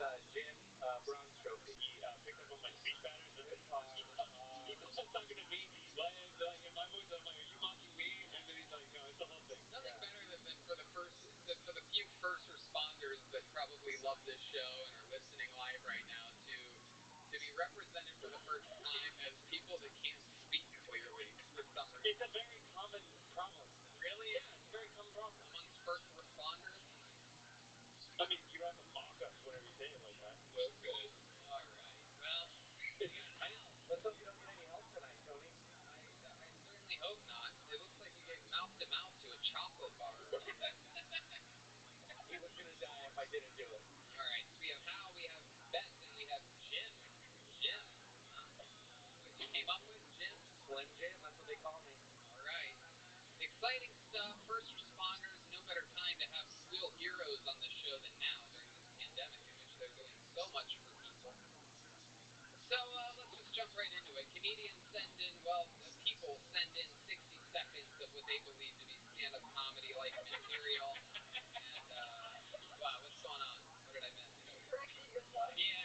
Jim Brown's trophy. He picked up on my speech patterns. He was talking to me, like in my voice, I'm like, "Are you mocking me?" And then he's like, "No, it's the whole thing." Nothing better than for the few first responders that probably love this show and are listening live right now to be represented for the first time as people that can't speak clearly for some reason. It's a very common problem. Really? Yeah, it's a very common problem amongst first responders. I mean, you don't have to mock us whenever you say it like that. Okay. All right. Well, we got Hal. Let's hope you don't get any help tonight, Tony. I certainly hope not. It looks like you gave mouth to mouth to a chocolate bar. He was gonna die if I didn't do it. All right. So we have Hal, we have Beth, and we have Jim. Jim. What you came up with, Jim? Slim Jim, that's what they call me. All right. Exciting stuff. First responders, no better time to have real heroes on the show than now during this pandemic in which they're doing so much for people. So let's just jump right into it. Comedians send in, people send in 60 seconds of what they believe to be stand-up comedy-like material. And, wow, what's going on? What did I miss? Yeah.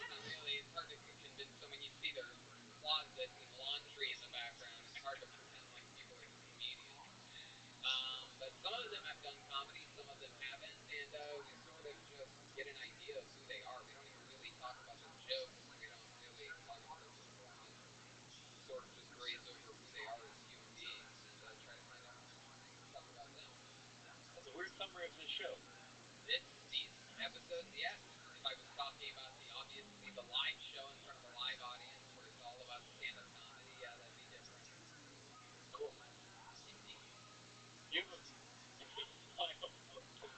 Not really. It's hard to convince someone. You see their closet and laundry in the background. It's hard to pretend like people are comedians. But some of them have done comedy, some of them haven't, and we sort of just get an idea of who they are. We don't even really talk about the jokes. We don't really talk about their performance. We sort of just graze over who they are as human beings and try to find out stuff about them. That's a weird summary of this show. These episodes, yes. If I was talking about obviously the live show in front of a live audience where it's all about stand-up comedy, yeah, that'd be different. Cool. Indeed. You have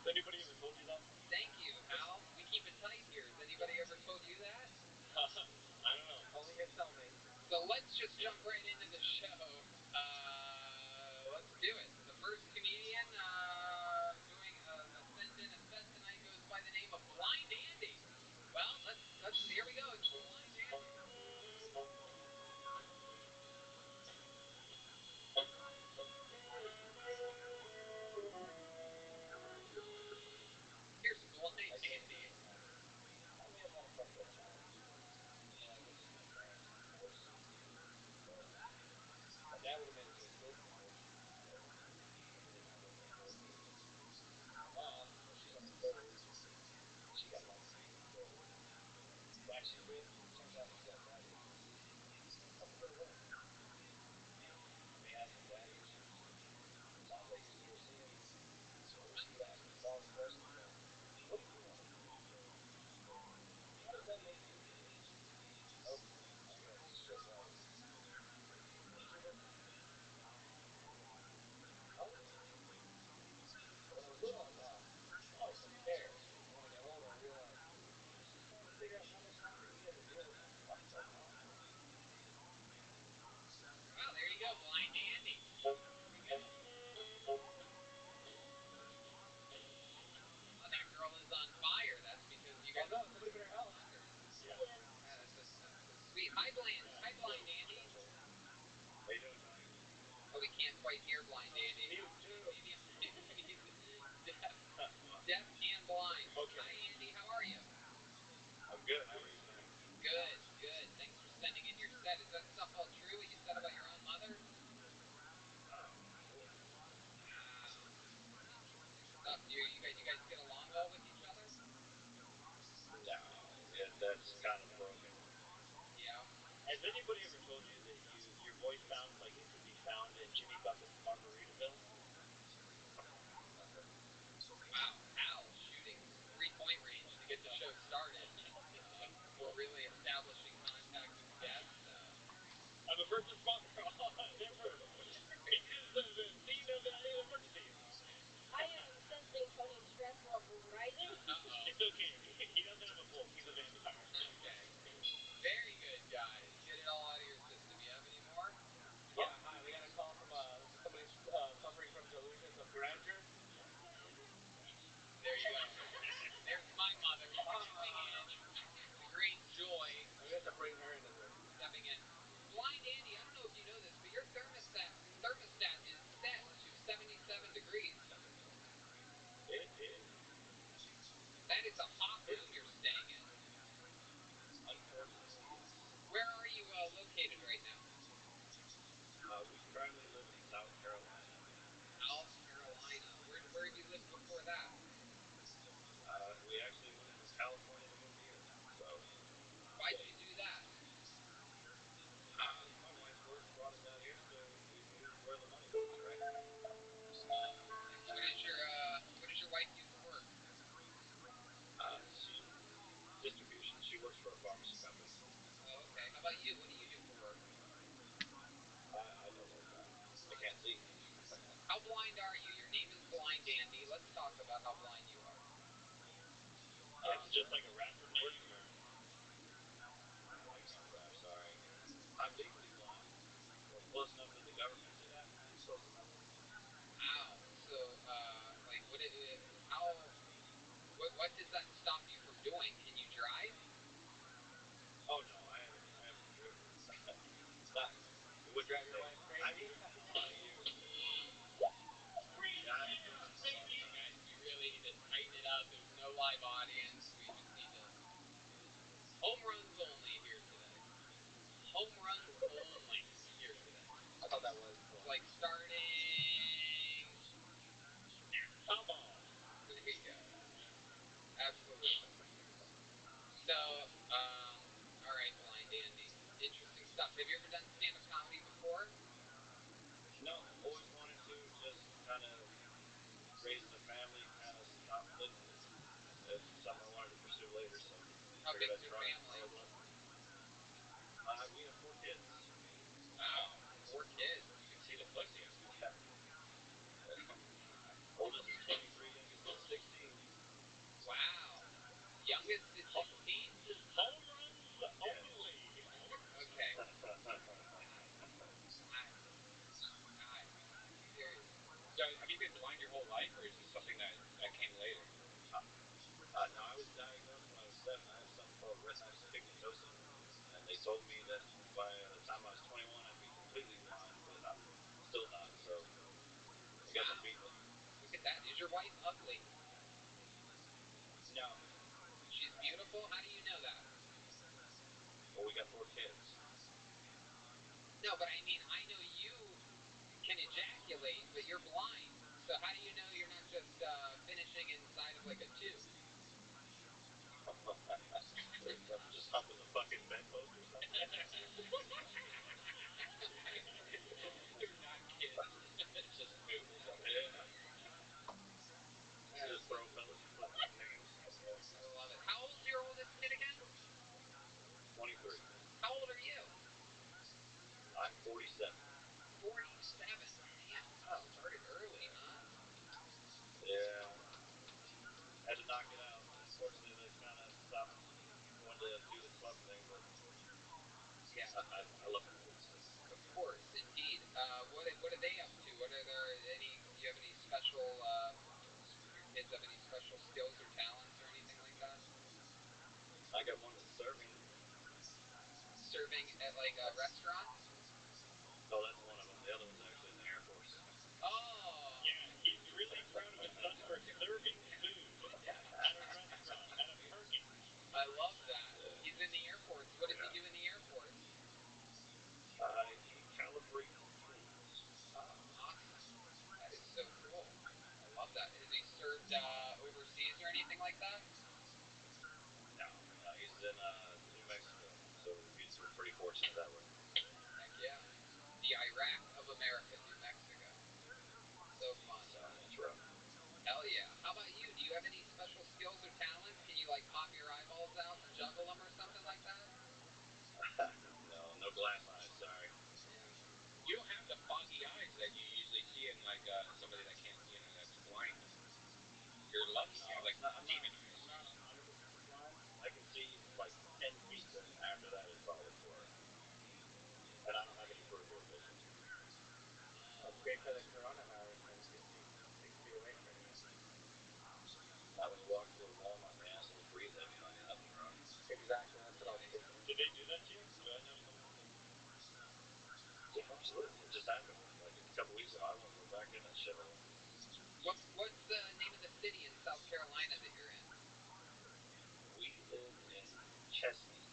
Has anybody ever told you that? Thank you, Hal. We keep it tight here. Has anybody ever told you that? I don't know. Only his cellmate. So let's just jump right into the show. Let's do it. The first comedian doing a send-in a set tonight goes by the name of Blind Andy. Well, here we go. It's Blind Andy. Here's Blind Andy. That would have been good. She's on the third. She got like that she did. Turns out she got that. That's a good win. They had some dad issues. Sounds like you're still seeing she asked me all the questions. What do you want? How does that make you feel? Oh, it's just like introvert. How old are you? When I was little, I thought, oh, some cares. And when I got older, I realized she's just trying to figure out how much longer he had to deal with my stuff right now. Well, there you go, Blind Andy. There we go. Oh, that girl is on fire. That's because you guys. Oh no, somebody better help. Yeah. That's so sweet. Hi, Blind Andy. How you doing, Tony? Oh, we can't quite hear Blind Andy. Mute too. Maybe deaf and blind. Okay. Hi, Andy. How are you? I'm good. How are you tonight? Good, good. Thanks for sending in your set. Is that stuff all true? What you said about your own mother? Oh, cool. Wow. Stuff. You guys get along well with each other? No, that's kind of broken. Yeah. Has anybody ever told you that your voice sounds like it could be found in Jimmy Buffett's Margaritaville? Wow. Hal shooting 3-point range to get the show started. We're really establishing contact with guests. I'm a first responder. Therefore, this is the scene of an emergency. I am sensing Tony's stress levels rising. It's okay. He doesn't have a pulse. He's a vampire. Okay. Very good, guys. Get it all out of your system. You have any more? Yeah, hi. We got a call from somebody suffering from delusions of grandeur. There you go. There's my mother stepping in with great joy. We have to bring her into this. Stepping in. Blind Andy, I don't know if you know this, but your thermostat is set to 77 degrees. It is. That is a hot room. just like a rapper name, or? Oh, you can't drive. Sorry. I'm legally blind. Well, close enough that the government said, close enough. Wow. So, like, what does that stop you from doing? Can you drive? Oh no, I haven't driven. Not. What drive your wife crazy? I've driven a lot of years. Yeah, I haven't driven in a long time. Guys, we really need to tighten it up. There's no live audience. We just need to. Home runs only here today. Home runs only here today. I thought that was It's like starting. Come on. There you go. Absolutely. So, all right, Blind Andy. Interesting stuff. Have you ever done stand-up comedy before? No, always wanted to. Just kind of raising a family, kind of stopped it. It's something I wanted to pursue later, so How figured big's I'd your try family? We have 4 kids. Wow, 4 kids. You can see the pussy. Yeah. Oldest is 23, youngest is 16. Wow. Youngest is 16? Home runs only. Okay. God. Seriously. So, have you been blind your whole life, or is this something that came later? No, I was diagnosed when I was 7. I have something called retinitis pigmentosa, and they told me that by the time I was 21, I'd be completely blind, but I'm still not, so I guess I'm beating it. Look at that. Is your wife ugly? No. She's beautiful? How do you know that? Well, we got 4 kids. No, but I mean, I know you can ejaculate, but you're blind. So how do you know you're not just finishing inside of like a tube? Just humping the fucking bedpost or something? They're not kids. It's just food or something. Yeah. Just throw fellas fucking names. I love it. How old's your oldest kid again? 23. How old are you? I'm 47. 47. Man, started early, huh? Yeah. Had to knock it out. Unfortunately, they kind of stopped going to do the club thing, but yeah, I love the kids. Of course, indeed. What are they up to? Do you have any special, your kids have any special skills or talents or anything like that? I got one that's serving. Serving at like a restaurant? Oh, that's one of them. The other one's actually in the Air Force. Oh. Yeah, he's really proud of his son for serving food at a restaurant, at a Perkins. I love that. He's in the Air Force. What does he do in the Air Force? He calibrates tools. Oh, awesome. That is so cool. I love that. Has he served overseas or anything like that? No, he's in New Mexico, so we're pretty fortunate that way. Heck yeah. The Iraq of America, New Mexico. So fun. That's rough. Hell yeah. How about you? Do you have any special skills or talents? Can you like pop your eyeballs out and juggle them or something like that? No glass eyes, sorry. Yeah. You don't have the foggy eyes that you usually see in like somebody that can't, that's blind. You're lucky. You have like demon eyes. I'm not 100% blind. I can see like 10 feet, and after that it's all a blur. And I don't have any peripheral vision. That's great for the coronavirus, then you can see 6 feet away from you. Not when you walk through a Walmart, the assholes breathe heavy on you. That'd be rough. Exactly, that's what I was thinking. Did they do that to you? Do I know someone that... Yeah, absolutely. It just happened like a couple weeks ago. I won't go back in that shithole. What's the name of the city in South Carolina that you're in? We live in Chesney.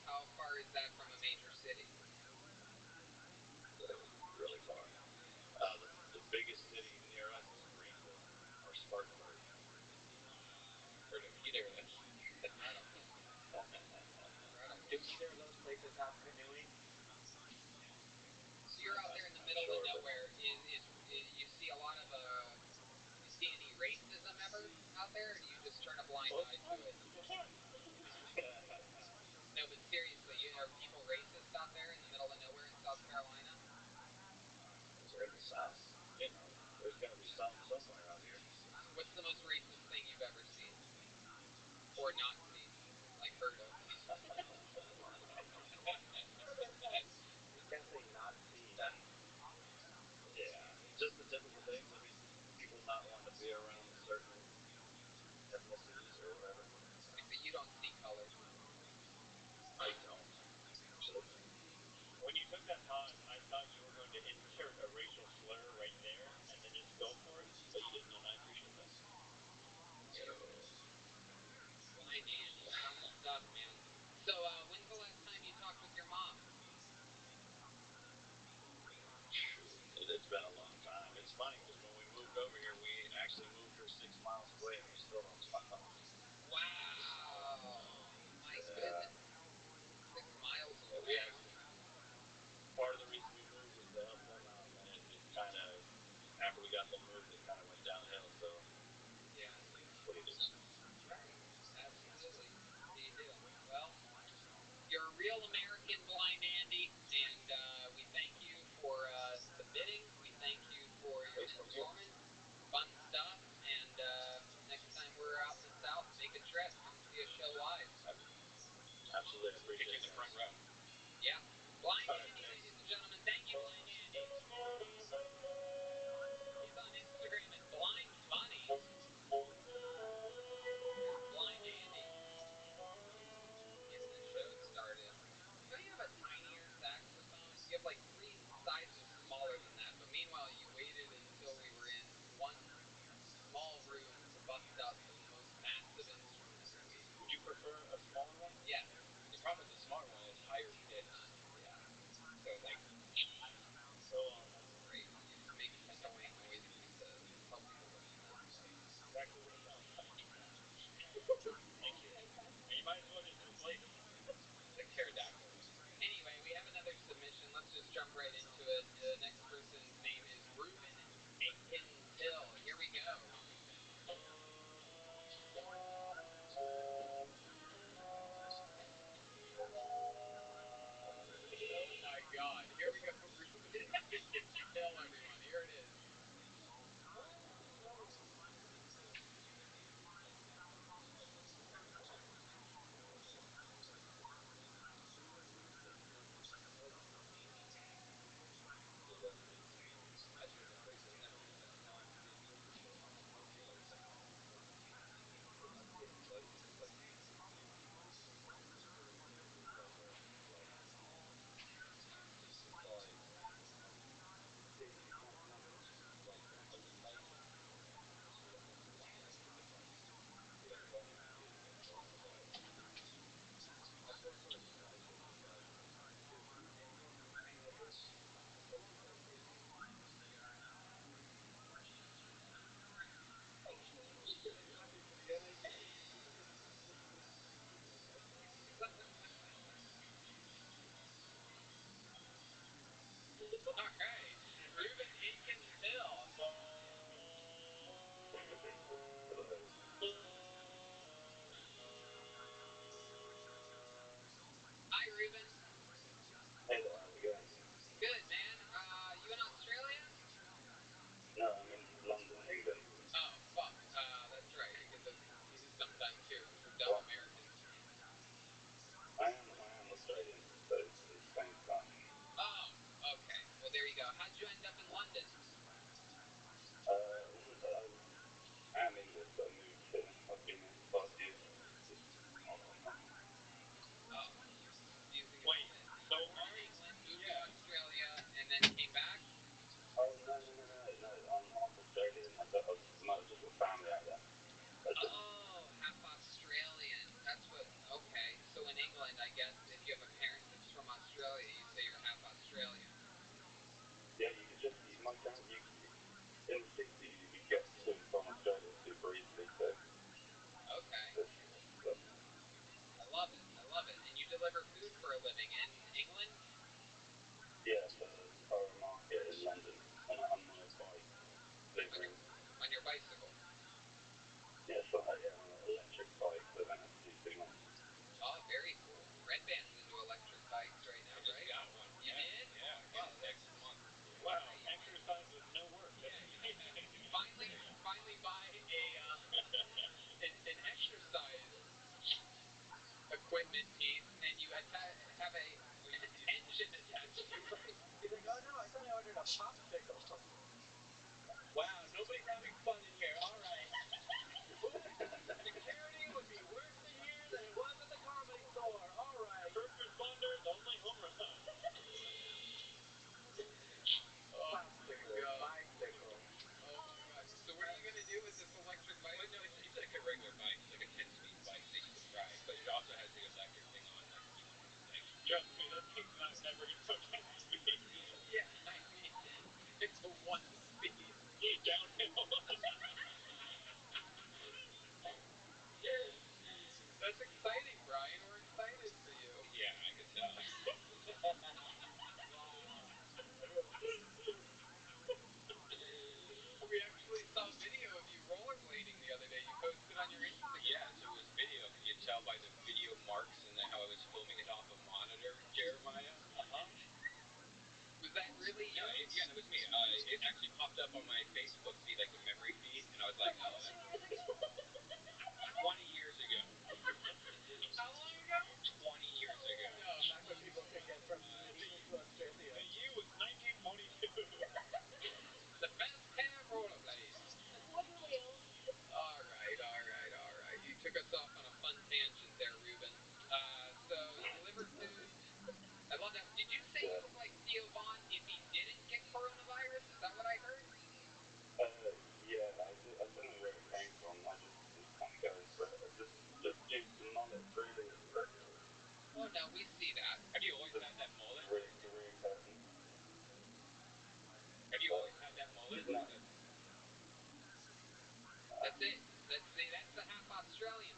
How far is that from a major city? Really far. The biggest city near us is Greenville or Spartanburg. Heard of either of those. Incredible. Do either of those places have canoeing? So you're out there in the middle of nowhere. You see a lot of you see any racism ever out there, or do you just turn a blind eye to it? No, but seriously, are people racist out there in the middle of nowhere in South Carolina? We're in the South. There's gonna be some somewhere out here. What's the most racist thing you've ever seen? the move that kind of went downhill. So Yeah. that's what he did. Right. Absolutely. You do. Well, you're a real American, Blind Andy, and we thank you for submitting. We thank you for your performance. Fun stuff. And next time we're out in the South, make a trip. Come see a show live. Absolutely, I appreciate Picking it. the front row. Yeah. Blind All right, Andy, thanks. ladies and gentlemen. Thank you, Blind Andy. He's on Instagram at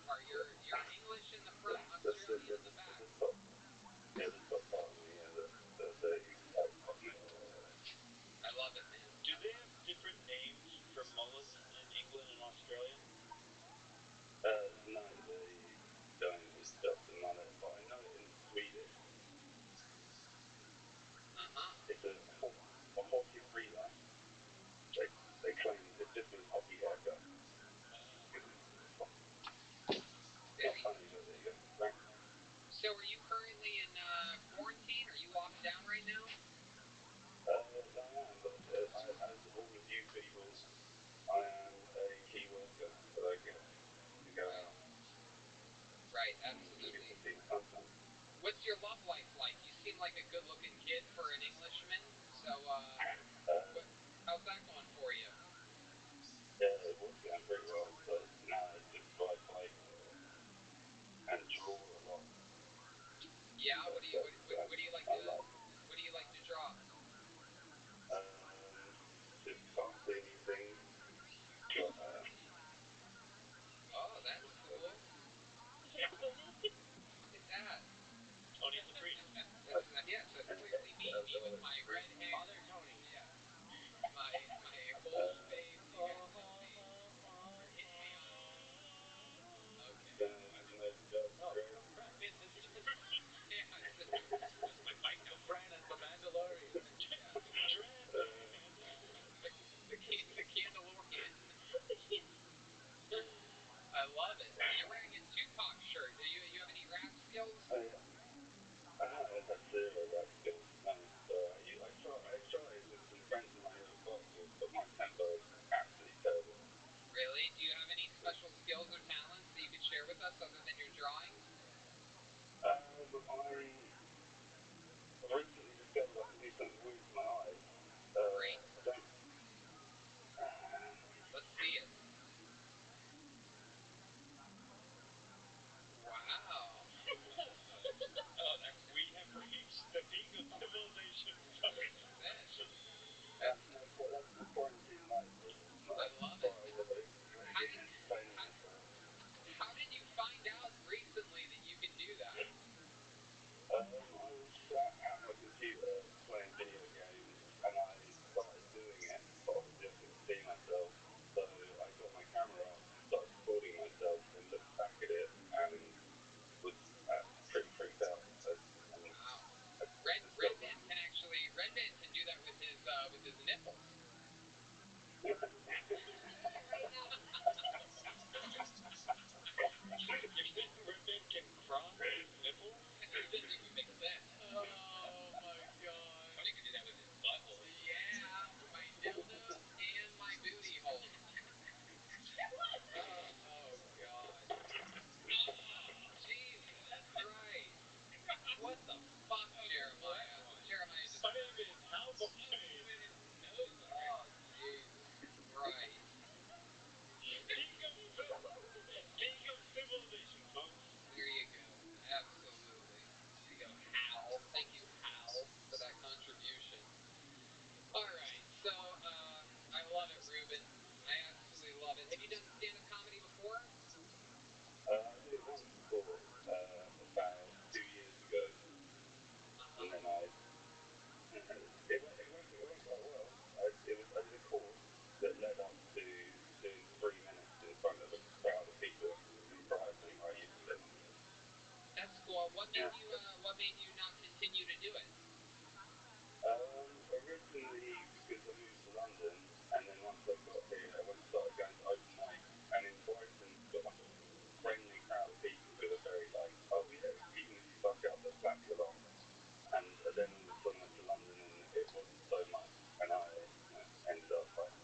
part. You're English in the front, That's Australian in the back. the top. Yeah, the top part of me. Yeah, the like, I love it, man. Do they have different names for mullets in England and Australia? No, they don't. It's just a mullet. But I know in Swedish, it's a hockey frilla. They claim it just means hockey haircut. Not funny, but there you go. Right. So are you currently in quarantine? Are you locked down right now? I am, but as all of you people, I am a key worker, so I get to go out. Right, And get absolutely. to see the sunshine. What's your love life like? You seem like a good-looking kid for an Englishman. So, how's that going for you? Yeah, it was going pretty well, but now it's just like and draw a lot. Yeah. What do you like to What do you like to draw? Just cartoony things. Oh, that's cool. Look at that. Tony's the priest. That's clearly me with my red hair. Father Tony. Yeah. My whole face. You guys know me. Hit me on. Okay. Oh, crap. It's Yeah. That's my mic now. Bran and the Mandalorian. The Candalorian. I love it. You're wearing a Tupac shirt. Do you have any rap skills? That's zero rap skills. No, I tried with some friends in my little classes, but my tempo is absolutely terrible. Really? Do you have any special skills or talents that you could share with us other than your drawing? I've recently discovered I can do something weird with my eyes. Great. I don't. Let's see it. Wow. We have reached the peak of civilization. That's That's the quarantine life. I love it. How did you find out recently that you can do that? I was sat at my computer playing video games, and I started doing it, but obviously I couldn't see myself, so I got my camera out and started recording myself, and looked back at it, and was pretty freaked out. Wow. Red Man can do that with his nipples. Right now. You're saying Red Man can cross his nipples? It doesn't even make sense. Oh my god. Tony can do that with his butthole. Yeah, my dildos and my booty hole. Oh god. Jesus Christ. What the fuck, Jeremiah? Jeremiah just. I'm even half afraid. Oh, Jesus Christ. Peak of civilization, folks. There you go. Absolutely. There you go, Hal. Thank you, Hal, for that contribution. Alright, so, I love it, Ruben. I absolutely love it. Have you done stand-up comedy before? I did it once before, about 2 years ago, and then it went quite well. I did a course that led up to doing 3 minutes in front of a crowd of people improvising where I used to live. That's cool. What made you not continue to do it? Originally because I moved to London, and then once I got here, I started going to open mics, and in Brighton, you've got like a friendly crowd of people who are very like, oh yeah, even if you fuck up, they'll clap you along. And then all of a sudden I went to London, and it wasn't so much, and I ended up like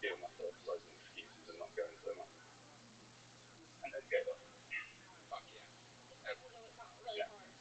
giving myself loads of excuses and not going so much, and then gave up. Fuck yeah. Even though it's really hard.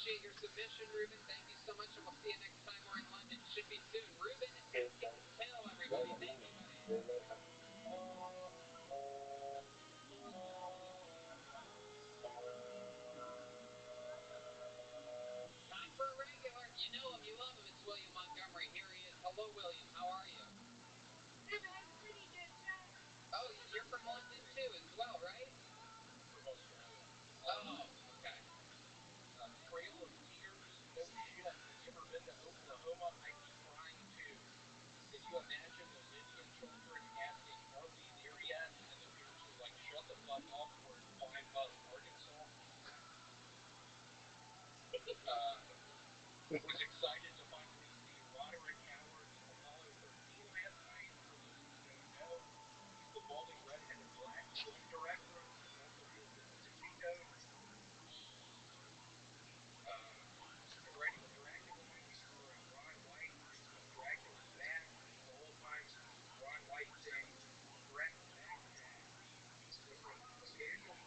appreciate your submission, Ruben. Thank you so much, and we'll see you next time we're in London. Should be soon. Ruben Hill, everybody. Thank you, buddy. Time for a regular. You know him, you love him. It's William Montgomery. Here he is. Hello, William. How are you? I'm pretty good, Jack. Oh, you're from London too, as well, right? From Australia. Oh, okay. Trail of Tears, no shit. Have you ever been to Oklahoma? I was trying to. Can you imagine those Indian children asking, are we there yet? And the parents were like, shut the fuck up, we're in Pine Bluff, Arkansas. Was excited to finally see Roderick Howard's Apollo 13 last night. For those of you who don't know, he's the balding redheaded black film director who also deals with the Da Vinci Code. I'm writing a Dracula movie starring Ron White. It's called Dracula's Back. The whole time Ron White's saying, Drac's back, Jack. Occasionally.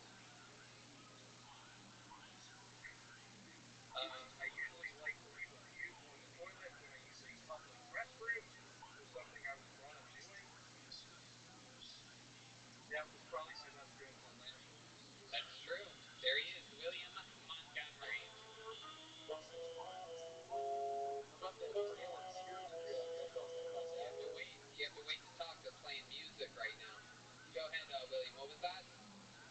I usually like to leave a puke on the toilet when I use a public restroom. Was something I was brought up doing. That was probably my best joke on last week. That's true. There he is, William Montgomery. How about that Trail of Tears joke? I thought that was awesome. You have to wait to talk. They're playing music right now. Go ahead, William. What was that?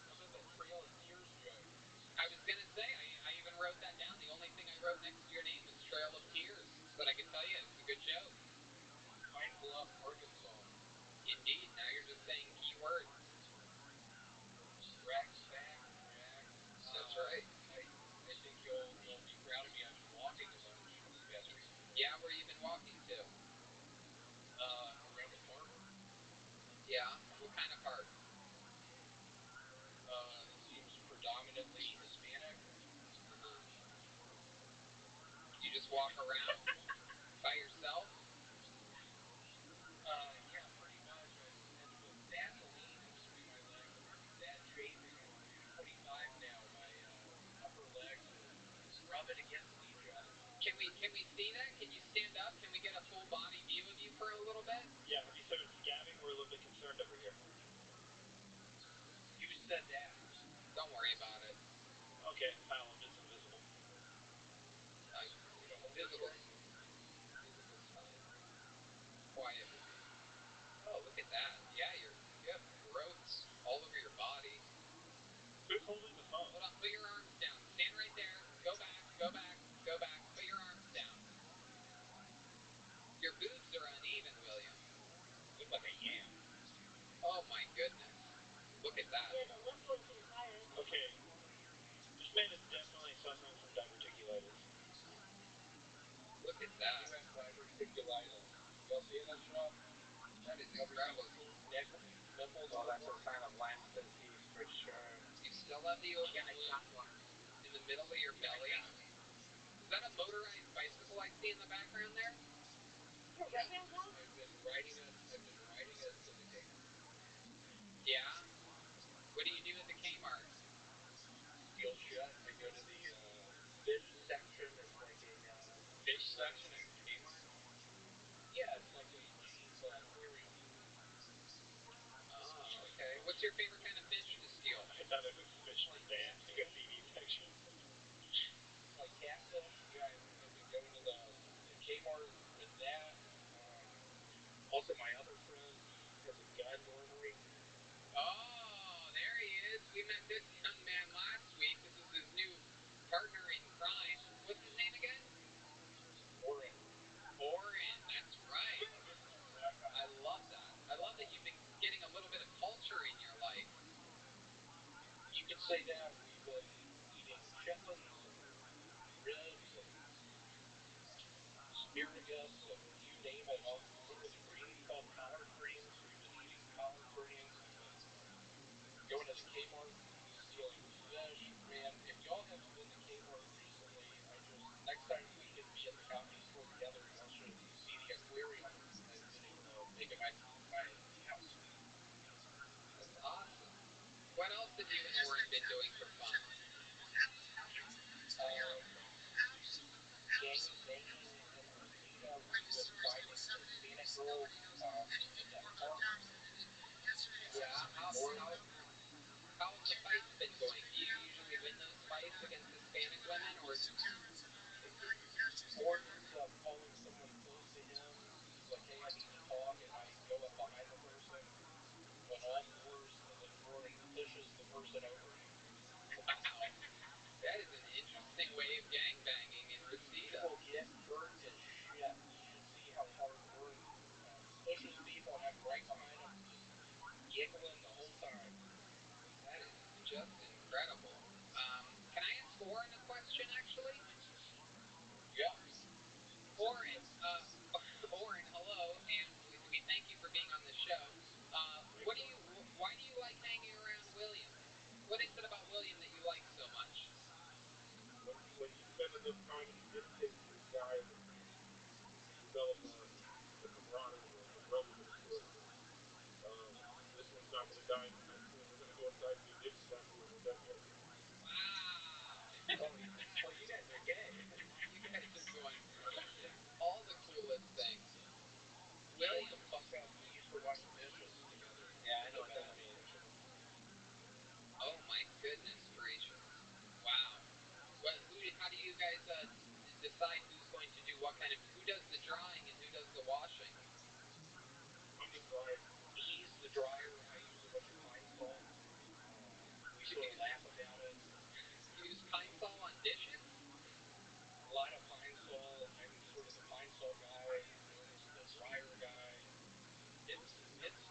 How about that Trail of Tears joke? I was going to say, I even wrote that down. The only thing I wrote next to your name was Trail of Tears. But I can tell you, it's a good joke. Pine Bluff, Arkansas. Indeed. Now you're just saying keywords. Drac's back, Jack. That's right. I think you'll be proud of me. I've been walking a bunch this past week. Yeah, where you been walking to? Around the park. Yeah? What kind of park? It seems predominantly Hispanic. You just walk around by yourself? Yeah, pretty much. I tend to put Vaseline in between my legs. I'm having bad chafing. I'm 25 now. My upper legs are rubbing against each other. Can we see that? Can you stand up? Can we get a full body view of you for a little bit? Yeah, have you started scabbing? We're a little bit concerned over here. You said that. Don't worry about it. Okay, Kyle, I'm just invisible. Visible's fine. Quiet with me. Oh, look at that. Yeah, you have growths all over your body. Who's holding the phone? Hold on, put your arms down. Stand right there. Go back, go back, go back. Put your arms down. Your boobs are uneven, William. Look like a yam. Oh my goodness. Look at that. Yeah, the left one seems higher. Okay. This man is definitely suffering from diverticulitis. Look at that. You have diverticulitis. Y'all seeing this stuff? That is incredible. Nipples. Oh, that's a sign of Lyme's disease for sure. You still have the open Yeah, I got one. in the middle of your belly. Is that a motorized bicycle I see in the background there? Your right-hand one? I've been riding it to the Kmart. Yeah? What do you do at the Kmart? Steal shit. I go to the fish section. It's like a fish section at Kmart. Yeah, it's like a Jane's aquarium. Oh, okay. What's your favorite kind of fish to steal? I thought it was fish to stand. I go to the meat section. Like catfish? Yeah, I've been going to the Kmart with that. Also, my other friend, he has a gun normally. Oh, there he is. We met this young man last week. This is his new partner in crime. What's his name again? Oren. Oren, that's right. I love that. I love that you've been getting a little bit of culture in your life. You could say that. We've been eating chitlins and ribs and asparagus and you name it. What are the greens called? Collard greens. We've been eating collard greens. We've been going to the Kmart, stealing fish. Man, if y'all haven't been to Kmart recently, next time we can be at the Comedy Store together, y'all should see the aquarium I've been able to make at my house. That's awesome. What else have you and Oren been doing for fun? gang banging in Reseda. We've been finding Hispanic girls in that park. Yeah. Or How's the fights been going? Do you usually win those fights against Hispanic women, or Gordon ends up calling someone close to him. He's like, "Hey, I need to talk," and I go up behind the person on all fours, and then Gordon pushes the person over me. wow, that is an interesting way of gangbanging in Reseda. People get hurt as shit. You should see how hard Gordon pushes people, and I'm right behind him, just giggling the whole time. That is just incredible. Can I ask Oren a question, actually? Yeah. Oren, Oren, hello, and we thank you for being on the show. Why do you like hanging around William? What is it about William that you like so much? When you spend enough time communicating with guys, you develop a camaraderie, a brotherhood sort of thing. This one's not for the guy in high school. We're gonna go inside and do dishes afterwards. Is that good? Wow. Well, you guys are gay. You guys are going all the coolest things. William, William, fuck up. We used to wash dishes together. Yeah, I know what that means. oh my goodness gracious. Wow. How do you guys decide who's going to do what kind of, who does the drying and who does the washing? I'm the dryer. He's the dryer. I use a bunch of pine sol. We sort of laugh about it. You use pine sol on dishes? A lot of pine sol. I'm sort of the pine sol guy. Gordon's the dryer guy. It's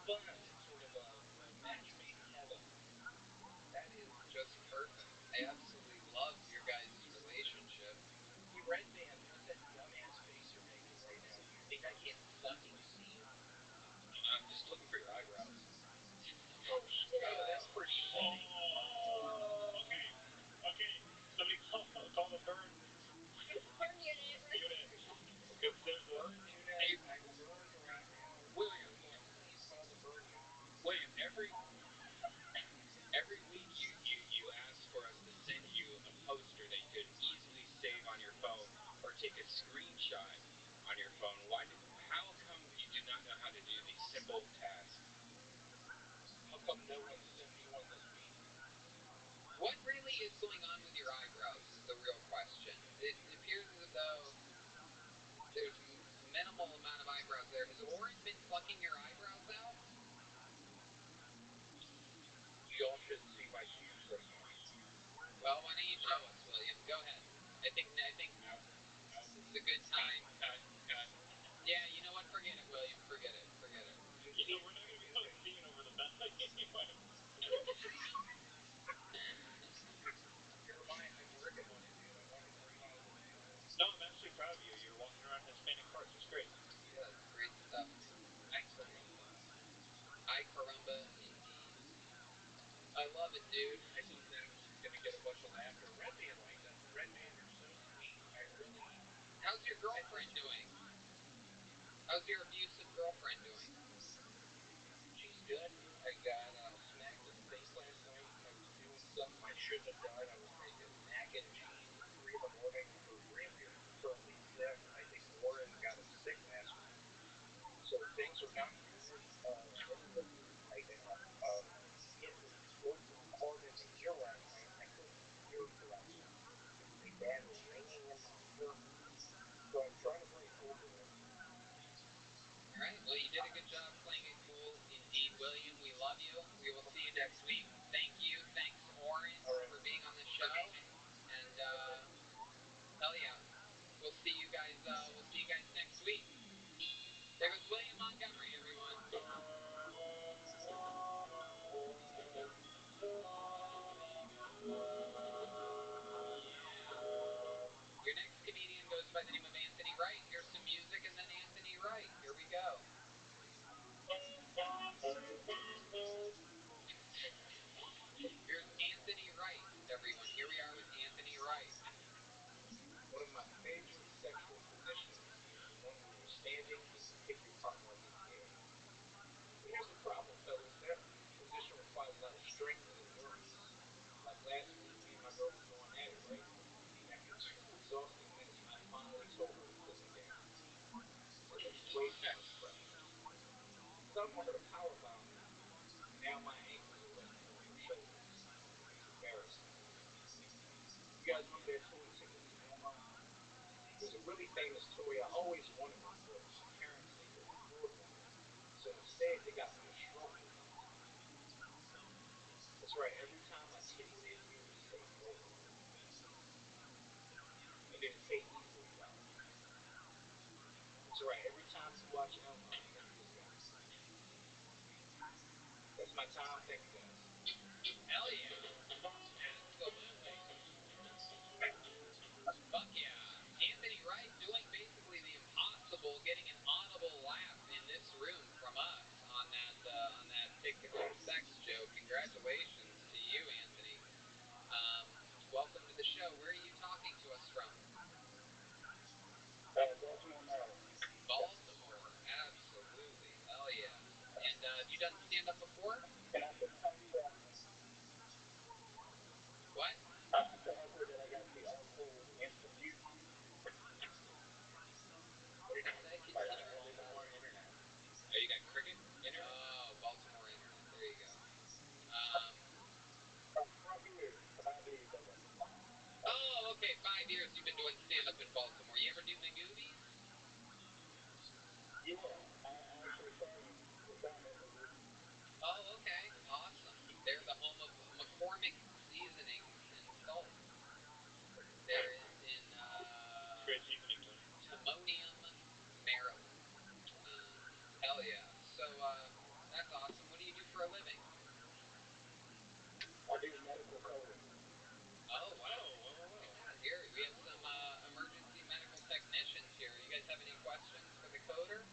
fun. It's sort of a match made in heaven. That is just perfect. I absolutely love your guys' relationship. Hey, Red Band, what's that dumbass face you're making right now? Do you think I can't fucking see you? I'm just looking for your eyebrows. Oh shit! That's pretty funny. Oh. Okay. Somebody call the burn. Burn unit. Unit. Because there's a Burn unit. I'm burned right now. William. Yeah, please call the burn unit. William, every week you ask for us to send you a poster that you could easily save on your phone or take a screenshot on your phone. How come you do not know how to do these simple tasks? How come no one sent me one this week? What really is going on with your eyebrows is the real question. It appears as though there's minimal amount of eyebrows there. Has Oren been plucking your eyebrows out? Y'all should see my shoes right now. Well, why don't you show us, William? Go ahead. I think this is a good time. Yeah, you know what? Forget it, William. Forget it. You know, we're not going to be seeing over the balcony anyway. Jeremiah, I'm working on it, dude. I'm walking 3 miles a day. No, I'm actually proud of you. You're walking around Hispanic parks. It's great. Yeah, that's great stuff. Ay caramba. Ay caramba, indeed. I love it, dude. I thought that was gonna get a bunch of laughter. Red Band like that. Red Band, you're so sweet. I really. How's your girlfriend doing? How's your abusive girlfriend doing? She's good. I got smacked in the face last night. I was doing something I shouldn't have done. I was making mac and cheese at 3 in the morning. Her grandparents are currently sick. I think Lauren got him sick last week. So things are not good anywhere right now. It was working hard in the ear last night. I couldn't hear for like really bad ringing in my ear. So I'm trying to play it cool today. All right. Well, you did a good job playing it cool. Indeed, William, we love you. We will see you next week. Thank you. Thanks, Oren, for being on the show. And hell yeah, we'll see you guys. We'll see you guys next week. There goes William Montgomery, everyone. wanted a power bomb me. Now my ankles are wet from your shoulders. It's embarrassing. You guys remember that toy Ticklish Elmo? It was a really famous toy. I always wanted one, but some parents they couldn't afford one. So instead, they got me a stroller. That's right. Every time my kitty made me, it would say go. And then say easily though. That's right. Every time you watch Elmo, think of this guy. That's my time. Thank you guys. Hell yeah. Absolutely. Fuck yeah. Anthony Wright doing basically the impossible, getting an audible laugh in this room from us on that particular sex joke. Congratulations to you, Anthony. Welcome to the show. Where are you talking to us from? Baltimore, Maryland. Baltimore. Absolutely. Hell yeah. And have you done stand-up before? And I can tell you that What? I can offer that I got the awful interview. What did you say? Can you repeat? Baltimore internet. Oh, you got cricket internet? Oh, Baltimore internet. There you go. Um, 5 years. 5 years I got. oh, okay. 5 years you've been doing stand-up in Baltimore. You ever do the movies? Yeah, I actually saw you. Oh, okay. Awesome. They're the home of McCormick seasonings and salt. There is in Great seasoning, man. Timonium, Maryland. Hell yeah. So, that's awesome. What do you do for a living? I do medical coding. Oh, wow. Look at that. Here, we have some emergency medical technicians here. You guys have any questions for the coder?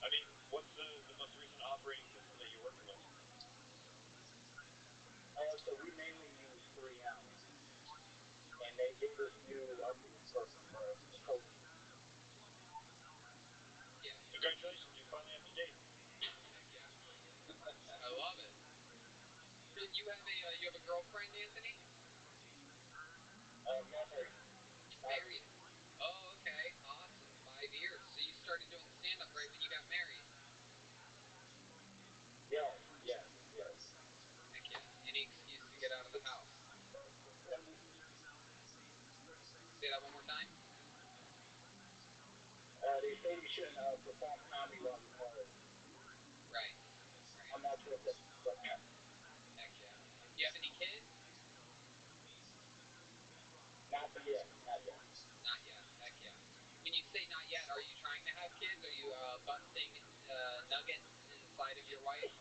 I mean, what's the most recent operating system that you're working with? So we mainly use 3M, and they gave us new updates for coding. Yeah. Congratulations, you're finally up to date. Heck yeah. I love it. You have a girlfriend, Anthony? Married. Married. Oh, okay. Awesome. 5 years. So you started doing stand-up right when you got married? Yes, yes, yes. Heck yeah. Any excuse to get out of the house? Say that one more time. They say you shouldn't perform comedy while you're married. Right. I'm not sure if that's what happened. Heck yeah. Do you have any kids? Not yet, not yet. Not yet. Heck yeah. When you say not yet, are you trying to have kids? Are you busting nuggets inside of your wife?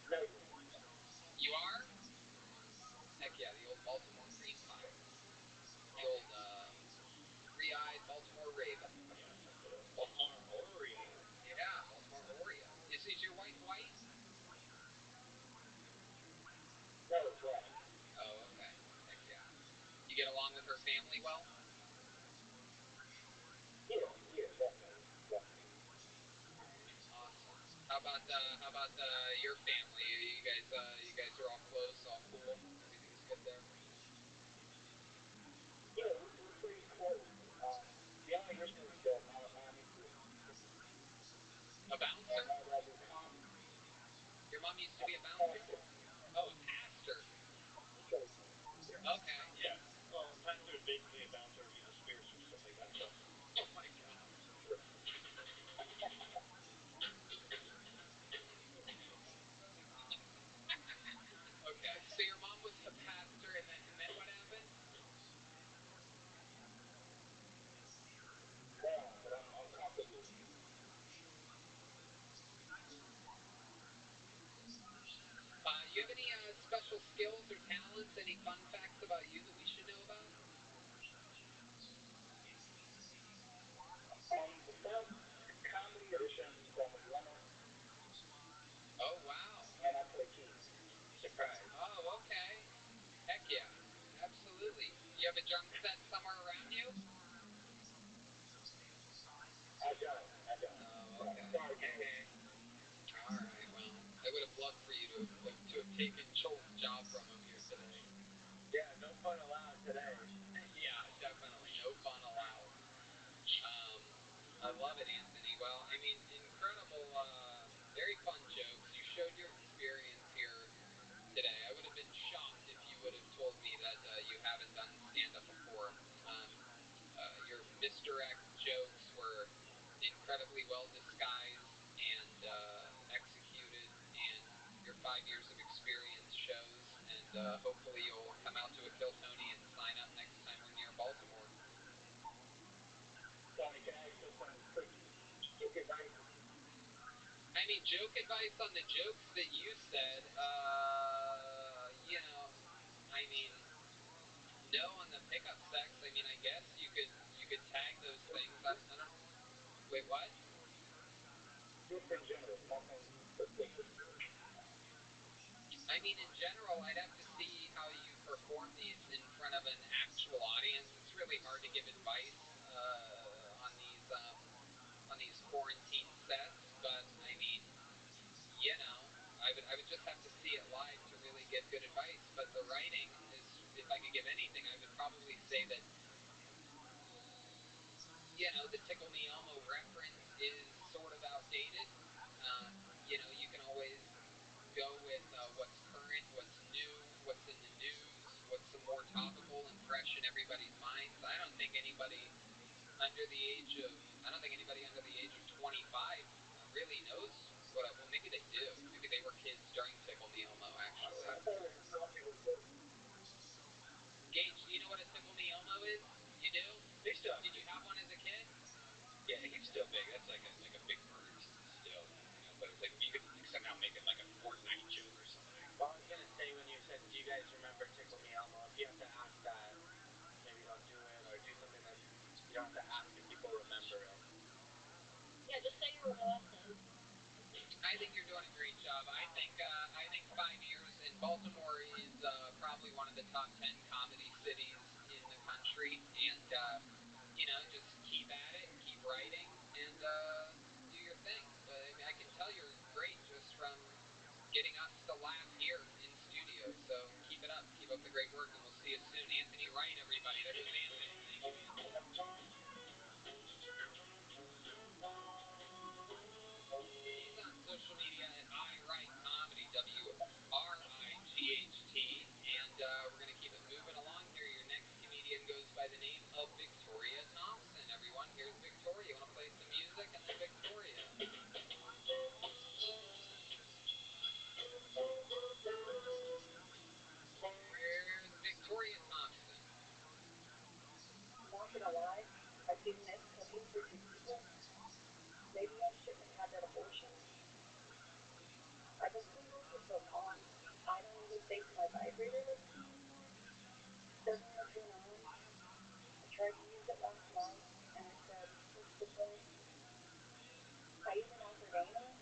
No. You are? Heck yeah, the old Baltimore cream pie. The old three-eyed Baltimore raven. Baltimore Oreo. Yeah, Baltimore Oreo. Is your wife white? No, black. Oh, okay. Heck yeah. You get along with her family well? Yeah, yeah, definitely, definitely. Awesome. How about your family? You guys are all close, all cool. Everything's good there. Yeah, we're pretty close. The only issue is that my mom used to, A bouncer? my dad would come. Your mom used to be a bouncer? Oh, a pastor. Okay. Yeah. Well, a pastor is basically a bouncer of evil spirits or stuff like that. So. Oh my god. Okay. So your mom was a pastor, and then what happened? Yeah, but I'm comfortable. You have any special skills or talents? Any fun facts about you that we should know about? Besides comedy, auditions, I'm a drummer, Oh wow. and I play keys. Surprise. Oh, okay. Heck yeah. Absolutely. You have a drum set somewhere around you? I don't. Oh, okay. Sorry, man. All right. Well, I would have loved for you to have taken Joel's job from him here today. Yeah, no fun allowed today. Yeah, definitely. No fun allowed. I love it, Anthony. Well, I mean, incredible, very fun jokes. You showed your experience here today. I would have been shocked if you would have told me that you haven't done stand-up before. Your misdirect jokes were incredibly well disguised and executed, and your 5 years of experience shows, and hopefully you'll come out to a Kill Tony and sign up next time we're near Baltimore. Tony, can I ask you some quick joke advice? I mean, joke advice on the jokes that you said, I mean, no on the pickup sex. I mean, I guess you could tag those things. I don't. Wait, what? Just in general, nothing specific. I mean, in general, I'd have to see how you perform these in front of an actual audience. It's really hard to give advice on these quarantine sets, but I mean, I would just have to see it live to really give good advice. But the writing is, if I could give anything, I would probably say that the Tickle Me Elmo reference is sort of outdated. You can always go with what's current, what's new, what's in the news, what's some more topical and fresh in everybody's minds. I don't think anybody under the age of 25 really knows well, maybe they do. Maybe they were kids during Tickle Me Elmo, actually. I thought it was one that was good. Gage, do you know what a Tickle Me Elmo is? You do? They still have. Did you have one as a kid? Yeah, he's still big. That's like a big bird still. But it's like you could somehow make it like a Fortnite joke or something. Well, I was gonna say when you said, "Do you guys remember Tickle Me Elmo?" If you have to ask that, maybe don't do it, or do something that you don't have to ask if people remember it. Yeah, just say you were molested. I think you're doing a great job. I think 5 years in Baltimore is probably one of the top 10 comedy cities in the country, and just keep at it, keep writing, and do your thing. I mean, I can tell you're great just from getting us to laugh here in studio. So keep it up, keep up the great work, and we'll see you soon. Anthony Wright, everybody. That was Anthony. Thank you, Anthony. He's on social media at iWriteComedy, WRIGHT, and we're going to keep it moving along here. Your next comedian goes by the name of Victoria Thompson. Everyone, here's Victoria. You want to play some music? And then Victoria. Where's Victoria Thompson? I'm not gonna lie, I do miss cooking for 2 people. Maybe I shouldn't have had that abortion. I've been single for so long, I don't even think my vibrator looks me anymore. Doesn't want to turn on. I tried to use it last night, and I said, what's the point? I even offered anal.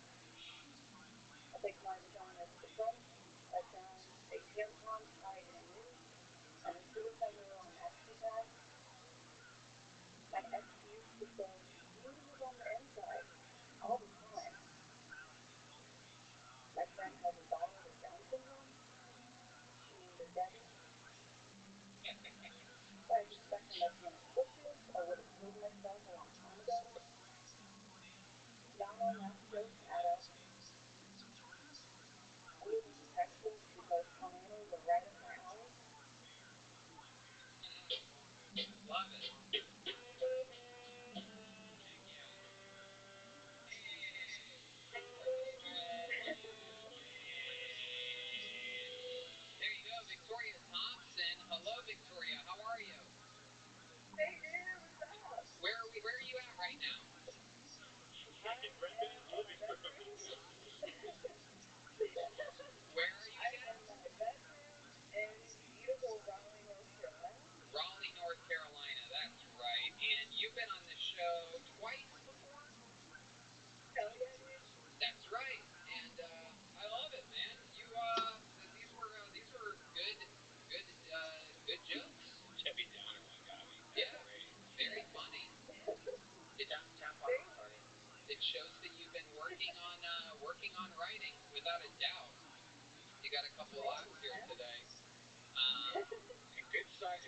I think my vagina is depressed. I found a tampon tied in a noose and a silicone needle on Maxi pad. My ex used to say, beauty is on the inside, all the time. My friend has a daughter with Down syndrome. She named her Debbie. If I suspected of being impulsive, I would have killed myself a long time ago. Not all math jokes add up. I'm moving to Texas because tornadoes are right up my alley. Love it. There you go, Victoria Thompson. Hello, Victoria. How are you? Hey dude, what's up? Where are you at right now? I am in my bedroom. Where are you I'm again? in my bedroom in beautiful Raleigh, North Carolina. Raleigh, North Carolina. That's right. And you've been on the show twice before? Hell yeah, dude. That's right. And I love it, man. These were good jokes. Debbie Downer one got me. Yeah. Great. Very funny. Tampon is funny. It shows that you've been working on writing, without a doubt. You got a couple laughs here today. And good size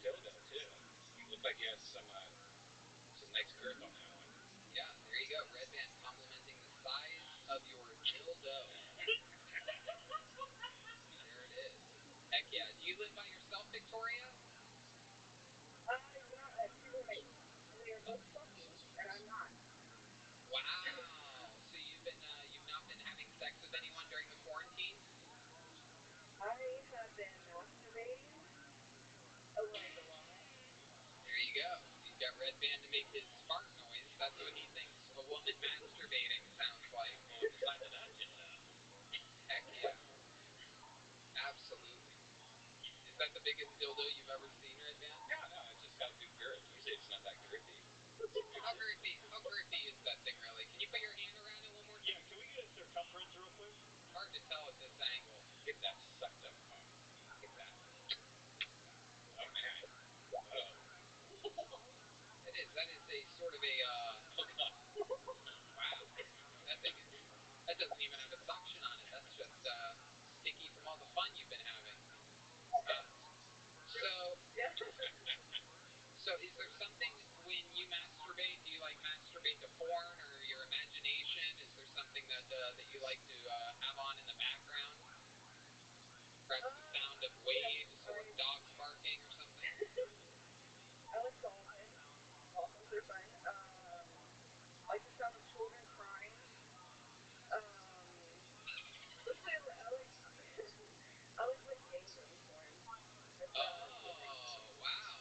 dildo too. You look like you had some nice girth on that one. you go. Red Band complimenting the size of your dildo. There it is. Heck yeah. Do you live by yourself, Victoria? That's two roommates. We are both fucking, and I'm not. Wow. So you've not been having sex with anyone during the quarantine? I have been masturbating, like a lot. There you go. He's got Red Band to make his fart noise. That's what he thinks a woman masturbating sounds like. Well, besides that, Heck yeah. Absolutely. Is that the biggest dildo you've ever seen, Red Band? no, it's just got a big girth. Usually it's not that girthy. How girthy is that thing really? Can you put your hand around it one more time? Yeah, can we get a circumference real quick? Hard to tell at this angle. Get that sucked up cock. Get that. Okay. Whoa. That is a sort of a, wow. That doesn't even have a suction on it. That's just, sticky from all the fun you've been having. So is there something when you masturbate, do you like masturbate to porn or your imagination? Is there something that you like to have on in the background? Perhaps the sound of waves or dogs barking or something? I like dolphins. Dolphins are fun. I like the sound of children crying. Mostly I like gangbang porn. Oh, wow.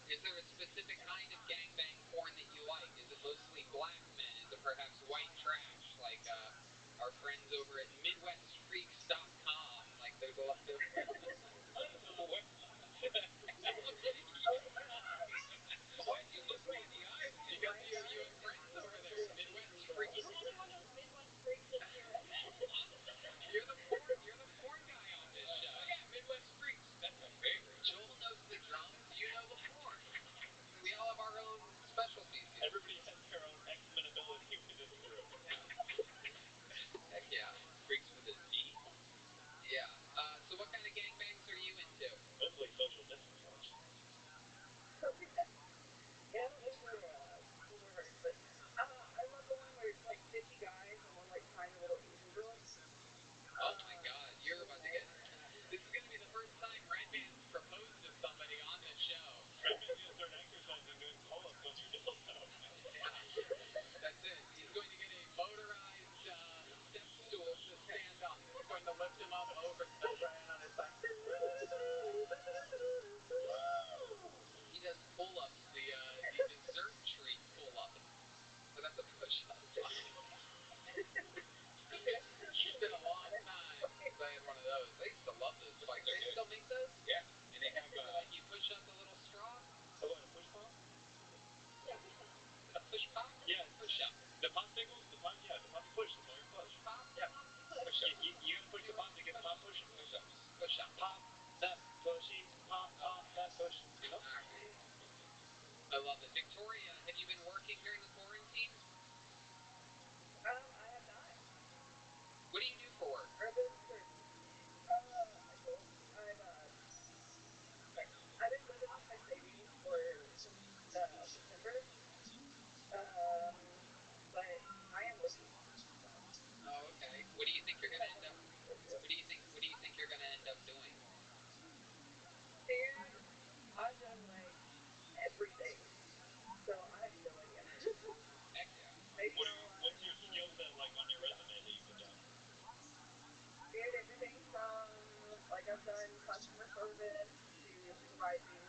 Is there a specific kind of gangbang porn that you like? Is it mostly black men? Is it perhaps white trash, like our friends over at MidwestFreaks.com? Like there's a lot of... Why'd you look me in the eye? Because you have friends over there at Midwest Freaks. He's another one of those Midwest freaks in here. You're the porn guy on this show. Yeah, Midwest Freaks. That's my favorite. Joel knows the drums, you know the porn. We all have our own specialties here. Everybody has their own X-Men ability with this group. Heck yeah. Freaks with a Z. Yeah. So what kind of gangbangs are you into? Hopefully social distance ones. Yeah, those are hard, but I love the one where it's like 50 guys and one like tiny little Asian girl. Oh my god, you're about to get... This is going to be the first time Red Band's proposed to somebody on this show. Redman's gonna start exercising doing pull-ups on your dildo. Yeah. That's it. He's going to get a motorized step stool to stand on. It's going to lift him up over the... Brian on his side. He does pull-ups, the dessert treat pull-up. So that's a push-up. It's been a long time since I had one of those. I used to love those spikes. They still make those? Yeah, and they have Like you push up the little straw? oh, what, a push pop? Yeah, push pop. A push pop? Yeah, Push up. the popsicles, the pop, yeah, the pop push, the more push. Pop? Yeah. Pop, push. Push up. You gotta push the pop to get the pop push. Push ups. Push up. Pop that pushy, pop that push. You know? Alright. I love it. Victoria, have you been working during the quarantine? I have not. What do you do for work? I don't. I've been living off my savings for since December. But I am looking. So. Oh, okay. What do you think you're gonna end up? What do you think you're gonna end up doing? Dude, I've done like everything. So I have no idea. Heck yeah. Maybe What's your skill set like on your resume that you put down? dude, everything from like I've done customer service to supervising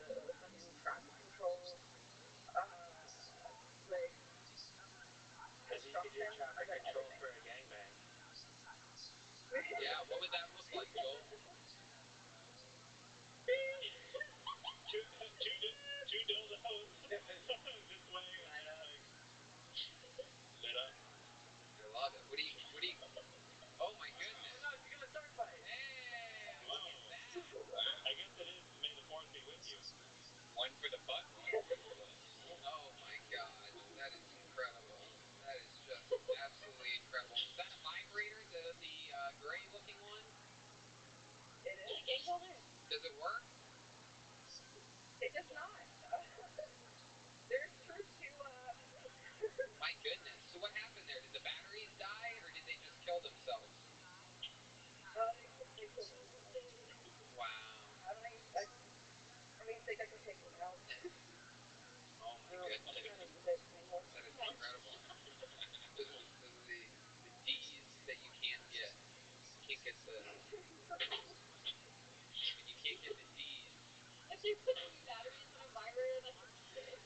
to fucking traffic control. Like Maybe you could do construction. traffic I've done control everything. for a gangbang. Yeah, what would that look like, Joel? Two dildos this way and like lit up. I love it. What do you... Oh my goodness. Oh no, she's gonna start fight. Hey, look at that. I guess it is May the Fourth be with you. One for the butt, one for the lips. Oh my god, that is incredible. That is just absolutely incredible. Is that a vibrator, the gray looking one? It is. Yeah, gang's all there. Does it work? It does not. There's truth to My goodness. When you can't get the D's. If they put new batteries in a vibrator, that's sick.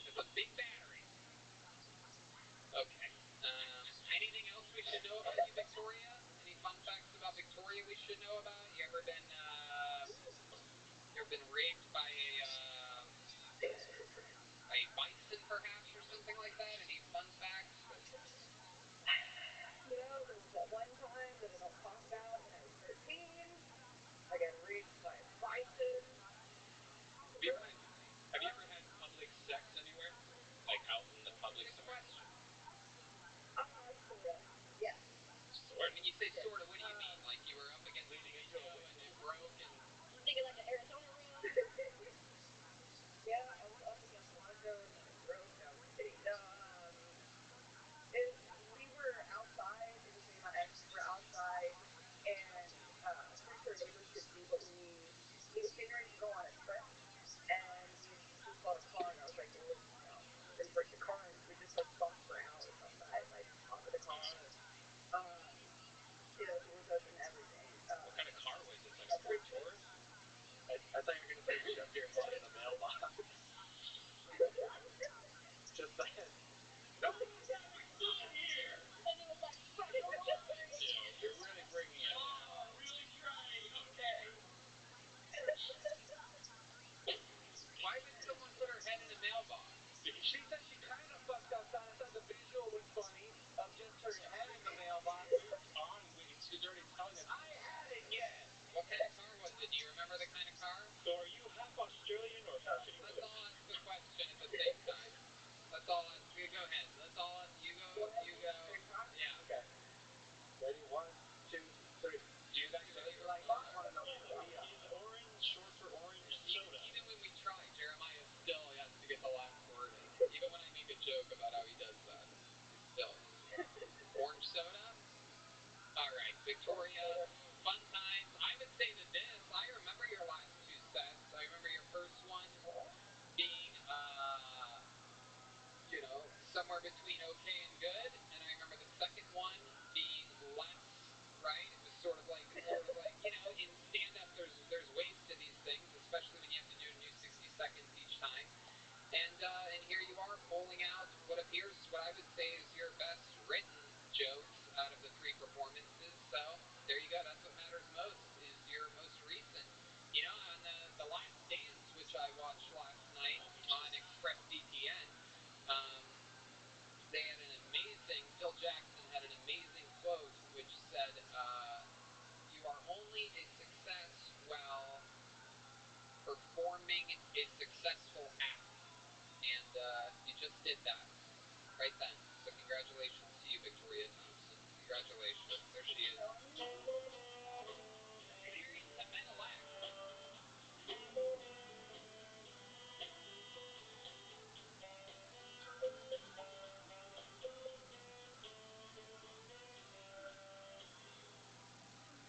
It's a big battery. Okay. Anything else we should know about you, Victoria? Any fun facts about Victoria we should know about? You ever been raped by a bison, perhaps, or something like that? Any fun facts? You know, there was that one time that I don't talk about when I was 13. I got raped by a bison. Have you ever had public sex anywhere? Like out in the public Good somewhere? question. Sorta. Yeah. When you say sorta, what do you mean? Like you were up against the window and it broke and... I'm thinking like an Arizona room. Yeah, I was up against the window and then it broke. No, just kidding. No, we were outside. It was me and my ex. We were outside, and I'm pretty sure neighbors could see, but he was getting ready to go on a trip, and we saw a car, and I was like, well, we're gonna break the car, and we just like bumped for hours outside, like top of the car. Doors open, everything. What kind of car was it? Like a Ford Taurus? I thought you were gonna say shove your head in a mailbox. Just saying. No one's having fun here! And it was like, special delivery. Yeah, you're really bringing it down. Really trying, okay? Why would someone put her head in a mailbox? She said she kind of fucked outside. I thought the visual was funny of just her head in the mailbox. She's already telling us, I haven't yet! What kind of car was it? Do you remember the kind of car? So are you half Australian or half English? Let's all ask the question at the same time. Let's all ask. Go ahead. Let's all... You go. Yeah. Okay. Ready? 1, 2, 3. Do you guys know your Like, I want to know the idea. Is orange short for orange soda? Even when we try, Jeremiah still has to get the last word in. Even when I make a joke about how he does that. Still. Orange soda? Alright, Victoria, fun times. I would say that I remember your last two sets. I remember your first one being, somewhere between okay and good. And I remember the second one being less, right? It was sort of like, in stand-up, there's ways to these things, especially when you have to do a new 60 seconds each time. And here you are pulling out what I would say is your best written jokes out of the three performances. So there you go. That's what matters most, is your most recent. On the Last Dance, which I watched last night on ExpressVPN, they had an amazing, Phil Jackson had an amazing quote which said, you are only a success while performing a successful act. And you just did that right then. So congratulations to you, Victoria Thompson. Congratulations. There she is. Experienced a mental act.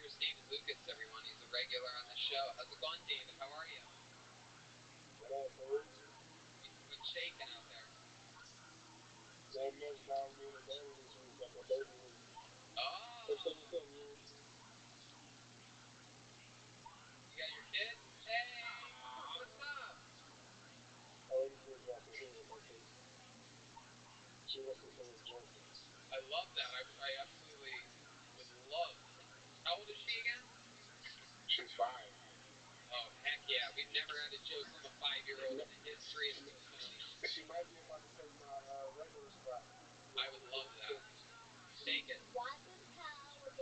Here's David Lucas, everyone. He's a regular on the show. How's it going, David? How are you? What up, boys? What's shaking out there? Not much down being a daddy this week. Got my baby with me. Oh! What's up, you? You got your kid? Hey! What's up? Oh, he just got to hear it, I think. She listens to his voice. I love that. I absolutely would love. How old is she again? She's 5. Oh, heck yeah. We've never had a joke from a 5-year-old in the history of Smithsonian. She might be about to take my regular spot. I would love that. Take it. What the hell was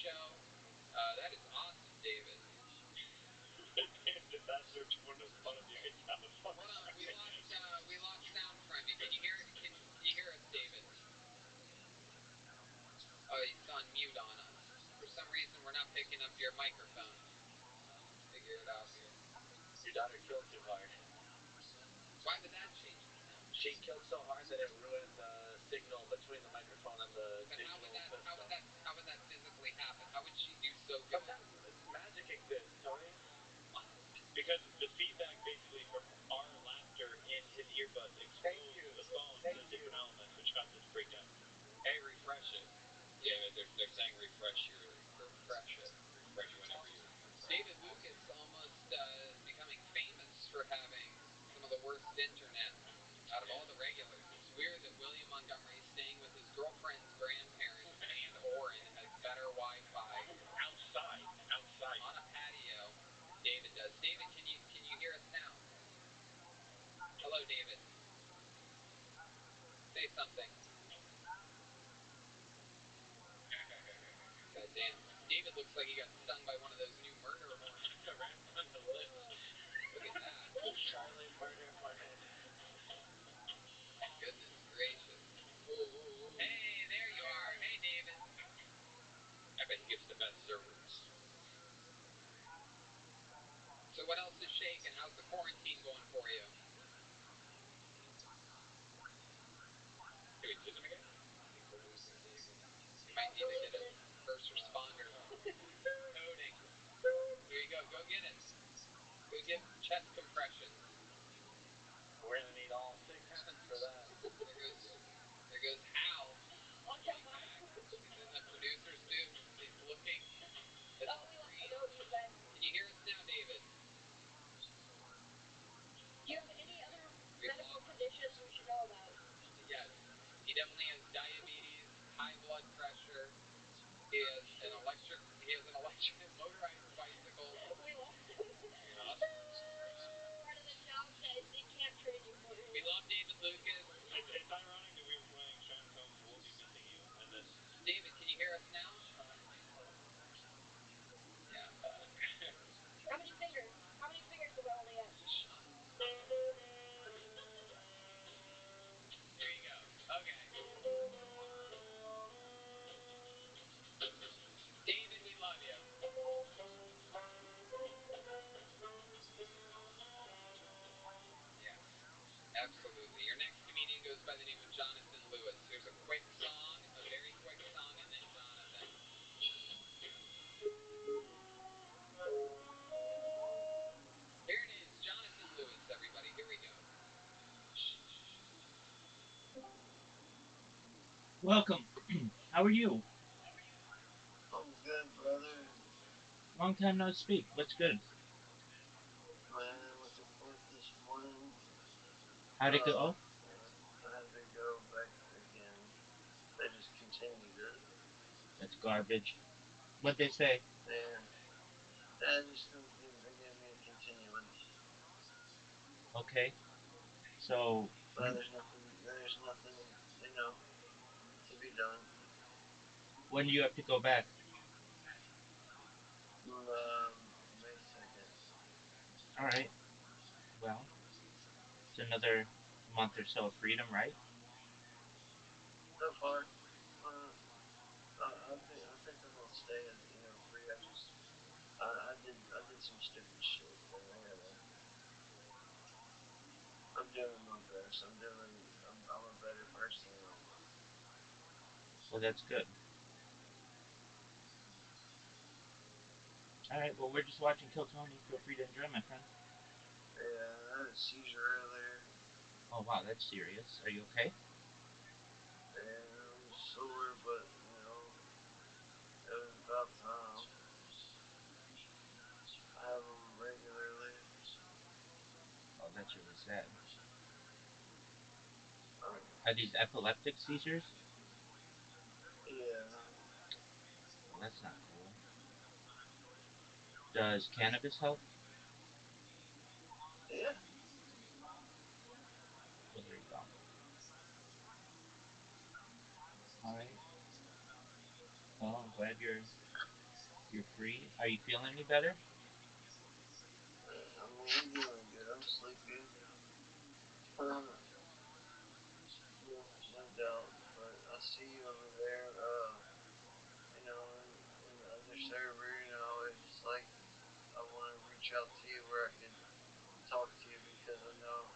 show. That is awesome, David. The pastor one of one of you guys have a phone. Hold on, we lost sound from you. Can you hear us, David? Oh, he's on mute on us. For some reason, we're not picking up your microphone. Let's figure it out here. Your daughter killed too hard. Why would that change the sound? She killed so hard that it ruined the signal between the microphone and the But digital system. how would that physically happen? How would she do so good? Sometimes magic exists, Tony. Because the feedback basically from our laughter in his earbuds exposed the phone to different elements, which caused it to break down. Hey, refresh it. David, they're saying refresh it whenever you. David Lucas almost becoming famous for having some of the worst internet out of all the regulars. It's weird that William Montgomery is staying with his girlfriend's grandparents and Orrin has better Wi-Fi Outside. on a patio. David does. David, can you hear us now? Hello, David. Say something. God damn. David looks like he got stung by one of those new murder hornets. Right on the lips. Look at that. Charlie murder hornet. Goodness gracious. Hey, there you are. Hey, David. I bet he gives the best servers. So what else is shaking? How's the quarantine going for you? Can we lose him again? You might need to get a first responder coding. Here you go. Go get it. Go get chest compressions. We're gonna need all 6 hands for that. There goes Hal. He's in the producer's booth. He's looking at the screen. Can you hear us now, David? Do you have any other medical conditions we should know about? Yes. He definitely has diabetes, high blood pressure. He has an electric motorized bicycle. We lost him. Part of the job says they can't trade you for him. We love David Lucas. It's ironic that we were playing Sean Combs' We'll Be Missing You, and then... David, can you hear us now? Yeah. How many fingers? How many fingers do I only have? There you go. Okay. David, we love you. Yes, absolutely. Your next comedian goes by the name of Jonathan Lewis. Here's a quick song, a very quick song, and then Jonathan. Here it is, Jonathan Lewis, everybody. Here we go. Welcome. How are you? I'm good, brother. Long time no speak. What's good? Man, I went to court this morning. How'd it go? I had to go back again. They just continued it. That's garbage. What'd they say? And they gave me a continuance. Okay. So But there's nothing, to be done. when do you have to go back? May 2nd. All right. Well, it's another month or so of freedom, right? So far, I think I'm gonna stay, free. I did some stupid shit, and I'm doing my best. I'm a better person now. Well, that's good. All right. Well, we're just watching Kill Tony. Feel free to enjoy, my friend. Yeah, I had a seizure earlier. Oh wow, that's serious. Are you okay? And I'm sore, but it was about time. I have them regularly. Oh, that's really sad. Um, Are these epileptic seizures? yeah. Well, that's not cool. Does cannabis help? Yeah. Well, there you go. All right. Well, I'm glad you're You're free. Are you feeling any better? I'm doing good. I'm sleepy. Uh, no doubt. But I see you over there. In the other server. It's just like I want to reach out to you where I can talk to you because I know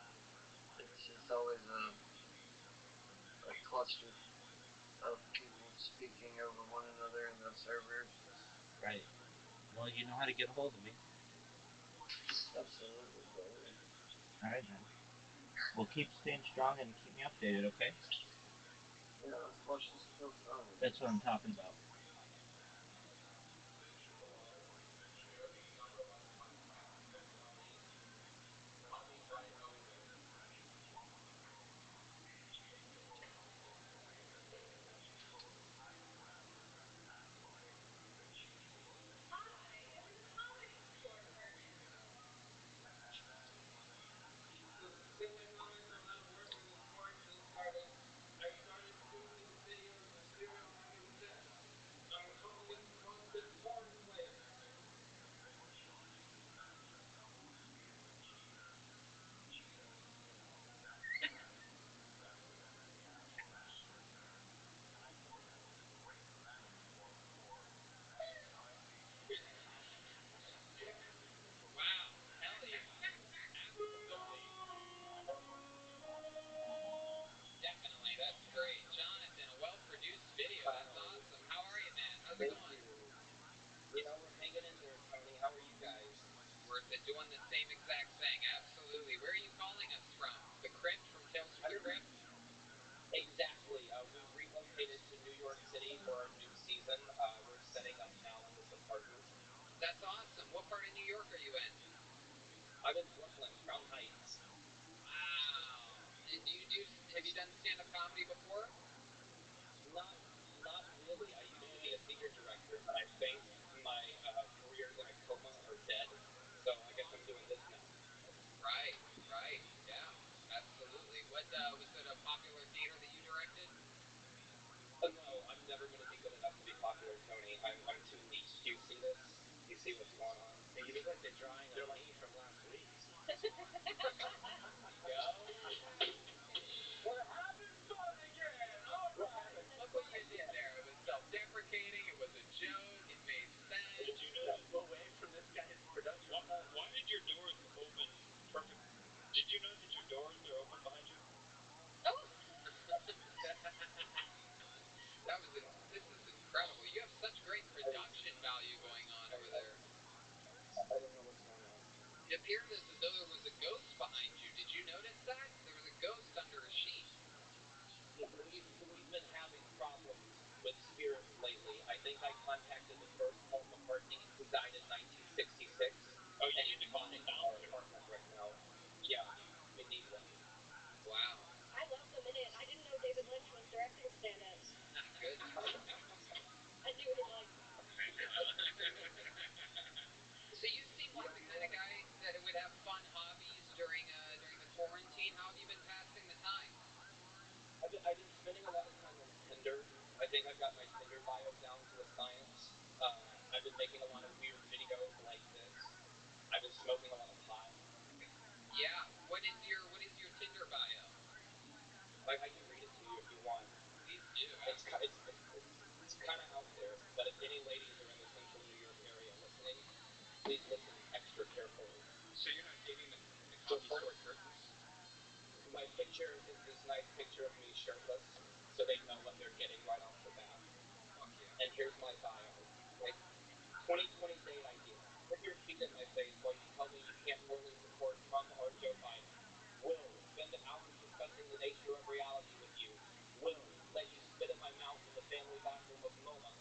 it's always a cluster of people speaking over one another in those servers. Right. Well, you know how to get a hold of me. Absolutely, brother. All right, man. Well, keep staying strong and keep me updated, okay? Yeah, let's watch this kill time. That's what I'm talking about. So Stanley, how has work in this quarantine started? I started doing these videos of serial nuggets set. I'm calling it constant porn player. Wow. Hell yeah. Absolutely. Definitely. That's great. Jonathan, a well-produced video. That's awesome. How are you, man? How's it Thank going? you. We're hanging in there, Tony. How are you guys? We're doing the same exact thing. Absolutely. Where are you calling us from? The crypt from Tales from the Crypt? Exactly. We've relocated to New York City for our new season. We're setting up now in this apartment. That's awesome. What part of New York are you in? I'm in Brooklyn, Crown Heights. Wow. And have you done stand-up comedy before? Not really. I used to be a theater director, but I think my career's in a coma or dead. So I guess I'm doing this now. Right. Right. Yeah. Absolutely. What was it a popular theater that you directed? No, I'm never going to be good enough to be popular, Tony. I'm too niche. Do you see this? Do you see what's going on? Hey, you look like they're drawing on me from last week. Go. We're having fun again. All right. Look what you did there. It was self-deprecating. It was a joke. It made sense. Did you know away from this guy's production? Why did your doors open perfect? Did you know that your doors are open behind you? This is incredible. You have such great production value going on over there. I don't know what's going on. It appeared as though there was a ghost behind you. Did you notice that? There was a ghost under a sheet. We've been having problems with spirits lately. I think I contacted the first Paul McCartney, who died in 1966. Oh, you and need he's to call haunting the our bouncer. apartment right now. Yeah, we need one. Wow. I love them in it. I didn't know David Lynch was directing stand-up. Not good. I knew he'd like me. So you seem like the kind of guy that would have fun hobbies during the quarantine. How have you been passing the time? I've been spending a lot of time on Tinder. I think I've got my Tinder bio down to a science. I've been making a lot of weird videos like this. I've been smoking a lot of pot. Yeah. What is your Tinder bio? I can read it to you if you want. Please do. It's kind of out there, but if any ladies are in the central New York area listening, please listen extra carefully. So you're not dating the comedy store shirtless? My picture is this nice picture of me shirtless, so they know what they're getting right off the bat. Fuck yeah. And here's my bio. Okay? 2020 date idea. Put your feet in my face while you tell me you can't morally support Trump or Joe Biden. Will spend hours discussing the nature of reality with you. Will let you spit in my mouth in the family bathroom of MoMA.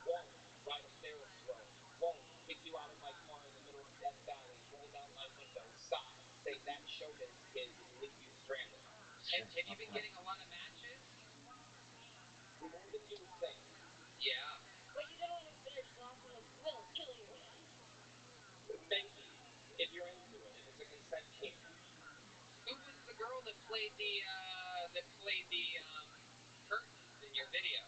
Won't ride a Ferris wheel. Won't kick you out of my car in the middle of Death Valley, roll down my window, sigh, say that showbiz kid, and leave you stranded. Have you been getting a lot of matches? More than you would think. Yeah. What you don't want to finish it off with will kill you. Maybe, if you're into it, if it's a consent kink. Who was the girl that played the curtains in your video?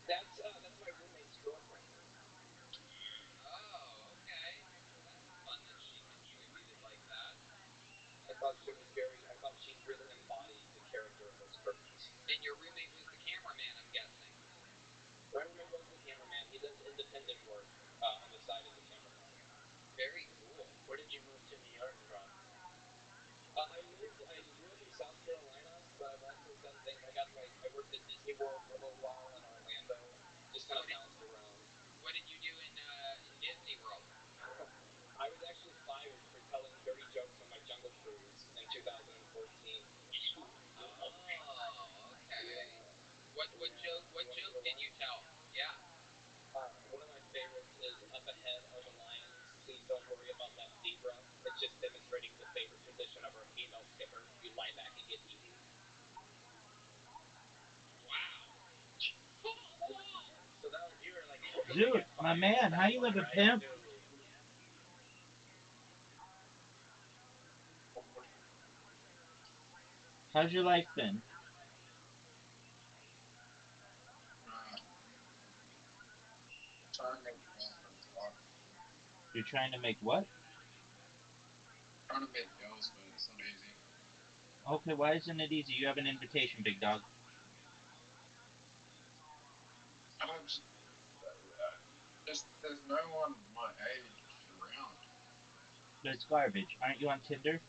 That's my roommate's girlfriend. Dude, my man, how you living, Right? pimp? No. How's your life been? Trying to make girls, but it's hard. You're trying to make what? Trying to make girls, but it's not easy. Okay, why isn't it easy? You have an invitation, big dog. I don't just, there's no one my age around. That's garbage. Aren't you on Tinder?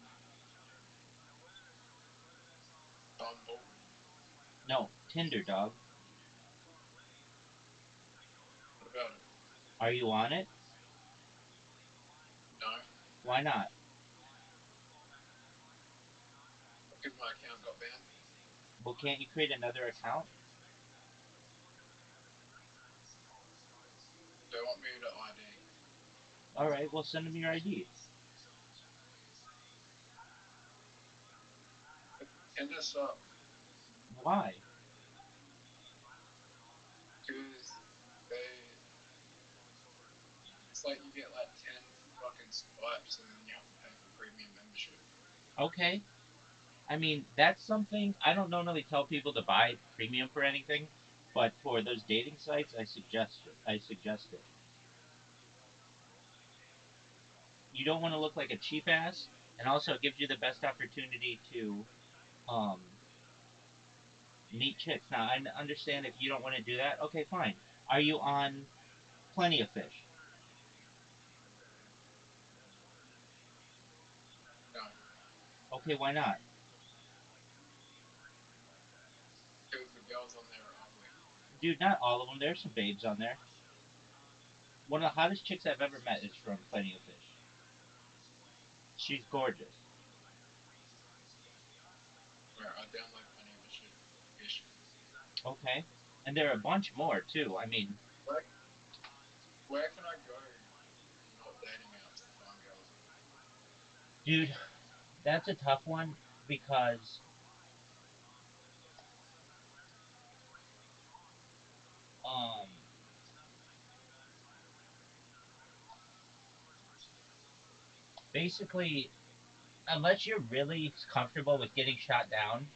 Bumble. No, Tinder, dog. What about it? Are you on it? No, Why not? because my account got banned. Well, can't you create another account? They want me to ID. All right, well, send them your ID. Tinder sucks. Why? Because they, it's like you get like 10 fucking swipes and then you have to pay for premium membership. Okay. I mean, that's something I don't normally tell people to buy premium for anything, but for those dating sites, I suggest it. I suggest it. You don't want to look like a cheap ass, and also it gives you the best opportunity to um, meet chicks. Now, I understand if you don't want to do that. Okay, fine. Are you on Plenty of Fish? No, Okay, why not? because the girls on there are ugly. Dude, not all of them. There's some babes on there. One of the hottest chicks I've ever met is from Plenty of Fish. She's gorgeous. Where I download plenty of shit. Fish. Okay. And there are a bunch more, too. I mean, Where, where can I go not dating apps to find girls? dude, that's a tough one because um basically unless you're really comfortable with getting shot down,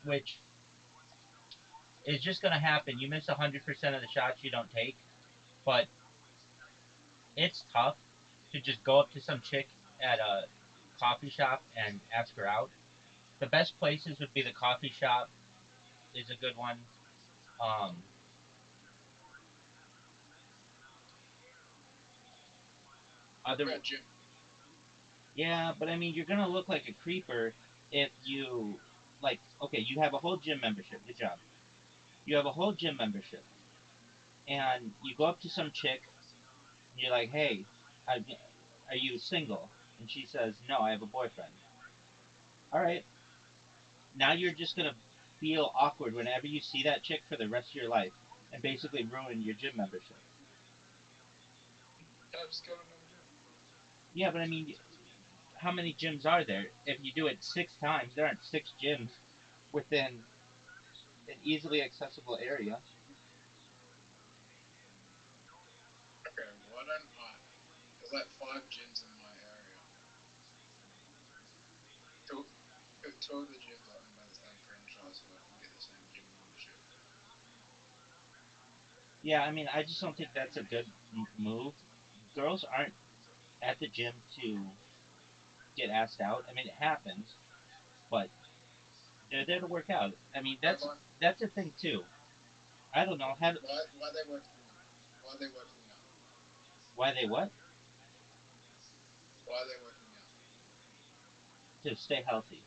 which is just gonna happen. You miss 100% of the shots you don't take, but it's tough to just go up to some chick at a coffee shop and ask her out. The best places would be the coffee shop is a good one. Um, What other about gym? Yeah, but I mean, you're gonna look like a creeper if you like. Okay, you have a whole gym membership. Good job. You have a whole gym membership, and you go up to some chick, and you're like, "Hey, I, are you single?" And she says, "No, I have a boyfriend." All right, now you're just gonna feel awkward whenever you see that chick for the rest of your life, and basically ruin your gym membership. Yeah, just go to another gym. Yeah, but I mean, how many gyms are there? If you do it 6 times, there aren't 6 gyms within an easily accessible area. Okay, why don't I? There's like 5 gyms in my area. Two, two of the gyms are owned by the same franchise, so I can get the same gym membership. Yeah, I mean, I just don't think that's a good move. Girls aren't at the gym to get asked out. I mean, it happens, but they're there to work out. I mean, Why, that's a thing too. I don't know how why are they working out? Why are they working out? why they what Why are they working out? to stay healthy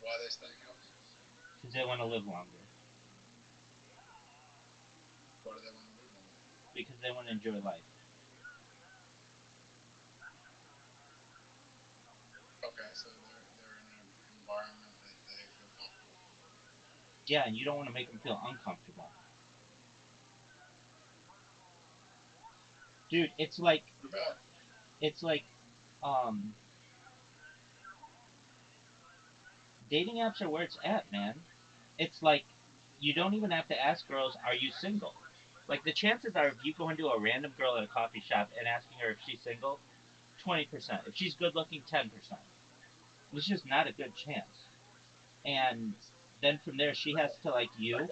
Why are they staying healthy? because they want to live longer Why do they want to live longer? because they want to enjoy life. Okay, so they're in an environment that they feel comfortable. Yeah, and you don't want to make them feel uncomfortable, dude. What about It's like um dating apps are where it's at, man. It's like you don't even have to ask girls, "Are you single?" Like the chances are, if you go into a random girl at a coffee shop and asking her if she's single, 20%. If she's good looking, 10%. It's just not a good chance. And then from there, she has to like you.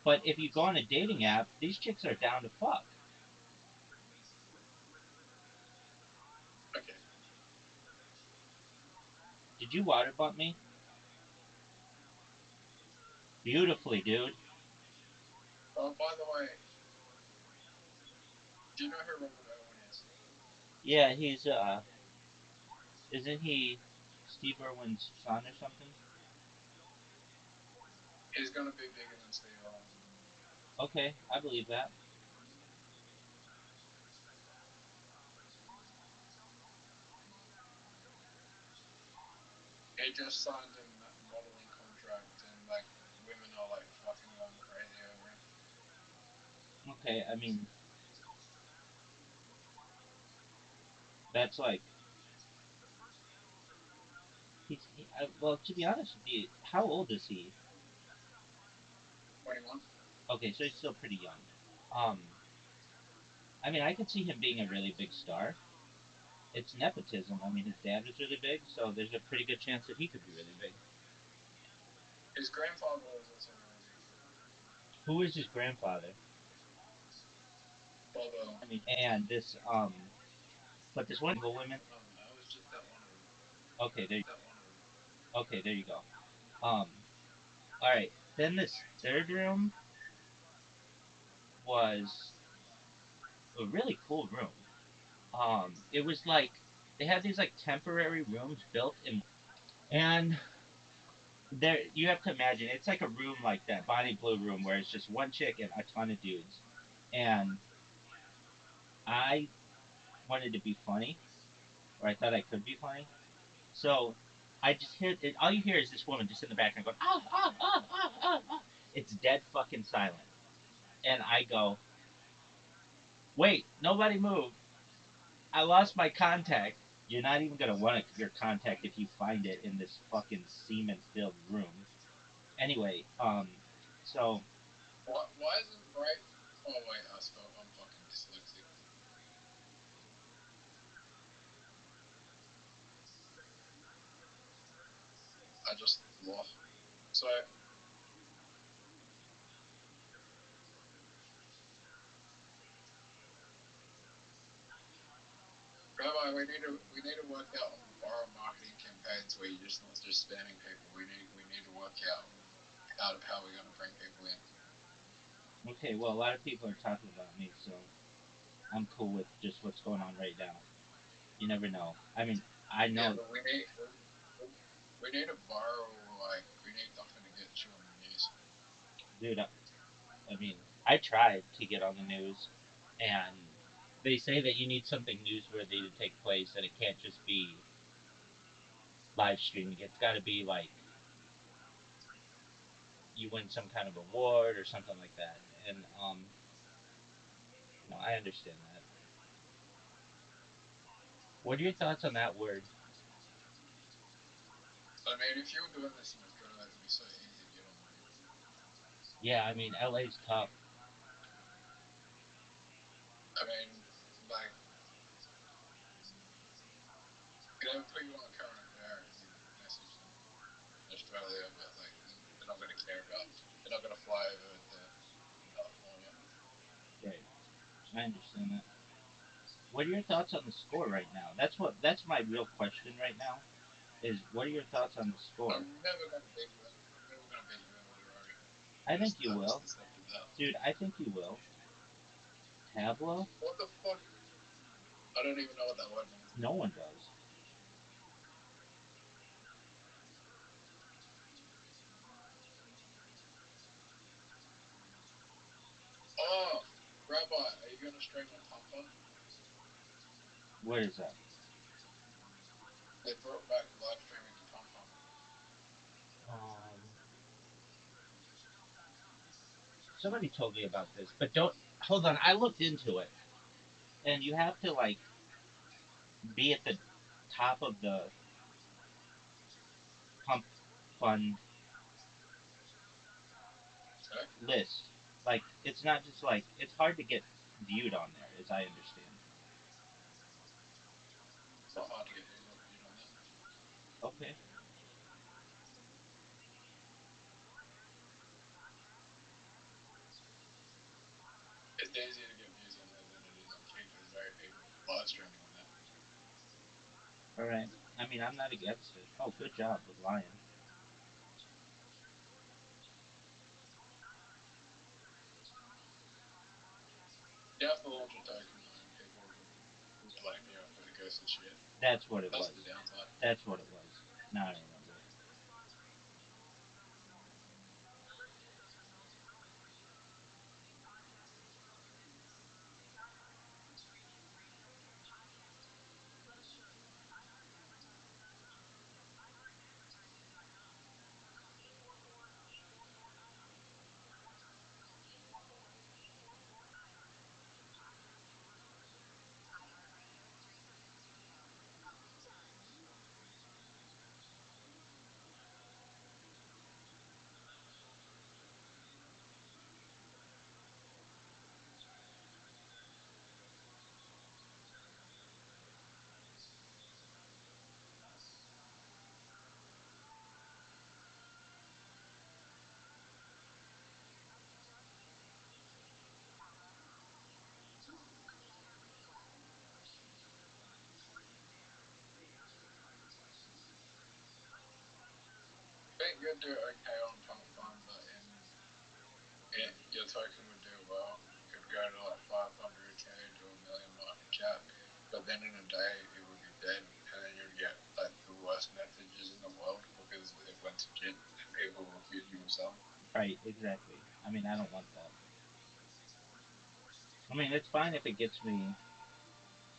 But if you go on a dating app, these chicks are down to fuck. Okay. Did you water bump me? Beautifully, dude. Oh, by the way, do you know who Robert Owen is? Yeah, he's isn't he Steve Irwin's son or something? He's gonna be bigger than Steve Owen. Okay, I believe that. He just signed a modeling contract, and like women are like fucking going crazy over him. Okay, I mean that's like well, to be honest with you, how old is he? 21. Okay, so he's still pretty young. Um, I mean, I could see him being a really big star. It's nepotism. I mean, his dad was really big, so there's a pretty good chance that he could be really big. His grandfather was also really big. Who is his grandfather? Bob Owen. I mean, and this but this one single women. I was just at one of them. Okay, there. At one of them. Okay, there you go. Um, all right. Then this third room was a really cool room. It was like they had these like temporary rooms built in, and there you have to imagine it's like a room like that Bonnie Blue room where it's just one chick and a ton of dudes. And I wanted to be funny, or I thought I could be funny. So I just hear it, all you hear is this woman just in the background going, ah, ah, ah, ah, ah, ah. It's dead fucking silent. And I go, wait, nobody move. I lost my contact. You're not even gonna want your contact if you find it in this fucking semen filled room. Anyway, so Why isn't right? Oh wait, I'm fucking dyslexic. I just lost. So Rabbi, we need to work out on borrow marketing campaigns where you're just not just spamming people. We need to work out how we're gonna bring people in. okay, well a lot of people are talking about me, so I'm cool with just what's going on right now. You never know. I mean, I Yeah, know, but we need to borrow, like we need something to get you on the news. dude. I mean, I tried to get on the news, and they say that you need something newsworthy to take place, and it can't just be live streaming. It's got to be like you win some kind of award or something like that. And I understand that. What are your thoughts on that word? I mean, if you were doing this in Australia, it'd be so easy to get on the news. Yeah, I mean, LA's tough. I mean, like they would put you on current affair and you message them in Australia, but like they're not gonna care about. They're not gonna fly over to California. Right. I understand that. What are your thoughts on the score right now? That's my real question right now. Is what are your thoughts on the score? I'm never gonna beat you. I'm never gonna beat you in literary. I think Just you I just will, accepted that. dude. I think you will. Tableau? What the fuck? I don't even know what that word means. No one does. Oh, Rabbi, are you gonna stream on Tumblr? What is that? They brought back live streaming to Tumblr. Um, Somebody told me about this, but don't hold on. I looked into it, and you have to like be at the top of the pump fund list. Like it's not just like it's hard to get viewed on there, as I understand. It's not hard to get viewed on there. Okay. It's easier to get views on there than it is on Kick. There's very people live streaming on there. All right. I mean, I'm not against it. Oh, good job with Lion. You have to launch a token though, and people will blame you if it goes to shit. That's what it That's the was. downside. That's what it was. Now I remember. I think you'd do okay on Pump Fun, but your token would do well. It'd go to like 500k to a million market cap, but then in a day it would be dead, and then you'd get like the worst messages in the world because it went to shit and people will accuse you of selling. Right. Exactly. I mean, I don't want that. I mean, it's fine if it gets me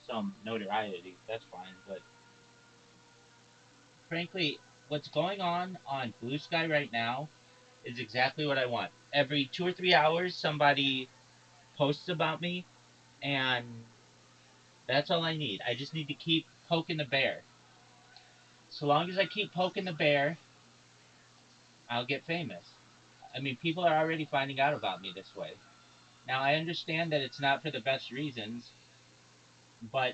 some notoriety. That's fine. But frankly, what's going on Blue Sky right now is exactly what I want. Every 2 or 3 hours, somebody posts about me, and that's all I need. I just need to keep poking the bear. So long as I keep poking the bear, I'll get famous. I mean, people are already finding out about me this way. Now, I understand that it's not for the best reasons, but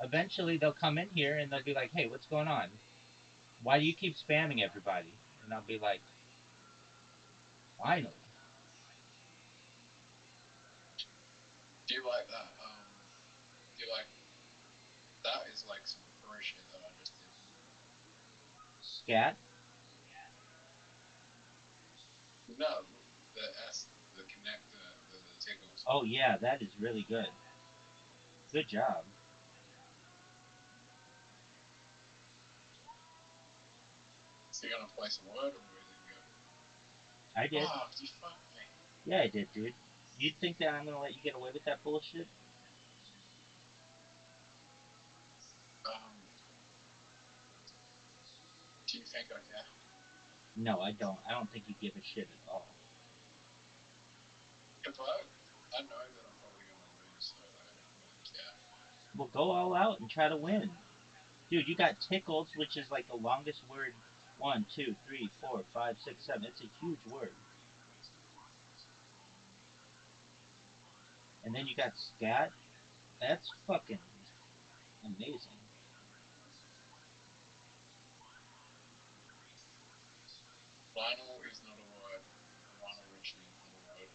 eventually they'll come in here and they'll be like, hey, what's going on? Why do you keep spamming everybody? And I'll be like, finally. Do you like that? Do you like that? Is like some pro shit that I just did. Scat? No, the S, the connector, the tickles. Oh, yeah, that is really good. Good job. Is he gonna place a word or is he gonna go? I did. Oh, you fucked me. Yeah, I did, dude. You'd think that I'm gonna let you get away with that bullshit? Um, do you think I care? No, I don't. I don't think you give a shit at all. If I know that I'm probably gonna lose, so like, I don't really care. Well, go all out and try to win. Dude, you got tickles, which is like the longest word. One, two, three, four, five, six, seven. It's a huge word. And then you got scat. That's fucking amazing. Lionel is not a word. Lionel Richie is not a word.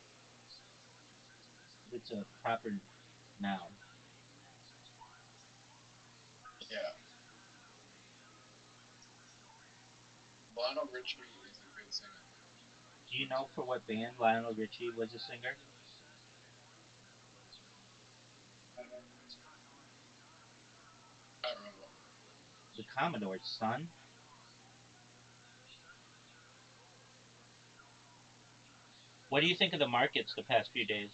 It's a proper noun. Yeah, Lionel Richie is a good singer. Do you know for what band Lionel Richie was a singer? I remember. The Commodore's son. What do you think of the markets the past few days?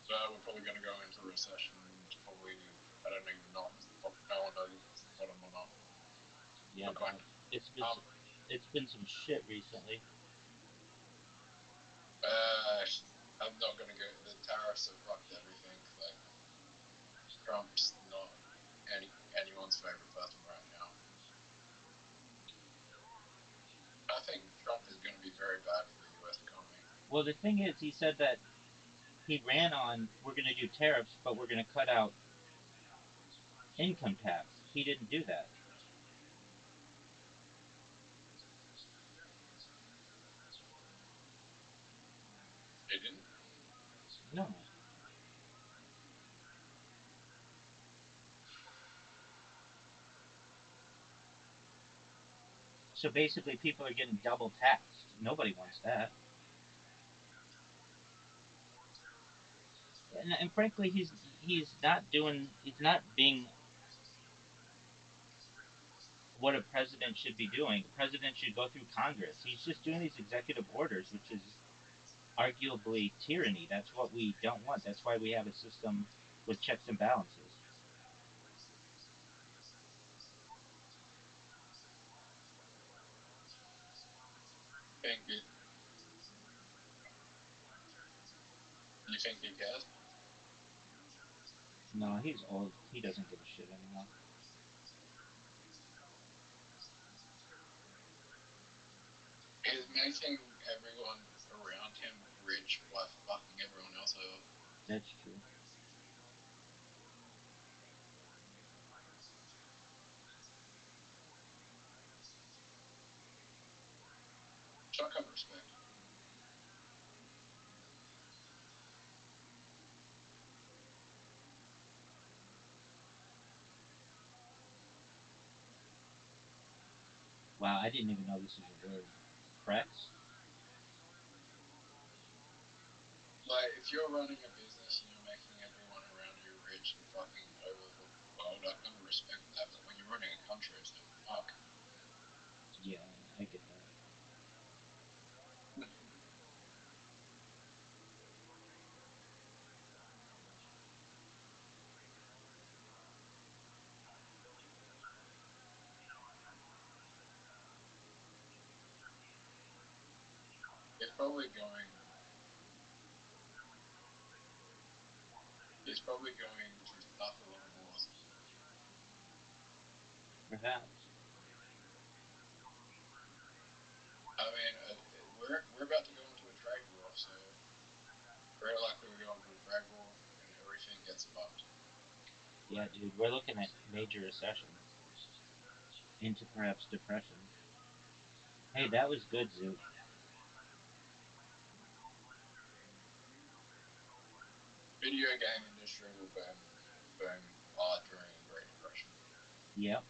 So we're probably gonna go into recession. Probably, I don't even know. No one knows if it's the bottom or not. Yeah, We're going. dog. It's been Um. it's been some shit recently. Uh. I'm not gonna go. The tariffs have fucked everything. Like Trump's not anyone's favorite person right now. I think very bad for the U.S. economy. Well, the thing is, he said that he ran on we're going to do tariffs, but we're going to cut out income tax. He didn't do that. They didn't. No. So basically, people are getting double taxed. Nobody wants that. And frankly, he's not doing. He's not being what a president should be doing. A president should go through Congress. He's just doing these executive orders, which is arguably tyranny. That's what we don't want. That's why we have a system with checks and balances. Think it, you think he cares? No, he's old. He doesn't give a shit anymore. He's making everyone around him rich by fucking everyone else over. That's true. Which I kind of respect. Wow, I didn't even know this was a word. Frets? Like, if you're running a business and you're making everyone around you rich and fucking over the world, I kind of respect that. But when you're running a country, it's like, fuck. Yeah, I get that. He's probably going. He's probably going to fuck a lot of wars. Perhaps. I mean, we're about to go into a trade war, so very likely we go into a trade war and everything gets fucked. Yeah, dude, we're looking at major recession. Into perhaps depression. Hey, that was good, Zoot. Video game industry will boom hard during a Great Depression. Yep.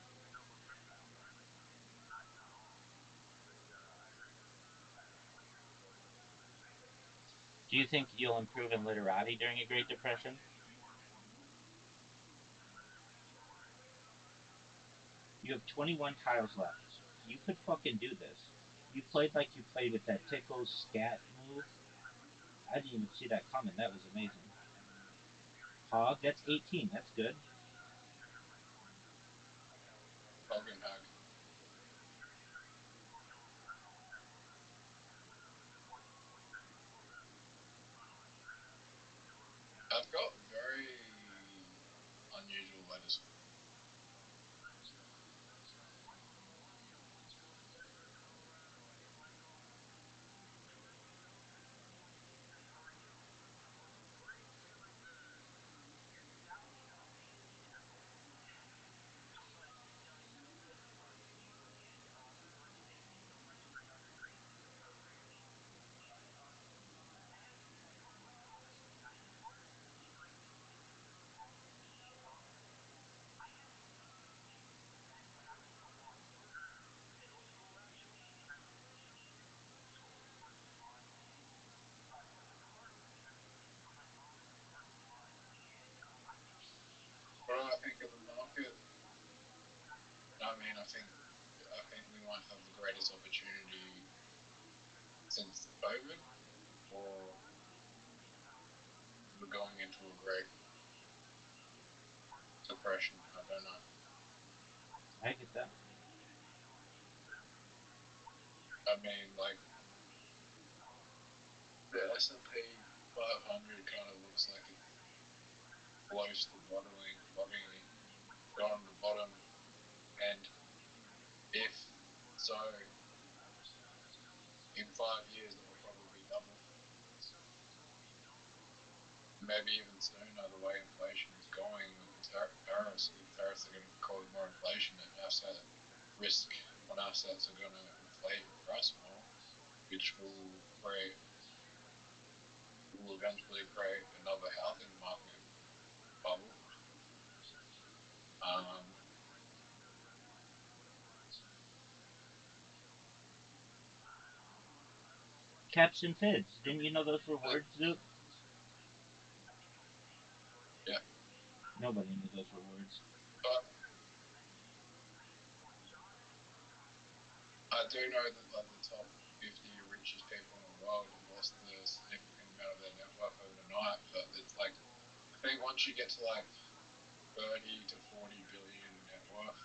Do you think you'll improve in literati during a Great Depression? You have 21 tiles left. You could fucking do this. You played like you played with that tickles scat move. I didn't even see that coming. That was amazing. Hog, that's 18. That's good. Hogan hug. I've got very unusual letters. What do I think of the market? I mean, I think we might have the greatest opportunity since the COVID, or we're going into a great depression. I don't know. I get that. I mean, like the S&P 500 kind of looks like it's close to bottoming, gone to the bottom, and if so, in 5 years it will probably be double. Maybe even sooner, the way inflation is going with the tariffs. If tariffs are going to cause more inflation, and asset risk on assets are going to inflate in price more, which will eventually create another housing market bubble. Caps and fids. Didn't you know those were words, Zoop? Yeah. Nobody knew those were words. But I do know that like the top 50 richest people in the world have lost a significant amount of their net worth overnight. But it's like, I think once you get to like 30 to 40 billion net worth,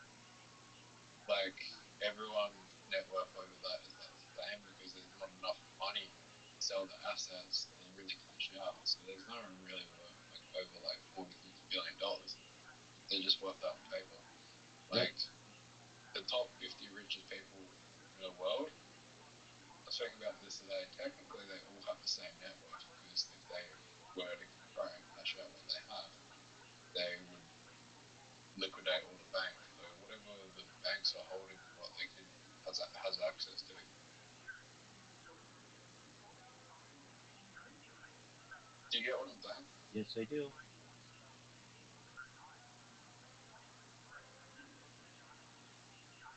like everyone's net worth over that is like the same because there's not enough money to sell the assets to really cash out. So there's no one really worth like over like 40, $50 billion. They're just worth that on paper. Like the top 50 richest people in the world, I was thinking about this today. Technically, they all have the same net worth because if they were to try and cash out what they have, they would liquidate all the banks. So whatever the banks are holding is what they can has access to. Do you get what I'm saying? Yes, I do.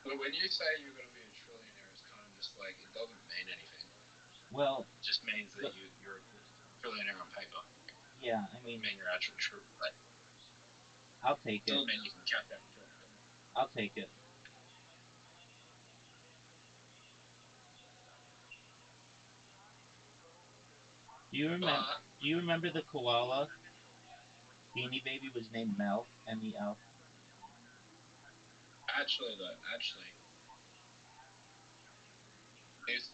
But when you say you're going to be a trillionaire, it's kind of just like it doesn't mean anything. Well, it just means that you're a trillionaire on paper. Yeah, I mean, you're actually true. Like, I'll take it. doesn't mean you can count that $1 trillion. I'll take it. Do you remember the koala Beanie Baby was named Mel? MEL. Actually, if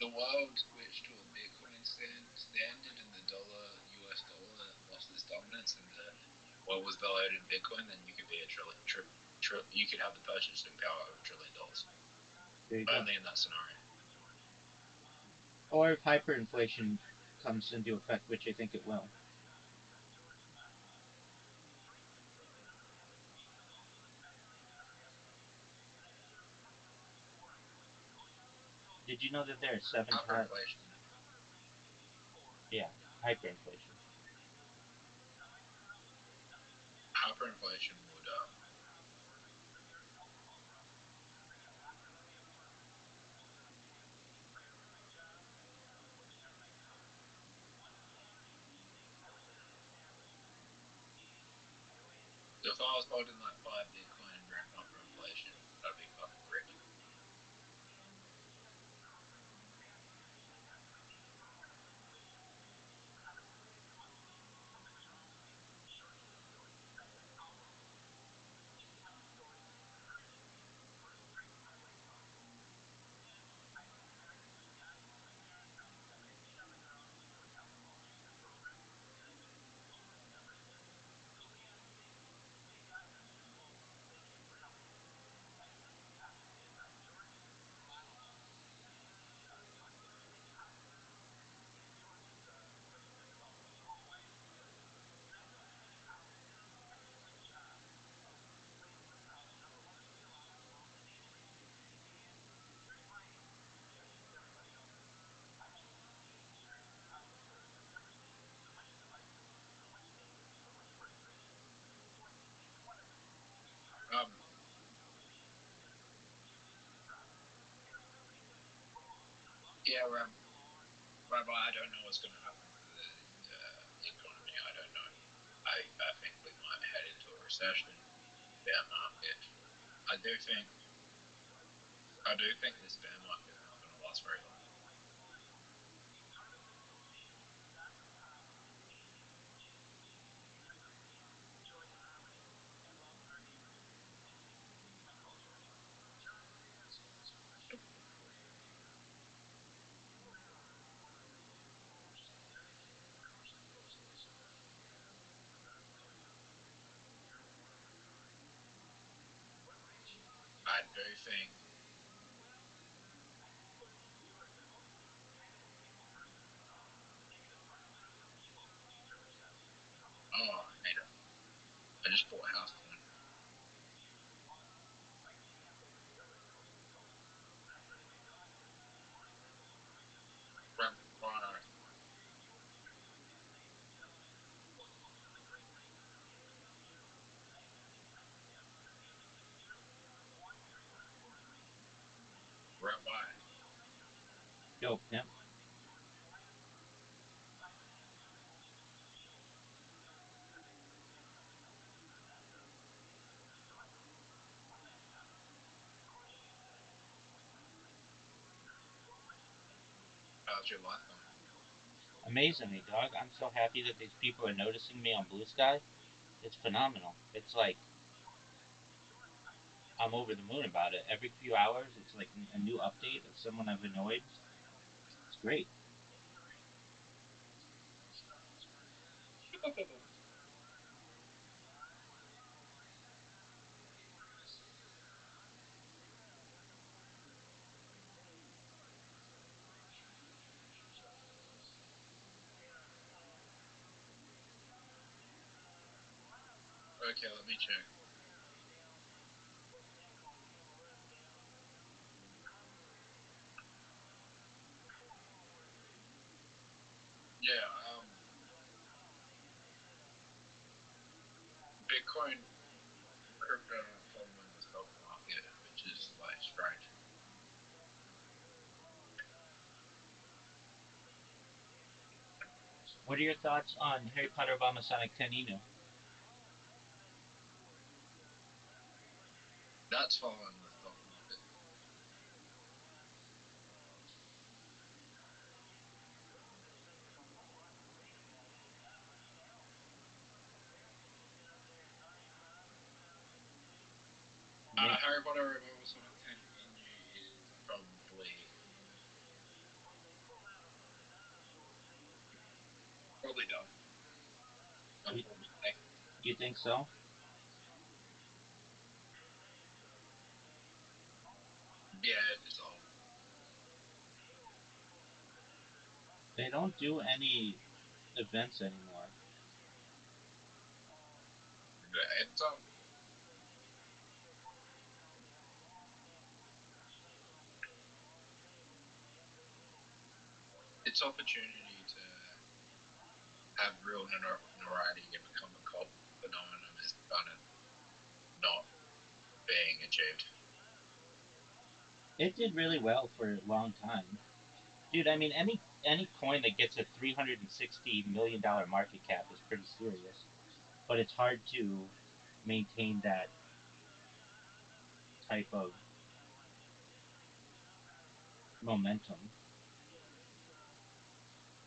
the world switched to a Bitcoin standard and the US dollar lost its dominance and what was valued in Bitcoin, then you could be a you could have the purchasing power of $1 trillion. There you go. Only in that scenario. Or if hyperinflation comes into effect, which I think it will. Did you know that there are 7 types? Hyperinflation. Yeah, hyperinflation. Hyperinflation would if I was holding like 5 Bitcoin during hyperinflation, I'd be fucking rich. Yeah, Rabbi, I don't know what's going to happen to the economy. I don't know. I think we might head into a recession, bear market. I do think this bear market is not going to last very long. I do think Yo, pimp. How's your life going? Amazingly, dog. I'm so happy that these people are noticing me on Blue Sky. It's phenomenal. It's like I'm over the moon about it. Every few hours, it's like a new update of someone I've annoyed. It's great. Okay, let me check. Yeah, Bitcoin crypto not following the stock market, which is like strange. What are your thoughts on Harry Potter Abomasonic Tenino? That's following the stock market. Yeah. Harry Potter Revival Sonic 10 Inu is probably done, You, unfortunately. you think so? Yeah, it's old. They don't do any events anymore. It's its opportunity to have real notoriety and become a cult phenomenon is kind of not being achieved. It did really well for a long time. Dude, I mean, any coin that gets a $360 million market cap is pretty serious, but it's hard to maintain that type of momentum.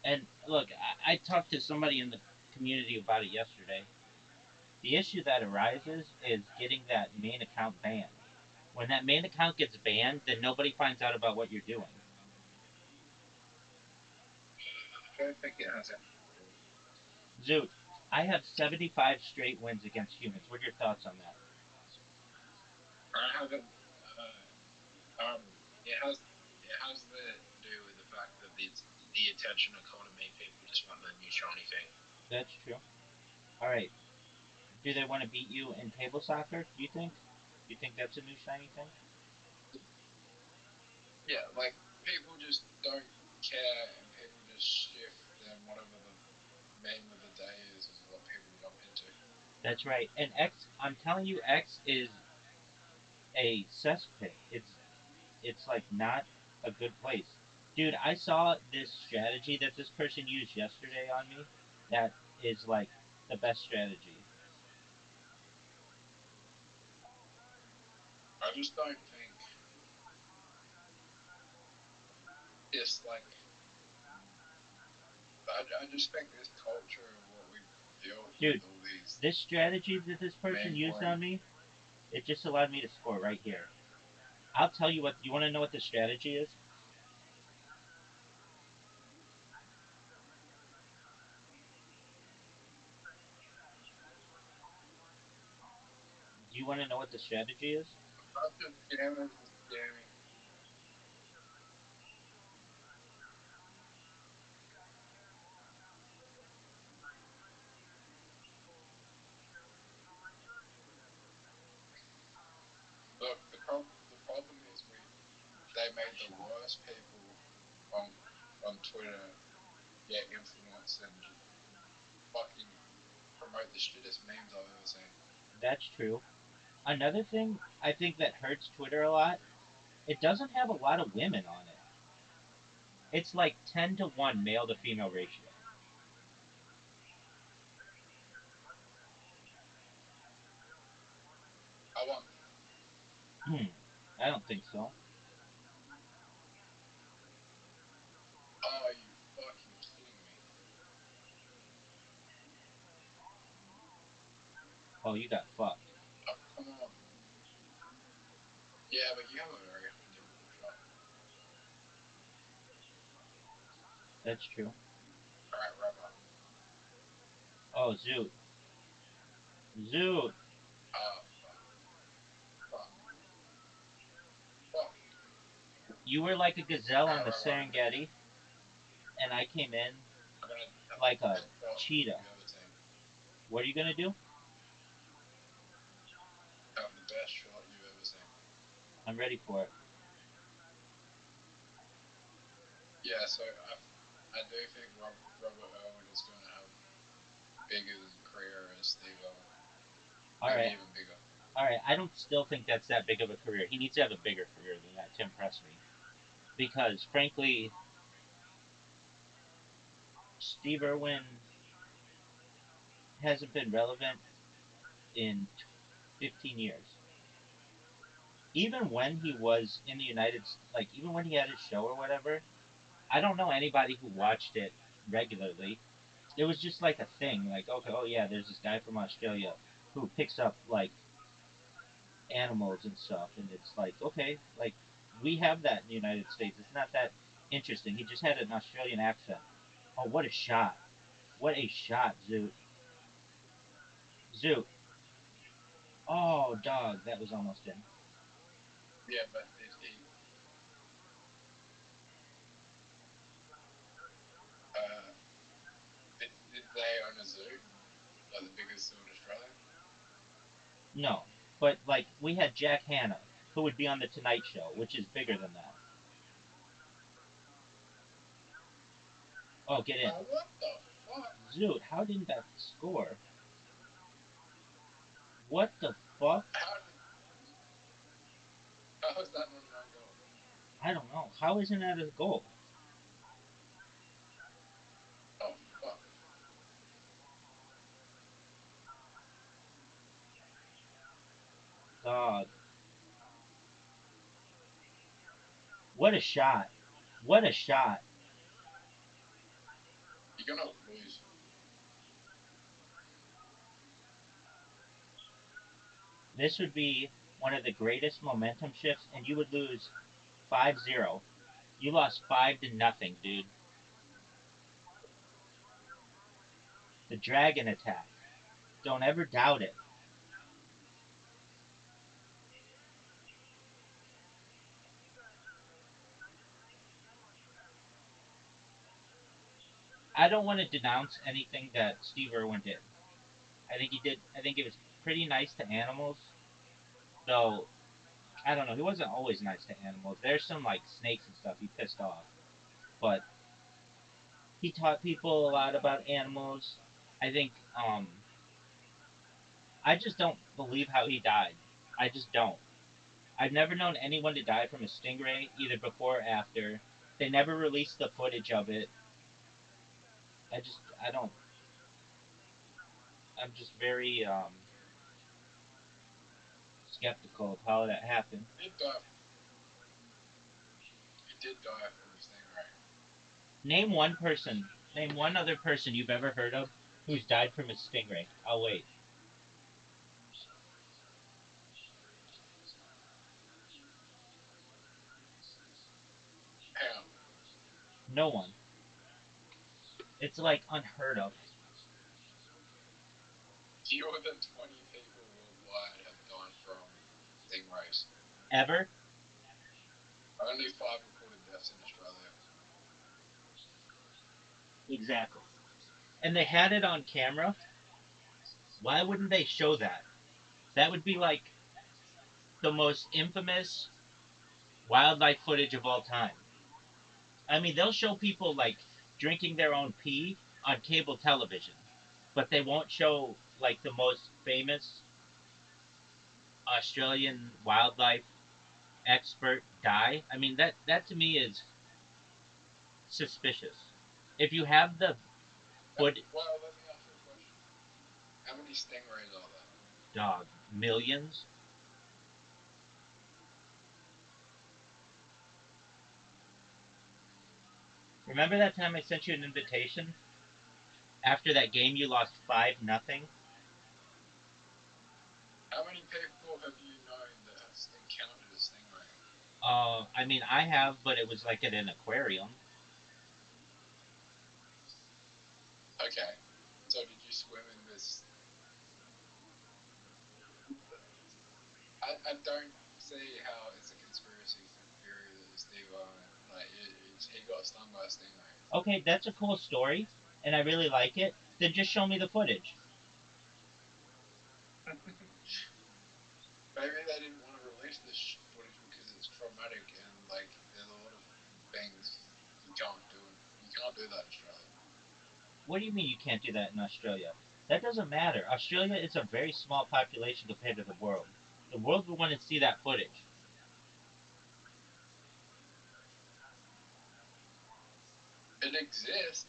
And look, I talked to somebody in the community about it yesterday. The issue that arises is getting that main account banned. When that main account gets banned, then nobody finds out about what you're doing. I don't think it has anything to do with it. Zoot, I have 75 straight wins against humans. What are your thoughts on that? I haven't. It has to do with the fact that it's the attention economy. People just want the new shiny thing. That's true. All right. Do they want to beat you in table soccer? Do you think? Do you think that's a new shiny thing? Yeah, like people just don't care, and people just shift. And whatever the meme of the day is what people jump into. That's right. And X, I'm telling you, X is a cesspit. It's like not a good place. Dude, I saw this strategy that this person used yesterday on me that is like the best strategy. I just don't think it's like. I just think this culture of what we've built with Dude, all these this strategy that this person meme used coin. on me, it just allowed me to score right here. I'll tell you what, you want to know what the strategy is? Do you want to know what the strategy is? That's just scammers just scamming. Look, the problem is they made the worst people on on Twitter get influence and just fucking promote the shittest memes I've ever seen. That's true. Another thing I think that hurts Twitter a lot, it doesn't have a lot of women on it. It's like 10-1 male to female ratio. I want. I don't think so. Are you fucking kidding me? Oh, you got fucked. Oh, come on. Yeah, but you have a very difficult shot. That's true. Alright, Rabbi. Oh, Zoot. Zoot. Oh, fuck. Fuck. Fuck. You were like a gazelle on Alright, the Rabbi. Serengeti, and I came in I'm gonna have like the a best shot cheetah. you've ever seen. What are you gonna do? Have the best shot you've ever seen. I'm ready for it. Yeah, so I do think Robert Irwin is going to have bigger career as Steve Irwin. All Maybe right. even bigger. All right. I don't still think that's that big of a career. He needs to have a bigger career than that to impress me. Because frankly, Steve Irwin hasn't been relevant in 15 years. Even when he was in the United, like even when he had his show or whatever, I don't know anybody who watched it regularly. It was just like a thing, like okay, oh yeah, there's this guy from Australia who picks up like animals and stuff, and it's like okay, like we have that in the United States. It's not that interesting. He just had an Australian accent. Oh, what a shot! What a shot, Zoot. Zoot. Oh, dog, that was almost in. Yeah, but uh, did they own a zoo? Like the biggest zoo in Australia? No, but like we had Jack Hanna, who would be on the Tonight Show, which is bigger than that. Oh, get in. What the fuck? Zoot, how didn't that score? What the fuck? How is that not an own goal? I don't know. How isn't that a goal? Oh, fuck. Dog. What a shot. What a shot. You're going to lose. This would be one of the greatest momentum shifts, and you would lose 5-0. You lost 5-0, dude. The dragon attack. Don't ever doubt it. I don't want to denounce anything that Steve Irwin did. I think he did. I think it was pretty nice to animals, though. I don't know. He wasn't always nice to animals. There's some like snakes and stuff he pissed off, but he taught people a lot about animals. I think. I just don't believe how he died. I just don't. I've never known anyone to die from a stingray, either before or after. They never released the footage of it. I don't. I'm just very skeptical of how that happened. He did die from a stingray. Name one person. Name one other person you've ever heard of who's died from a stingray. I'll wait. Hang on. No one. It's like unheard of. Fewer than 20 people worldwide have died from stingrays. Ever? Only 5 reported deaths in Australia. Exactly. And they had it on camera. Why wouldn't they show that? That would be like the most infamous wildlife footage of all time. I mean, they'll show people like drinking their own pee on cable television, but they won't show like the most famous Australian wildlife expert die. I mean, that to me is suspicious. If you have the foot, Well, let me ask you a question. How many stingrays are there? dog, millions. Remember that time I sent you an invitation after that game you lost 5-0? How many people have you known that have encountered a stingray? I mean, I have, but it was like at an aquarium. Okay. So did you swim in this? I don't see how it's a conspiracy theory that Steve Irwin, like, he got stung by a stingray. Okay, that's a cool story, and I really like it. Then just show me the footage. Maybe they didn't want to release this footage because it's traumatic and like there's a lot of things you can't do. You can't do that in Australia. What do you mean you can't do that in Australia? That doesn't matter. Australia is a very small population compared to the world. The world would want to see that footage. It exists.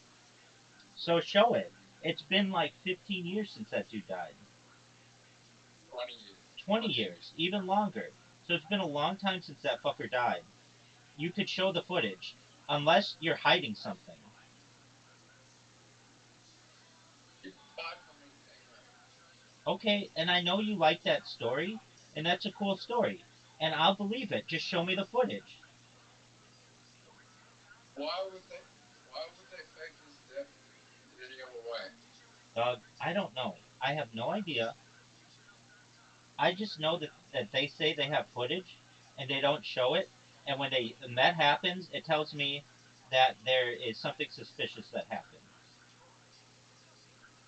So show it. It's been like 15 years since that dude died. 20 years. 20 years, even longer. So it's been a long time since that fucker died. You could show the footage, unless you're hiding something. He died from a stingray. Okay, and I know you like that story, and that's a cool story, and I'll believe it. Just show me the footage. Why would they? Why would they fake his death in any other way? I don't know. I have no idea. I just know that they say they have footage, and they don't show it, and when that happens, it tells me that there is something suspicious that happened.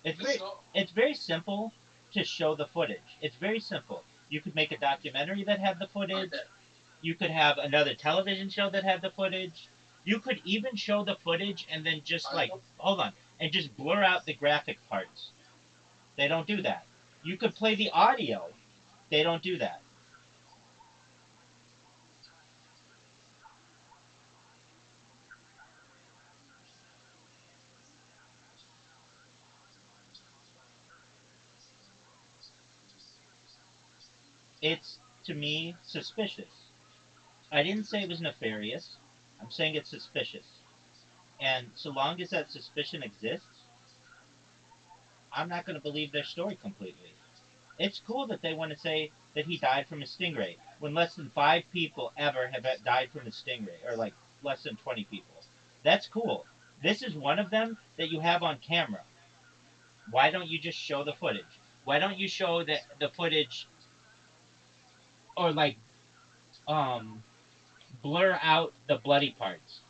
It's It's very not. it's very simple to show the footage. It's very simple. You could make a documentary that had the Okay. footage. You could have another television show that had the footage. You could even show the footage and then just I like thought. hold on and just blur out the graphic parts. They don't do that. You could play the audio. They don't do that. It's to me suspicious. I didn't say it was nefarious. I'm saying it's suspicious. And so long as that suspicion exists, I'm not going to believe their story completely. It's cool that they want to say that he died from a stingray when less than 5 people ever have died from a stingray, or like less than 20 people. That's cool. This is one of them that you have on camera. Why don't you just show the footage? Why don't you show the footage or like um blur out the bloody parts?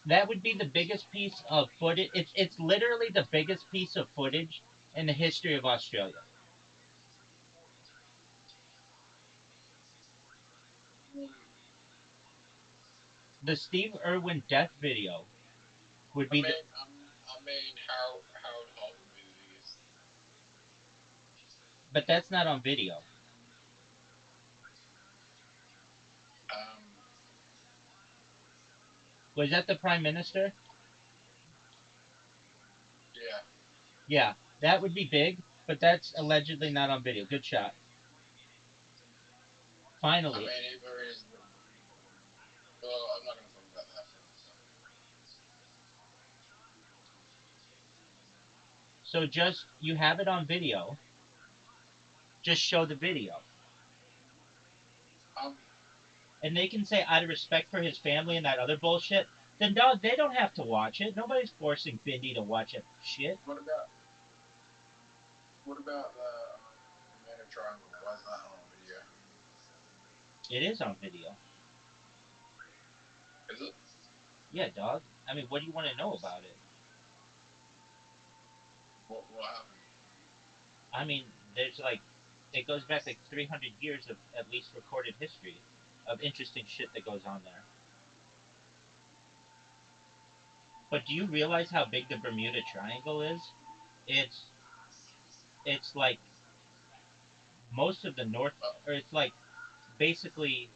That would be the biggest piece of footage. It's literally the biggest piece of footage in the history of Australia. The Steve Irwin death video would I be the, mean, Harold Holt would be the biggest. but that's not on video. Um. Was that the prime minister? Yeah. Yeah, that would be big, but that's allegedly not on video. Good shot. I Finally. mean, either is. Well, I'm not going to talk about that for another time. So just you have it on video. Just show the video. Um. And they can say out of respect for his family and that other bullshit, then dog, they don't have to watch it. Nobody's forcing Bindi to watch it shit. What about the Bermuda Triangle? Why is that not on video? It is on video. Is it? Yeah, dog. I mean, what do you want to know about it? What happened? I mean, there's like, it goes back like 300 years of at least recorded history of interesting shit that goes on there. But do you realize how big the Bermuda Triangle is? It's It's like most of the North, Well, or it's like basically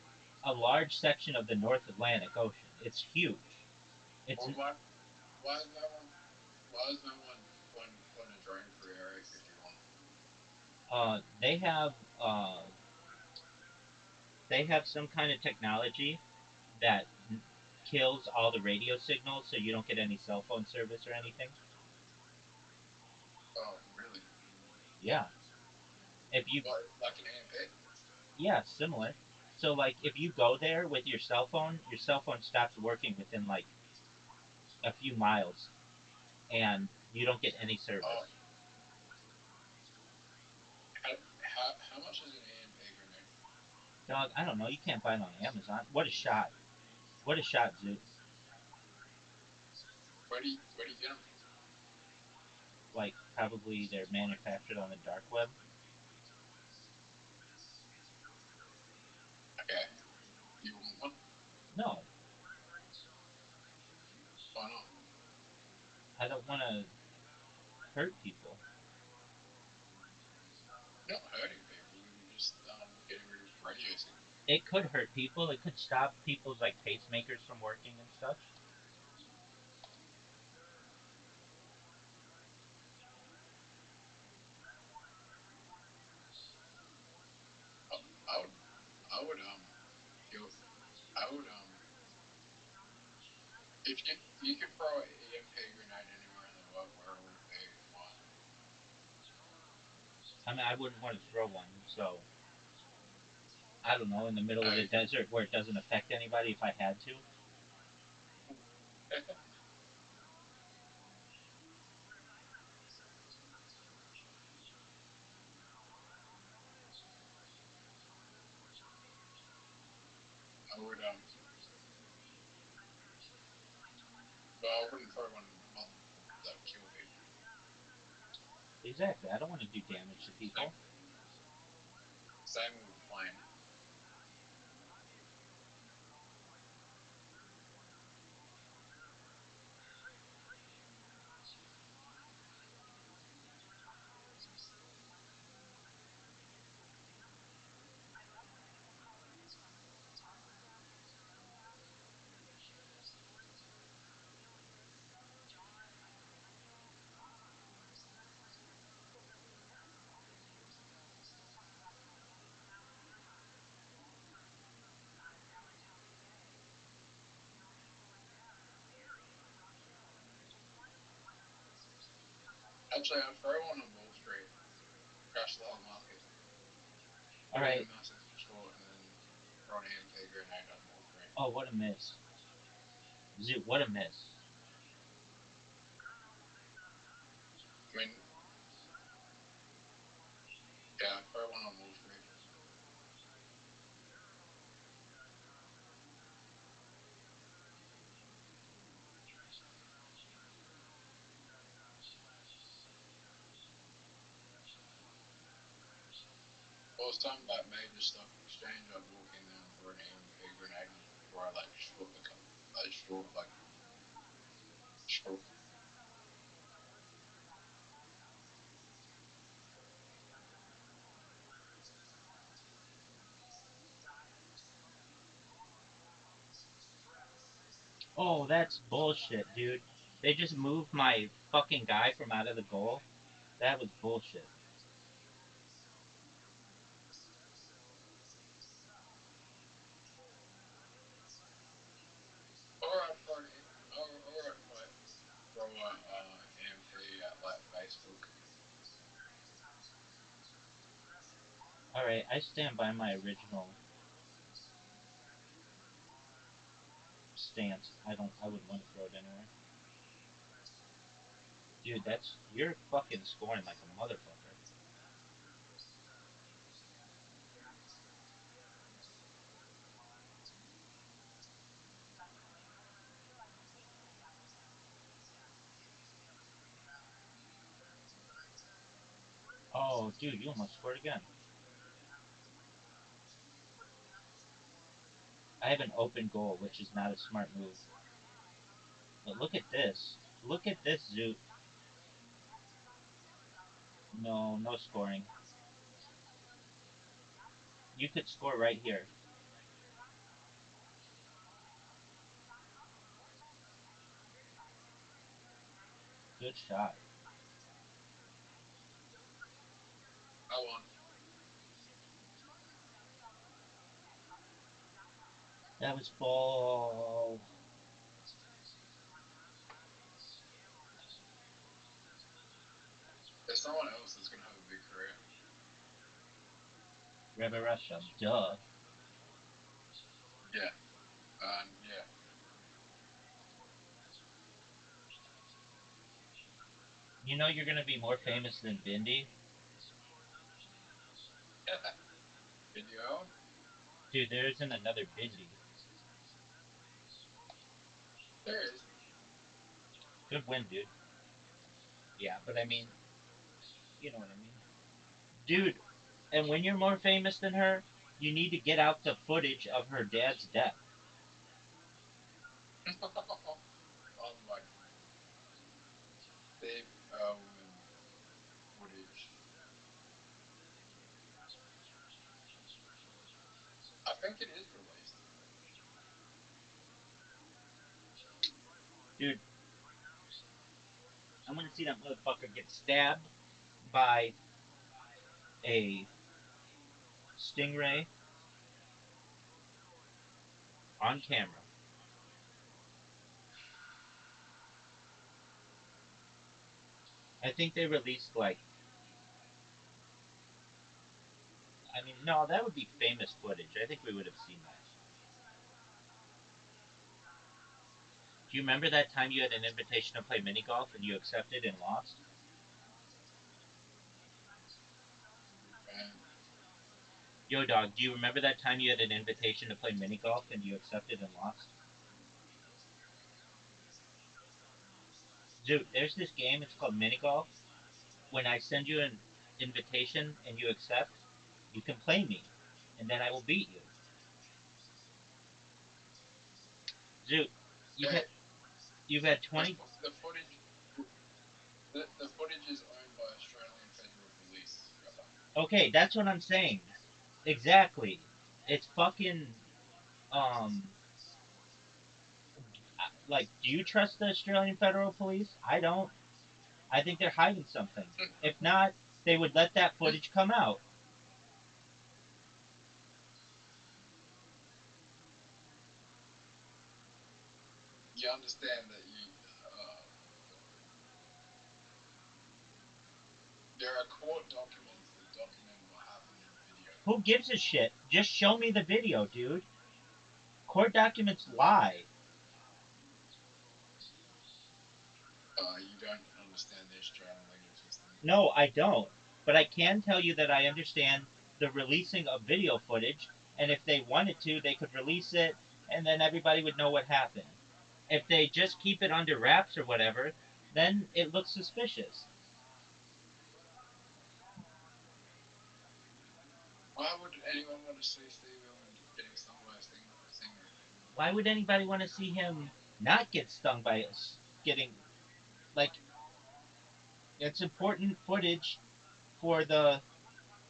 a large section of the North Atlantic Ocean. It's huge. It's well, why is no one putting a drone through Area 51? they have they have some kind of technology that kills all the radio signals, so you don't get any cell phone service or anything. Oh, really? Yeah, if you What, like an AMP? yeah, similar. So like if you go there with your cell phone stops working within like a few miles, and you don't get any Oh, service. how much is an AMP grenade? Dog, I don't know. You can't buy it on Amazon. What a shot! What a shot, Zoo. Where do you get them from? Like probably they're manufactured on the dark web. Okay, you want one? No, Why not? I don't want to hurt people. You're not hurting people. You're just getting rid of radio signal. It could hurt people. It could stop people's like pacemakers from working and stuff. I would I would kill. I would if you could throw an EMP grenade anywhere in the world, where would it be and why? I mean, I wouldn't want to throw one, so I don't know, in the middle of the I desert where it doesn't affect anybody if I had to. I would but I wouldn't throw one multiple that would kill people. Exactly. I don't want to do damage to Same people. same with a plane. Actually, I'd throw one on Wall Street, crash the whole market, All put in a right. massive short, and then throw an EMP grenade on Wall Street. Oh, what a miss. Zoo, what a miss. I mean, yeah, throw one on Wall Street. Or some that major stock exchange, I'd walk in there and throw an EMP grenade on it before I like short the like short like short. Oh, that's bullshit, dude. They just moved my fucking guy from out of the goal. That was bullshit. Or I'd throw an or I'd throw a EMP at like Facebook. All right, I stand by my original stance. I wouldn't want to throw it anywhere. Dude, that's you're fucking scoring like a motherfucker. Oh, dude, you almost scored again. I have an open goal, which is not a smart move. But look at this. Look at this, Zoot. No, no scoring. You could score right here. Good shot. I won. That was ball. There's someone else that's gonna have a big career. Rabbi Rothschild. Duh. Yeah. Yeah. You know you're gonna be more famous than Bindi? Video. Dude, there isn't another Bindi. There is. Good win, dude. Yeah, but I mean, you know what I mean. Dude, and when you're more famous than her, you need to get out the footage of her dad's death. Oh my. Big woman footage. I think it is released. Dude, I'm gonna see that motherfucker get stabbed by a stingray on camera. I think they released like, I mean, no, that would be famous footage. I think we would have seen that. Do you remember that time you had an invitation to play mini golf and you accepted and lost? And Yo, dog, do you remember that time you had an invitation to play mini golf and you accepted and lost? Dude, there's this game. It's called mini golf. When I send you an invitation and you accept, you can play me, and then I will beat you. Dude, you've yeah, had you've had 20. the footage. The footage is owned by Australian Federal Police, brother. Okay, that's what I'm saying. Exactly. It's fucking um like, do you trust the Australian Federal Police? I don't. I think they're hiding something. If not, they would let that footage come out. You understand that there are court documents that document what happened in the video. Who gives a shit? Just show me the video, dude. Court documents lie. You don't understand the Australian legal system. No, I don't. But I can tell you that I understand the releasing of video footage, and if they wanted to, they could release it, and then everybody would know what happened. If they just keep it under wraps or whatever, then it looks suspicious. Why would anyone want to see Steve Irwin getting stung by a stingray? Why would anybody want to see him not get stung by us getting, like, it's important footage for the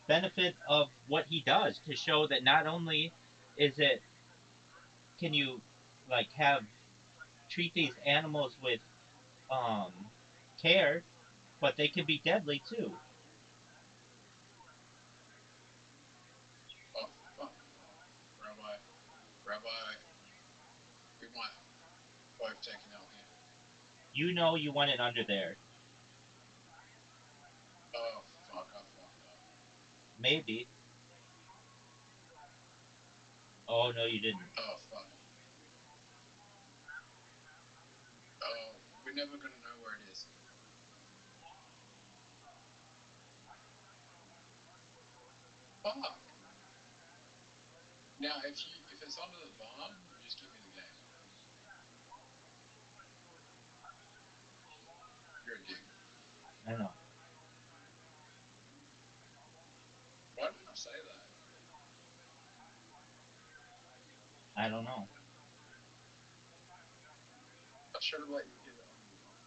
benefit of what he does to show that not only is it, can you like have treat these animals with um care, but they can be deadly too. Oh fuck, Rabbi, Rabbi, we might both take an L here. You know you want it under there. Oh fuck, I fucked up. Maybe. Oh no, you didn't. Oh fuck. Oh, we're never gonna know where it is. Fuck. Now, if it's under the barn, you just give me the game. You're a dick. I know. Why did I say that? I don't know. I should have let you get it under the barn.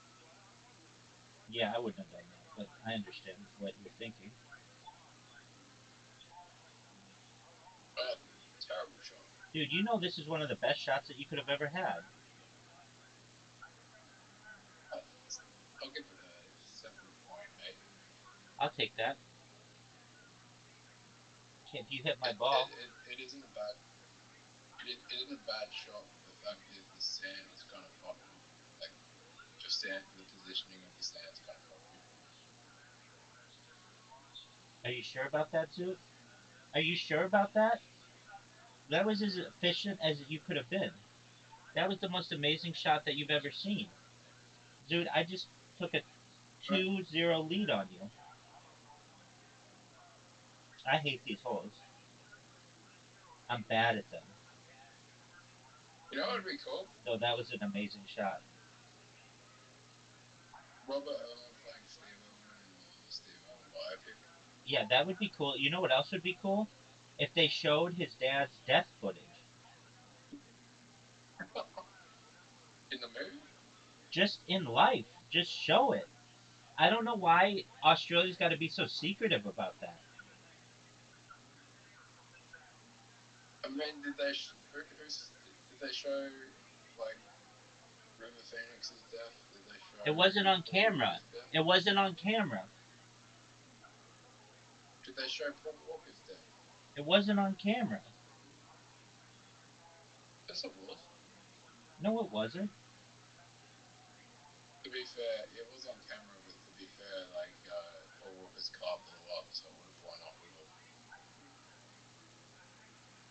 Yeah, I wouldn't have done that. but I understand what you're thinking. Terrible shot. Dude, you know this is one of the best shots that you could have ever had. I'll give it a 7.8. I'll take that. If you hit my It, ball, it, it, it isn't a bad it isn't a bad shot, but the fact is the sand is kind of fucked me. Like just the positioning of the sand is kind of fucked me. are you sure about that, Zoot? Are you sure about that? That was as efficient as you could have been. That was the most amazing shot that you've ever seen. Dude, I just took a 2-0 lead on you. I hate these holes. I'm bad at them. You know what would be cool? Though that was an amazing shot. Robert Owen playing Steve Owen and Steve Owen biopic. Yeah, that would be cool. You know what else would be cool? If they showed his dad's death footage. In the movie? Just in life. Just show it. I don't know why Australia's got to be so secretive about that. I mean, did they show like River Phoenix's death? Did they show It wasn't on Paul camera. Walker's death? It wasn't on camera. Did they show Paul Walker's death? It wasn't on camera. Yes, it was. No, it wasn't. To be fair, it was on camera, but to be fair, like Paul Walker's car blew up, so it would have blown up with it.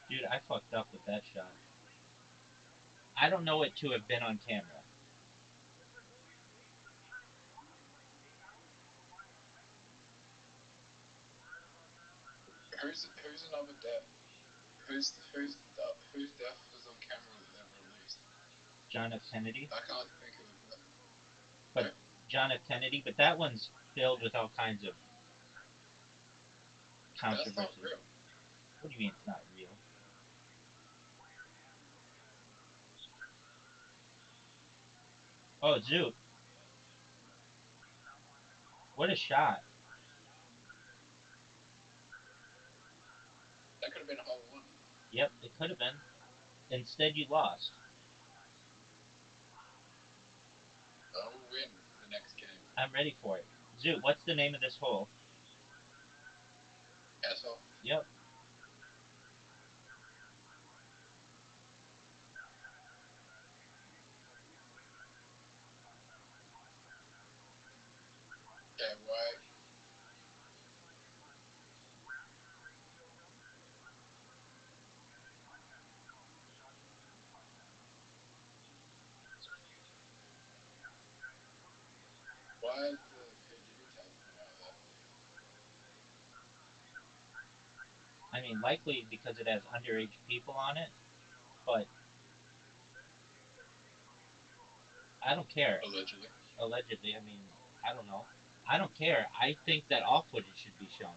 Dude, I fucked up with that shot. I don't know it to have been on camera. Who's another death? Whose death was on camera that they've released? John F. Kennedy. I can't think of a death. But Sorry? John F. Kennedy, but that one's filled with all kinds of That's not controversy. real. What do you mean it's not real? Oh, Zoot. What a shot. That could have been a hole one. Yep, it could have been. Instead, you lost. I will win the next game. I'm ready for it. Zoot, what's the name of this hole? Asshole. Yep. Yeah, why? Why is the PG tag come out of that? I mean, likely because it has underage people on it, but I don't care. Allegedly. Allegedly, I mean, I don't know. I don't care. I think that all footage should be shown.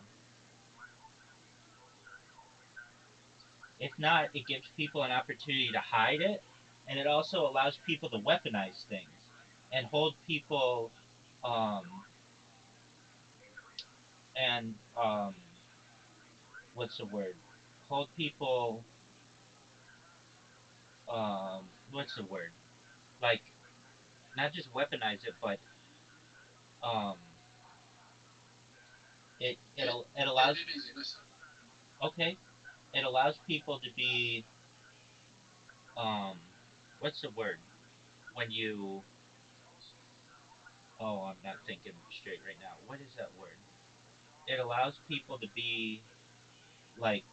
If not, it gives people an opportunity to hide it, and it also allows people to weaponize things and hold people, um, and what's the word? Hold people, what's the word? Like, not just weaponize it, but um, it allows. It is innocent. Okay, it allows people to be, um, what's the word? When you, oh, I'm not thinking straight right now. What is that word? It allows people to be like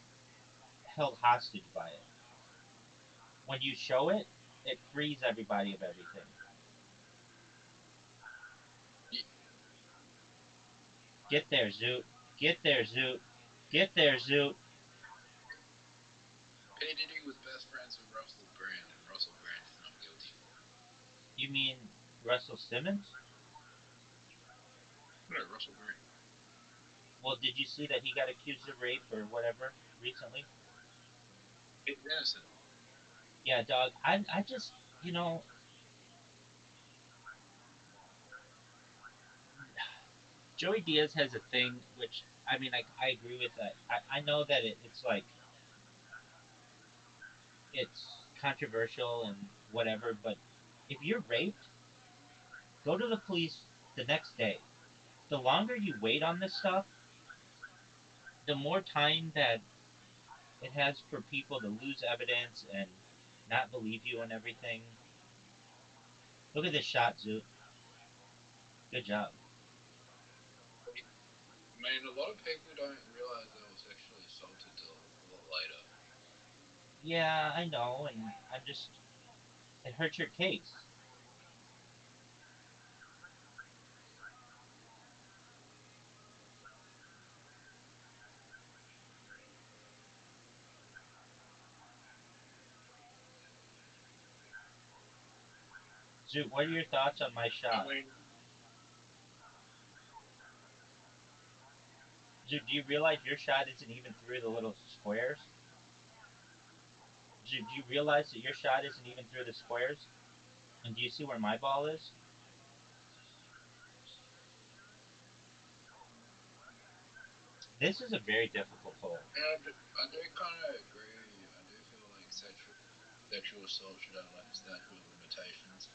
held hostage by it. When you show it, it frees everybody of everything. Get there, Zoot. Get there, Zoot. Get there, Zoot. P. Diddy was best friends with Russell Brand, and Russell Brand is not guilty. You mean Russell Simmons? No, Russell Brand. Well, did you see that he got accused of rape or whatever recently? He's innocent. Yeah, dog. I just, you know, Joey Diaz has a thing, which I mean, I agree with that. I know that it's like it's controversial and whatever, but if you're raped, go to the police the next day. The longer you wait on this stuff, the more time that it has for people to lose evidence and not believe you and everything. Look at this shot, Zoot. Good job. I mean, a lot of people don't realize they were sexually assaulted till a lot later. Yeah, I know, and I'm just it hurts your case. Zoot, what are your thoughts on my I shot? mean, Zoot, do you realize your shot isn't even through the little squares? Do you realize that your shot isn't even through the squares? And do you see where my ball is? This is a very difficult hole. and I do kind of agree with you. I do feel like sexual assault should have like a statute of limitations.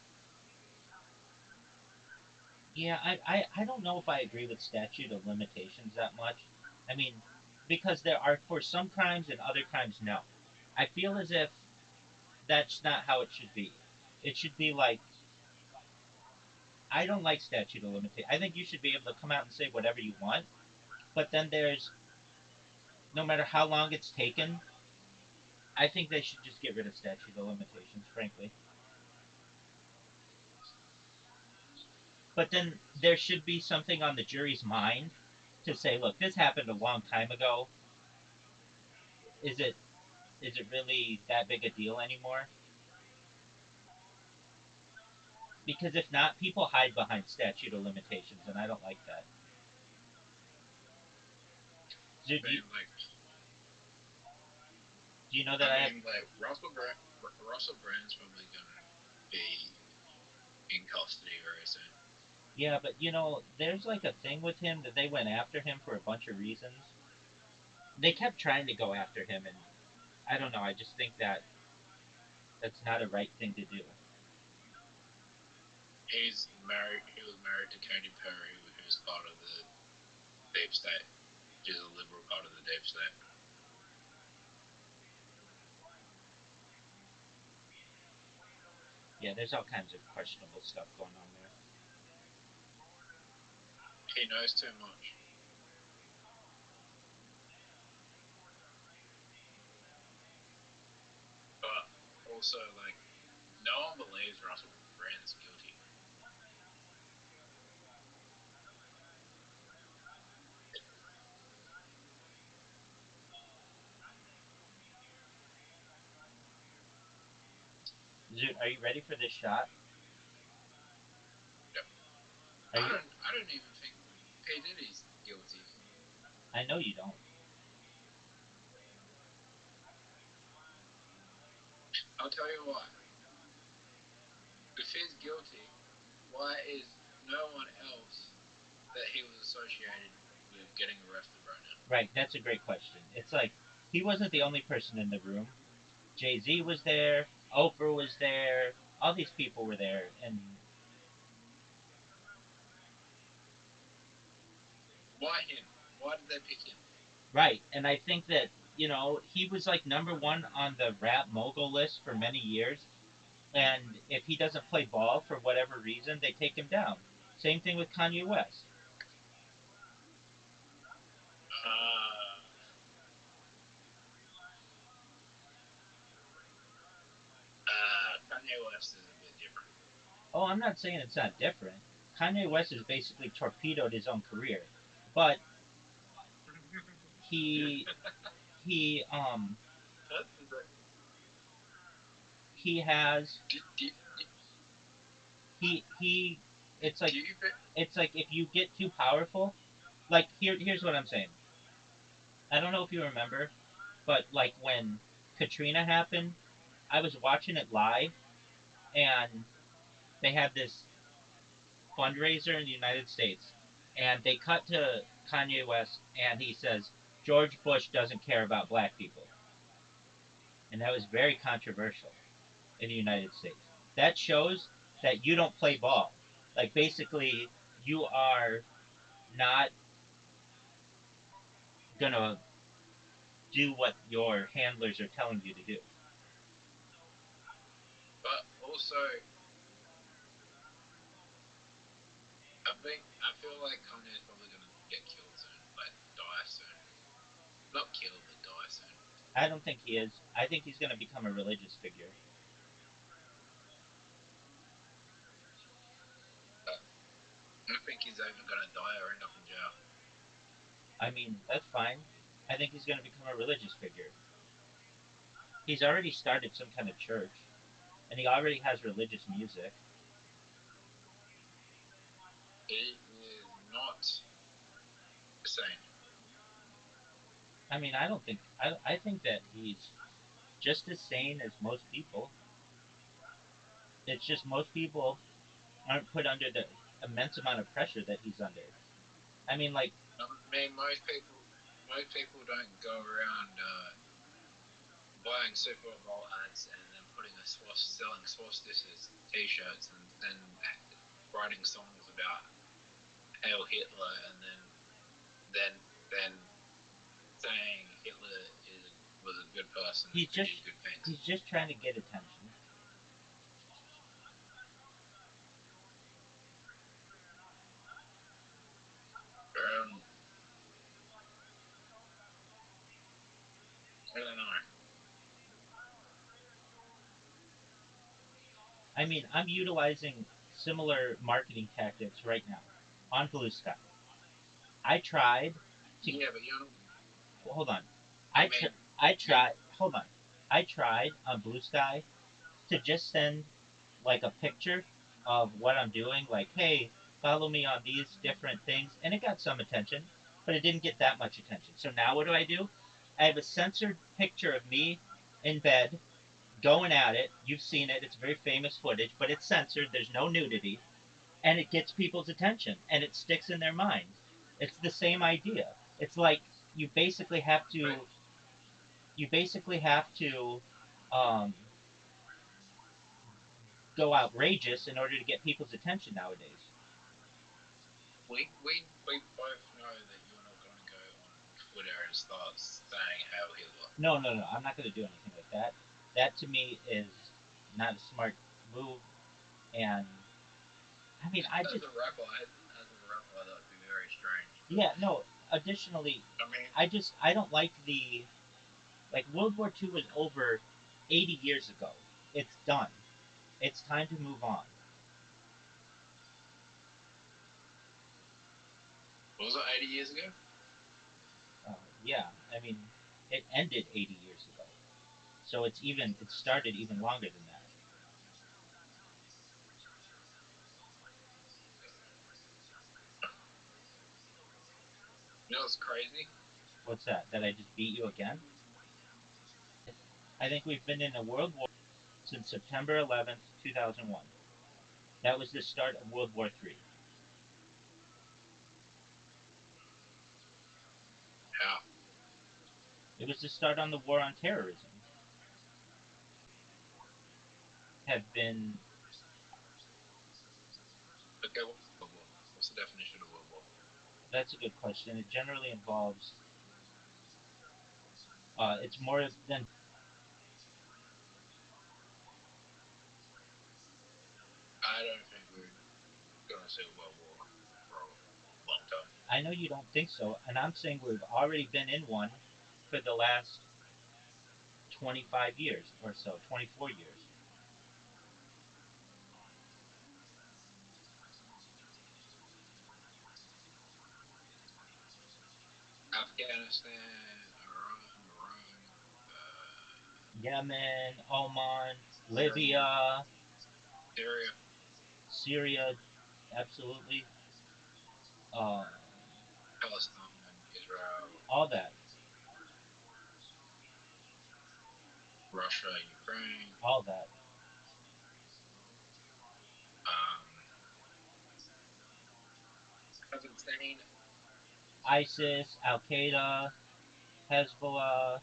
Yeah, I don't know if I agree with statute of limitations that much. I mean, because there are for some crimes and other crimes, no. I feel as if that's not how it should be. It should be like I don't like statute of limitations. I think you should be able to come out and say whatever you want, but then there's no matter how long it's taken, I think they should just get rid of statute of limitations, frankly. But then there should be something on the jury's mind to say, look, this happened a long time ago. Is it really that big a deal anymore? Because if not, people hide behind statute of limitations, and I don't like that. So I mean, like, do you know I that I have? mean, like Russell Brand's probably gonna be in custody very soon. Yeah, but there's like a thing with him that they went after him for a bunch of reasons. They kept trying to go after him, and I don't know. I just think that that's not a right thing to do. He's married. He was married to Katy Perry, who's part of the deep state. She's a liberal part of the deep state. Yeah, there's all kinds of questionable stuff going on there. He knows too much. But also, like, no one believes Russell Brand's guilty. Zoot, are you ready for this shot? Yep. Are you? I don't even think P Diddy's guilty. I know you don't. I'll tell you why. If he's guilty, why is no one else that he was associated with getting arrested right now? Right, that's a great question. It's like he wasn't the only person in the room. Jay Z was there, Oprah was there, all these people were there, and Why him? Why did they pick him? right, and I think that he was like number one on the rap mogul list for many years, and if he doesn't play ball for whatever reason, they take him down. Same thing with Kanye West. Uh, Kanye West is a bit different. Oh, I'm not saying it's not different. Kanye West has basically torpedoed his own career, but he he he has do, do, he it's like do you it's like if you get too powerful, like here's what I'm saying. I don't know if you remember, but like when Katrina happened, I was watching it live, and they had this fundraiser in the United States, And they cut to Kanye West, and he says George Bush doesn't care about black people, and that was very controversial in the United States. That shows that you don't play ball. Like basically, you are not gonna do what your handlers are telling you to do. But also, I feel like Kanye's probably gonna get killed soon, like die soon. Not killed, but die soon. I don't think he is. I think he's gonna become a religious figure. But I don't think he's even gonna die or end up in jail. I mean, that's fine. I think he's gonna become a religious figure. He's already started some kind of church, and he already has religious music. He is not sane. I mean, I don't think I think that he's just as sane as most people. It's just most people aren't put under the immense amount of pressure that he's under. I mean, like, I mean, most people don't go around buying Super Bowl ads and then selling swastikas T-shirts and then writing songs about Hail Hitler and then saying Hitler was a good person he's who just did good things. he's just trying to get attention. Um, I don't know. I mean, I'm utilizing similar marketing tactics right now on Blue Sky. I tried to Yeah, but you know, hold on. I I tr- mean, I tried. Hold on. I tried on Blue Sky to just send like a picture of what I'm doing, like, hey, follow me on these different things, and it got some attention, but it didn't get that much attention. So now what do? I have a censored picture of me in bed going at it. You've seen it. It's very famous footage, but it's censored. There's no nudity, and it gets people's attention, and it sticks in their minds. It's the same idea. It's like you basically have to but you basically have to um, go outrageous in order to get people's attention nowadays. we both know that you're not going to go on Twitter and start saying Hail Hitler. No, no, no. I'm not going to do anything like that. That to me is not a smart move. And I mean, I As just a rapper, that would be very strange. But yeah, no. Additionally, I mean, I don't like the like World War II was over 80 years ago. It's done. It's time to move on. was it 80 years ago? Yeah, I mean, it ended 80 years ago. So it started even longer than that. You know what's crazy? What's that? That I just beat you again? I think we've been in a world war since September 11th, 2001. That was the start of World War III. How? It was the start on the war on terrorism. Have been Okay, what's World War? What's the definition of World War? That's a good question. It generally involves it's more than I don't think we're gonna see a World War for a long time. I know you don't think so, and I'm saying we've already been in one for the last 25 years or so, 24 years. Afghanistan, Iran, Yemen, Oman, Syria, Libya, Syria, Syria, absolutely. Uh, Palestine, Israel, all that, Russia, Ukraine, all that. um, Kazakhstan. ISIS, Al Qaeda, Hezbollah,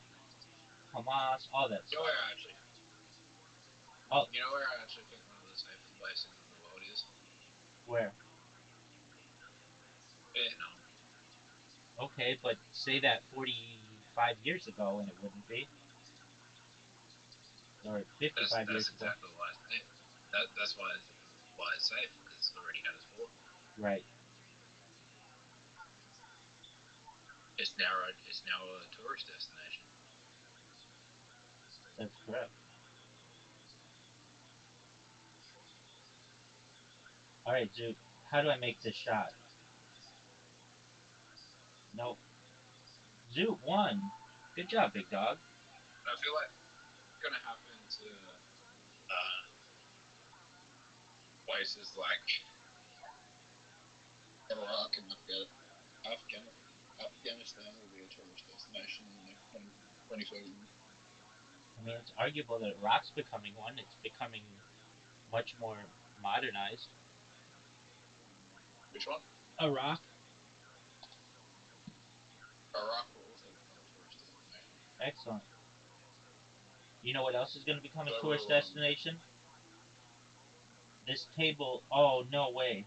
Hamas, all that You know stuff. where I actually, Oh, you know where I actually think one of the safest places in the world is? where? Vietnam. Okay, but say that 45 years ago and it wouldn't be, or That's 55 that's years ago. exactly why that's why it's safe, because it's already had its war. Right. It's now a tourist destination. That's correct. All right, Zoot. How do I make this shot? Nope. Zoot won. Good job, big dog. I feel like it's gonna happen to places like Iraq and Afghanistan will be a tourist destination in the next 20, 30 years. I mean, it's arguable that Iraq's becoming one. It's becoming much more modernized. Which one? Iraq. Iraq will also become a tourist destination. Excellent. You know what else is going to become a So tourist will destination? This table. Oh, no way.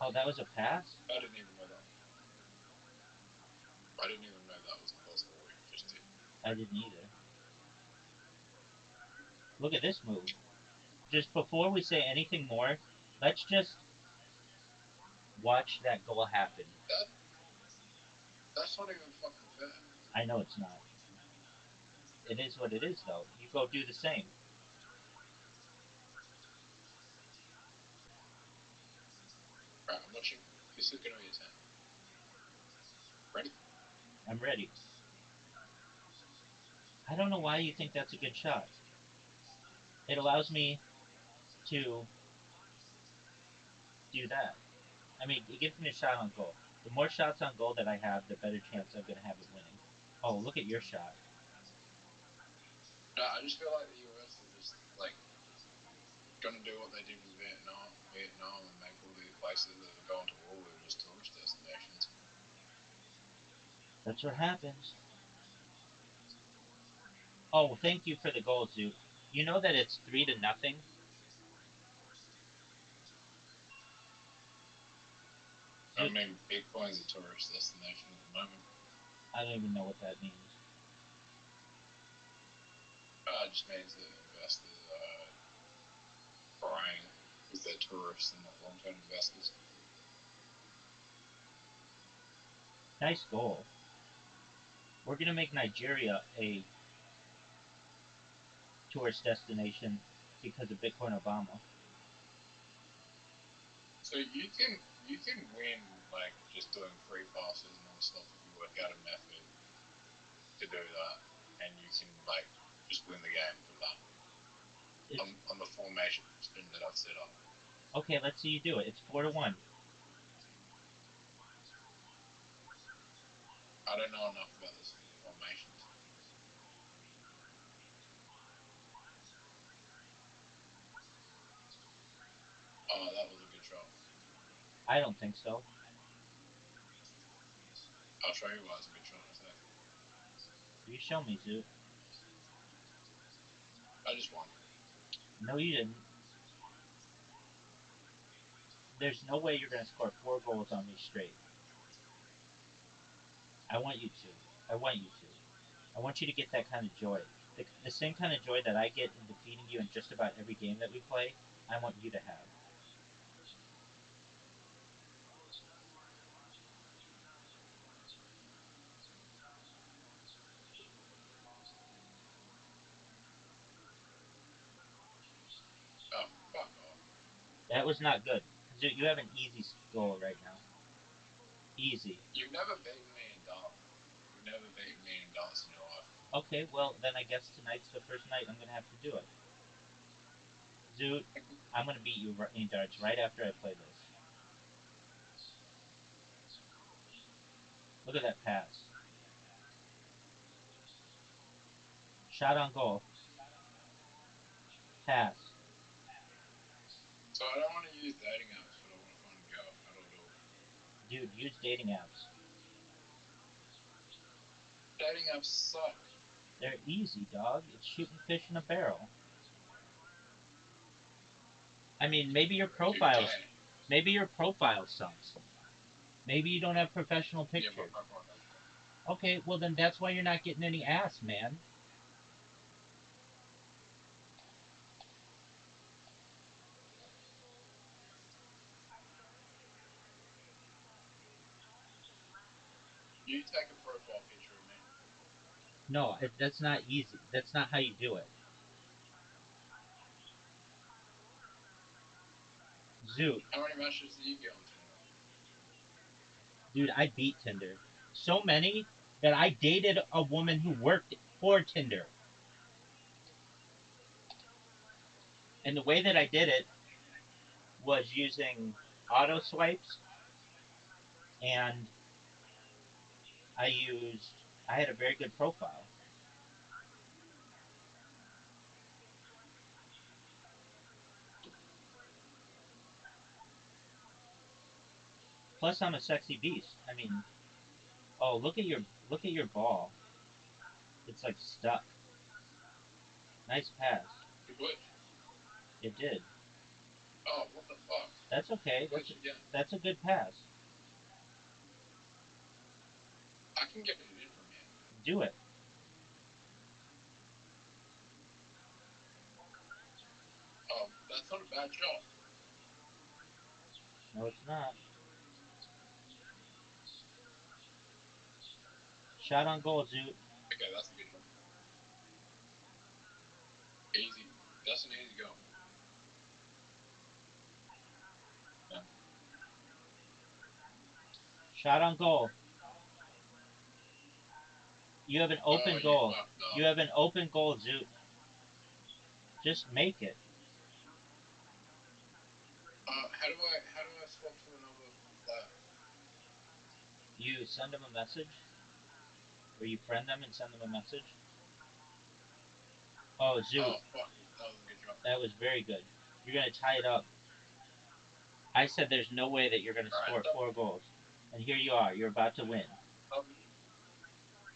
Oh, that was a pass? I didn't even know that. I didn't even know that was possible. What you just did. I didn't either. Look at this move. Just before we say anything more, let's just watch that goal happen. That's not even fucking fair. I know it's not. It is what it is, though. You go do the same. Right, I'm watching. This is gonna be a 10. Ready? I'm ready. I don't know why you think that's a good shot. It allows me to do that. I mean, it gives me a shot on goal. The more shots on goal that I have, the better chance I'm going to have it winning. Oh, look at your shot. No, I just feel like the US are just like gonna do what they did with Vietnam, and make all these places that are going to war with just tourist destinations. That's what happens. Oh, thank you for the goal, Zoot. You know that it's 3-0. I Zoot, mean, Bitcoin's a tourist destination at the moment. I don't even know what that means. It just means that investors are buying because they're tourists and not long-term investors. Nice goal. We're going to make Nigeria a tourist destination because of Bitcoin Obama. So you can win like just doing free passes non-stop if you work out a method to do that, and you can like just win the game for that on the formation spin that I've set up. Okay, let's see you do it. It's 4-1. I don't know enough about this formations. Oh, that was a good shot. I don't think so. I'll show you why it's a good shot in a sec. You show me, Zoot. I just won. No, you didn't. There's no way you're going to score 4 goals on me straight. I want you to. I want you to. I want you to get that kind of joy. The same kind of joy that I get in defeating you in just about every game that we play, I want you to have. Oh, fuck off. That was not good. Zoot, you have an easy goal right now. Easy. You've never beaten me in darts. You've never beaten me in darts in your life. Okay, well, then I guess tonight's the first night I'm going to have to do it. Zoot, I'm going to beat you in darts right after I play this. Look at that pass. Shot on goal. Pass. So I don't want to use dating apps, but I want to find a girl. How do I do it? Dude, use dating apps. Dating apps suck. They're easy, dog. It's shooting fish in a barrel. I mean, maybe your profile sucks. Maybe you don't have professional Yeah, pictures. but my phone. Okay, well then that's why you're not getting any ass, man. You take a profile picture of me. No, that's not easy. That's not how you do it. Zoot, How many matches do you get on Tinder? dude, I beat Tinder. So many that I dated a woman who worked for Tinder. And the way that I did it was using auto swipes, and I had a very good profile. Plus I'm a sexy beast. I mean, oh, look at your ball. It's like stuck. Nice pass. The glitch. It did. Oh, what the fuck? That's okay. Glitch again. That's a good pass. I can get it in from here. Do it. Oh, that's not a bad shot. No, it's not. Shot on goal, Zoot. Okay, that's a good shot. Easy. That's an easy goal. Yeah. Shot on goal. You have an open goal. You have an open goal, Zoot. Just make it. How do I swap to another player? You send them a message, or you friend them and send them a message. Oh, Zoot. Oh fuck, that was a good shot. That was very good. You're gonna tie it up. I said there's no way that you're gonna score 4 goals, and here you are. You're about to win.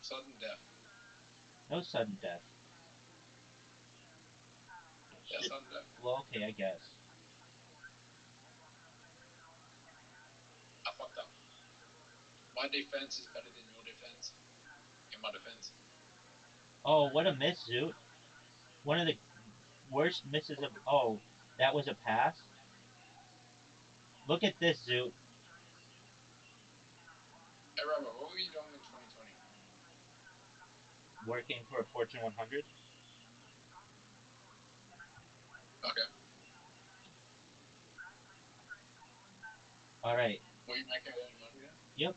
Sudden death. No sudden death. Yeah, sudden death. Well, okay, I guess. I fucked up. My defense is better than your defense. In my defense. Oh, what a miss, Zoot. One of the worst misses of. Oh, that was a pass? Look at this, Zoot. Hey, Rabbi, what were you doing in 2020? Working for a Fortune 100. Okay. All right. Were you making any money there? Yep.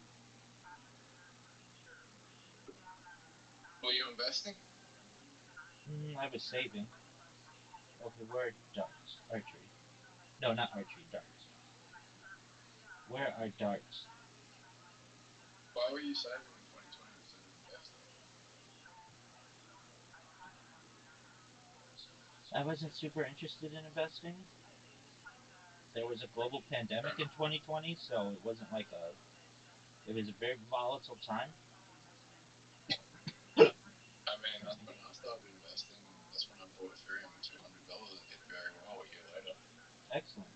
Were you investing? I was saving. Okay, where are darts? Archery. No, not archery. Darts. Where are darts? Why were you saving in 2020 instead of investing? I wasn't super interested in investing. There was a global pandemic in 2020, so it wasn't like a. It was a very volatile time. I mean, that's when I started investing, and that's when I bought Ethereum at $200 and did very well a year later. Excellent.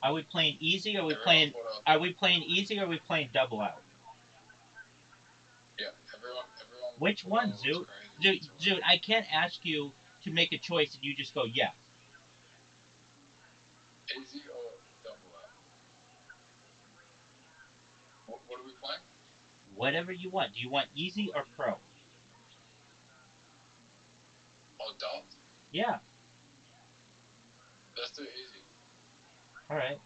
Are we playing easy? Or are we Everyone playing? Are we playing easy? Or are we playing double out? Yeah, everyone. Which one, Zoot? Zoot, I can't ask you to make a choice and you just go, yeah. Easy or double out? What are we playing? Whatever you want. Do you want easy or pro? Oh, darts? Yeah. Let's do easy. All right.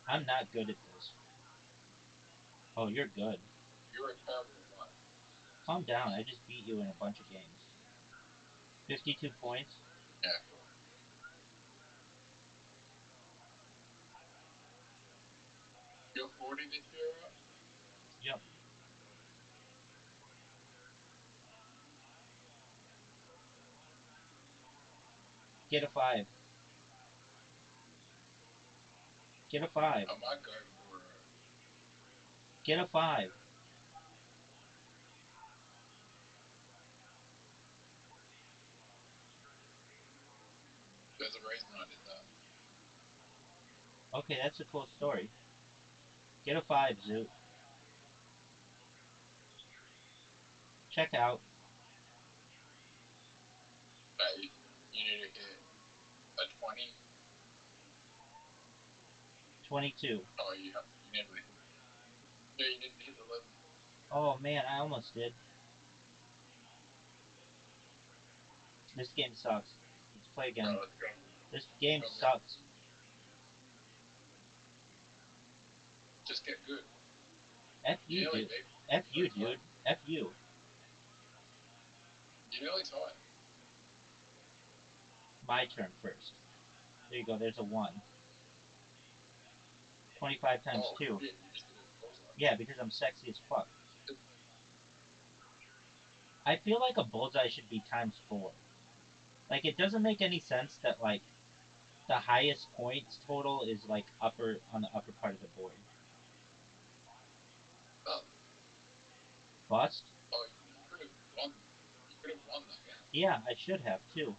I'm not good at this. Oh, you're good. You're a terrible player. Calm down. I just beat you in a bunch of games. 52 points. Yeah, cool. You're 40 this year, right? Yep. Get a 5. Get a 5. I might go for Get a 5. there's a reason I did that. Okay, that's a cool story. Get a 5, Zoot. Check out. Hey, you need to hit a 20. 22. Oh, you need to hit. No, you need to hit 11. Oh man, I almost did. This game sucks. Let's play again. Alright, let's go. This game Go again. sucks. Just get good. F You you, nearly dude. beat me. F So you, tight. dude. F you. You're nearly tied. My turn first. There you go. There's a 1. 25 times Oh 2. shit, you just did a bullseye. Yeah, because I'm sexy as fuck. It- I feel like a bullseye should be times 4. Like, it doesn't make any sense that, like, the highest points total is, like, upper on the upper part of the board. Oh, Bust? oh, you could have won. You could have won that game. Yeah, I should have, too.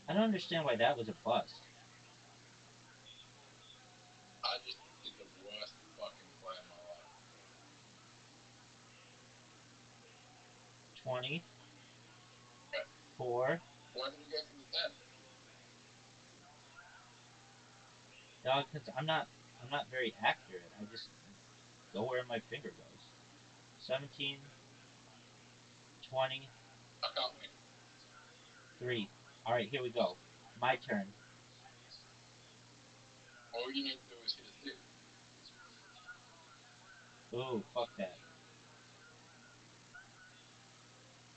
I don't understand why that was a bust. I just did the worst fucking play of my life. 20. Okay. 4. Why did you go for the 10? No, because I'm not very accurate. I just go where my finger goes. 17. 20. I can't win. 3. Alright, here we go. My turn. All you need to do is hit a 6. Ooh, fuck that.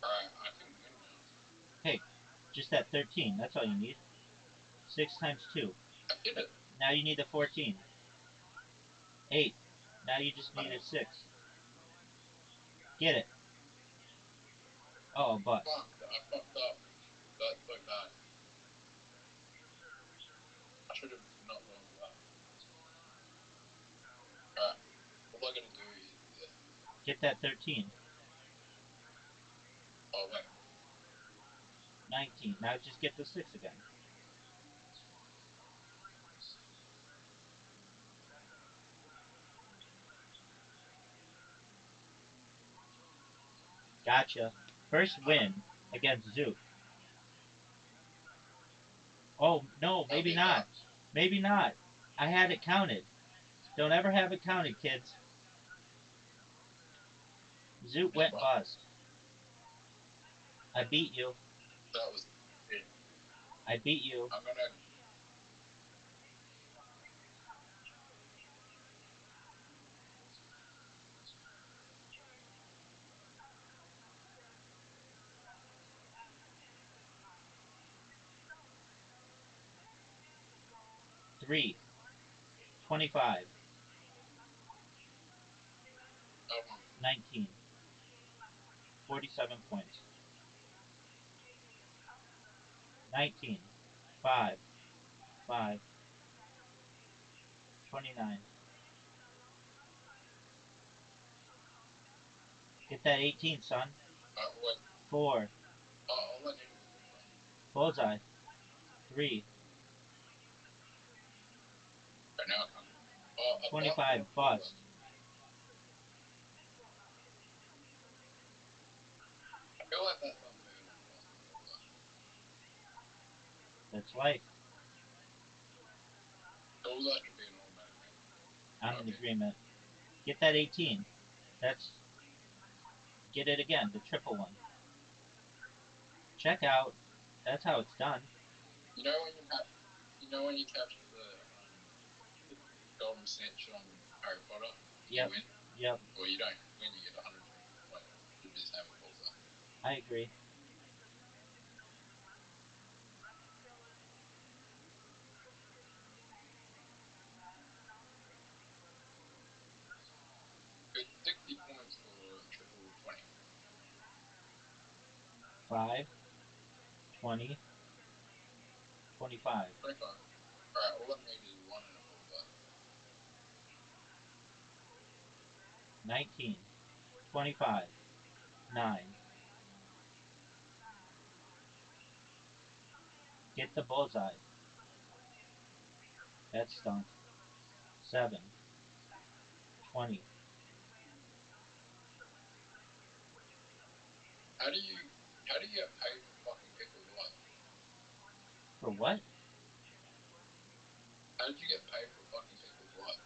Alright, I can win now. Hey, just that 13. That's all you need. 6 times 2. I hit it. Now you need the 14. 8. Now you just need a 6. Get it. Oh, bust. Fuck, I fucked up. That's so bad. I should have not gone for that. Alright, all I gotta do is this. Get that 13. Oh, wait. 19. Now just get the 6 again. Gotcha. First win against Zoot. Oh, no, I'll maybe be not. back. Maybe not. I had it counted. Don't ever have it counted, kids. Zoot Just went one. bust. I beat you. That was it. I beat you. I'm gonna. 3. 25. I won. 19. 47 points. 19. 5. 5. 29. Get that 18, son. Wait. 4. All I needed was bullseye. Bullseye. 3. Right now I can't. I thought 25. bullseye. Bust. I feel like that's unfair to have lost the bullseye. That's life. Bullseye should be an automatic win. I'm in Okay. agreement. Get that 18. That's. Get it again. The triple one. Check out. That's how it's done. You know when you capture the golden snitch on Harry Potter and you Yep. win? Yep. Well, you don't win. You get 100 points. Should be the same with bullseye. I agree. It's 60 points for triple 20. 5. 20. 25. 25. Alright, all I need is one and a bullseye. 19. 25. 9. Get the bullseye. That stunk. 7. 20. How do you how do you get paid for fucking people's life? For what? How did you get paid for fucking people's life?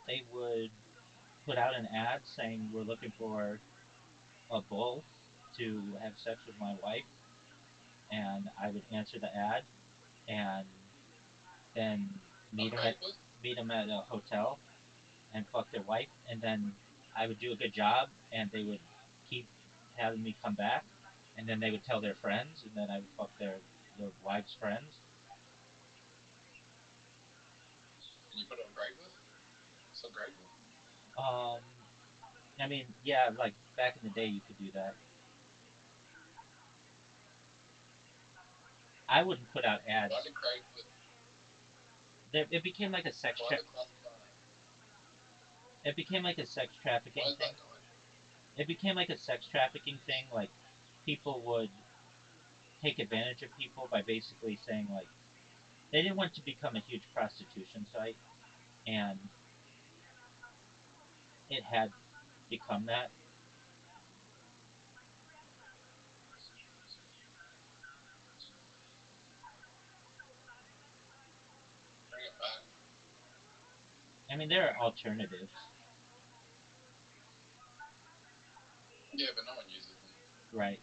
They would put out an ad saying we're looking for a bull to have sex with my wife, and I would answer the ad and then meet them at Unpaid? meet them at a hotel and fuck their wife, and then I would do a good job, and they would keep having me come back, and then they would tell their friends, and then I would fuck their wives' friends. Can you put it on Craigslist? So Craigslist. Um, I mean, yeah, like back in the day, you could do that. I wouldn't put out Why ads. did Craigslist It became like a sex why tra- the classify it became like a sex why trafficking is thing. that noise? It became like a sex trafficking thing. Like people would take advantage of people by basically saying like they didn't want to become a huge prostitution site, and it had become that. Bring it back. I mean, there are alternatives, Yeah, but no one uses them. right?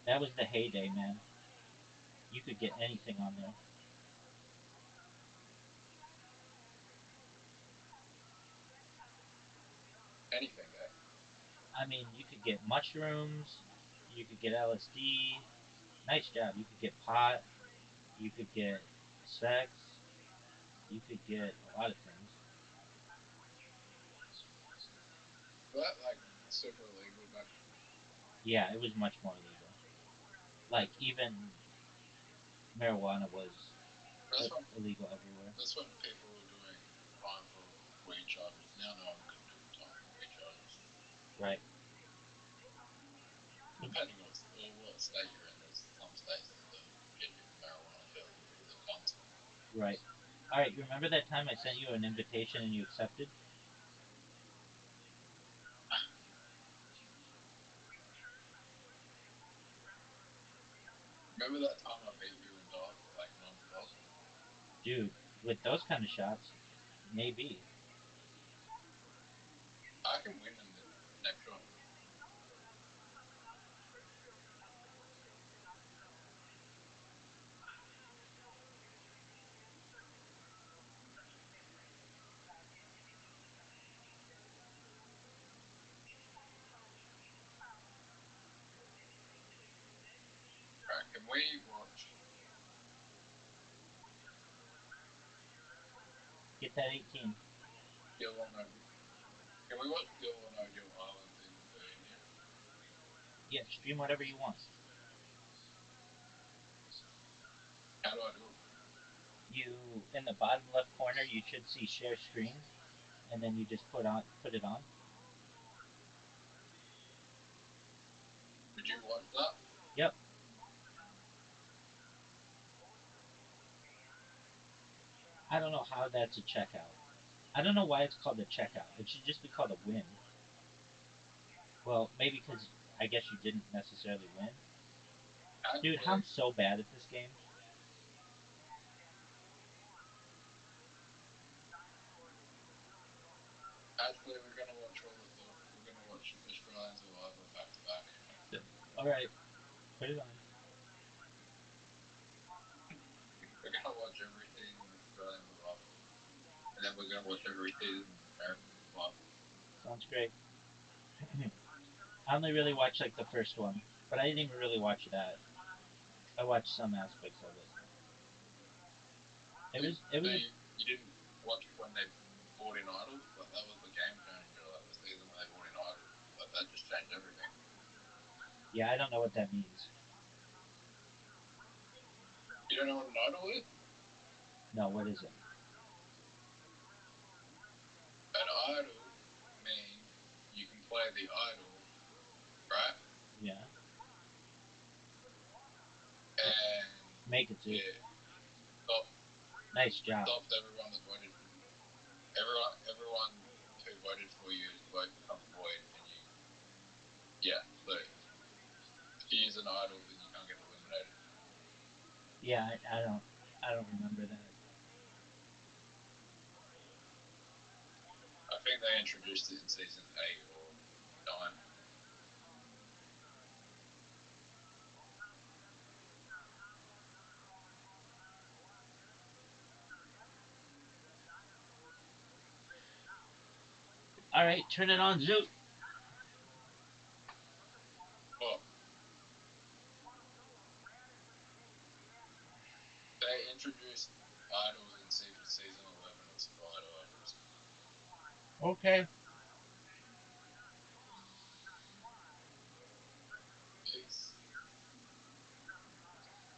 That was the heyday, man. You could get anything on there. Anything, eh? I mean, you could get mushrooms, you could get LSD. Nice job. You could get pot, you could get sex, you could get a lot of things. Was that like super illegal back then? Yeah, it was much more legal. Like even marijuana was That's when illegal everywhere. that's when people were doing time for weed charges. Now no one can do time for weed charges. Right, Depending on what state you're in, there's some states that get you marijuana fairly easy because they're tons. right. All right, you remember that time I sent you an invitation and you accepted? Remember that time I beat you in darts, like non-stop? Dude, with those kind of shots, maybe. I can win in the next one. Right, can we watch Get that 18. Deal or No? Can we watch Deal or No Deal Island season 13 here? Yeah, stream whatever you want. How do I do it? You in the bottom left corner, you should see share screen, and then you just put it on. Did you watch that? Yep. I don't know how that's a checkout. I don't know why it's called a checkout. It should just be called a win. Well, maybe because I guess you didn't necessarily win. Dude, Actually, I'm so bad at this game. actually, we're gonna watch all of the. We're gonna watch Australian Survivor back to back. All right, put it on. We're gonna watch every season of Australian Survivor, and then we're gonna watch every season of American Survivor. Sounds great. I only really watched like the first one, but I didn't even really watch that. I watched some aspects of it. It was it So was a you didn't watch when they brought in idols? Like that was the game changer. Like the season when they brought in idols. Like that just changed everything. Yeah, I don't know what that means. You don't know what an idol is? No, what is it? An idol means you can play the idol, right? Yeah. And Make it, dude. it stops, Nice job. stops everyone that voted for you. Everyone who voted for you, vote becomes void, and you, yeah. So if you use an idol, then you can't get eliminated. Yeah, I don't remember that. I think they introduced it in season 8 or 9. All right, turn it on, Zoot. Well, they introduced idols in season 11 of Survivor Idols. Okay. Peace.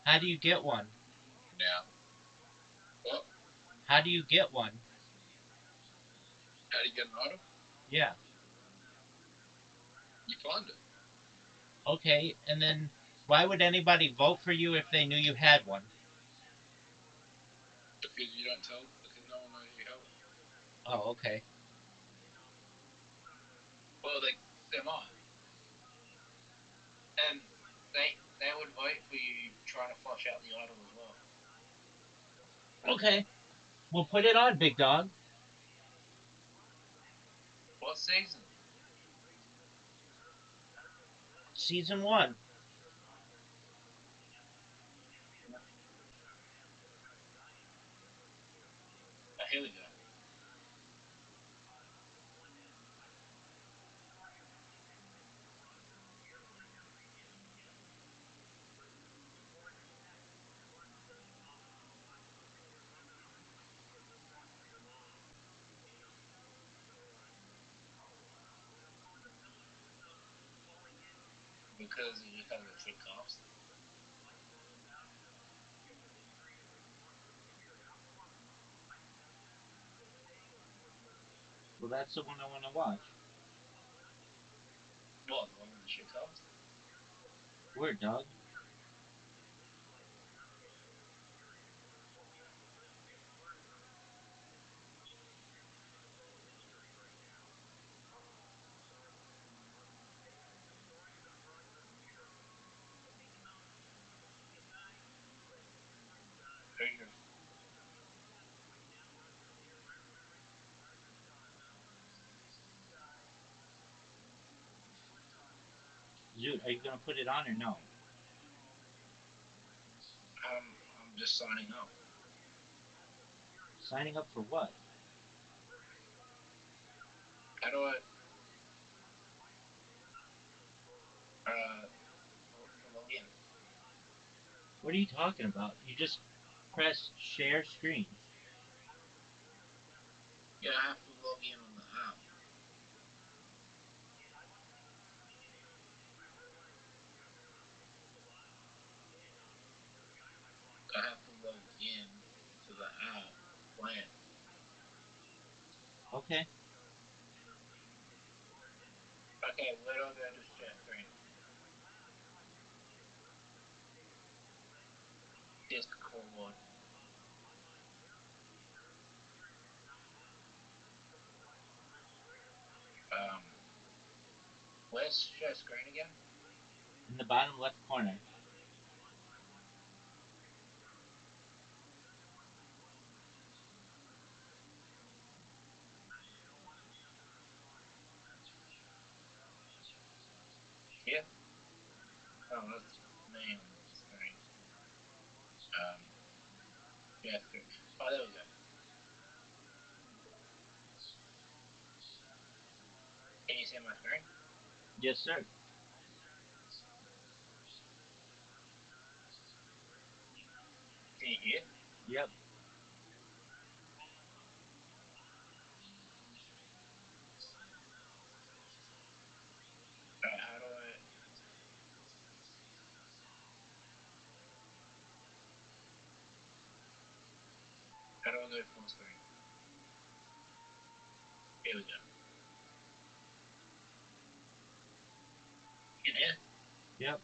How do you get one? Now, well, How do you get one? how do you get an idol? Yeah. You find it. Okay, and then why would anybody vote for you if they knew you had one? Because you don't tell, because no one knows you have it. Oh, okay. Well, they might, and they would vote for you trying to flush out the idol as well. Okay. We'll put it on, big dog. What season? Season 1. Here we go. Because it just has a shit cast. Well, that's the one I want to watch. What, the one with the shit cast? Word, dog. Who's your Zoot, are you going to put it on or no? I'm just signing up. Signing up for what? How do I log in? What are you talking about? You just press share screen. Yeah, I have to log in on the app. I have to log in to the app plan. Okay. Okay, where do I go to share screen? Discord. Um, where's share screen again? In the bottom left corner. Here? Oh, that's me on the screen. Share screen. Oh, there we go. Can you see my screen? Yes, sir. Can you hear? Yep. How do I? it full screen. Here we go. You can hear? Yep.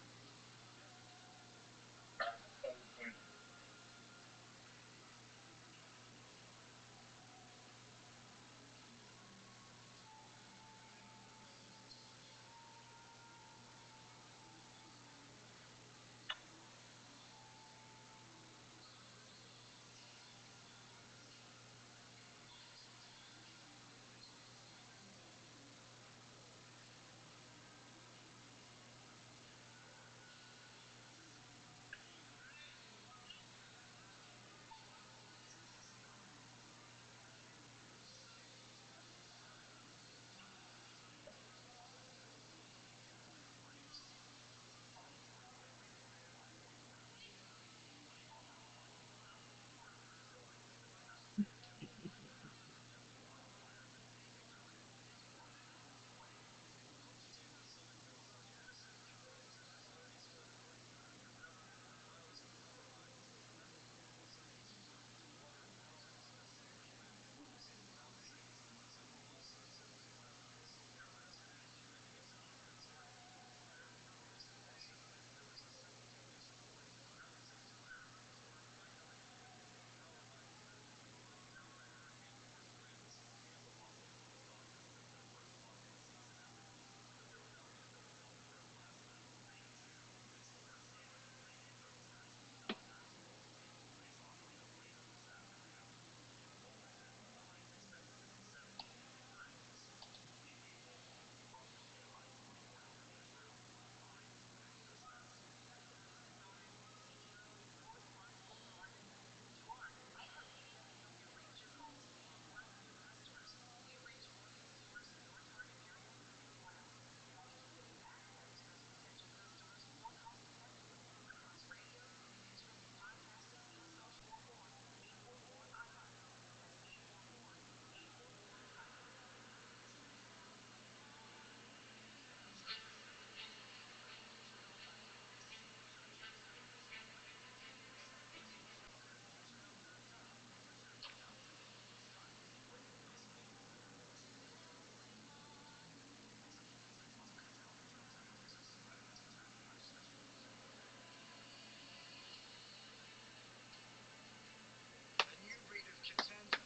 A new breed of contender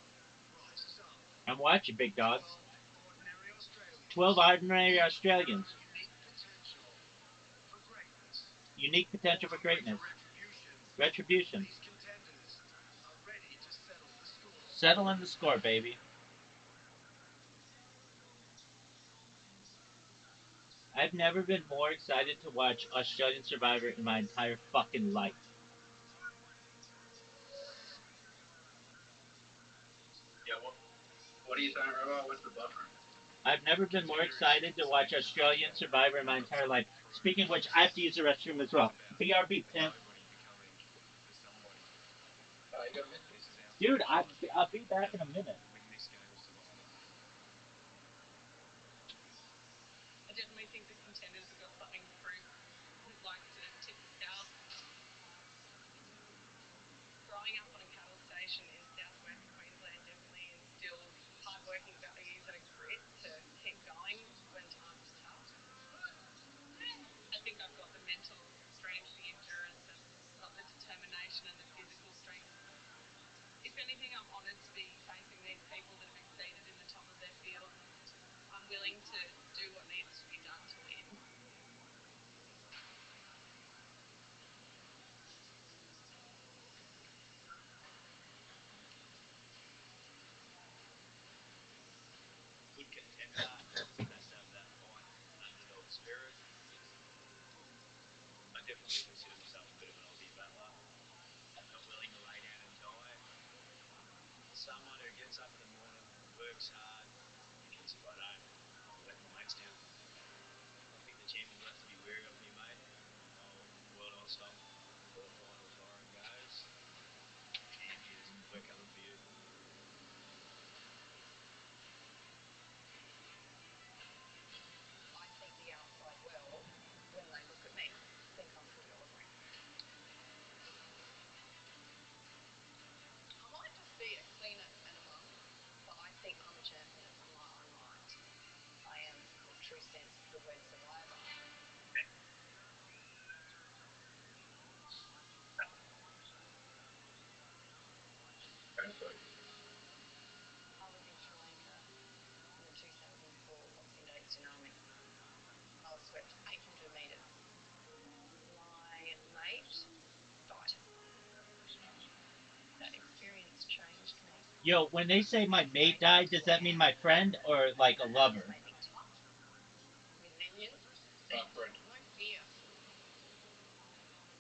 rises up. I'm watching, big dogs. 12 ordinary Australians. 12 ordinary Australians. Unique potential for greatness. Unique potential for Hungry for greatness. retribution. Retribution. These contenders are ready to settle the score. Settle in the score, baby. I've never been more excited to watch Australian Survivor in my entire fucking life. Yeah, what are you saying, Rabbi? What's the buffer? I've never been more excited to watch Australian Survivor in my entire life. Speaking of which, I have to use the restroom as well. BRB, pimp. You got a minute? Dude, I'll be back in a minute. Win this game of Survivor. I definitely think the contenders have got something to prove. Who'd like to tip the scales? Growing up on a cattle station in southwest Queensland definitely instilled hardworking values and a grit to keep going when times are tough. I think I've got the mental strength, the endurance, and not the determination and the physical strength. If anything, I'm honoured to be facing these people that have exceeded in the top of their field, and I'm willing to do what needs to be done to win. Good contender has to have that fight underdog spirit. I definitely consider myself a bit of an Aussie battler. Not willing to lay down and die. Someone who gets up in the morning, works hard, because if I don't, I'll let my mates down. I think the champions will have to be wary of me, mate. World on song before the final siren goes. Champions, we're coming for you. I see the outside world when they look at me, think I'm pretty ordinary. I might just be a cleaner Yo, when they say my mate died, does that mean my friend or like a lover? With Lillian, Friend. no fear.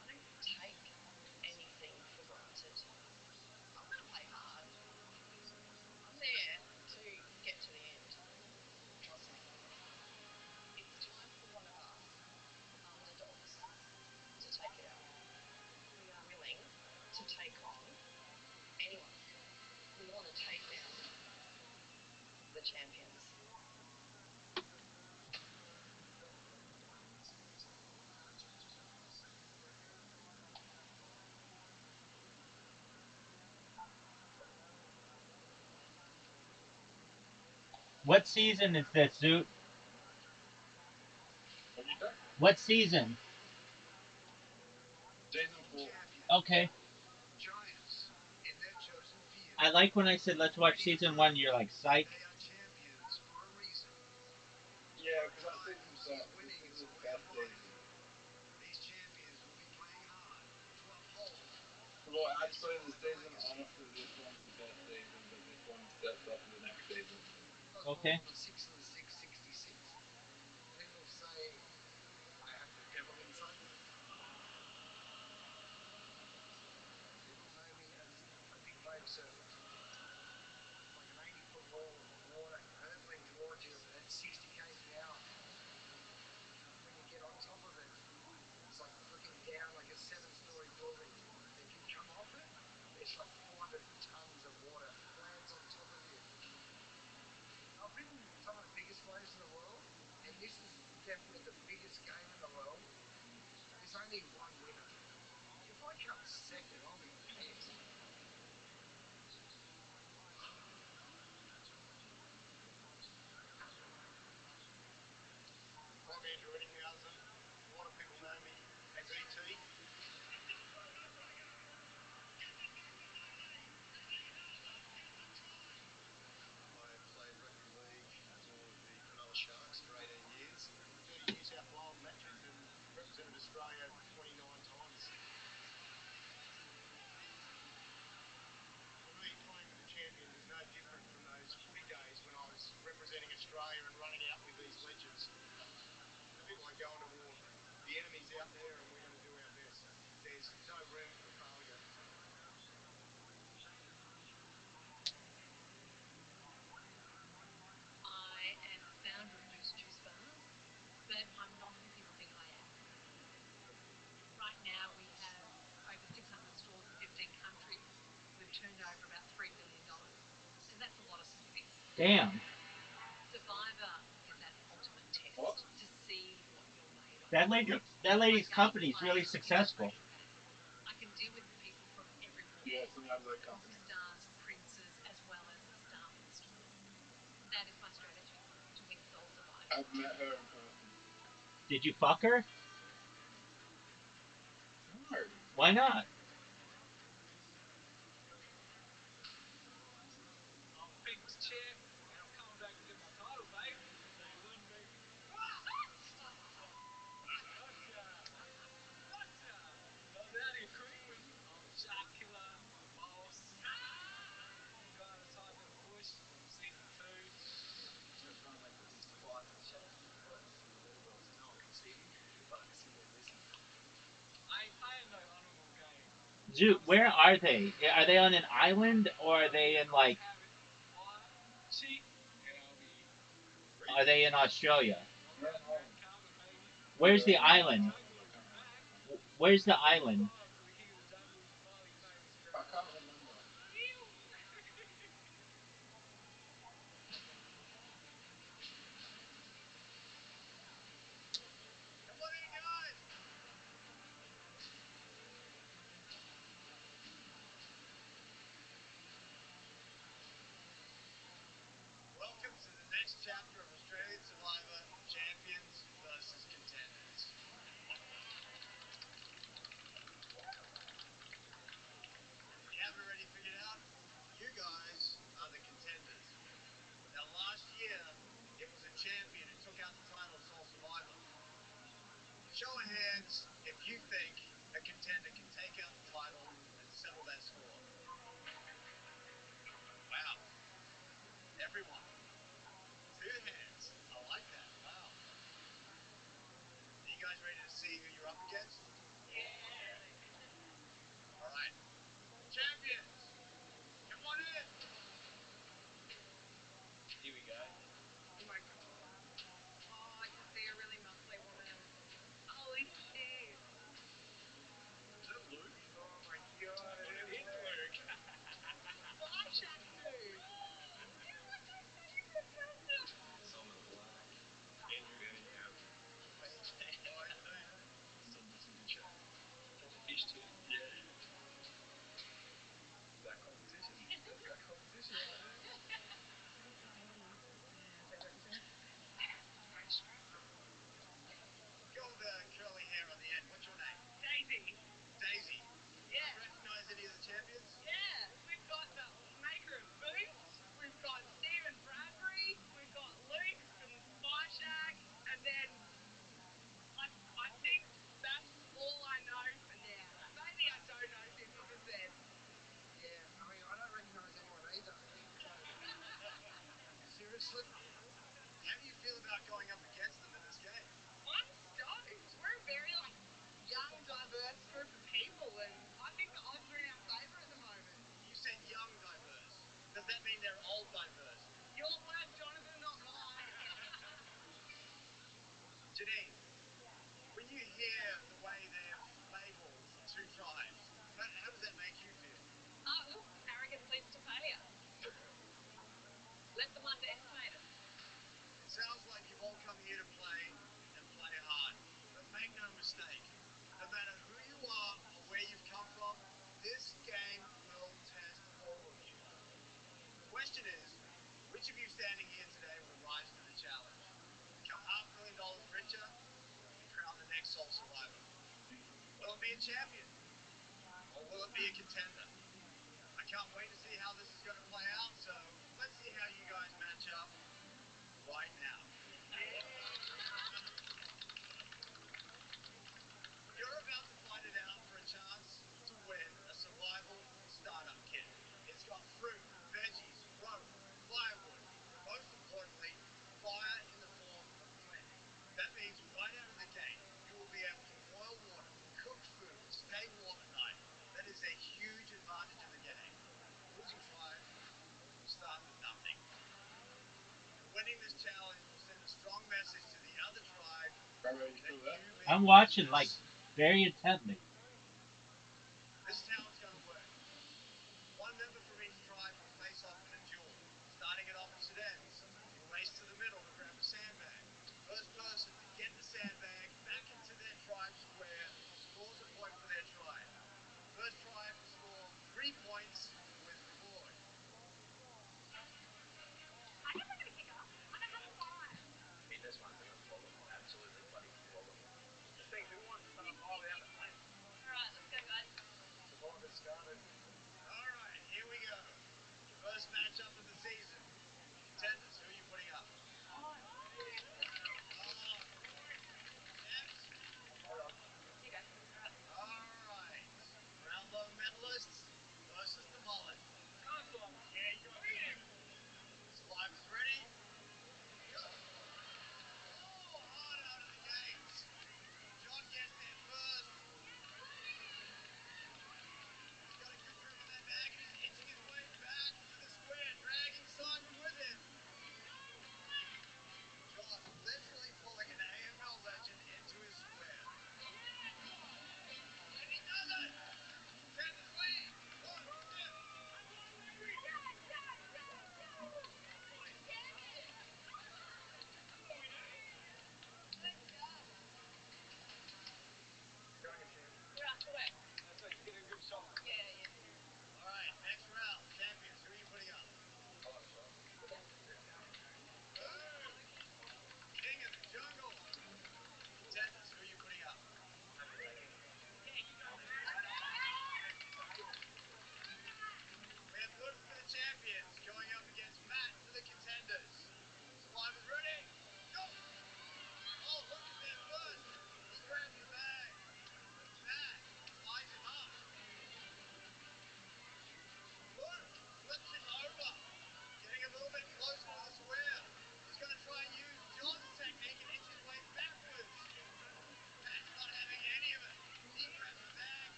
I don't take anything for granted. I'm going to play hard. I'm there to get to the end. Trust me. It's time for one of us, underdogs, to take it out. We are willing to take on anyone. We want to take down the champions. What season is this, Zoot? What did you say? What season? Season 4. Okay. Giants, in their chosen field, I like when I said let's watch season one. You're like psych. they are champions for a reason. Yeah, because that season sucks. This is the best season. These champions will be playing hard to uphold. Well, actually, the season after this one's the best season, but this one sets up the next season. I was born Okay. on the 6th of the 6th, 66. People say I have the devil inside me. People know me as a big wave surfer. It's like an 80-foot wall of water hurtling towards you at 60 k's an hour. And when you get on top of it, it's like looking down like a 7-story building. And if you come off it, it's like 400 tons of water lands on top of you. I've ridden some of the biggest waves in the world, and this is definitely the biggest game in the world. There's only one winner. If I come second, I'll be pissed. I'm Andrew Ettinghausen. A lot of people know me as ET. I played rugby league for the Cronulla Sharks for 18 years. 30 New South Wales matches and represented Australia 29 times. For me, playing with the champions is no different from those footy days when I was representing Australia and running out with these legends. It's a bit like going to war. The enemy's out there and we're going to do our best. There's no room for failure. I am the founder of Loose Juice Bar, but I'm not who people think I am. Right now, we have over 600 stores in 15 countries. We've turned over about $3 billion. And that's a lot of smoothies. Damn. Survivor is that ultimate test What? to see what you're made of. That lady's company is really successful. I can deal with people from every walk. Yeah, sometimes that Movie company. stars, princes, as well as the staff in the stores. That is my strategy to win Soul Survivor. I've met her in person. Did you fuck her? No. Why not? I'm the people's champ, and I'm coming back to get my title, babe. So you wouldn't be. Gotcha! Gotcha! Goes out here creeping. I'm the shark killer, I'm the boss. Guy on the side of the bush from season 2. Just got to try and make all these spikes and shadows look close to the water well so no one can see me, but I can see them listening. I ain't playing no honourable game. Zoot, where are they? Are they on an island or are they in like? Cheat, and I'll be. Are they in Australia? They're in Holland. Carpet, baby. Where's the Yeah, island? Jungle at your back. Where's the island? So we hear the jungle is Marley famous I crowd. can't remember. Come on in, guys! Welcome to the next chapter of Australian Survivor Champions versus Contenders. If you haven't already figured out, you guys are the contenders. Now, last year, it was a champion who took out the title of Sole Survivor. Show of hands if you think a contender can take out the title and settle that score. I sole survivor. Will it be a champion? Or will it be a contender? I can't wait to see how this is going to play out, so let's see how you guys match up right now. You're about to fight it out for a chance to win a survival startup kit. It's got fruit, veggies, rope, firewood, most importantly, fire in the form of flint. That means right out of the gate, you will be able to boil water, cook food, stay warm at night. That is a huge advantage in the game. The losing tribe will start with nothing. Winning this challenge will send a strong message to the other tribe that you I'm watching like very intently. This is how it's going to work. One member from each tribe will face off in a duel. Starting at opposite ends, you'll race to the middle to grab a sandbag. First person to get the sandbag back into their tribe square scores a point for their tribe. First tribe to score 3 points wins the board. I guess I'm gonna kick off. I'm gonna have fun. In this one, we're going to pull them. Absolutely bloody pull them. Just think, who wants to start while we have a time? Alright, let's go, guys. The ball has started. All right, here we go. First matchup of the season. Contenders, who are you putting up?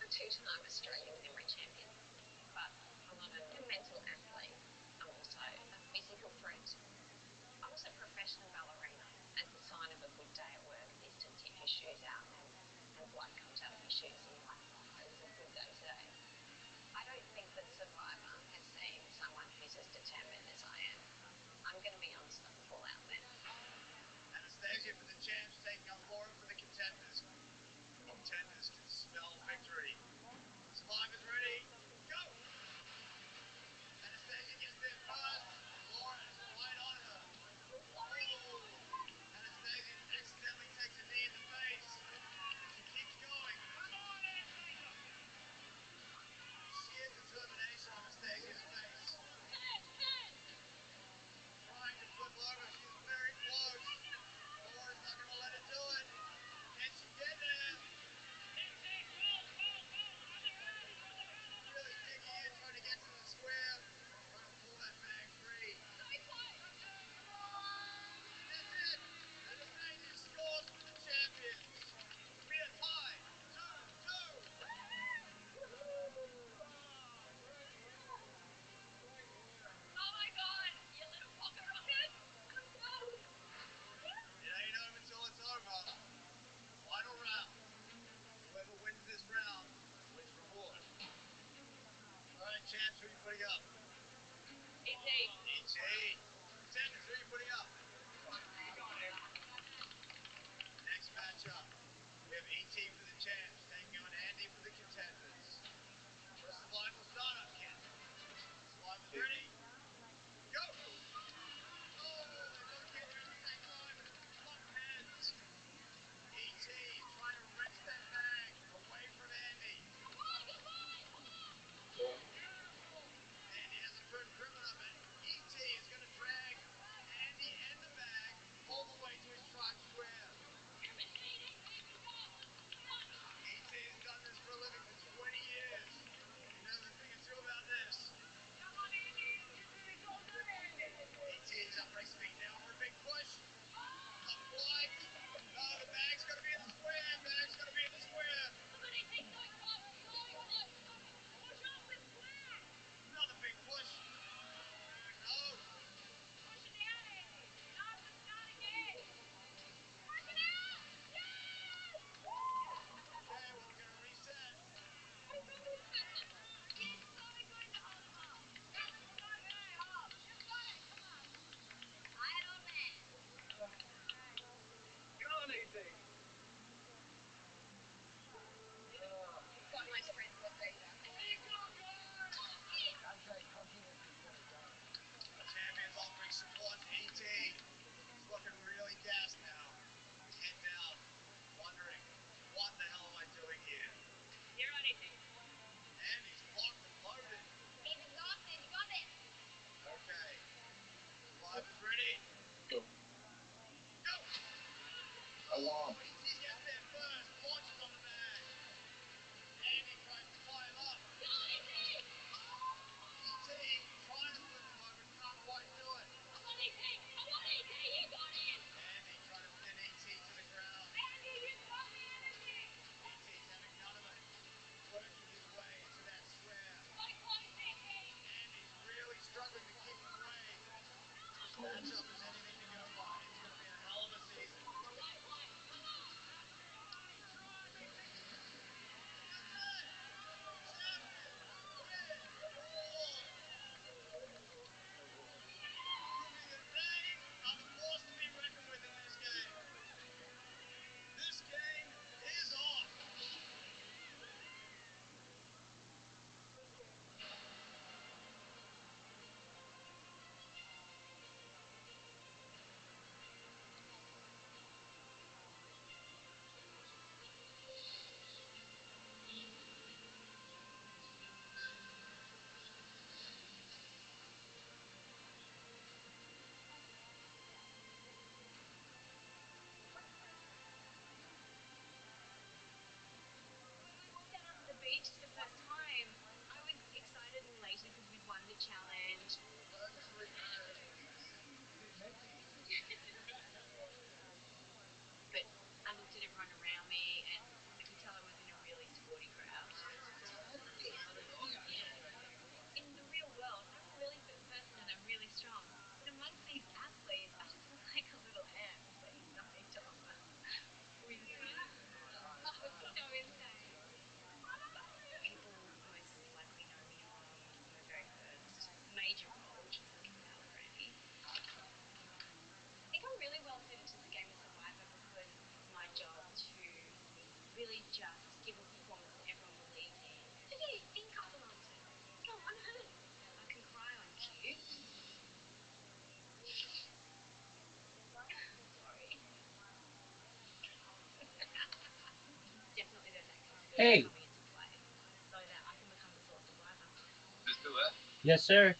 two-time Australian memory champion, but I'm not a mental athlete. I'm also a physical threat. I was a professional ballerina, and the sign of a good day at work is to tip your shoes out and blood comes out of your shoes and you're like, oh, it was a good day today. I don't think that Survivor has seen someone who's as determined as I am. I'm going to be unstoppable out there. Anastasia for the champs, taking on Laura for the contenders. Contenders can smell victory. Survivor's ready. Go! Anastasia gets there first. Laura is right on her. Oh! Anastasia accidentally takes a knee in the face. She keeps going. Sheer determination on Anastasia's face. Trying to flip over. She's very close. Laura's not going to let her do it. Can she get there? Really digging in, trying to get to the square. Trying to pull that bag free. That's it. Anastasia scores for the champions. We are tied. 2-2. Oh my God, you little pocket rocket! It ain't over till it's over. Final round. Whoever wins this round wins reward. Alright, champs, who are you putting up? E.T. E.T. Contenders, who are you putting up? Next matchup, we have E.T. for the champs, taking on Andy for the contenders. For a survival startup kit. Survivor's ready? Go! Oh, they both came around at the same time. Lock heads. E.T. trying to wrench that bag away from Andy. Andy has a good grip on it. E.T. is going to drag Andy and the bag all the way to his tribe square. E.T. has done this for a living for 20 years. He knows a thing or two about this. E.T. is up race speed now for a big push. Up wide. Oh, the bag's going to be in the square. Bag's going to be in the square. Another big push. No. Okay, well, we're going to reset. Come on, E.T. Got my strength with these. The champion's offering support to E.T. He's looking really gassed now. Head down, wondering, what the hell am I doing here? You're on, E.T. And he's locked and loaded. He's exhausted. You got it. Okay. Survivor's ready? Go. Go! Alarm. E.T. gets there first, launches on the bag. Andy tries to climb up. Go, E.T. E.T. trying to flip him over, can't quite do it. Come on, E.T. Come on, E.T. You got it. Andy trying to pin E.T. to the ground. Andy, you got the energy. E.T.'s having none of it. Working his way to that square. Stay close, E.T. Andy's really struggling to keep him away. This matchup is anything to go by. It's going to be a hell of a season. Stay close. Come on. Hey. coming into play so that I can become the source of life after this. Is it still there? Yes, sir.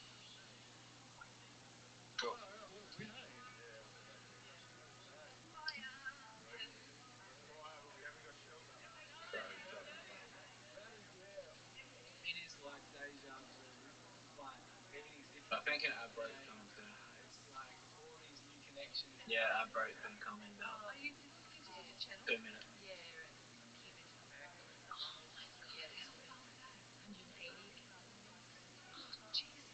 Cool. It is like deja vu, but everything's I different. think an ad break's coming soon. It's like all these new connections. Yeah, ad break's gonna come in about Are you listening to your channel? 2 minutes. Yeah, and he mentioned America as well. Oh my god, yeah, how far was that? 180 kilometers. Oh, Jesus.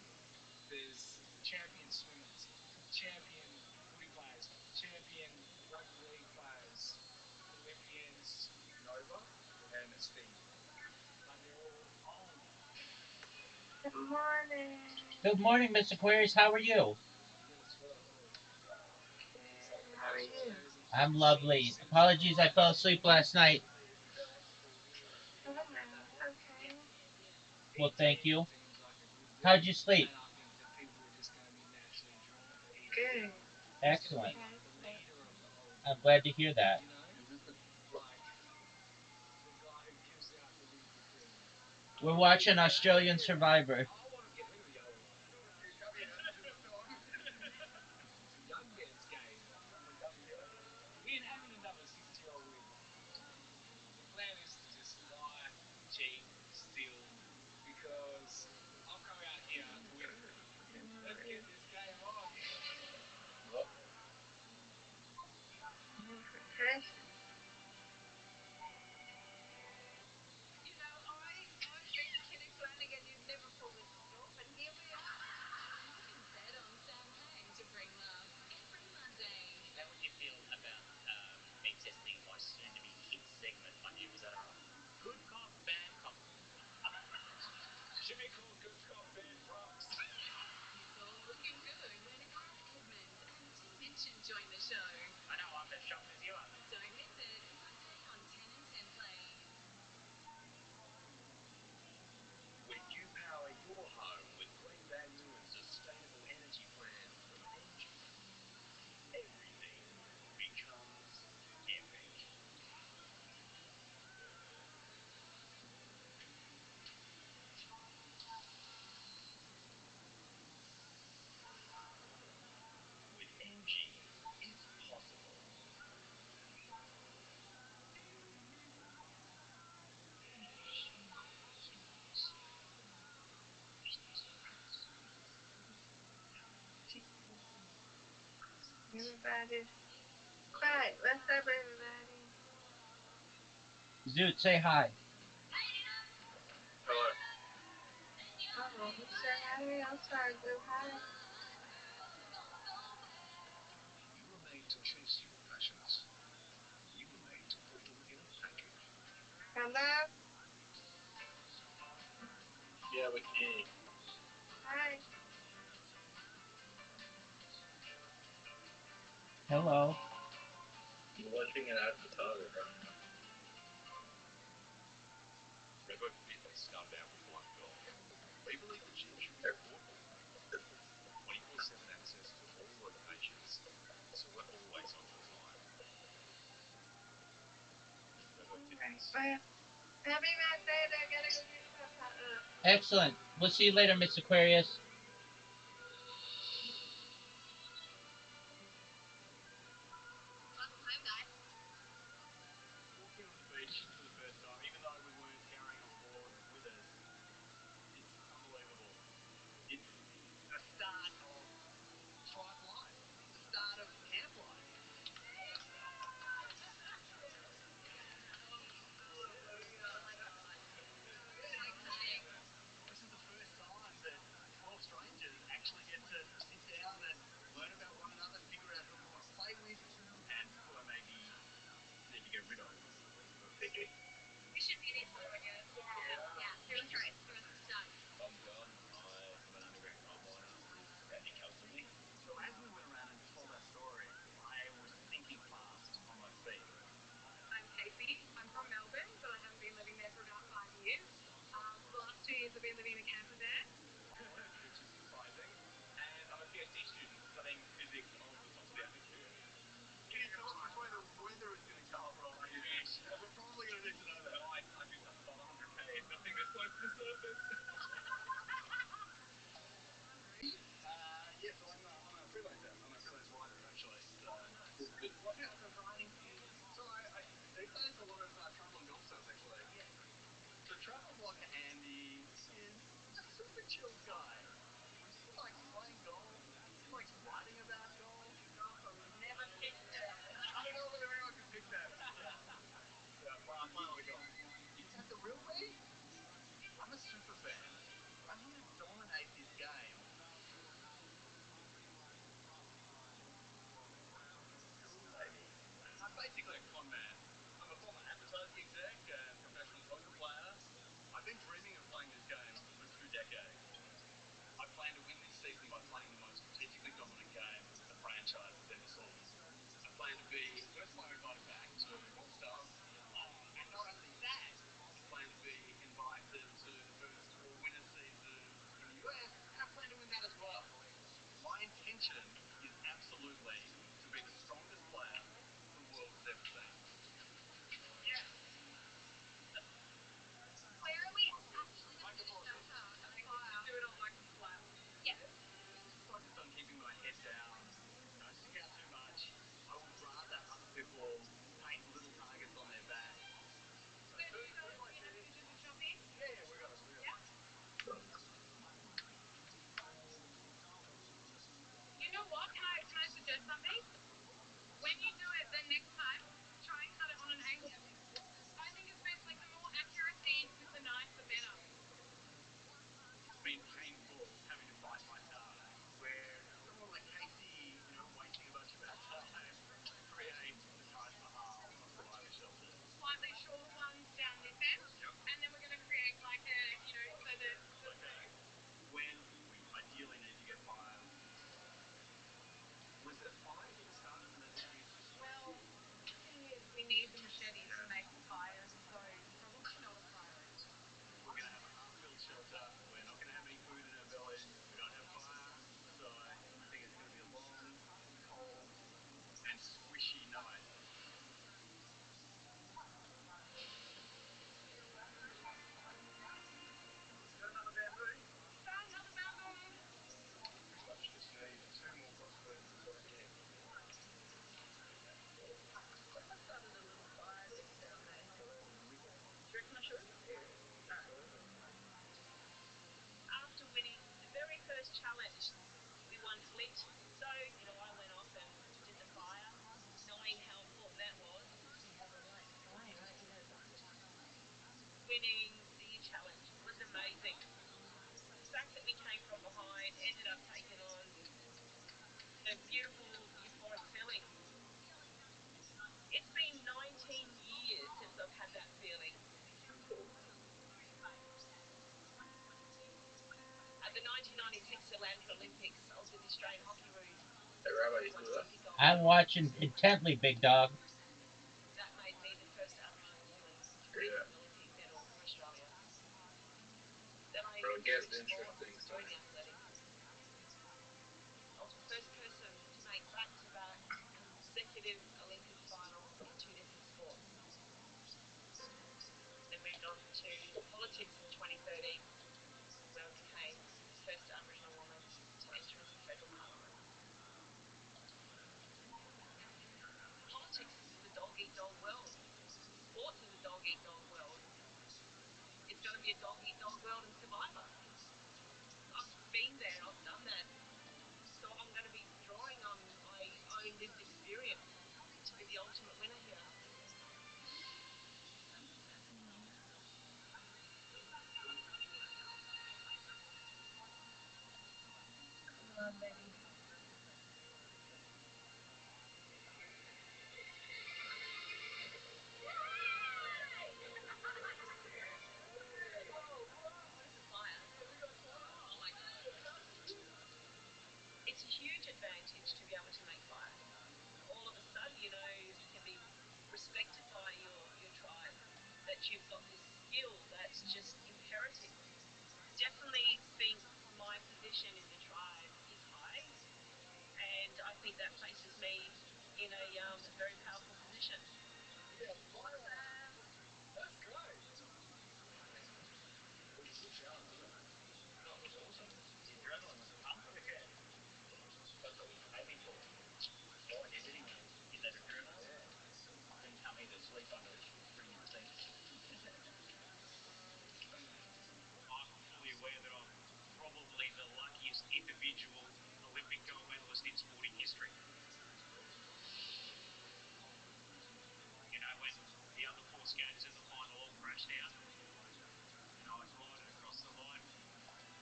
There's champion swimmers, champion footy players, champion rugby league players, Olympians, Nova and Steve. But they're all old. Good morning. Good morning, Miss Aquarius. How are you? Okay, how are you? I'm lovely. Apologies, I fell asleep last night. Oh, no, it's okay. Well, thank you. Seems like a good How'd deal. you sleep? And I think that people are just going to be naturally drawn to him. Good. He's going to be Excellent. like the leader of the old I'm guard, glad to hear that. you know? Like the guy who gives out the winter cream. We're watching Australian Survivor. I want to get rid of the old one. The young man's game. We ain't having another 6-year-old win. The plan is to just lie, cheat, steal, because I've come out here winning. Let's get this game on. Confession. You know, I've been Kenny Flanagan. You'd never pull this off, and here we are. Mike and Zed on Sam Payne to bring love every Monday. Is that what you feel about me testing my soon-to-be hit segment on you? Was that alright? Good cop, bad cop. Should be called Good Cop, Bad Props. It's all looking good when Eric Edmonds and Tim Minchin join the show. I know I'm as shocked as you are. Don't miss it Monday on 10 and 10 Play. When you power your home with Green Value and sustainable energy plans from Engie, everything becomes epic. With Engie, it's possible. Everybody. Quiet. What's up, everybody? Zoot, say hi. Hello. Oh, say hi. I'll try to do hi. You were made to chase your passions. You were made to put them in a package. Hello? Yeah, we can hear you. Hi. Hello. You're watching an advertiser right now. Revo Fitness started out with one goal. We believe the gym should be portable. 24/7 access to all locations, so we're always on time. Revo Fitness. Well, happy Monday. I gotta go get Papa up. Excellent. We'll see you later, Miss Aquarius. Welcome home, guys. Walking on the beach for the first time, even though we weren't carrying a board with us, it's unbelievable. It's the start of tribe life. It's the start of camp life. This is the first time that 12 strangers actually get to sit down and learn about one another, figure out who we want to play with, and who I maybe need to get rid of. You should be this one, yeah. Who was race? Who was done? I'm John. I am an underground coal miner. Randy comes with me. So as we went around and told our story, I was thinking fast on my feet. I'm Casey. I'm from Melbourne, but I haven't been living there for about 5 years. The last 2 years I've been living in a camper van. Which is surprising. And I'm a PhD student studying physics of the top of the atmosphere. Can you tell us which way the weather is going to come from? We're probably going to need to Travis like Andy is a super chill guy. He likes playing golf. He likes writing about golf. Golf, I would never pick that. I don't know whether anyone could pick that. Yeah, play a lot of golf. Is that the real me? I'm a super fan. I'm here to dominate this game. Cool, baby. I'm basically a con man. I'm a former advertising exec and professional poker player. I've been dreaming of playing this game for 2 decades. I plan to win this season by playing the most strategically dominant game the franchise has ever seen. I plan to be the first player invited back to All-Stars. And not only that, I plan to be invited to the first all-winner season in the US, and I plan to win that as well. My intention is absolutely to be the strongest player the world has ever seen. Yes. Where are we actually going to do this shelter? At the fire. Do it on like a flat. Yeah. Just focus on keeping my head down. Don't stick out too much. I would rather other people paint little targets on their back. So So do you guys like be happy to do the chopping? yeah, we got it. Yeah. You know what? Can I suggest something? When you do it the next time, try and cut it on an angle. I think it's best, like the more accuracy with the knife, the better. It's been painful having to fight myself. Where someone like Casey, wasting a bunch of our time to create the Taj Mahal of survivor shelters. Slightly shorter ones down this end, and then we're going to create like a, so that. Okay. When we ideally need to get fire. Was it a fire to get started and then the trees just Well, the thing is, we need the machetes to make the fires, so probably not a priority. we're going to have a half-filled shelter. We're not going to have any food in our bellies. We don't have fire. So I think it's going to be a long, cold, and squishy night. Got another bamboo? Found another bamboo. Pretty much just need 2 more crossbones right here. I started a little fire thing down there. Do you reckon I should? After winning the very first challenge, we won Flit. So, I went off and did the fire, knowing how important that was. Flying, aren't you? Winning the challenge was amazing. The fact that we came from behind, ended up taking on a beautiful, euphoric feeling. It's been 19 years since I've had that feeling. At the 1996 Atlanta Olympics, I was with the Australian Hockey Roos. Hey, Rabbi, you still there? I'm watching intently, big dog. That made me the first Aboriginal woman to win an Olympic medal for Australia. Then I switched sports, doing athletics. I was the first person to make back-to-back consecutive Olympic finals in 2 different sports. Then moved on to politics in 2013, where I became the first Aboriginal woman to enter into the federal parliament. Politics is a dog-eat-dog world. Sports is a dog-eat-dog world. It's going to be a dog-eat-dog world in Survivor. I've been there, I've done that. So I'm going to be drawing on my own lived experience to be the ultimate winner here. Come on, baby. It's a huge advantage to be able to make fire. All of a sudden, you can be respected by your tribe, that you've got this skill that's just imperative. Definitely think my position in the tribe is high.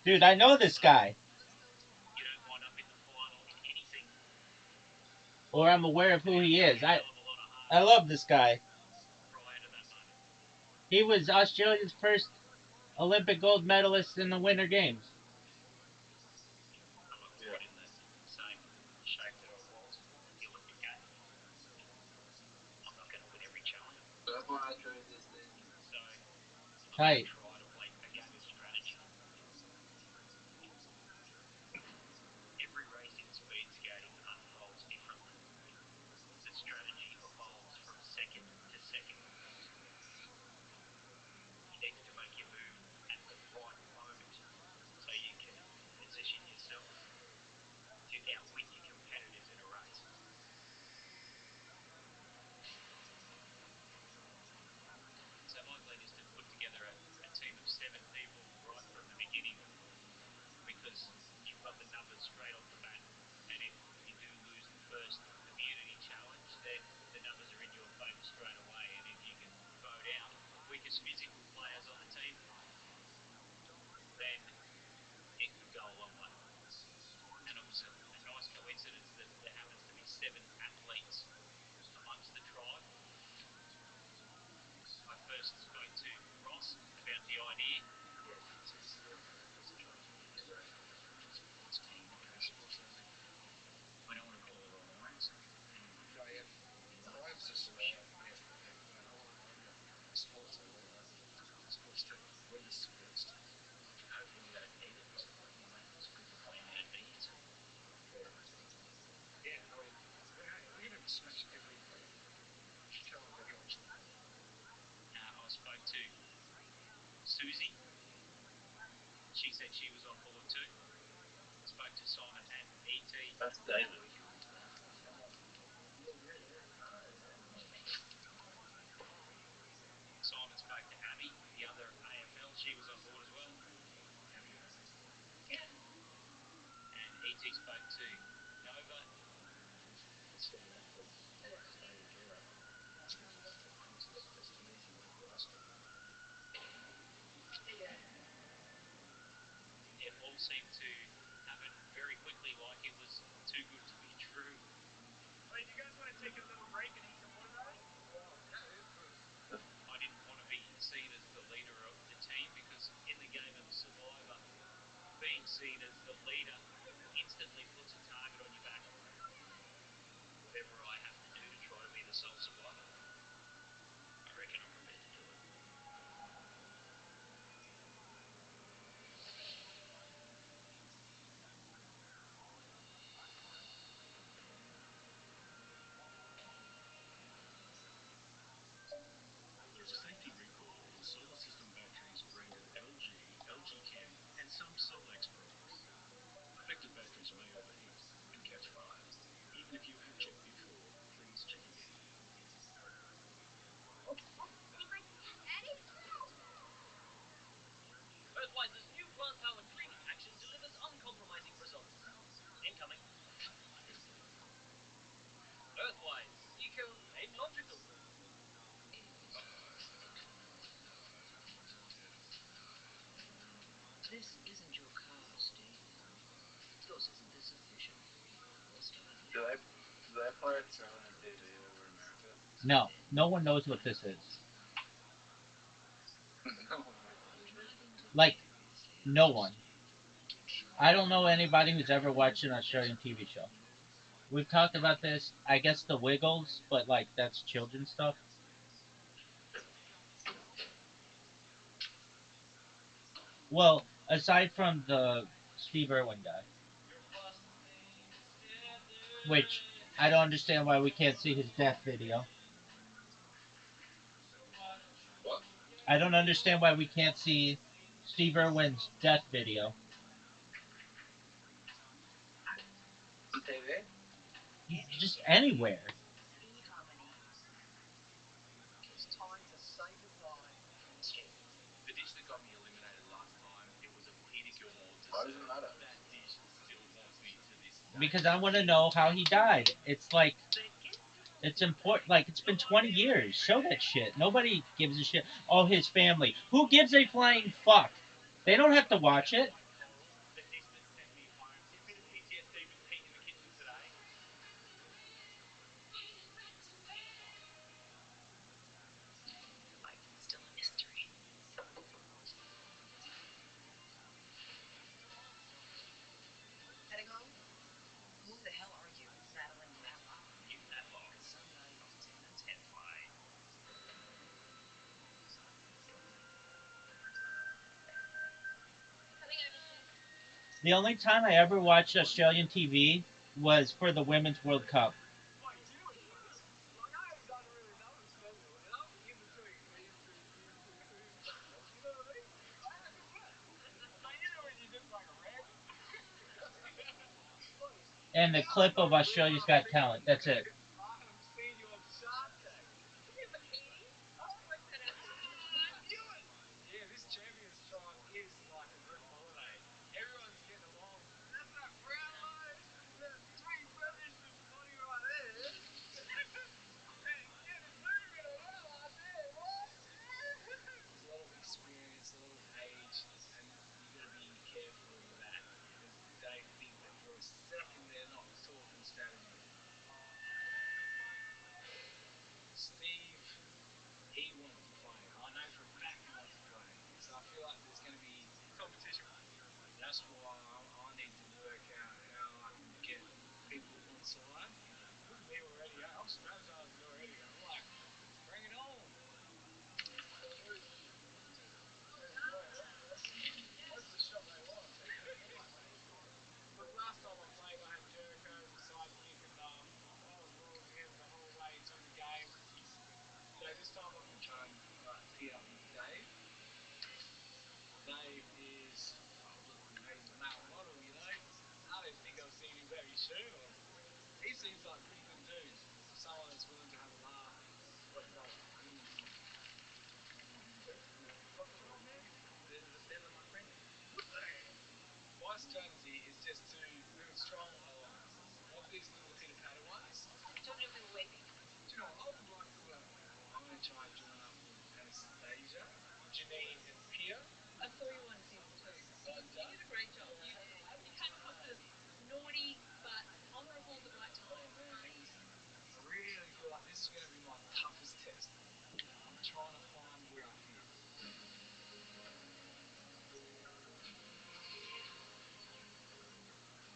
Dude, I know this guy. You don't wind up in the final in anything Or I'm aware of who he is. hell of a lot of I hard love this guy. prior to that moment. He was Australia's first Olympic gold medalist in the Winter Games. And look, right in the same shape that I was at the Olympic Games. I'm not going to win every challenge. That's why I trained this thing. So I'm Tight. going to try to play a game of strategy. Every race in speed skating unfolds differently. The strategy evolves from second to second. You need to make your move at the right moment so you can position yourself to outwit your competitors in a race. So my plan is to put together a team of 7 people right from the beginning, because you've got the numbers straight off the bat, and if you do lose the first immunity challenge, then the numbers are in your favour straight away, and if you can vote out the weakest physical players on the team, then it could go a long way. And it was a nice coincidence that there happens to be 7 athletes amongst the tribe. I first spoke to Ross about the idea. Yeah, so this is the person trying to put together a sports team, sports only. I don't want to call the wrong names. No, yeah. I was just yeah, I want to own a sports only, sports team, leaders sports team. Hopefully we don't need it. You know, it's good to plan A, B, and C. Yeah. Yeah, I mean, we're going to be smashing every challenge that comes through. I spoke to Susie. She said she was on board too. Spoke to Simon and ET. That's David. Simon spoke to Abby, the other AFL. She was on board as well. And ET spoke to Nova. Seven athletes stay together. It's an easy one for us to. It all seemed to happen very quickly, like it was too good to be true. Hey, do you guys want to take a little break and eat some watermelon? I didn't want to be seen as the leader of the team, because in the game of Survivor, being seen as the leader instantly puts a target on your back. Whatever I have to do to try to be the sole survivor, I reckon I'm prepared to do it. There's a safety recall on solar system batteries branded LG, LG Chem, and some Solex products. Affected batteries may overheat and catch fire. Even if you have checked before, please check again. Earthwise's new plant-powered cleaning action delivers uncompromising results. Incoming. Earthwise, eco and logical. This isn't your car, Steve. Yours isn't this official. We'll start Do now. they play Australian TV over in America? No, no one knows what this is. No. Like, no one. I don't know anybody who's ever watched an Australian TV show. We've talked about this, I guess the Wiggles, but like that's children's stuff. Well, aside from the Steve Irwin guy, which I don't understand why we can't see his death video. What? I don't understand why we can't see Steve Irwin's death video. On TV? Just anywhere. It's time to say goodbye. The dish that got me eliminated last time, it was a pita gilmore dessert. Why does it matter? That dish still haunts me to this day. Because I want to know how he died. It's like, it's important. Like, it's been 20 years. Show that shit. Nobody gives a shit. Oh, his family. Who gives a flying fuck? They don't have to watch it. The only time I ever watched Australian TV was for the Women's World Cup. Like, do you know what's funny? Like, I don't really know Australia, and I'm in between these two footballers. You know what I mean? I had a good laugh. Like, you know when you just like random? And the clip of Australia's Got Talent. That's it. I've seen you on Shark Tank. Look at bikini. I knew it! Yeah, this Champions Tribe is like a group holiday. Everyone's getting along. That's that Brownlow, that sweet British and Scotty right there. Yeah, the two in a row out there, what? There's a lot of experience, a lot of age, and you got to be careful with that because they think that for a second they're not talking strategy. Steve, he wants to play. I know for a fact he wants to play. So I feel like there's going to be competition. That's why I need to work out how I can get people on side. Look at me already. I'm strategizing already. I'm like, bring it on. That's the shot they want. Look, last time I played, I had Jericho as a sidekick, and I was rolling him the whole way through the game. So this time I'm going to try and tee up with Dave. Dave is, look, he's a male model, you know. I don't think I've seen him without his shirt on. He seems like a pretty good dude. Someone that's willing to have a laugh. What you got? What's the problem, man? There's a fella, my friend. My strategy is just to build strong alliances. Like these little hitter patter ones. Do you want to do a little weeping? Do you know what? I would like to. I'm going to try and join up with Anastasia, Janine, and Pia. I saw you on season 2. You did a great job. You came across as naughty but honourable but liked to laugh. I really feel like this is going to be my toughest test. I'm trying to find where I fit.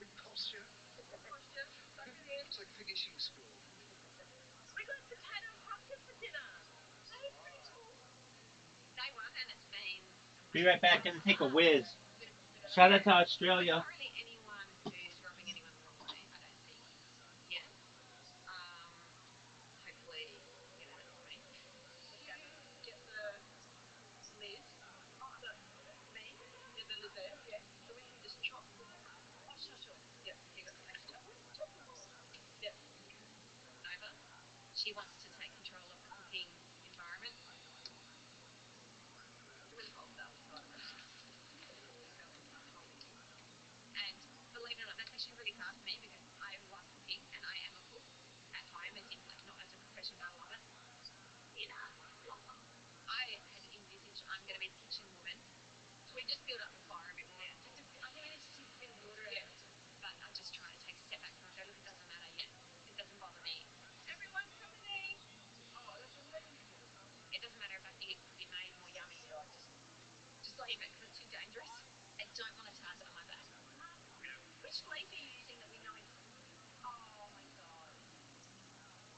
Good posture. Suck it in. It's like finishing school. We got potato and pumpkin for dinner. That is pretty cool. Day 1 and it's been Be right back. Gonna take a whiz. bit of Shout out to there's Australia. not really anyone who's rubbing anyone the wrong way, I don't think, yet. Hopefully, yeah, they're not me. Get the lid. Oh, me? Yeah, the lid there. Yeah. So we can just chop. Oh, sure. Yep, you got. Thanks, chop. Yep. Nova. She wants to take control of the cooking environment. Really cold outside. And believe it or not, that's actually really hard for me because I love cooking and I am a cook at home, as in like not as a profession, but I love it. Dinner. I had envisaged I'm going to be the kitchen woman. So we just build up the fire a bit more. I think we need to sink a bit of water in. But I'm just trying to take a step back from it. Go, look, it doesn't matter yet. It doesn't bother me. Everyone come and eat. Oh, that's amazing. It doesn't matter if I think it could be made more yummy. Just leave it because it's too dangerous. I don't want a target on my back. Which leaf are you using that we know is... Oh, my God.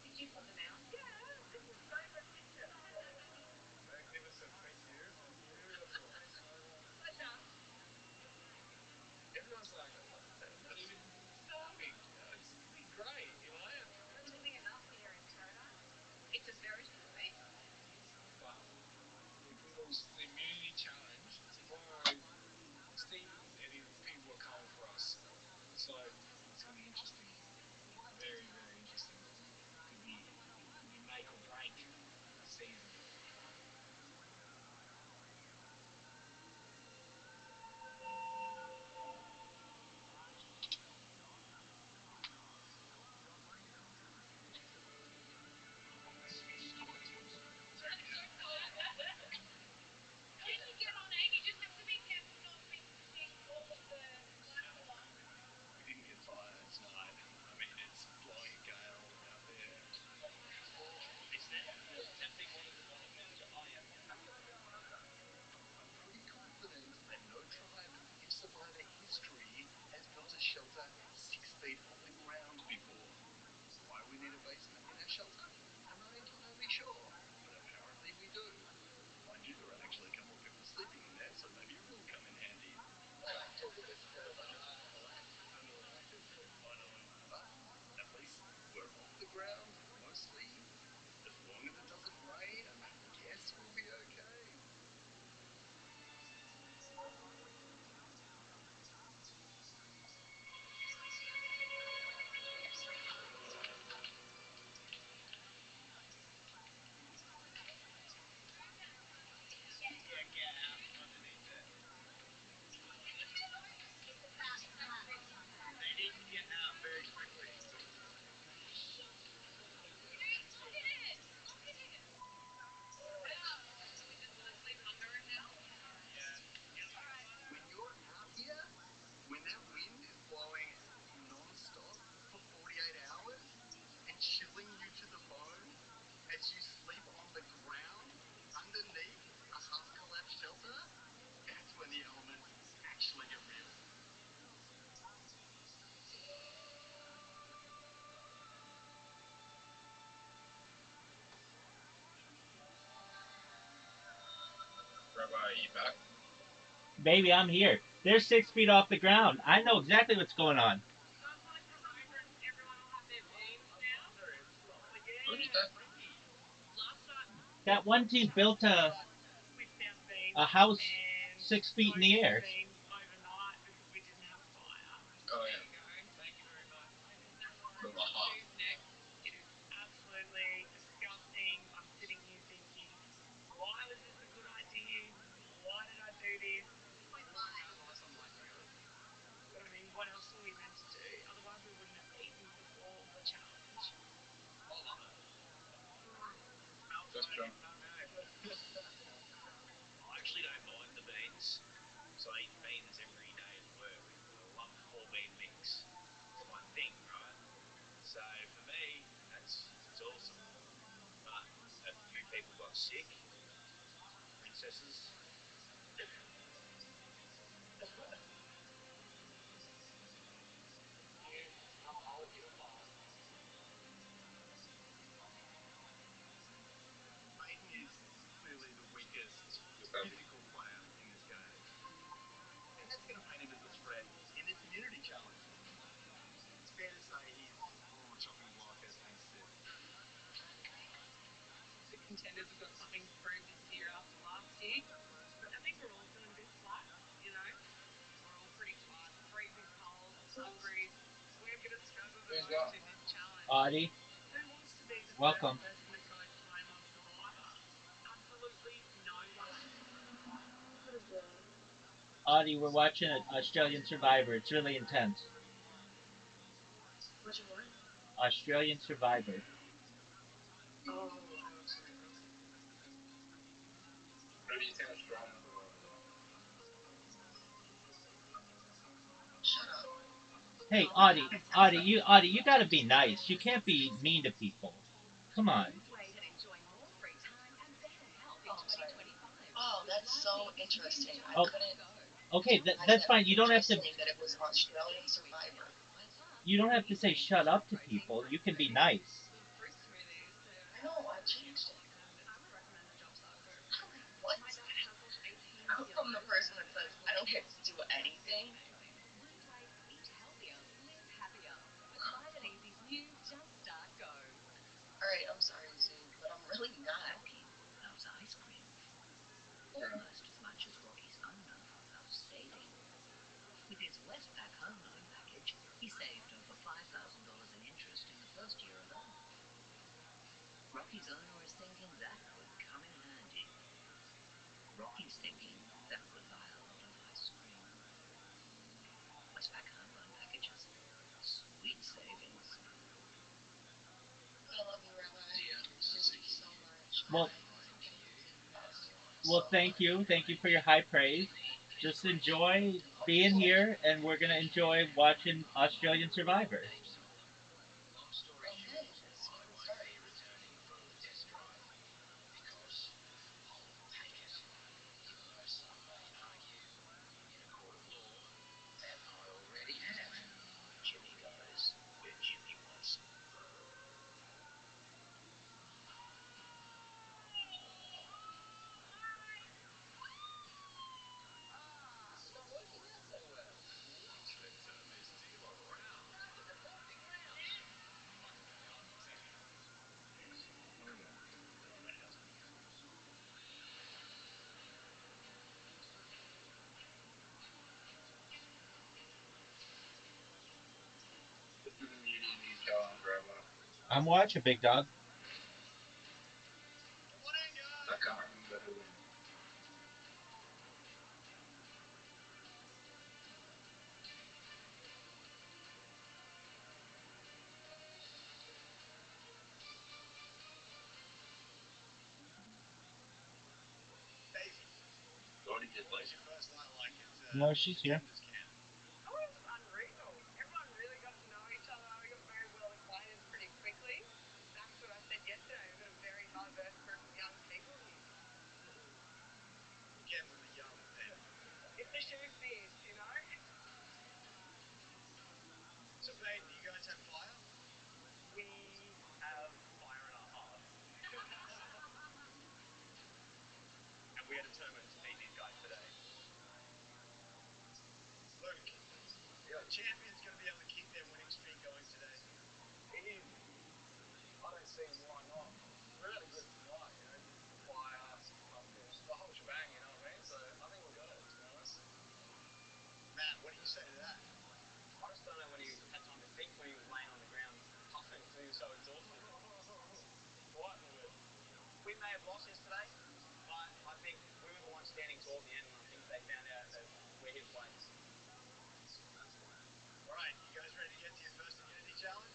Did you put them out? Yeah, it's his favourite picture. Magnificent, thank you. Beautiful. Pleasure. Everyone's like, not even starving. It's great, you know? We're living enough here in paradise. It's a very good beef. But if we lose the immunity challenge, tomorrow Stevens and his people are coming for us. So it's going to be interesting. Very, very interesting. Could be make or break the season. Can you get on egg? You just have to be careful not mixing all of the black one. We didn't get you back? Baby, I'm here. They're 6 feet off the ground. I know exactly what's going on. Sounds like the migrants, everyone will have their beans now. What is that? Last night That one team built we found beans a house and 6 feet in the soaked air. beans overnight because we didn't have fire. Oh, There yeah. you go. Thank you very much. From a hot. Who's next? It is absolutely disgusting. I'm sitting here thinking, why was this a good idea? Why did I do this? But I mean, what else were we meant to do? Otherwise, we wouldn't have eaten before the challenge. That's true. I actually don't mind the beans, so I eat beans every day at work. I love the 4 bean mix. It's my thing, right? So for me, it's awesome. But a few people got sick, princesses. Maiden is clearly the weakest physical player in this game. And that's going to paint him as a threat in this immunity challenge. It's fair to say he's more on the chopping block as things sit. The contenders have got something to prove this year after last year. But I think we're all feeling a bit flat, you know? We're all pretty flat, freezing cold, hungry. We're going to struggle the Who's most that? in this challenge. Audie, Who wants to be the welcome. first person that goes home on Survivor? Absolutely no one. What is this? Audie, we're watching Australian Survivor. It's really intense. What you want? Australian Survivor. Oh. Maybe you think Australians are Shut up. Hey, Audie, you gotta be nice. You can't be mean to people. Come on. Oh, sorry. Oh, that's so interesting. I Oh, couldn't. okay, I that's said fine. You don't have to. interesting that it was Australian Survivor. You don't have to say shut up to people. You can be nice. I know. I changed it. What? I'm from the person that says I don't get to do anything. All right, I'm sorry, Zoo, but I'm really not. Loves ice cream almost as much as Rocky's owner loves skating. With his Westpac home loan package, he saved over $5,000 in interest in the first year alone. Rocky's owner is thinking that could come in handy. Rocky's thinking that could buy a lot of ice cream. Westpac home loan packages. Sweet savings. I love you, Rabbi. Just so much. Well, Thank well, thank you. Thank you for your high praise. Just enjoy being here, and we're gonna enjoy watching Australian Survivor. Long story Okay, short, let's I get won't started. be returning for the test drive because I'll take it. Even though some may argue in a court of law that I already have. Jimmy goes where Jimmy wants. This is not working out so well. Let's turn this deal around. This is the perfect round. This is the beauty of these challenge, Rabbi. I'm watching, big dog. I can't remember who. Already did like. No, she's here. That was unreal. Everyone really got to know each other. We got very well acquainted pretty quickly. Back to what I said yesterday, we've got a very diverse group of young people here. Again with the young pen. If the shoe fits, you know? So, Peyton, do you guys have fire? We have fire in our hearts. And we are determined to beat these guys champions going to be able to keep their winning streak going today? Easy. I don't see why not. We had a good night, you know, fire, pumpkins, the whole shebang, you know what I mean? So I think we'll go, to be honest. Matt, what do you say to that? I just don't know when he had time to think when he was laying on the ground puffing because he was so exhausted. Quiet a little bit. We may have lost yesterday, but I think we were the ones standing tall at the end, and I think they found out that we're his place. All right, you guys ready to get to your first immunity challenge?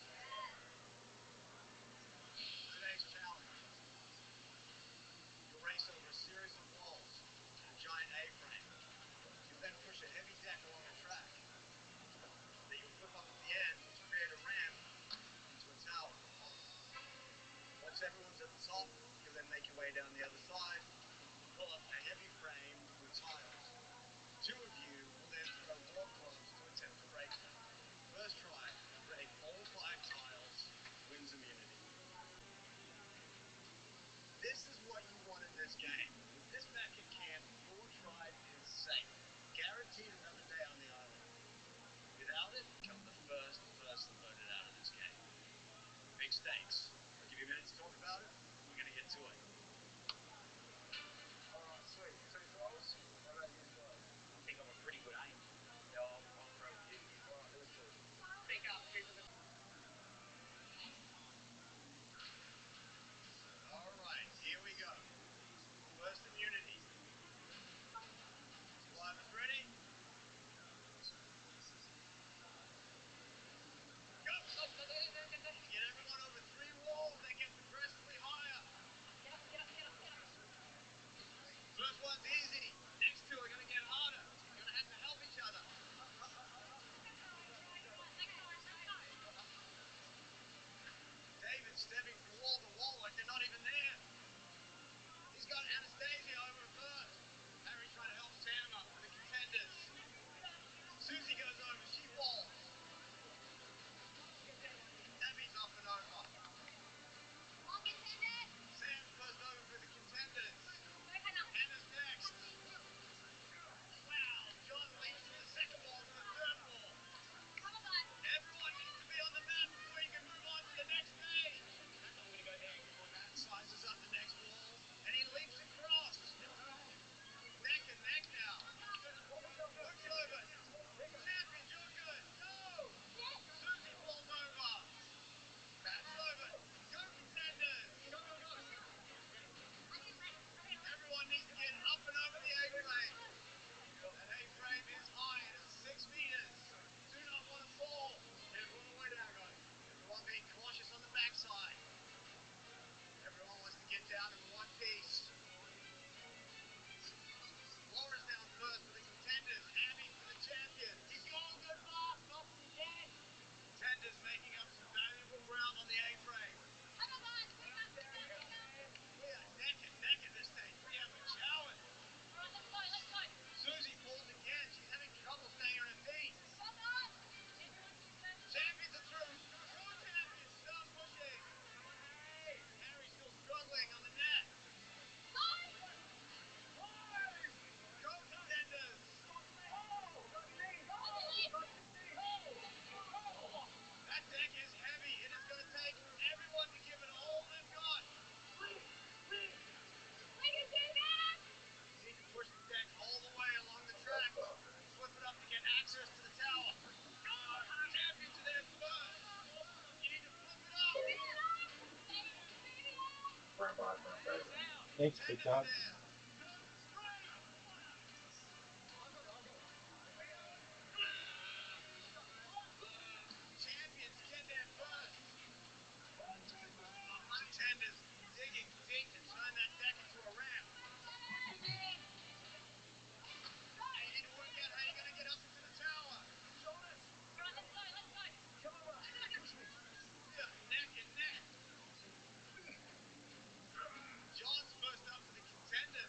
Today's challenge. You'll race over a series of walls and a giant A-frame. You'll then push a heavy deck along a track that you'll flip up at the end to create a ramp into a tower. Once everyone's at the top, you'll then make your way down the other side, pull up a heavy frame with tiles. Two of you will then throw war clubs to attempt to break them. First try, break all 5 tiles, wins immunity. This is what you want in this game. With this back in camp, your tribe is safe. Guaranteed another day on the island. Without it, become the first person voted out of this game. Big stakes. I'll give you a minute to talk about it. We're going to get to it. Alright, sweet. 2 throws? How about you guys? I think I'm a pretty good aim. Yeah, I'll throw with you. Alright, who's first? Pick up, Alright, here we go. First immunity. Survivors ready? Go! Get everyone over 3 walls, then get progressively higher. First one's easy. Next two are going to get harder. You're going to have to help each other. David's stepping from wall to wall like they're not even there. He's got Anastasia over first. Harry's trying to help Sam up for the contenders. Susie goes over, she falls. Abby's up and over. Sam's first over for the contenders. Hannah's next. Wow, John leaps from the second wall to the third wall. Everyone needs to be on the map before you can move on to the next stage. I'm going to go there and get more map. Sizes up the next wall, and he leaps across. Neck and neck now. Looks over. Champions, you're good. Go! Susie falls over. Matt's over. Go contenders. Everyone needs to get up and over the A-frame. That A-frame is high. It is 6 meters. Do not want to fall. Careful on the way down, guys. Everyone being cautious on the backside. Everyone wants to get down in one piece. Laura's down first for the contenders. Abby for the champions. He's going good fast, not from dead. Contenders making up some valuable ground on the A-frame. We are neck and neck at this stage. We have a challenge. Susie falls again. She's having trouble staying on her feet. Champions are through. Go champions. Start pushing. Harry's still struggling on the net. Go contenders. That deck is heavy. It is going to take everyone to give it all they've got. You need to push the deck all the way along the track. Flip it up to get access to the tower. Champions are there first. You need to flip it up. Thanks, big dog. There. Champions get there first. Contenders digging deep to turn that deck into a ramp. You need to work out how you're going to get up into the tower. Yeah, neck and neck. John's first up for the contenders.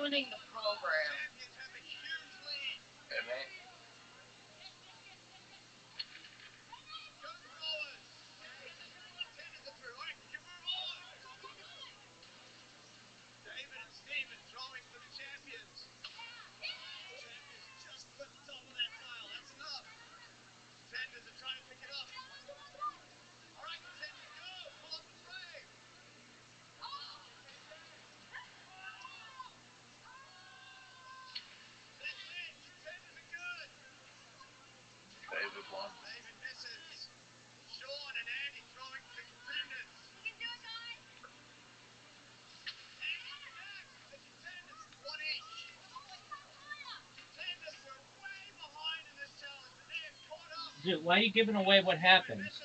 ruining the program. Champions have a huge lead. Hey, mate. Go throwers. Contenders are through. All right, you can move on. David and Steven throwing for the champions. Champions just clip the top of that tile. That's enough. Contenders are trying to pick it up. All right, contenders, go. Pull up the frame. That's it. Contenders are good. David won. David misses. Sean and Andy throwing for the contenders. You can do it, guys. Andy connects. The contenders, one each. Contenders were way behind in this challenge, but they have caught up. Dude, why are you giving away what happened? Misses.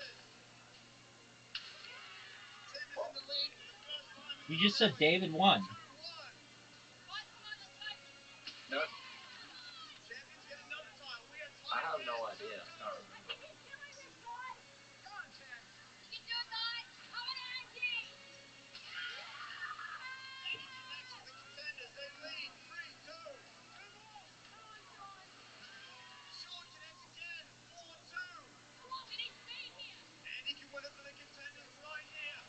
Contenders in the lead for the first time in You just said David won. 2-1. Nope. Champions get another tile. We are I tied have again. no idea. I can't remember. Keep doing this, guys. Go on, champs. You can do it, guys. Come on, Angie. Andy connects with the contenders. They lead 3-2. Come on, Sean. Sean connects again. 4-2. Come on, we need speed here. Andy can win it for the contenders right here.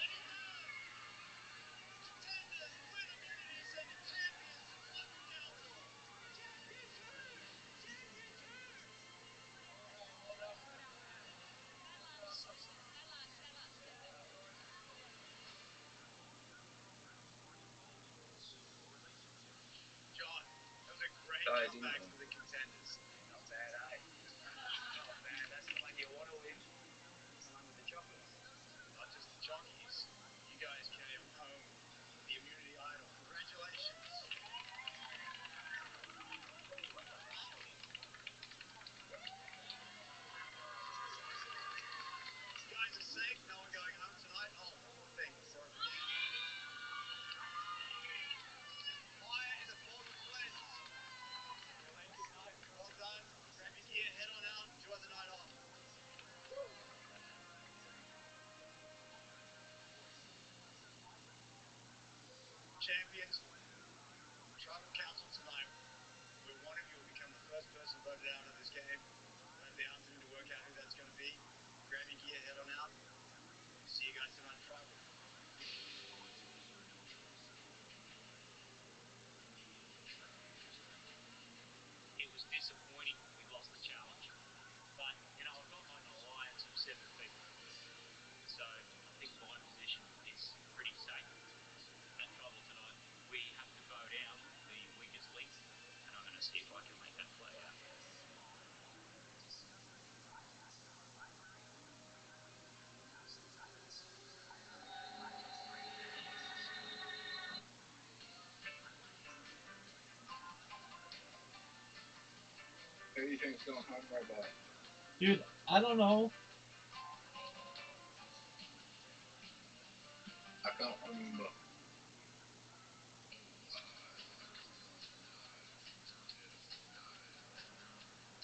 And he does. Contenders win immunity to send the champions to Clover Council. John, that was a great comeback for the contenders. Not bad, eh? Not bad. That's the one you want to win. Along with the chocolates. Not just the jockeys. You guys came home with the immunity idol. Congratulations. You guys are safe. No one going home tonight. Oh, one more thing before I forget. Fire is a ball of blends. Well done. Grab your gear, head on out, enjoy the night off. Champions, Tribal Council tonight, where one of you will become the first person voted out of this game. You'll have the afternoon to work out who that's going to be. Grab your gear, head on out. See you guys tonight at Tribal. It was disappointing we lost the challenge. But, you know, I've got like an alliance of 7 people. So I think my position is pretty safe. At Tribal tonight, we have to vote out the weakest link, and I'm going to see if I can make that play out. Who do you think's going home, Robot? Dude, I don't know. I can't remember.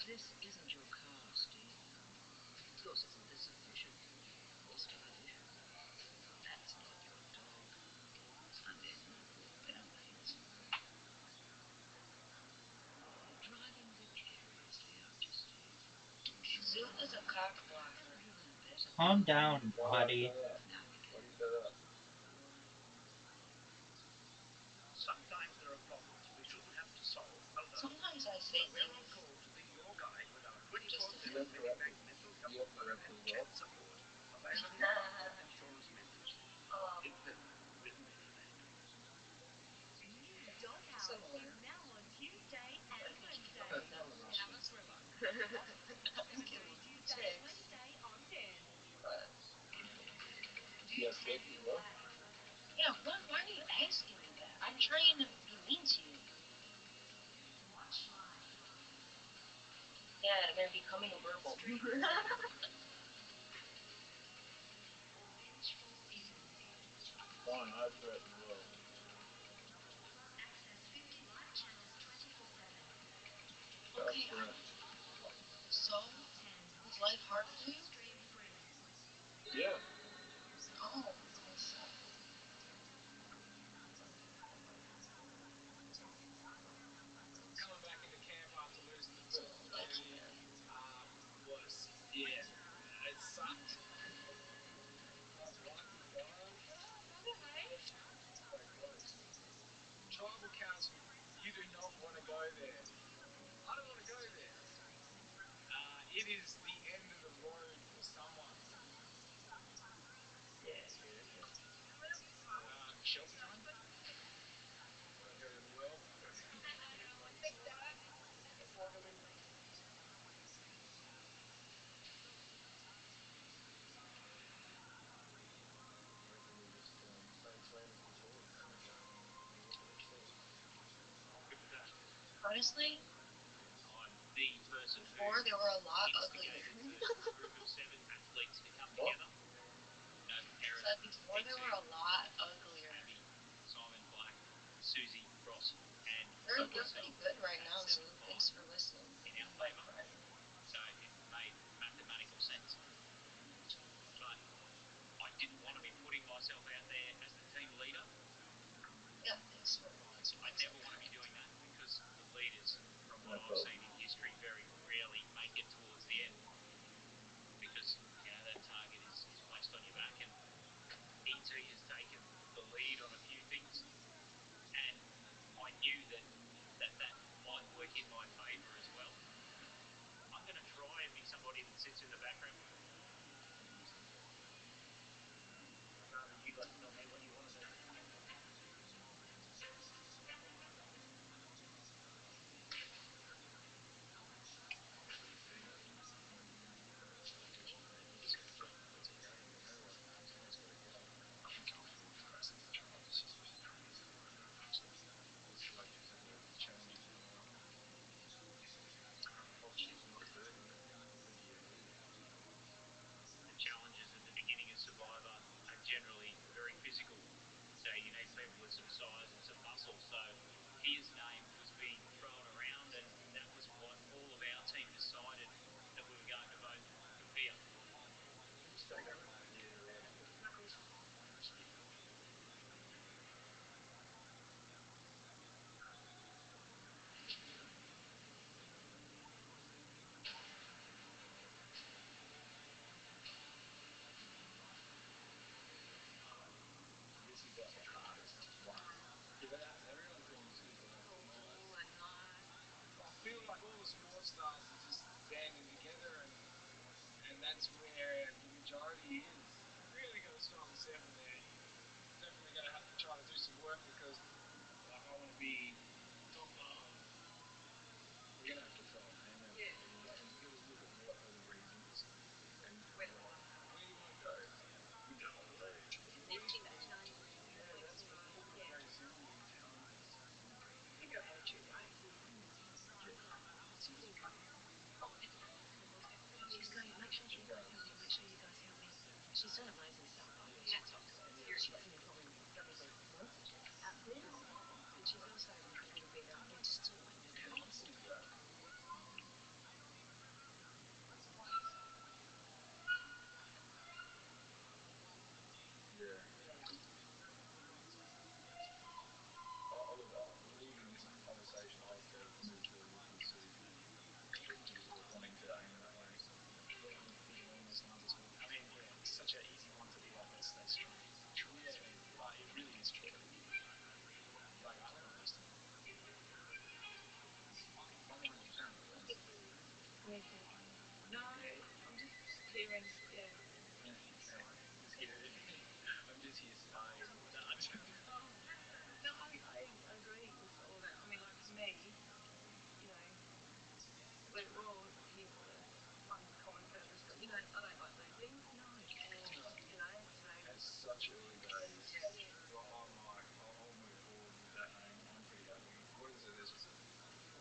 This isn't your car, Steve. Of course, this official will start here. That's not your dog. And then their mates. You're driving vicariously, aren't you, Steve? Zoot is a cock blocker. You're in better Calm company. down, buddy. Now we can. Sometimes there are problems we shouldn't have to solve alone. Sometimes I say We're on things. call to be your guide with our Just 24/7 Medivac mental health program and chat support. Available from health insurance members. Um, Independent with Medivac. Doghouse Similar. is now on Tuesday and Wednesday. Have a thriller. Tuesday and Wednesday on 10. Yes, thank you, bro. Yeah, why are you asking me that? I'm trying to be mean to you. Yeah, they're becoming verbal. Fine, I threat as well. Access 50 live channels 24/7. Okay, Threat. so, is life hard for you? Stream free. Yeah. Oh. is the end of the road for someone. Yeah, okay. Shelter time? Won't go really well. I reckon we just stay clean as before then and look at the six. I'm good with that. Honestly, I'm the person before there were a lot uglier. instigated the group of 7 athletes to come together. You know, Erin, Said before there were a lot uglier. Abby, Simon Black, Susie Ross, and You're myself pretty good right now, at so 7'5" thanks for listening. in our My favour. friend. So it made mathematical sense. But I didn't want to be putting myself out there as the team leader. Yeah, thanks for I never want to be doing that because the leaders, from what I've seen in history, very rarely make it towards the end because, you know, that target is placed on your back, and ET has taken the lead on a few things, and I knew that might work in my favour as well. I'm going to try and be somebody that sits in the background. Rather you guys tell me what you want to do. I'm comfortable with the rest of the job. It's just been crazy. Looks like you've had a change in your posture's not 30 year lead. The challenges at the beginning of Survivor are generally very physical. So you need people with some size and some muscle. So his name was being thrown around, and that was what all of our team decided that we were going to vote for Pia. Yeah, right. This is like the hardest one. Everyone's doing super nice. I feel like all the sports stars are just banding together, and that's where the majority is. Really got a strong 7 there. Definitely going to have to try to do some work because like, I want to be top dog. We're going to have to throw a name out there, you know, and look at what are the reasons and where do you want to go. We go on the road. Yeah, that's right. Very simple in town. Keep your attitude, right? She's going, make sure you guys help me, make sure you guys help me. She's doing amazing stuff. Like, hats off to her, seriously. She's probably everything for once. And she's also like a little bit, just still like nervous. Yeah. Leaving this conversation, I felt more forward with Susie wanting to aim that way. Big along those lines as well. I mean, yeah, it's such an easy one to be like, let's stay strong. Yeah, but it really is true. Like, I don't understand. No, I'm just clearing, yeah. I'm just here sparring. No, I agree with all of that. I mean, like for me, you know, we're all here for the one common purpose, but you know, I don't like losing. No. And, you know, so. At such early days, Yeah. I'm like, I'll move forward with that name. I'm pretty happy. What is it? There's 4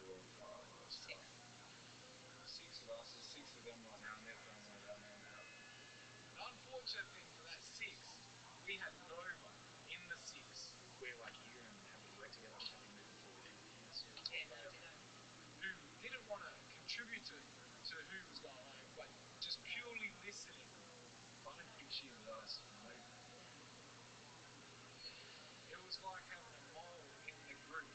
or 5 of us. 6 of us. There's 6 of them right now, and they're throwing one of our names out. The unfortunate thing for that 6, we had Nova in the 6. We're like here and how we work together. I'm happy moving forward in the series. Yeah, no, we know. Who didn't want to contribute to who was going home, but just purely listening. I don't think she was. No. It was like having a mole in the group.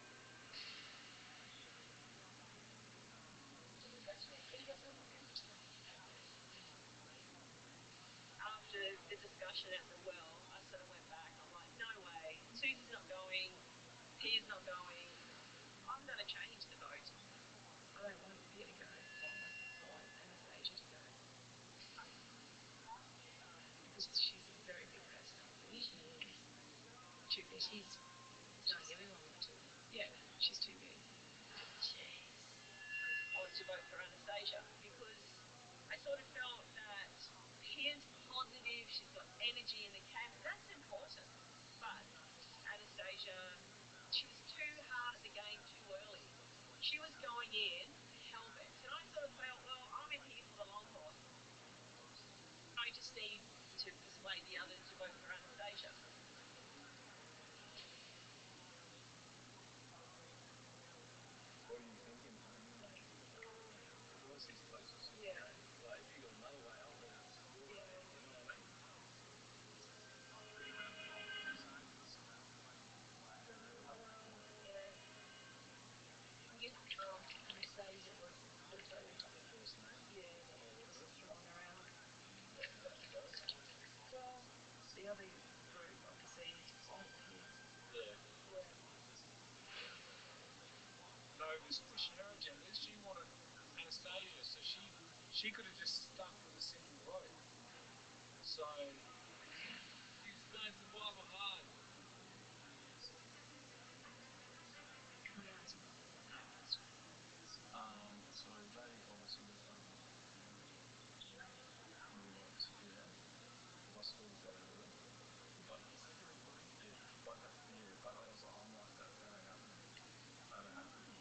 After the discussion at the well, I sort of went back. I'm like, no way. Susie's not going. Pia's not going. I'm going to change the vote. I don't want Pia to go. I want Anastasia to she's telling everyone what to do. Yeah, she's too good. Jeez. I was to vote for Anastasia because I sort of felt that Pia's positive, she's got energy in the camp, and that's important. But Anastasia, she was too hard at the game too early. She was going in hell-bent, and I sort of felt, well, I'm in here for the long haul. I just need to persuade the others to vote for Anastasia. What are you thinking, honey? Like, what's he supposed to say? Yeah. Like, if you got another way, I'll vote your way. Yeah. You know what I mean? I guess Anastasia was also, First name? yeah, that was Elizabeth? thrown around. Is that the go? Well, the other group I perceived like Pia. Yeah. Yeah. No, it was for Sharon Genders. She wanted Anastasia, so she could have just stuck with a simple vote. So she explains the Bible hard. Can I answer that question? So they obviously got more votes, yeah. I still voted it. But This is online. yeah, but I was like, I'm like that ain't happening. That ain't happening.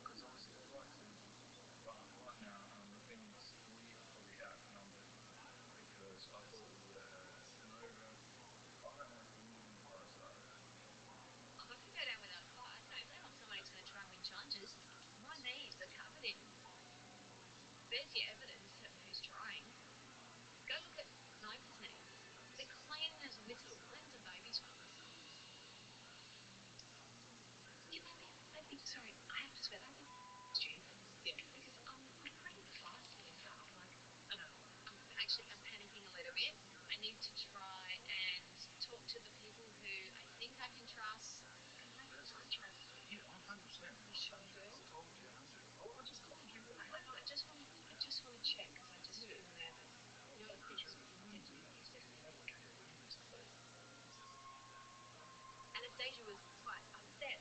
Because obviously they like Susie, but right now the thing is we are probably outnumbered because I thought we would have had an over. I don't know who you guys are. Oh, I could go down without a fight. No, if they want somebody who's going to try and win challenges, my knees are covered in. There's your evidence of who's trying. Go look at Nova's knees. They're clean as a whistle, clean as a baby's one. Yeah, maybe, sorry, I have to swear that with Stu. Yeah. Because I'm pretty feisty and stuff. Like, I know, I'm panicking a little bit. I need to try and talk to the people who I think I can trust, and maybe I can't trust. Yeah, 100%. You sure do? I told you, 100. Oh, I just told you. I just want to check because I just feel nervous. No, Because you need to have a couple of minutes, please. Anastasia was quite upset.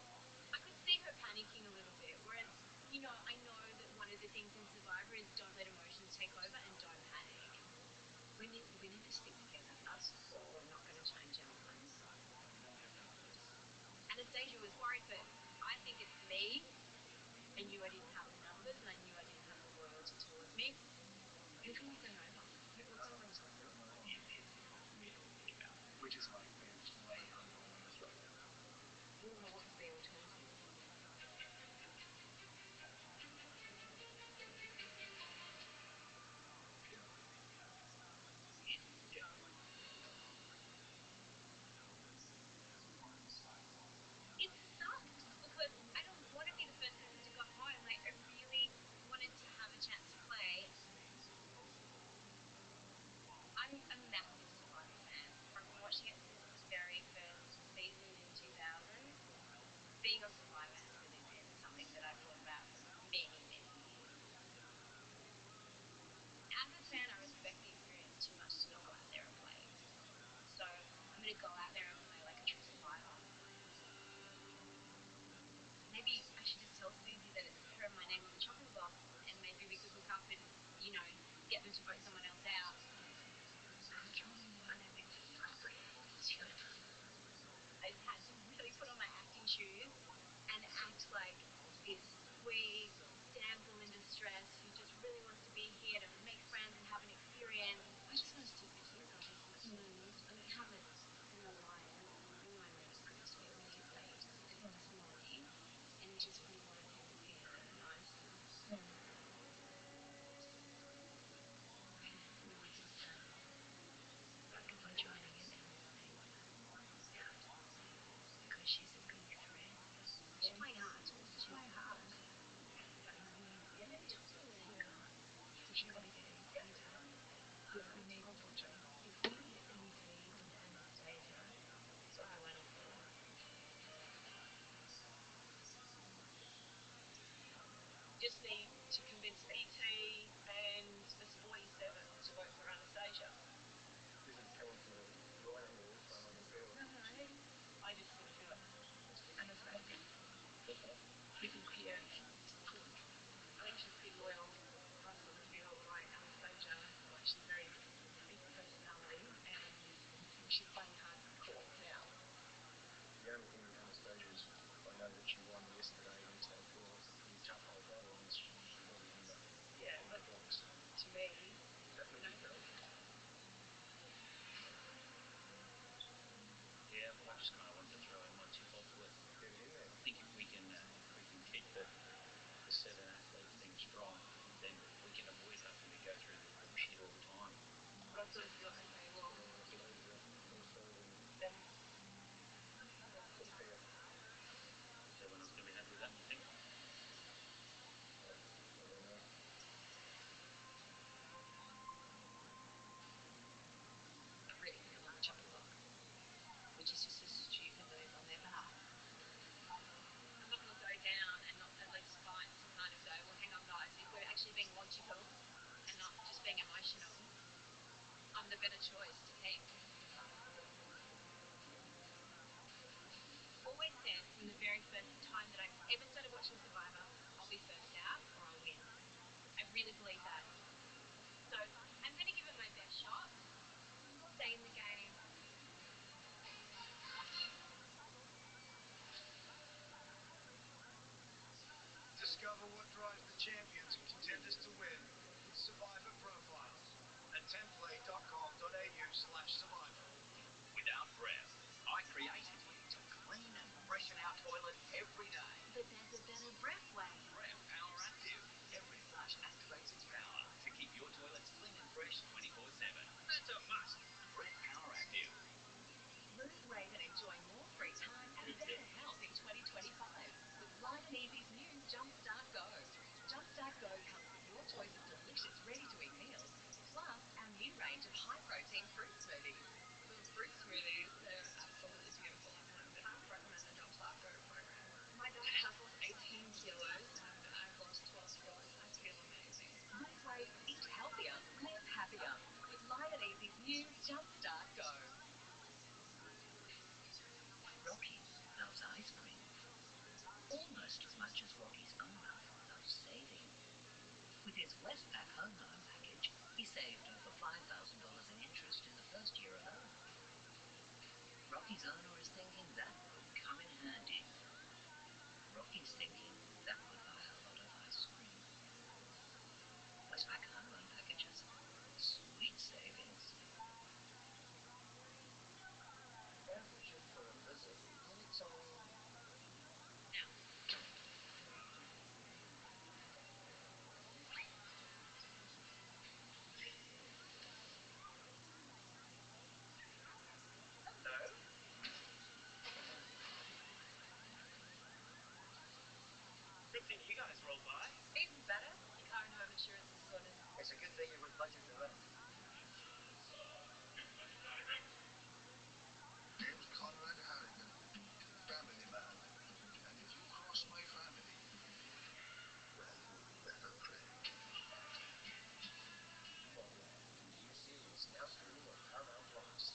I could see her panicking a little bit, whereas, you know, I know that one of the things in Survivor is don't let emotions take over and don't panic. We need to stick together. Us four are not going to change our minds. Anastasia was worried, but I think it's me. I knew I didn't have the numbers and I knew I didn't have the loyalty towards me. Who can we bring over? What kind of room is that? We're just like, we're just way under on this right now. Well, what's the alternative? Yeah. It sucked because I don't want to be the first person to go home. Like, I really wanted to have a chance to play. I'm a massive Survivor fan. I've been watching it since its very first season in 2000. Being on Survivor has really been something that I've thought about for many, many years. As a fan, I respect the experience too much to not go out there and play. So I'm going to go out there and play like a true survivor. Maybe I should just tell Susie that it's her and my name on the chopping block, and maybe we could hook up and, you know, get them to vote someone else out. I'm trying my name into the property. I had to really put on my acting shoes and act like this sweet damsel in distress who just really wants to be here to make friends and have an experience. I just want to stick with you guys. No, I haven't. No lie. I'm my nervousness. We need like this morning, and I just really want to keep it together, you know. So We need to stay. But if I try to get Emily, yeah, because she's a good friend. she played hard. She played hard. But no, yeah, better choice to keep. Always said from the very first time that I ever started watching Survivor, I'll be first out or I'll win. I really believe that. So I'm going to give it my best shot. Stay in the game. Discover what drives the champions and contenders to win with Survivor Profiles at template.com.au/survivor. Without Bref, I created you to clean and freshen our toilet every day. But there's a better Bref way. Bref Power Active. Every flush activates its power to keep your toilets clean and fresh 24/7. That's a must. Bref Power Active. Lose weight and enjoy more free time and better health in 2025 with Light and Easy's new Jumpstart Go. Jumpstart Go comes with your choice of delicious ready-to-eat meals, plus our new range of high-protein fruit smoothies. The fruit smoothies, they're absolutely beautiful. And I definitely recommend the Jumpstart Go program. My dad has lost 18 kilos and I've lost 12 kilos. I feel amazing. Lose weight, eat healthier, live happier with Light and Easy's new Jumpstart Go. Rocky loves ice cream almost as much as Rocky's owner loves saving. With his Westpac home loan package, he saved over $5,000 in interest in the first year alone. Rocky's owner is thinking that could come in handy. Rocky's thinking that could buy a lot of ice cream. Westpac home loan packages. Sweet savings. Ask you for a visit anytime. Now, Hello? Good thing you guys rolled by. even better, your car and home insurance is sorted. It's a good thing you reflected the rest. Name's Conrad Harrigan, family man. And if you cross my family, well, you better pray. Conrad, the new series now streaming on Paramount Plus.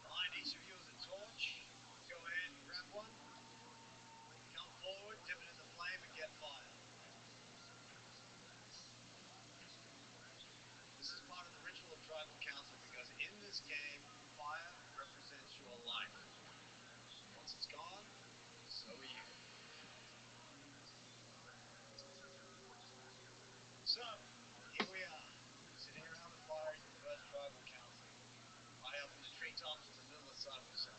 Behind each of you is a torch. Go ahead and grab one. Come forward, dip it in the flame, and get fire. This is part of the ritual of tribal council because in this game, fire represents your life. Once it's gone, so are you. So, here we are, sitting around the fire at your first tribal council, high up in the treetops in the middle of Cypress.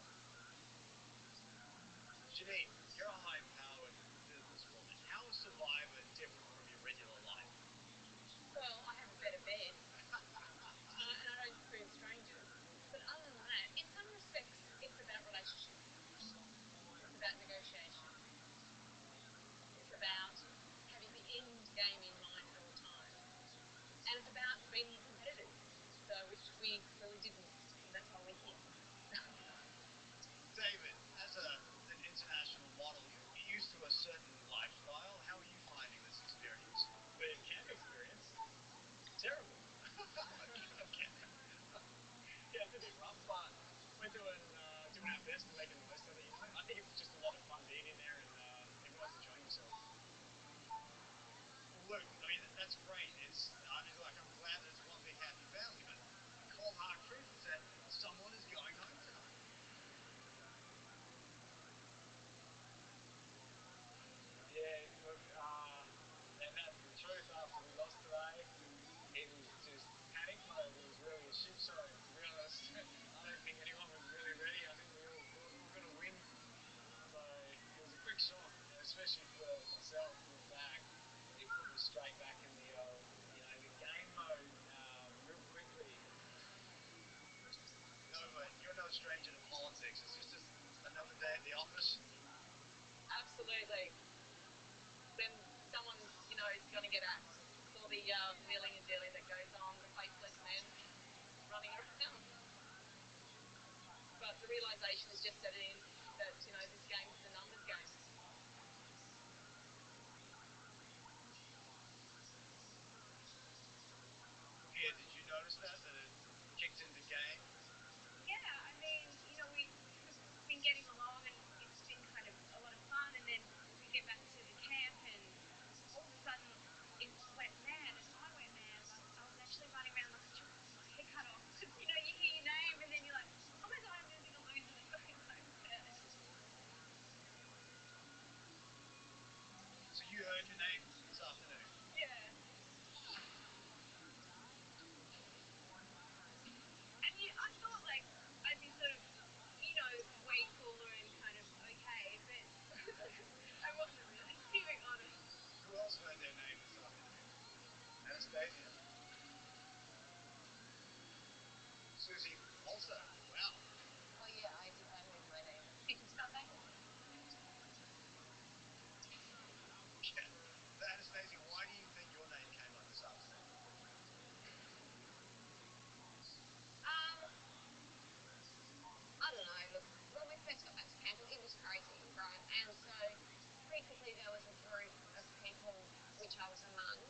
Janine, you're a high-powered businesswoman. How is Survivor different from your regular life? Well, I have a better bed. And I don't spoon strangers. But other than that, in some respects, it's about relationships. It's about negotiation. It's about having the end game in mind at all times. And it's about being competitive, so which we clearly didn't, and that's why we're here. David, as an international model, you're used to a certain lifestyle. How are you finding this experience? The camp experience, terrible. Okay. Yeah, it's a bit rough, but we're doing our best and making the most of it. You know, I think it's just a lot of fun being in there and everyone's enjoying themselves. Luke, I mean, that's great. I'm glad that it's one big happy family, but the cold hard truth is that someone is going home tonight. Yeah, look, and that's the truth. After we lost today, it was just panic mode. It was really a shit show, to be honest. I don't think anyone was really ready. I think we all thought we were going to win. So it change into politics? It's just another day at the office. Absolutely. Then someone, is going to get axed for the wheeling and dealing that goes on, the faithless men running around. But the realisation is just setting in that, this game is a numbers game. Yeah, did you notice that it kicked into game? Yeah, I mean, we've been getting along and it's been kind of a lot of fun, and then we get back to the camp and all of a sudden it went mad and I went mad. Like, I was actually running around like a chicken with my head cut off because, you hear your name and then you're like, oh my God, I'm really going to lose and it's going so sad. So you heard your name this afternoon? Yeah. And I thought like I'd be sort of, way cooler and kind of okay, but I wasn't really, to be honest. Who else heard their name this afternoon? Anastasia? Susie also? Wow. Oh yeah, I heard my name. Did you start that? Yeah. So Anastasia, why do you think your name came up this afternoon? I don't know. Look, when we first got back to camp, it was crazy, right? And so pretty quickly there was a group of people which I was among,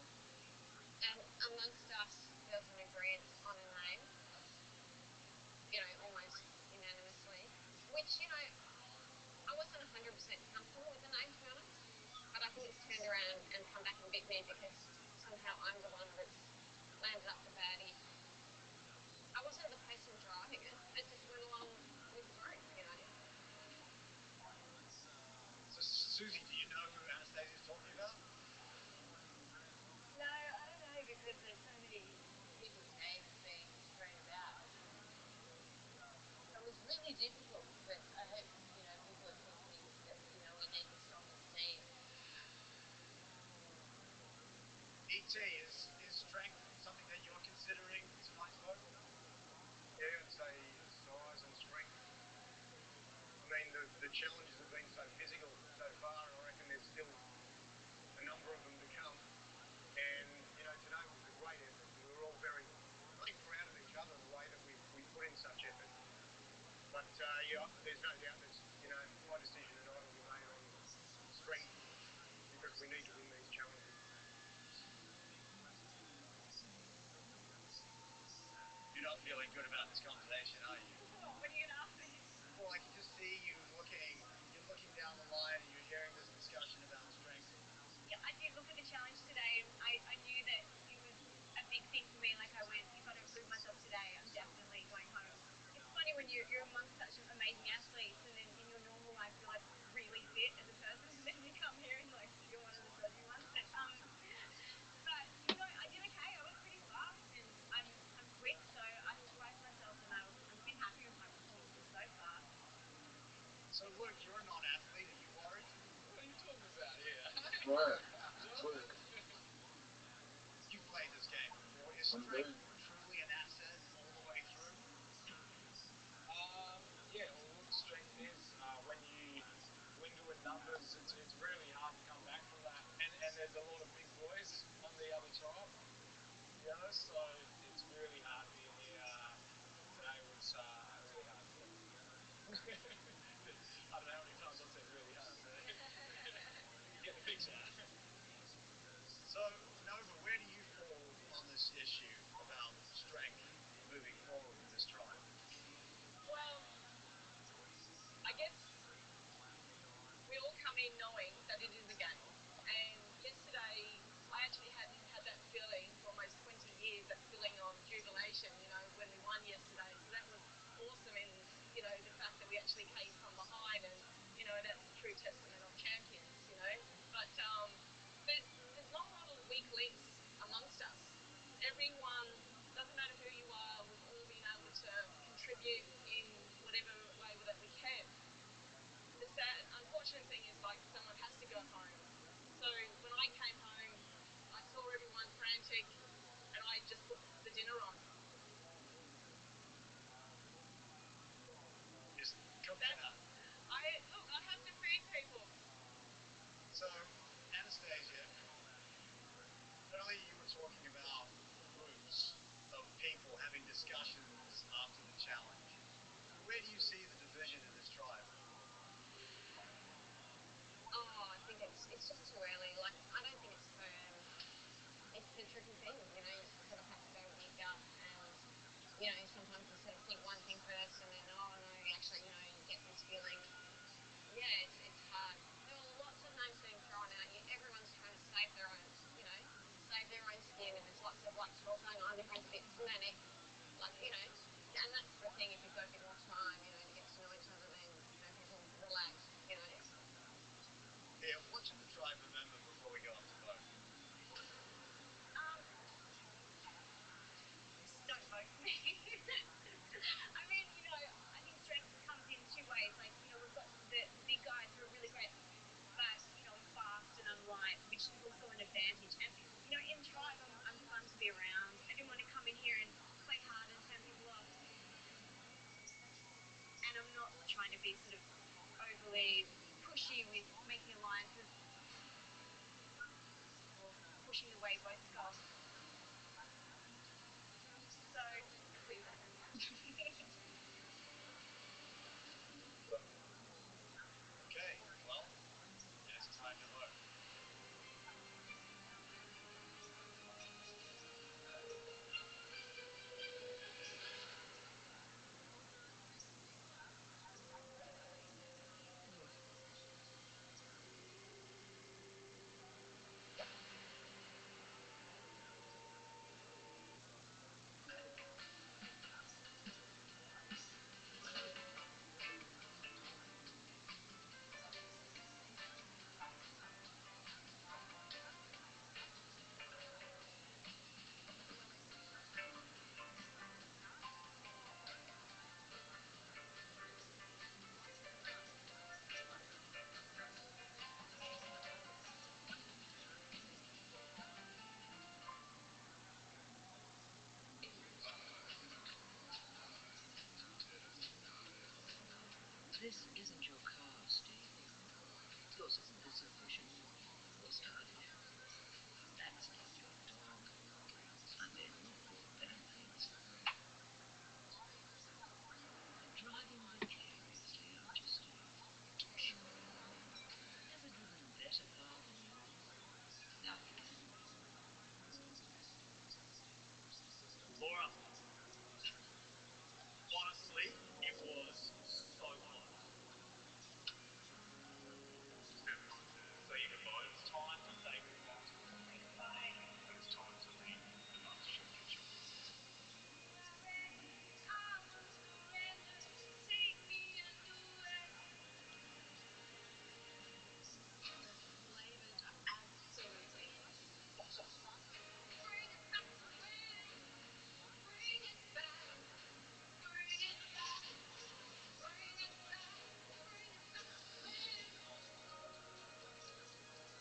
and amongst us there was an agreement on a name, almost unanimously, which, I wasn't 100% comfortable with the name, to be honest, but I think it's turned around and come back and bit me because somehow I'm the one that's landed up the baddie. I wasn't the person driving it. It just went along with the group, So Susie, do you know who Anastasia's talking about? No, I don't know because there's so many people's names being thrown about. It was really difficult, but I hope, people are thinking that, we need the strongest team. ET, is strength something that you're considering tonight's vote? Yeah, I'd say size and strength. I mean, the challenges have been so physical so far, and I reckon there's still a number of them to come. And, today was a great effort. We were all very, I think, proud of each other, the way that we put in such effort. But, there's no doubt that, my decision tonight will be made on strength because we need to win these challenges. You're not feeling good about this conversation, are you? What are you going to ask me? Well, I can just see you're looking down the line and you're hearing this discussion about strength. Yeah, I did look at the challenge today and I knew that it was a big thing for me. Like, I went, if I don't prove myself today, I'm definitely going home. It's funny when you're amongst such amazing athletes and then in your normal life you're like really fit as a person, and then you come here and like you're one of the dodgy ones. But I did okay. I was pretty fast and I'm quick, so I surprised myself and I'm pretty happy with my performances so far. So Luke, you're a non-athlete. Are you worried? What are you talking about here? What? You've played this game before. Is strength truly an asset all the way through? Yeah, well, look, strength is when you dwindle in numbers, it's really hard to come back from that. And there's a lot of big boys on the other tribe, so it's really hard being here. Today was really hard. Yeah. I don't know how many times I've said really hard, but you get the picture. So, Nova, where do you fall on this issue about strength moving forward with this tribe? Well, I guess we all come in knowing that it is a game. And yesterday, I actually hadn't had that feeling for almost 20 years, that feeling of jubilation, when we won yesterday. So that was awesome. And, the fact that we actually came from behind and, that's a true testament of champions. But there's not a lot of weak links amongst us. Everyone, doesn't matter who you are, we've all been able to contribute in whatever way that we can. The sad, unfortunate thing is, like, someone has to go home. So when I came home, I saw everyone frantic, and I just put the dinner on. it's just too early. Like, I don't think it's firm. It's the tricky thing, you know. You sort of have to go with your gut, and you know, sometimes you sort of think one thing first, and then oh no, actually, you know, you get this feeling. Yeah, it's hard. There were lots of names being thrown out. Everyone's trying to save their own, you know, save their own skin, and there's lots of like talk going on. Everyone's a bit manic, like you know. And that's the thing. If you've got a bit more time, you know, to get to know each other, then you know people relax, you know. Yeah, what should the tribe remember before we go up to vote? Just don't vote for me. I mean, you know, I think strength comes in two ways. Like, you know, we've got the big guys who are really great, but you know, I'm fast and I'm light, which is also an advantage. And you know, in tribe, I'm fun to be around. I didn't want to come in here and play hard and turn people off. And I'm not trying to be sort of overly pushy with making alliances or pushing away both styles. So, clear that. Okay, well, it's time to vote. This isn't your car, Steve. Yours isn't this efficient or stylish. That's not your dog. And they're not your bandmates. Driving vicariously, aren't you, Steve? Never driven a better car than yours? Now you can. Laura, honestly, it was so close. Just everyone to say goodbye. It's time to say goodbye. And it's time to leave the master chef kitchen. Flavors are absolutely awesome. Bring it back to when. Bring it back. Bring it back. Bring it back. Bring it back to when.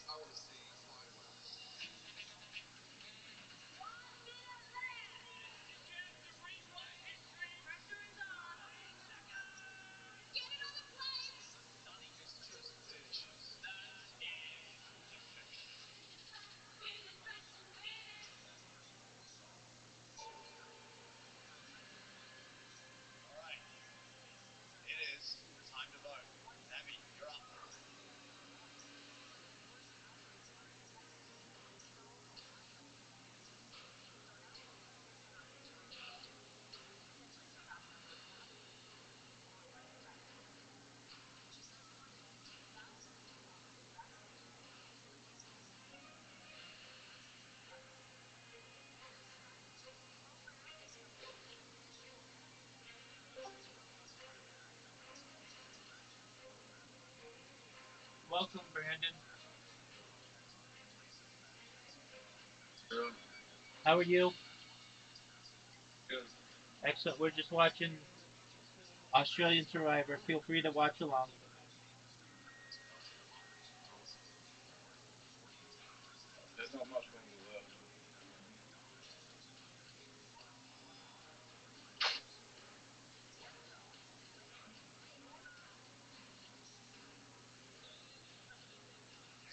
I want to see. Get it on the plate. Stunning mistress of fish. That is perfection. Bring it back to when. All right, it is time to vote. Abby, you're up. Welcome, Brandon. Hello. How are you? Good. Excellent. We're just watching Australian Survivor. Feel free to watch along. There's not much longer left.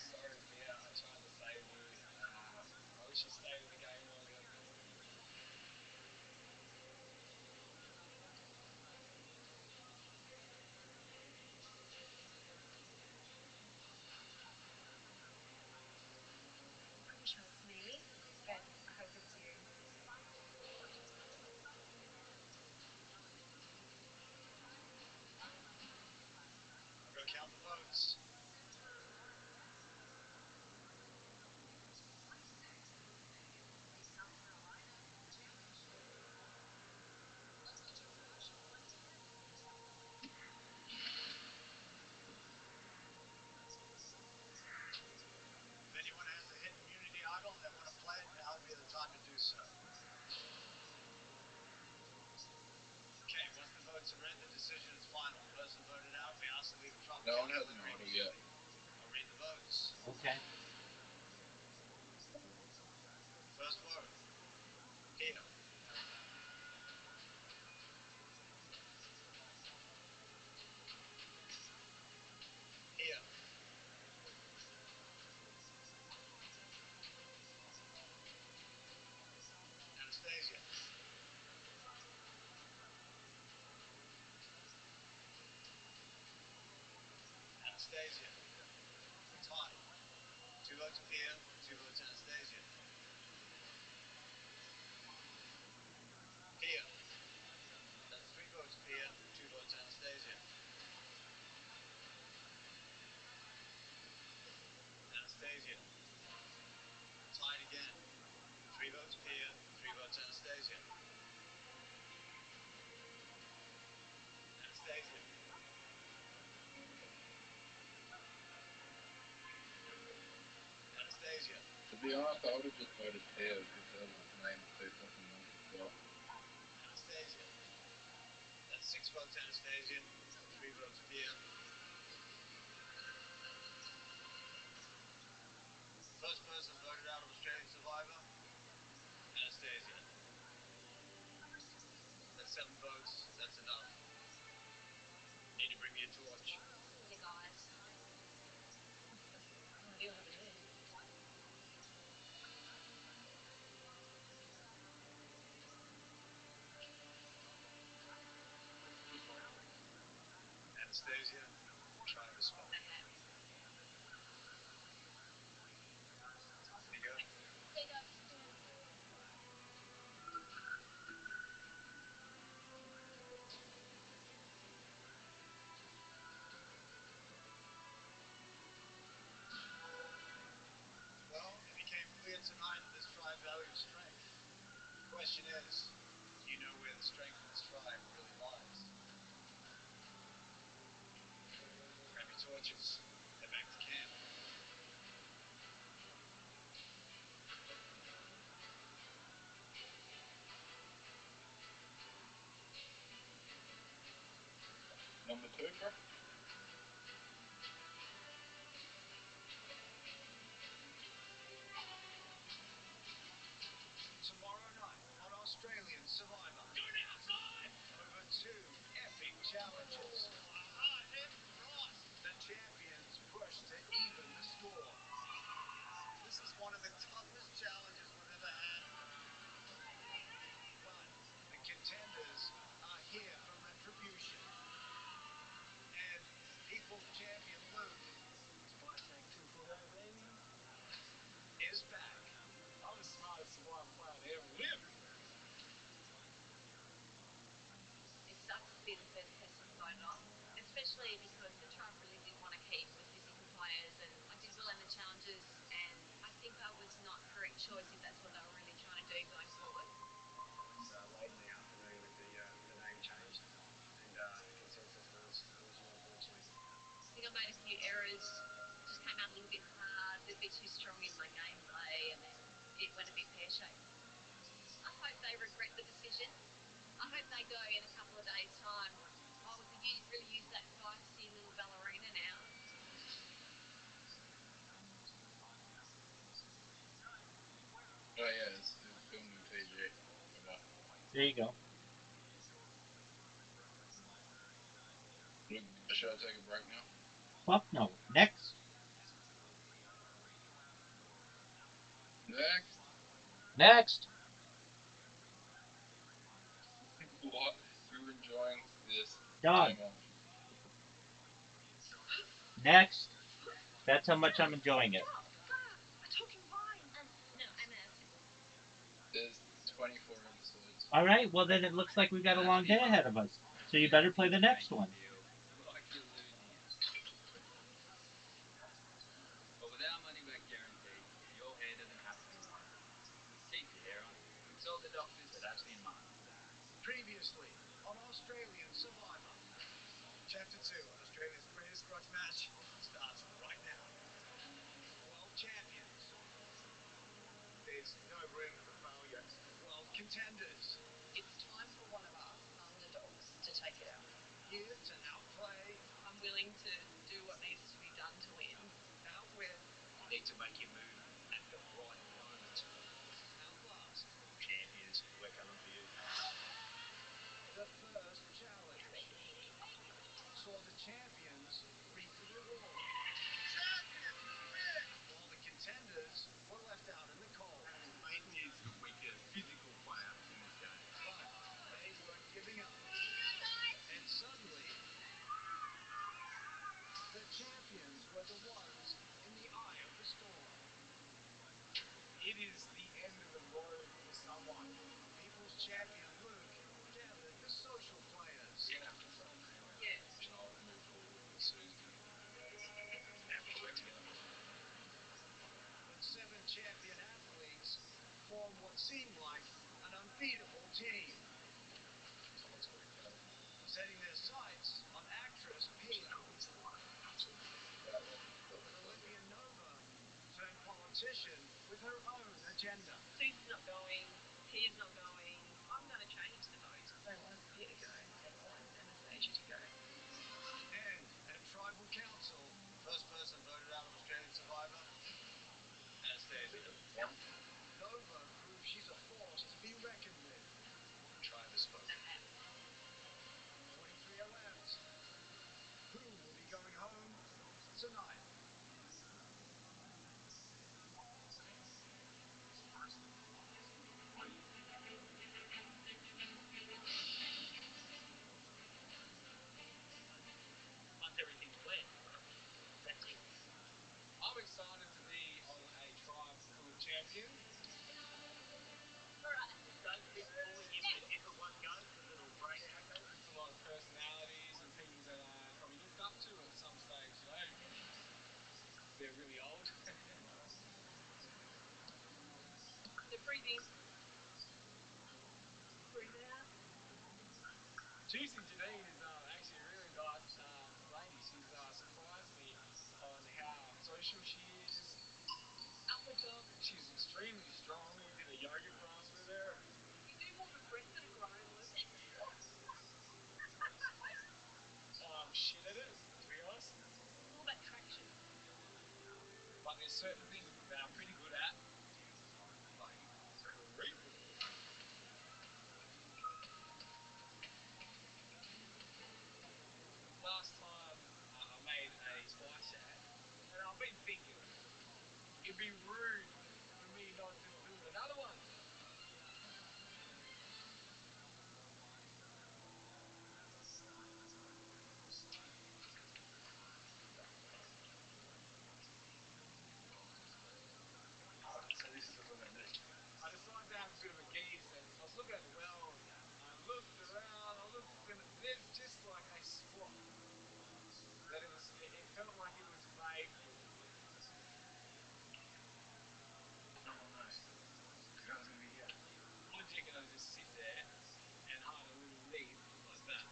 Sorry, Mia. I tried to save you. I wish you stayed in the game longer. Go count the votes. If anyone has a hidden Unity idol and they want to play it, now would be the time to do so. Okay, once the votes are read, the decision is final. The person voted out, we ask to leave a drop. No one has an auto yet. I'll read the votes. Okay. First vote. Here. Here. Anastasia. Anastasia. Tie. 2 votes Pia, 2 votes Anastasia. Pia. That's 3 votes Pia, 2 votes Anastasia. Anastasia. Tied again. 3 votes Pia, 3 votes Anastasia. Anastasia. Anastasia. To be honest, I would have just voted Pia because that was name that they fucking wanted to go. Anastasia. That's 6 votes Anastasia, 3 votes Pia. First person voted out of Australian Survivor, Anastasia. That's 7 votes. That's enough. Need to bring me a torch. Hey guys. No idea what happened there. Anastasia, try and respond. I have. There you go. There you go. Well, it became clear tonight that this tribe values strength. The question is, do you know where the strength of this tribe really lies? Grab your torches, head back to camp. Number 2, bro? Tomorrow night on Australian Survivor. Going outside! Over 2 epic challenges. The champions push to even the score. This is one of the toughest challenges we've ever had. But the contenders are here for retribution. And People's Champion Luke Spice take 2 for her, baby. is back. I'm the smartest survivor player to ever live. It sucks to be the first person voted off, especially because the tribe really did want to keep the physical players, and I did well in the challenges, and I think I was not the correct choice if that's what they were really trying to do going forward. It was late in the afternoon with the name changed, and the consensus was you, unfortunately. I think I made a few errors, just came out a little bit hard, a little bit too strong in my gameplay, and then it went a bit pear-shaped. I hope they regret the decision. I hope they go in a couple of days' time. Oh, we could really use that feisty little ballerina now. Oh yeah, it's filmed in PG. But, There you go. should I take a break now? Fuck no. Next. Next. Next. What? You're enjoying this Done. demo. Next. That's how much I'm enjoying it. I told you fine. No, I'm asking. There's 24 episodes. All right. Well, then it looks like we've got a long day ahead of us. So you better play the next one. Like you're losing it. 2 on Australia's greatest grudge match starts right now. World champions. There's no room for failure. World contenders. It's time for one of us underdogs to take it out. Here to outplay, I'm willing to do what needs to be done to win. outwit, You need to make your move at the right moment. outlast. Champions, we're coming for you. The first challenge saw the champions reap the reward. While the contenders were left out in the cold. Leighton is the weaker physical player in this game. But they weren't giving up. And suddenly, the champions were the ones in the eye of the storm. It is the end of the road for someone. People's champion Luke gathered the social players. You're going to have to tell me when Yes. Child move forward with Susan and we work together. But 7 champion athletes formed what seemed like an unbeatable team. Someone's got to go. Setting their sights on actress Pia. But Olympian Nova turned politician with her own agenda. Susan's not going, Pia's not going. I'm going to change the vote. I don't want Pia to go. I want Anastasia to go. And at tribal council, first person voted out of Australian Survivor, Anastasia. Nova proves she's a force to be reckoned with. Train has spoken. 23 are left. Who will be going home tonight? Once everything's wet, that's it. I'm excited to be on a tribe full of champions. Alright. Don't keep pulling him to different one goes because it'll break. There's a lot of personalities and people that I probably looked up to at some stage, you know. They're really old. They're breathing. Breathe out. Juicy Janine is actually a really nice lady. She's surprised me on how social she is. Upper dog. She's extremely strong. We did a yoga class with her. You do have a breath and a groan, Luke. I'm shit at it, to be honest. All that traction. But there's certain things that I'm pretty good at. Like creeping. Last time I made a spice chat, and I've been thinking, it'd be rude for me not to do another one. So this is what we're going to do. I decided to have a bit of a geese, and I was looking at the well, and I looked around, and there's just like a spot that it felt like it was made for me. Oh no. The girl's going to be here. I'm just gonna just sit there and hide a little lead like that.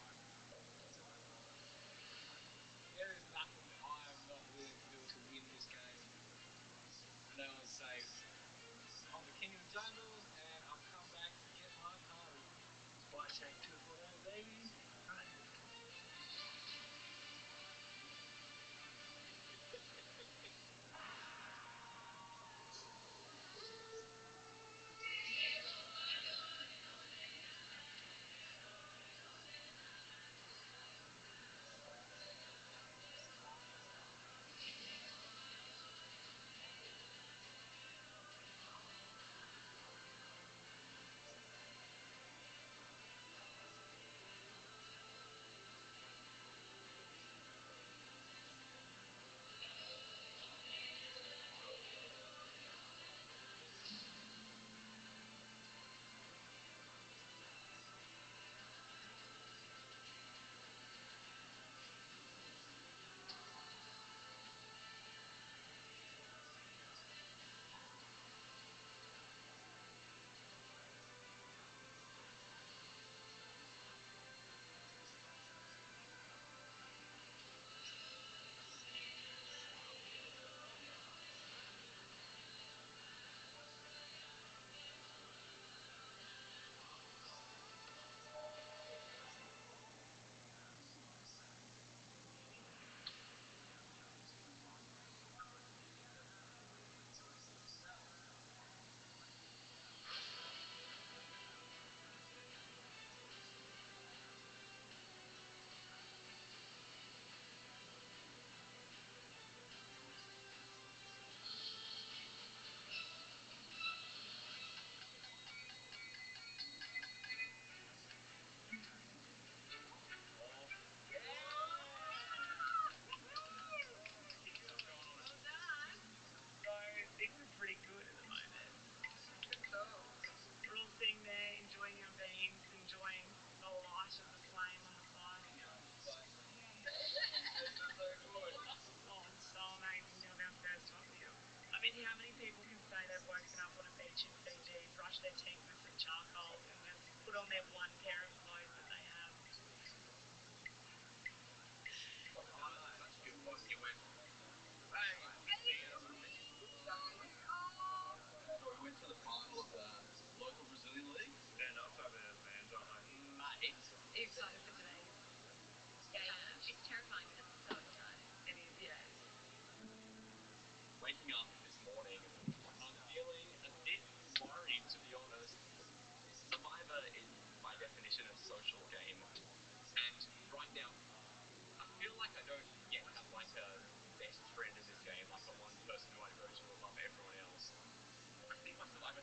There is nothing that I am not willing to do to win this game. And I would say, I'm the king of the jungle, and I've come back to get my curry. Spice Act 2.0, baby. Right.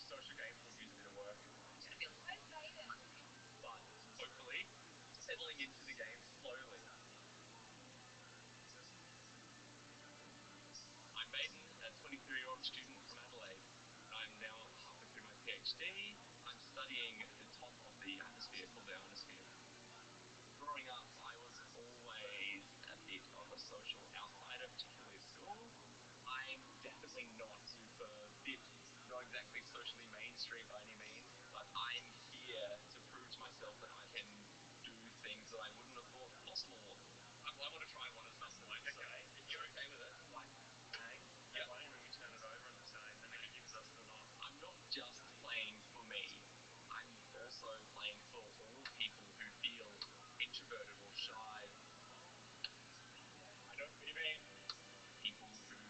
social games will use a bit of work. It's gonna be a lot. But hopefully, settling into the game slowly. I'm Baden, a 23-year-old student from Adelaide. I'm now halfway through my PhD. I'm studying the top of the atmosphere called the ionosphere. Growing up, I was always a bit of a social outsider, particularly at school. I'm definitely not super fit, not exactly socially mainstream by any means, but I'm here to prove to myself that I can do things that I wouldn't have thought possible. I want to try one at some point. Okay. So if you're okay with it, like, Hang. yeah. Playing when we turn it over and say, and then it gives us the nod. I'm not just playing for me. I'm also playing for all people who feel introverted or shy. I know what you mean. People who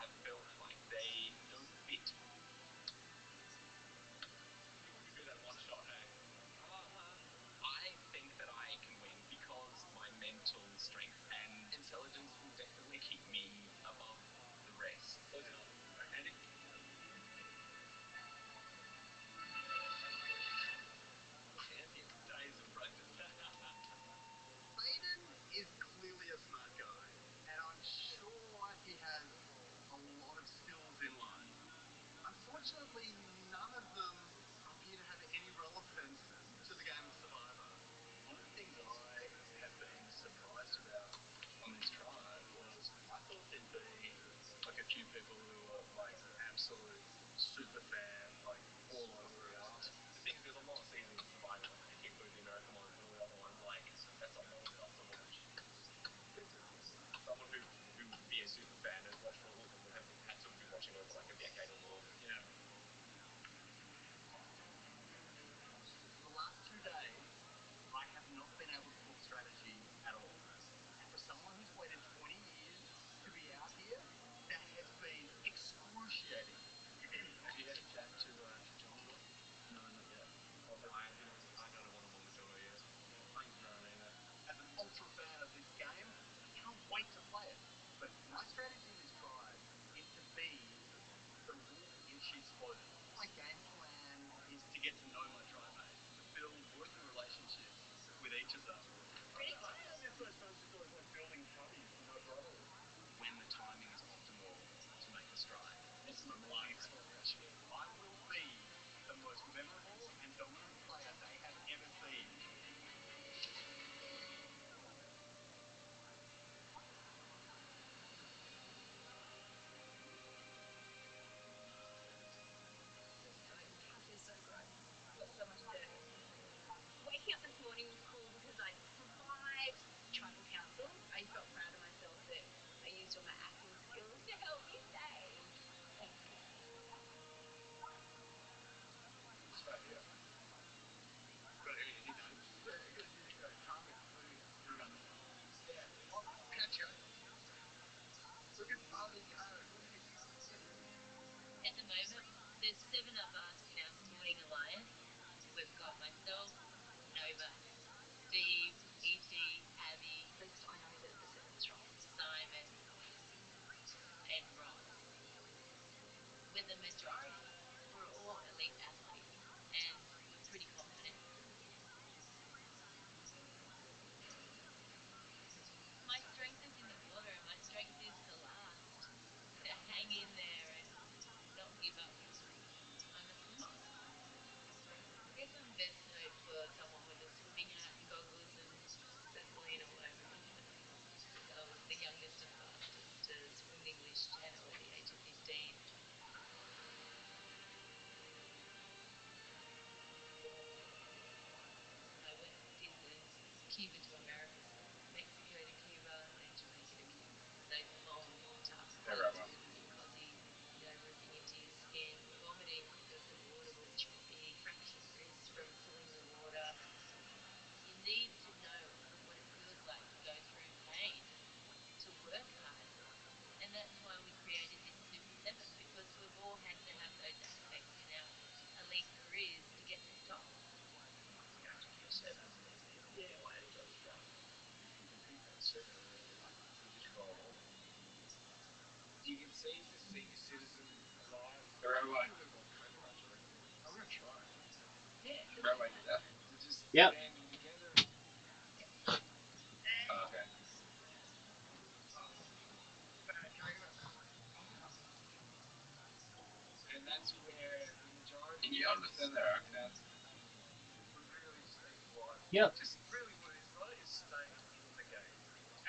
have felt like they don't fit. People who do that one shot, hey. I think that I can win because my mental strength and intelligence will definitely keep me above the rest. Close enough. Andy? Champion. Days of practice. Baden is clearly a smart guy, and I'm sure he has a lot of skills in life. Unfortunately, none of them appear to have any relevance to the game of Survivor. One of the things I have been surprised about on this drive was I thought there'd be like a few people who were like absolute super fans, like all over it. The thing is, there's a lot of seasons of Survivor, like if you include the American ones and all the other ones, like that's a lot of stuff to watch. Someone who would be a super fan and watched all of them would have had to have been watching over like a decade or more. Yeah. The last 2 days, I have not been able to talk strategy at all. And for someone who's waited 20 years to be out here, that has been excruciating. Have you had a chat to John? No, not yet. I don't want to one with Jono yet. I don't either. As an ultra fan of this game, I can't wait to play it. But my strategy in this tribe is to be the wolf in sheep's clothing. My game plan is to get to know my tribe mates, to build working relationships with each of them. Pretty I close. found this most just always like building hubbies for my brothers. When the timing is optimal to make a strike. This is the light actually. I will be the most memorable and dominant player they have ever seen. House is so gross. Got so much dirt. Waking up this morning was cool because I survived tribal council. I felt proud of myself that I used all my acting skills to help me save. Thank you. Straight here. Got anything, Dave? Yeah, good. You got a tongue and food. You got the phone. Yeah. I'll catch you. Look at Father go. Look at At the moment, there's 7 of us in our sporting alliance. We've got myself, Nova, Steve, E.T., Abby, At least I know that the 7's strong. Simon, and Ross. We're the majority. We're all elite athletes, and we're pretty confident. My strength is in the water, and my strength is to last, to hang in there and not give up. I'm a swimmer. I guess I'm best known for someone with a swimming hat and goggles and Vaseline all over me. I was the youngest and fastest to swim the English Channel at the age of 15. I went did the Cuba to America, Mexico to Cuba, and Jamaica to Cuba. Those long, tough altitude because ripping into your skin, vomiting because the water was choppy, fractured wrists from pulling the water. You need to know what it feels like to go through pain, to work hard. And that's why we created this Super 7, because we've all had to have those aspects in our elite careers to get to the top. going to be a 7. Yeah. Way to go from. You can pick that 7 and you just roll on. You can see the senior citizen alive. The railway. A little bit more coke rush, I reckon. to try. Rabbi did that? We just Yep. banding together. Okay. And that's where the majority Can you understand their accents? we really just need quiet. Yep. Just really what it is, brother, is staying in the game.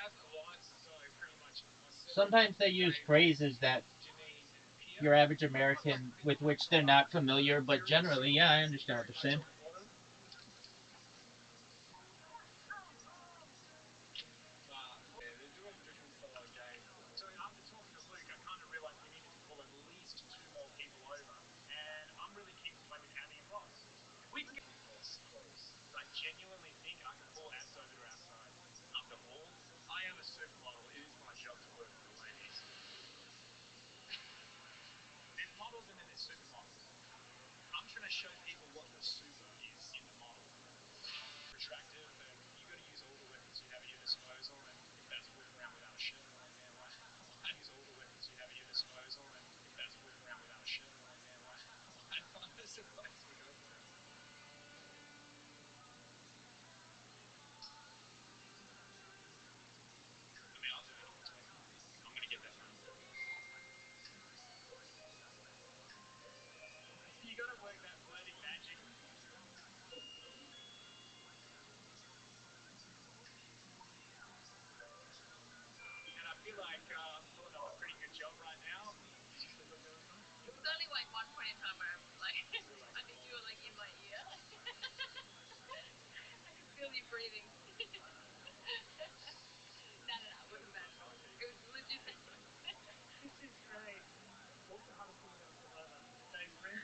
As quiet, so pretty much myself, Sometimes they use Dave, phrases that Janine, and Pierre. your average American with which they're not familiar, but generally, yeah, I understand what they're saying. Yeah, they're doing different style of game. So after talking to Luke, I kind of realized we needed to pull at least 2 more people over, and I'm really keen to play with Abby and Ross. If we can get close, I genuinely think I can pull abs over to our side. After all, I am a supermodel. It is my job to work with the ladies. There's models and then there's supermodels. I'm trying to show people what the super is in the model. Attractive, and you got to use all the weapons you have at your disposal, and if that's walking around without a shirt on, man, why? Use all the weapons you have at your disposal, and if that's walking around without a shirt on, man, why? I'm not supposed to go for that. I mean, I'll do anything to win. I'm gonna get that money. You gotta work that flirting magic. And I feel like I'm pulling off a pretty good job right now. Did you feel that the other time? It was only like one point in time where I think you were like in my ear. I could feel you breathing. No, it wasn't bad at all. It was legit. This is great. What's the hardest thing you've ever pulled over? Dave's friend?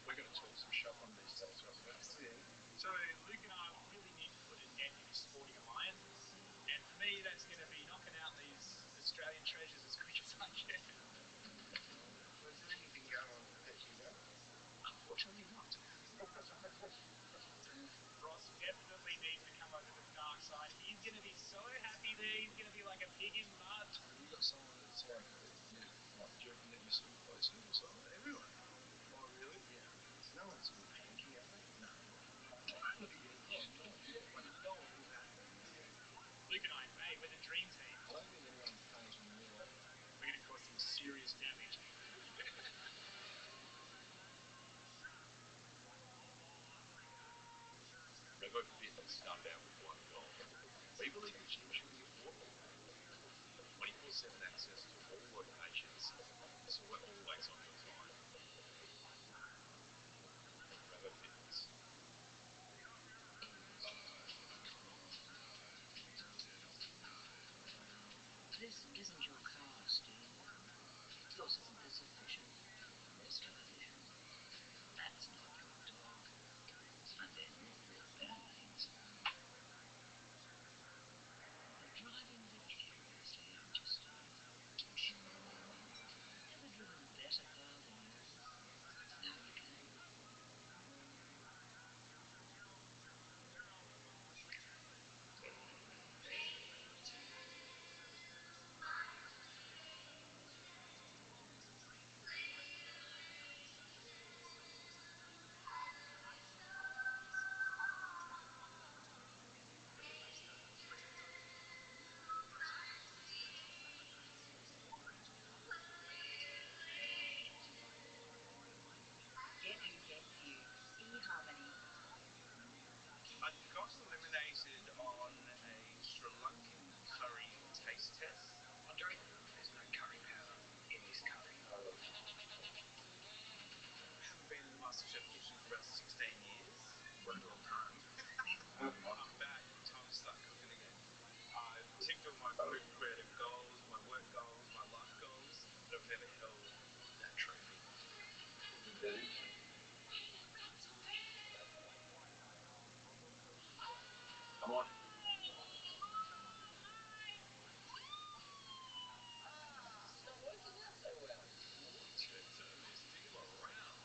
We're going to talk some shop on these days, Rabbi. So Luke and I really need to put a dent in this sporting alliance. And for me, that's going to be knocking out these Australian treasures as quick as I can. Was there anything going on with Pet Hugo? Unfortunately not. Ross definitely needs to come over to the dark side. He's going to be so happy there. He's going to be like a pig in mud. Have you got someone that's like, do you reckon that you're sort of close to or something? Everyone. Oh, really? Yeah. No one's a bit hanky, are they? No. No one is happy. Luke and I, mate, we're the dream team. I don't think anyone's paying him real off. We're going to cause some serious damage. Revo Fitness done down with one goal. We believe the gym should be affordable. 24/7 access to all locations, so we're always on your time. Revo Fitness. This isn't your car, Steve. Yours isn't as efficient. Less efficient. That's not your dog. And they're not your airlines. But driving vicariously aren't you, Steve? Never driven a better car than yours? Now you can. Get who gets you. eHarmony. I got eliminated on a Sri Lankan curry taste test. Andre, there's no curry powder in this curry. I haven't been in the MasterChef kitchen for about 16 years. What a long time. I'm back. Time to start cooking again. I've ticked all my creative goals, my work goals, my life goals, but I've never held that trophy. Come on. It's not working out so well. Stick him around.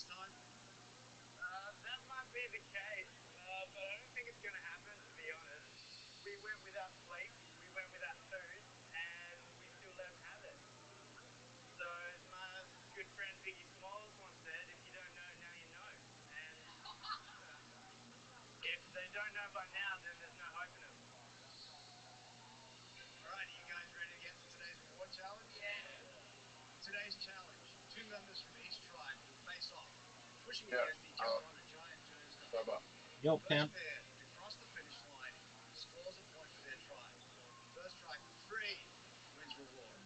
this time? That might be the case, but I don't think it's going to happen, to be honest. We went without sleep, we went without food, and we still let them have it. So, as my good friend Biggie Smalls once said, if you don't know, now you know. And if they don't know by now, then there's no hope in them. Alright, are you guys ready to get to today's reward challenge? Yeah. Today's challenge, 2 members from each tribe will face off, pushing against each other on a giant turnstile. Yo, First pimp. pair to cross the finish line scores a point for their tribe. First strike 3 wins reward.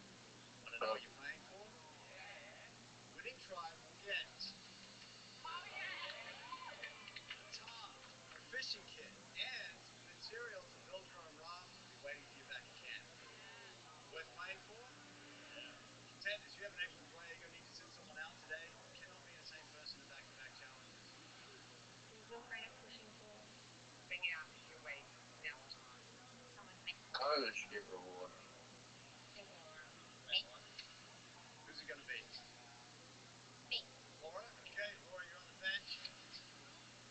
Want to know what you're playing for? Yeah. Winning tribe will get a tarp, a fishing kit, and material to build your own raft will be waiting for you back at camp. Worth playing for? Contenders, you have an extra player. You're going to need to sit someone out today. You cannot be the same person in back-to-back challenges. There's no kind of fishing pole. Bring it out your weight. Now it's on. Someone make I should get reward. think Laura. Who's it going to be? Me. Laura? Okay, Laura, you're on the bench.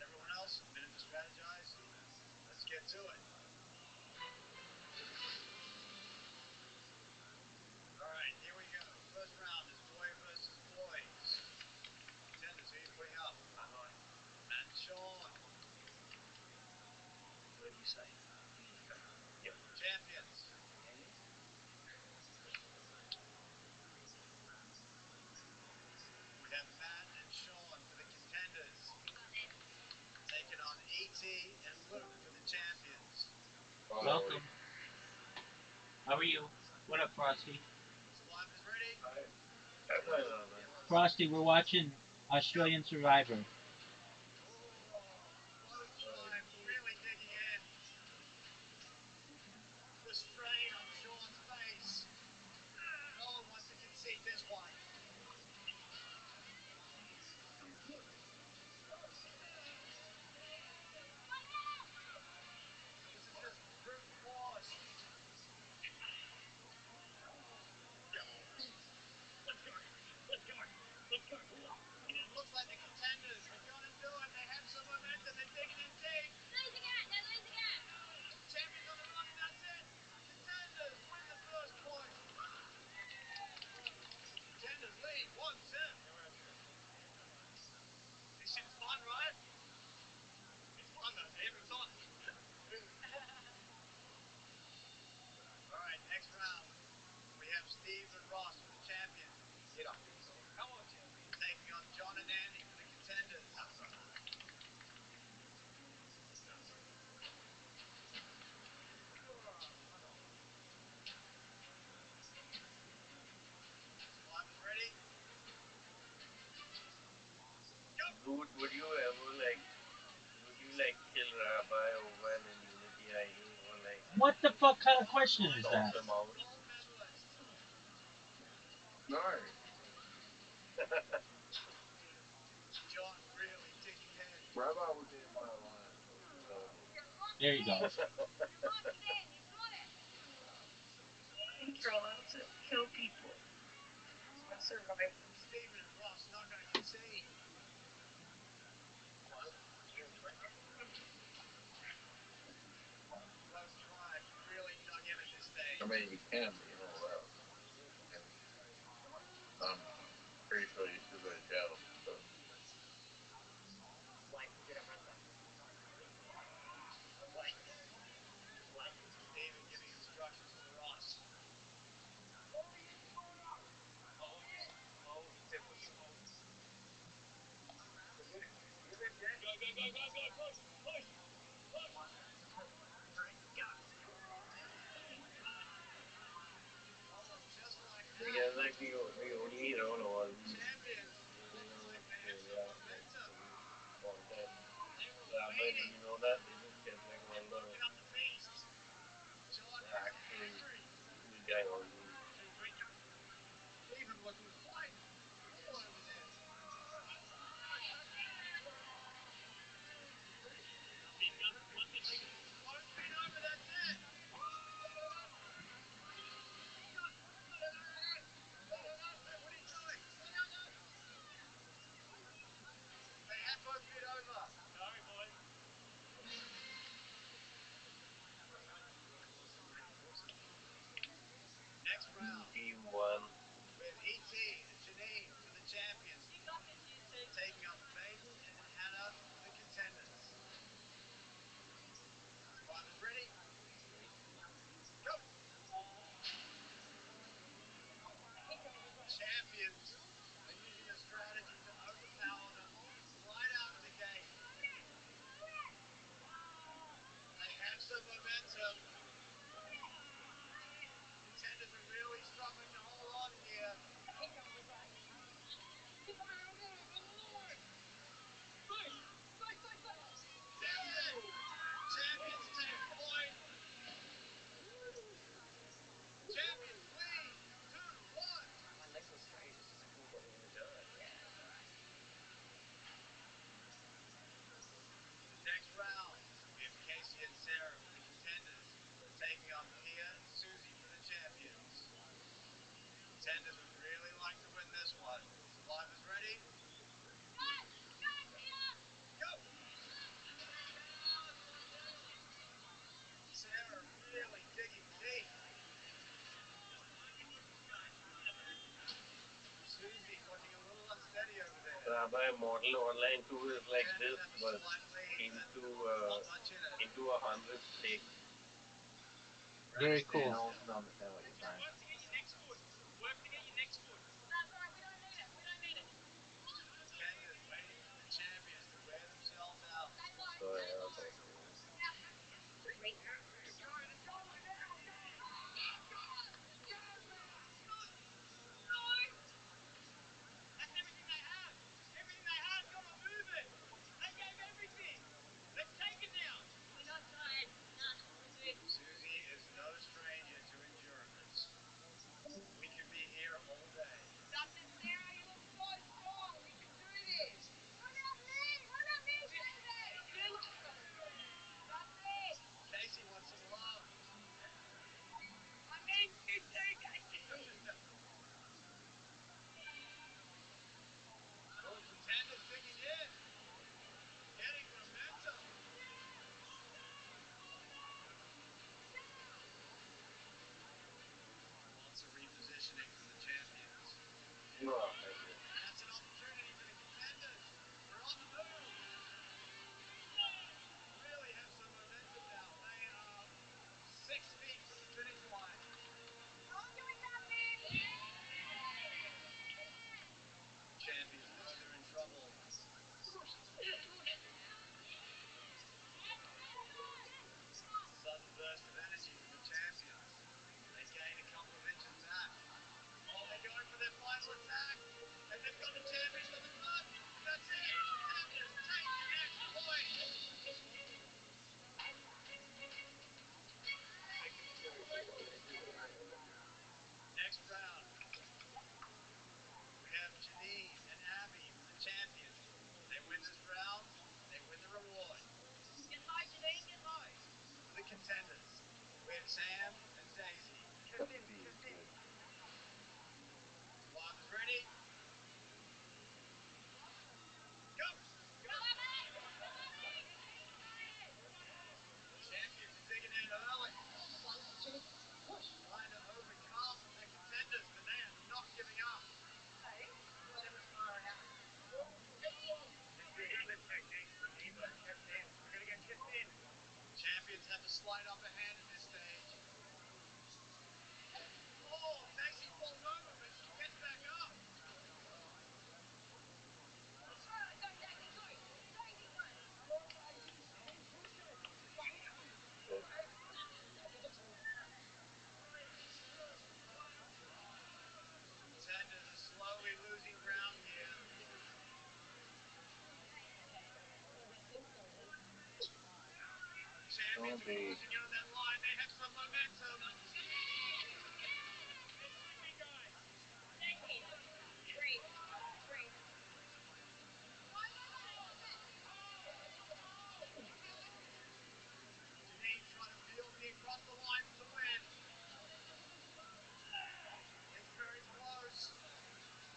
Everyone else, a minute to strategize. Let's get to it. Alright, here we go. First round is boy versus boys. Contenders, who are you putting up? Matt and Sean. Whatever you say. Yep. Champions. We have Matt and Sean for the contenders. Taking on E.T. and Luke for the champions. Welcome. How are you? What up, Frosty? Survivors ready? Frosty, we're watching Australian Survivor. Close drive, really digging in. The strain on Sean's face. No one wants to concede this one. This is just brute force. It looks like the contenders are going to do it. They have some momentum. They're digging in deep. Champions on the run, and that's it. Contenders win the first point. Contenders lead 1-2. This shit's fun, right? It's fun though, every time. Alright, next round. We have Steve and Ross for the champions. Get up. Come on, champions. Taking on John and Andy for the contenders. Survivors ready? Go! Would you ever kill Rabbi over an immunity IA or What the fuck kind of question is that? them out? Gold medalist. No. John really digging in. Rabbi would be in my line. So. There you go. You're allowed to kill people. Survival. Steven and Ross not going to concede. Both tribes really dug in at this stage. I mean, you can be all that. I'm pretty sure you still go to jail. So. Steven giving instructions to Ross. Just like that. Yeah, like you need on all these. Champions looking like they have some momentum. Content. They were Yeah, but waiting. you know that they just kept like They're all the working up the beast. John is actual angry. cool guy on you. Steven looking quite cool over there. One feet over, that's it. What are you doing? champions are using a strategy to overpower them right out of the gate. They have some momentum. Contenders are really struggling to hold on here. Champions take point. Champions lead 2-1. My legs are straight. It's just I couldn't get them in the dirt. Next round, we have Casey and Sarah for the contenders taking on Pia and Susie for the champions. Contenders would really like to win this one. Survivors ready? Go! Sarah really digging deep. Susie looking a little unsteady over there. Rabbi model online too is like this, but into 100 stakes. Very cool. I don't understand what you're saying. Work to get your next foot. Work to get your next foot. That's all right. We don't need it. We don't need it. Contenders waiting for the champions to wear themselves out. So yeah, okay. That's everything they have. Everything they have, gotta move it. They gave everything. Let's take it now. We're not tired. Nah, we're good. Susie is no stranger to endurance. We could be here all day. Dustin, Sarah, you look so strong. We can do this. What about me? What about me, David? You look so strong. Dustin! Casey wants some love. I mean, you too, Casey. Oh, contenders digging in. Getting momentum. Lots of repositioning from the champions. No, thank you. That's an opportunity for the contenders. They're on the move. Really have some momentum now. They are 6 feet from the finish line. Told you we got this. Champions know they're in trouble. Sudden burst of energy from the champions. They gain a couple of inches back. Oh, they're going for their final attack. And they've got the champions on the run. That's it. Champions take the next point. Next round, we have Janine and Abby for the champions. They win this round, they win the reward. Get high, Janine. Get high. For the contenders, we have Sam and Daisy. Survivors ready? Go! Champions are digging in early. Trying to overcome the contenders, but they are not giving up. Whatever's far out. Champions have a slight upper hand at this stage. Oh, Daisy falls over, but she gets back up. Go, Daisy, go. Daisy, go. Contenders are slowly losing ground here. Champions are closing in on that line. They have some momentum. Three. Janine trying to field me across the line for the win. It's very close.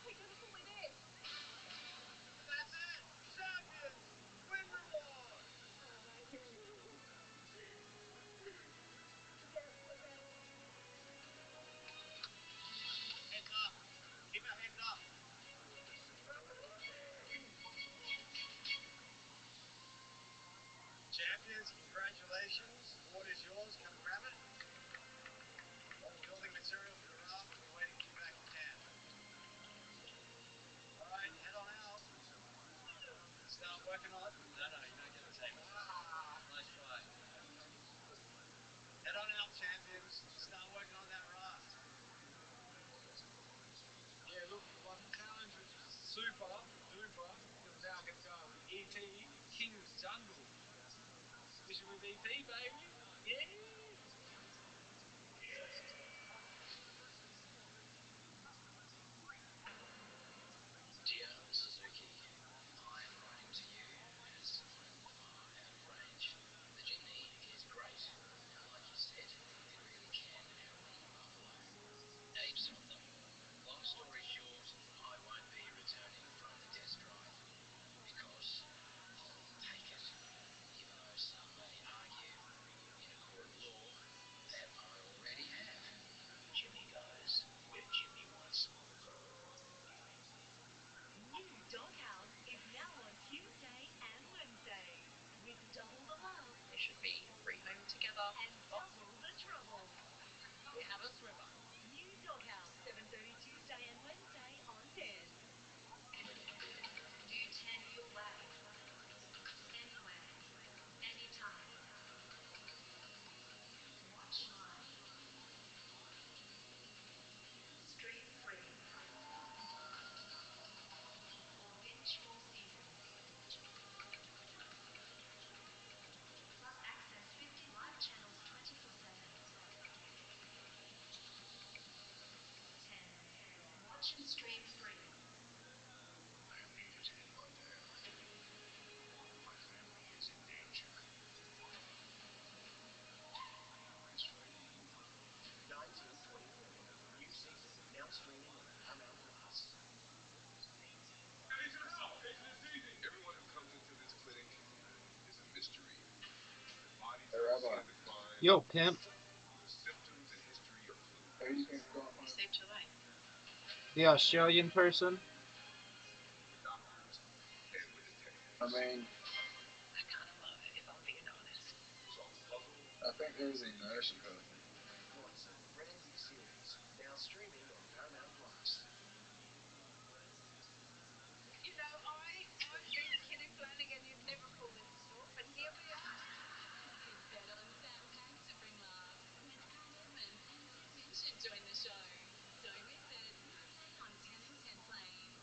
We can fully this. And that's it. Champions win reward. Head on out, champions. Start working on that raft. Yeah, look, like the challenge was super duper because now I get to go with ET, King of Jungle. Fishing with ET, baby. Yeah. Dear Suzuki, I am writing to you as I am far out of range. The Jimny is great. Now, like you said, it really can outrun a buffalo. Heaps of them. Long story short, I won't be returning from the test drive because I'll take it, even though some may argue in a court of law that I already have. Jimmy goes where Jimmy wants. New Doghouse is now on Tuesday and Wednesday with double the love. They should be rehome together. And double the trouble. We have a swimmer. New Doghouse, 7:30 Tuesday and Wednesday on 10. New 10-year wag. Anywhere, anytime. Watch live. Stream free. Or binge full seasons. Plus access 50 live channels 24/7. 10. Watch and stream free. I am needed in my dad. My family is in danger. It's free. 1923, new season, now streaming on Paramount Plus. Everyone who comes into this clinic is a mystery. Their bodies Hey, are easy Rabbi. to define. Yo, pimp. Their symptoms and history are fluid. Who do you think got You saved your life. The Australian person. The doctors and the detectives. I mean, That kind of love, if I'm being honest. Solve the puzzle. I think there was a nursing home. Watson, brand new series, now streaming on Paramount Plus. You know, I've been Kitty Flanagan. You'd never pull this off, and here we are. Kim Fedon, Sam Pang to bring laughs. And Kat Edmonds and Kate Blanchett join the show. Don't miss it. Weekday on 10 and 10 Plains.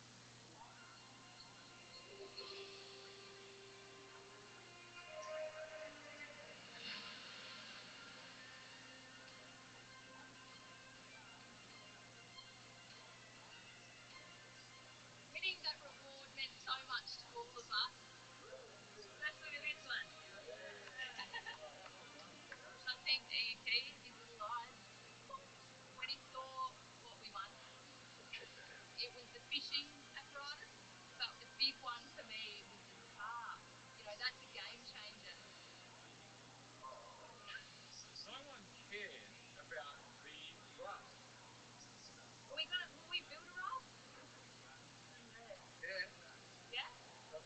Winning that reward meant so much to all of us. Let's look at this one. I think ET, his little eyes, when he saw what we won, Check that out. it was the fishing apparatus, but the big one for me was the car. You know, that's a game changer. No one cared about the raft. Will we build a raft? Yeah. Yeah? From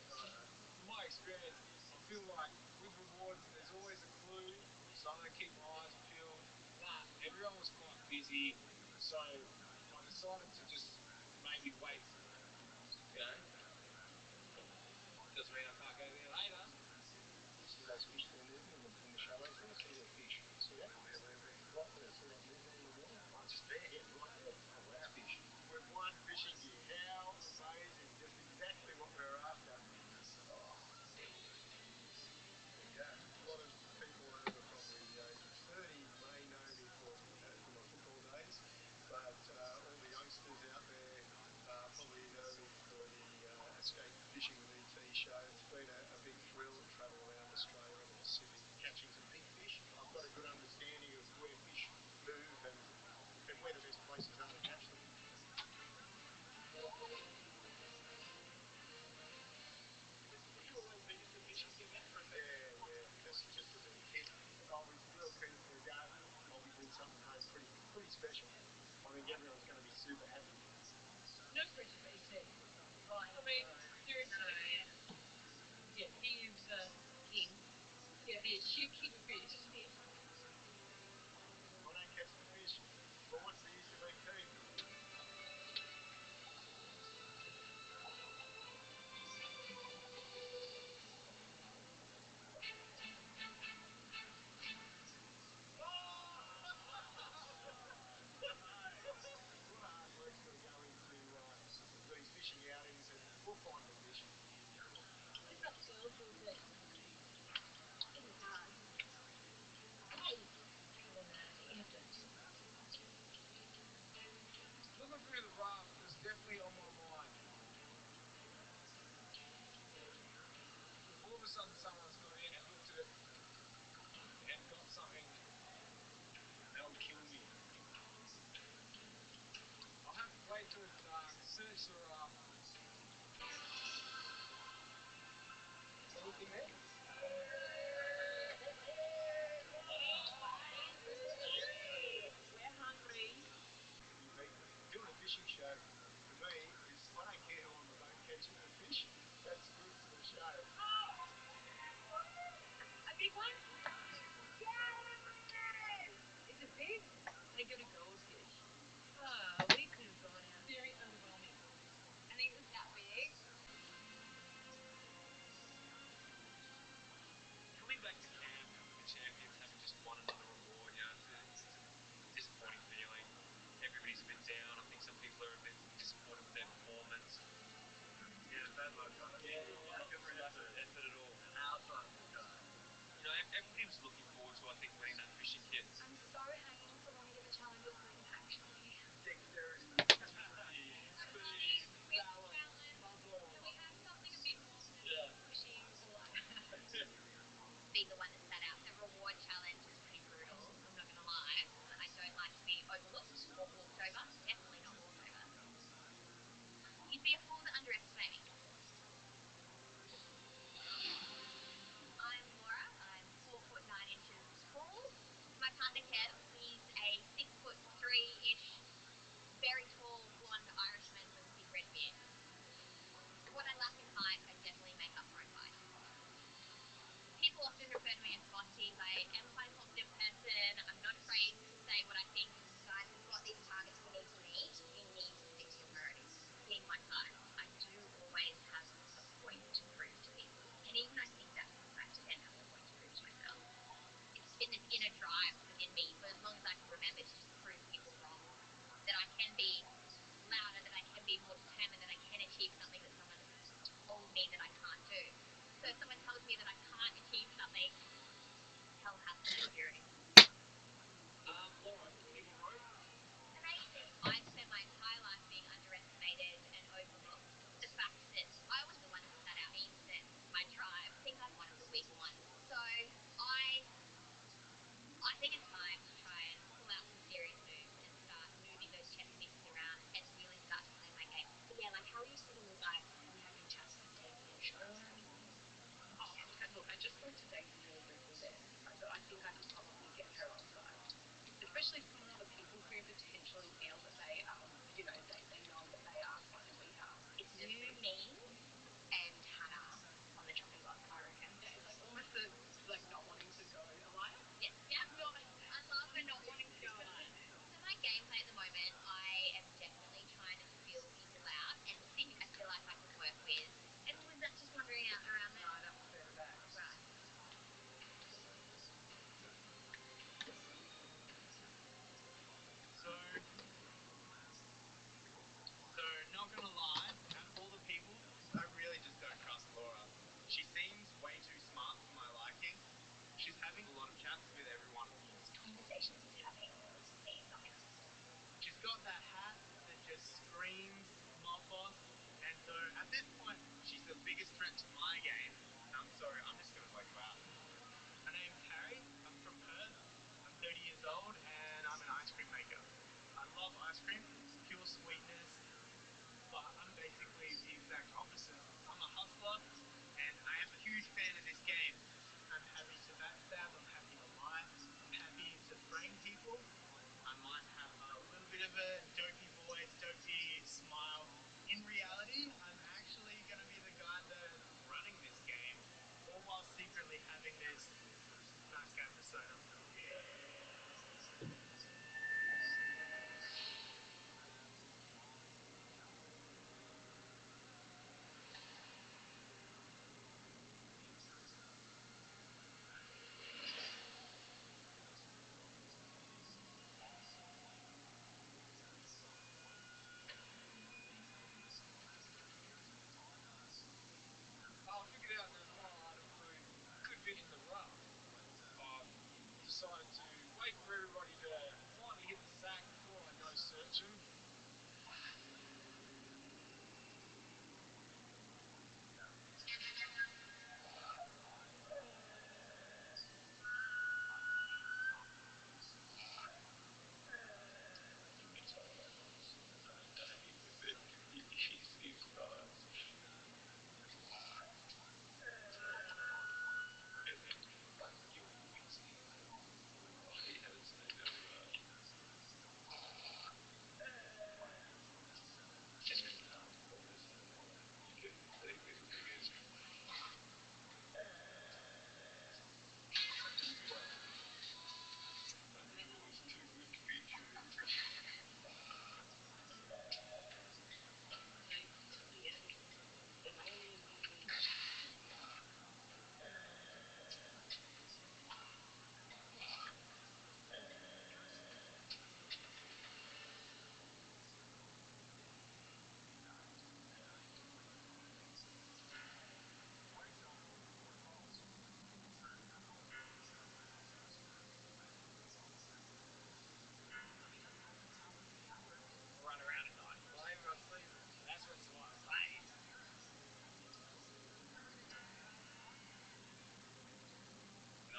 my experience, I feel like with rewards, there's always a clue, so I'm going to keep my eyes peeled. Nah, everyone was quite busy, so I decided to just maybe wait, you know. Doesn't mean I can't go there later. See those fish there moving in the shallows there? See their fish. See that? Right there. See that movement in the water? Oh, just there, yeah, right there. Oh, that's fish. With one fishing gear, how amazing! Just exactly what we were after. There you go. A lot of people over probably the age of 30 may know me from my football days, but all the youngsters out there probably know me for the Escape Fishing with ET show. It's been a big thrill to travel around Australia and the Pacific, catching some big fish. I've got a good understanding of where fish move and where the best places are to catch them. You always been into fishing, Kevin? Yeah, just as a kid. I was real keen for a go. I'll be bringing something home pretty special. I think everyone's going to be super happy. No pressure, ET. Right. I mean, seriously. Yeah, he is the king. Yeah, he is shooking fish. I don't catch the fish, but what's the use of ET? search for Anything there? We're hungry. doing a fishing show for me is I don't care who on the boat catches the fish. That's good for the show. A big one? Yes! Is it big? They go to goldfish. Oh, we could have gone out. Very underwhelming. And it was that big? Coming back to camp with the champions, having just won another award, it's a disappointing feeling. Everybody's a bit down. I think some people are a bit disappointed with their performance. Yeah, bad luck, guys. Yeah, not good effort at all. Our side of the card. Everybody was looking forward to, I think, winning that fishing kit. I'm so hanging so long to get the challenge of swim, actually. Dexterity. Speed, balance, muscle. Can we have something a bit more pushing or like Being the one that sat out, the reward challenge was pretty brutal. I'm not gonna lie. I don't like to be overlooked or walked over. Definitely not walked over. You'd be a fool to underestimate me. I'm Laura. I'm 4'9" tall. My partner Kev, he's a 6'3" very tall blonde Irishman with a big red beard. What I lack in height, I definitely make up for in bike. People often refer to me as bossy. I am quite a confident person. I'm not afraid to say what I think. Guys, we've got these targets we need to meet. You need to stick to your priorities. Being my type, I do always have a point to prove to people. And even I think that comes back to then having a point to prove to myself. It's been this inner drive within me for as long as I can remember to just prove people wrong. That I can be louder, that I can be more determined, that I can achieve something that someone told me that I can't do. So if someone tells me that I can't achieve something, hell has no security. Laura, any rope? Amazing. I spent my entire life being underestimated and overlooked. The fact that I was the one that sat out means that my tribe think I'm one of the weaker ones. So I think it's time to try and pull out some serious moves and start moving those chess pieces around and really start to play my game. But yeah, like how are you feeling, like, are you having chats with Daisy and Sean or anything? Oh, look, I just spoke to Daisy really briefly there. I think I could probably get her on side. Especially from all the people who potentially feel that they they know that they are slightly weaker. It's you, me, and Hannah on the chopping block, I reckon. Yeah, it's like almost the like not wanting to go alliance. Yes, yeah. I love the not wanting to go alliance. So my gameplay at the moment, I am definitely trying to feel people out and see who I feel like I can work with. And was that just wandering out around there? No, that was further back. Right. So, not gonna lie, out of all the people, I really just don't trust Laura. She seems way too smart for my liking. She's having a lot of chats with everyone. Conversations he's having mean nothing. She's got that hat that just screams mob boss, and so at this point, she's the biggest threat to my game. I'm sorry, I'm just gonna vote you out. My name's Harry. I'm from Perth. I'm 30 years old, and I'm an ice cream maker. I love ice cream, pure sweetness, but I'm basically the exact opposite. I'm a hustler, and I am a huge fan of this game. I'm happy to backstab, I'm happy to lie, I'm happy to frame people. I might have a little bit of a dopey voice, dopey smile. In reality, I'm actually going to be the guy that's running this game, all while secretly having this nice guy persona.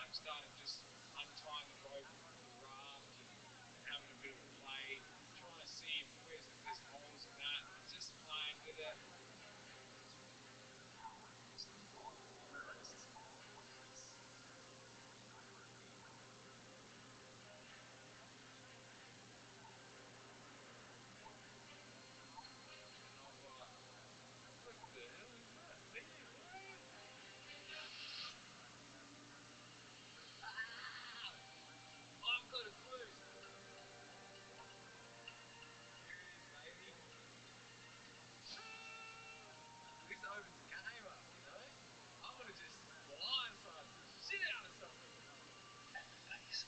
I'm starting just untying the rope of the raft and having a bit of a play, trying to see if there's holes in that, and just playing with it. What the hell is that? There, what? I've got a clue. Here it is, baby. This opens the game up, you know? I want to just blindside the shit out of something. Nice.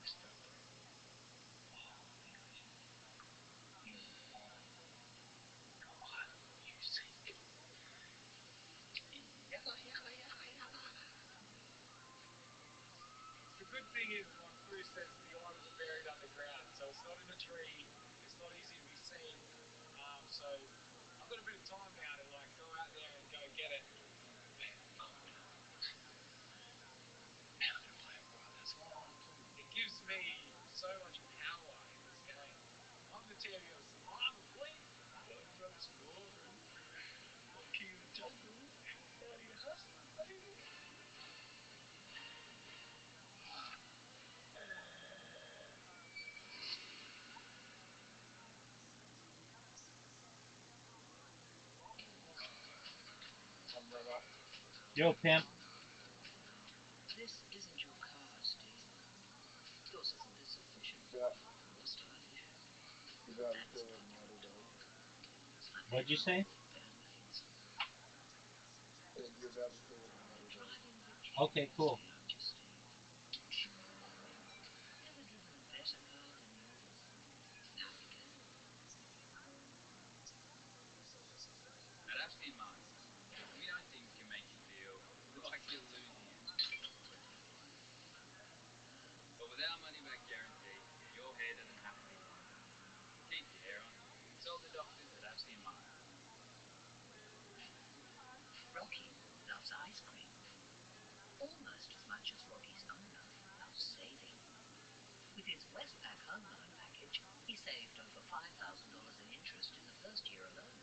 Respect. Oh, English. You are. What you think? Yakka, yakka, yakka, yakka. The good thing is, my crew says the items are buried underground, so it's not in a tree. It's not easy to be seen. So I've got a bit of time now to like go out there and go get it. Cool. How to play a part that's long. It gives me so much power in this game. I'm the champion of survival, boy. I'm from exploring. Monkey in the jungle. How do you hustle, baby? Yo, pimp. This isn't your car, Steve. Yours isn't as efficient or stylish. That's not your dog. What'd you say? Bandmates. You're about to say what the matter, dog. Driving the Okay, cool. aren't you, Steve? Ever driven a better car than yours? How do you get it? At Absolute Masters, we know things can make you feel like you're losing it. But with our money back guarantee, your hair doesn't have to be dyed. Keep your hair on. Consult the doctors at Absolute Masters. Rocky loves ice cream. Almost as much as Rocky's owner loves saving. With his Westpac home loan package, he saved over $5,000 in interest in the first year alone.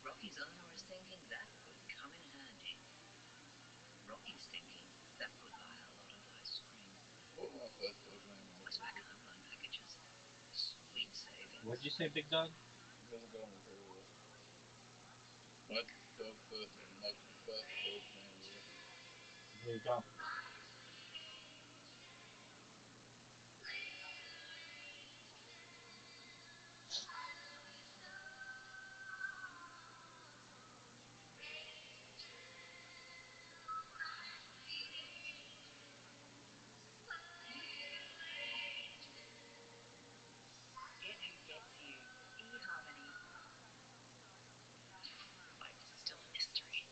Rocky's owner is thinking that could come in handy. Rocky's thinking that could buy a lot of ice cream. What my Facebook name is? Westpac home loan packages. Sweet savings. What'd you say, big dog? It doesn't go on here. My dog's first name, my Facebook name is. There you go. Get who gets you. eHarmony. Wait, it's still a mystery.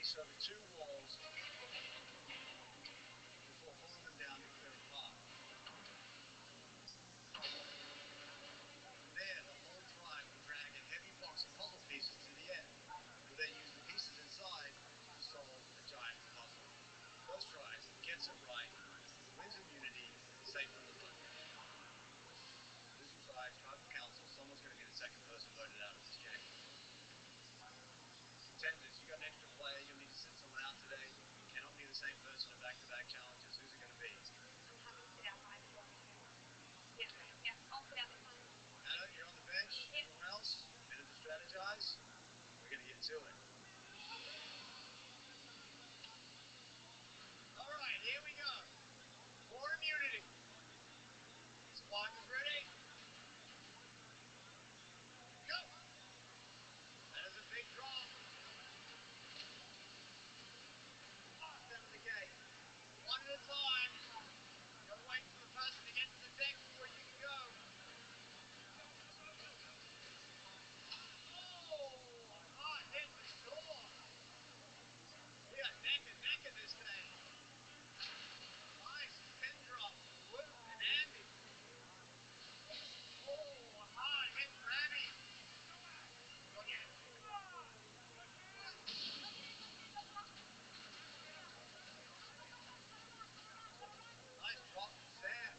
piece over two walls before pulling them down to clear a path. From there, the whole tribe will drag a heavy box of puzzle pieces to the end. We'll then use the pieces inside to solve a giant puzzle. First try gets it right, wins immunity, safe from the vote. Losing try, tribal council, someone's going to be the second person voted out of this game. Contenders, you got an extra player, you'll need to send someone out today. You cannot be the same person in back-to-back challenges. Who's it going to be? I'm happy to sit out for either one. Yeah, I'll sit out this one. Anna, you're on the bench. Yep. Anyone else? Minute to strategize. We're going to get to it. All right, here we go. For immunity. Survivors ready? Go! That is a big drop. Fast out of the gate. One at a time. Don't wait for the person to get to the deck before you can go. Oh, hard hit the door. We got neck and neck in this thing. Nice pin drop from Luke and Andy. Oh, hard hit Rabbi. Nice drop from Sam.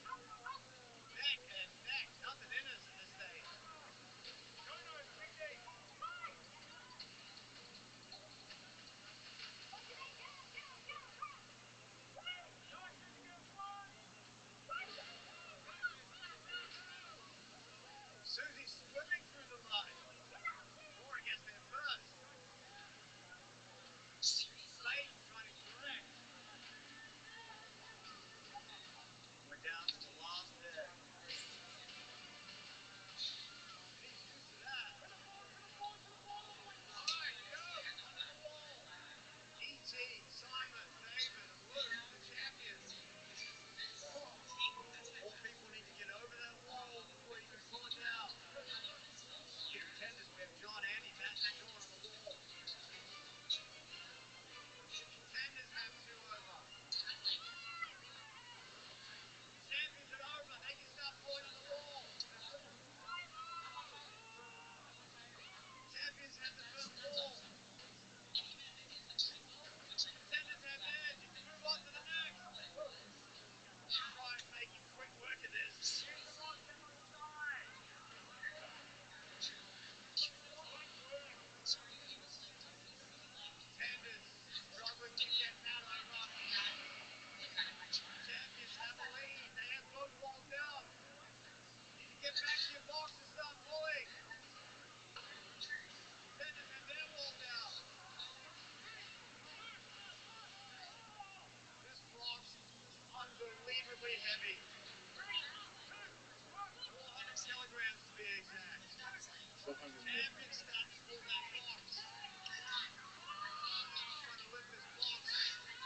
Neck and neck. Nothing in us in this thing. Susie's swimming through the mud. Laura gets there first. Slade trying to correct. We're down to the last deck. He's used to that. Alright, go! Under the wall. E.T., Simon, David, and Luke, the champions. More people need to get over that wall before you can pull it down. The contenders, we have John, Andy, Matt, and Sean on the wall. Contenders have two over. Champions are over. They can start pulling on the wall. Champions have the first wall. Contenders have edge. You can move on to the next. Try making quick work of this. Contenders struggling to get that over. Champions have a lead. They have both walls down. You need to get back to your box and start pulling. Contenders have their wall down. This box is unbelievably heavy. 400 kilograms to be exact. Champions start to pull that box. Trying to lift this box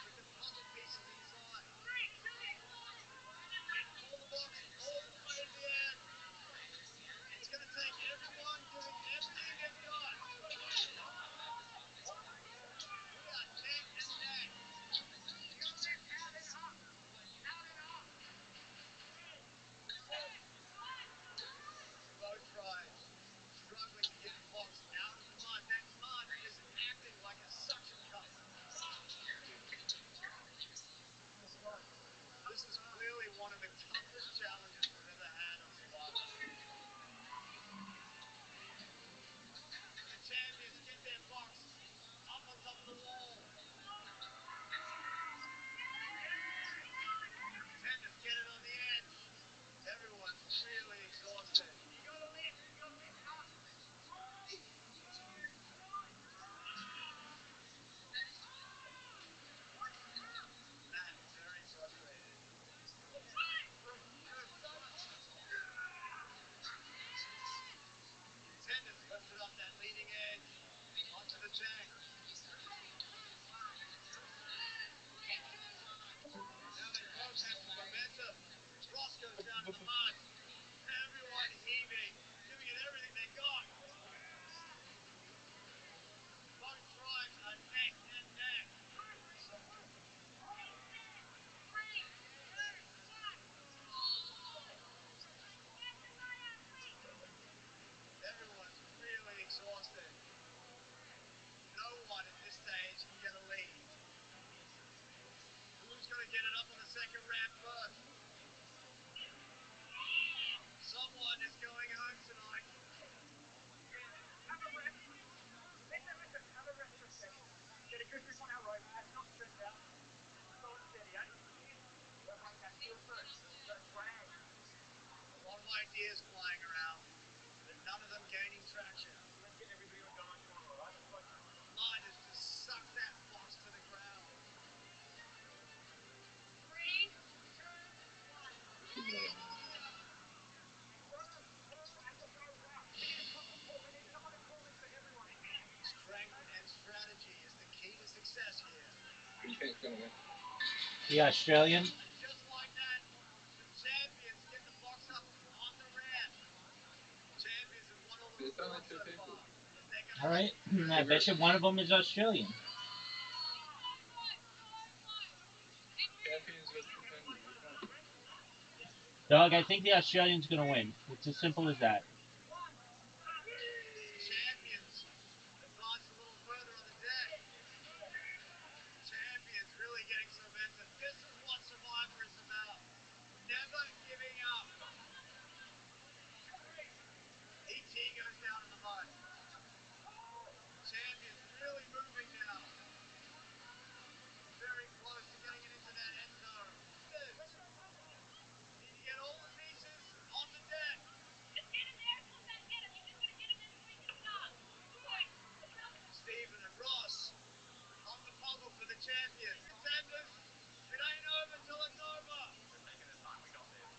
with the puzzle pieces inside. Pull the box all the way to the end. It's going to take everyone doing everything they've got. We are neck and neck. Both tribes struggling to get the box second round first. Someone is going home tonight. Have a rest. Listen, have a rest for a second. Get a good grip on our rope. Let's not stress out. Slow and steady, eh? Don't break that heel first. Don't drag. A lot of ideas flying around, but none of them gaining traction. Let's get everybody on dive corner, all right? Let's focus. The mud has just sucked that fox to the ground. 3, 2, 1. Strength and strategy is the key to success here. Who do you think's gonna win? The Australian. Just like that, the champions get the box up on the ramp. Champions have won all the It's only rewards two so people. far. All right, I bet you one of them is Australian. Champions versus contenders. Which one? Dog, I think the Australian's gonna win. It's as simple as that. Champions advance a little further on the deck. Champions really getting cemented. This is what Survivor is about. Never giving up. ET goes down in the mud. Champions really moving now. Very close to getting it into that end zone. Need to get all the pieces on the deck. Just get him there. Don't let hit him. You just gotta get him in so he can stop. Stephen and Ross on the puzzle for the champions. Contenders, it ain't over till it's over. We're taking the time we got there.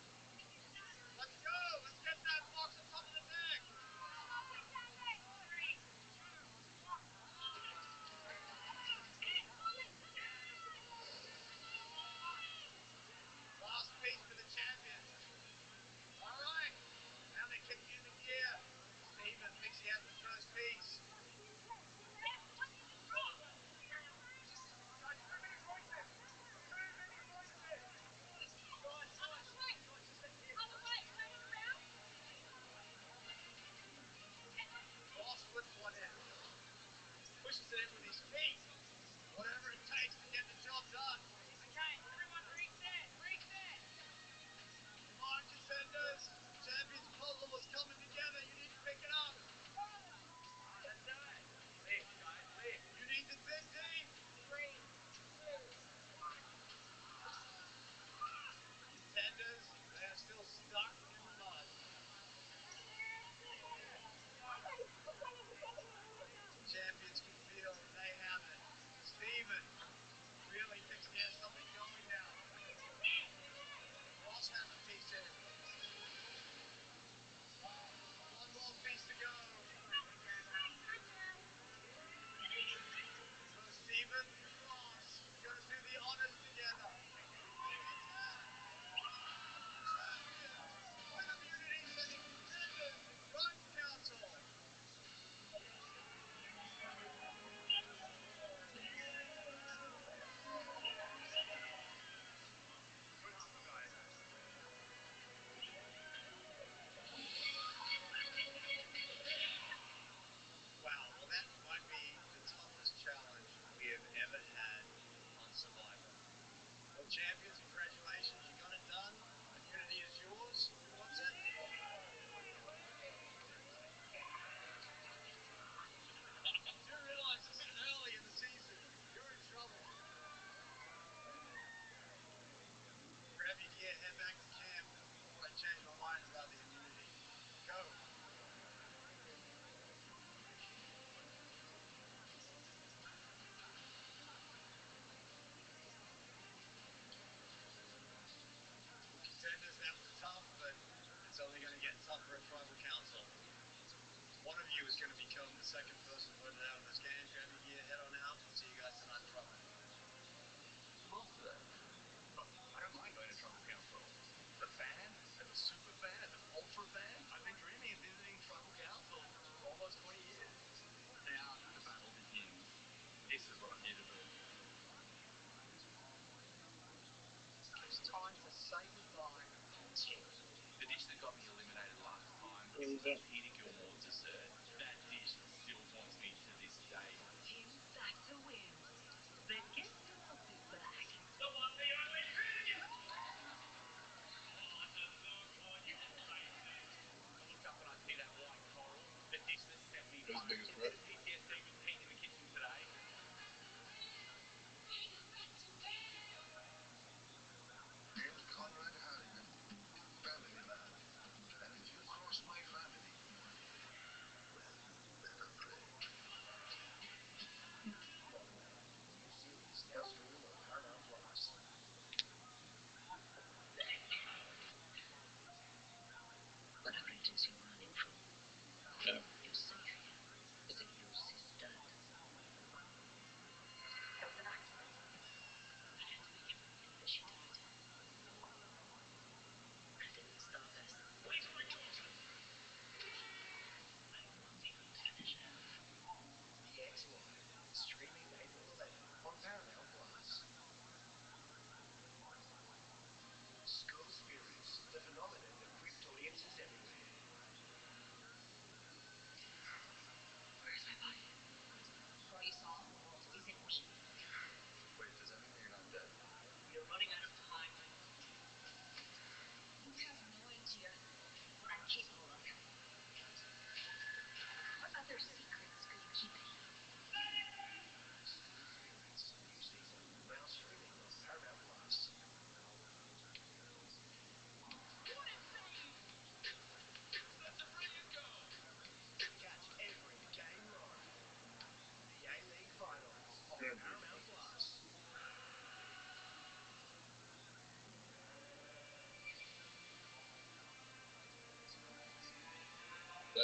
Let's go. Let's get that box on top of the deck. Last piece for the champions. All right. Now they're kicking in the gear. Stephen thinks he has the first piece. Ross flips one in. Pushes it in with his feet. Whatever it takes to get the job done. Okay, everyone reset. Reset. Come on, contenders. Champions puzzle is coming together. You need to pick it up. Let's do it. Lift, guys, lift. You need to dig deep. 3, 2, 1. Contenders, they are still stuck in the mud. Champions can feel that they have it. Stephen really thinks he has something going now. Ross has a piece in. One more piece to go. So Stephen and Ross are going to do the honors together. With immunity sending contenders right to council. Good hustle, guys. Wow, well that might be the toughest challenge we have ever had on Survivor. Well, champions, congratulations, you got it done. Immunity is yours. Who wants it? Do realize this is early in the season. You're in trouble. Grab your gear, head back to camp before I change my mind about the immunity. Go. Contenders, that was tough, but it's only going to get tougher at Tribal Council. One of you is going to become the second person voted out of this game. Grab your gear, head on out. I'll see you guys tonight in Tribal. Love that. But I don't mind going to Tribal Council. As a fan, as a super fan, as an ultra fan, I've been dreaming of visiting Tribal Council for almost 20 years. Now the battle begins. This is what I'm here to do. It's time to say goodbye to The dish that got me eliminated last time was a Peter Gilmore dessert. That dish still haunts me to this day. Tim's back to win. But guess who else is back? The one, the only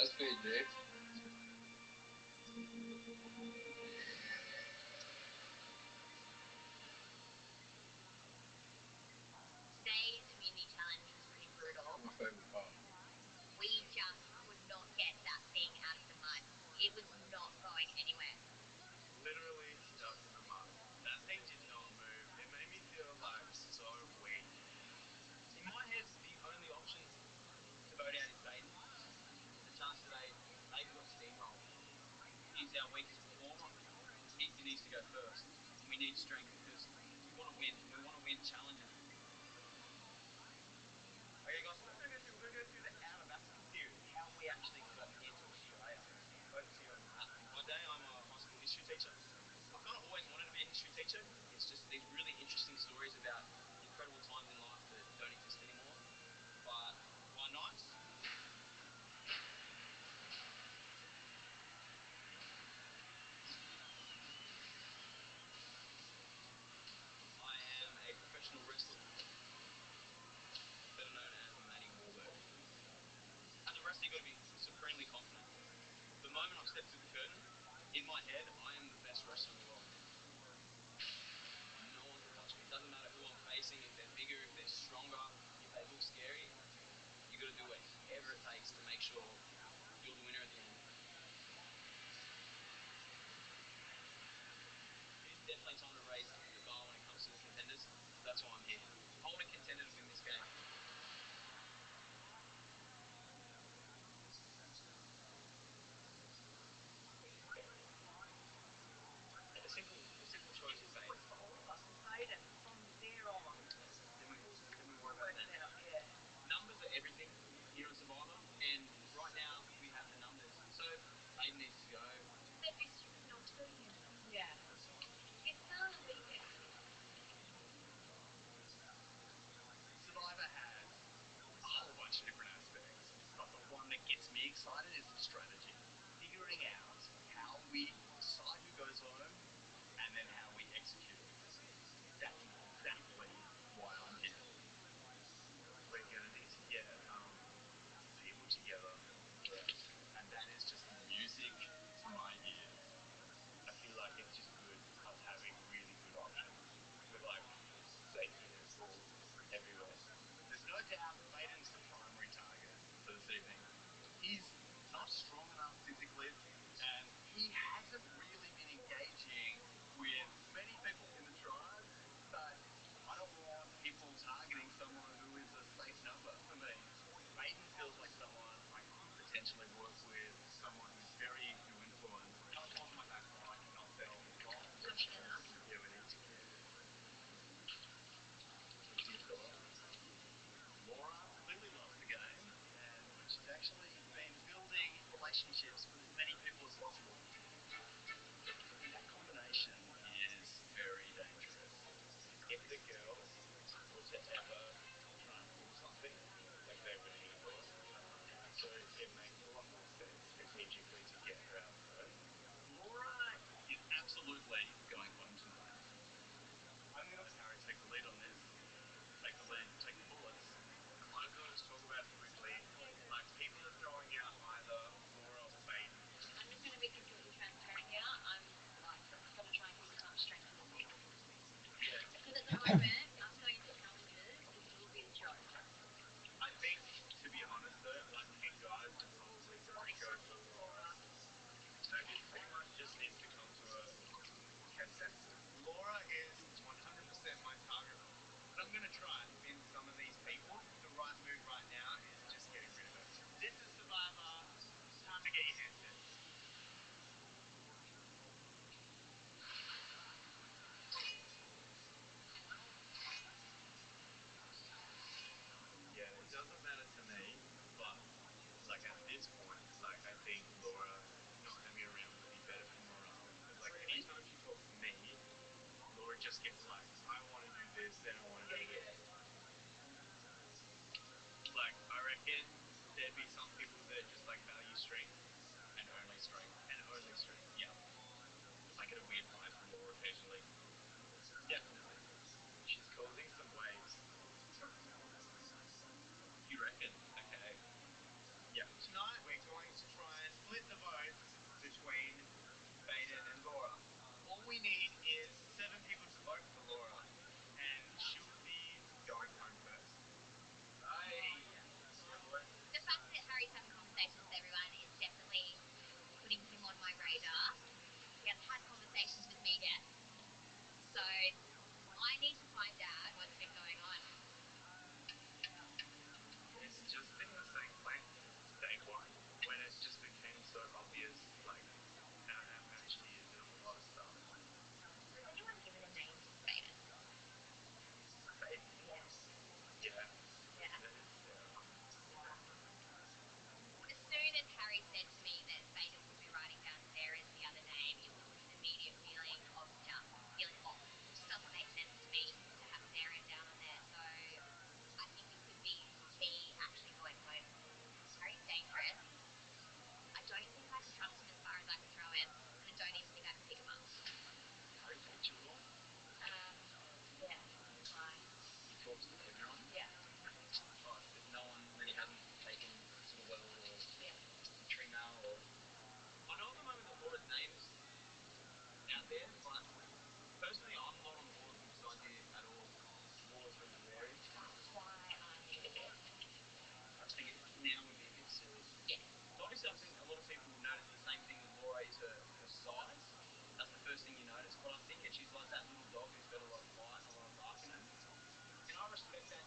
That's PG. Today's community challenge was pretty brutal. My favorite part. We just could not get that thing out of the mud. It was not going anywhere. Literally stuck in the mud. That thing did not move. It made me feel like so weak. In my head, the only option to vote out is Baden. There's a chance today Baden got steamrolled. He's our weakest performer. He needs to go first. We need strength because we want to win. We want to win challenges. Okay, guys, what we're going to do, we're going to go through the outer baptism theory, how we actually got here to Australia. Over to you on that. By day, I'm a high school history teacher. I've kind of always wanted to be a history teacher. It's just these really interesting stories about incredible times in life that don't exist anymore. But by nights, I am a professional wrestler, better known as Manny Wahlberg. As a wrestler, you've got to be supremely confident. The moment I've stepped through the curtain, in my head, I am the best wrestler in the world. No one can touch me. It doesn't matter who I'm facing, if they're bigger, if they're stronger, if they look scary. You've got to do whatever it takes to make sure you're the winner at the end. It's definitely time to raise the bar when it comes to the contenders. That's why I'm here. I want a contender to win this game. A simple choice is Baden. Baden, from there on, Then we worry about that. yeah. Numbers are everything here on Survivor, and right now we have the numbers. So Baden needs to go. They'd be stupid not to beat him. Yeah. It's can't beat him. Survivor has a whole bunch of different aspects, but the one that gets me excited is the strategy. Figuring out how we decide who goes home and then how we execute it. That's exactly why I'm here. We're gonna need to get people together, and that is just music to my ears. I feel like it's just good us having really good options with like safety nets all everywhere. There's no doubt Baden's the primary target for this evening. He's not strong enough physically, and he hasn't really been engaging with many people in the tribe, but I don't want people targeting someone who is a safe number for me. Baden feels like someone I could potentially work with, someone who's very easy to influence. How much on my back bar I cannot sell this box. Yeah, we need to get Laura clearly loves the game, and she's actually been building relationships with as many people as possible. That combination is very dangerous. If the girls were to ever try and pull something, like they would handle it. So it makes a lot more sense strategically to get her out first. Laura is absolutely going home tonight. I'm going to let Harry take the lead on this. Take the lead, take the bullets. I'm going to just talk about it quickly. Like, people are throwing out either Laura or Baden. I'm just going to be completely transparent here. I'm like going to try and keep as much strength as possible. Yeah. Because at the moment, us going into challenges will be a joke. I think, to be honest though, like, you guys would probably go for Laura. So it pretty much just needs to come to a consensus. Laura is 100% my target. But I'm going to try and win some of these people. The right move right now is just getting rid of her. This is Survivor. Time to get your hands dirty. Yeah, it doesn't matter to me, but like at this point, like I think Laura not having her around would be better for morale. Because like anytime she talks to me, Laura just gets like, I want to do this, then I want to do this. Like I reckon there'd be some people that just like value strength and only strength and only strength. Yeah. I get a weird vibe from Laura occasionally. Definitely. She's causing some waves. You reckon? Okay. Yeah. Tonight we're going to and she's like that little dog who's got a lot of fight and a lot of bark in her. And I respect that.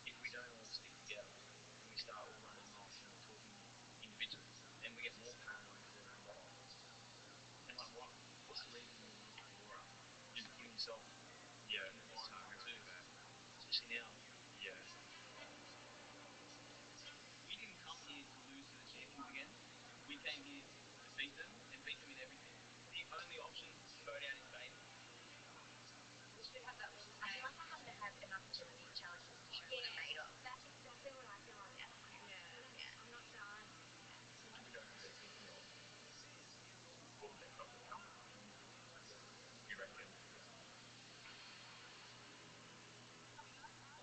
If we don't all stick together and we start all running off, talking individually, then we get more paranoid because everyone's off. And like, what's the reason you want to pick Laura? You're putting yourself in the environment too, especially now. Yeah. We didn't come here to lose to the champions again. We came here to beat them and beat them in everything. The only option to go down is Baden. We should have that one. I feel like I haven't had enough agility challenges to show what I'm made of. That's exactly what I feel like. I'm not done. We don't have anything else. Well, they're not going to come. You reckon?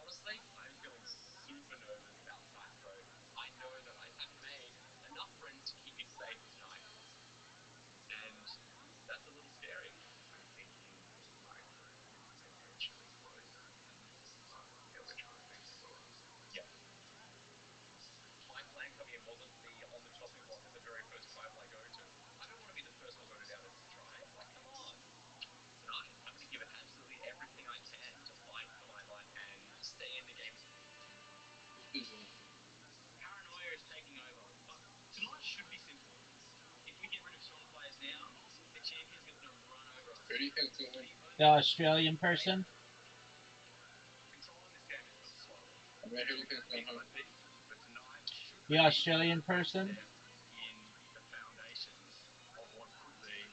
Honestly, I'm feeling super nervous about Sykes Road. I know that I have made enough friends to keep me safe tonight. And that's a little scary. I'm thinking like potentially close. But yeah, we're trying to beat Laura. Yeah. My plan coming in wasn't to be on the chopping block at the very first tribal I go to. I don't want to be the first one voted out of this tribe. Like, come on. Tonight, I'm going to give it absolutely everything I can to fight for my life and stay in the game. Paranoia is taking over, but tonight should be simple. If we get rid of strong players now, the champion's going to run over us. Who do you think's going to win? The Australian person. Controlling this game is built slowly. I mean, who do you think's going to win? But tonight should The Australian person. in the foundations of what could be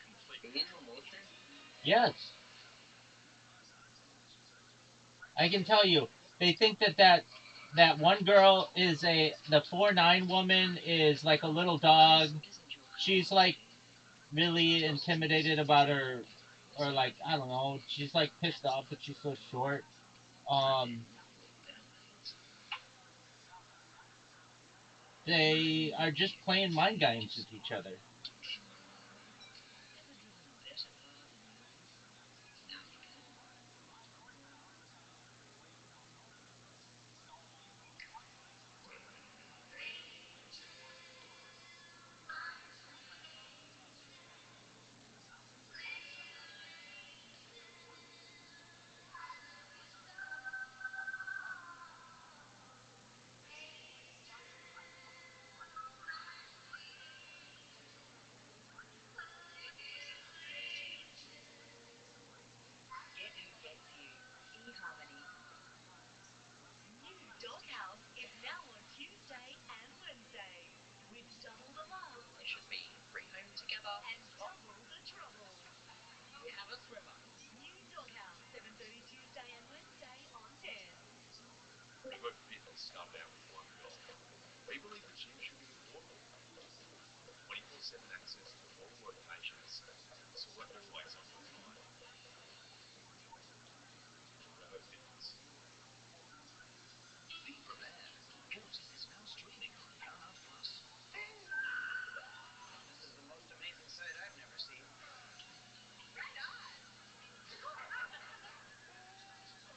complete. Is anyone watching? Yes. I can tell you, they think that one girl is the 4'9" woman is like a little dog. She's like really intimidated about her, or like I don't know. She's like pissed off that she's so short. They are just playing mind games with each other. Ever driven a better car than yours? Now you can. Get who gets you. eHarmony. New Doghouse is now on Tuesday and Wednesdays with double the laughs. They should be free home together. And double the trouble. We have a swimmer. New Doghouse, 7:30 Tuesday and Wednesday on 10. We've a bit snubbed out with one goal. We believe the gym should be affordable. 24/7 access to all locations, so we'll have to flex on your time. I hope fitness. Be prepared. Guilty is now streaming on Paramount Plus. This is the most amazing sight I've never seen.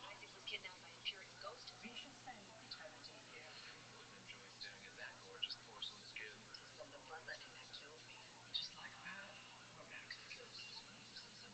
Isaac was kidnapped by a Puritan ghost. We shall send eternity here. Wouldn't enjoy staring at that gorgeous porcelain skin. It is from the mother who had killed me. Just like that. Romantic ghosts, muses, and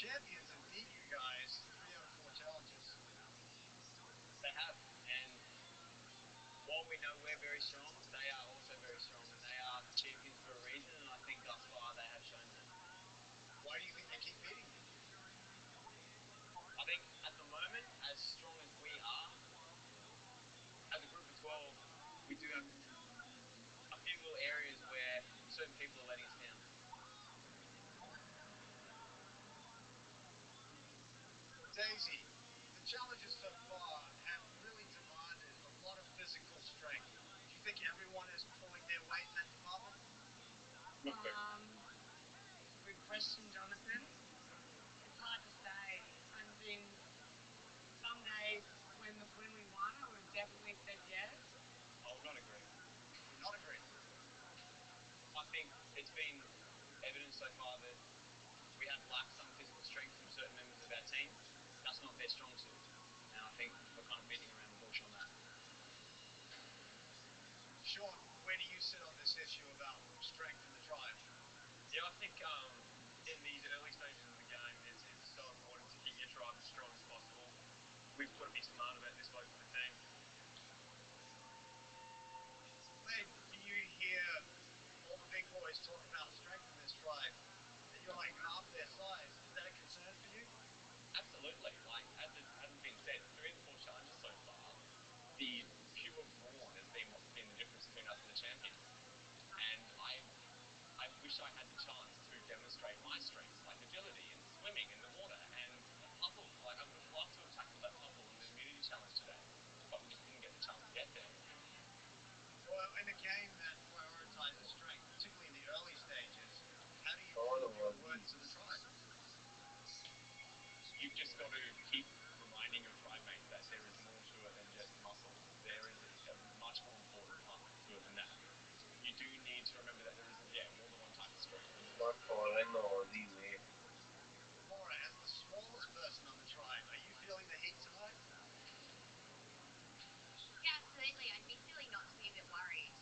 champions have beat you guys 3 out of 4 challenges. They have, and while we know we're very strong, they are also very strong, and they are the champions for a reason, and I think thus far they have shown that. Why do you think they keep beating you? I think at the moment, as strong as we are, as a group of 12, we do have a few little areas where certain people are letting us down. Daisy, the challenges so far have really demanded a lot of physical strength. Do you think everyone is pulling their weight in that department? Good question, Jonathan. It's hard to say. I've been some days when we won, I would have definitely said yes. I would not agree. Would not agree. I think it's been evident so far that we have lacked some physical strength from certain members of our team. That's not their strong suit, and I think we're kind of beating around the bush on that. Sean, where do you sit on this issue about strength in the tribe? Yeah, I think in these early stages of the game, it's so important to keep your tribe as strong as possible. We've got to be smart about this way for the team. Wade, can you hear all the big boys talk about strength in this tribe, and you're like half their size? Is that a concern for you? Absolutely. Like, as it hasn't been said, 3 of the 4 challenges so far, the pure brawn has been what's been the difference between us and the champions. And I wish I had the chance to demonstrate my strengths, like agility and swimming in the water and a puzzle. Like, I would have loved to have tackled that puzzle in the immunity challenge today, but we just didn't get the chance to get there. Well, in a game that prioritizes strength, particularly in the early stages, how do you prove your worth to the tribe? You've just got to keep reminding your tribe mates that there is more to it than just muscle. There is a much more important part to it than that. You do need to remember that there is, more than one type of strength. Laura, as the smallest person on the tribe, are you feeling the heat tonight? Yeah, absolutely. I'd be silly not to be a bit worried.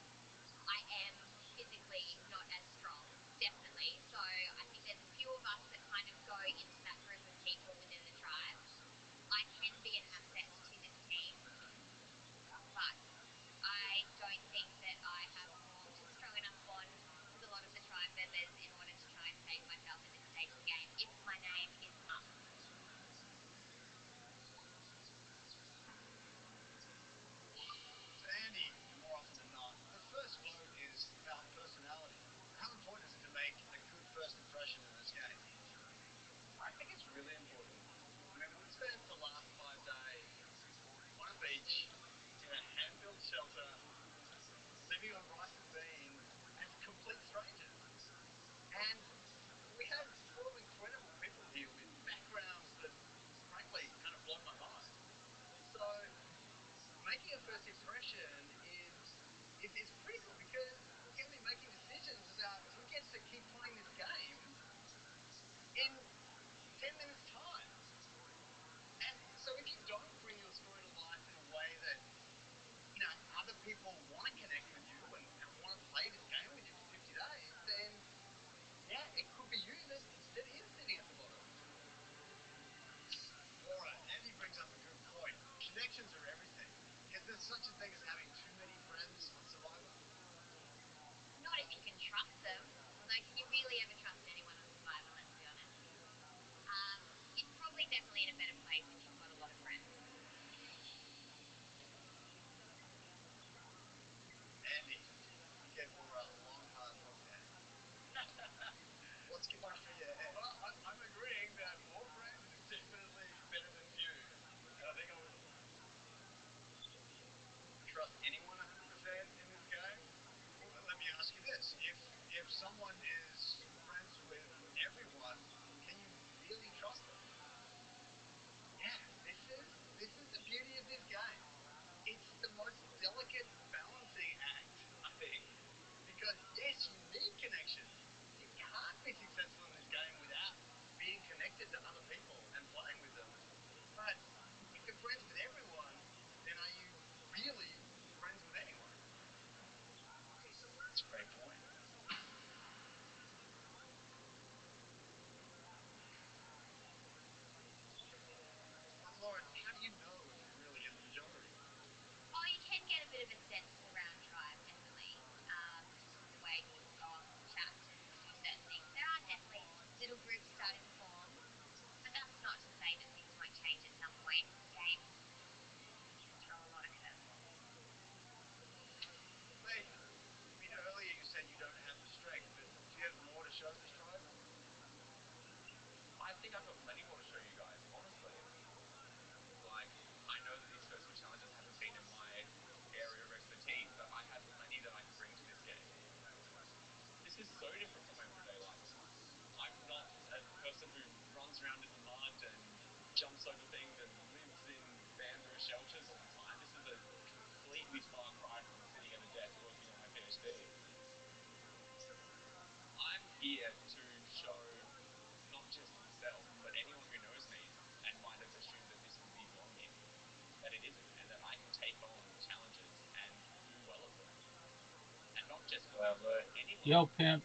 I am physically not as strong, definitely. So I think there's a few of us that kind of go into that group of people within the tribe. I can be an asset to this team, but I don't think that I have formed a strong enough bond with a lot of the tribe members in order to try and save myself at this stage of the game if my name is up. So Andy, more often than not, the first vote is about personality. How important is it to make a good first impression in this game? I think it's really important. I mean, we've spent the last 5 days on a beach in a hand-built shelter, living on rice and beans as complete strangers. And we have 12 incredible people here with backgrounds that, frankly, kind of blow my mind. So, making a first impression is critical because we're going to be making decisions about who gets to keep playing this game in 10 minutes' time. And so if you don't bring your story to life in a way that, other people want to connect with you and think I've got plenty more to show you guys, honestly. Like, I know that these first 2 challenges haven't been in my area of expertise, but I have plenty that I can bring to this game. This is so different from my everyday life. I'm not a person who runs around in the mud and jumps over things and lives in bamboo shelters all the time. This is a completely far cry from sitting at a desk working on my PhD. I'm here to show not just myself, but anyone who knows me and might have assumed that this would be beyond me, that it isn't, and that I can take on challenges and do well at them. And not just me, but anyone. Yo, pimp.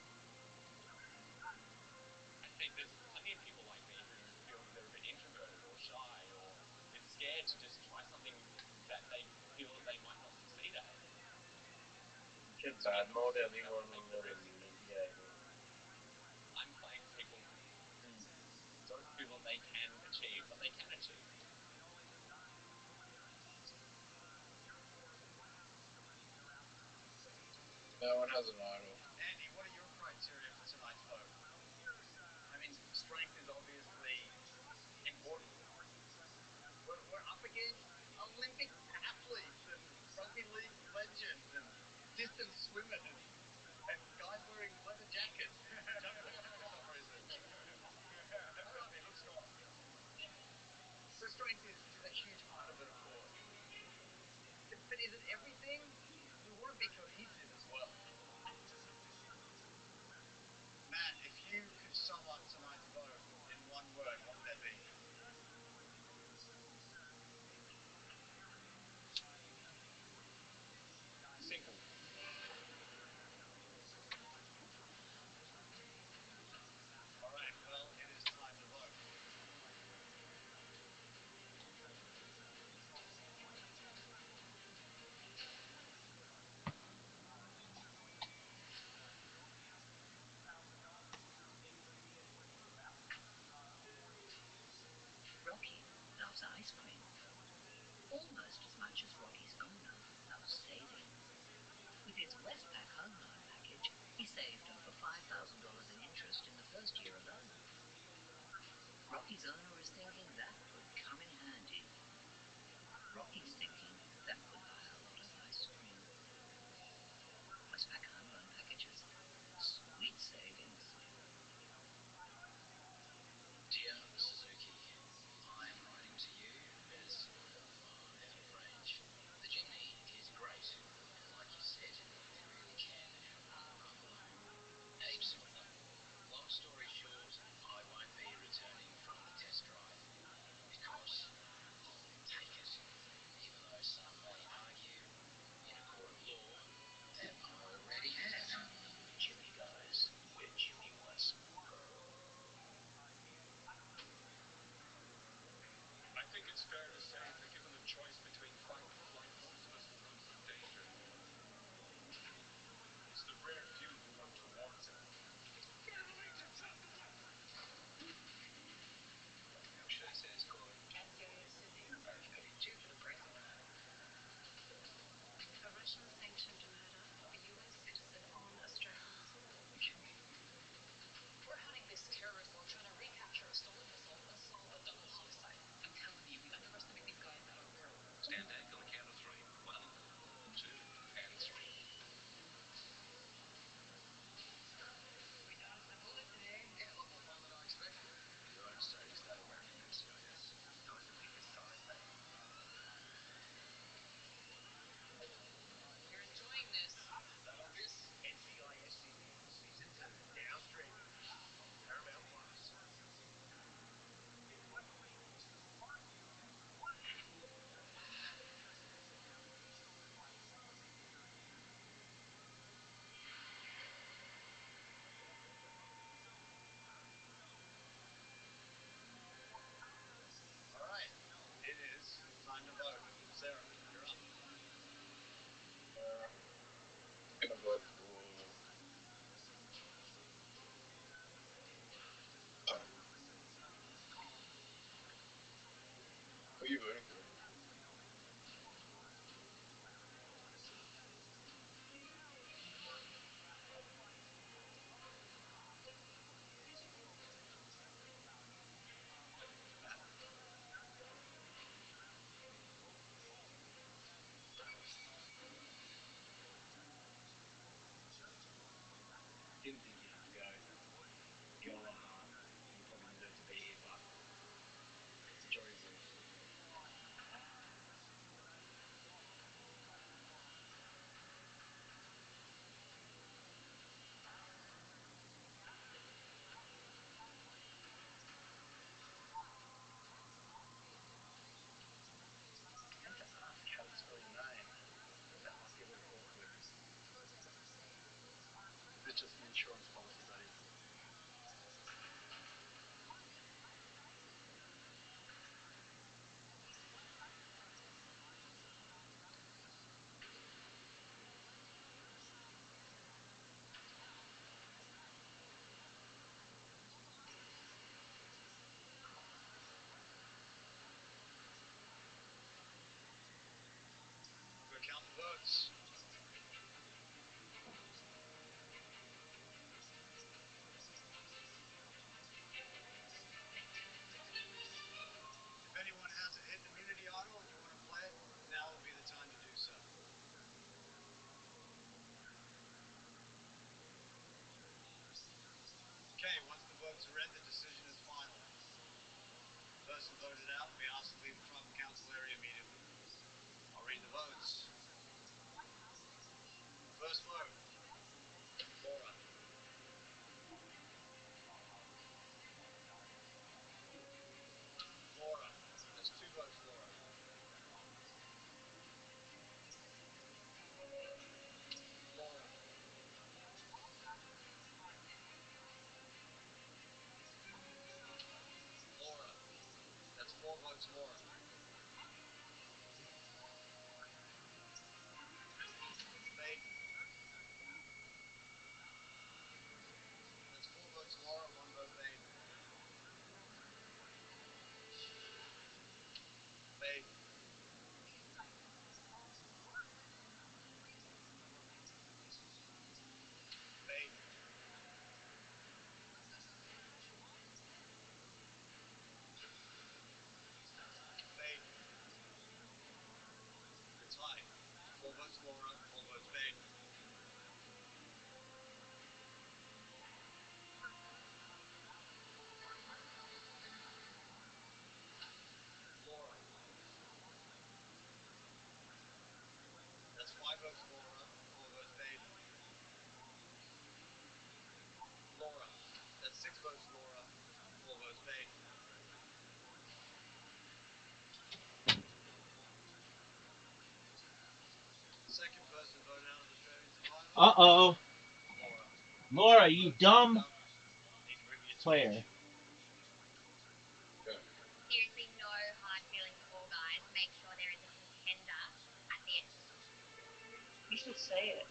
I think there's plenty of people like me who feel that they're a bit introverted or shy or a bit scared to just try something that they feel that they might not succeed at. Che bad mode arrivano mediator. I'm playing people who don't feel that they can achieve, but they can achieve. No one has an idol. Andy, what are your criteria for tonight's vote? I mean, strength is obviously important. We're up against Olympic athletes and rugby league legends and distance swimmers and guys wearing leather jackets jumping off for some reason. I don't know, it looks strong. So strength is a huge part of it, of course. But is it everything? We want to be cohesive as well. Matt, if you could sum up tonight's vote in one word, what would that be? Simple. All right, well, it is time to vote. Rocky loves ice cream. Almost as much as Rocky's owner loves saving. With his Westpac home loan package, he saved over $5,000 in interest in the first year alone. Rocky's owner is thinking that could come in handy. Rocky's thinking that could buy a lot of ice cream. Westpac home loan packages. Sweet savings. Dear Suzuki, I'm writing to you as you're far out of range. The Jimny is great, and like you said, it really can outrun the moon. Heaps of them. Long story short, votes Laura. Fade. That's 4 votes Laura, 1 vote Fade. Fade. Fade. Fade. It's high. 4 votes Laura, 4 votes Fade. Laura. That's 5 votes Laura, 4 votes Fade. Laura. That's 6 votes Laura, 4 votes Fade. Second person voted out of Australian Survivor. Uh-oh. Laura. Laura, you dumb Need to bring me a player. Seriously, no hard feelings at all, guys. Make sure there is a contender at the end. You should say it.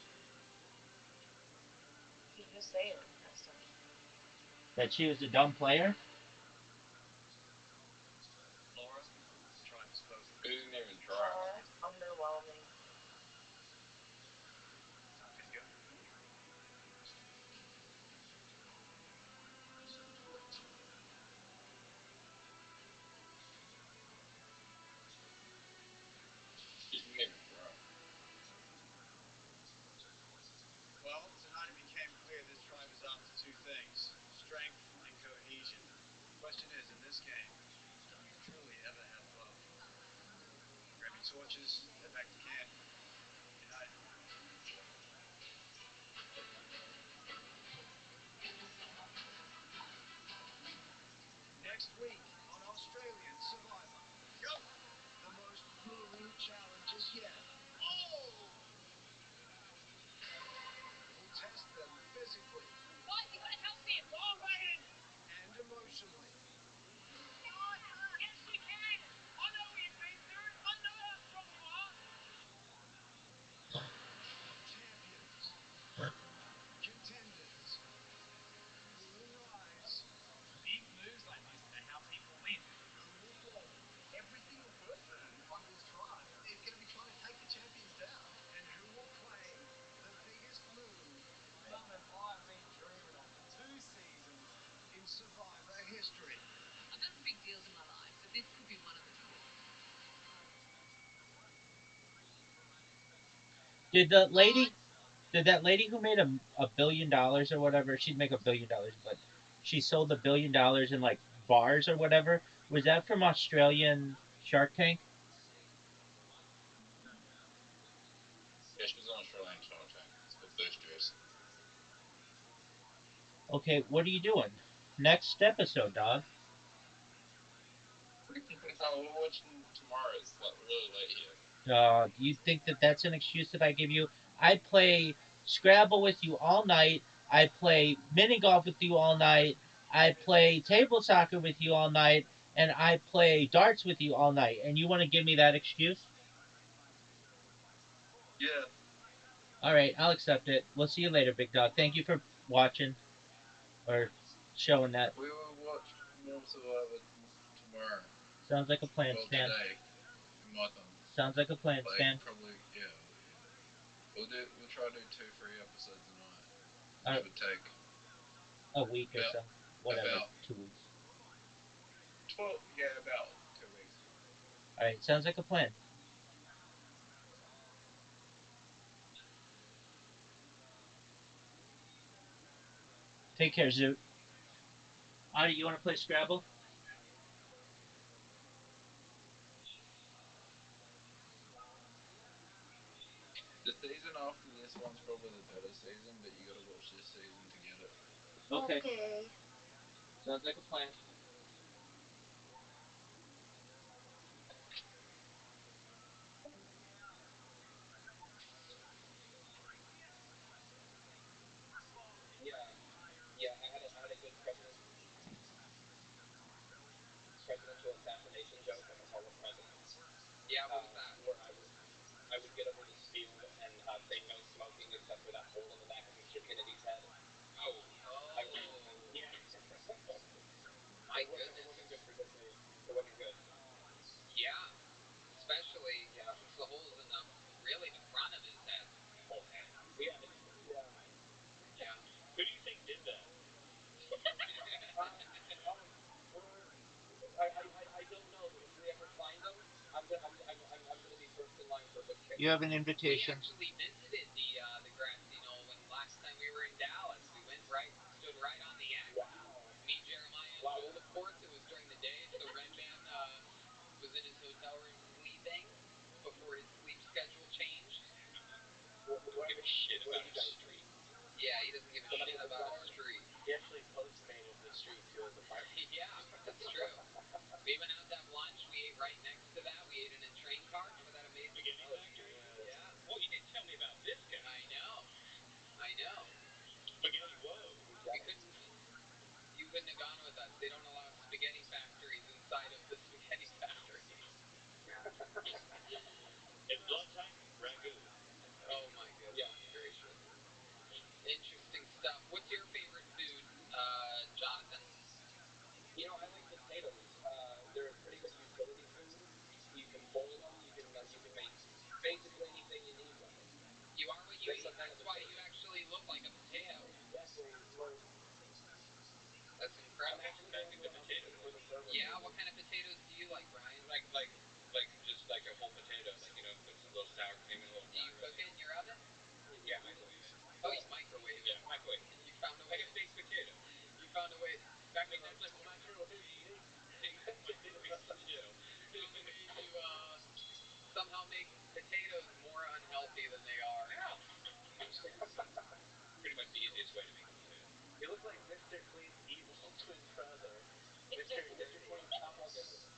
You should just say it next time. That she was a dumb player? Laura. Tribe has spoken. Who didn't even try? Underwhelming. Happy to go. She didn't even try. Well, tonight it became clear this tribe is after 2 things: strength and cohesion. Question is, in this game, can you truly ever have both? Grabbing torches, head back to camp. United. Next week on Australian Survivor. Go! The most grueling challenges yet. Oh! We'll test them physically. Guys, you gotta help him! Go on, Wayne! And emotionally. Yes, you can! I know what you've been through! I know how strong you are! Champions. Contenders. Who will rise? Big moves like this are how people win. Who will fall? Every single person on this tribe is going to be trying to take the champions down. And who will play the biggest move Something I've been dreaming of for 2 seasons. in Survivor history? I've done some big deals in my life, but this could be one of the biggest. Did that lady who made $1 billion or whatever, she'd make $1 billion, but she sold $1 billion in like bars or whatever. Was that from Australian Shark Tank? Yeah, she was on Australian Shark Tank. It's called Boost Dress. Okay, what are you doing? Next episode, dog. No, we're watching tomorrow. It's like really late here. You think that that's an excuse that I give you? I play Scrabble with you all night. I play mini golf with you all night. I play table soccer with you all night. And I play darts with you all night. And you want to give me that excuse? Yeah. All right, I'll accept it. We'll see you later, big dog. Thank you for watching or showing that. We will watch more Survivor tomorrow. Sounds like a plan, Well, Stan. today. In my time. Sounds like a plan, Like, Stan. probably, yeah. We'll try to do 2-3 episodes a night. Uh, Which would take a week or about- so. Whatever. about- 2 weeks. 12, yeah, about 2 weeks. All right, sounds like a plan. Take care, Zoot. Adi, you want to play Scrabble? The season after this one's probably the better season, but you got to watch this season to get it. Okay. Sounds like a plan. Yeah, yeah. I had a good presidential assassination condemnation joke on the Hall of Presidents. Yeah, what was that? Where I would get over the spiel and say no smoking except for that hole in the back of Mr. Kennedy's head. Oh. Yeah. My goodness. It wasn't good for his name. It wasn't good. Yeah. Especially since the hole's in the front of his head. Whole head. Yeah. Yeah. Who do you think did that? I don't know, but if we ever find them, I'm gonna be first in line for a book kick. You have an invitation. We actually visited the grassy knoll when last time we were in Dallas. We went stood right on the X. Wow. Me, Jeremiah, and Joel. Of course, it was during the day, so Red Man was in his hotel room sleeping before his sleep schedule changed. What give a shit about a street. Yeah, he doesn't give a shit about a street. He actually postmated the street to his apartment. Yeah, that's true. We went out to have lunch. We ate right next to that. We ate in a train car. Remember that amazing Spaghetti factory? Yeah. Well, you didn't tell me about this guy. I know. Spaghetti, whoa. You couldn't have gone with us. They don't allow spaghetti factories inside of the spaghetti factory. It's blood type ragu. Oh my goodness gracious. Interesting stuff. What's your favorite food, Jonathan? You know, I like potatoes. They're a pretty good utility food. You can boil them. You can make basically anything you need with them. You are what you eat. That's why you actually look like a potato. Exactly. Well, that's incredible. I'm actually going to go potatoes for the burger. Yeah, what kind of potatoes do you like, Brian? Like just like a whole potato, like put some little sour cream and a little. Do you cook it in your oven? Yeah, microwave it. Oh, you microwave it. Yeah, microwave. You found a way. Like a baked potato. You found a way. I mean, that's like microwave baked potato. You found a way to somehow make potatoes more unhealthy than they are. Yeah. Pretty much the easiest way to make a potato. You look like Mr. Clean's evil twin brother, Mr. Clean's doppelganger.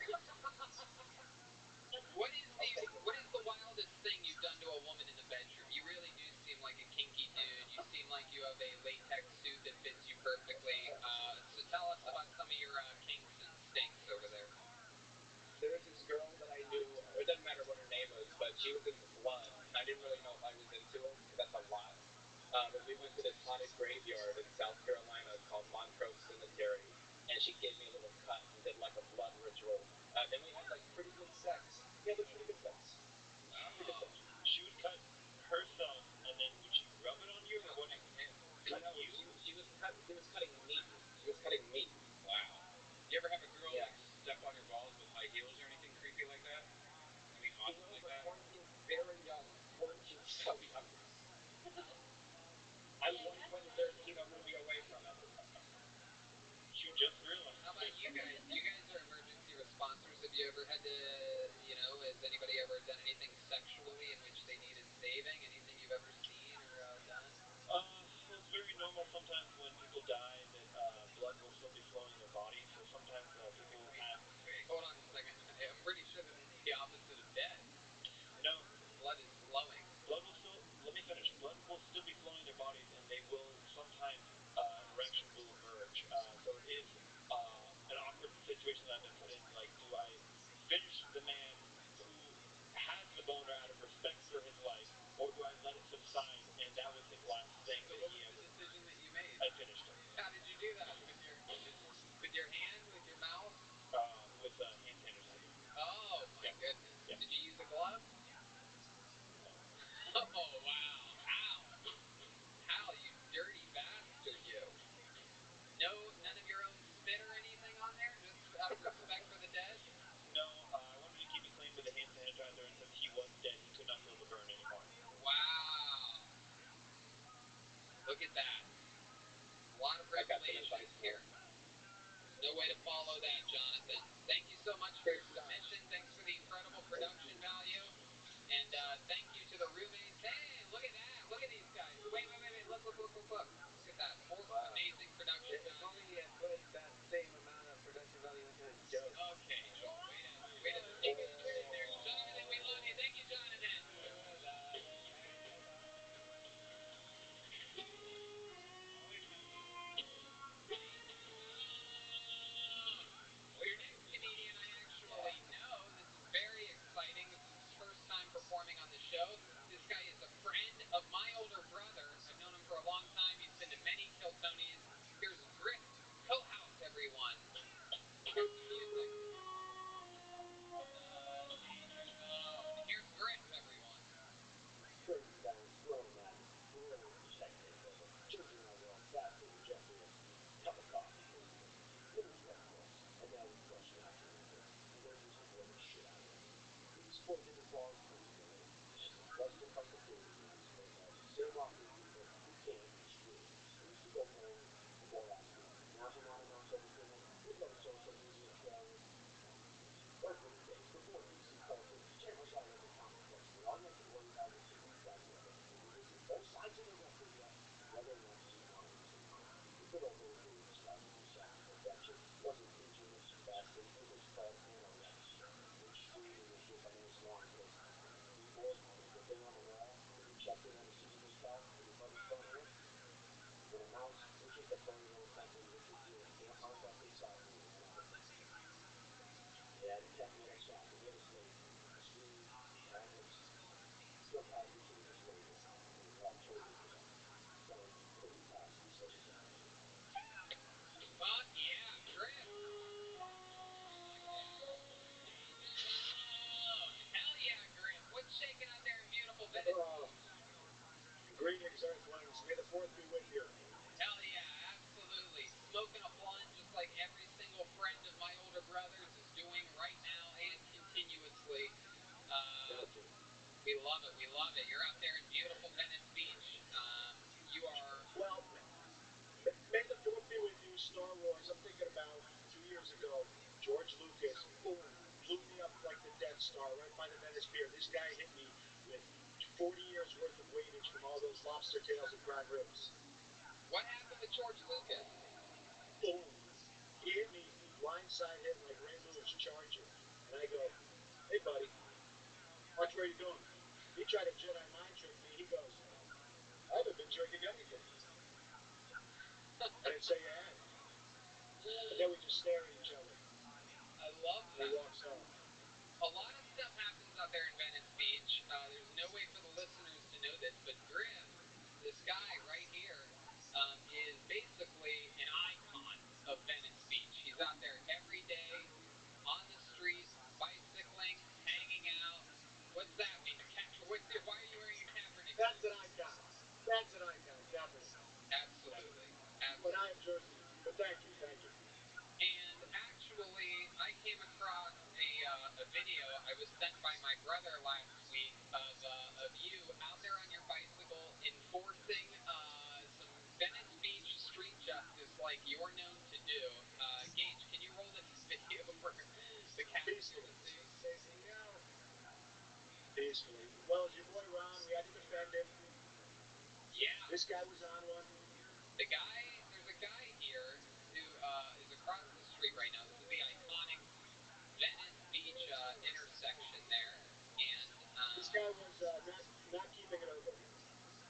What is the wildest thing you've done to a woman in the bedroom? You really do seem like a kinky dude. You seem like you have a latex suit that fits you perfectly. So tell us about some of your kinks and stinks over there. There's this girl that I knew. It doesn't matter what her name was, but she was into blood, and I didn't really know if I was into it because that's a lot. But we went to this haunted graveyard in South Carolina called Montrose Cemetery, and she gave me a little cut and did like a blood ritual. Then we had like pretty good sex. Yeah, but pretty good sex. Pretty good sex. She would cut herself, and then would she rub it on you, or what? No, she was cutting meat. She was cutting meat. Wow. You ever have a girl like step on your balls with high heels or anything creepy like that? Anything awesome like that? Quarantine's very young. Quarantine's so young. I'm 1/13 a movie away from it. You just realized. How about you guys? You guys are emergency responders. Have you ever had to, has anybody ever done anything sexually in which they needed saving? Anything you've ever seen or done? Well, it's very normal sometimes when people die that blood will still be flowing in their body. So sometimes people have. Hold on a second. I'm pretty sure this is the opposite of dead. No. Blood is flowing. Blood will still. Let me finish. Blood will still be flowing in their bodies, and they will sometimes an erection will emerge. So it is an awkward situation that I've been put in. Like, do I finish the man who has the boner out of respect for his life, or do I let it subside? And that was his last thing so that what he was ever. The decision that you made? I finished him. How did you do that? With your hand? With your mouth? With hand sanitizer. Oh my goodness! Yeah. Did you use a glove? No. Oh wow! How you dirty bastard, you! No, none of your own spit or anything on there, just out of respect for the dead. No, I wanted to keep it clean with the hand sanitizer, and since he was dead, he could not feel the burn anymore. Wow! Look at that. A lot of regulations here. No way to follow that, Jonathan. Thank you so much for your submission. Thanks for the incredible production value. And thank you to the roommates. Hey, look at that. Look at these guys. Wait. Look. Look at that. Amazing production value. If only he had put that same amount of production value into his joke. Okay, Joel. Way to sneak it in there. Jonathan, we love you. Thank you, Jonathan. Your next comedian, I actually fourth, fifth day on the wall, and you checked in on the season yourself, and your buddy's phone in, and a mouse pushes the button on something which would do a contactless software with an auto. Yeah, the tech never stopped. It never slowed. The screens, tablets, still have usually displayed now. I mean, we're October today. Someone couldn't possibly say it better. Fuck yeah, Griff! Oh, hell yeah, Griff! What's shaking out there in beautiful Venice? Greetings, Earthlings. May the 4th be with you. Hell yeah, absolutely. Smoking a blunt just like every single friend of my older brothers is doing right now and continuously. We love it. We love it. You're out there in beautiful Venice Beach. You are... Well, may the 4th be with you, Star Wars. I'm thinking about 2 years ago, George Lucas, boom, blew me up like the Death Star right by the Venice Pier. This guy hit me with 40 years worth of weightage from all those lobster tails and prime ribs. What happened with George Lucas? Boom. He hit me blindside hit like Ray Lewis charging. And I go, hey, buddy, watch where you're going. He tried to Jedi mind trick me. He goes, I haven't been drinking anything. I didn't say you had. And then we just stare at each other. I love that. He walks off. A lot of stuff happens out there in Venice Beach. There's no way for the listeners to know this, but Griff, this guy right here, is basically an icon of Venice Beach. He's out there every day, on the street, bicycling, hanging out. What's that mean? Why are you wearing a Kaepernick? That's an icon. That's an icon, Kaepernick. Absolutely. When I have jersey. But thank you, thank you. And actually, I came across a video I was sent by my brother last week of you out there on your bicycle enforcing some Venice Beach street justice like you're known to do. Gage, can you roll this video for the cast here to see? Peacefully. Well, as your boy Ron, we had to defend him. Yeah. This guy was on one. There's a guy here who is across the street right now. This is the iconic Venice Beach intersection there. And this guy was not keeping it herbal.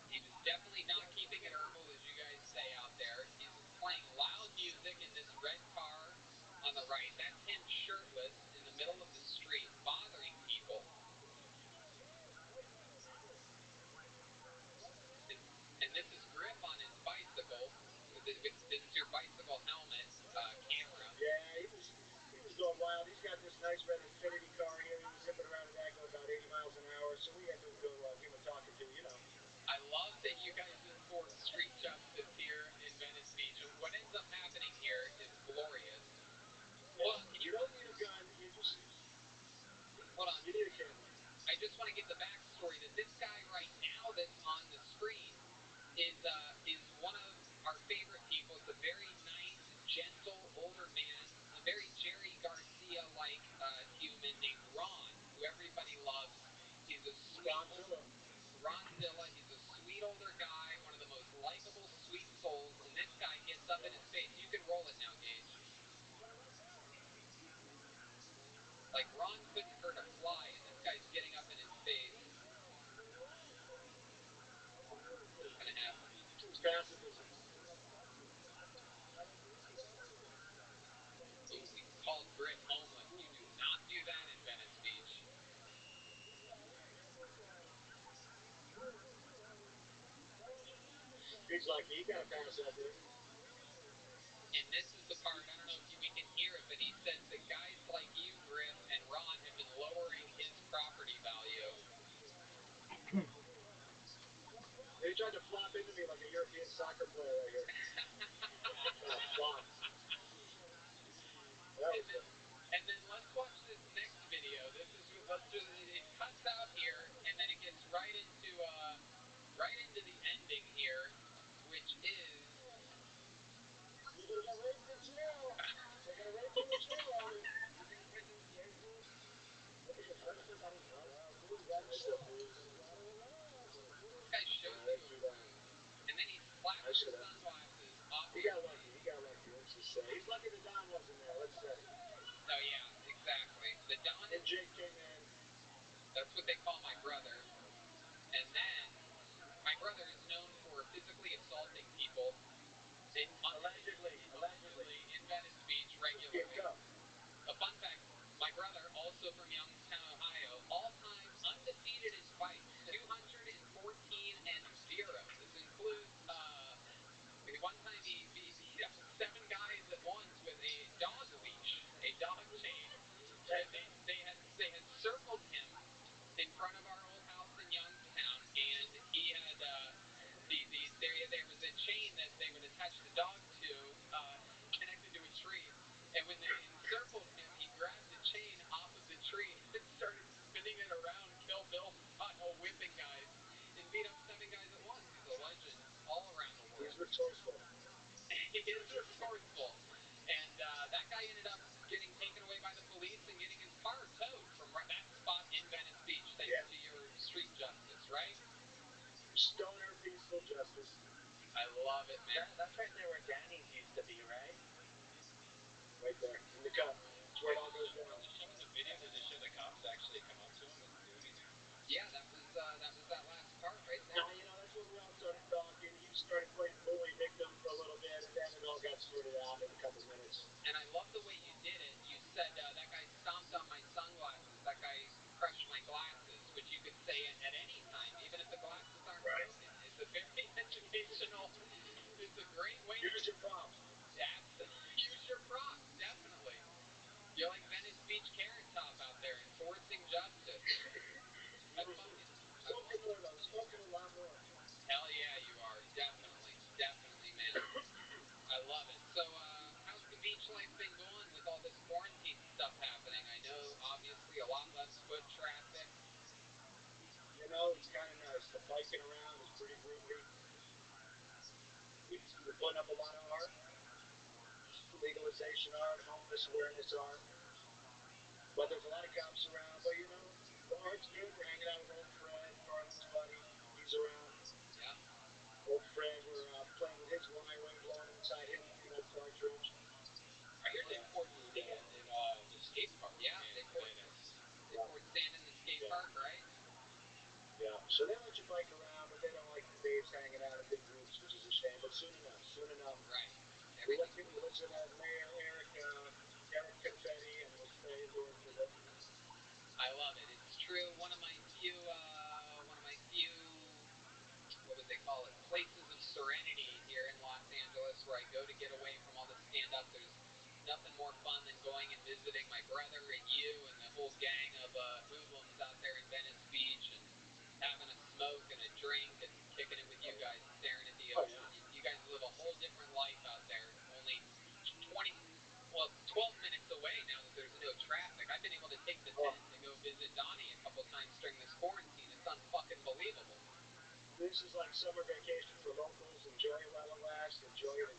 He was definitely not keeping it herbal, as you guys say out there. He's playing loud music in this red car on the right. That's him shirtless in the middle of the street, bothering people. And this is Griff on his bicycle. This is your bicycle helmet camera. Yeah, he was going wild. He's got this nice red Infinity car here. He was zipping around in that going about 80 miles an hour. So we had to go give him a talking to, you know. I love that you guys enforce street justice here in Venice Beach. What ends up happening here is glorious. Hold on, you don't need a gun. You just... Hold on. You need a camera. I just want to give the backstory that this guy right now that's on the screen is one of our favorite people. It's a very nice, gentle, older man, a very Jerry Garcia-like human named Ron, who everybody loves. He's a sweet Ronzilla. He's a sweet older guy, one of the most likable, sweet souls, and this guy gets up in his face. You can roll it now, Gage. Like, Ron couldn't hurt a fly, and this guy's getting up in his face. What's going to happen? It's pacifism. Ooh, he called Griff homeless. You do not do that in Venice Beach. He's like, he got a pass that day. And this is the part, I don't know if we can hear it, but he says that guys like you, Griff, and Ron have been lowering his property value. They tried to flop into me like a European soccer player right here. Flop. And then let's watch this next video. It cuts out here, and then it gets right into the ending here, which is also from Youngstown, Ohio. All-time undefeated in fights, 214-0. This includes one time he beat up 7 guys at once with a dog leash, a dog chain. They had circled him in front of our old house in Youngstown, and he had there was a chain that they would attach the dog to, connected to a tree. And when they encircled him, he grabbed the chain off of the tree and started spinning it around Kill Bill style, whipping guys, and beat up 7 guys at once. He's a legend all around the world. He's resourceful. He is resourceful. And that guy ended up getting taken away by the police and getting his car towed from that spot in Venice Beach, thanks to your street justice, right? Stoner peaceful justice. I love it, man. That's right there where Danny's used to be, right? Right there in the cut. That's where it all goes down. Were they showing the video? Did they show the cops actually come up to him and do anything? Yeah, that was that last part right there. Now, that's where we all started talking. He started playing bully victim for a little bit, and then it all got sorted out in a couple minutes. And I love the way you did it. You said that guy stomped on my sunglasses. That guy crushed my glasses, which you could say at any time, even if the glasses aren't broken. It's a very educational. It's a great way. Use your props. Use your props, definitely. You're like Venice Beach Carrot Top out there enforcing justice. Smoking more though. Smoking a lot more. Hell yeah, you are. Definitely, man. I love it. So, how's the beach life been going with all this quarantine stuff happening? I know, obviously, a lot less foot traffic. It's kind of nice. The biking around is pretty groovy. We're putting up a lot of art. Legalization art, homeless awareness art. But there's a lot of cops around. But, the art's good. We're hanging out with old Fred, Garland's buddy. He's around. Yeah. Old Fred, we're playing with his wiring, blowing inside his cartridge. I hear they poured sand in the skate park. Yeah, they poured sand in the skate park, right? Yeah, so they let you bike around, but they don't like the babes hanging out in big groups, which is a shame. But soon enough. Right. We let people listen to Mayor Eric Confetti, and we'll stay indoors with it. I love it. It's true. One of my few, what would they call it? Places of serenity here in Los Angeles, where I go to get away from all the stand-up. There's nothing more fun than going and visiting my brother and you and the whole gang of hoodlums out there in Venice Beach and having a smoke and a drink and kicking it with you guys, staring at the ocean. You guys live a whole different life out there. Only 12 minutes away now that there's no traffic. I've been able to take the 10 to go visit Donnie a couple times during this quarantine. It's unfucking believable. This is like summer vacation for locals. Enjoy it while it lasts. Enjoy it.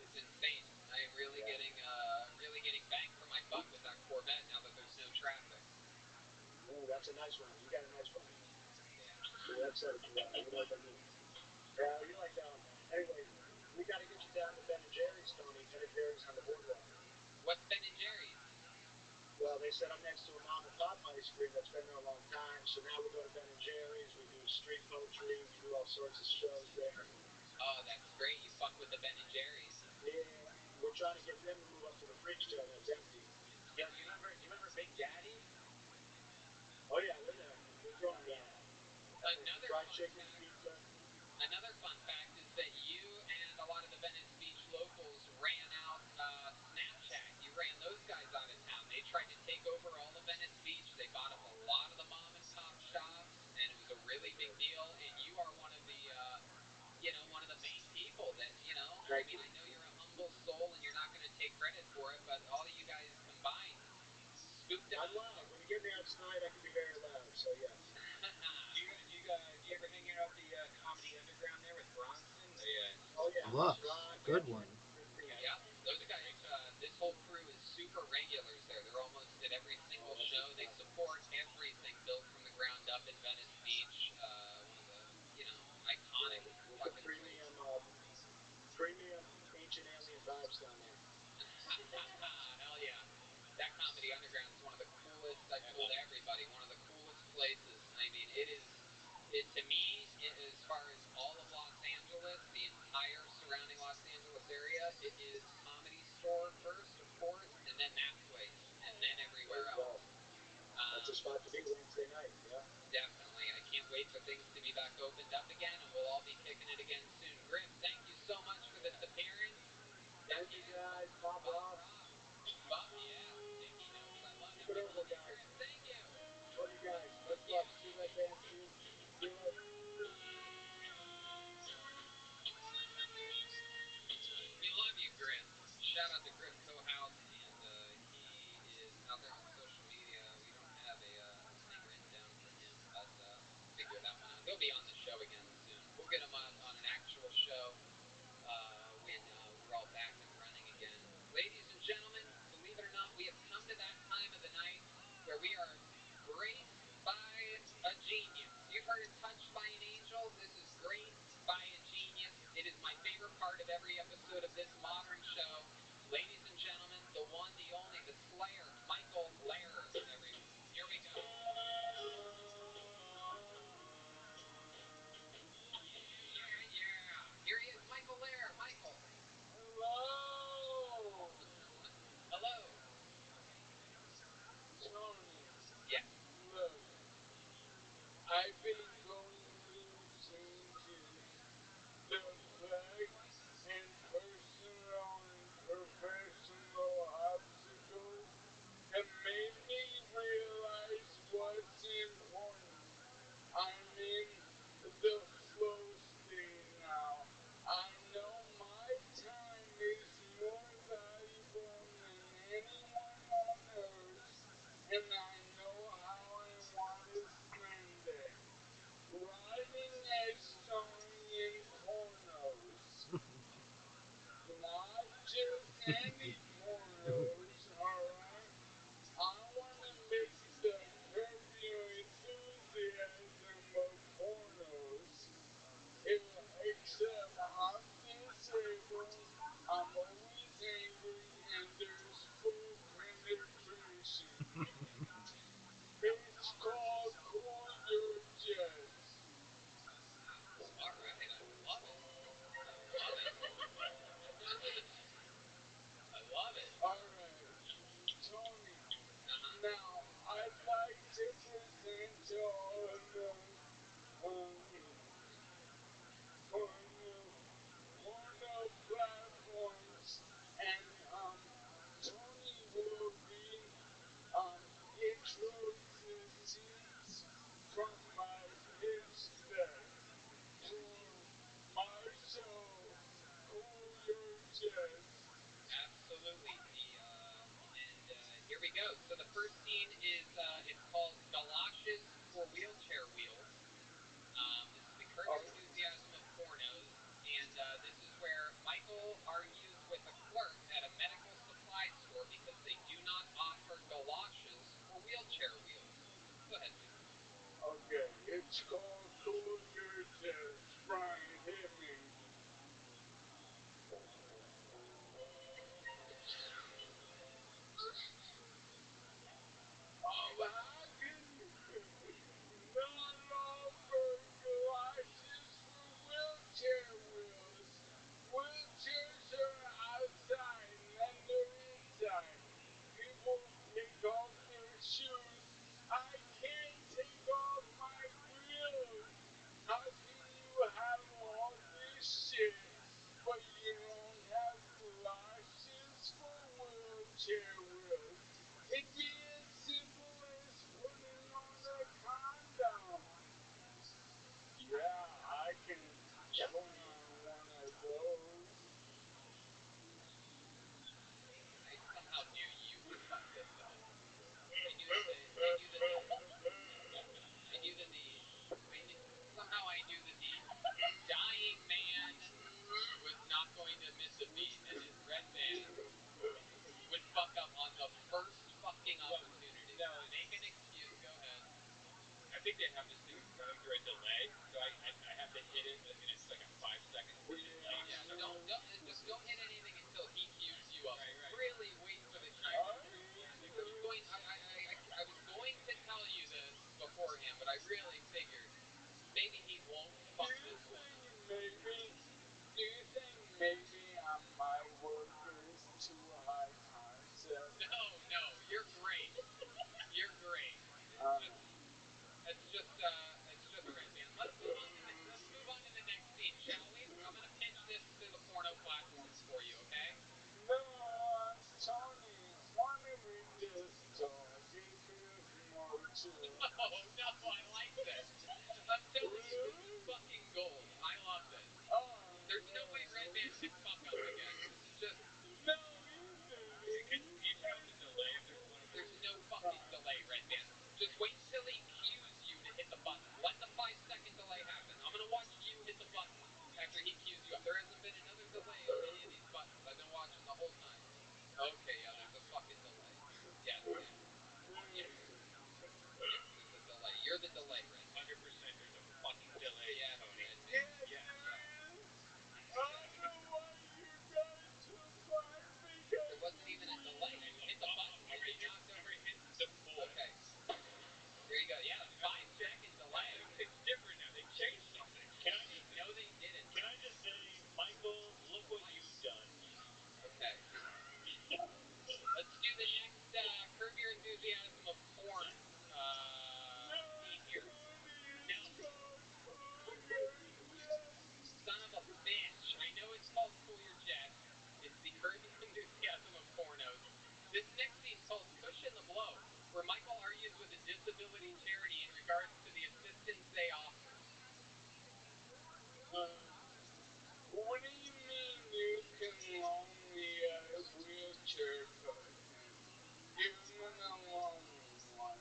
It's insane. I am really getting bang for my buck with that Corvette now that there's no traffic. Ooh, that's a nice one. You got a nice one. Yeah. Ooh, that's what you know what I mean. Yeah, you like that one. Anyway, we got to get you down to Ben and Jerry's, Tony. Ben and Jerry's on the boardwalk. What's Ben and Jerry's? Well, they said I'm next to a mom and pop ice cream that's been there a long time. So now we go to Ben and Jerry's. We do street poetry. We do all sorts of shows there. Oh, that's great. You fuck with the Ben and Jerry's. Yeah, we're trying to get them to move up to the freak show that's empty. Yo, do you remember Big Daddy? Oh yeah, they're there. They're throwing down. Another fried chicken, pizza. Another fun fact is that you and a lot of the Venice Beach locals ran out Snapchat. You ran those guys out of town. They tried to take over all of Venice Beach. They bought up a lot of the mom and pop shops, and it was a really big deal. And you are one of the one of the main people that I mean, I know you're a humble soul and you're not going to take credit for it, but all of you guys combined spooked them. I'm loud. When you get me outside, I can be very loud. So yes. Do you ever hang out at the Comedy Underground there with Bronson? Oh yeah. Look, good one. Yeah, those guys, this whole crew is super regulars there. They're almost at every single show. They support everything built from the ground up in Venice Beach. One of the, iconic fucking premium ancient alien vibes down there. Hell yeah. That Comedy Underground is one of the coolest, I've told everybody, one of the coolest places. I mean, to me, as far as all of Los Angeles, the entire surrounding Los Angeles area, things to be back opened up again, and we'll all be kicking it again soon. Griff, thank you so much for this appearance. Thank you guys, Bob Ross. Bob, yeah, sticky notes. I love it. Get We over, love you, guys. Griff. Thank you. Love you guys. Much love. See you right there soon. See you later. We love you, Griff. Shout out to Griff Cohouse, and he is out there on social media. We don't have a thing written down for him, but we'll figure that one out. He'll be on the show again soon. We'll get him on an actual show when we're all back and running again. Ladies and gentlemen, believe it or not, we have come to that time of the night where we are graced by a genius. You've heard of Touched by an Angel. This is Graced by a Genius. It is my favorite part of every episode of this modern show. Ladies and gentlemen, the one, the only, the Slayer, Michael Lehrer, everyone. Here we go. Yeah. Here he is, Michael Lehrer. Michael. Hello! Hello. Tony. Yes. Look, I've been going through changes. The fact and personal and professional obstacles have made me realize what's important. I'm in the flow state now. I know my time is more valuable than anyone on earth, and I know how I want to spend it. Writing a song in pornos. Not just any pornos, alright? I want to make the Curb Your Enthusiasm of pornos. Except I'm disabled, I'm always angry, and there's full penetration. It's called Cool Your Jets. Alright, I love it. I love it. Alright, Tony. Now, I'd like to present to all the porno platforms, and Tony will read intros to scenes from my pitch deck for my show, Cool Your Jets. Absolutely. Here we go. So the first scene is it's called Galoshes for Wheelchair Wheels. This is the Curb Your Enthusiasm of pornos, and this is where Michael argues with a clerk at a medical supply store because they do not offer galoshes for wheelchair wheels. Go ahead, Michael. Okay, it's called Cool Your Jets. Brian, hit me. How can you not offer galoshes for wheelchair wheels? Wheelchairs are outside and then they're inside. People take off their shoes. I can't take off my real Oh no, I like this. I'm telling you, this is fucking gold. I love this. There's no way Red Band can fuck up again. This is just. No, you do. Can you tell the delay if there's one? There's no fucking delay, Red Band. Just wait till he cues you to hit the button. Let the 5-second delay happen. I'm gonna watch you hit the button after he cues you up. There hasn't been another delay on any of these buttons. I've been watching the whole time. Okay, yeah, there's a fucking delay. Yes, yes. Yes, there's a delay. You're the delay, Red. 100% there's a fucking delay, Yes, Tony. Red. Yeah, there is. I don't want you guys to fight because there wasn't even a delay. You hit the button. Already hit the pause. Okay. There you go. Yeah, 5-second delay. It's different now. They changed something. No, they didn't. Can I just say, Michael, look what you've done. Okay. Let's do the next Curb Your Enthusiasm of porn scene here. No. Son of a bitch. I know it's called Cool Your Jets. It's the Curb Your Enthusiasm of pornos. This next scene's called Cushion the Blow, where Michael argues with a disability charity in regards to the assistance they offer. What do you mean you can loan me a wheelchair cushion? You're gonna loan me one.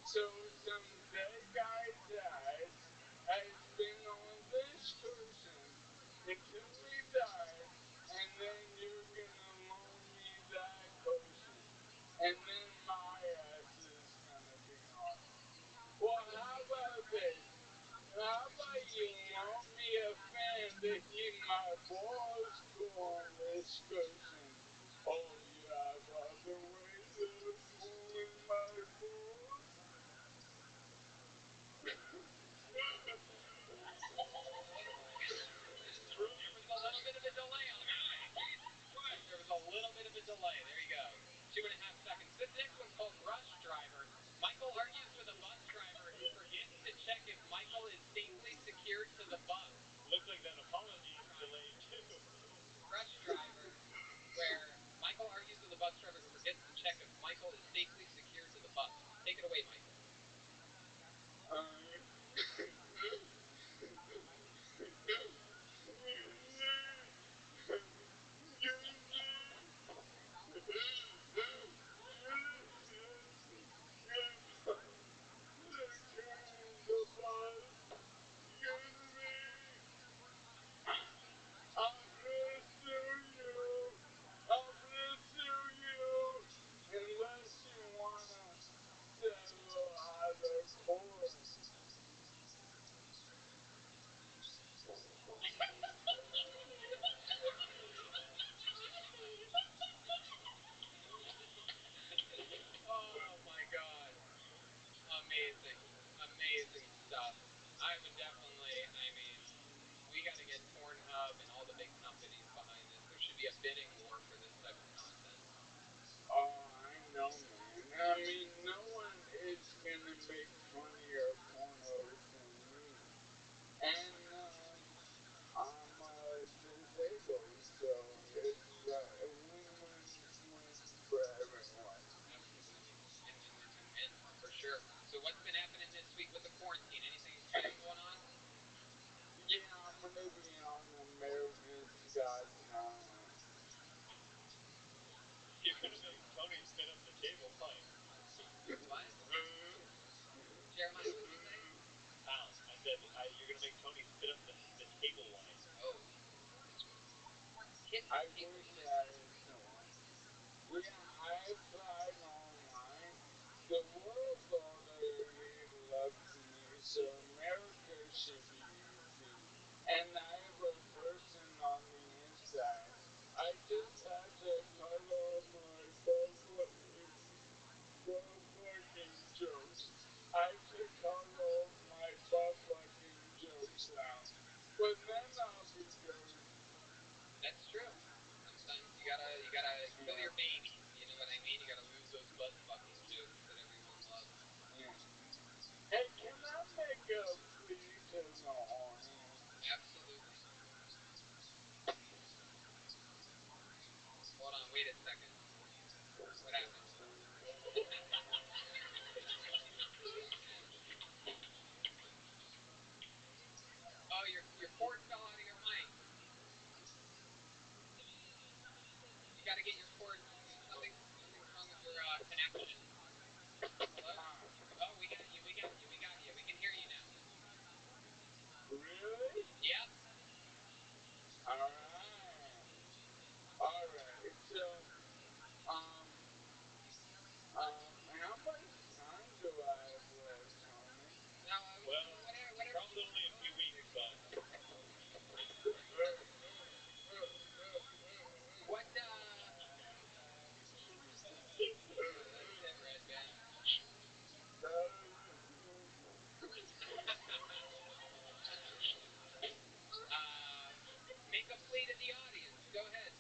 So some dead guy's ass has been on this cushion until he died, and then you're gonna loan me that cushion, and then my ass is gonna be on it. Well, how about this? How about you loan me a fan to keep my balls cool on this cushion? Oh, you have other ways of cooling my balls? There was a little bit of a delay on that one. There was a little bit of a delay. There you go. 2.5 seconds. This next one's called Rush Driver. Michael argues with a bus driver who forgets to check if Michael is safely secured to the bus. Looks like that apology is delayed too. Rush Driver, where Michael argues with a bus driver who forgets to check if Michael is safely secured to the bus. Take it away, Michael. Unless you wanna settle out of court. Oh my god. Amazing. Amazing stuff. I would definitely, we got to get Pornhub and all the big companies behind this. There should be a bidding war for this type of content. Oh, I know, man. I mean, no one is gonna make funnier pornos than me. And, I'm, disabled, so it's a win-win-win for everyone. Absolutely. Win-win-win-win-win, for sure. So what's been happening this week with the quarantine? Anything exciting going on? Yeah, I'm gonna be on America's Got Talent. You're gonna make Tony spin up the table light. What? Jeremiah, what'd you say? Al, I said you're gonna make Tony spin up the table wine. Oh. I wish I had someone. Yeah, I applied online. The world already loves me, so America should be easy. And I have a person on the inside. I just had to cut off my butt fucking jokes. I had to cut all my butt fucking jokes out. But then I'll be good. That's true. Sometimes you gotta kill your babies. You know what I mean? You gotta lose those butt fucking jokes that everyone loves. Yeah. Hey, can I make a plea to the audience? Absolutely. Hold on, wait a second. What happened? connection. Hello? Oh, we got you. We got you. We got you. We can hear you now. Really? Yep. Alright. Alright, so, how much time do I have left, homie? No, Well, whatever. probably only a few weeks, but What, that's it, Red Band. Make a plea to the audience. Go ahead.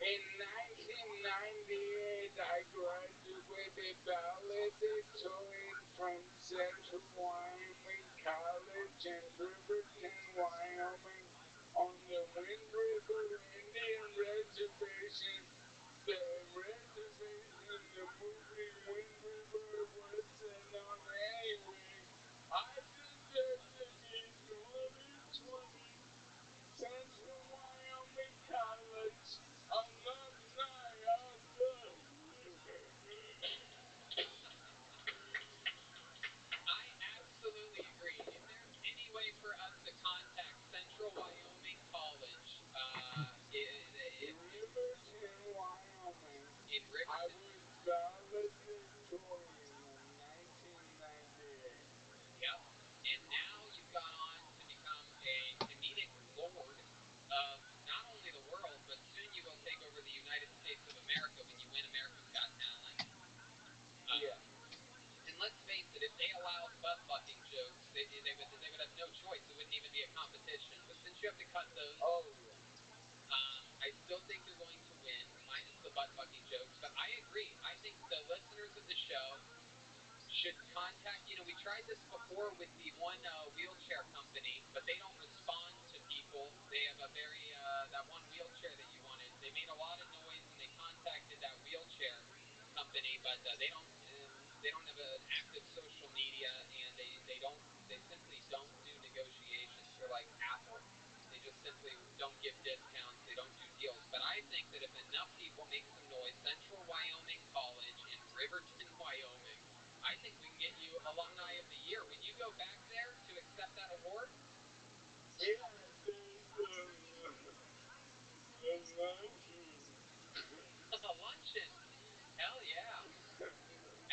In 1998, I graduated valedictorian from Central Wyoming College in Riverton, Wyoming, on the Wind River Indian Reservation. The reservation the movie Wind River was set on anyway. I deserve to be 2020 Central Wyoming College alumni of the. I absolutely agree. If there's any way for us to contact Central Wyoming College, Riverton, Wyoming. in I Riverton. was valedictorian in 1998. Yep. And now you've gone on to become a comedic lord of not only the world, but soon you will take over the United States of America when you win America's Got Talent. Yeah. And let's face it, if they allowed butt fucking jokes, they would have no choice. It wouldn't even be a competition. But since you have to cut those, Oh yeah. I still think you're going to win, minus the butt fucking jokes. But I agree. I think the listeners of the show should contact. You know, we tried this before with the one wheelchair company, but they don't respond to people. They have a very that one wheelchair that you wanted. They made a lot of noise and they contacted that wheelchair company, but they don't have an active social media and they simply don't do negotiations. They're like Apple. They just simply don't give discounts. They don't do deals. But I think that if enough people make some noise, Central Wyoming College in Riverton, Wyoming, I think we can get you Alumni of the Year. Would you go back there to accept that award? Yeah, there's a luncheon. A luncheon. Hell yeah.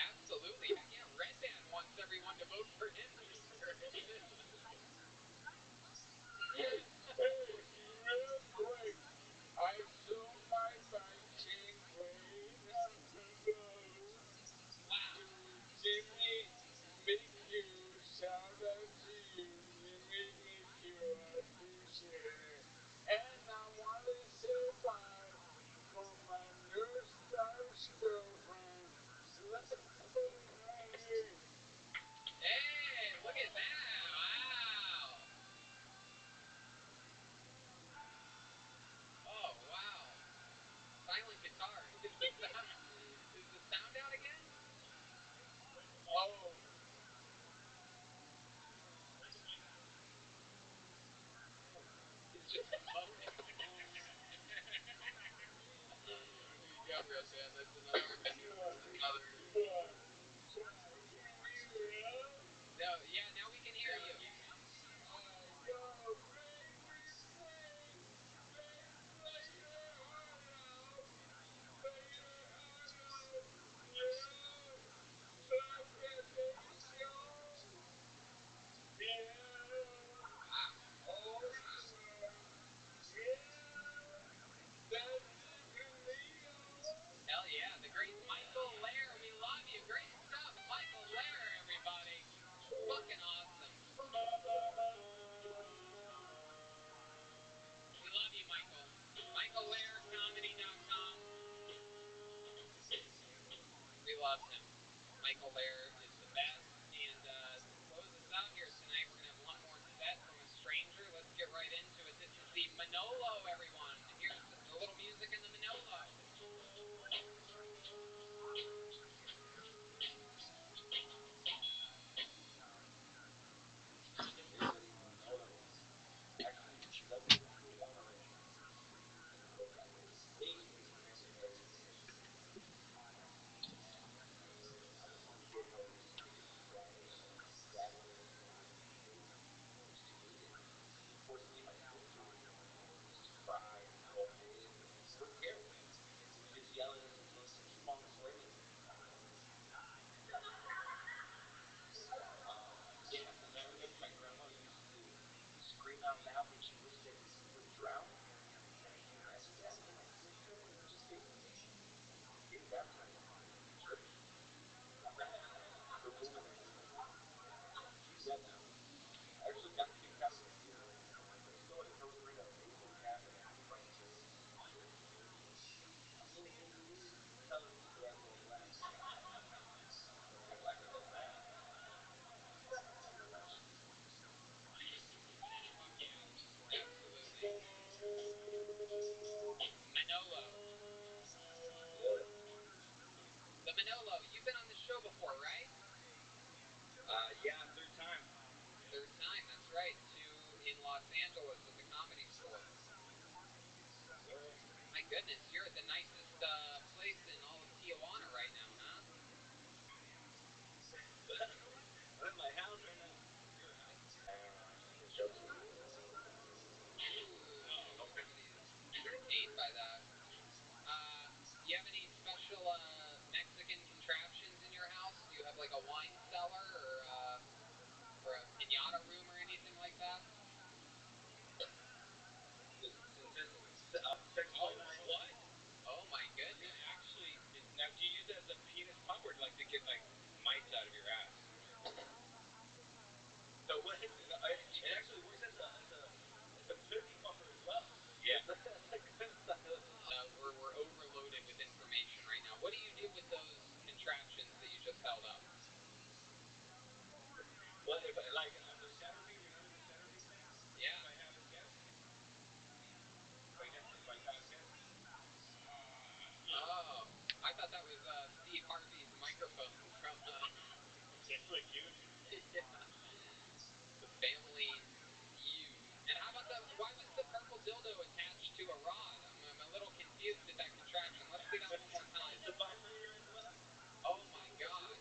Absolutely. Heck yeah. Red Band wants everyone to vote for him this year. Hey, real quick, I sold my bike chain for $800 Wow. to Jimmy McHugh. Shout out to you, Jimmy McHugh. I appreciate it. And I want to say bye from my nurse girlfriend, Leslie. Hey, look at that. Wow. Oh, wow. Silent guitar. Is the sound out again? Oh, It's just moaning. There you go, Red Band. That's another. Can you hear us? No, yeah, now we can hear you. Yo, baby, please, play your heart out. Play your heart out. Yeah, like that they show. Yeah. Wow. Oh, yeah. That's it for Leo. Hell yeah, the great Michael Lair. We love you. Great stuff, Michael Lair, everybody. Fucking awesome. We love you, Michael. MichaelLairComedy.com. We love him. Michael Lair is the best. And to close us out here tonight, we're going to have one more set from a stranger. Let's get right into it. This is the Manolo, everyone. Here's a little music in the Manolo. Actually, that was one of the 8 years ago. Yeah, third time. Third time, that's right. 2 in Los Angeles at the Comedy Store. Sir. My goodness, you're at the nicest place in all of Tijuana right now, huh? I'm at my house right now. Your house. His jokes are good. Somebody's entertained by that. Do you have any special Mexican contraptions in your house? Do you have like a wine cellar or a piñata room or anything like that? Sex toy. What? Oh my goodness. Actually, now do you use it as a penis pump or like to get like mites out of your ass? So what? It actually works as a pussy pumper as well. Yeah. We're overloaded with information right now. What do you do with those contraptions that you just held up? Well, if like on the centerpiece, you know the centerpiece thing? Yeah. If I have a guest. If I have guests. Oh, I thought that was Steve Harvey's microphone from. It's like huge. Yeah. The Family Feud. And how about why was the purple dildo attached to a rod? I'm a little confused at that contraption. Let's see that one more time. It's a vibrator as well. Oh my god.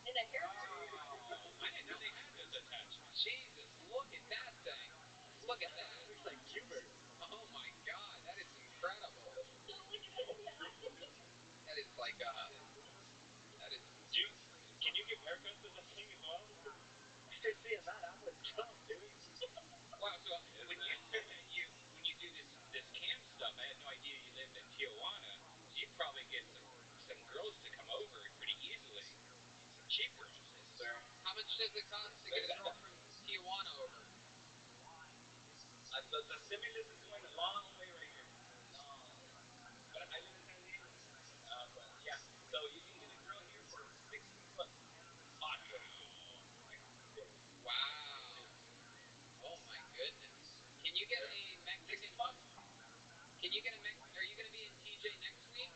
And a hair I didn't know they had this attached. Jesus, look at that thing. Look at that. It looks like Q-Bert. Oh my god, that is incredible. That is like that is. Can you give haircuts to that thing as well? After seeing that, I would jump, dude. Wow, so when you do this cam stuff, I had no idea you lived in Tijuana. So you probably get some girls to come over pretty easily. Some cheap girls. Sir. How much does it cost to get a girl from Tijuana over? The stimulus is going a long way right here. But I live in San Diego. But yeah, so you can get a girl here for $60. Hot girl. Wow. Oh my goodness. Can you get a Mexican? Are you gonna be in TJ next week?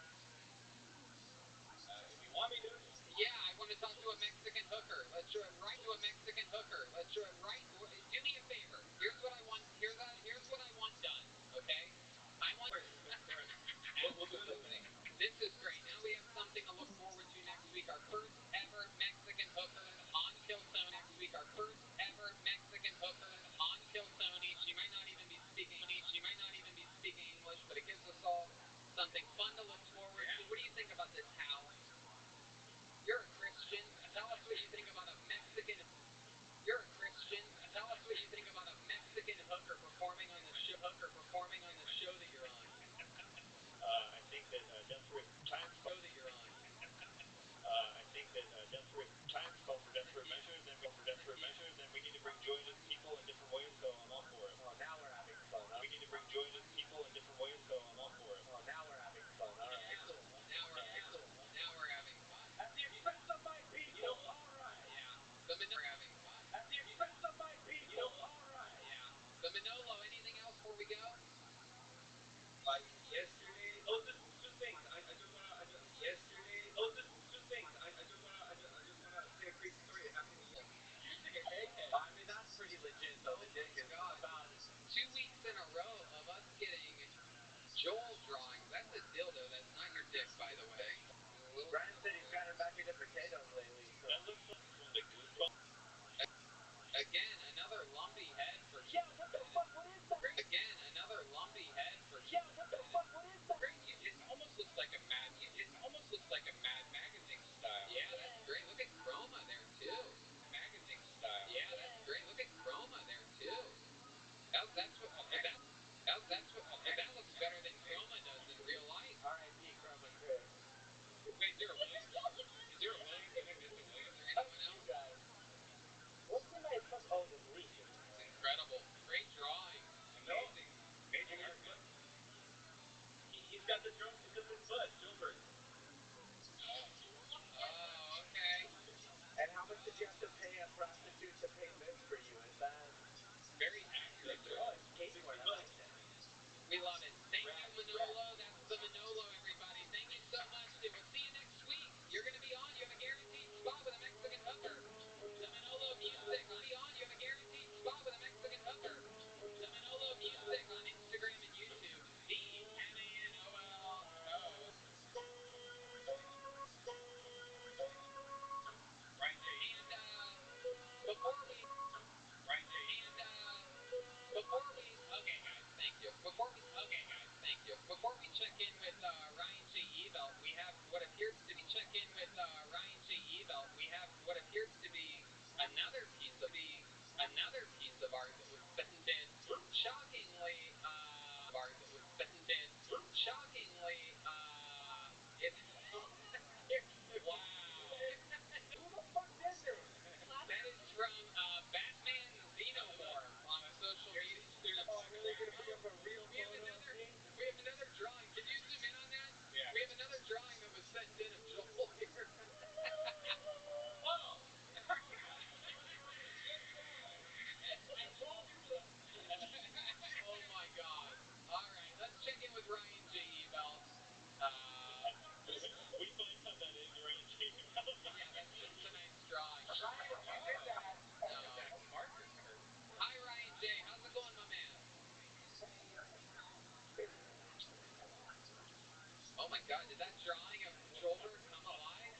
God, did that drawing of shoulder come alive?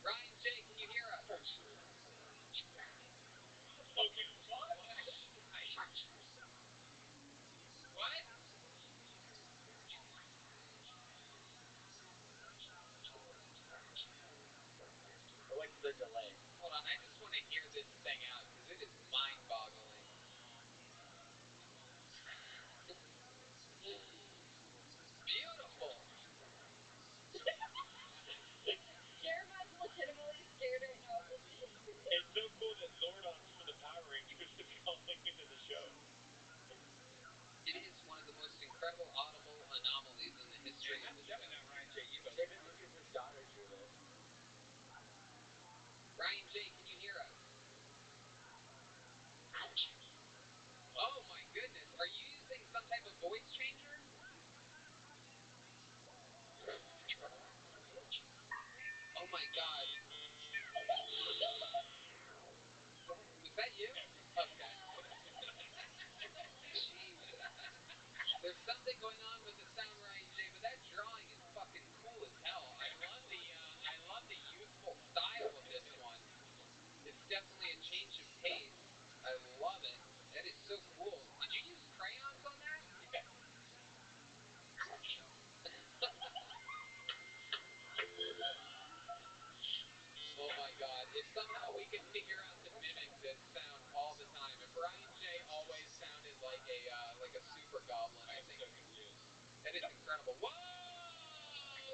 Ryan J, can you hear us? Fucking what? What? What's the delay? Hold on, I just want to hear this thing out because it is mind-boggling. Beautiful. Jeremiah's legitimately scared right now. It's so cool that Zordons from the Power Rangers is calling into the show. It is one of the most incredible audible anomalies in the history of the show. Definitely not Ryan J. Evo. David, look at his daughter drew this. Ryan J, can you hear us? Oh my goodness, are you using some type of voice changer? Oh my god. Was that you? Okay. Jesus. There's something going on with the sound, Ryan J, but that drawing is fucking cool as hell. I love the youthful style of this one. It's definitely a change of pace. I love it. That is so cool. Did you use crayons on that? Yeah. Oh my god. If somehow we can figure out to mimic this sound all the time. If Ryan J always sounded like a super goblin, I think so confused. that is incredible. Whoa!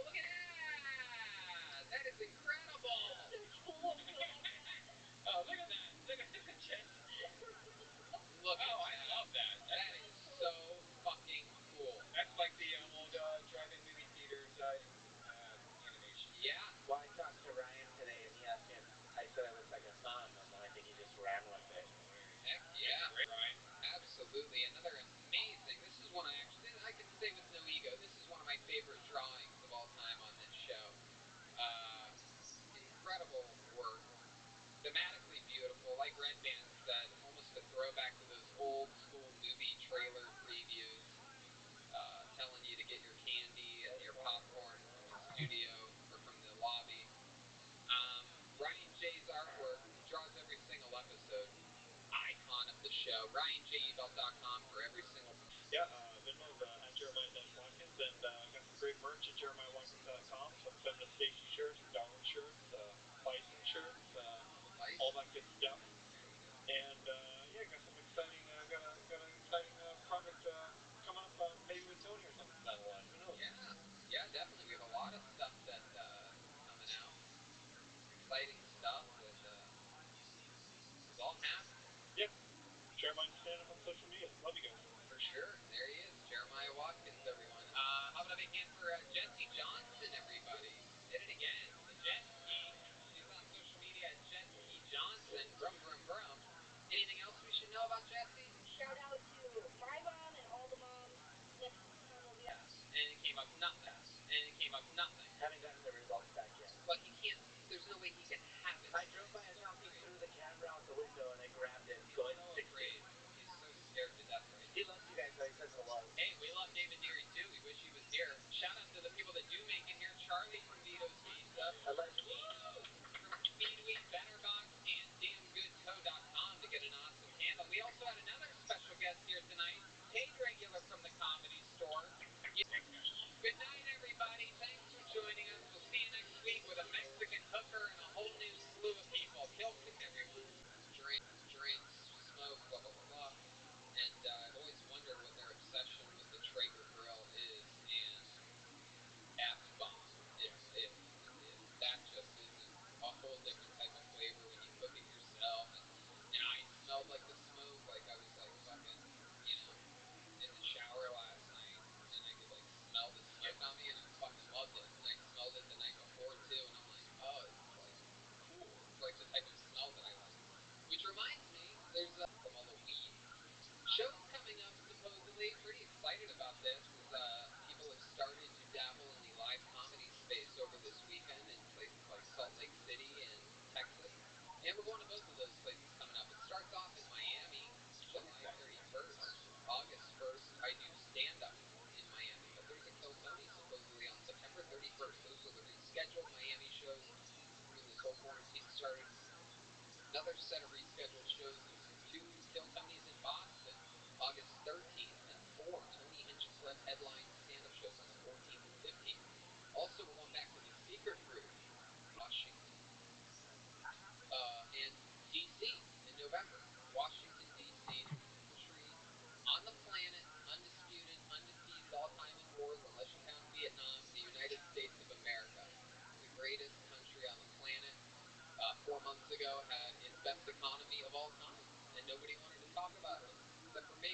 Look at that! That is incredible! Oh, look at that. Look at the chest. Look at I love that. That is so fucking cool. That's like the old drive-in movie theaters animation. Yeah. Well, I talked to Ryan today, and he asked me if I said it looks like a thumb, and then I think he just ran with it. Heck yeah. Great, Ryan. Absolutely. Another amazing. This is one I can say with no ego, this is one of my favorite drawings of all time on this show. Incredible work. Thematically beautiful, like Red Band said, almost a throwback to those old school movie trailer previews, telling you to get your candy and your popcorn from the studio or from the lobby. Ryan J's artwork, he draws every single episode. Icon of the show. RyanJEvelt.com for every single. Yeah, Venmo's at Jeremiah-Watkins, and got some great merch at JeremiahWatkins.com. Some feminist Stacy shirts, Darwin shirts, Bison shirts, all that good stuff. And yeah, got some exciting, got an exciting project coming up, maybe with Tony or something down the line. Who knows? Yeah, definitely. We have a lot of stuff that coming out. Exciting stuff that is all happening. Yeah. Jeremiah, stand up on social media. Love you guys. For sure. There he is, Jeremiah Watkins, everyone. How about a big hand for Jesse Johnson, everybody? Did it again. The Jet Ski. She's on social media at Jet Ski Johnson. Brum, brum, brum. Anything else Another set of rescheduled shows is 2 Kill Tonys in Boston, August 13th, and 4 Tony Hinchcliffe headline stand-up shows on the 14th and 15th. Also, we're going back to the secret group, Washington, and D.C. in November. Washington, D.C., country on the planet, undisputed, undefeated, all-time in wars, unless you count Vietnam, the United States of America, the greatest country on the planet. 4 months ago had its best economy of all time, and nobody wanted to talk about it except for me,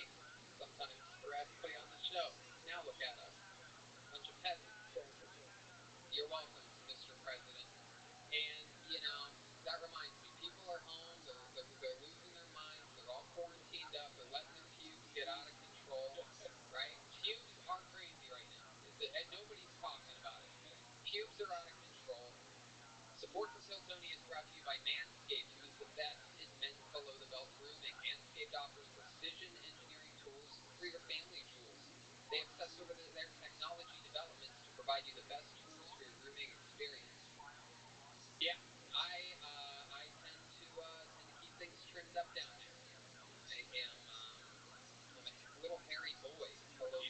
sometimes sporadically on the show. Now look at us, bunch of peasants. You're welcome, Mr. President. And that reminds me, people are home, they're losing their minds, they're all quarantined up, they're letting their pubes get out of control, right? Pubes are crazy right now, and nobody's talking about it. Pubes are out of control. Support for Kill Tony is brought to you by Manscaped, who is the best in men's below-the-belt grooming. Manscaped offers precision engineering tools for your family jewels. They obsess over their technology developments to provide you the best tools for your grooming experience. Yeah, I tend to keep things trimmed up down there. I'm a little hairy boy.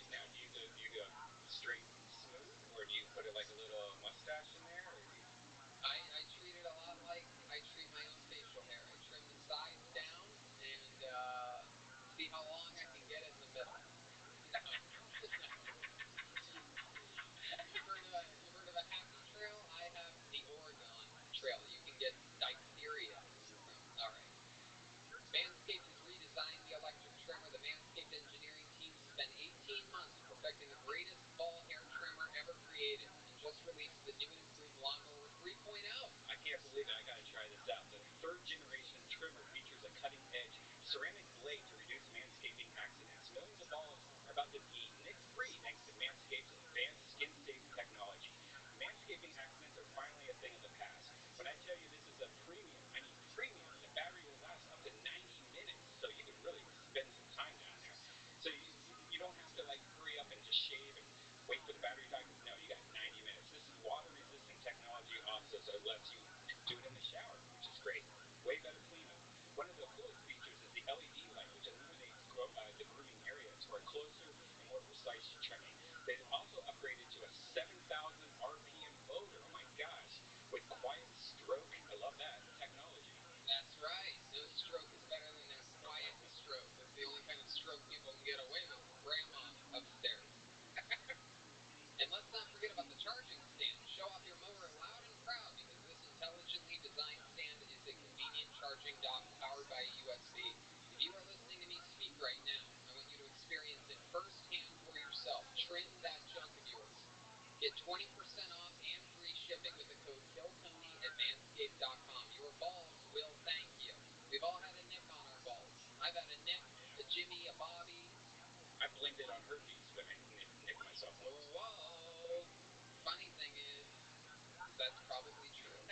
Now, do you go straight smooth, or do you put it like a little mustache in there, or do you... I treat it a lot like I treat my own facial hair. I trim the sides down and see how long I can get it in the middle. You've heard of a happy trail? I have the Oregon Trail. You can get diphtheria from. All right. Manscaped has redesigned the electric trimmer. The Manscaped engineering team spent 18 months perfecting the greatest ball hair trimmer ever created, and just released the new and improved Lawnmower 3.0. I can't believe it. I gotta try this out. The 3rd generation trimmer features a cutting-edge ceramic blade to reduce manscaping accidents. Millions of balls are about to be nick-free thanks to Manscaped's advanced skin-safe technology. Manscaping accidents are finally a thing of the past. When I tell you this is a premium, I mean premium. The battery will last up to 90 minutes, so you can really spend some time down there. So you don't have to hurry up and just shave and wait for the battery to die. No, you got 90 minutes. This is water-resistant technology also, so it lets you do it in the shower, which is great. Way better cleanup. One of the coolest features is the LED light, which illuminates the grooming areas for a closer and more precise trimming. They've also upgraded to a 7,000 RPM motor. Oh my gosh, with quiet stroke. I love that technology. That's right. No stroke is better than a quiet stroke. That's the only kind of stroke people can get away with. Grandma upstairs. And let's not forget about the charging stand. Show off your mower loud and proud, because this intelligently designed stand is a convenient charging dock powered by a USB. If you are listening to me speak right now, I want you to experience it firsthand for yourself. Trim that junk of yours. Get 20% off and free shipping with the code KILLTONY at manscaped.com. Your balls will thank you. We've all had a nick on our balls. I've had a nick, a Jimmy, a Bobby. I blamed it on herpes when I nicked myself once. Whoa! Funny thing is, that's probably true.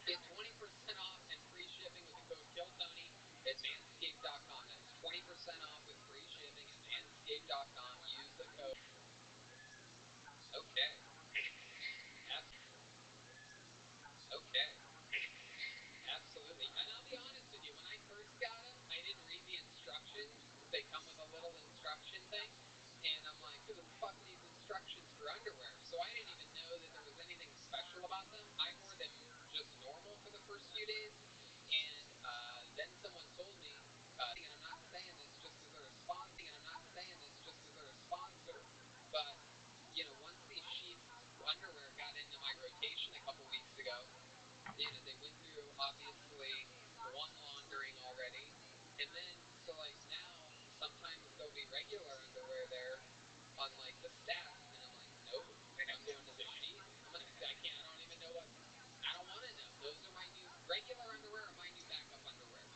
Get 20% off and free shipping with the code KILLTONY at manscaped.com. That's 20% off with free shipping at manscaped.com. Use the code. Okay. Absolutely. And I'll be honest with you, when I first got them, I didn't read the instructions. They come with a little instruction thing. And I'm like, who the fuck needs instructions for underwear? So I didn't even know that there was anything special about them. I wore them just normal for the first few days. And then someone told me, and I'm not saying this just as they're a sponsor, but, once these sheets underwear got into my rotation a couple weeks ago, they went through, obviously, one laundering already. And then, so now, sometimes there'll be regular underwear there on the stack, and I'm like, no, I'm going to the sheet. I don't even know I don't want to know. Those are my new, regular underwear are my new backup underwear.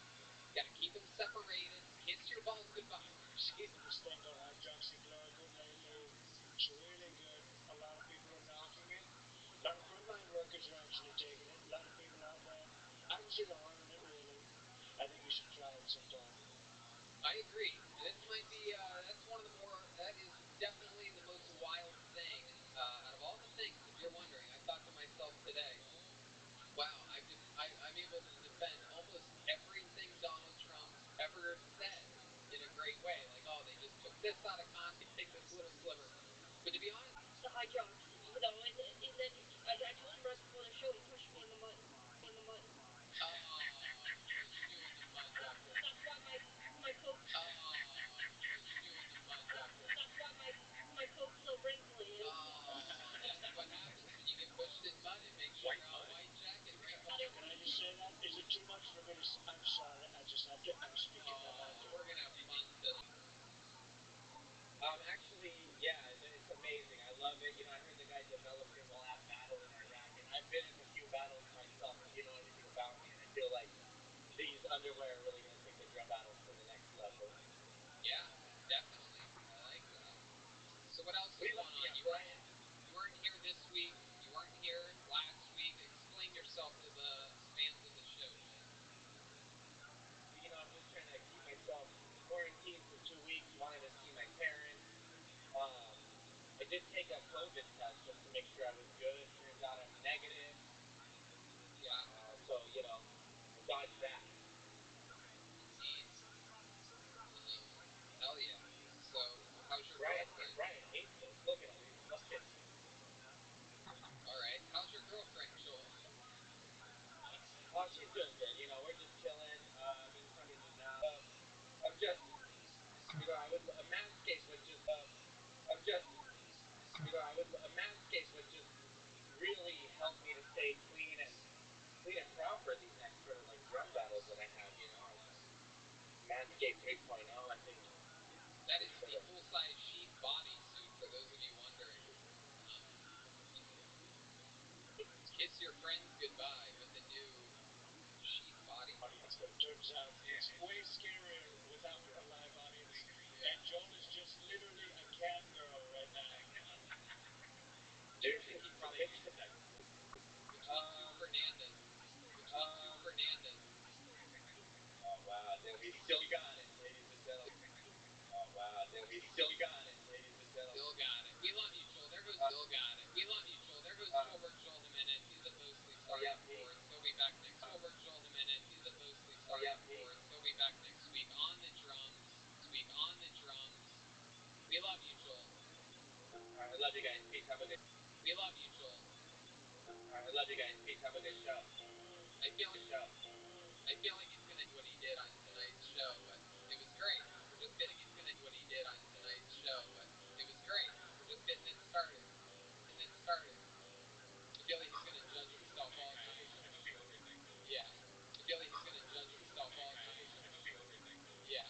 Gotta keep them separated. Kiss your balls goodbye. This thing called hydroxychloroquine lately. It's really good. A lot of people are knocking it. A lot of frontline workers are actually taking it. A lot of people out there. I don't see the harm in it, really. I think you should try it sometime. I agree. This might be, that is definitely the most wild thing, out of all the things, if you're wondering. I thought to myself today, wow, I'm able to defend almost great way. Like, oh, they just took this out of context, take this little sliver. But to be honest, the hijacks, you know, and then I told him right before the show, he pushed me in the mud. oh, pushed you in the mud, Doctor. That's why my coat's pushed you in the mud, Doctor. That's why my coat's so wrinkly. That's what happens when you get pushed in mud. It makes your white jacket wrinkly. Can I just say that? Is it too much for me to? I'm sorry. I'm speaking my mind. We're gonna have fun today. Actually, yeah, it's amazing. I love it. You know, I heard the guy developed it while at battle in Iraq, and I've been in a few battles myself, so you know everything about me, and I feel like these underwear are really going to take the drum battles to the next level. Yeah, definitely. I like that. So what else is going on? You weren't here this week. You weren't here last week. Explain yourself to the fans of the show, Joel. You know, I'm just trying to keep myself quarantined for 2 weeks. Wanted to see my parents. I did take a COVID test just to make sure I was good. Turns out I'm negative. Yeah. So, you know, dodge that. Indeed. Hell yeah. So, how's your girlfriend? Ryan hates this. Look at him. Look at him. All right. How's your girlfriend, Joel? Oh, she's doing good. You know, we're just chilling. I've been talking to now. I'm just, you know, a Manscaped was just, a Manscaped was just really help me to stay clean and proper these next sort of like drum battles that I have, you know. Manscaped 3.0, I think. That is the full-size sheath bodysuit, for those of you wondering. Kiss your friends goodbye with the new sheath body. Audience, but it turns out it's way scarier without a live audience. And Joel is just literally a cam girl right now. I think he probably between two Fernandez. Oh wow, we still got it, ladies and gentlemen. Oh wow, we still got it, ladies and gentlemen. Still got it. We love you, Joel. There goes Still got it. We love you, Joel. There goes Joel Jimenez. He's at mostly starting chords. He'll be back next week. Joel Jimenez. He's at mostly starting chords. He'll be back next week on the drums. We love you, Joel. Alright, I love you guys. Peace. Have a good. We love you, Joel. Alright, I love you guys. Peace. Have a good show. I feel like he's gonna do what he did on tonight's show, but it was great. We're just getting he's gonna do what he did on tonight's show, but it was great. We're just getting it started. I feel like he's gonna judge himself all night. Yeah. I feel like he's gonna judge himself all night. Yeah.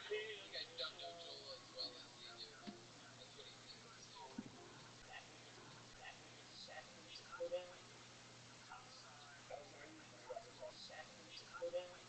You guys don't know Joel as well as you do. That's what he tends to do. That when you go down. That was my new thing about this. That when you go down.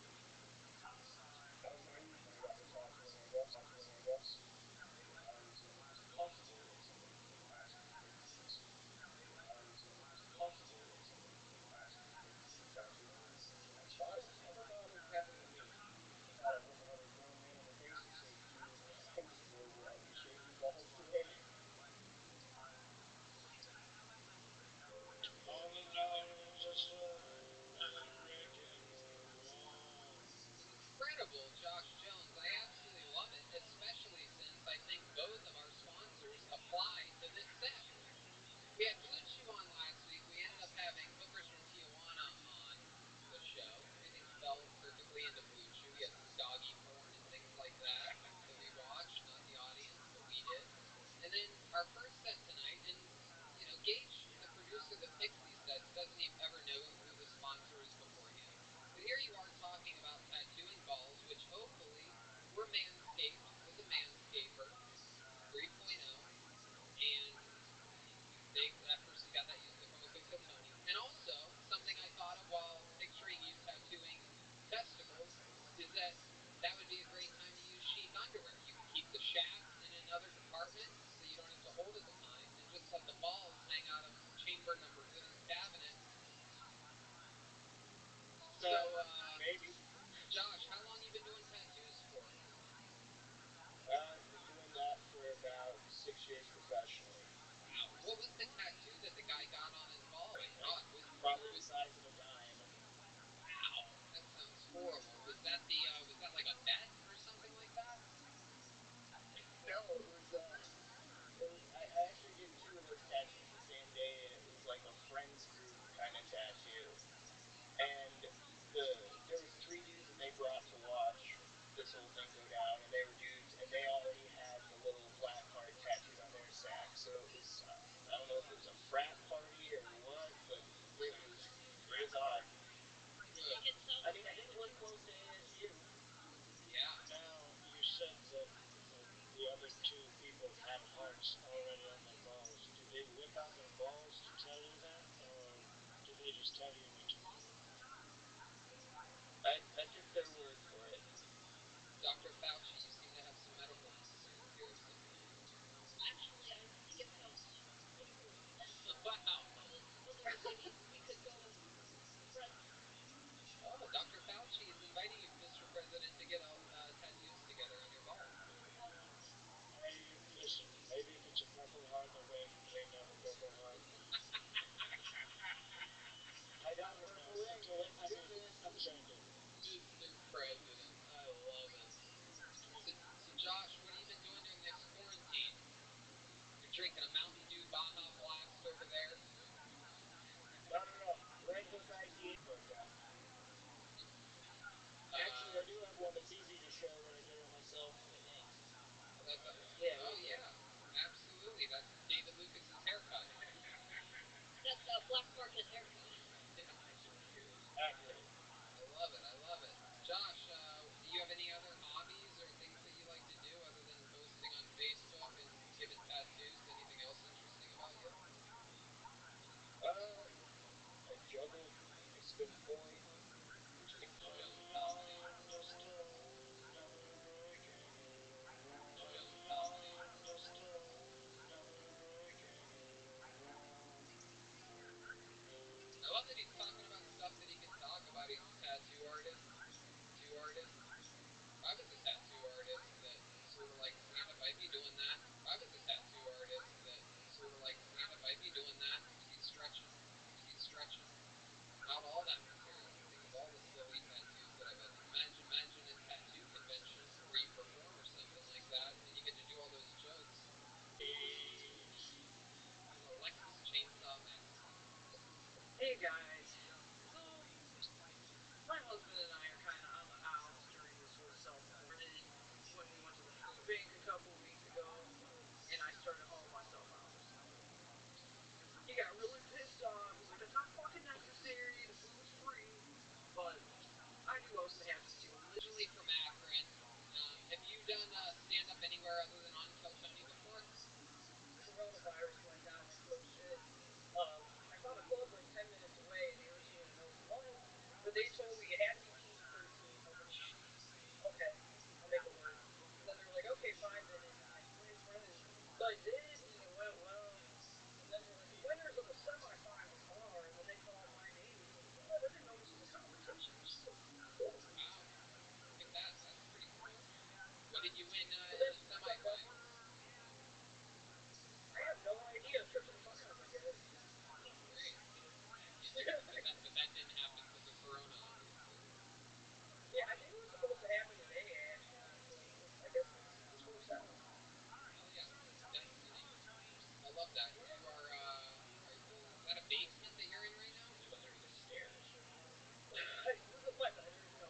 friends group kind of tattoo, and there was three dudes that they brought to watch this whole thing go down, and they were dudes, and they already had the little black heart tattooed on their sack. So it was, I don't know if it was a frat party or what, but it was odd. Good. I mean, I didn't live close to ASU. Yeah. Now, you said that the other two people had hearts already on their balls. Did they whip out their balls to tell you that, or did they just tell you and you took their word for it? I took their word for it. Dr. Fauci, you seem to have some medical concerns here of some kind. Actually, I think it sounds super special. Wow. So then maybe we could go president. Oh, Dr. Fauci is inviting you, Mr. President, to get tattoos together on your balls. Listen, maybe if it's a Purple Heart, they're going to dream of a Purple Heart. I got a purple ring. Let's do this. I'm saying do it. Mr. President, I love it. So Josh, what have you been doing during this quarantine? You're drinking a Mountain Dew Baja Blast over there? No. Breakfast IPA. Actually, I do have one that's easy to show that I did it myself. Thanks. Yeah, absolutely. That's David Lucas's haircut. That's a black market haircut. Yeah. Accurate. I love it. Josh, do you have any other hobbies or things that you like to do other than posting on Facebook and giving tattoos? Anything else interesting about you? I juggle. I spin coin. Stick the jump coin. Just again. Jump coin. Just again. I love that he's talking about stuff that he can talk about. He's a tattoo artist. If I was a tattoo artist that sort of like stand-up, I'd be doing that. If I was a tattoo artist that sort of like stand-up, I'd be doing that. I'd be stretching. Out all that material. Think of all the silly tattoos that I've had. Imagine a tattoo convention where you perform or something like that, and you get to do all those jokes. An Alexis Chainsaw Massacre. Hey guys, so my husband and I are kind of on the outs during this whole self-quarantine. When we went to the food bank a couple weeks ago, and I started hauling myself out. He got really pissed off. He's like, "That's not fucking necessary. The food was free." But I knew I was gonna have to deal with it. Originally from Akron. Have you done stand-up anywhere other than on Tell Tony before? Coronavirus went down like real shit. I found a club like 10 minutes away, and they originally were an open mic, but they told me it had to be PG-13. I was like, okay, I'll make it work. And then they were like, okay, 5 minutes, and I play in front of them. So I did, and it went well. And then they're like, the winners of the semifinals are, and then they called my name. I was like, what? I didn't know this was a competition. Wow. Look at that. That's pretty cool. What did you win in the semifinals? I have no idea. A trip to the finals, I guess. Great. But that didn't happen because of Corona, obviously. Yeah, I think it was supposed to happen today, actually. So I guess this works out. Oh yeah, destiny. I love that. You are. Is that a basement that you're in right now? Live under the stairs. I live in my bedroom. No,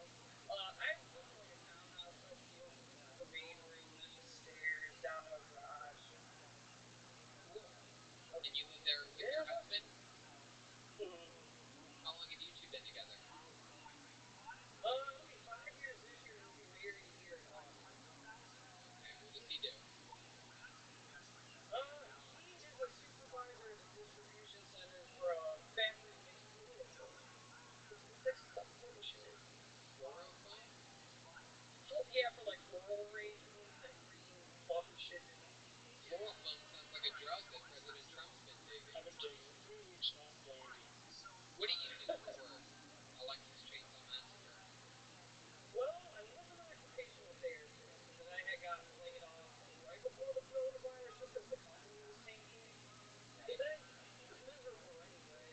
I live in like a townhouse type deal. So it's like the main room, then the stairs, down to a garage. Cool. And you live there with your husband? Mm-hmm. How long have you two been together? It'll be 5 years this year. We'll be married a year in August. Okay, what does he do? He is a supervisor at a distribution center for a factory that makes fluorofoam. It fixes up foot and shit. Fluorofoam? Yeah, for like floral arrangements, that green fluffy shit. Fluorofoam sounds like a drug that President Trump's been taking. I've been taking it 3 weeks now, guaranteed. What do you do for work, Alexis Chainsaw Massacre? Well, I was an occupational therapist, and then I had gotten laid off right before the coronavirus just because the company was tanking. But then it was miserable anyway.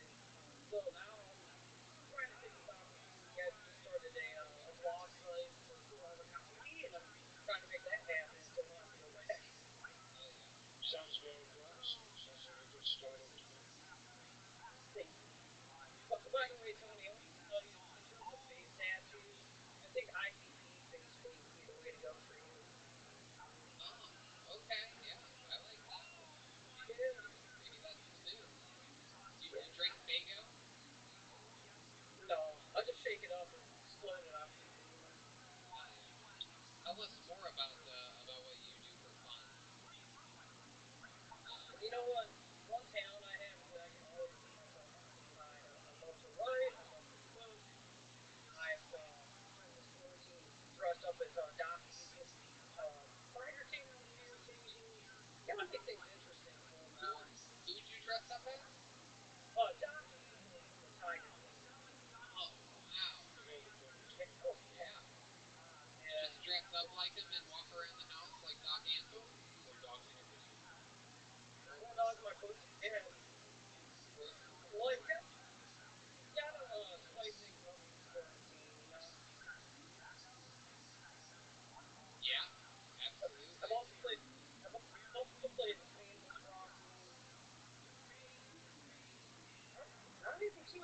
So now I'm trying to take this opportunity. I just started a blog site for stand-up comedy, and I'm trying to make that happen so I don't have to go back. Hell yeah. Sounds very promising. Sounds like a good startup to me. Thank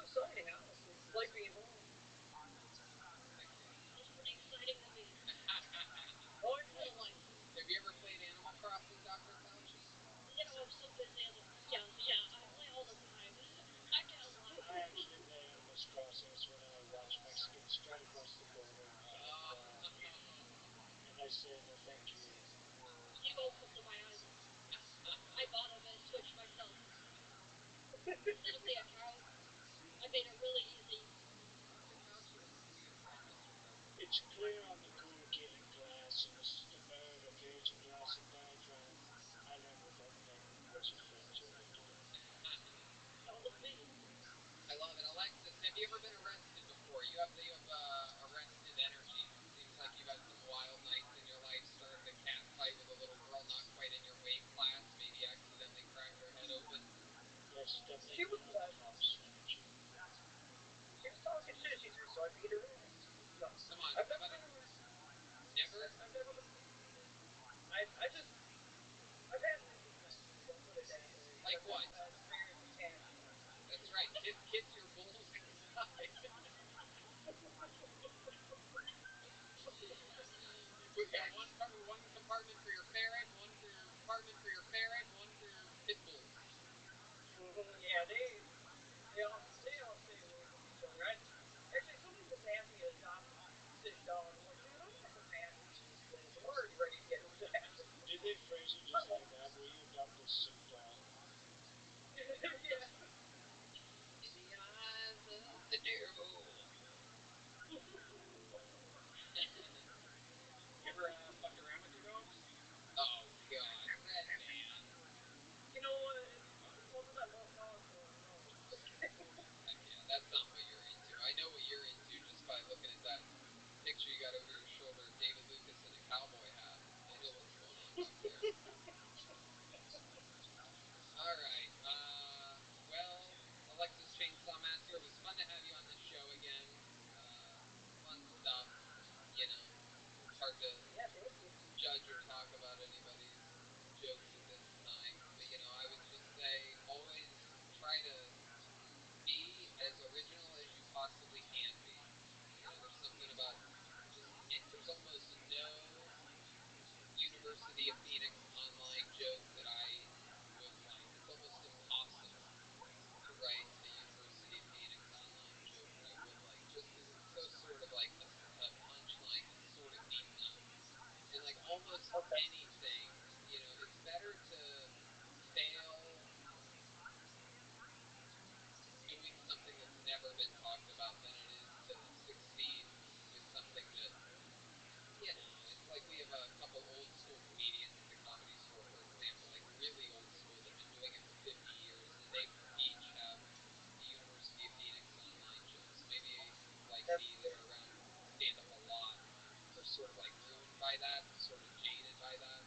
exciting, honestly. It's like being home. It's pretty exciting to me. Oh, I feel like. Have you ever played Animal Crossing, Dr. Fauci? You know, I'm so busy on the yeah, I play all the time. I get a lot. I actually play Animal Crossing when I watch Mexicans straight across the border, and I say no thank you. You won't come to my island. I bought a Switch myself. Instead of the account, I made it really easy. Dr. Fauci, what's the weird part, Mr. President? It's clear on the corrugated glass in the mirror of a cage of glass and diaphragm. I learned what that meant was your friends over there. That was me. I love it. Alexis, have you ever been arrested before? You have arrested energy. Seems like you've had some wild nights in your life. Started a cat fight with a little girl not quite in your weight class. Maybe accidentally cracked her head open. Yes, definitely. She was cops energy. she was talking shit. She said, so I beat her ass. No, Come on, I've never been arrested. Never? I've never been. I've had misadventures. I'll put it that way. Like I've what? experienced cat fights. That's right. Kiss your balls inside. You got one compartment for your ferret, one for your compartment for your ferret, one for your pit bulls. Yeah, they all stay away from each other. Actually, somebody just asked me to adopt a sick dog. I'm like, dude, I'm not the manager of this place. I'm already ready to get rid of that. Did they phrase it just like that? Will you adopt a sick dog? Yeah. In the eyes of the devil. You ever fucked around with your dogs? Oh God, Red Man. You know what? As much as I love dogs, though, no. Heck yeah, that's not what you're into. I know what you're into just by looking at that picture you got over your shoulder of David Lucas in a cowboy hat. I know what's going on back there. All right. Well, Alexis Chainsaw Massacre, it was fun to have you on this show again. Fun stuff. You know, it's hard to judge or talk about anybody's jokes at this time. But, you know, I would just say always try to be as original as you possibly can be. You know, there's something about there's almost no University of Phoenix online joke that I would like. It's almost impossible to write a University of Phoenix online joke that I would like, just because it's so sort of like a punchline that sort of means nothing. And like almost anything, you know, it's better to fail doing something that's never been talked about than it is to succeed with something that, you know, it's like we have a couple old school comedians at the Comedy Store, for example, like really old school that have been doing it for 50 years, and they each have the University of Phoenix online jokes. Maybe like me that are around stand-up a lot are sort of like ruined by that, sort of jaded by that.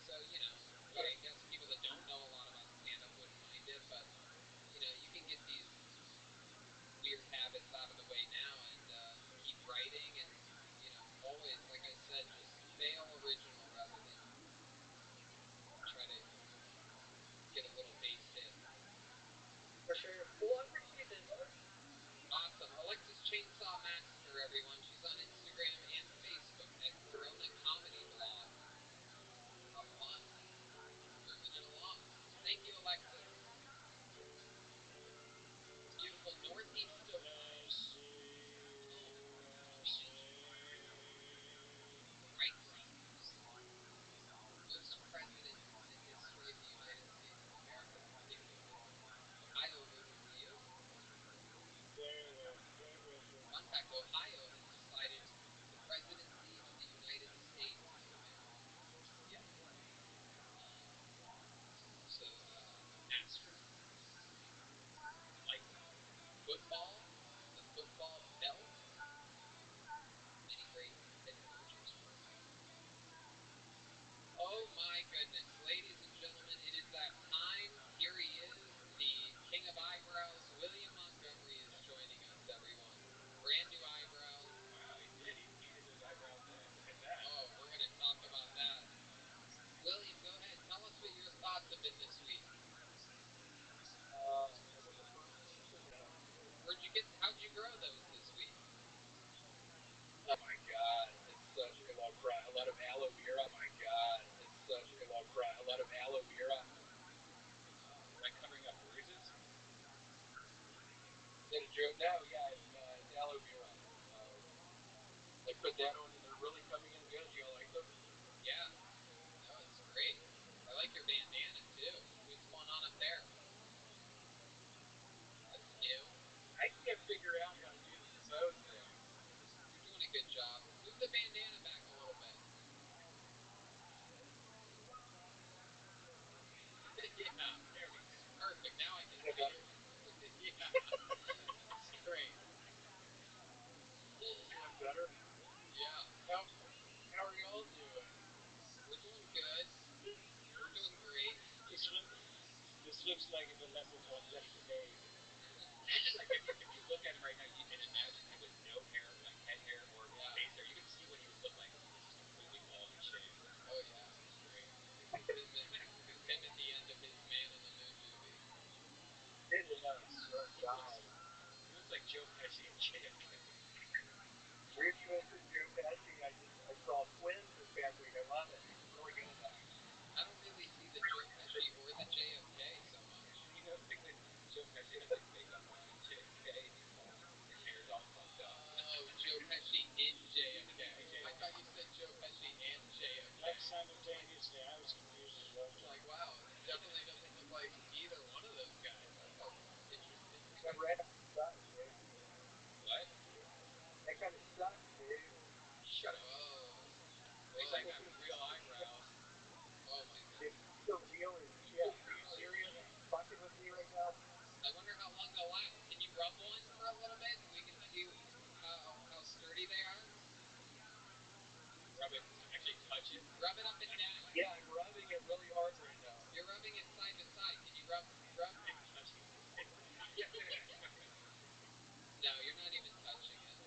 So, you know, I guess people that don't know a lot about stand-up wouldn't mind it, but, you know, you can get these weird habits out of the way now and keep writing and, you know, always, like I said, just fail original rather than try to get a little base hit. For sure. Well, I appreciate the advice. Awesome. Alexis Chainsaw Massacre, everyone. She's on Instagram and Facebook at Corona Comedy Blog. Have fun. Moving it along. Thank you, Alexis. Beautiful northeast of Wright brothers. First president in the history of the United States of America to take the oath. Ohio voted for you. Very well. Great record. Fun fact, Ohio has decided the presidency of the United States for them. Yeah. So, NASCAR, like football, the football belt, many great head coaches from Oh my goodness, ladies and gentlemen, it is that time. Here he is, the king of eyebrows. William Montgomery is joining us, everyone. Brand new eyebrows. How'd you grow those this week? Oh my god, it's such a low price. A lot of aloe vera. Oh my god, it's such a low price. A lot of aloe vera. Am I covering up bruises? Is that a joke? No, yeah, it's aloe vera. I put that on and they're really coming in good. Do y'all like them? Yeah. No, it's great. I like your bandana too. What's going on up there? That's new. I can't figure out how to do this phone thing. You're doing a good job. Move the bandana back a little bit. Yeah, there we go. Perfect. Now I can see better? you. Yeah. That's great. Feeling better? Yeah. How are y'all doing? We're doing good. We're doing great. This looks like if a leprechaun left the cave. Like if you look at him right now, you can imagine him with no hair, like head hair or face hair. You can see what he would look like if he was just completely bald and shaved. Oh yeah, it's great. This is him at the end of his Man in the Moon movie. It is. Oh god. He looks like Joe Pesci and JFK. Weird choice for Joe Pesci. I saw Twins this past week. I love it. Really good at that. I don't really see the Joe Pesci or the JFK so much. You know, because Joe Pesci has like makeup on and JFK, he's bald. His hair's all fucked up. Oh, Joe Pesci in JFK. I thought you said Joe Pesci and JFK. Like simultaneously, I was confused as well. Like, wow, it definitely doesn't look like either one of those guys. That's interesting. That rap sucks, dude. What? That kind of sucks, dude. Shut up. He's like got real eyebrows. Oh my god. Dude, he's so real as shit. Are you serious? Are you fucking with me right now? I wonder how long they'll last. Can you rub one for a little bit and we can see how sturdy they are? Rub it. Actually touch it. Rub it up and down. Yeah, I'm rubbing it really hard right now. You're rubbing it side to side. Can you rub? Touching it. Yeah. No, you're not even touching it.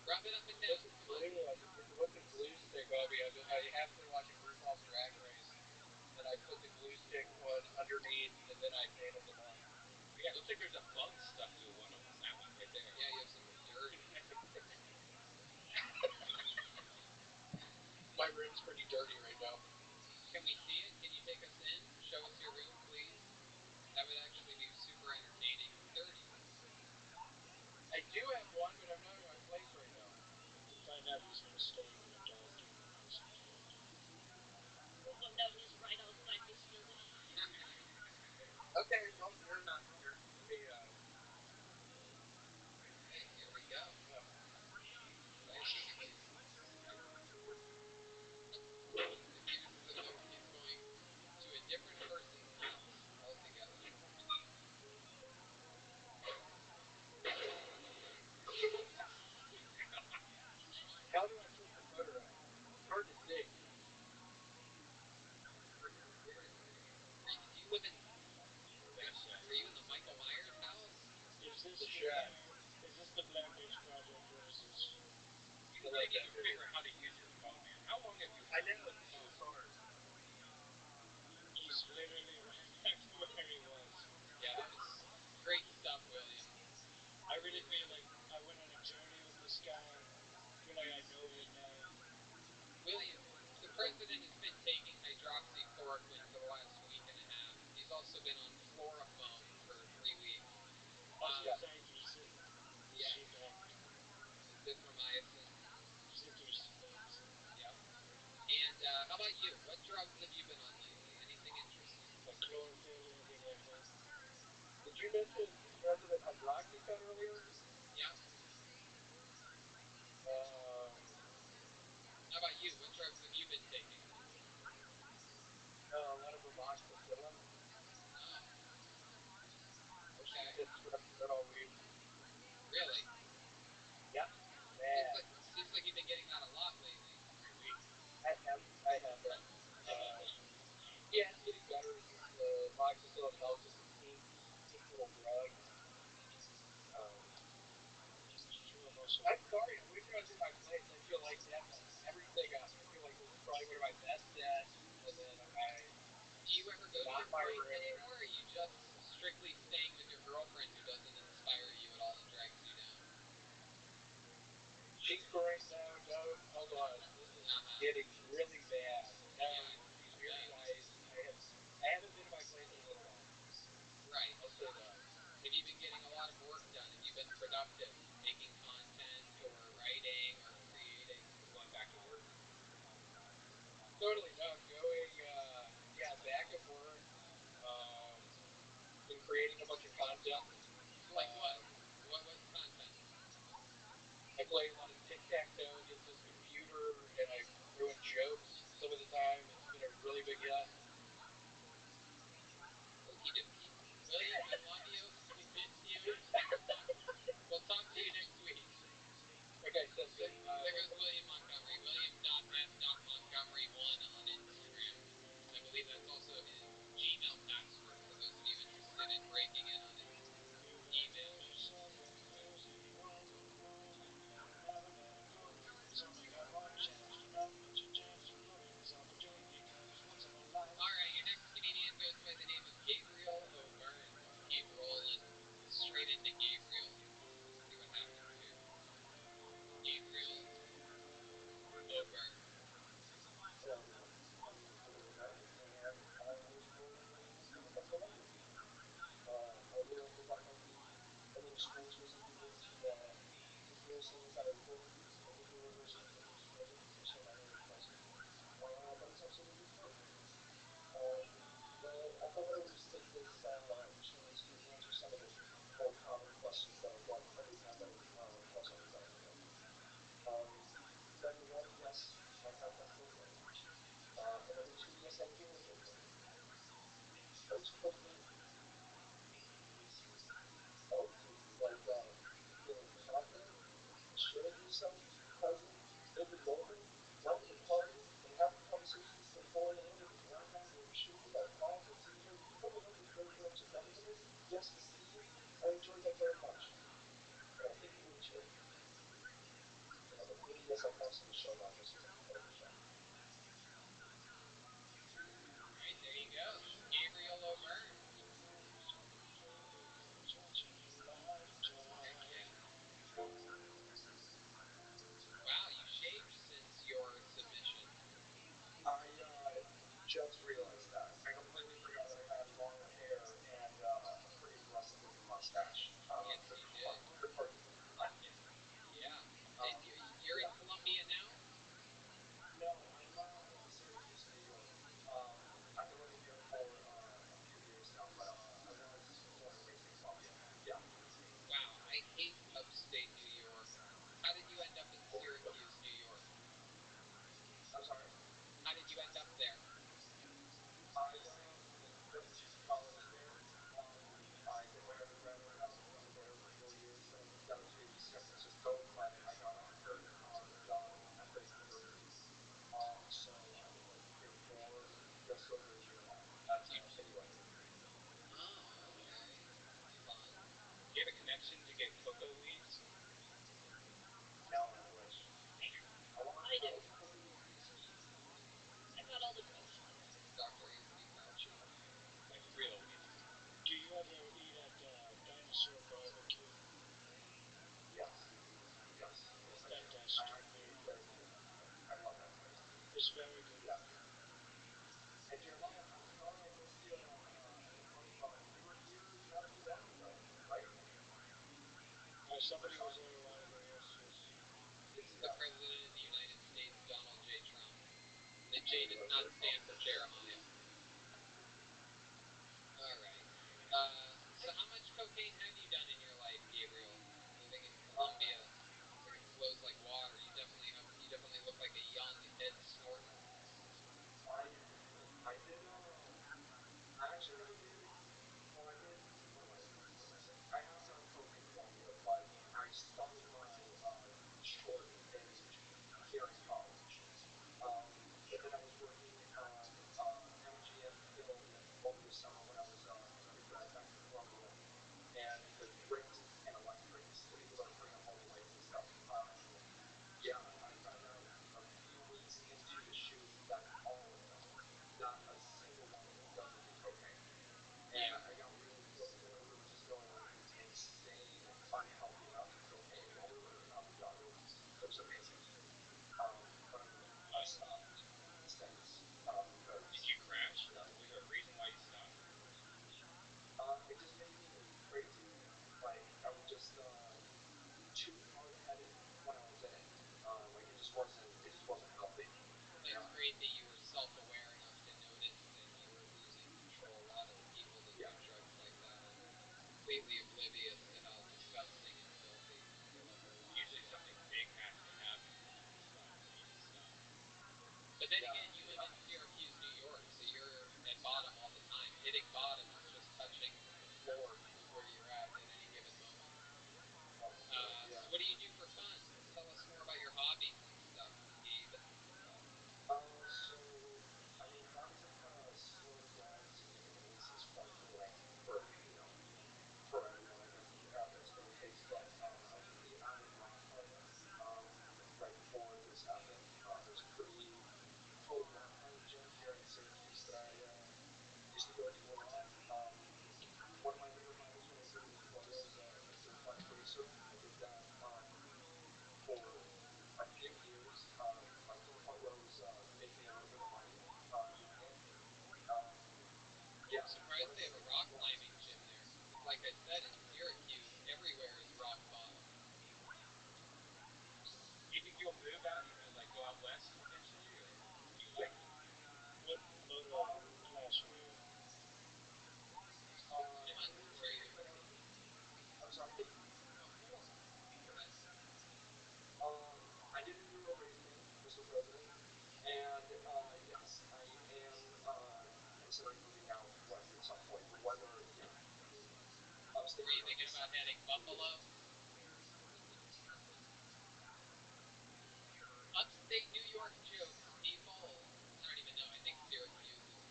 Rub it up and down. Come on. What's the glue stick, Bobby? I happened to watch a RuPaul's Drag Race, and I put the glue stick on underneath, and then I nailed them on. Yeah, it looks like there's a bug stuck to one of them. That one right there. Yeah, you have some dirt. My room's pretty dirty right now. Can we see it? Can you take us in? Show us your room, please. That would actually be super entertaining. Dirty. I do have one, but I'm not in my place right now. To find out he's been staying in a dark house. Well, that was right outside this building. Okay, well, you're not here. Let me, Hey, here we go. oh. The note is going to a different person's house altogether. How do I put the motor out? It's hard to see. Do you live in? Are you in the Michael Myers house? Is this The shed. Is this the Blair Witch Project, or is this? You really need to figure out how to use your phone, man. How long have you? I know, it's hard. He's literally right back to where he was. Yeah, that was great stuff, William. I really feel like I went on a journey with this guy. I feel like I know his name. William, the president has been taking hydroxychloroquine for the last week and a half. He's also been on chloroform for 3 weeks. Azithromycin. Yeah. Azithromycin. Yep. And how about you? What drugs have you been on lately? Anything interesting? Like chlorophyll or anything like that. Did you mention President Hydroxycut earlier? Yep. How about you? What drugs have you been taking? One of them amoxicillin. Oh. Okay. It's good all week. Really? Yep. Man. Seems like you've been getting that a lot lately. I have that. Yeah, it's getting better. The amoxicillin helps. It's a neat little drug. I'm sorry. I wish I was in my place. I feel like that messed everything up. I feel like this is probably one of my best sets. And then do you ever go to your place anymore, or are you just strictly staying with your girlfriend who doesn't Have you been getting a lot of work done? Have you been productive, making content or writing or creating? Going back to work. Totally. No, going, back at work. Been creating a bunch of content. Like what? What content? I play a lot of tic-tac-toe against this computer, and I throw in jokes some of the time. It's been a really big hit. Okie dokie. William, I love you. I miss you. We'll talk to you next week. Okay, sounds good. There goes William Montgomery. William.f.montgomery1 on Instagram. I believe that's also his Gmail password for those of you interested in breaking in on his email. Alright, your next comedian goes by the name of Gabriel O'Byrne. Keep rolling straight into Gabriel. See what happens here. Gabriel O'Byrne. Hello, everyone. I'm Gabriel O'Byrne, and I was born and raised in Columbia. I lived about maybe a little schools for some people. Moved here as soon as I was born. Went to university for 3 years and finished up my marriage counseling. But it's absolutely fine. But I thought that I would just take this chance to answer some of the more common questions that I get every time that I cross on the telephone. Number one, yes, I have had cocaine. And number two, yes, I deal with cocaine. What's cocaine help you? Like, feeling confident, assuring yourself, present, in the moment, wanting to party, and having conversations till 4 a.m. with a girlfriend or shooting at prom or teaser. You want to know what your approach to everything is? Yes, Steve, I enjoy that very much. And I think you would too. And number three, yes, I constantly show my listeners at every show. Alright, there you go. Gabriel O'Byrne. Heck yeah. Wow, you shaved since your submission. I just realized that. I completely forgot that I had longer hair and a pretty aggressive looking mustache. Yes, you did. Good part to think about. Yeah. And you're in Columbia now? No, I'm in Syracuse, New York. I've been living here for a few years now, but I was born and raised in Columbia. Yeah. Wow, I hate upstate New York. How did you end up in Syracuse, New York? I'm sorry? How did you end up there? I went to college there. I did my undergraduate. I was there for 4 years. Then I moved out to San Francisco, but I got offered a job at the university. So I've been living here for just over a year now as a city worker. Oh, okay. Fun. Do you have a connection to get cocoa leaves? No, I wish. I want cocoa leaf research. I got all the drugs. Dr. Anthony Fauci. Like real weed. Do you ever eat at Dinosaur Barbecue? Yes. Yes. Yes, I do. I actually Fantastic. eat there quite often. I love that place. It's very good. Yes. And Jeremiah, I'm sorry I missed you at the funny bone. You were here not too long ago, right? Somebody was there a while ago, yes. This is the President of the United States, Donald J. Trump. The J does not stand for Jeremiah. Alright. So how much cocaine have you done in your life, Gabriel? Living in Colombia. Looks like it flows like water. You definitely look like a young Ed Snorton. I actually never did, well, I did, what am I saying? I have done coke in Colombia, but I started my short binge here in college. And then I was working on great that you were self-aware enough to notice that you were losing control. A lot of the people that do drugs like that are completely oblivious to how disgusting and filthy they let their lives. Usually something big has to happen for them to decide they need to stop. But then again, you live in Syracuse, New York, so you're at bottom all the time. Hitting bottom is just touching the floor of where you're at any given moment. So what do you do for fun? Tell us more about your hobbies and stuff, Gabe. So, I mean, hobbies have kind of slowed down to me, at least this point, for for everyone. I don't think that's been the case, but I was a pretty avid rock climber right before this happened. There's a pretty cool rock climbing gym here in Syracuse that I used to go to a lot. One of my favorite hobbies when I was living in Florida was a dirt bike racer. I did that for a few years, to the point where I was making a little bit of money doing it. I'm surprised they have a rock climbing gym there. Because like I said, in Syracuse, everywhere is rock bottom. Do you think you'll move out, like go out west eventually, or do you like it? What motor class are you? John, where are you? I'm sorry? Go ahead. I did enduro racing, Mr. President, and yes, I am considering moving out west at some point. The weather, I mean, upstate Were New you York thinking is about heading Buffalo? Upstate New York jokes, people. I don't even know. I think Syracuse is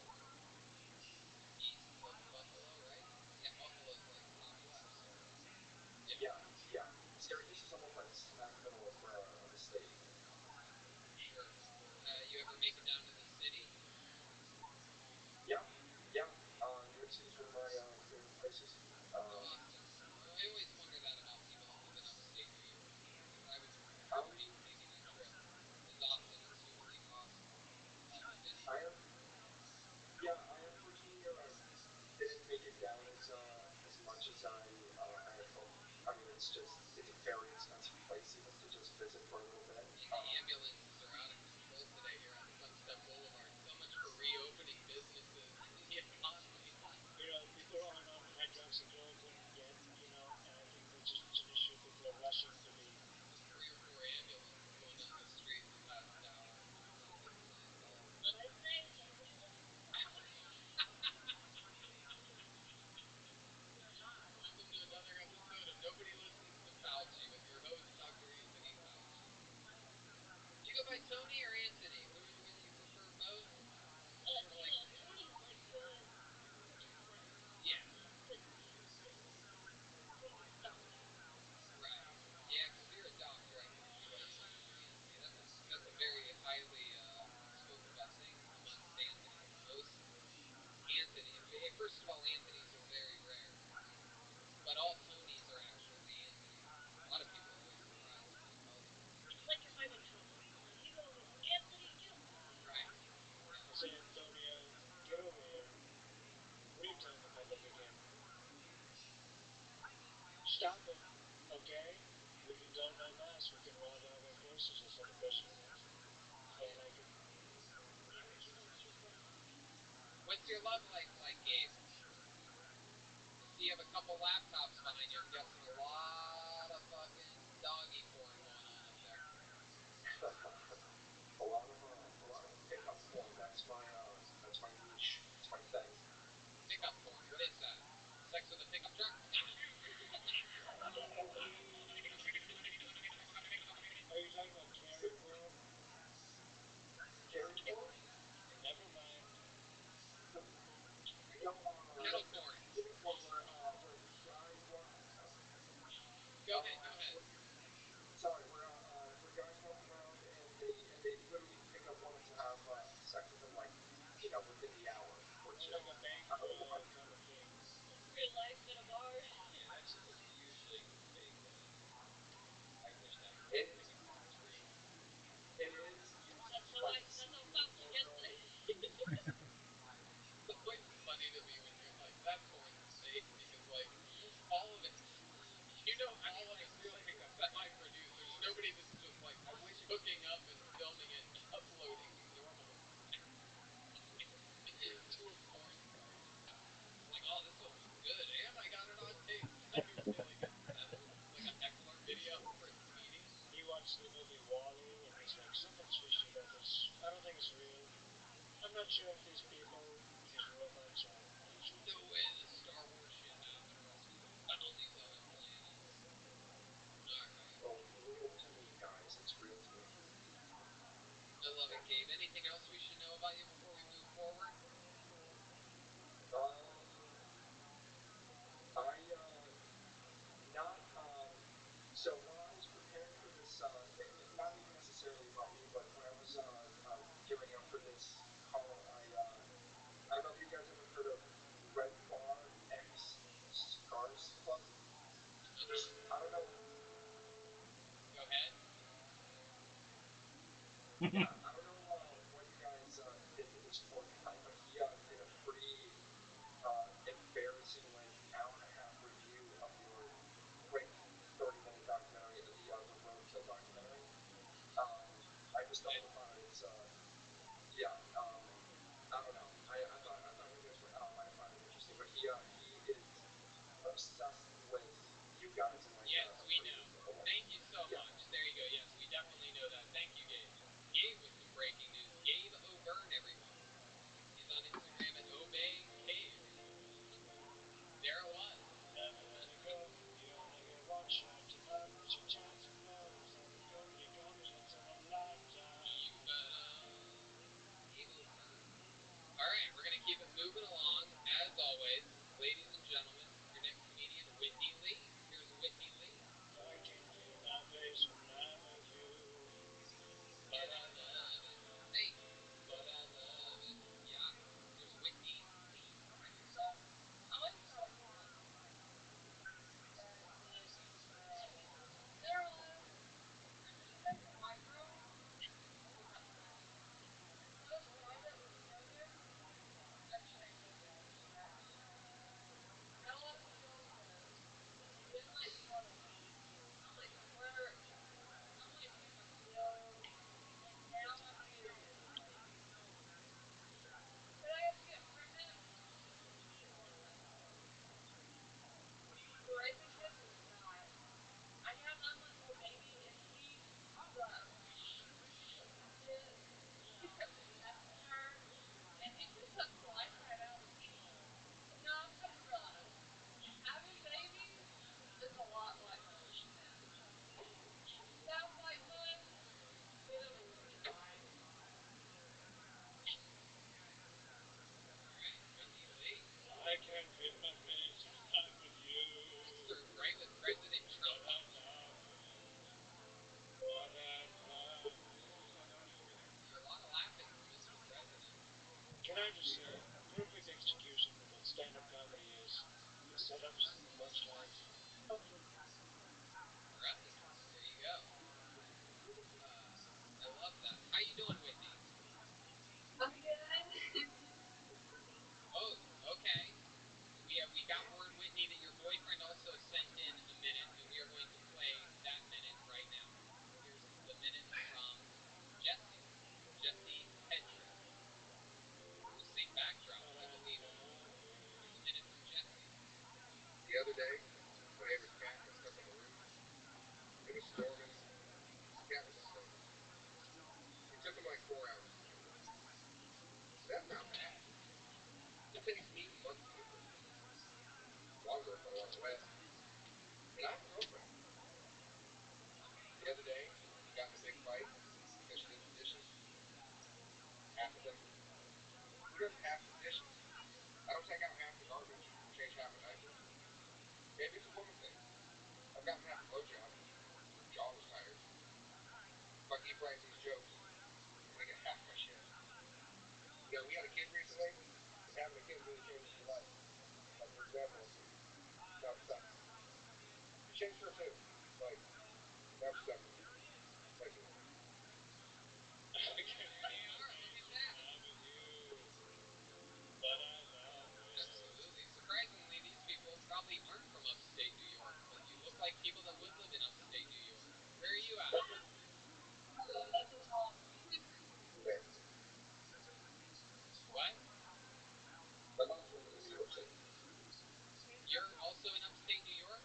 east of Buffalo, right? Yeah, Buffalo's like southwest. Yeah. Syracuse is almost like smack middle of the state. Sure. You ever make it down to the city? Yeah. New York City is one of my favorite places. Awesome. I always wonder that about people that live in upstate New York. Because I would hate making that trip as often as humanly possible. I unfortunately didn't make it down as much as I had hoped. I mean, it's a very expensive place even to just visit for a little bit. And the ambulances are out of control today here on Sunset Boulevard. So much for reopening businesses and the economy. People aren't on hydroxychloroquine yet, and I think that's just an issue. People are rushing to be. There's 3 or 4 ambulances going down the street in the past hour. Not a good sign at all. What I say, nobody listens to Fauci. Welcome to another episode of Nobody Listens to Fauci with your host, Dr. Anthony Fauci. Do you go by Tony or Anthony? Who do you prefer most? Tony's like the different. Yeah. Tony's doctor. Right. Yeah, because you're a doctor. I can see why you went for Anthony. That's a very highly spoken about thing amongst Anthonys. Most Anthony. First of all, Anthonys are very rare, but all Tonys are actually Anthonys. A lot of people are always surprised when you tell them. It's like if I'm in trouble. You go with Anthony, get him. Right. I say, Antonio, get over here. What are you telling the public again? Stop it, okay? We can go no mass. We can rob our groceries or some question of that. So I like it. I heard you don't use them. What's your love life like, Gabe? I see you have a couple laptops behind you. I'm guessing a lot of fucking doggy porn going on up there. a lot of pickup porn. That's my niche. That's my thing. Pickup porn. What is that? Sex with a pickup truck? Are you talking about carry porn? Carry porn? Never mind. Kettle corn. Carry porn where guys Go ahead. Sorry, where guys walk around and they literally pick up women to have sex with them, like within the hour. Which like a banquet kind of thing. Real life in a bar. Yeah, that's usually fake. I wish that was It true. It is usually That's how Fauci gets it. It's always funny to me when you're like, that porn's fake, because like all of it, all of it's like semi-produced. There's nobody that's just like hooking up and filming it and uploading normal. I'm not sure if these people, these robots, are actually. No way this Star Wars shit happens. On all these other planets. Alright. Well, when you leave it to me, guys, it's real to me. I love it, Gabe. Anything else we should know about you before we move forward? So when I was preparing for this, not even necessarily about me, but when I was gearing up for this call, I don't know if you guys ever heard of Red Bar X Cigars Club. I don't know. Go ahead. Yeah, I don't know what you guys did to this poor guy, but he did a pretty embarrassing, like, hour and a half review of your quick 30-minute documentary, the Roadkill documentary. I just stumbled upon it. It's yeah. I don't know. I thought you guys might have found it interesting, but he is obsessed with you guys and like. Yes, we know. Thank you so much. There you go. Yes, we definitely know that. Thank you, Gabe. Gabe with some breaking news. Gabe O'Byrne, everyone. He's on Instagram at Obey Cave. There it was. Never let it go. You only get one shot to love. There's your chance to blow. So we go to your guns once in a lifetime. Gabe O'Byrne. Alright, we're going to keep it moving along. As always, ladies and gentlemen, your next comedian, Whitney Lee. Here's Whitney Lee. I can feel my face when I'm with you. But I love it. Hey, but I love it. Yeah, here's Whitney Lee. So, I like to tell everyone that there are, there's like micro and macro. Those guys that live together are straight up trash. Got a lot of skills, but didn't like want to like work. I'm like pay my bills, and now I'm married. But I have to get pregnant and want that stuff. Raising kids is not. I have 9-month-old baby, and he sucks. He kept messing her, and he just sucks the life right out of me. No, I've come to realize having babies is a lot like abortion is. Sounds like fun, but it'll ruin your life. Alright, Whitney Lee. I can feel my face when I'm with you. Serves right with President Trump. But I love it. But I love it. There are a lot of laughing from Mr. President. Can I just say, perfect execution of what stand-up comedy is. The setups, the punchlines. Perfect. Right. There you go. I love that. How you doing, Whitney? I'm good. Oh, okay. We got word, Whitney, that your boyfriend also sent in a minute, and we are going to play that minute right now. Here's the minute from Jesse. Jesse Petra. The same backdrop, I believe. Here's a minute from Jesse. The other day, my neighbor's cat got stuck in the roof. It was storming. The cat was sick. It took him like 4 hours to cure. That's not bad. It takes me months to get rid of it. Longer if I want it wet. And I have a girlfriend. The other day, we got in a big fight because she did the dishes. Half of them. Who does half the dishes? I don't take out half the garbage, change half a diaper. Maybe it's a woman thing. I've gotten half a blowjob. Her jaw was tired. If I keep writing these jokes, I'm gonna get half my shit. You know, we had a kid recently, and having a kid really changes your life. Like, for example, never sex. It changed her too. Like, never sex. Thank you. I can feel my face when I'm with you. But I love it. Absolutely. Surprisingly, these people probably aren't from upstate New York, but you look like people that would live in upstate New York. Where are you at? What? My mom's from New York City. You're also in upstate New York?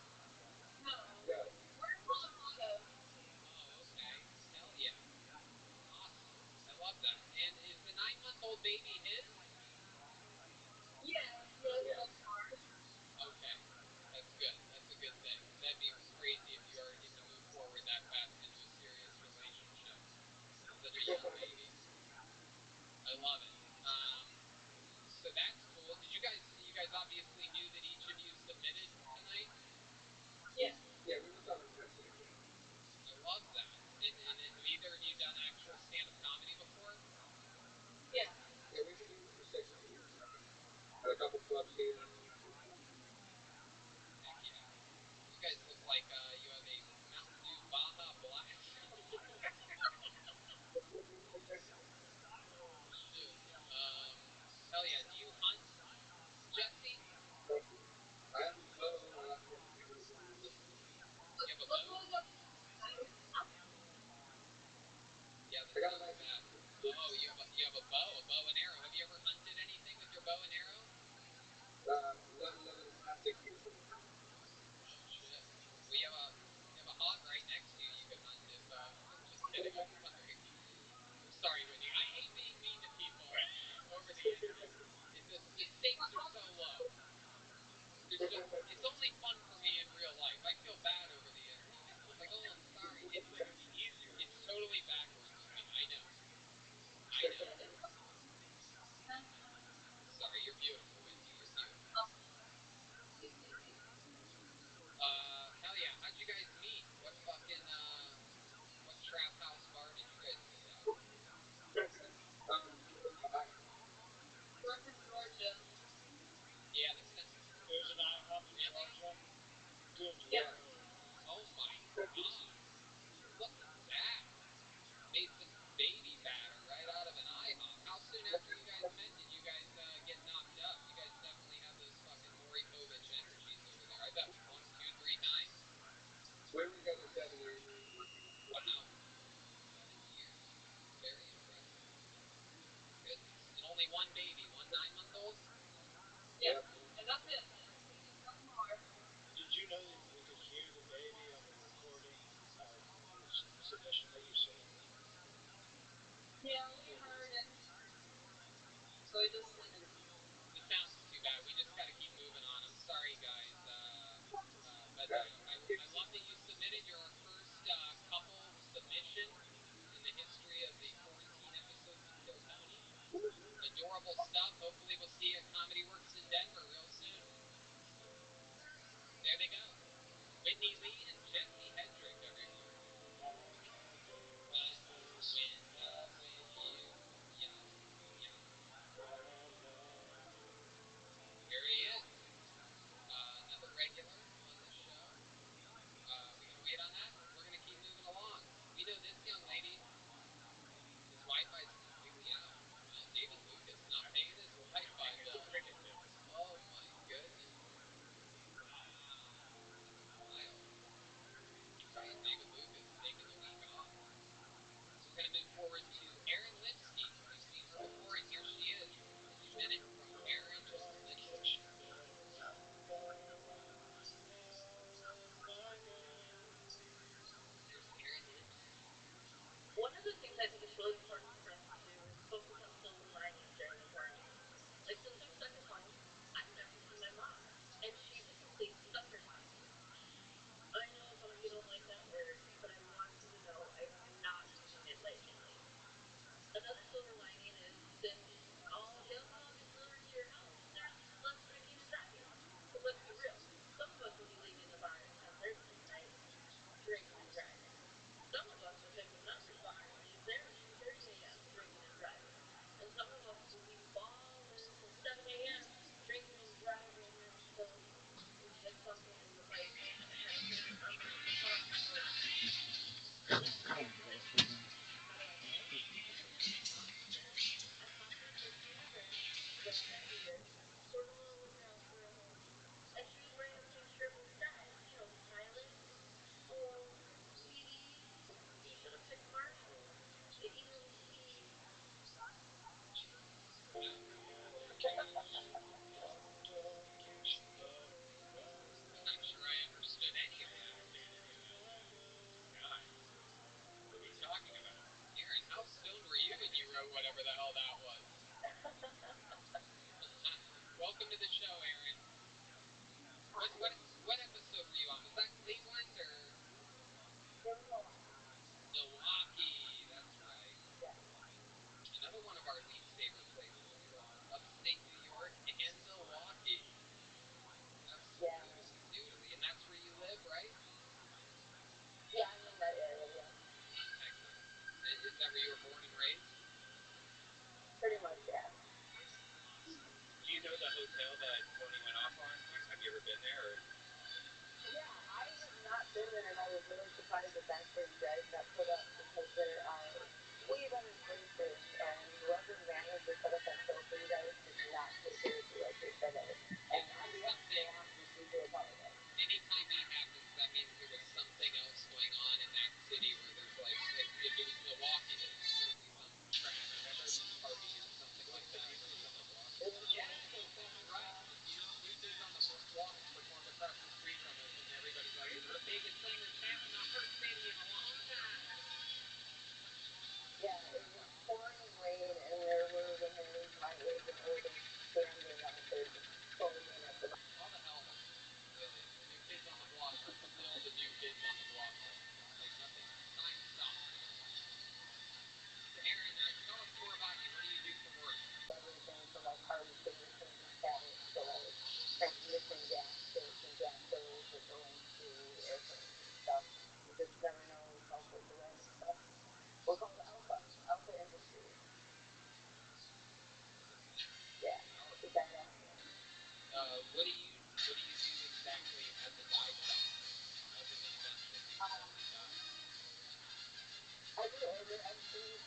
No. Yeah. We're in Colorado.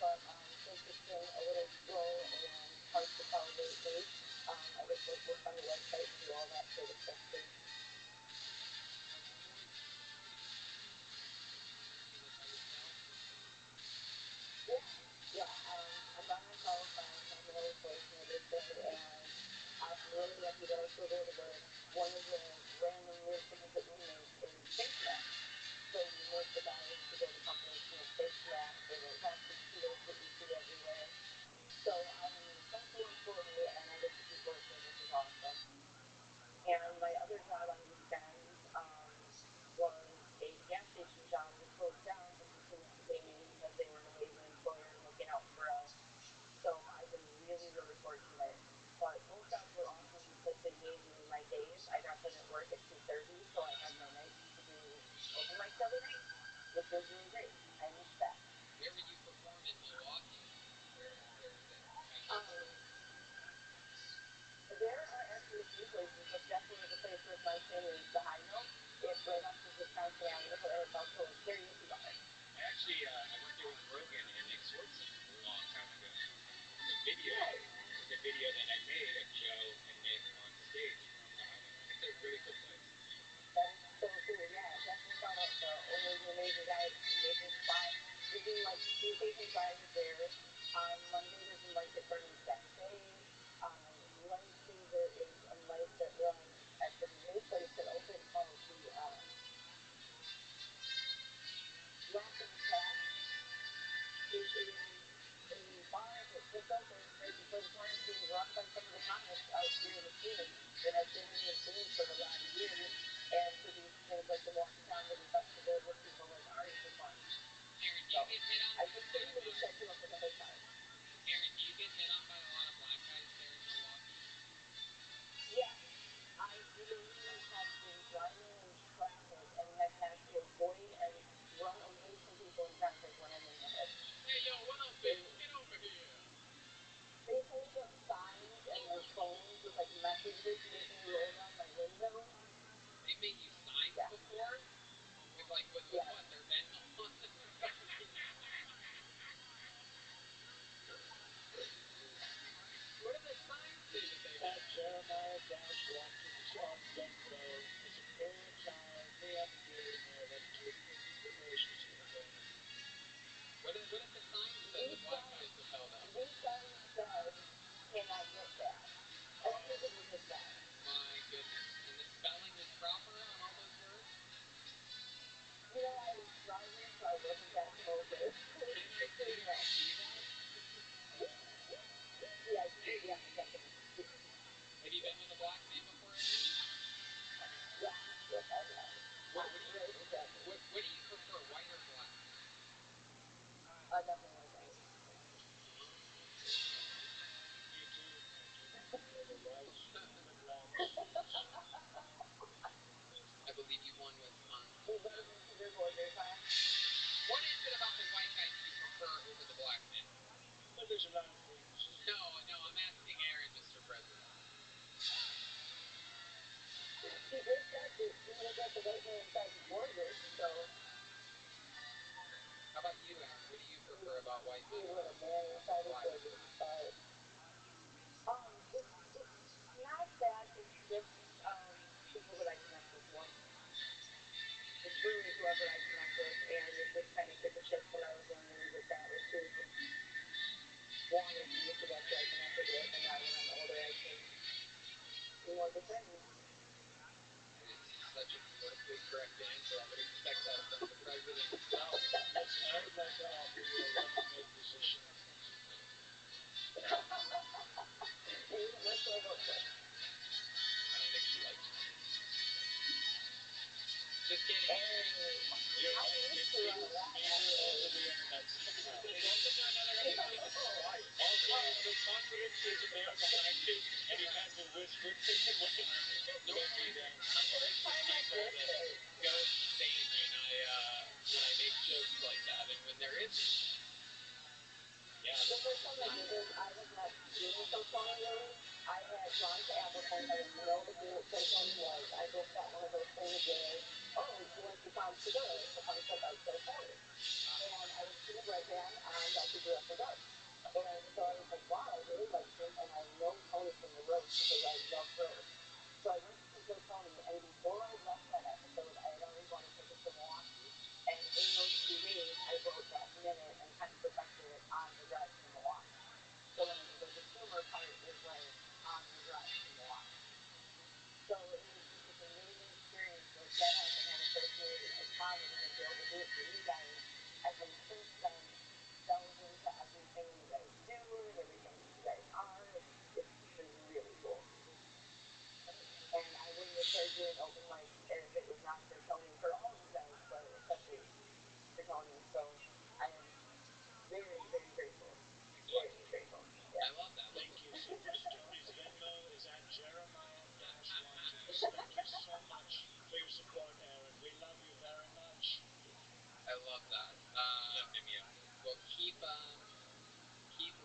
but since it's been a little slow and hard to tell lately, I guess let's work on the website and do all that sort of stuff too. Yeah, I'm by myself. I'm the only person that lives there, and I'm really lucky that I still go to one of the random weird things that we make is face masks. So we make the guys to go to companies to make face masks for the plastic shields that you see everywhere. So I'm an essential employee, and I get to keep working, which is awesome. And my other job on weekends was a gas station job that closed down to continue to pay me because they were an amazing employer and looking out for us. So I've been really, really fortunate. But both jobs were awesome because they gave me my days. I got done at work at 2:30, so I had my nights to do open mics every night, which was really great. I missed that. Where would you perform in Milwaukee? Where is it? There are actually a few places, but definitely the place worth mentioning is the High Note. It's right off the Wisconsin Avenue, and it's also a karaoke bar. Actually, I went there with Rogan and Nick Swartzen a long time ago. The video that I made of Joe and Nick on stage from the High Note. It's a really cool place. That is so cool. Yeah, definitely shout out the owners and amazing guys, amazing spot. We do like Tuesdays and Fridays there. On Monday there's a mic at Burning Cafe. On Wednesday there is a mic that runs at the new place that opened called the Rock and Tap. It is a bar that just opened right before the quarantine, run by some of the comics out here in the scene that have been in the scene for a lot of years and produce things like the Milwaukee Comedy Festival with people like Ari perform. Aaron, do you get hit on? I just couldn't really set you up with the whole time. Aaron, do you get hit on by a lot of black guys there in Milwaukee? Yeah, I literally have been driving in traffic and have had to avoid and run away from people in traffic when I'm in the hood. Hey, yo, what up, bitch? Get over here. They hold up signs and their phones with like messages making me roll down my window. They made you signs before? With what? Their Venmo? What do the signs say that they have? Jeremiah Dash Watkins on Venmo is a pro-child, free up let's keep the relationship going. What if the signs said the black guys have held up? These signs said, cannot get that. I think it was just that. My goodness. And the spelling was proper on all those words? You know, I was driving, so I wasn't that focused. Can I see that? Yeah, definitely. Have you been with a black man before, Aaron? Yeah, yes, I have. What do you prefer, white or black? Nothing like that. You too. I do prefer the whites and the blacks. I believe you won Wisconsin. You better than Peter Borders, huh? What is it about the white guy that you prefer over the black man? Well, there's a lot of things. No, I'm asking Aaron, Mr. President. He did say that he was at the white man inside the Borders, so... How about you, Aaron? What do you prefer about white men? He was a man inside the Borders, but... It's not that, it's just, people that I connect with more. It's really whoever I connect with, and it just kind of took a shift when I was younger that was who wanted me, so that's who I connected with, and now when I'm older I can be more discerning. It's such a politically correct answer. I would expect that from the president himself. Yes, I would like to offer you a running mate position of president. Let's go vote for it. I don't think she likes me. Just kidding. You're going to get speaker over the internet somehow. Welcome to another episode of All Right. Also, the confidence is there behind it, and he has a whisper to the way. Normally, confidence is people that go insane when I make jokes like that, and when there isn't, yeah. The first time I did this, I was not doing so funny, really. I had gone to Appleton, I didn't know what so funny was. I just got one of those things where, oh, you went to Tom's Cigar, so funny stuff I was so funny. And I was seeing Red Band on Dr. Drew challenge and be able to do it for you guys. I've been so stunned. Delve into everything you guys do and everything that you guys are. It's been really cool. And I wouldn't have started doing open mics if it was not for Tony, for all of you guys, but especially for Tony. So I am very, very grateful. Very grateful. Yeah. I love that. Thank you so much. Tony's Venmo is at Jeremiah-Watkins. Thank you so much for your support, Aaron. We love you very much. I love that. Well, keep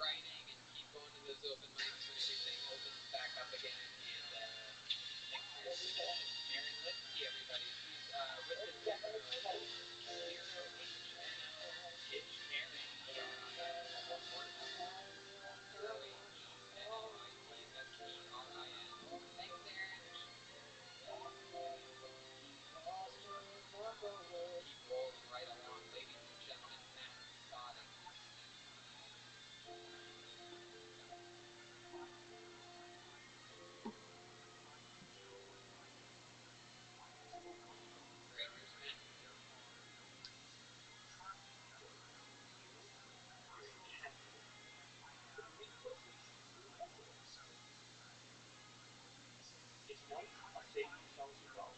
writing and keep going to those open mics when everything opens back up again. And thanks for your support. Aaron Lipsky, everybody. She's with the Zero H-N-O. It's Aaron, A-R-I-N, one word. Zero H-N-O-I-T-S-E-R-I-N. Thanks, Aaron. Keep rolling right along, ladies and gentlemen. Matt Spotting. Great, here's Matt. It's not updating yourselves as well.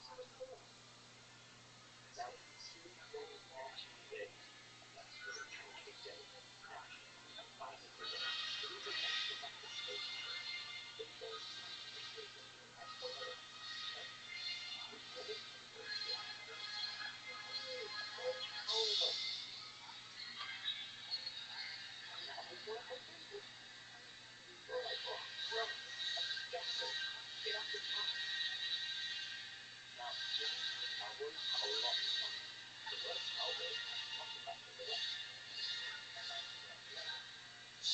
So it's cool. Now, 2 full long days, and that's where it kind of kicks in. Action. Find it for them. The reason why is not the space for it goes that's the letter. Now, James cowboys have a lot in common. The word cowboy comes from back to the left.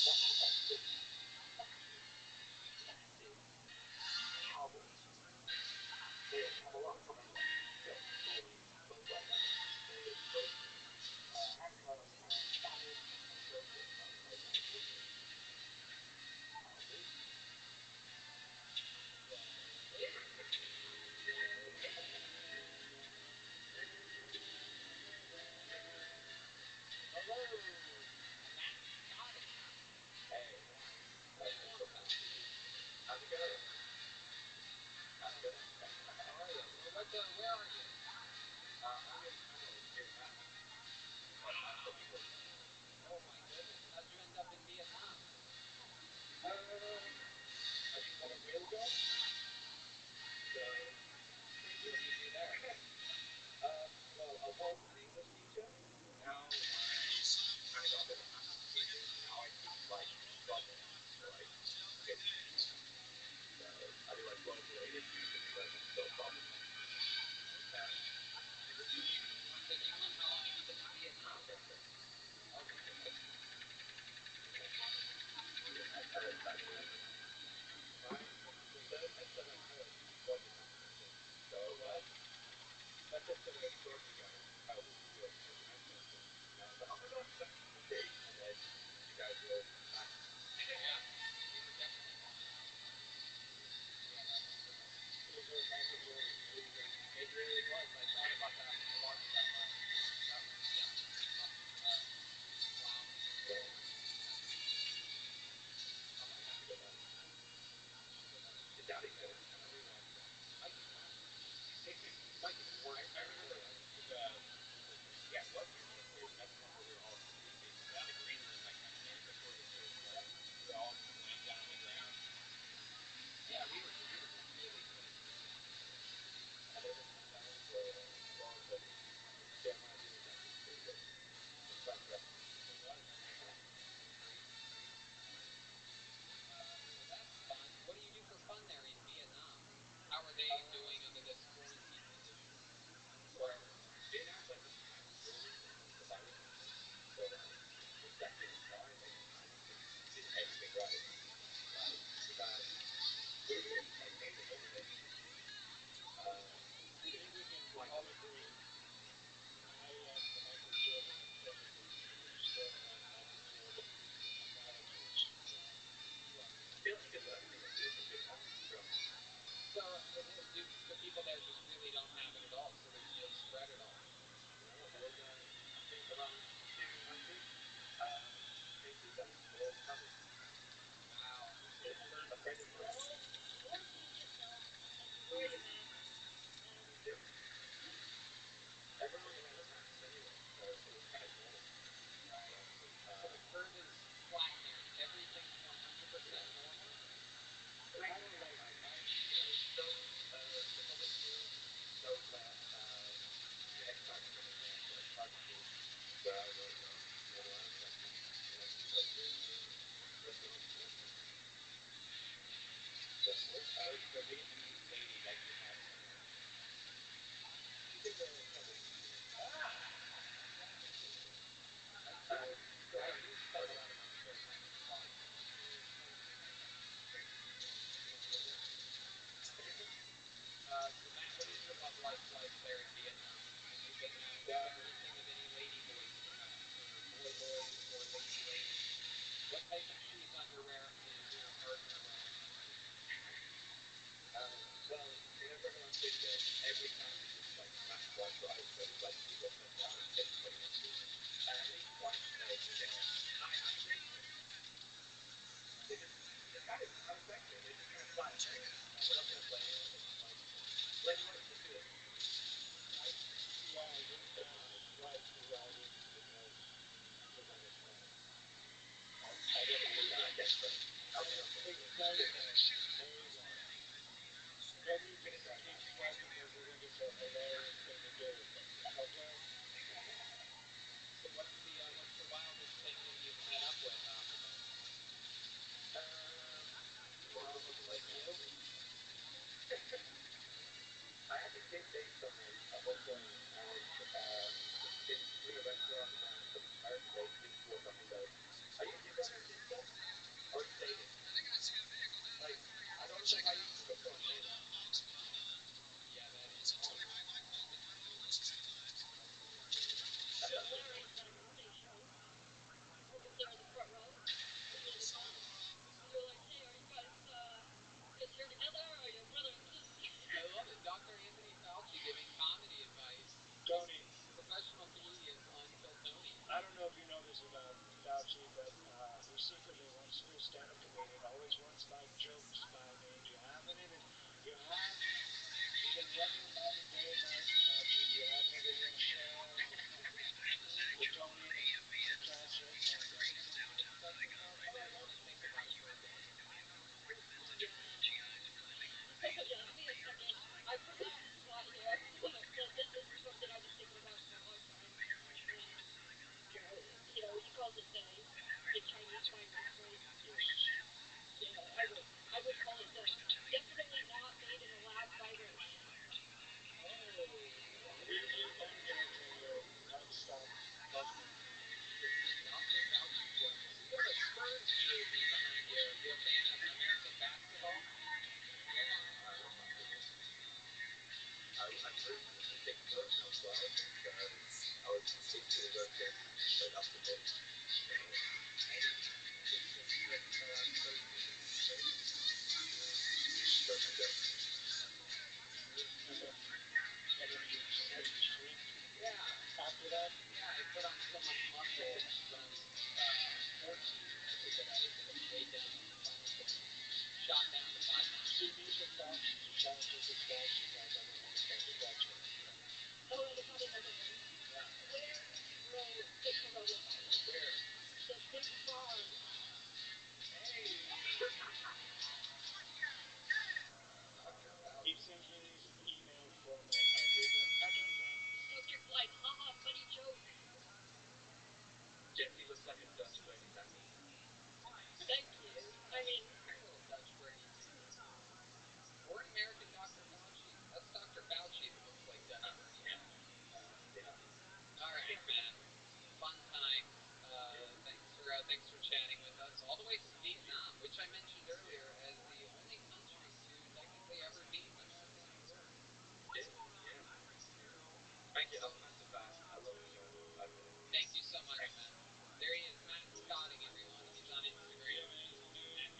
That means that six. Cowboys. They have a lot in common with both like that. Both have battles and so forth. Hello, Matt Spotting. Hey, how's it going? How's it going? How are you? Where are you? I'm in Vietnam. But I'm from England. Oh my goodness, how'd you end up in Vietnam? I just want a real job. So, What do you do there? well, I was an English teacher. Now I kind of got a bit of maths teaching. Now I teach like projects for like kids. So I do like global issues and like build problems. Once in England, how long have you been in Vietnam? Okay. The third headset I heard was a maths teacher. So let's just sort of explain to you guys how this is good as a maths teacher. And I was like, oh my god, that's cool. And then you guys were maths. Yeah, we were definitely maths. It was nice of you. It really was. I thought about that when I watched that last night. That was definitely wow. The daddy said, Mikey's maths. Mikey's more. I remember yeah, what year was it? That's when we were all sleeping. We had a green room like 10 minutes before the show started. We were all drive, so it's like you get sent down 10, 20 minutes. At least once a day. I agree with you. They just, this guy is not effective. They just kind of flat shit. We're not gonna play it. It's like, play what? Just do it. Right? Yeah, I think that's right, because I didn't even know you're gonna play. I didn't do that. I guess so. Okay. Excitement. Maybe. Maybe you can keep playing because we think it's a hilarious thing to do. Okay? So what's the wildest thing that you've met up with, Well, looks like you? I had to take dates on a whole thing, and it's in a restaurant, and the American waitress walked up and goes, "Are you your brother and sister? Or are you dating?" Like, I don't understand why you would go and say that. Yeah, that is odd. The hilarious at a comedy show. I was there in the front row at the end of time. And they're like, hey, are you guys here together? Or are you brother and sister? I love it. Dr. Anthony Fauci giving comedy advice. Tony. Professional comedians on Kill Tony. I don't know if you know this about Fauci, but he secretly wants to be a stand-up comedian. Always runs by jokes by me. Do you have any that you have? You've been running about it day and night, Fauci. Do you have any that you want to share with Tony and Cassie? All right, let me think about it for a second. Yeah, give me a second. I put you on the spot here, but this is something I've been thinking about for a long time. And, he calls it the Chinese virus, right? Yeah, I would call it the definitely not made in a lab virus. Non-stop talking. Dr. Fauci jokes. You have a Spurs jersey behind you. Are you a fan of American basketball? Yeah, I'm rooting for the big club now as well. I was particularly looking like up to date. After that, Yeah, I put on so much muscle when I was 14 that I weighed down to the final thing. Shot down to 5 pounds. see, these are facts. Scientific facts. You guys ever want to talk about that? Oh, and I got another one. Yeah. Where grow the coronavirus? Where? The big farm. Hey! He sends me these in email format. I read them. I don't know. Subject line, haha, funny joke. Jesse looks like a Dutch Bernie Sanders. Thank you. I mean, A little Dutch Bernie. Or an American Dr. Fauci. That's Dr. Fauci that looks like Dutch Bernie Sanders. Yeah. All right, man. Fun times. Thanks for chatting with us. All the way from Vietnam, which I mentioned earlier as the only country to technically ever beat America in a war. Yeah. Thank you. That was nice and fast. I love the show. I love it. Thank you so much, man. There he is, Matt Scotting, everyone. He's on Instagram at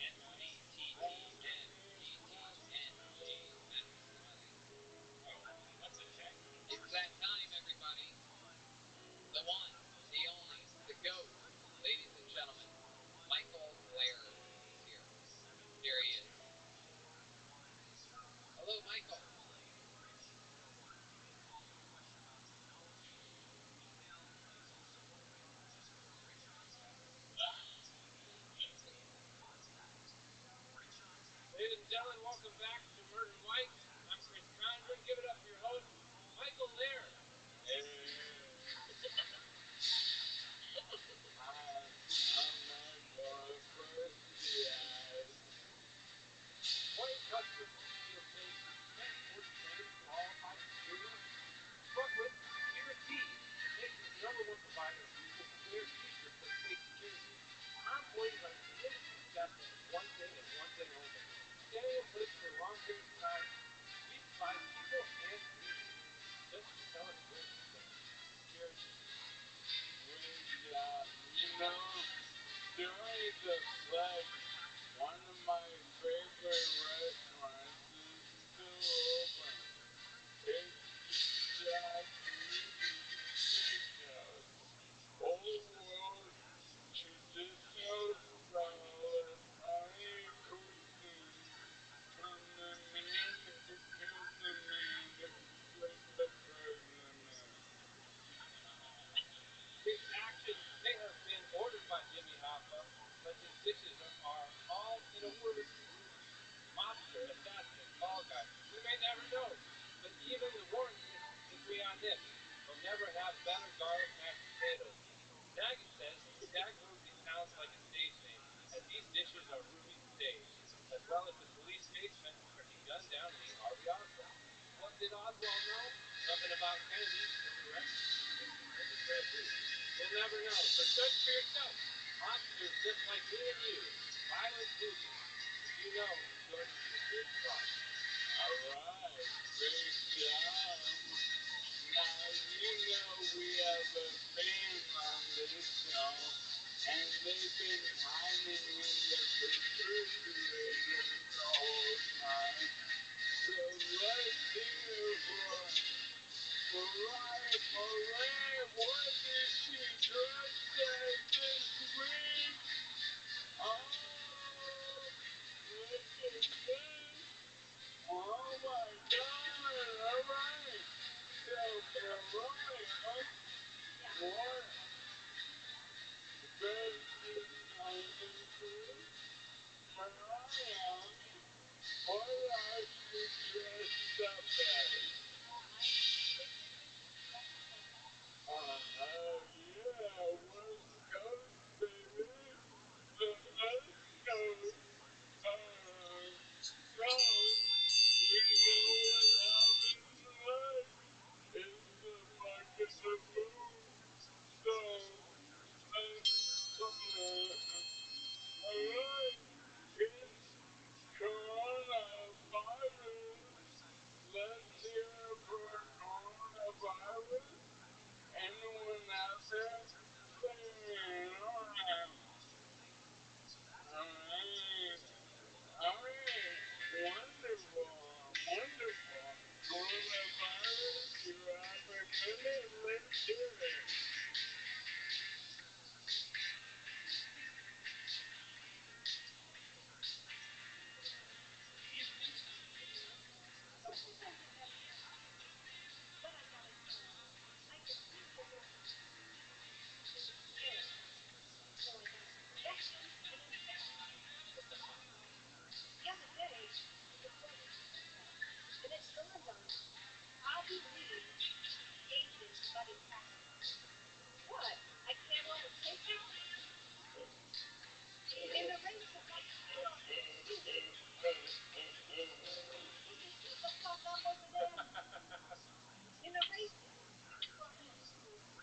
SCTTNGTNG. Matt Scotting. What's it say? It's that time, everybody. The one, the only, the GOAT, ladies and gentlemen, Michael Laird is here. Here he is. Hello, Michael. Ladies and gentlemen, welcome back to Murder Mike. I'm Chris Condren. Give it up for your host, Michael Laird. Point customer your face. Transport train qualified consumer. But with Guaranteed, nation's #1 provider of usable clear t-shirts and face security. Our employees are committed to success in one thing and one thing only. Staying in place for a long period of time. We provide people and community. Just tell us where to go. Guaranteed. Great job. During the flight, one of my favorite restaurants is still open. It's Jack's kind of neat for the rest of us. You'll never know. So judge for yourself. Monsters just like me and you. Violent Pokemon. You know it's going to be a good fun. Alright, great job. Now you know we have a fan on this show, and they've been hiding in the refrigerator the whole time. So let's hear for Mariah. Mariah, what did she dress as this week? Oh, look at this. Oh my God, alright. So Mariah, what does she Mariah, what are you dressed up as? Yeah, West Coast, baby. The West Coast. So, you know what happens next? It's the mark of the moon. So, alright, it's coronavirus. Let's hear for coronavirus. Anyone out there? Alright. Alright. Wonderful. Wonderful. Coronavirus, you have a minute. Let's hear it. The other day, it wasn't pizza, and it dawned on me. I believe Asian budding practice. What? I can't order takeout? In the race of like, shut the fuck up over there. In the race,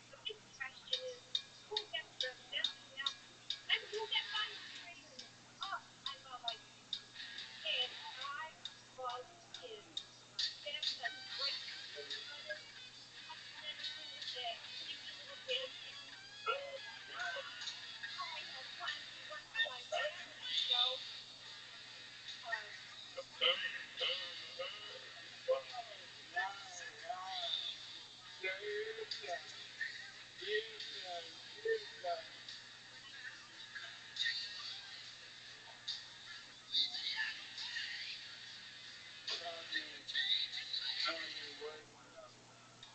the big question is, who gets the best milk and who gets ice cream? Oh, I love ice cream. And I love kids. There's such great peanut butter, touching everything with their stinky little pancakes. No, I have plans to work on my reality show.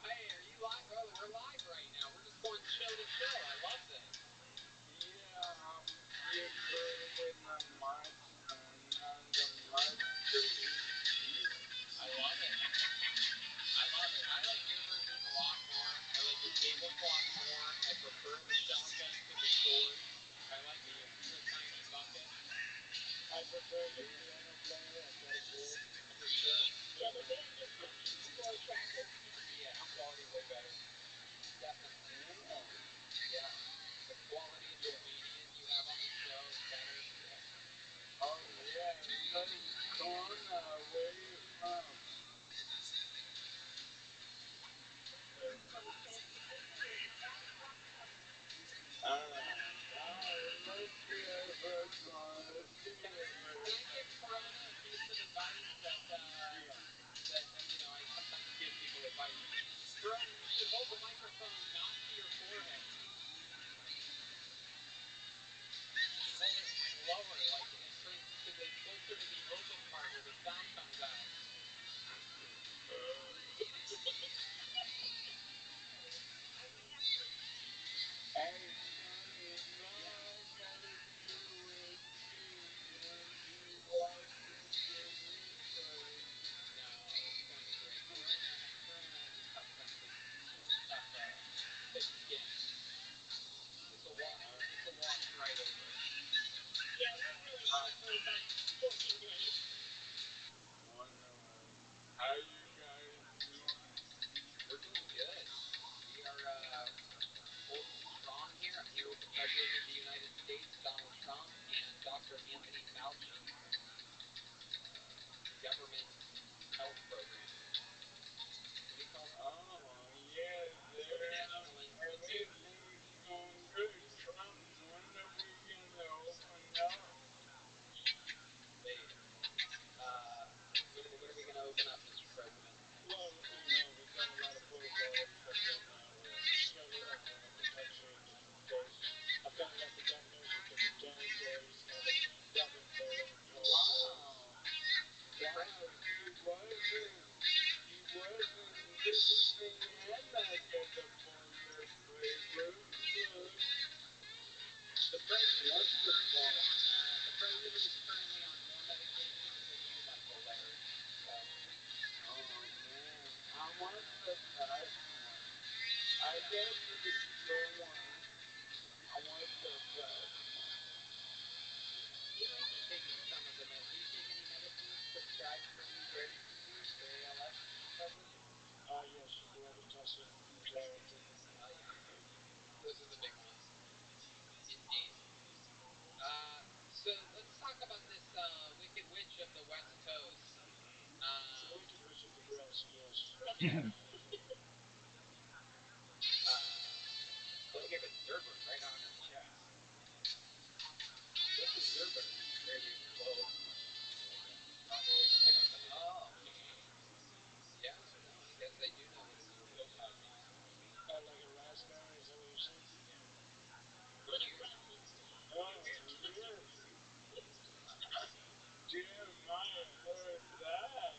Hey, are you live? Oh, we're live right now. We're just going show to show. I love this. You put it in the mud, not the mud. I love it. I love it. I like your version a lot more. I like your tablecloth more. I prefer the shotgun to the sword. I like the extra tiny bucket. I prefer the piano player at that good, for sure. Yeah, the band is more attractive. Yeah, quality way better. Definitely. Yeah. The quality of the comedian you have on the show is better. Yeah. Oh yeah, where's Corona? Where you from? Let's hear for Corona. Can I give Corona a piece of advice that I sometimes give people advice. Corona, you should hold the microphone not to your forehead. You should hold it lower, like it turns to the closer to the open part where the sound comes out. No, it's gonna be great. Corona has a tough sense of tough skin. I definitely don't want. I want the best. You might be taking some of the med. Do you take any medicines prescribed for any brain disease or ALS present? Yes, Robitussin and Claritin. Oh yeah, those are the big ones. Indeed. So let's talk about this Wicked Witch of the West Coast. The Wicked Witch of the West, yes. Look at it, Zerber right on her chest. What's a Zerber? Where you close strawberry, like on something. Oh. Yeah, no, I guess I do know what a Zerber So is. puffy. Like a raspberry, is that what you're saying? What are you rapping? Oh, yes. Jeremiah heard that.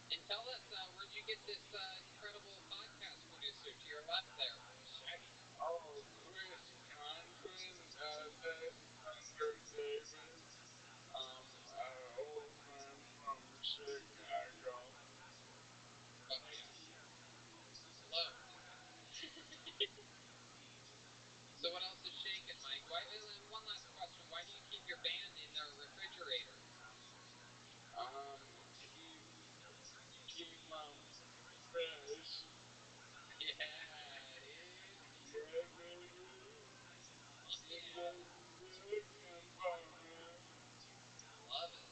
And tell us, where'd you get this incredible podcast producer to your left there? Shaggy. Oh, Chris Conklin, that's Thunder Davis. Our old friend from Chicago. Oh yeah. Hello. So what else is shaking, Mike? Why? One last question. Why do you keep your band in a refrigerator? Keep fresh. Yeah, dude. Yeah, baby. Yeah. Good component. Love it.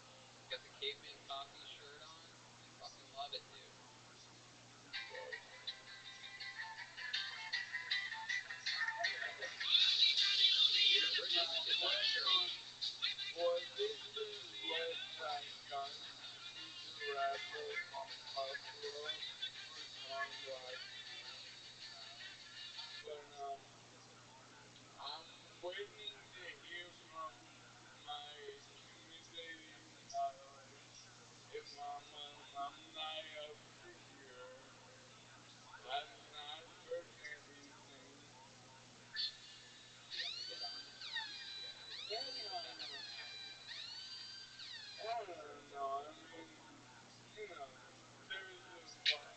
Got the caveman coffee shirt on. I fucking love it, dude. Well, this is Westside Gun. He's a rapper from Buffalo who's on Rock But I'm waiting to hear from my intimidating moderator, I'm not up to here. I've not heard anything. You have to get on it. Yeah, What do you want to have on that? I don't know. I mean, there's a lot.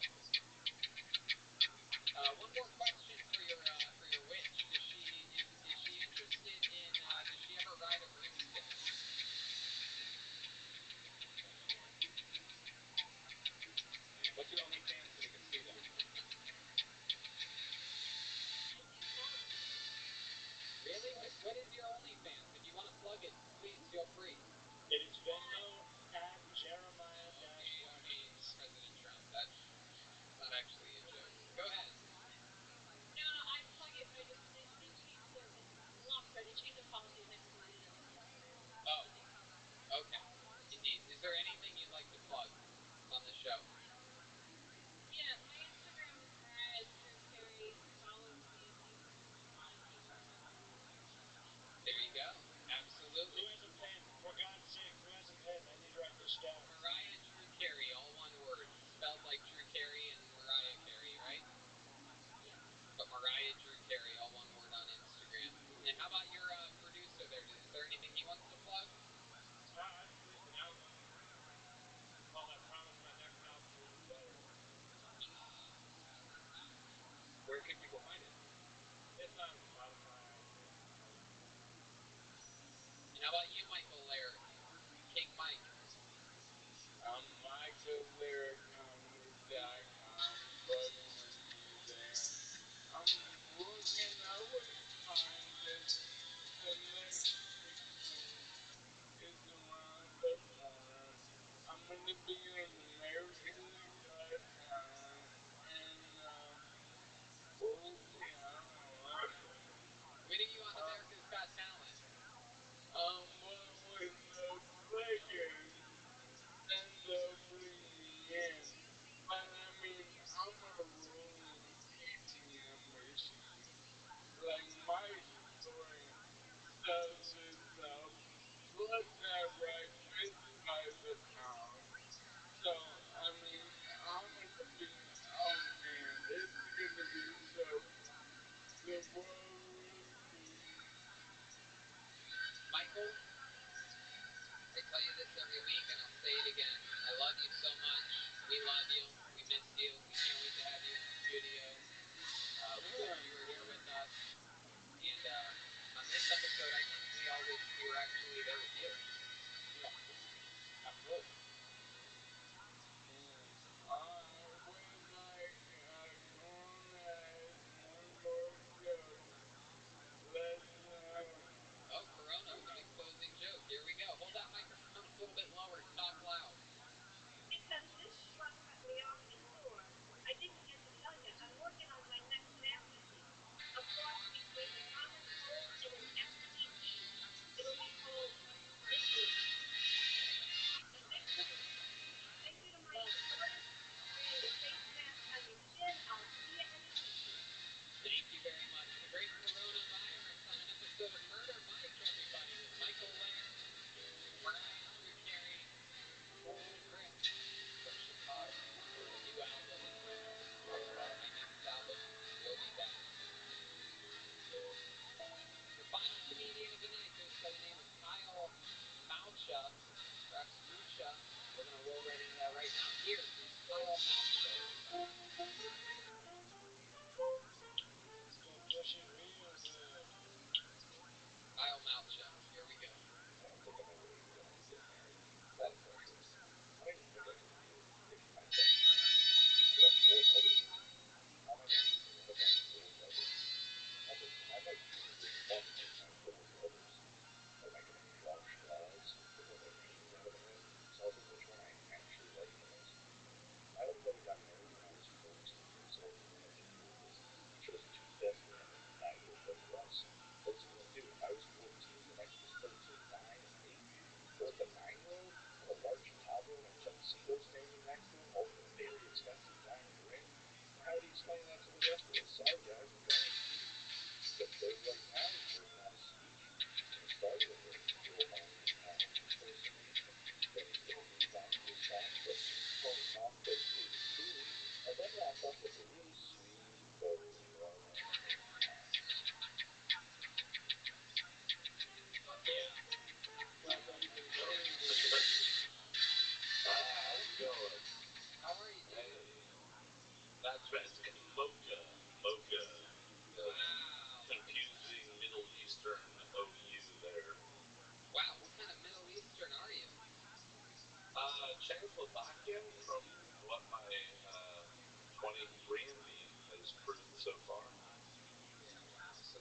One more question for your witch. Is she interested in? Does she ever ride a broomstick? What's your OnlyFans so we can see them? Really? What is your OnlyFans? If you want to plug it, please feel free. It is Venmo at Jeremiah-1. President Trump. That's not actually a joke. Go ahead. No, I plug it, but I just didn't change the well, not so I didn't change the policy as I deleted it like yesterday. Oh, okay. Indeed. Is there anything you'd like to plug on the show? Yeah, my Instagram is Mariah Drew Carey. Follow me if you want to see more stuff. There you go. Absolutely. Who hasn't been? For God's sake, who hasn't been? I need to write this down. Mariah Drew Carey, all one word. Spelled like Drew Carey and Mariah Carey, right? Yeah. But Mariah Drew Carey, all one word on Instagram. And how about your producer there? Is there anything he wants to plug? I just released an album called I Promise My Next Album Will Be Better. Where can people find it? It's on Spotify, iTunes. And how about you, Michael Laird? King Mike. MichaelLairdComedy.com. Bugging with me there. Looking, I wouldn't mind it. The next big thing is around the corner. I'm gonna be on America's Got Talent, and we'll see. I don't know. When are you on America's Got Talent? Well, when the Lakers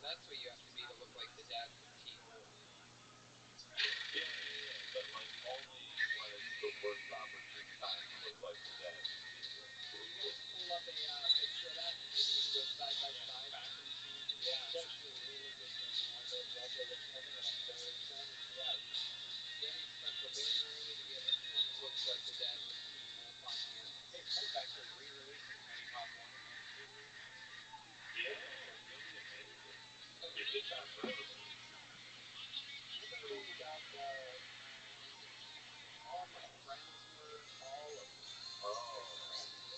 That's what you have to be to look like the dad from Teen Wolf. Yeah, but like only when it's the worst opportune time to look like the dad. You guys pull up a picture of that, and maybe we can go side by side. Bathroom scene. Yeah. It's actually a really good thing. Walter looks at me and I'm very excited. Yeah. Danny spent up very early to get one that looks like the dad from Teen Wolf on here. Hey, Mike's actually re-releasing Penny Pop 1 and 2. Yeah, it's gonna be amazing. Your good time forever. Nobody really got all my friends were all of them. Oh,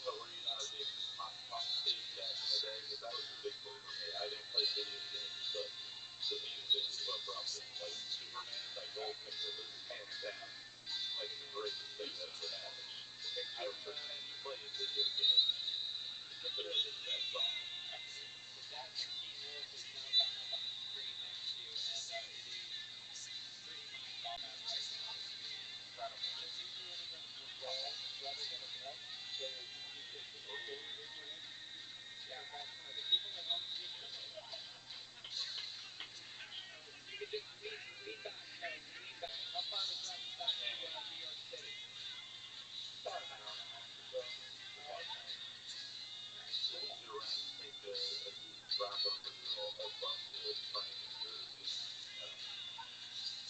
so were you not a big pop kid back in the day? Because that was a big thing for me. I didn't play video games, but the music is what brought me. Like Superman by Goldfinger was hands down like the greatest thing that ever happened. I would pretend to play a video game to listen to that song. The dad from Teen Wolf is now gone up on the screen next to you, and it is pretty mind-boggling right now. It's incredible. So you do anything with Brotherhood of Blood? So you get the story originally? Yeah. Are the people at home speaking? You could just lean back. No, lean back. How far was that back to New York City? About an hour and a half or so. So we do around and take a drop over to a bus to train in Jersey.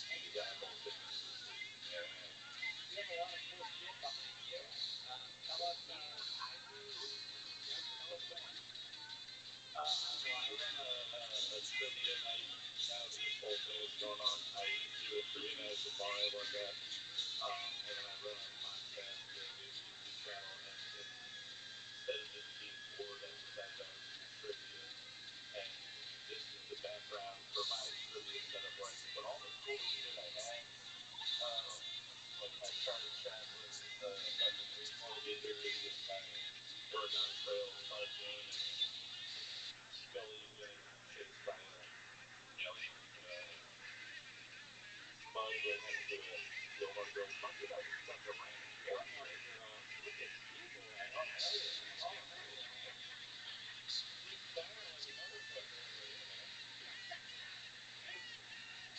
Do that whole thing in the city. Yeah. You got a lot of cool shit behind you. Tell us. I do. Yep. Tell us more. I don't know. I run a trivia night. Now that this whole thing is going on, I do a trivia night at the bar I work at. And then I run a podcast, a YouTube channel, and instead of just being bored exercise hours, I do trivia. And this is the background for my trivia setup where I can put all the cool shit I have. Like my Charlie Chaplin fucking 8mm and my Oregon Trail cartoon and Scully getting chased by a alien mug right next to a Gilmore Girls mug. You know, it's like a random Gilmore Girls. Look at you, boy. Oh, hell yeah. Oh, hell yeah, man. Freak style like a motherfucker over here, man.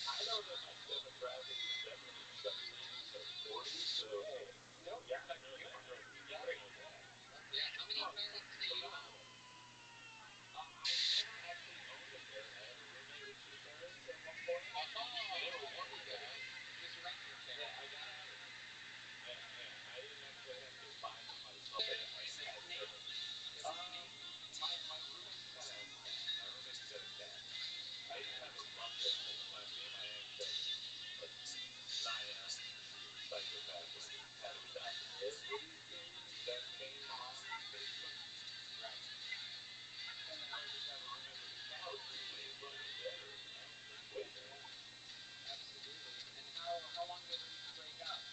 I know that my demographic is definitely 780s and 40s, so hey, Nope. you gotta know that. You gotta know that. Yeah. How many parrots do you own? I never actually owned a parrot. I had a roommate with 2 parrots at one point. They were wonderful. Just rent your parrot. Yeah, I got out of it. Yeah. I didn't actually have to buy them myself. Their I had name? them. Give us a name. My roommate's got a cat. My roommate's got a cat. I used to have a fun family. Me and my ex had Naya, psychopath, and we had her adopt everything that came on Facebook. Right. And now I just have a roommate with a cat, which is way fucking better, you know? It's way better. Absolutely. And how long did it break up?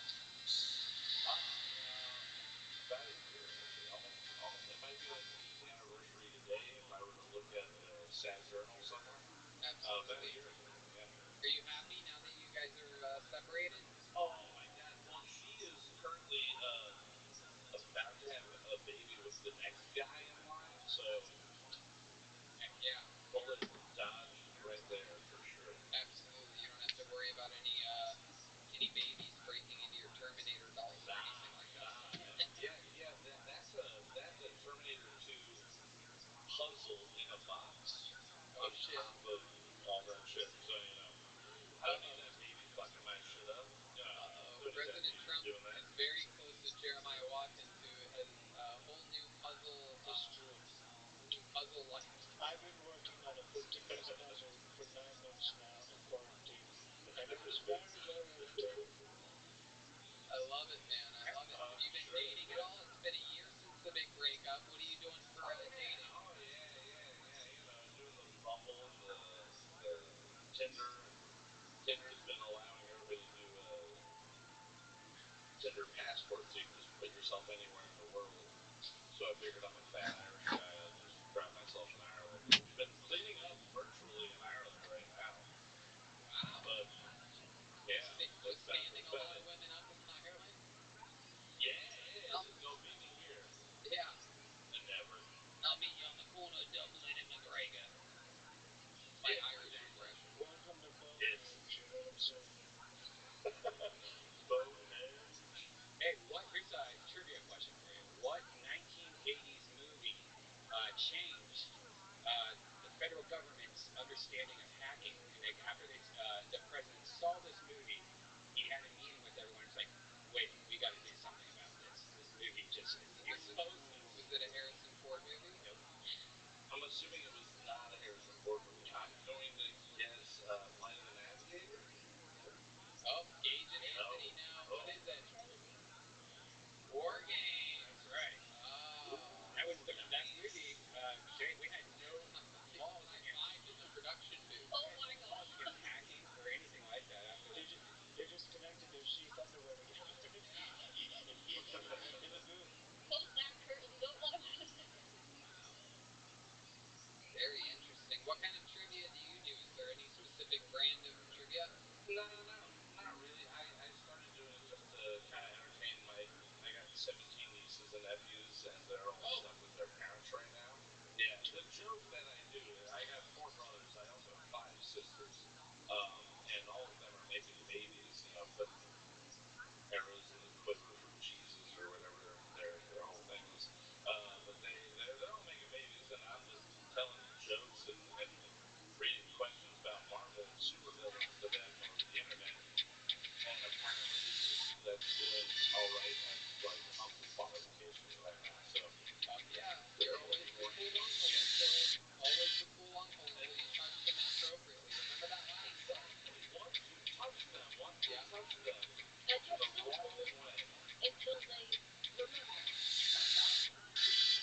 About a year, actually. Almost. It might be like the anniversary today if I were to look at the Sad Journal somewhere. Absolutely. About a year ago, yeah. Are you happy now that you guys are separated? Oh my god. Well, she is currently about to have a baby with the next guy in line, so Heck yeah. bullet dodged right there for sure. Absolutely. You don't have to worry about any babies breaking into your Terminator dolls or anything like that. Yeah. That's a Terminator 2 puzzle in a box on top of all that shit. So I don't need that baby fucking my shit up. President Trump is very close to Jeremiah Watkins, who has a whole new puzzle. It's true. New puzzle life. I've been working on a 50-piece puzzle for 9 months now in quarantine, and it is very, very entertaining. I love it, man. I love it. Have you been dating at all? It's been a year since the big breakup. What are you doing for dating? Oh yeah. Doing the Bumble and the Tinder. Tinder's been allowing everybody to do Tinder passport, so you can just put yourself anywhere in the world. So I figured I'm a fat Irish guy. I'll just drop myself in Ireland. Been cleaning up virtually in Ireland right now. Wow. But yeah, just standing a lot of women up in Ireland. Yeah. Go meet me here. Yeah. Never. I'll meet you on the corner of Dublin and McGregor. Yeah, what changed? The federal government's understanding of hacking, and after the president saw this movie, he had a meeting with everyone. It's like, wait, we got to do something about this. This movie just exposed us. Was it a Harrison Ford movie? Nope. I'm assuming it was not a Harrison Ford movie. I'm going to guess Flight of the Navigator. Oh, Gage and Anthony now. Oh. What is it? War Games, right? Oh. That was that movie. We had no laws against in the production booth. Oh my god. against hacking or anything like that. After They're just connected their sheath underwear together in the booth. Pull that curtain. Don't let them out. Very interesting. What kind of trivia do you do? Is there any specific brand of trivia? No, not really. I started doing it just to kind of entertain I got 17 nieces and nephews, and they're all stuck with their parents right now. Yeah, the joke that I do, I have 4 brothers. I also have 5 sisters, and all of them are making babies. Putting arrows in the quiver for Jesus or whatever their whole thing is. But they're all making babies, and I'm just telling jokes and reading questions about Marvel supervillains to them over the internet. And apparently that's doing all right at like uncle qualification right now. So yeah, you're always the cool uncle always the cool uncle until you touch them inappropriately. Remember that line? Exactly. Once you touch them, That's the wrong way. until they remember.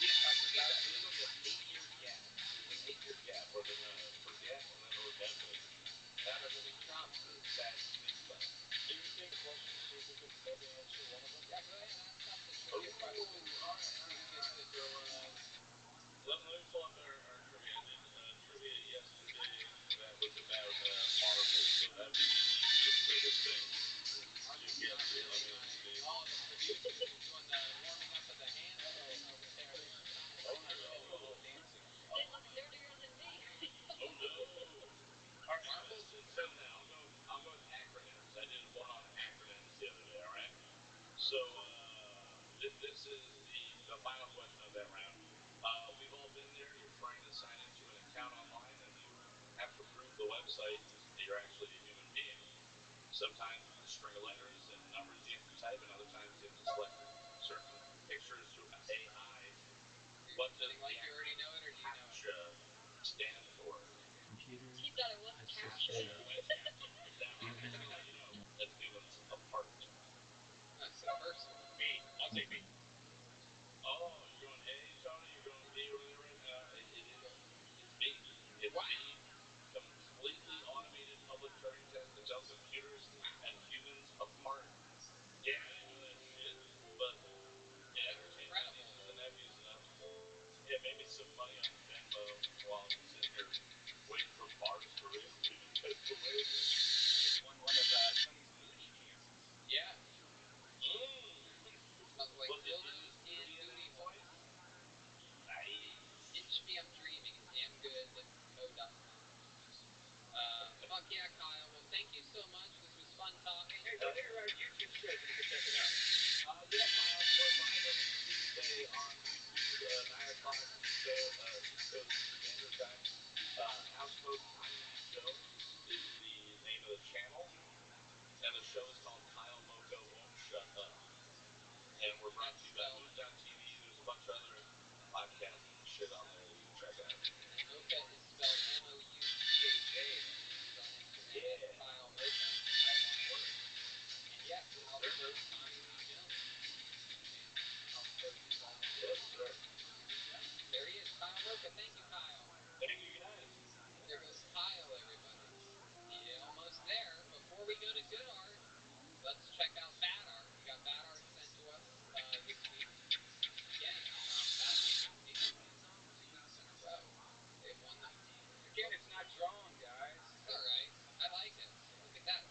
Yeah, there's like an 8-year gap. There's an 8-year gap where they're gonna forget and then remember. That's President Trump. Sad to think about. Do you think questions, see if we can maybe answer one of them? Yeah, go ahead, ask us a trivia question. All right. So, let me pull up our trivia. I did trivia yesterday that was about Marvel, so that was the easiest, quickest thing to get to. Let me see. Oh, the producers are doing the warming up of the hands over there. Oh, dancing. They look nerdier than me. Oh no! All right, so now I'll go with acronyms. I did one on acronyms the other day. All right. So this is the final question of that round. We've all been there. You're trying to sign into an account online, and you have to prove the website that you're actually a human being. Sometimes it's a string of letters and numbers you have to type, and other times you have to select certain pictures through AI. What does like you already know it, or do you know it? CAPTCHA stand for? Computer He thought it was assisted As humans apart. That's the first one. B. I'll say B. Oh, you're going A, Tony. You're going B over there, right? It's B. It's wow. B. Completely automated public Turing test that tells computers and humans apart. Yeah, I didn't know that shit, but it entertained my nieces and nephews enough. Yeah, maybe some money on Venmo while I'm sitting here waiting for bars to reopen because the way One of Tony's booty dances. Yeah. Like was it dildos and booty holes. Nice. Inch me, I'm dreaming at damngood.co.com. Fuck yeah, Kyle. Well, thank you so much. This was fun talking. Hey, what's your YouTube show so we can check it out? Yeah, we're live every Tuesday on YouTube, 9 o'clock East Coast Standard Time. Houseboat Tiny Jones is the name of the channel, and the show is called Kyle Mocha Won't Shut Up. And we're brought to you by Mood.tv. There's a bunch of other podcast shit on there that you can check out. And Mocha is spelled Moucha. He's on Instagram. Yeah. Kyle Mocha. All one word. And yes, Houseboat Tommy Lee Jones. Houseboat is all one word. Yes, sir. There he is, Kyle Mocha. Thank you, Kyle. Thank you, guys. There goes Kyle, everybody. Yeah, almost there. Before we go to good art, let's check out bad art. We got bad art sent to us this week. Again, Batman and DC 2 weeks in a row. They've won the. Again, it's not drawn, guys. It's all right. I like it. Look at that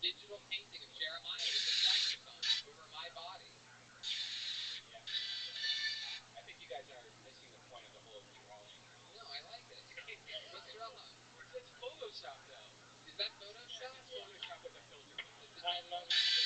digital painting of Jeremiah with the saxophone over my body. Yeah. I think you guys are missing the point of the whole drawing. No, I like it. What's wrong? It's Photoshop, though. Is that Photoshop? It's Photoshop with a filter. I love it.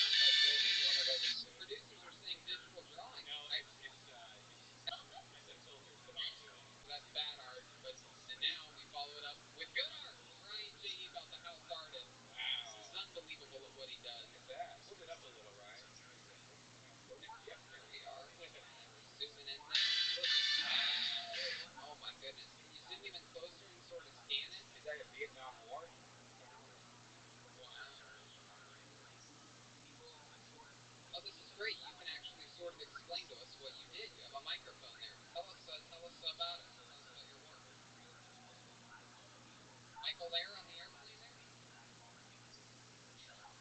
Michael there on the airplane there?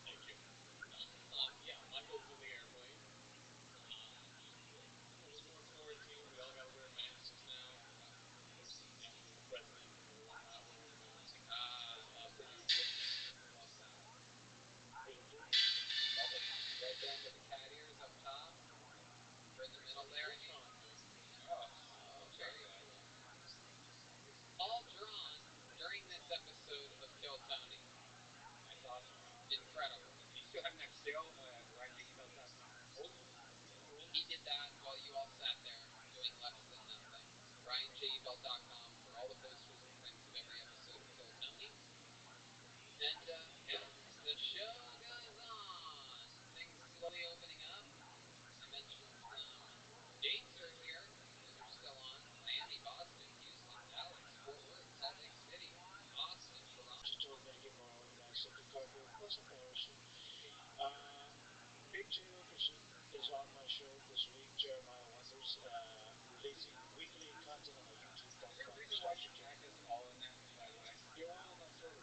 Thank you. Yeah, Michael's in the airplane. We're more quarantine. We all got to wear masks now. Yeah, the president will not wear a mask. Pretty good. Love that. Pretty good. Right down to the cat ears up top. Or in the middle there, I mean. Oh, very cool. All drawn during this episode of Kill Tony. That's awesome. Incredible. Do you still have that sale at RyanJEvelt.com? He did that while you all sat there doing less than nothing. RyanJEvelt.com for all the posters and prints of every episode of Kill Tony. And, yeah, the show goes on. Things slowly opening up. I mentioned some dates earlier. Those are still on. Miami, Boston, Houston, Dallas, Fort Worth, Salt Lake City, Austin, Toronto. Just told me to get more organized at the cardboard. What's embarrassing? Big J. Okerson is on my show this week. Jeremiah Wonders, releasing weekly content on my YouTube.com. Is there a reason why your cat isn't all in that, by the way? You're all in that photo.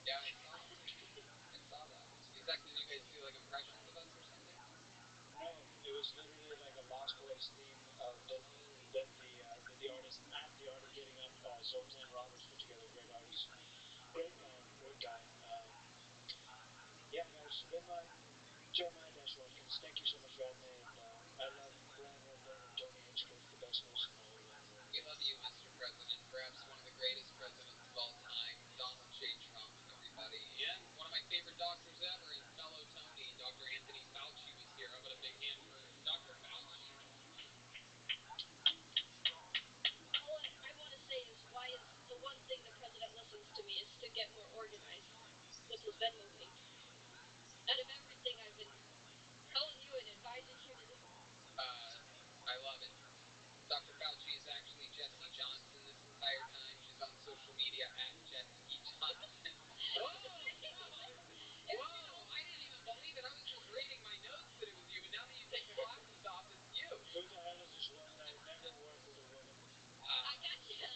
Yeah, I saw that. I saw that. Is that because you guys do like impressions of us or something? No, it was literally like a Lost Boys theme that the artist at the Art of Getting Up, Zoltan Roberts put together. Great artist, great man, great guy. Yeah, guys, been my Jeremiah-Watkins. Thank you so much for having me. And I love Brian Redbone and Tony Hinchcliffe, the best hosts in the whole wide world. We love you, Mr. President. Perhaps one of the greatest presidents of all time, Donald J. Trump, everybody. And one of my favorite doctors ever, and fellow Tony, Dr. Anthony Fauci was here. How about a big hand for Dr. Fauci? All I want to say is why is the one thing the president listens to me is to get more organized with his Venmo page. Out of everything I've been telling you and advising you to do. I love it. Dr. Fauci is actually Jesse Johnson this entire time. She's on social media at Jesse Johnson. Whoa! Whoa! I didn't even believe it. I was just reading my notes that it was you, but now that you take the glasses off, it's you. Who the hell is this woman? I would never work with a woman. I gotcha.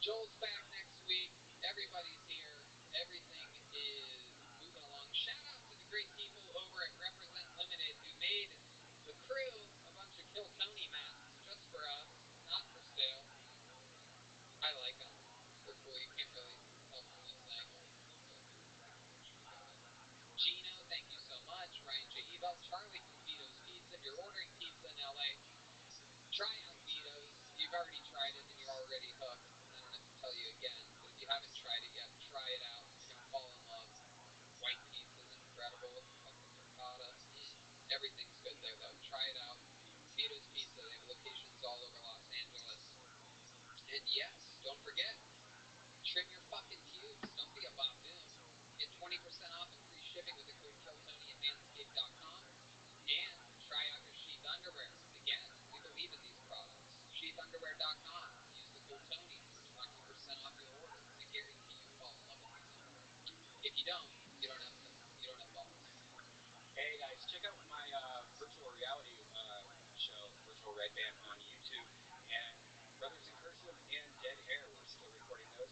Joel's back next week. Everybody's here. Everything is moving along. Shout out to the great people over at Represent Limited who made the crew a bunch of Kill Tony masks just for us, not for sale. I like them. They're cool. You can't really tell from this angle. Gino, thank you so much. Ryan J. Evelt, Charlie from Vito's Pizza. If you're ordering pizza in LA, try out Vito's. If you've already tried it, then you're already hooked. I don't have to tell you again. But if you haven't tried it yet, try it out. You're going to fall in love. White pizza is incredible with the fucking ricotta. Everything's good there, though. Try it out. Vito's Pizza. They have locations all over Los Angeles. And yes, don't forget, trim your fucking pubes. Don't be a buffoon. Get 20% off and free shipping with the code KILLTONY at manscaped.com. And try out your sheath underwear. Again, we believe in these products. Sheathunderwear.com. Use the code TONY for 20% off your order. I guarantee you fall in love with these underwear. If you don't, you don't have balls. Hey guys, check out my virtual reality show, Virtual Red Band, on YouTube, and Brothers in Cursive and Dead Air. We're still recording those.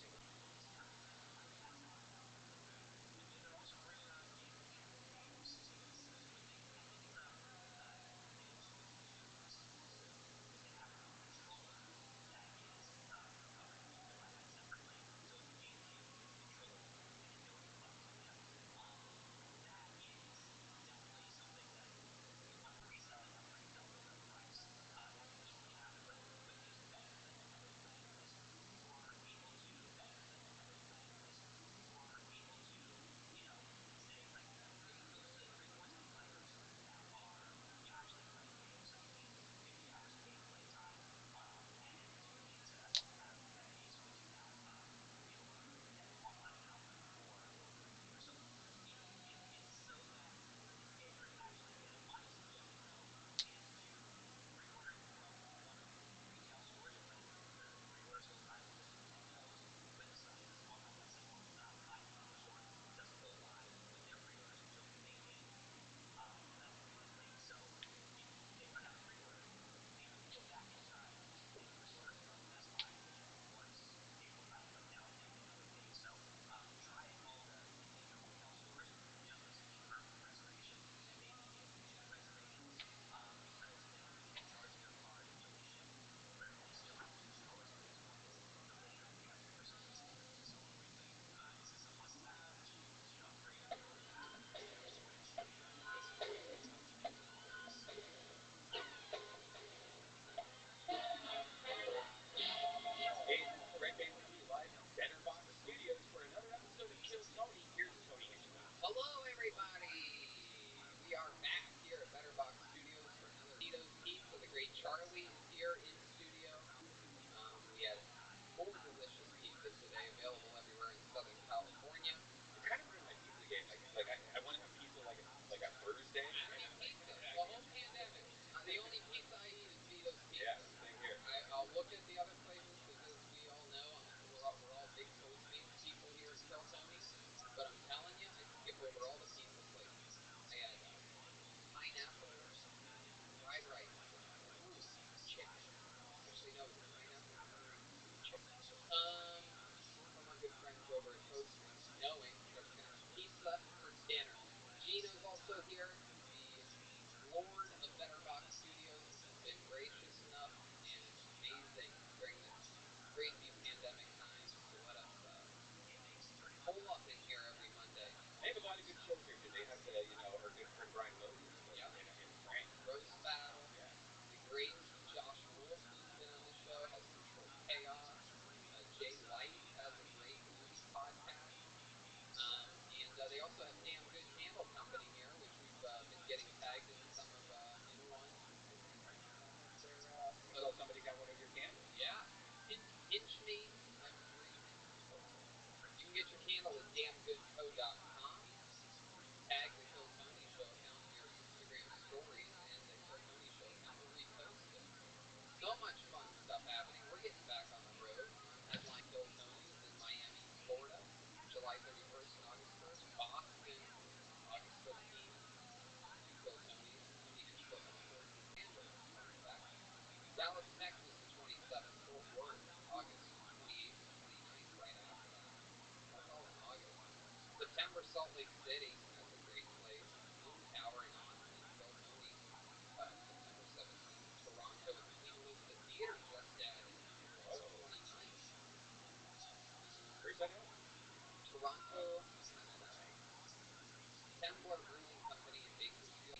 City, that's a great place. Moon Tower in Austin, Kill Tony, September 17th. Toronto at the Queen Elizabeth Theatre just added, August 29th. Where's that at? Toronto, nice. Templar Brewing Company in Bakersfield,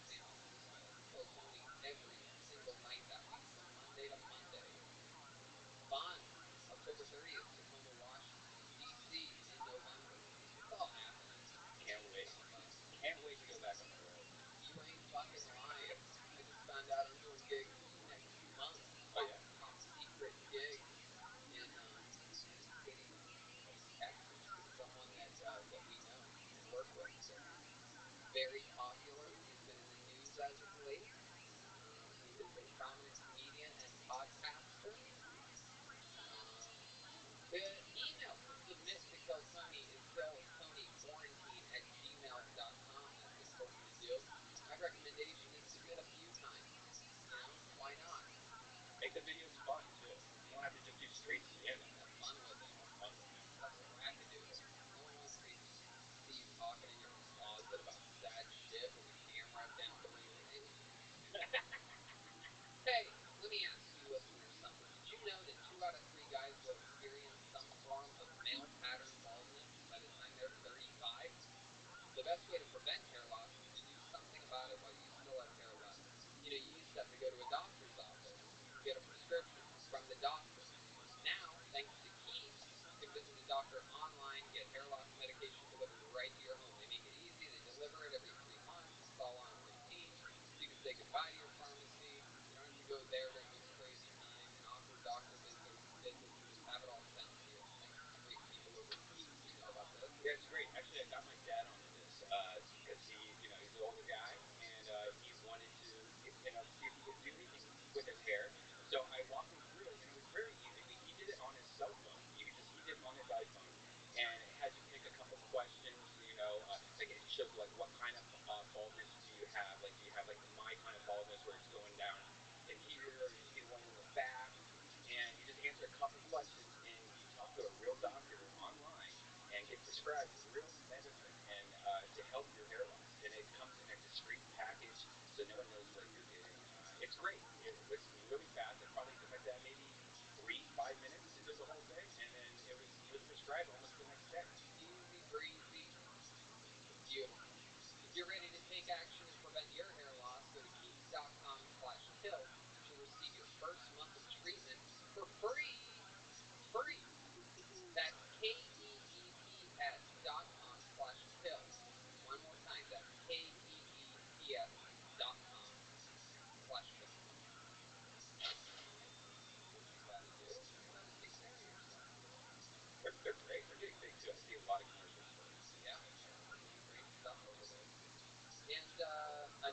St. Augustine. Kill Tony every single night that week from Monday to Monday. Fun, October 30th, Tacoma, Washington, DC in November. It's all happening. Can't wait. Can't wait to go back on the road. You ain't fucking lying. I just found out I'm doing gigs next month. Oh yeah? Top secret gigs in city of Texas with someone that we know and work with. So very popular. He's been in the news as of late. He is a prominent comedian and podcaster. The email to submit to Kill Tony is killtonyquarantine@gmail.com. That's important to do. My recommendation is submit a few times. You know, why not? Make the videos fun too. You don't have to just do straight stand-up. Have fun with it. Have fun with it. Less wackadoodle. No one wants to see you talking in your closet about sad shit with the camera down bleeding. Hey, let me ask you listeners something. Did you know that 2 out of 3 guys will experience some form of male pattern baldness by the time they're 35? The best way to prevent hair loss is to do something about it while you still have hair left. You know, you used to have to go to a doctor's office, get a prescription from the doctor. Now, thanks to Keeps, you can visit a doctor online, get hair loss medication delivered right to your home. They make it easy, they deliver it every 3 months, it's all on a routine. You can say goodbye to your pharmacy. You don't have to go there during this crazy time and awkward doctor visits and just have it all sent to you. Thanks to the great people over at Keeps. You know about this? Yeah, it's great. Actually, I got my dad onto this because he's an older guy and he wanted to, see if he could do anything with his hair. So I walked him through it, and it was very easy. He did it on his cell phone. He did it on his iPhone, and it had you pick a couple questions. Like it shows like what kind of baldness do you have? Like, do you have like my kind of baldness where it's going down in here, or do you see one in the back? And you just answer a couple questions, and you talk to a real doctor online and get prescribed real medicine and to help your hair loss. And it comes in a discreet package, so no one knows what you're getting. It's great. It was really fast. It probably took my dad maybe 3-5 minutes to do the whole thing, and then he was prescribed almost the next day. Easy breezy. Beautiful. If you're ready to take action and prevent your hair loss, go to keeps.com/kill. You'll receive your first month of treatment for free. Free. That's keeps.com/kill. One more time, that's keeps.com/kill. What you gotta do, you gotta take care of yourself. They're great. They're getting big too. I see a lot of commercials for them. Yeah, they're doing great stuff over there. And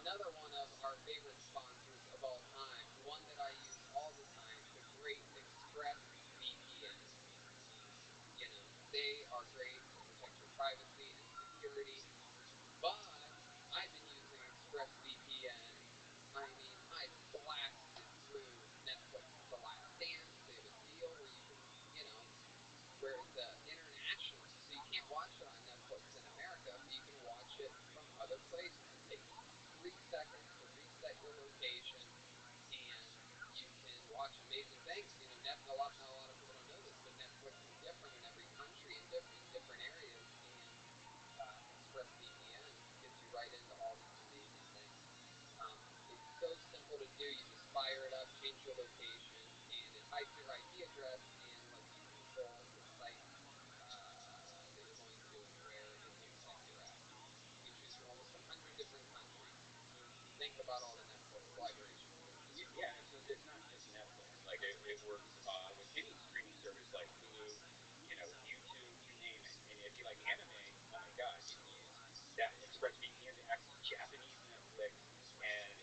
another one of our favorite sponsors of all time, one that I use all the time, the great ExpressVPN. They are great to protect your privacy and security, but I've been using ExpressVPN. I mean, I blasted through Netflix's The Last Dance. They have a deal where you can, where it's international, so you can't watch it on Netflix in America, but you can watch it from other places. It takes 3 seconds to reset your location, and you can watch amazing things. A lot of people don't know this, but Netflix is different in every country and in different areas, and ExpressVPN gets you right into all these amazing things. It's so simple to do. You just fire it up, change your location, and it hides your IP address and lets you control the site that you're going to and where it looks like you're at. You can choose from almost 100 different countries. So think about all the Netflix libraries you can go to. Yeah, it's not just Netflix. Like it works with any streaming service like Hulu, YouTube, you name it. And if you like anime, oh my God, you can use that ExpressVPN to access Japanese Netflix, and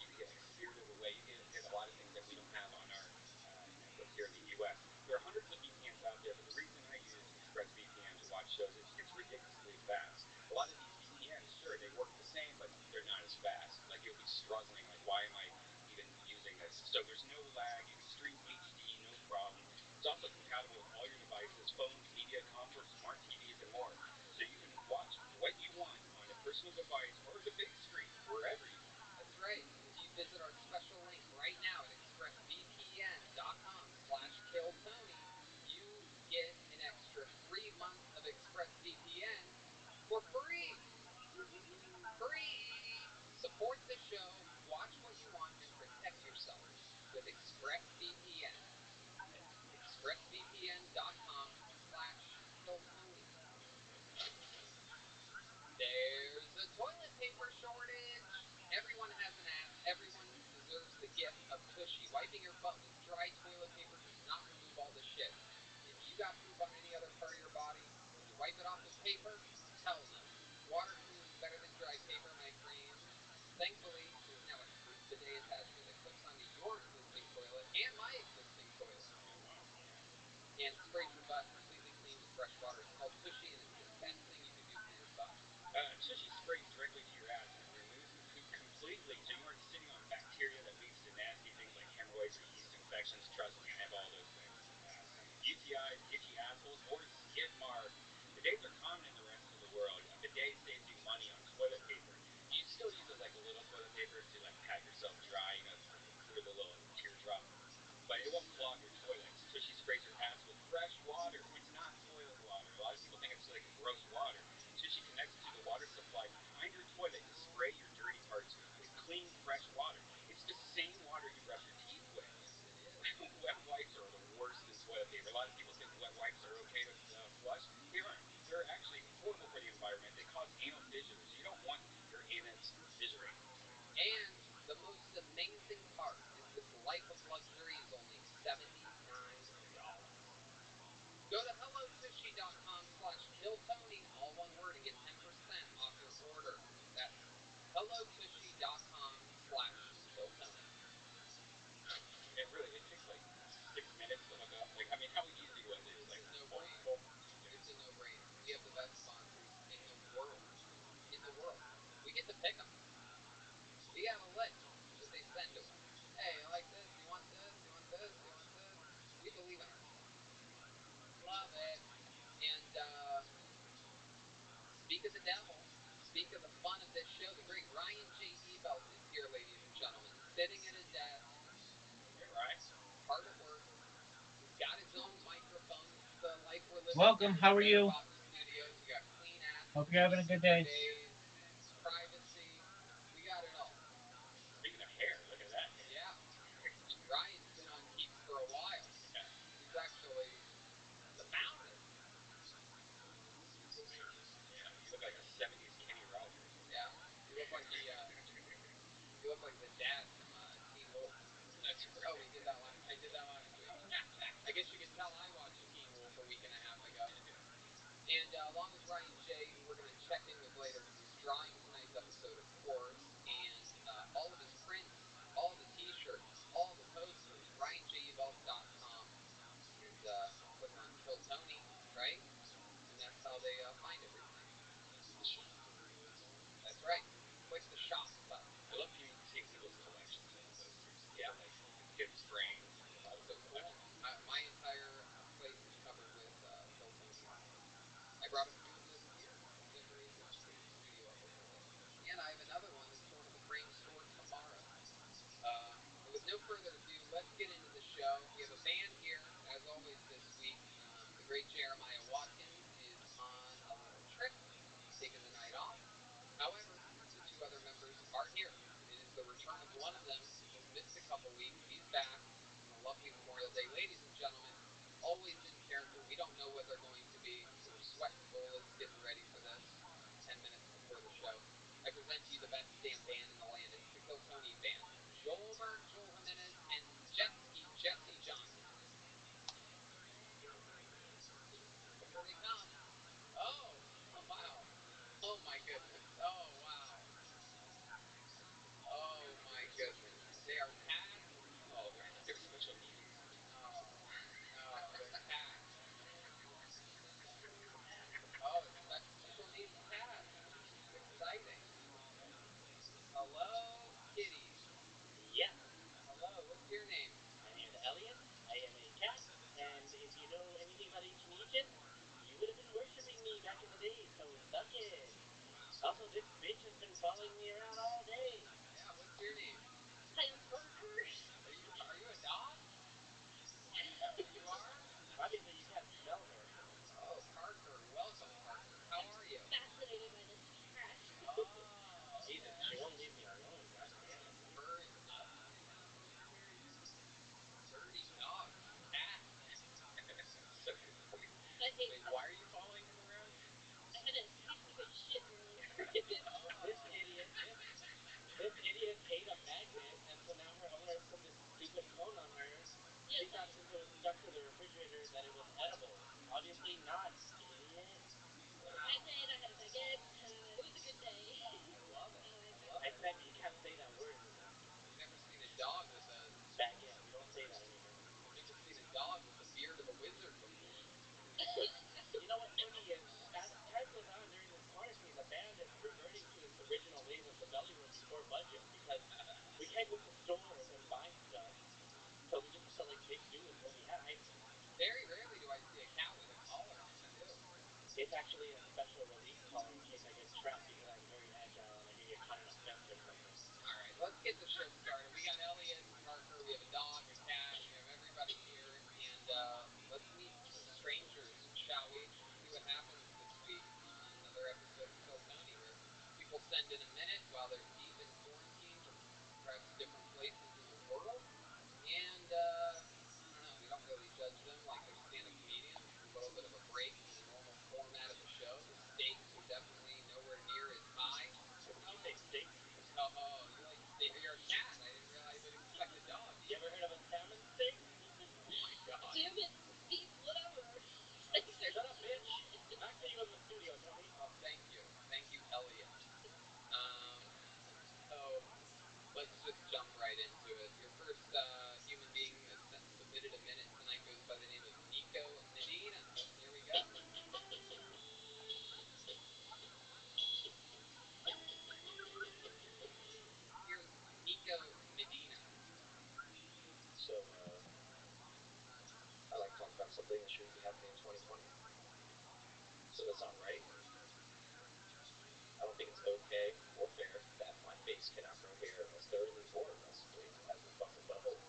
you can get like Spirited Away. You get a lot of things that we don't have on our Netflix here in the U.S. There are hundreds of VPNs out there, but the reason I use ExpressVPN to watch shows is it's ridiculously fast. A lot of these VPNs, sure, they work the same, but they're not as fast. Like you'll be struggling, like why am I even using this? So there's no lag. You can stream HD, no problem. It's also compatible with all your devices, phones, media consoles, smart TVs, and more. So you can watch what you want on a personal device or the big screen, wherever you want. That's right. And if you visit our special link right now at expressvpn.com/killtony, you get an extra 3 months of ExpressVPN for free. Free. Support the show, watch what you want, and protect yourself with ExpressVPN. That's expressvpn.com/killtony. There's a toilet paper shortage. Everyone has an ass. Everyone deserves the gift of Tushy. Wiping your butt with dry toilet paper does not remove all the shit. If you got poop on any other part of your body and you wipe it off with paper, tell them. Water cleans better than dry paper, my friends. Thankfully, there's now a true bidet attachment that clips onto your existing toilet and my existing toilet. Oh, wow. And sprays your butt completely clean with fresh water. It's called Tushy, and it's the best thing you can do for your butt. Tushy sprays directly to your ass and it removes the poop completely, so you aren't sitting on bacteria that leads to nasty things like hemorrhoids or yeast infections. Trust me, I have all those things. UTIs, itchy assholes, or skid marks. Bidets are common in the rest of the world. A bidet saves you money on toilet paper. You still use it like a little toilet paper to like pat yourself dry, for the little teardrop. But it won't clog your toilets. Tushy sprays your ass with fresh water. It's not toilet water. A lot of people think it's like gross water. Tushy connects to the water supply behind your toilet to spray your dirty parts with clean, fresh water. It's the same water you brush your teeth with. Yes, it is. Wet wipes are the worst in toilet paper. A lot of people think wet wipes are okay to flush. They aren't. They're actually horrible for the environment. They cause anal fissures. You don't want your anus fissuring. And the most amazing part is this life of luxury is only $79. Go to hellotushy.com/killtony, all one word, and get 10% off your order. That's hellotushy.com/killtony. And really, it takes like 6 minutes to hook up. Like, I mean, how easy was it? It's Like, a no-brainer. It's a no-brainer. We have the best sponsors in the world. In the world. We get to pick them. We have a list that they send to us. Hey, you like this? You want this? You want this? You want this? We believe in ourselves. Love it. And speak of the devil, speak of the fun of this show. The great Ryan J. Ebelt is here, ladies and gentlemen, sitting at a desk. hey, right? Hard at work. He's got his own microphone. This is the life we're living. Welcome. How are you? Studios. We got clean ass. Hope you're having a good day. Days, privacy. We got it all. Speaking of hair, look at that hair. Yeah. Ryan's been on Keeps for a while. Yeah. He's actually the founder. Yeah, you look like a 70s Kenny Rogers. Yeah. You look like you look like the dad from Teen Wolf. That's right. Oh, we did that last. I did that last week. I guess you could tell I watched Teen Wolf a week and a half ago. And along with Ryan J., who we're going to check in with later because he's drawing tonight's episode, of course, and all of his prints, all the T-shirts, all the posters, RyanJEvelt.com, and click on Kill Tony, right? And that's how they find everything. The shop. That's right. Click the shop button. I love seeing people's collections of posters. Yeah. Like gift frames. That's so cool. My entire place is covered with Kill Tony art. I brought a few of them this year to decorate the studio up a little bit. And I have another one that's going to the frame store tomorrow. But with no further ado, let's get into the show. We have a band here, as always this week. The great Jeremiah Watkins is on a little trip, taking the night off. However, the two other members are here. It is the return of one of them, who's missed a couple weeks. He's back on a lovely Memorial Day. Ladies and gentlemen, always in character. We don't know what they're going to be, so we're sweating bullets getting ready for this 10 minutes before the show. I present to you the best damn band in the land. It's the Kill Tony Band. Joel Berg, Joel Jimenez, and Jesse Johnson. Here they come. Oh, oh wow. Oh my goodness. Oh wow. Oh my goodness. They are tagged. Oh, they're special needs. Oh. Also, this bitch has been following me around all day. Yeah, what's your name? Hi, I'm Parker. Are you a dog? You are? Obviously, you can't smell her. Oh, Parker. Welcome, Parker. How are you? Fascinated by this cat. Oh, Jesus, she won't leave me alone. God damn it. Furry. Dirty dogs. Cat. Such good point. I hate Wait, why are you following him around? I had a piece of good shit earlier. This idiot ate a magnet, and so now her owner put this stupid cone on her. Yes, She thought since it was stuck to the refrigerator that it was edible. Obviously not, idiot. I did. I had a baguette. It was a good day. I love it. Exactly, you can't say that word anymore. I've never seen a dog with a Baguette, we don't say that anymore. I've never seen a dog with the beard of a wizard before. You know what's funny is, as time goes on during this quarantine, the band is reverting to its original ways of the belly room before budget, because we can't go to stores and buy stuff, so we just have to like make do with what we have. Very rarely do I see a cat with a collar on, too. It's actually a special release collar in case I get trapped, because I'm very agile and I can get caught in a fence or something. All right, let's get the show started. We got Elliot, Parker, we have a dog, a cat, we have everybody here, and let's meet some strangers, shall we? See what happens this week on another episode of Kill Tony, where people send in a minute while they're deep in quarantine from perhaps different places in the world, and I don't know, we don't really judge them like they're stand-up comedians. It's a little bit of a break from the normal format of the show. The stakes are definitely nowhere near as high. Did you say stakes? Oh, you like steak? You're a cat. I didn't realize I'd expect a dog. You ever heard of a salmon steak? Oh my god. Salmon, beef, whatever. Shut up, bitch. Back to you in the studio, Tony. Oh, thank you. Thank you, Elliot. So let's just jump right into it. Your first human being that submitted a minute tonight goes by the name of Nico Medina. Here we go. Here's Nico Medina. So, I like to talk about something that shouldn't be happening in 2020. So that's not right. I don't think it's okay or fair that my face cannot grow hair as thoroughly or aggressively as the fucking butthole.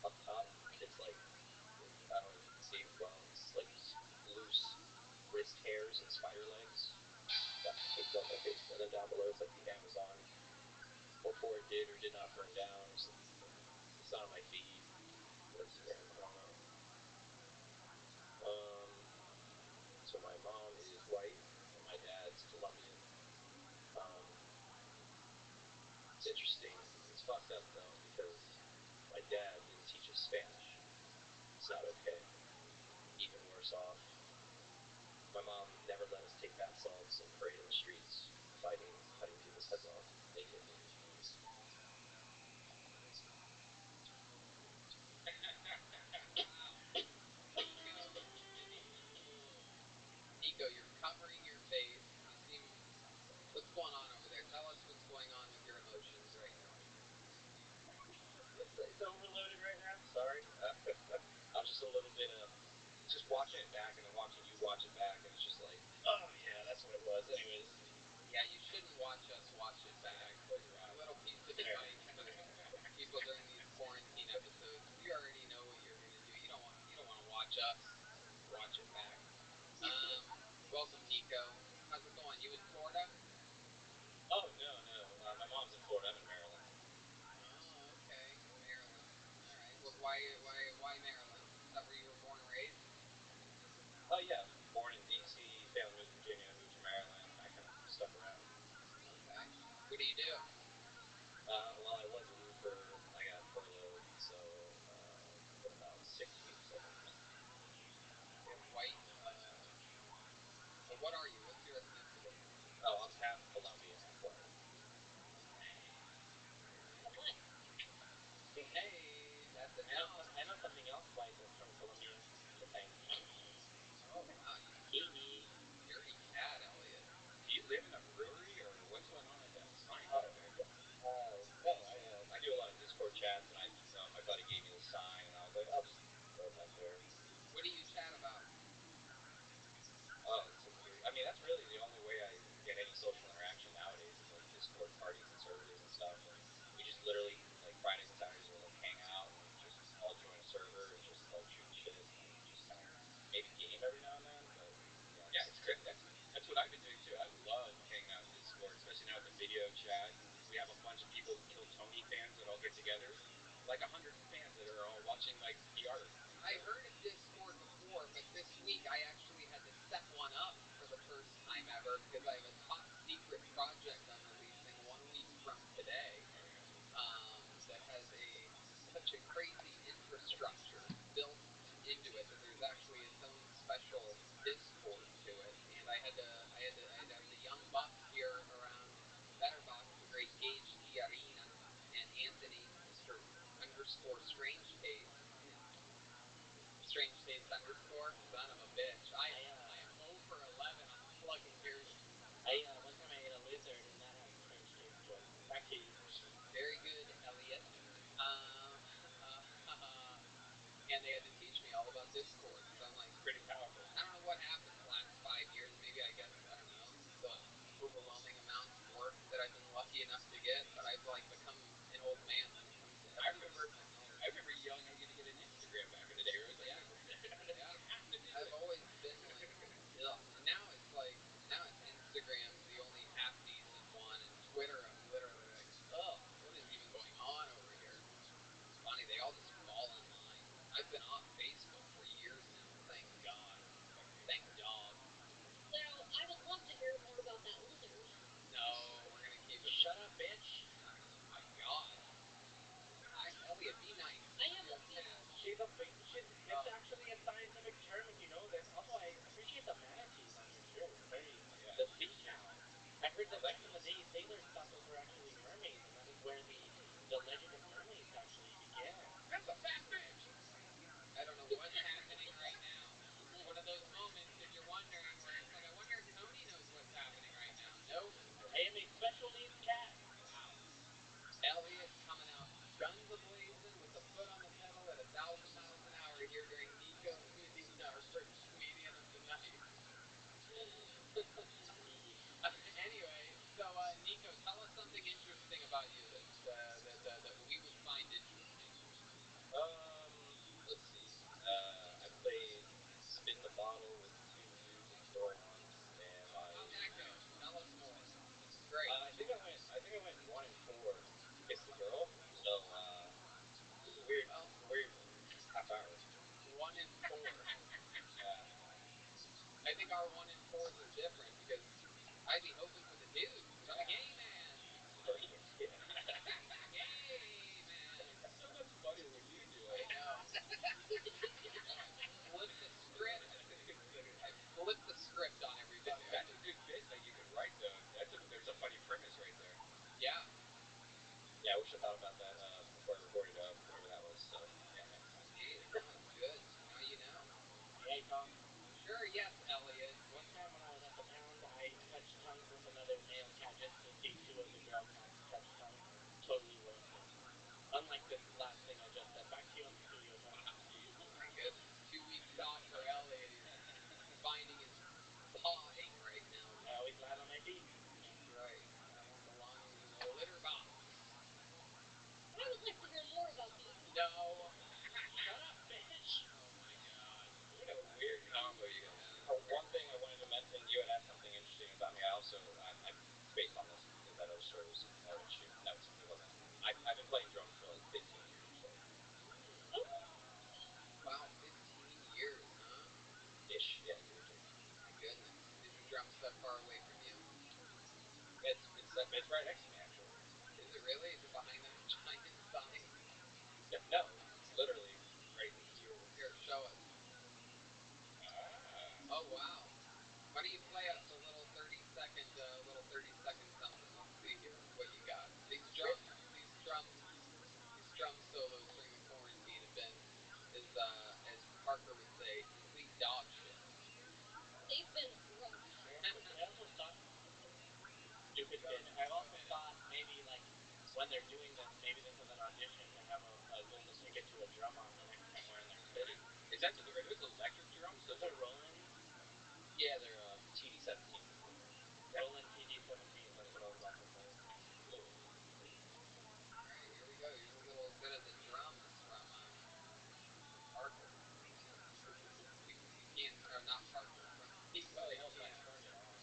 Up top, it's like, I don't know if you can see, well, it's like loose wrist hairs and spider legs that caked on my face. And then down below, it's like the Amazon before it did or did not burn down. It's not on my feet, or Instagram, I don't know. So my mom is white and my dad's Colombian. It's interesting. It's fucked up though, because my dad didn't teach us Spanish. It's not okay. Even worse off, my mom never let us take bath salts and parade in the streets, fighting, cutting people's heads off naked. Nico, you're covering your face. You seem... What's going on over there? Tell us what's going on with your emotions right now. It's overloaded right now. Sorry. I was just a little bit just watching it back and then watching you watch it back, and it's just like, oh yeah, that's what it was. Anyways. Yeah, you shouldn't watch us watch it back. Close your eyes. A little piece of advice for people during these quarantine episodes. You already know what you're gonna do. You don't want to watch us watch it back. Welcome, Nico. How's it going? You in Florida? Oh no. My mom's in Florida. I'm in Maryland. Oh, okay, Maryland. All right. Well, why Maryland? Is that where you were born and raised? Oh yeah, born in D.C., family moved to Virginia, moved to Maryland. I kind of stuck around. Okay. What do you do? Well, I was a roofer. I got furloughed, so for about 6 weeks, I think. You're white. So what are you? What's your ethnicity? Oh, I'm half Colombian, half white. Hey, that's enough. I know something else white that's from Colombian. Thanks. Oh wow, you dirty cat, Elliot. Do you live in a brewery, or what's going on with that sign back there? No, I do a lot of Discord chats, and my buddy gave me the sign, and I was like, I'll just throw it back there. What do you chat about? Oh, I mean, that's really the only way I video chat, and we have a bunch of people, Kill Tony fans that all get together, like 100 fans that are all watching like the art. I heard of Discord before, but this week I actually had to set one up for the first time ever because I have a top secret project I'm releasing 1 week from today. That has such a crazy infrastructure built into it that there's actually its own special Discord to it, and I had to have the young bucks here around Betterbox, the great Gage Tiarina, and Anthony, Mr. _ Strange Taste, Strange Taste _ son of a bitch. I am 0 for 11 on plugging your. One time I ate a lizard and that had a strange taste to it. Back to you. Very good, Elliot. And they had to teach me all about Discord. So I'm like, Pretty powerful. I don't know what happened the last 5 years. Maybe I don't know, the overwhelming amount of work that I've been lucky enough to get. But I've like become an old man when it comes to technology. I remember yelling at you to get an Instagram back in the day. Where it was like, yeah. I've always been like, ugh. And now it's Instagram's the only half decent one, and Twitter I'm literally like, ugh, what is even going on over here? It's funny, they all just fall in line. I've been off Facebook for years now, thank God. Thank dog. So, I would love to hear more about that lizard. No, we're gonna keep it. Shut up, bitch. Oh my God. Elliot, be nice. I am a female. It's actually a scientific term if you know this. Also, I appreciate the manatees on your shirt. The sea cows. I heard that back in the day, sailors thought those were actually mermaids, and that is where the legend of mermaids actually began. That's a fat bitch. I don't know what's happening right now. It's one of those moments if you're wondering where it's like, I wonder if Tony knows what's happening right now. Nope. I am a special needs cat. Wow. Elliot coming out guns a-blazing with the foot on the pedal at 1,000 miles an hour here during Nico Medina, our first comedian of the night. Anyway, so Nico, tell us something interesting about you that we would find interesting. Let's see. I played Spin the Bottle with 2 dudes and a girl once, and How'd that go? Tell us more. Great. I think I went 1 and 4 against the girl. So it was a weird half hour. 1 and 4. Yeah. I think our 1 and 4s are different because I'd be hoping for the dudes. I'm a gay man. Oh, yes, yeah. Gay man. It's so much funnier when you do it. I know. Flip the script. I flip the script on everybody. That's a good bit that you could write, though. There's a funny premise right there. Yeah. Yeah, I wish I thought about that before I recorded whatever that was. So yeah. Hey, no, it's good. Now you know. Hey, Tom. Sure, yes, Elliot. One time when I was at the pound, I touched tongues with another male cat just to see 2 of the girl cats touch tongues. Totally worth it. Unlike this last thing I just said. Back to you on the studio, Tom. Oh my goodness. 2 weeks off for Elliot. He's finding his pawing right now. I always land on my feet. That's right. Belonging in the litter box. I would like to hear more about these. No. Shut up, bitch. Oh my God. What a weird combo you guys. One thing I wanted to mention, you had asked something interesting about me. I based on this because that other story was shoot. No, it wasn't. I've been playing drums for like 15 years. So. Wow, 15 years, huh? Ish, yeah, give or take. My goodness. Is your drum set far away from you? It's right next to me actually. Is it really? Is it behind that giant sign? No, it's literally right here. Here, show us. Oh wow. Why don't you play us a little 30-second something? Let's see here what you got. These drum solos during the quarantine have been, as Parker would say, complete dog shit. They've been rough. I also thought stupid bitch. I also thought maybe like when they're doing this, maybe this is an audition to have a golden ticket to a drum off the next time we're in their city. Are those electric drums? Those are Roland. Yeah, they're TD-17. Roland TD-17s. That's what I was about to say. Alright, here we go. Here's a little bit of the drums from Parker. You can't, or not Parker, from Nico. Well, he knows how to turn it on.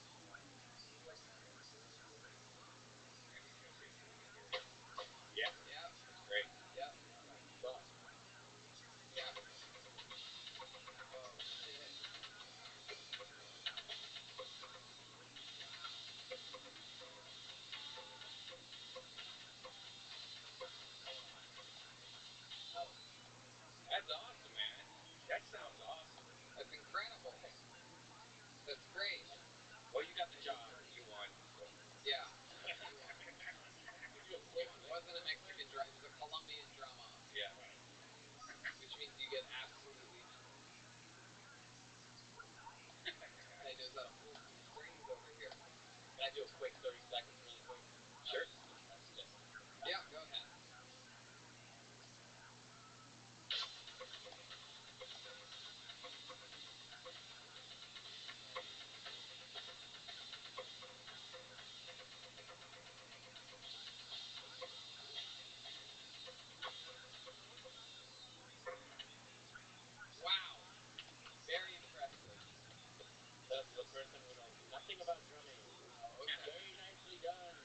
do a quick 30 seconds really quick? Sure. Yeah, go ahead. Wow. Very impressive. That's the person who knows nothing about drumming. Okay. Very nicely done.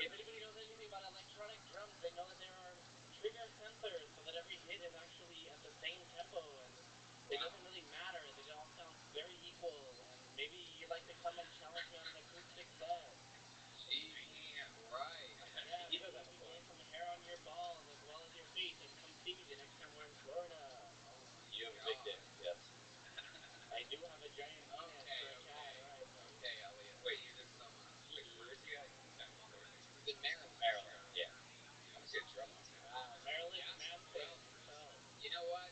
If anybody knows anything about electronic drums, they know that there are trigger sensors so that every hit is actually at the same tempo, and it doesn't really matter. They all sound very equal, and maybe you'd like to come and challenge me on an acoustic set. Right. Yeah, maybe we can gain some hair on your balls as well as your face, and come see me the next time we're in Florida. Oh my You have a big dick, yes. I do have a giant penis for a cat, right? Okay, Elliot. Wait, Thank you so much. Wait, where is he at? He's in Maryland. Maryland, yeah. I want to see a drum off. Wow, Maryland Yeah, Manson well, himself. You know what?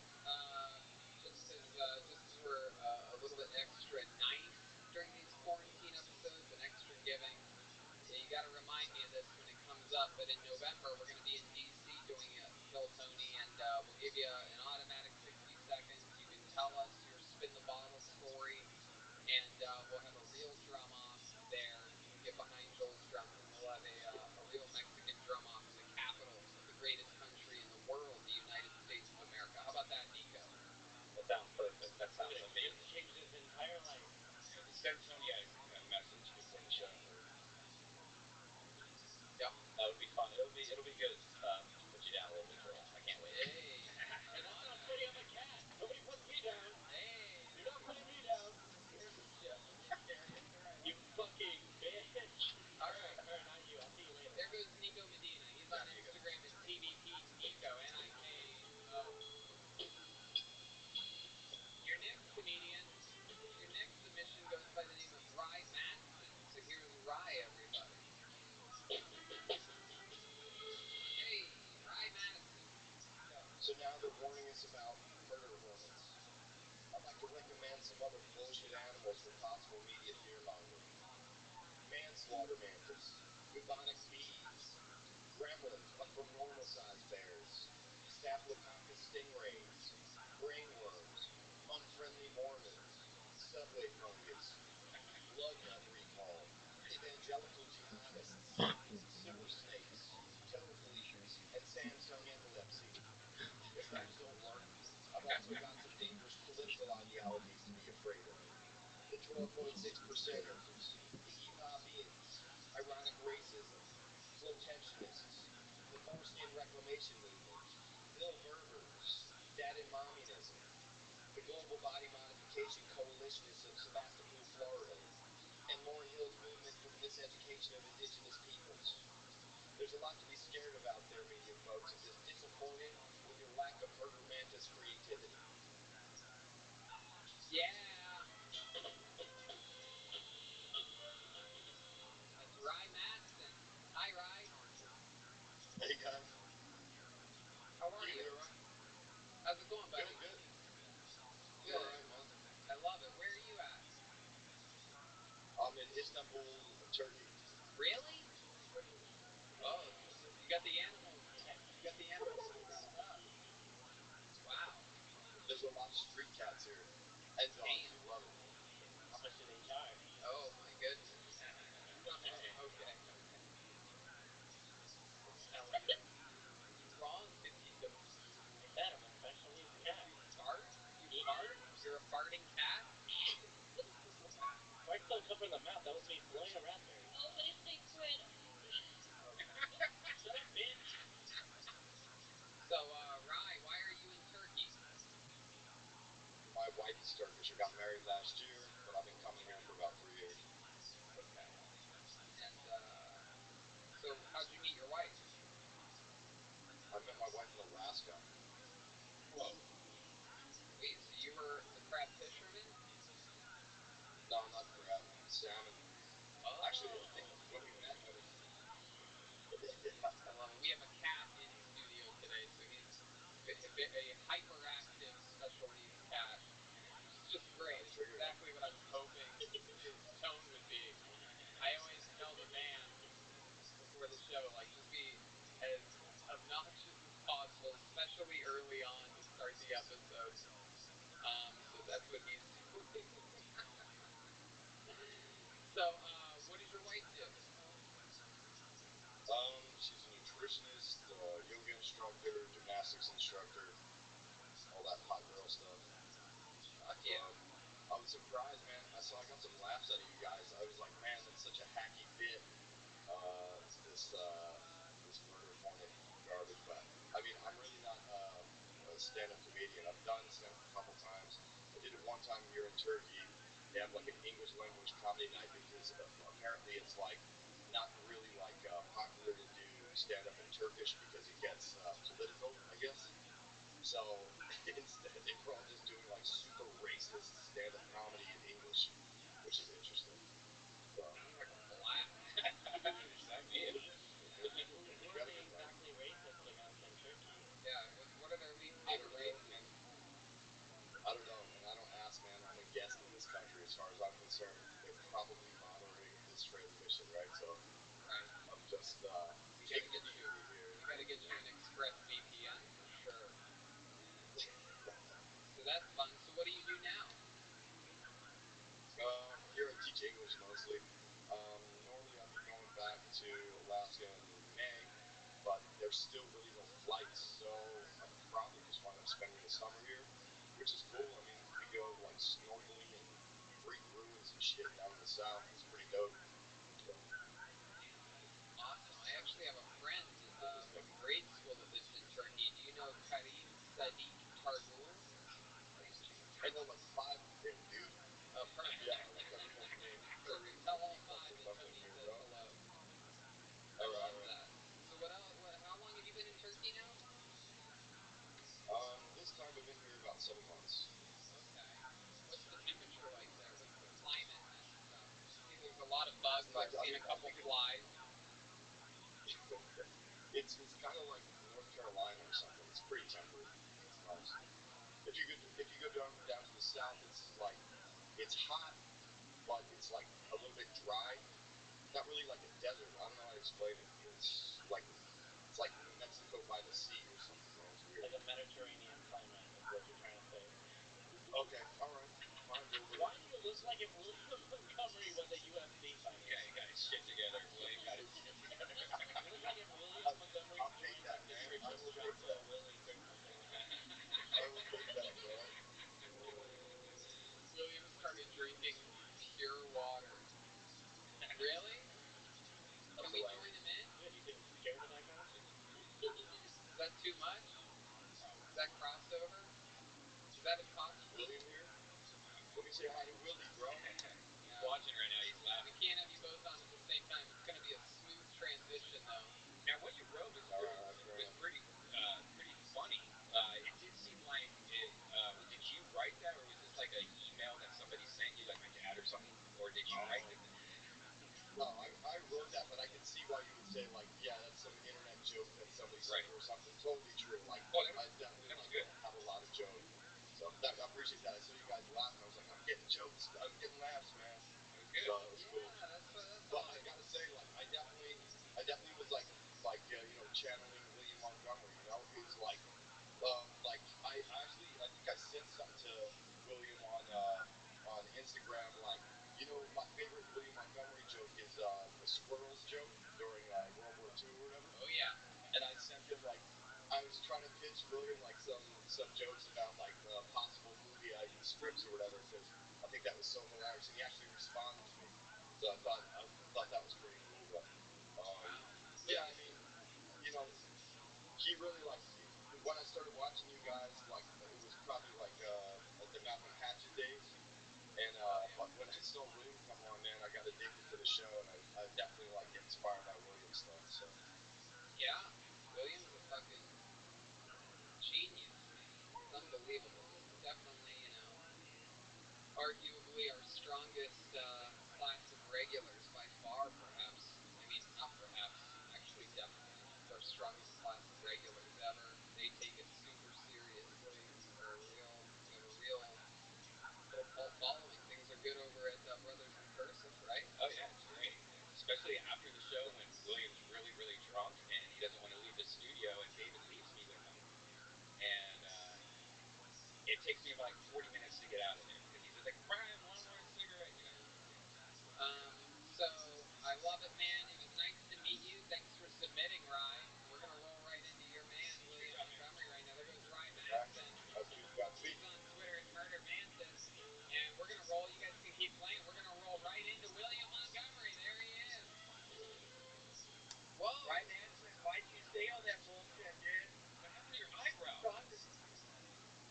Just as we're a little bit extra nice during these quarantine episodes and extra giving, you got to remind me of this when it comes up. But in November, we're going to be in D.C. doing it, Phil Tony, and we'll give you an automatic 60 seconds. You can tell us your spin the bottle story, and we'll have a real drum off there. You can get behind Joel's drums, and we'll have a real Mexican drum off in the capital of the greatest country in the world, the United States of America. How about that, Nico? That sounds perfect. That sounds amazing. Just changed his entire life. Send Tony a message before the show. Yep. That would be fun. It'll be good. Put you down a little bit, Joel. I can't wait. Hey. And I'm not funny, I'm a cat. Nobody puts me down. Hey. You're not putting me down. Here's the show. It's right. You fucking bitch. All right. Or not you. I'll see you later. There goes Nico Medina. He's on Instagram at TVP Nico, Niko. Your next comedian, your next submission goes by the name of Rye Madsen. So here's Rye, everybody. Hey, Rye Madsen. So now they're warning us about murder hornets. I'd like to recommend some other bullshit animals for possible media fear-mongering. Manslaughter mantis, bubonic bees, gremlins but from normal-sized bears, staphylococcus stingrays, brainworms, unfriendly Mormons, subway fungus, blood nut recall, evangelical jihadists, sewer snakes, toe fleas, and Samsung epilepsy. If those don't work, I've also got some dangerous political ideologies to be afraid of. The 12.6 percenters, the hip-hop-ians, ironic racism, flotentionists, the foreskin reclamation movement, Bill Berbers, dad and mommyism, the global body modification coalitionists of Sebastopol, Florida, and Lauryn Hill's movement for the miseducation of indigenous peoples. There's a lot to be scared of out there, media folks, and just disappointed with your lack of murder mantis creativity. Yeah. That's Rye Madsen. Hi, Rye. Hey, guys. How are you? How's it going, buddy? Good. Good. All right, man. I love it. Where are you at? I'm in Istanbul, Turkey. Really? Oh, you got the animals. You got the animals all dressed up. Wow. There's a lot of street cats here. And dogs who love it. How much do they charge? Oh, my goodness. Okay. What's wrong with you? I said I'm a special needs cat. You fart? You fart? You're a farting cat? Farts don't come from the mouth. That was me blowing a raspberry. Oh, but if they quit, Shut up, bitch. So, Rye, why are you in Turkey? My wife is Turkish. I got married last year, but I've been coming here for about 3 years. Okay. And, so how'd you meet your wife? I met my wife in Alaska. Whoa. Wait, so you were a crab fisherman? No, not crab. Salmon. Oh. Actually, when we met, I was... I love it. We have a cat in studio today, so he's a hyperactive special needs cat. It's just great. It's exactly what I was hoping his tone would be. I always So that's what he's doing. So, what does your wife do? She's a nutritionist, yoga instructor, gymnastics instructor, all that hot girl stuff. Yeah. I was surprised, man. So I got some laughs out of you guys. I was like, man, that's such a hacky bit. This murder hornet garbage. But I mean, I'm really not a stand-up comedian. I've done stand-up a couple times. I did it one time here in Turkey. They have like an English language comedy night because apparently it's like not really like popular to do stand-up in Turkish because it gets political, I guess. So instead, they were all just doing like super racist stand-up comedy in English, which is interesting. So. Sounds like a blast. Exactly. What are they exactly racist against in Turkey? Yeah, what are their least favorite races? I don't know, and I don't ask, man. I'm a guest in this country. As far as I'm concerned, they're probably monitoring this transmission, right? So, right. I'm just we gotta get you an Express VPN for sure. So that's fun. So what do you do now? Here I teach English mostly. Normally I'd be going back to Alaska in May, but there's still really no flights, so I'm probably just wind up spending the summer here, which is cool. I mean, we go like snorkeling and Greek ruins and shit down in the south. It's pretty dope. So. Awesome. I actually have a friend from grade school that lives in Turkey. Do you know Karim Sadiq Targul? I know like 5 of them, dude. Oh, perfect. Yeah, like everyone's name. Perfect. Tell all 5 that Tony says hello. I love that. So how long have you been in Turkey now? This time I've been here about 7 months. Okay. What's the temperature like there? What's the climate and stuff? See, there's a lot of bugs. I've seen a couple flies. It's kind of like North Carolina or something. It's pretty temperate. It's nice. If you go down to the south, it's like it's hot, but it's like a little bit dry. Not really like a desert. I don't know how to explain it. It's like New Mexico by the sea or something. Man. It's weird. Like a Mediterranean climate is what you're trying to say. Okay, all right. Fine, why do you look like if William Montgomery was a UFC fighter? Yeah, you got his shit together. William got his shit together. You look like if William Montgomery joined like the Church of Joshua Willies or something like that. I will take that, bro. William started drinking pure water. Really? Can we join him in? Yeah, you getting scared of that guy? Is that too much? Is that crossover? Is that impossible? William here? Let me say hi to Willie, bro. He's watching right now. He's laughing. We can't have you both on at the same time. It's going to be a smooth transition, though. Now, what you wrote was pretty funny. It did seem like did you write that, or was this like an email that somebody sent you, like my dad or something, or did you write it? No, I wrote that, but I can see why you would say like, yeah, that's some internet joke that somebody sent or something. Totally true. Like, I definitely have a lot of jokes. So I appreciate that. I saw you guys laughing. I was like, I'm getting jokes. I'm getting laughs, man. Good. So it was cool. That's but I gotta say, like, I definitely was like channeling William Montgomery. You know, he was like I think I said something to William on Instagram, like, you know, my favorite William Montgomery joke is the squirrels joke during World War II or whatever. Oh yeah. And I sent him like, I was trying to pitch William like some jokes about like possible movie scripts or whatever, because I think that was so hilarious, and he actually responded to me. So I thought that was pretty cool. But yeah, I mean, you know, he really like when I started watching you guys, like it was probably like the Malcolm Hatchet days. And but when I saw William come on, man, I got addicted to the show, and I definitely like get inspired by William's stuff. So yeah, William's a fucking genius, man. It's unbelievable. Definitely, you know, arguably our strongest class of regulars by far, perhaps. I mean, not perhaps, actually, definitely. It's our strongest class of regulars ever. They take it super seriously. We have a real little cult following. Things are good over at Brothers in Cursive, right? Oh yeah, it's great. Especially after the show when William's really, really drunk and he doesn't want to leave the studio, and David leaves me with him. And it takes takes me like 40 minutes to get out of there because he says like, Brian, one more cigarette, you know. So I love it, man. It was nice to meet you. Thanks for submitting, Rye. We're gonna roll right into your man, William Montgomery, right now. There goes Rye Manson. He's on Twitter at Murder Mantis, and we're gonna roll. You guys can keep playing. We're gonna roll right into William Montgomery. There he is. Whoa. Rye Manson, why'd you stay on that bullshit, dude? What happened to your eyebrow?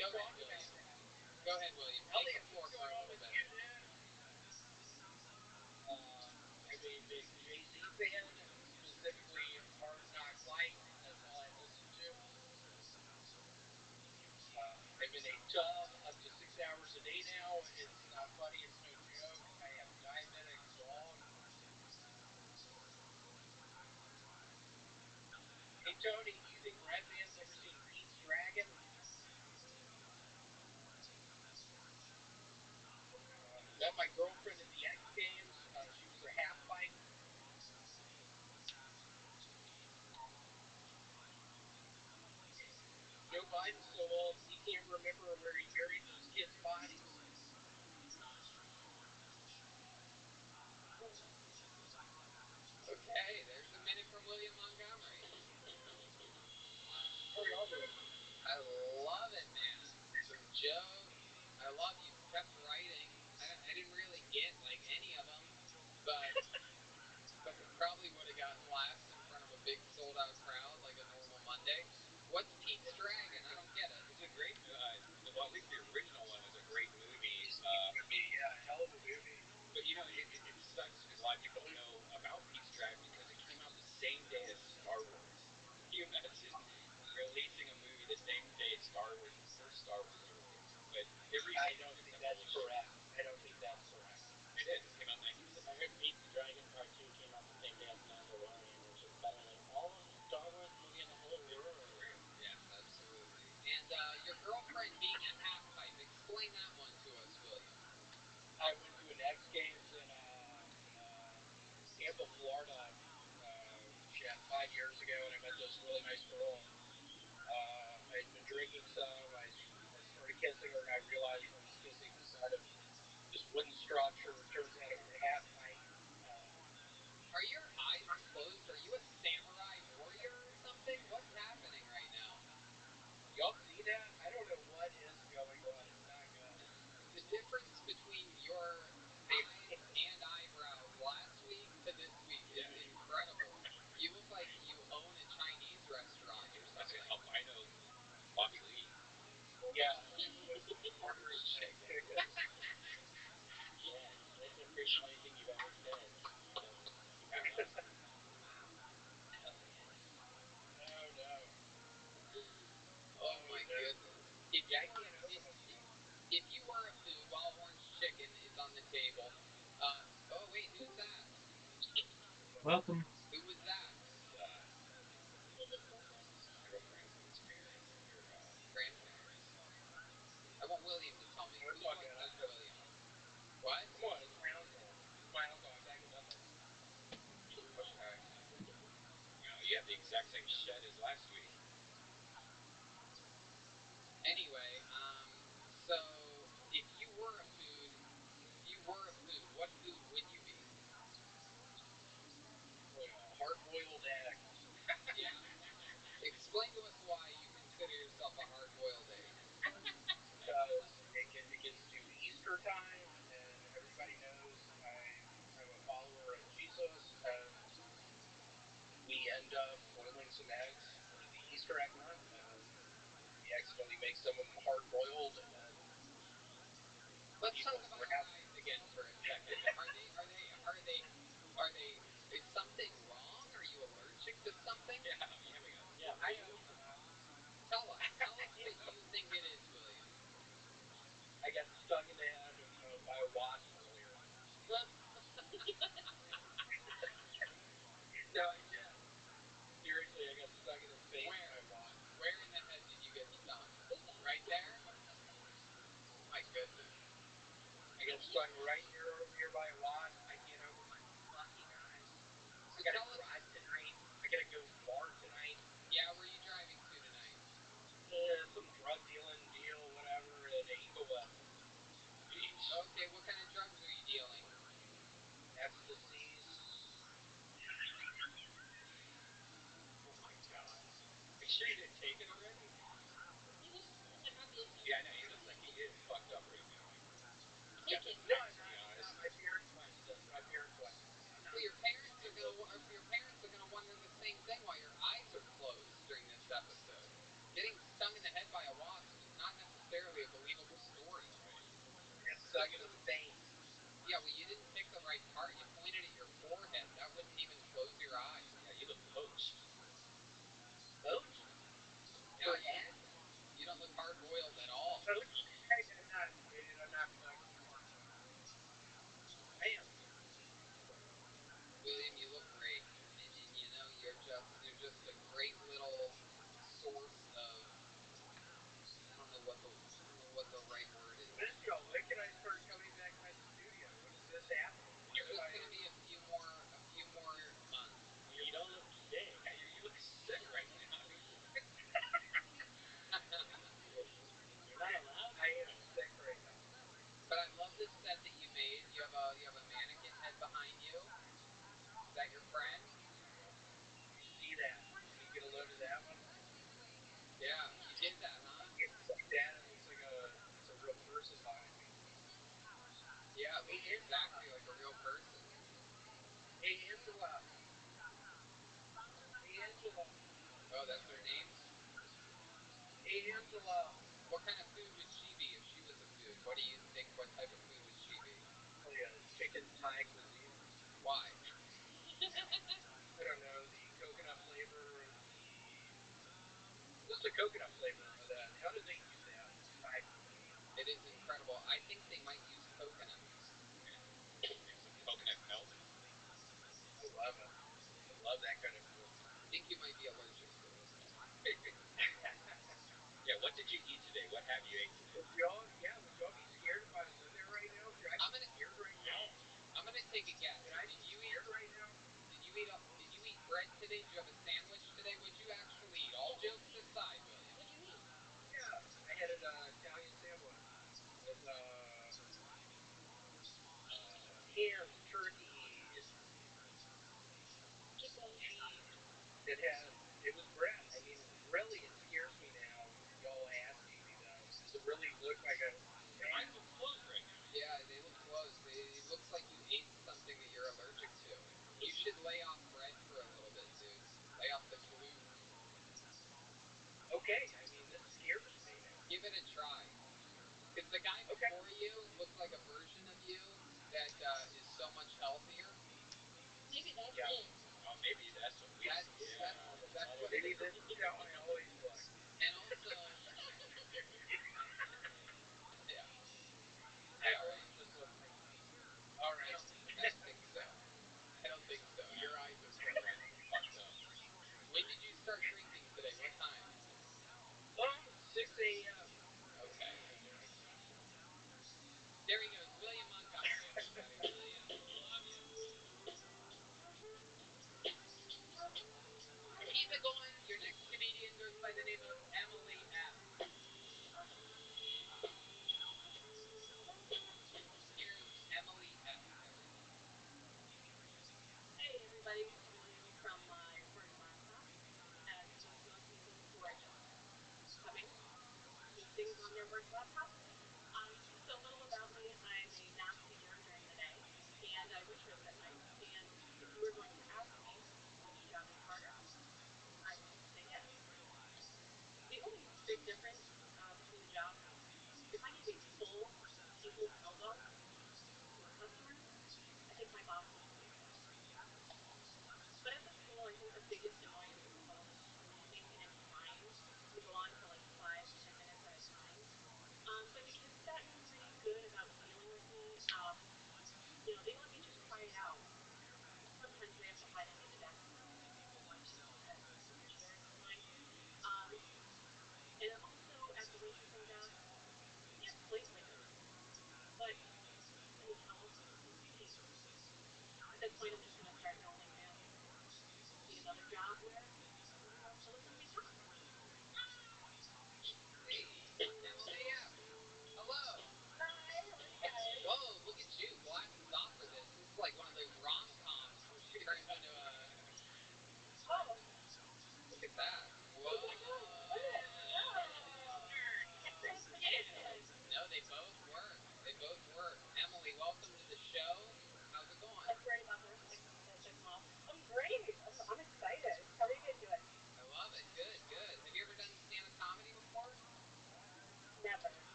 Go ahead, William. Go ahead, William. Take the floor for a little bit. I'm a big Jay-Z fan, specifically Hard Knock Life. That's all I listen to. I'm in a tub up to 6 hours a day now. It's not funny. It's no joke. I have a diabetic dog. Hey, Tony, do you think Redman's ever seen Pete's Dragon? Met my girlfriend at the X Games. She was a half pipe. Joe Biden's so old he can't remember where he buried those kids' bodies. Okay, there's a minute from William Montgomery. I love it, man. Some jokes. I love you kept writing. I didn't really get like any of them, but they probably would have gotten laughs in front of a big sold out crowd like a normal Monday. What's Pete's Dragon? I don't get it. It's a great, well, at least the original one was a great movie. Yeah, hell of a movie. But you know, it sucks because a lot of people don't know about Pete's Dragon because it came out the same day as Star Wars. Can you imagine releasing a movie the same day as Star Wars, the first Star Wars movie? But I don't think that's correct. I don't think that's correct. It is. It came out in 1970. I heard Pete's Dragon Part 2 came out the same day as Mandalorian, which is better than all of the Star Wars movie in the whole world. Yes, absolutely. And your girlfriend being a half pipe. Explain that one to us, William. I went to an X Games in Tampa, Florida, 5 years ago, and I met this really nice girl. I'd been drinking some. I started kissing her, and I realized I was kissing the side of this wooden structure. Turns out it was a half pipe. Are your eyes closed? Are you a samurai warrior or something? What's happening right now? Y'all see that? I don't know what is going on. It's not good. The difference between your eyes and eyebrows last week to this week is incredible. You look like you own a Chinese restaurant or something. Albino Bobby Lee. Yeah, ordering chicken. Yes, most unappreciating thing you've ever said. Wow. Hell yes. No. Oh my goodness. If you were a food, while orange chicken is on the table, oh wait, who's that? Welcome. Who was that? Girlfriend's parents, your grandparents. I want William to tell me. Who was that, William? What? Come on, it's my uncle. It's my uncle. I back him up. Okay. You have the exact same shed as last week. Anyway, so if you were a food, what food would you be? Hard-boiled eggs. Yeah. Explain to us why you consider yourself a hard-boiled egg. Because it gets to Easter time, and everybody knows I'm a follower of Jesus, and we end up boiling some eggs for the Easter egg hunt, and we accidentally make some of them hard-boiled, and then let's talk about your eyes again for a second. Are they? Is something wrong? Are you allergic to something? Yeah. Tell us what you think it is, William. I got stung in the head by a wasp earlier. No, I did. Seriously, I got stung in the face by a wasp. Where in the head did you get stung? Right there? Oh my goodness. I got stung right nearby a wasp. I can't open my fucking eyes. I gotta drive tonight. I gotta go bar tonight. Yeah, where are you driving to tonight? Some drug dealing deal, whatever, at a Like it. No, I'm not. My parents watch this. My parents watch this. I'm not. Well, your parents are gonna wonder the same thing while your eyes are closed during this episode. Getting stung in the head by a wasp is not necessarily a believable story. Right. Got stung into the vein. Yeah, well, you didn't pick the right part. You pointed at your forehead. That wouldn't even close your eyes. Yeah, you look poached. Poached? Yeah, you don't look hard-boiled at all. Poached? I'm not, dude. I'm not poached. I am. William, you look great, and you know you're just a great little source of I don't know what the right word is. Mitchell, when can I start coming back by the studio? When is this happening? It's just gonna be a few more months. You don't look sick. You look sick right now. You're not allowed. I am sick right now. But I love this set that you made. You have a mannequin head behind you. Is that your friend? You see that? You get a load of that one? Yeah, you did that, huh? It's like that. It looks like it's a real person behind me. Yeah, it looks exactly like a real person. Hey, Angela. Hey, Angela. Oh, that's her name? Hey, Angela. What kind of food would she be if she was a food? What do you think? What type of food would she be? Probably a chicken Thai cuisine. Why? I don't know, the coconut flavor or just the coconut flavor of that. How do they do that? Thai food. It is incredible. I think they might use coconuts. Maybe some coconut milk. I love it. I love that kind of food. I think you might be allergic to it. Yeah, what did you eat today? What have you ate today? Would y'all be scared if I was in there right now? Should I be scared right now? I'm gonna take a guess. Should I be scared right now? Did you eat bread today? Did you have a sandwich today? What'd you actually eat? All jokes aside, William. What'd you eat? Yeah, I had an Italian sandwich with ham, turkey, Chicken. cheese. It was bread. I mean, really, it scares me now. Y'all asking me that. Does it really look like a? Your eyes look closed right now. Yeah, they look closed. It looks like you ate something that you're allergic to. You should lay off bread for a little bit, dude. Lay off the gluten. Okay, I mean, this scares me now. Give it a try. Because the guy before you looks like a version of you that is so much healthier. Maybe that's it. Oh, maybe that's what we see. That's what Maybe this is how I always look. And also, yeah. I always just look like me. All right. I don't think so. I don't think so. Your eyes are fucked up. When did you start drinking today? What time? 6 a.m. Okay. There he goes. William Montgomery, everybody. William. Love you. Keep it going. Your next comedian goes by the name of Emily F. Here's Emily F. Hey everybody, this is Emily from my recording laptop. As most people who are just coming to things on their work laptop. Just a little about me. I'm a math teacher during the day, and I wish I was at night. And if you were going to ask me which job is harder, I would say yes. The only big difference between the jobs, if I gave a full people's elbow to a customer, I think my boss would believe it. But at the school, I think the biggest annoyance is all the squeezing and trying to go on for like 5-10 minutes at a time. But the kids gotten pretty good about dealing with me. They let me just cry it out. Sometimes we have to hide under the desk because people want to use the chairs tonight. And also,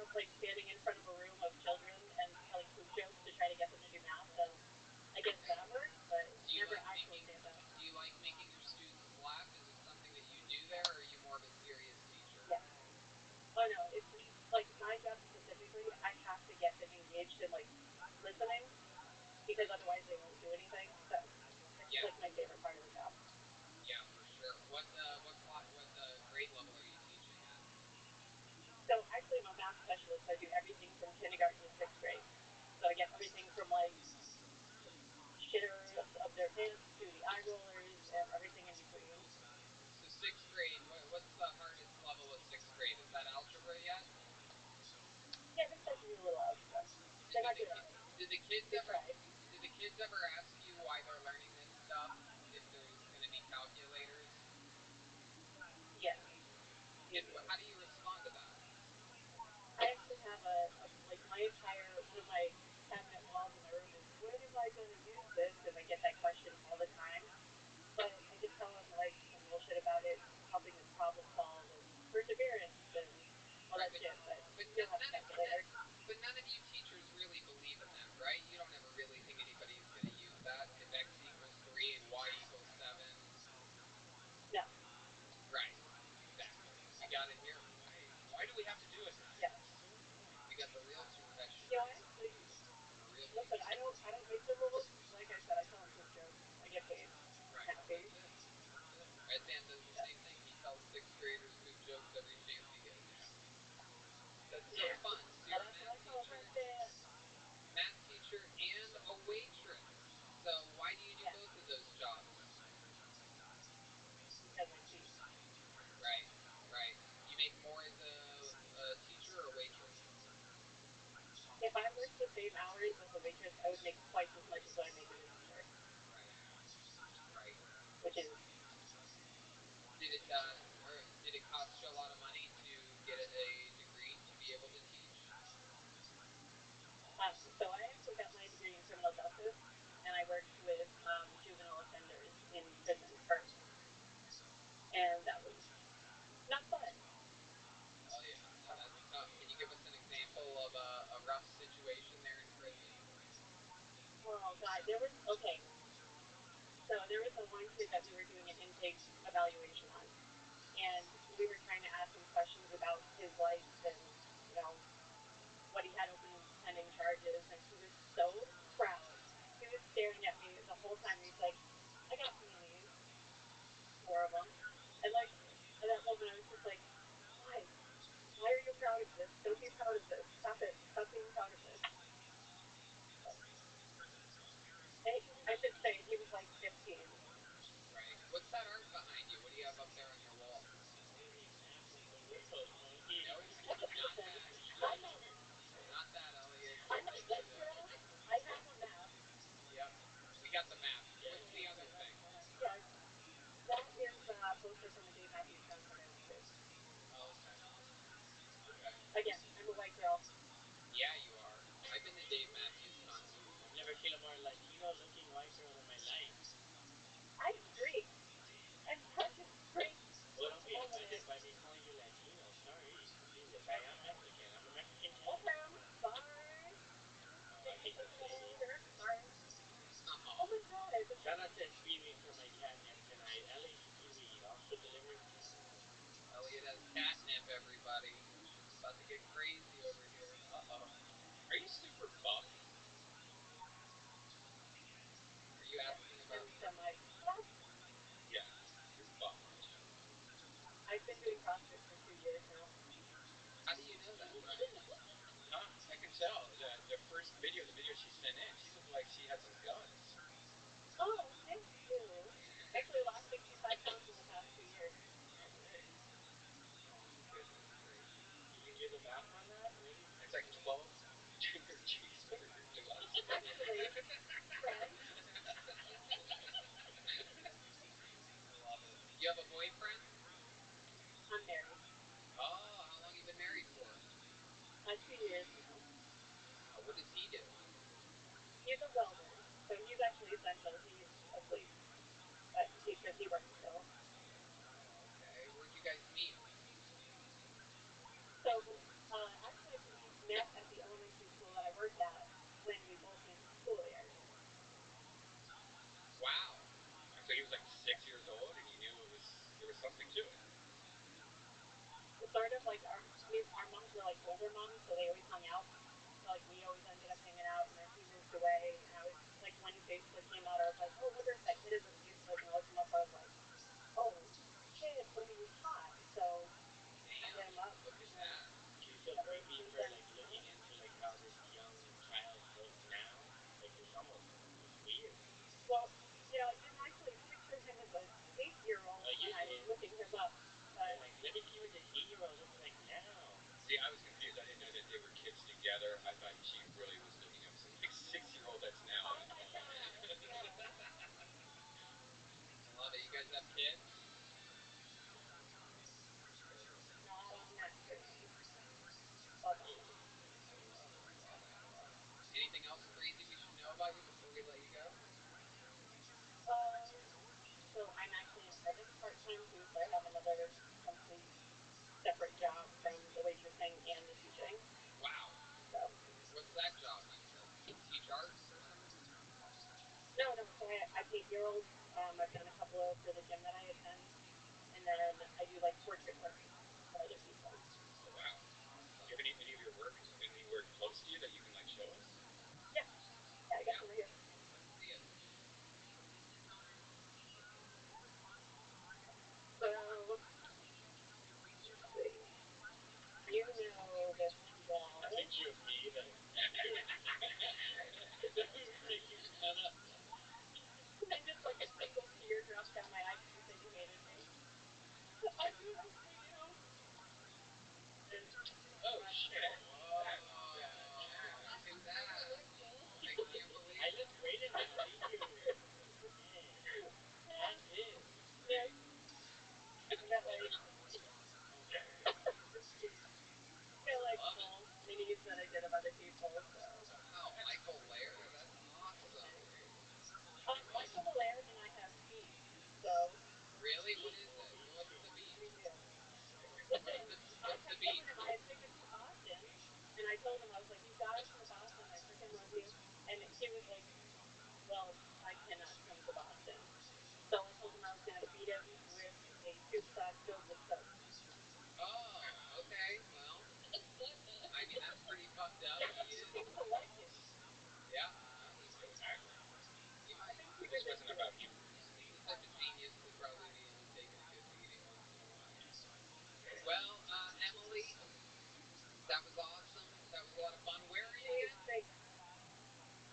of like standing in front of a room of children and telling poop jokes to try to get them to do math, then I guess that works, but never actual stand-up. Do you like making your students laugh? Is it something that you do there, or are you more of a serious teacher? Yes. Oh no, it's like my job specifically, I have to get them engaged in like listening because otherwise they won't do anything. So it's like my favorite part of the job. Yeah, for sure. What grade level are you teaching at? So actually I'm a math specialist, so I do everything from kindergarten to 6th grade. So I get everything from like shitters of their pants to the eye rollers and everything in between. So 6th grade, what's the hardest level of 6th grade? Is that algebra yet? Yeah, they start to do a little algebra. They're not good at it. Did the kids ever ask you why they're learning this stuff if there's going to be calculators? Yes. How do you respond to that? I actually have like my entire, one of my cabinet walls in my room is, when am I going to use this? And I get that question all the time. But I just tell them like some bullshit about it, helping them problem solve and perseverance and all that shit. But still have a calculator. But none of you teachers really believe in that, right? You don't ever really think anybody's going to use that. If x equals 3 and y equals 7. No. Right. Exactly. We got it here. Why do we have to do it? Yeah. It's so annoying. We got the real professional. You know, actually, listen, I don't make the rules. Like I said, I tell them poop jokes. I get paid. Right. Happy. That's it. Red Dan does the same thing. He tells 6th graders poop jokes every chance he gets. Yeah. That's so fun. So you're a math teacher and a waitress. So why do you do both of those jobs? Because I teach. Right. You make more as a teacher or a waitress? If I worked the same hours as a waitress, I would make twice as much as what I make as a teacher. Right. Which is. Did it cost you a lot of money to get a degree to be able to teach? So I actually got my degree in criminal justice, and I worked with juvenile offenders in prison first. And that was not fun. Oh yeah, that's tough. Can you give us an example of a rough situation there in prison? Oh God, okay. So there was one kid that we were doing an intake evaluation on, and we were trying to ask him questions about his life and, you know, what he had open pending charges, and he was so proud. He was staring at me the whole time, and he's like, I got 3 of these, 4 of them. And like, at that moment, I was just like, why? Why are you proud of this? Don't be proud of this. Stop it. Stop being proud of this. I should say, he was like 15. Right. What's that art behind you? What do you have up there on your wall? Not that, Elliot. I have a map. Yep. We got the map. What's the other thing? Yes. That is a poster from a Dave Matthews concert I went to. Oh, okay. Again, I'm a white girl. Yeah, you are. I've been to Dave Matthews concerts. I've never seen a more Latino-looking white girl in my life. I'm straight. I'm such a straight. Well, don't be offended by me calling you Latino. Sorry. Jesus, I am Mexican. I'm a Mexican too. Okay, I'm sorry. I hate to say this. Sorry. Oh my God. Shout out to Kiwi for my catnip tonight. Ellie's Kiwi also delivering. Elliot has catnip, everybody. It's about to get crazy over here. Uh-oh. Are you super buff? Are you asking about... Yeah, you're buff, aren't you? I've been doing CrossFit for 2 years now. How do you know that? Huh? I can tell. The first video, the video she sent in, she looked like she had some guns. Oh, thank you. Actually, I lost 65 pounds in the past 2 years. Oh, great. Goodness gracious. Did you do the math on that? Really? It's like 12 junior cheeseburgers to us. Actually, friend. I love it. You have a boyfriend? I'm married. Oh, how long you been married for? 2 years now. Wow, what does he do? He's a welder, so he's actually essential. He's asleep, but because he works still. Oh, okay. Where'd you guys meet? So, actually, were like older moms, so they always hung out. So like we always ended up hanging out, and then he moved away, and I was like, when Facebook came out, I was like, oh, wonder if that kid is a Facebook, and I looked him up, I was like, oh shit, but he's hot, so I hit him up. Look at that. Do you feel creepy for like looking into like how this young child looks now? Like it's almost weird. Well, you know, I didn't actually picture him as a 8-year-old when I was looking him up. But like, let me see what this 8-year-old looks like now. See, I was confused. I didn't know that they were kids together. I thought she really was looking up some 6-year-old that's now on the phone. I love it. You guys have kids? not on that journey. But anything else crazy we should know about you before we let you go? So I'm actually an artist part-time too, so I have another complete separate job from the waitressing and the teaching. Wow. So what's that job? You teach art or something? No. So I paint murals. I've done a couple for the gym that I attend, and then I do like portrait work for other people. Oh wow. Awesome. Do you have any of your work anywhere close to you that you can like show us? Yeah, I got some right here. Let's see it. So you know this wall. A picture of me that makes you kind of. And then just like a single tear dropped down my eye because you said you hated me. I do this for you. And oh shit! Whoa! Look at that! Really cool. I can't believe. I just waited to see you. That is. Yeah. I got like. Got like small minis that I did of other people. So. Wow, Michael Lair, that's awesome. Michael Lair and I have beef. So. Really? What is it? What's the beef? We do. What's the beef? I had tickets to Boston, and I told him, I was like, you gotta come to Boston. I freaking love you. And he was like, well, I cannot come to Boston. So I told him I was gonna beat him with a tube sock filled with soap. Oh, okay. Well, I mean that's pretty fucked up. He seems to like it. Yeah. Well, he might. He might. This wasn't about you. He's the type of genius to probably be into taking a good beating once in a while. Well, Emily, that was awesome. That was a lot of fun. Where are you again? Thanks.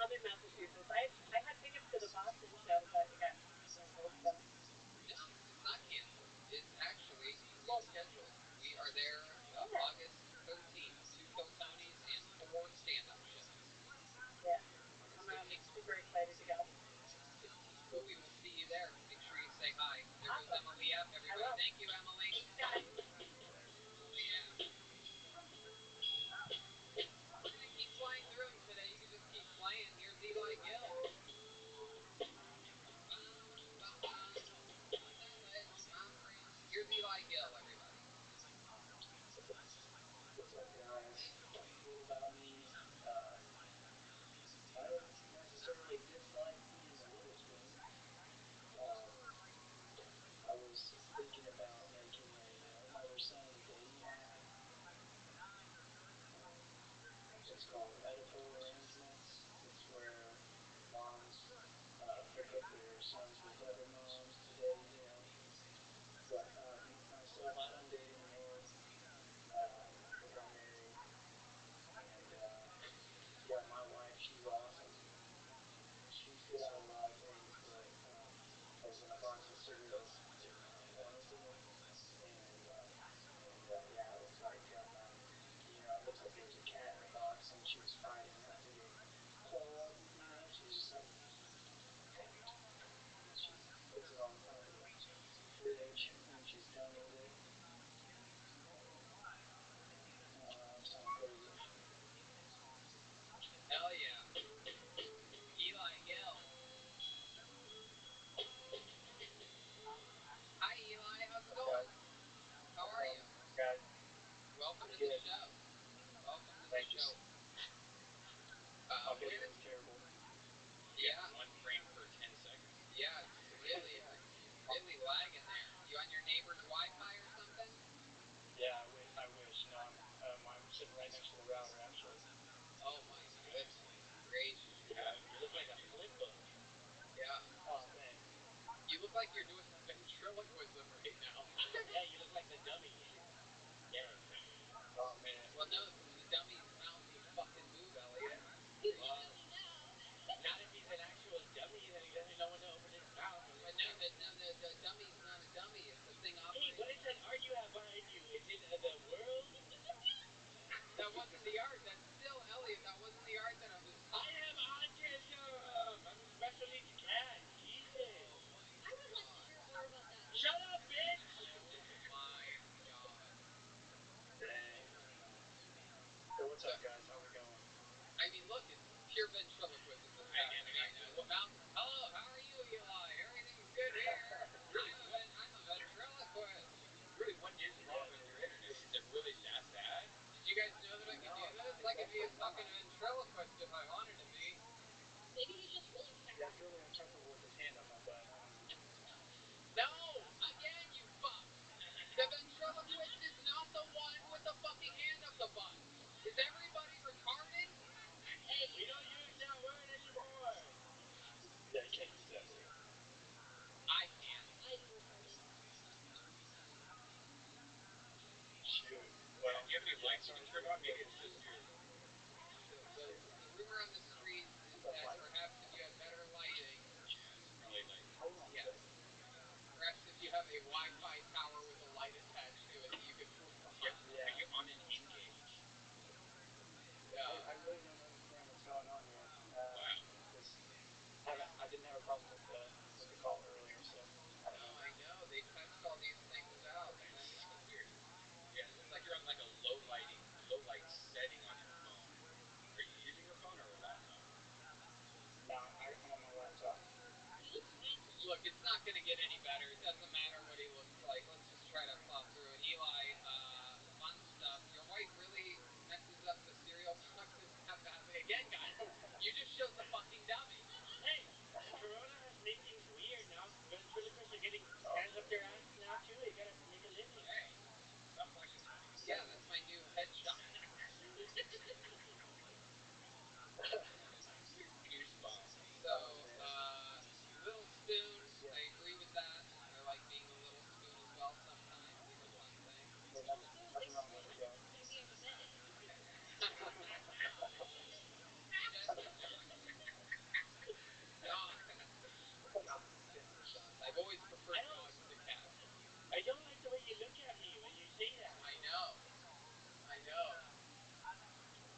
I'm in Massachusetts. I had tickets to the Boston show, but it got canceled. So. No, it's not canceled. It's actually rescheduled. We are there August 13th. 2 Kill Tonys and 4 stand-up shows. Yeah. I'm super excited to go. Well, we will see you there. Make sure you say hi. There goes Emily F. Everybody. Thank you, Emily. Thanks, guys. Emily F. We're going to keep flying through them today. You can just keep playing. Here's Eli Gill. Here's Eli Gill, everybody. What's up, guys? A little about me. I don't necessarily dislike being a little twin. I was thinking about making a mother son dating app. It's called Medical Arrangements. It's where moms pick up their sons with other moms to date, you know. But I'm still not on dating anymore because I'm married. And yeah, my wife, she's awesome. She's good at a lot of things, but I was in a box of cigarettes a while ago, and yeah, it was like you know, it looks like there was a cat in the box, and she was fighting not to get clawed. You know, she's just like, she puts it on the fridge when she's done with it. next to the router, actually. Oh my goodness gracious. Yeah, you look like a flip book. Yeah. Oh, thanks. You look like you're doing ventriloquism right now. Yeah, you look like the dummy. Yeah. Oh man. Well, no, because the dummy's mouth would fucking move, Elliot. He doesn't now. Not if he's an actual dummy, then he doesn't know when to open his mouth. But no, the dummy's not a dummy. It's the thing operating. Hey, what is that art you have behind you? Is it the world? That wasn't the art. That's still Elliot. That wasn't the art that I was. I have autism. I'm a special needs cat. Jesus. Oh my I would like to hear more about that. Shut up, bitch. Oh my god. Dang. So what's up, guys? How's it going? I mean, look, it's pure ventriloquism that's happening right now. His mouth. Hello, how are you, Eli? Everything's good here. I'm a ventriloquist. Really, what is wrong with your internet? Is it really that bad? Did you guys know that I could do this? I could be a fucking ventriloquist if I wanted to be. Maybe he's just really fat. Yeah, it's really uncomfortable with his hand on my butt. I don't know. No! Again, you fuck! The ventriloquist is not the one with the fucking hand up the butt. Is everybody retarded? Hey, we don't use that word anymore. Yeah, you can't use that word. I can. I'm retarded. Shoot. Well, do you have any lights you can turn on? Maybe it's just your... The rumor on the street is that perhaps if you had better lighting... Yes, probably like... Yes. Perhaps if you have a Wi-Fi tower with a light attached to it, you could... Yeah. Are you on an engage? I really don't understand what's going on here. Wow. I didn't have a problem with the call earlier, so I don't know. I know. They test all these things out. And then... That's so weird. Yeah, it looks like you're on like a low light setting on your phone. Are you using a phone or a laptop? No, I'm on my laptop. He looks fine to me. Look, it's not going to get any better. It doesn't matter what he looks like. Let's just try to plow through it. Eli, fun stuff. Your wife really messes up the cereal boxes that badly. Again, guys, you just showed the fucking dummy. Hey, Corona has made things weird now. Ventriloquists are getting hands up their ass now too. You gotta make a living. Hey, stop flashing that. Yeah, that's my new headshot. Goosebumps. So, Little Spoon, I agree with that. I like being a little spoon as well sometimes. It's a fun thing. There's nothing wrong with it, guys. Putting me under bed. I've always preferred dogs to cats. I don't like the way you look at me when you say that. I know.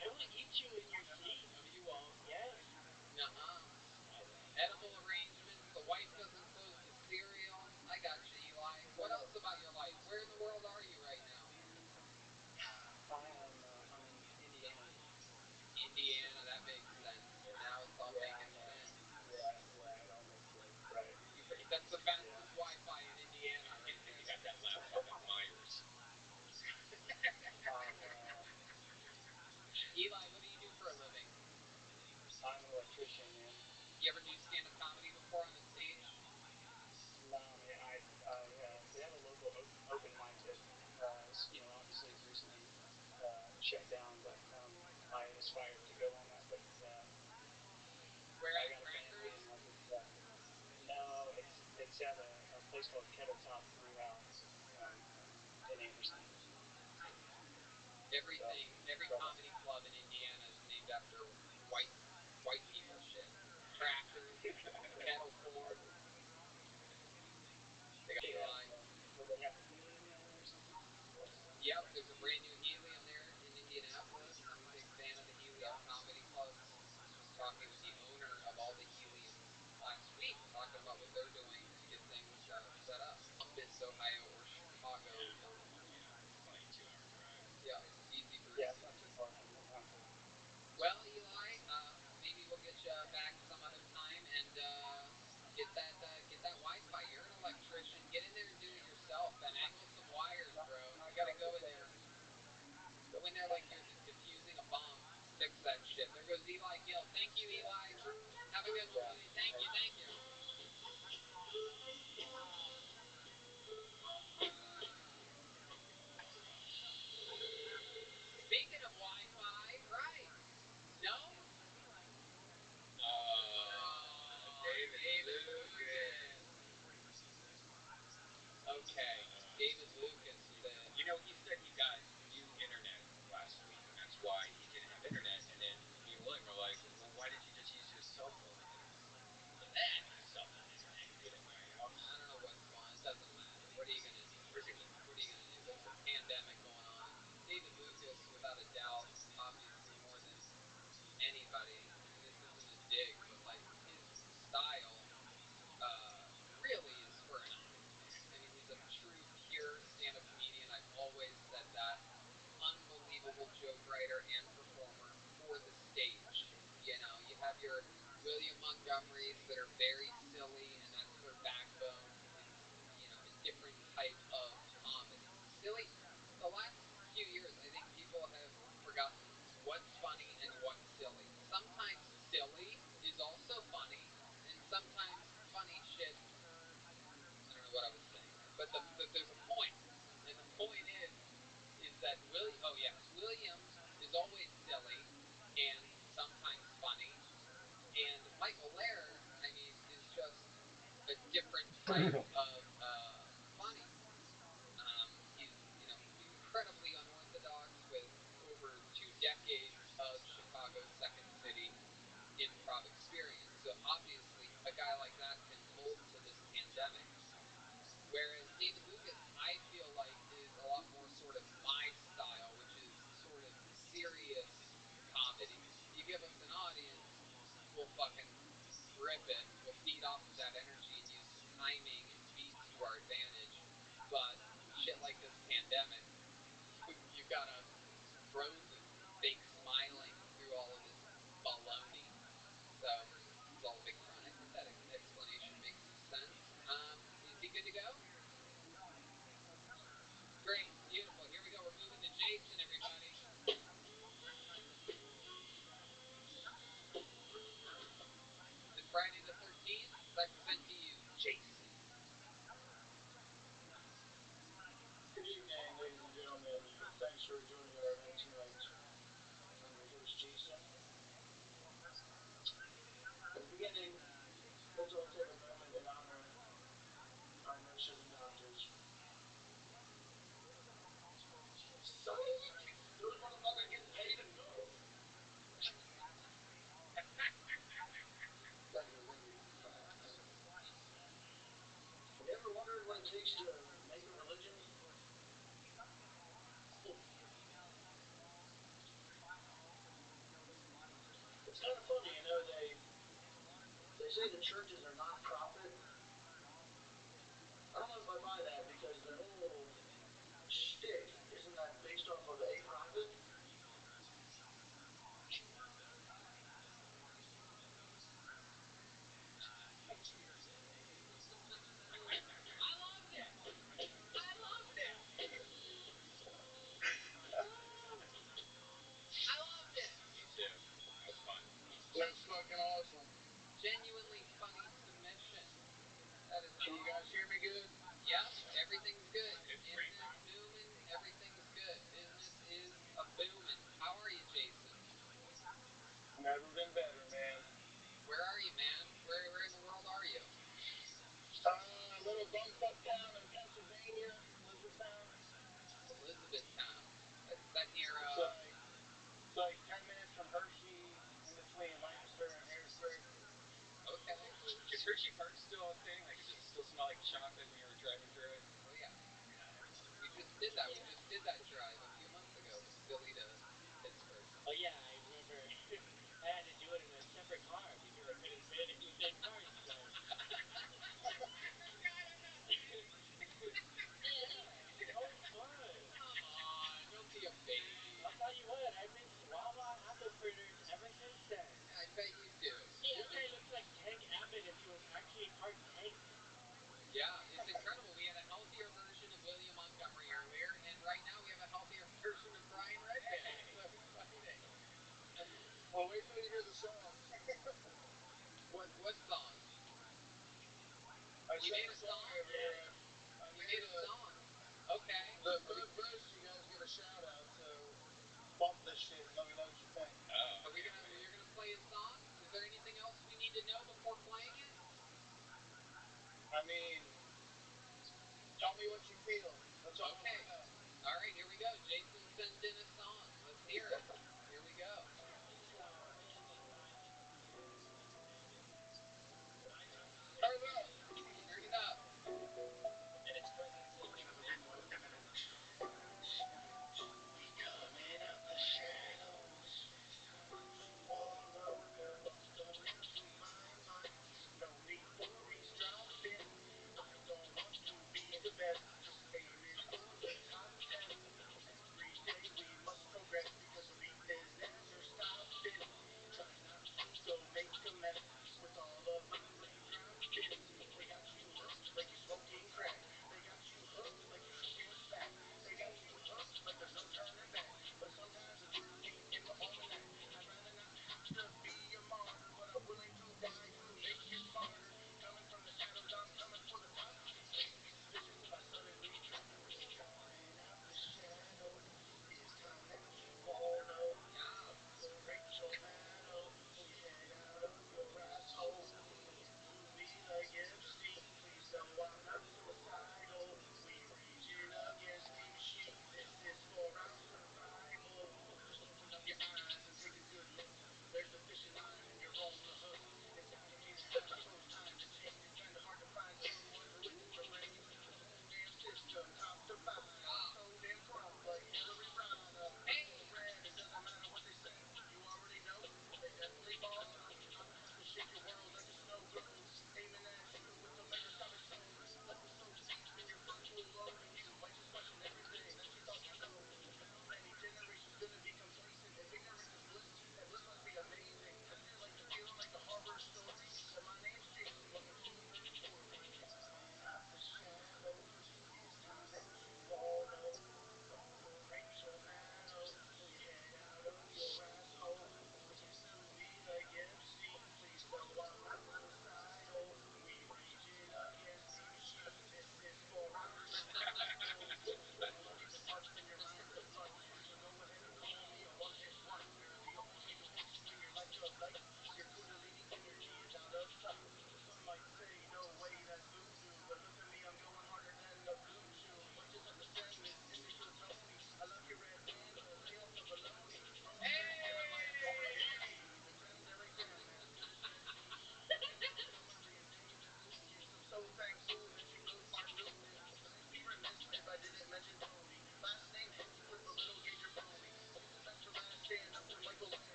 I want to eat you in your sleep. No, you won't. Yes. Nuh-uh. Edible arrangements. The wife doesn't close the cereal. I got you, Eli. What else about your life? Where in the world are you right now? I'm in Indiana. Indiana, that makes sense. Now it's all making sense. Yeah, it all makes sense. Right. That's the fastest Wi-Fi in Indiana right there. You got that laptop at Myers. Eli, what do you do for a living? I'm an electrician, man. You ever do stand-up comedy before on the stage? No, man. We have a local open mic that, obviously is recently shut down, but I aspire to go on that. But where I at got a Crackers? family, no, it's at a place called Kettle Top Brew House in Amberson. Every comedy club in Indiana is named after white people shit. Crackers, Kettle Corn. They got Eli. Will they have a helium there or something? Yep, there's a brand new Helium there in Indianapolis. I'm a big fan of the Helium comedy clubs. Was talking with the owner of all the Heliums last week, talking about what they're doing to get things set up. Columbus, Ohio, or Chicago. It's like a 2-hour drive. Yeah, easy breezy. Yeah, it's not too far from here. Huh? Well, Eli, maybe we'll get you back some other time and get that Wi-Fi. You're an electrician. Get in there and do it yourself. And angle some wires, bro. You gotta go in there. Go in there like you're defusing a bomb. Fix that shit. There goes Eli Gill. Thank you, Eli. Have a good one, buddy. Thank you. Speaking of Wi-Fi. Montgomerys that are very silly, and that's their backbone. It's a different type of comedy. Silly. The last few years, I think people have forgotten what's funny and what's silly. Sometimes silly is also funny, and sometimes funny shit. I don't know what I was saying there, but there's a point, and the point is that Williams is always silly and sometimes funny, and Michael Laird, is just a different type of funny. He's incredibly unorthodox with over 2 decades of Chicago's Second City improv experience. So obviously, a guy like that can hold to this pandemic. Whereas David Lucas, I feel like, is a lot more sort of my style, which is sort of serious comedy. You give us an audience, we'll fucking rip it. We'll feed off of that energy and use timing and beat to our advantage. But shit like this pandemic, you've got a frozen, fake smiling through all of this baloney. So it's all a big fun. I think that explanation makes some sense. Is he good to go? Great, beautiful. Here we go. We're moving to Jason, everybody. It's Friday the 13th. I present to you Jason. Good evening, ladies and gentlemen. Thanks for joining our event tonight. I'm your host, Jason. At the beginning, let's all take a moment and honor our nurses and doctors. Psych! Those motherfuckers get paid to go. Thank you. Have you ever wondered what it takes to make a religion? It's kind of funny, they say the churches are non-profit. I don't know if I buy that because their whole shtick isn't that based off of a profit. I loved it. I loved it. I loved it. Me too. That was fun. That's fucking awesome. Genuinely funny submission. That is. Can you guys hear me good? Yep, everything's good. It's great, Internet's booming. Everything's good. Business is a booming. How are you, Jason? Never been better, man. Where are you, man? Where in the world are you? A little bumfuck town in Pennsylvania, Elizabethtown. Elizabethtown. Is that near, It's like 10 minutes from Hershey, in between Lancaster and Harrisburg. Okay. Is Hershey Park still a thing? Like, does it still smell like chocolate when you were driving through it? Oh, yeah. We just did that. We just did that drive a few months ago from Philly to Pittsburgh. Oh yeah, I remember I had to do it in a separate car because I couldn't fit in the same car as you guys. Yeah, that was fun. Come on, don't be a baby. I'll tell you what, I've been to Wawa apple fritters ever since then. I bet you do. This guy looks like Tank Abbott if he was actually part tank. Yeah, it's incredible. We had a healthier version of William Montgomery earlier, and right now we have a healthier version of Brian Redband. It's so exciting. Well, wait till you hear the song. What song? I You sang made a a song song? earlier. You made a song. Okay. The third verse, you guys get a shout out, so bump this shit and let me know what you think. Oh. Are we gonna? You're gonna play a song? Is there anything else we need to know before playing it? I mean, tell me what you feel. That's all I want to know. All right, here we go. Jason sent in a song. Let's hear it. Here we go. Turn it up. Turn it up. And it's presently Coming out the shadows, all up, going through my mind. No need for eavesdropping. I don't want to be the best.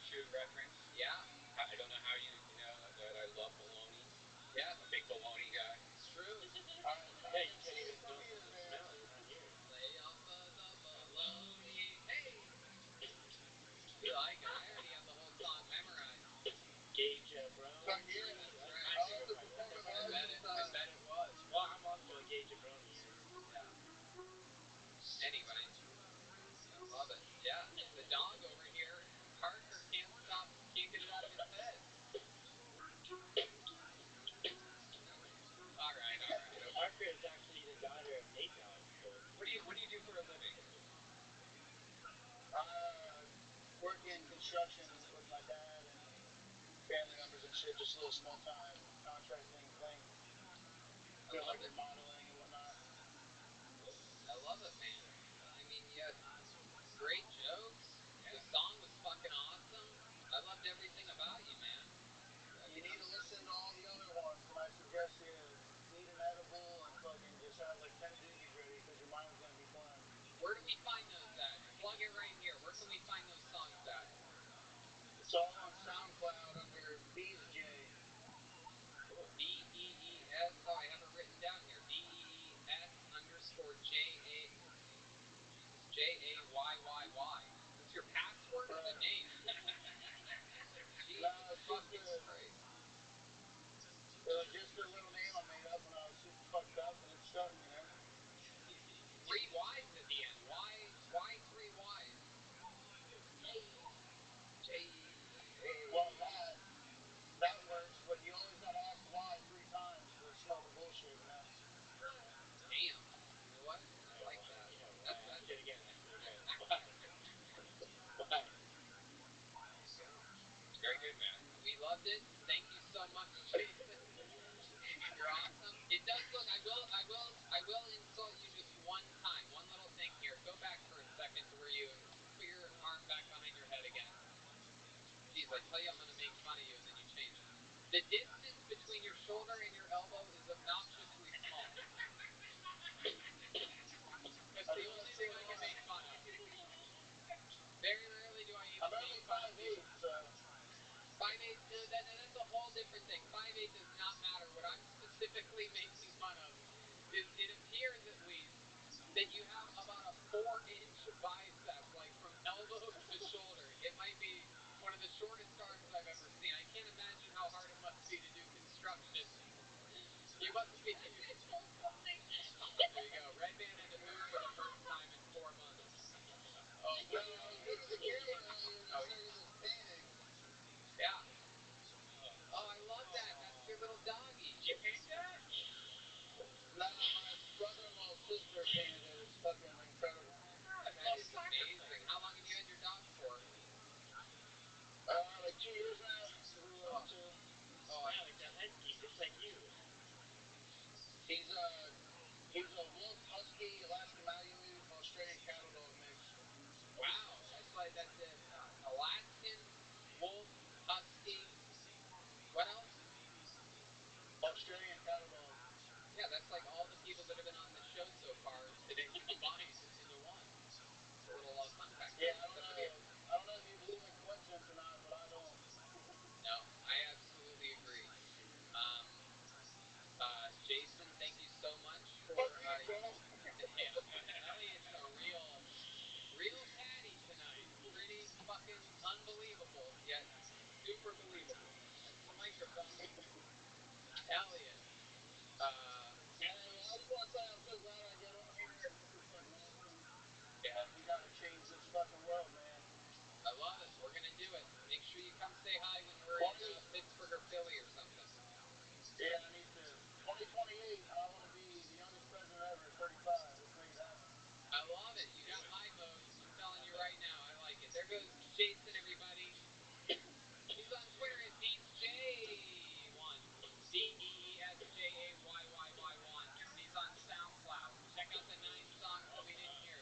shoe reference. Yeah. I don't know how you know that I love bologna. Yeah. I'm a big bologna guy. It's true. Yeah, you can't even know from the smell. You're not here. Lay off of the bologna. Hey! You like it. I already have the whole song memorized. Gauge Brony. That's right. I bet it was. Well, I'm off to a Gauge Brony here. Yeah. Anyway. I love it. Yeah. The dog over here, Parker, can't get it out of his head. All right. Parker is actually the daughter of Nate Dogg. So. What do you do for a living? Work in construction with my dad and family members and shit. Just a little small time contracting thing. Doing like remodeling and whatnot. I love it, man. I mean, you had great jokes. The song was fucking awesome. I loved everything about you, man. You need to listen to all the other ones, and I suggest you eat an edible and fucking just have like 10 doobies ready because your mind's gonna be blown. Where do we find those at? Plug it right here. Where can we find those songs at? It's all on SoundCloud under Bees J. B-E-E-S. Oh, I have it written down here. B-E-E-S_J-A. Jesus. J-A-Y-Y-Y. That's your password or the name? Jesus fucking Christ. It was just a little name I made up when I was super fucked up, and it stuck, you know? 3 Y's at the end. Why 3 Y's? J. Well, that works, but you always gotta ask why 3 times to smell the bullshit, you know? Damn. You know what? I like that. Yeah, ask it again. Why? Very good, man. We loved it. Thank you so much, Jason. You're awesome. It does look. I will insult you just one time. One little thing here. Go back for a second to where you put your arm back behind your head again. Jeez, I tell you I'm gonna make fun of you and then you change it. The distance between your shoulder and your elbow is obnoxiously small. That's the only thing I can make fun of. Very rarely do I even make fun of people. 5'8", no, that's a whole different thing. 5'8" does not matter. What I'm specifically making fun of is it appears at least that you have about a 4-inch bicep, like from elbow to shoulder. It might be one of the shortest arms I've ever seen. I can't imagine how hard it must be to do construction. You must be. There you go. Red Man had to move for the first time in 4 months. Oh, well, I was looking at the camera earlier and I saw you just painting. Yeah. Oh, I love that. That's your little doggy. Did you paint that? No, my brother-in-law's sister painted it. It's fucking incredible. That is amazing. How long have you had your dog for? Like 2 years now. A little over 2. Oh, wow, it's a husky, just like you. He's a wolf, husky, Alaska Malamute, Australian cattle dog mix. Wow, that's it. Alaskan wolf, husky. What else? Australian cattle dog. Yeah, that's like all the people that have been on the show so far today combined into one. A little fun fact. Yeah, I don't know if you believe in coincidence or not, but I don't. No, I absolutely agree. Jason, thank you so much for. Yeah, Elliot's a real caddy tonight. Pretty fucking unbelievable, yet super believable. That's the microphone. Elliot. Yeah, I just want to say I'm so glad I get on here, and this is fucking awesome. Yeah. We gotta change this fucking world, man. I love it. We're gonna do it. Make sure you come say hi when we're in Pittsburgh or Philly or something. Yeah, I need to. 2028, I want to be the youngest president ever, 35. Let's make it happen. I love it. You got my vote. I'm telling you right now, I like it. There goes Jason, everybody. He's on Twitter at BeatsJ1. BeesJayY1. He's on SoundCloud. Check out the 9 songs that we didn't hear.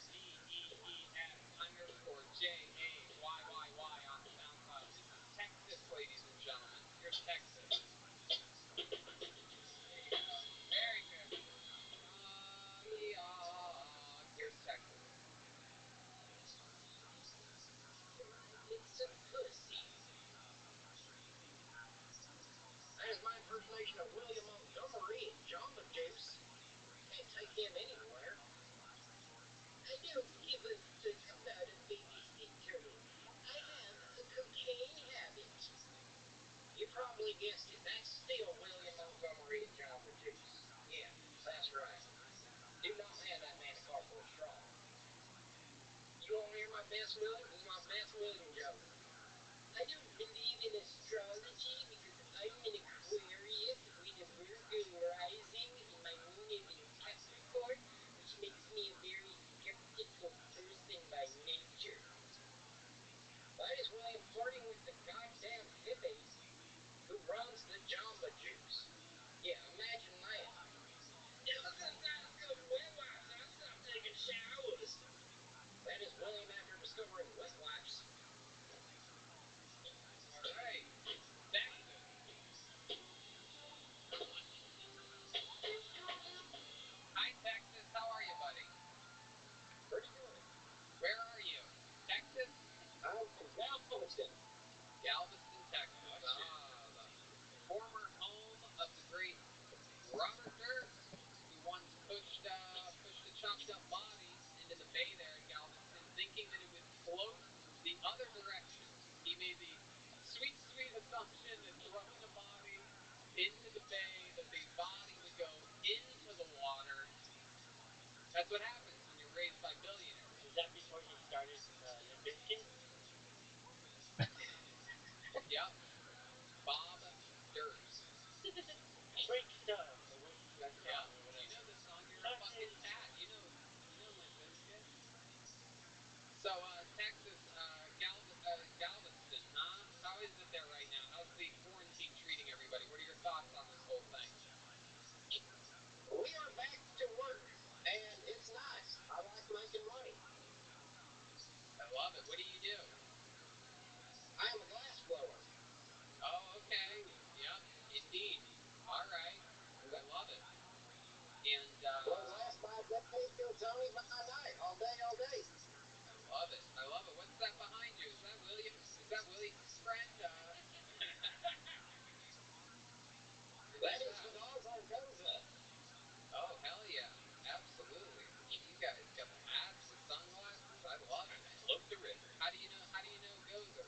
BEES_JAYYY on SoundCloud. This is Texas, ladies and gentlemen. Here's Texas. Very good. Here's Texas. situation of William Montgomery and Jamba Juice. Can't take him anywhere. I don't give a fuck about a babysitter. I have a cocaine habit. You probably guessed it. That's still William Montgomery and Jamba Juice. Yeah, that's right. Do not hand that man a cardboard straw. You want to hear my best William? This is my best William joke. I don't believe in astrology because I'm an Aquarius with a Virgo rising and my moon is in Capricorn, which makes me a very skeptical person by nature. That is William flirting with the goddamn hippie who runs the Jamba Juice. Yeah, imagine that. Ever since I discovered wet wipes, I stopped taking showers. That is William after discovering wet wipes. All right, Texas. Hi, Texas. How are you, buddy? Pretty good. Where are you? Texas? I'm in Galveston. Galveston, Texas. The former home of the great Robert Durst, who once pushed a chopped up body into the bay there in Galveston, thinking that it would float the other direction. He made the sweet, sweet assumption that throwing a body into the bay, that the body would go into the water. That's what happens when you're raised by billionaires. Is that before he started Limp Bizkit? Yep. Bob Durst. Freak stuff, or what's that song, Yeah. or whatever. You know the song, you're a fucking cat. You know Limp Bizkit. So, Texas, Galveston, huh? How is it there right now? How's the quarantine treating everybody? What are your thoughts on this whole thing? We are back to work, and it's nice. I like making money. I love it. What do you do? I am a glass blower. Oh, okay. Yep, indeed. All right. I love it. And, blow glass by day, till Tony by night, all day, all day. I love it. I love it. What's that behind you? Is that William? Is that William's friend? That is Vidal Zaragoza. Oh, hell yeah. Absolutely. You guys got the hats, the sunglasses. I love it. Float the river. How do you know Gozer?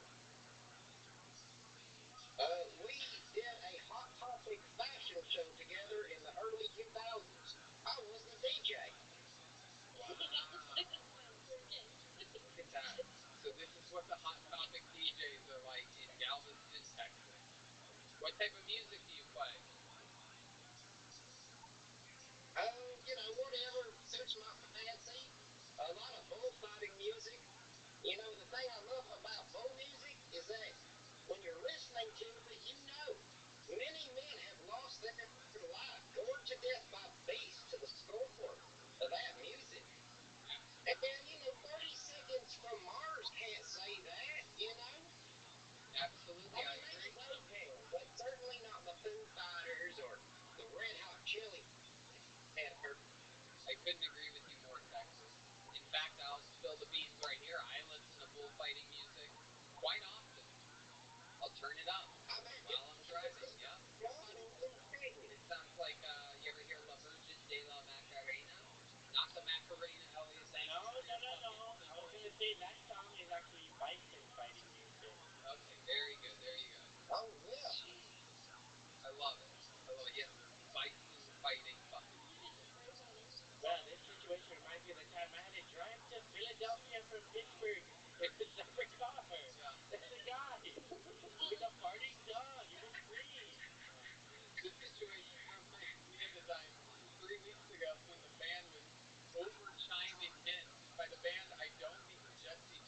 We did a Hot Topic fashion show together in the early 2000s. I was the DJ. Wow. Look at that. So this is what the Hot Topic DJs are like in Galveston, Texas. What type of music do you play? Whatever suits my fancy. A lot of bullfighting music. You know, the thing I love about bull music is that when you're listening to it, many men have lost their life, gored to death by beasts to the score of that music. Absolutely. And 30 seconds from Mars can't say that, Absolutely, I agree. Maybe they can, but certainly not the Foo Fighters or the Red Hot Chili Peppers. I couldn't agree with you more, Texas. In fact, I'll spill the beans right here. I listen to bullfighting music quite often. I'll turn it up while I'm driving, yeah. It sounds like, you ever hear La Virgin de la Macarena? Not the Macarena, Elliot. No. I was going to say that song is actually bison fighting music. Okay, very good. There you go. Oh, yeah. Jeez. I love it. Yes, bison fighting fucking music. Well, this situation reminds me of the time I had to drive to Philadelphia from Pittsburgh in a separate car. Yeah. There's a guy with a farting dog. It was free. This situation reminds me of the time 3 weeks ago when the band was over chiming in. By the band, I don't mean Jesse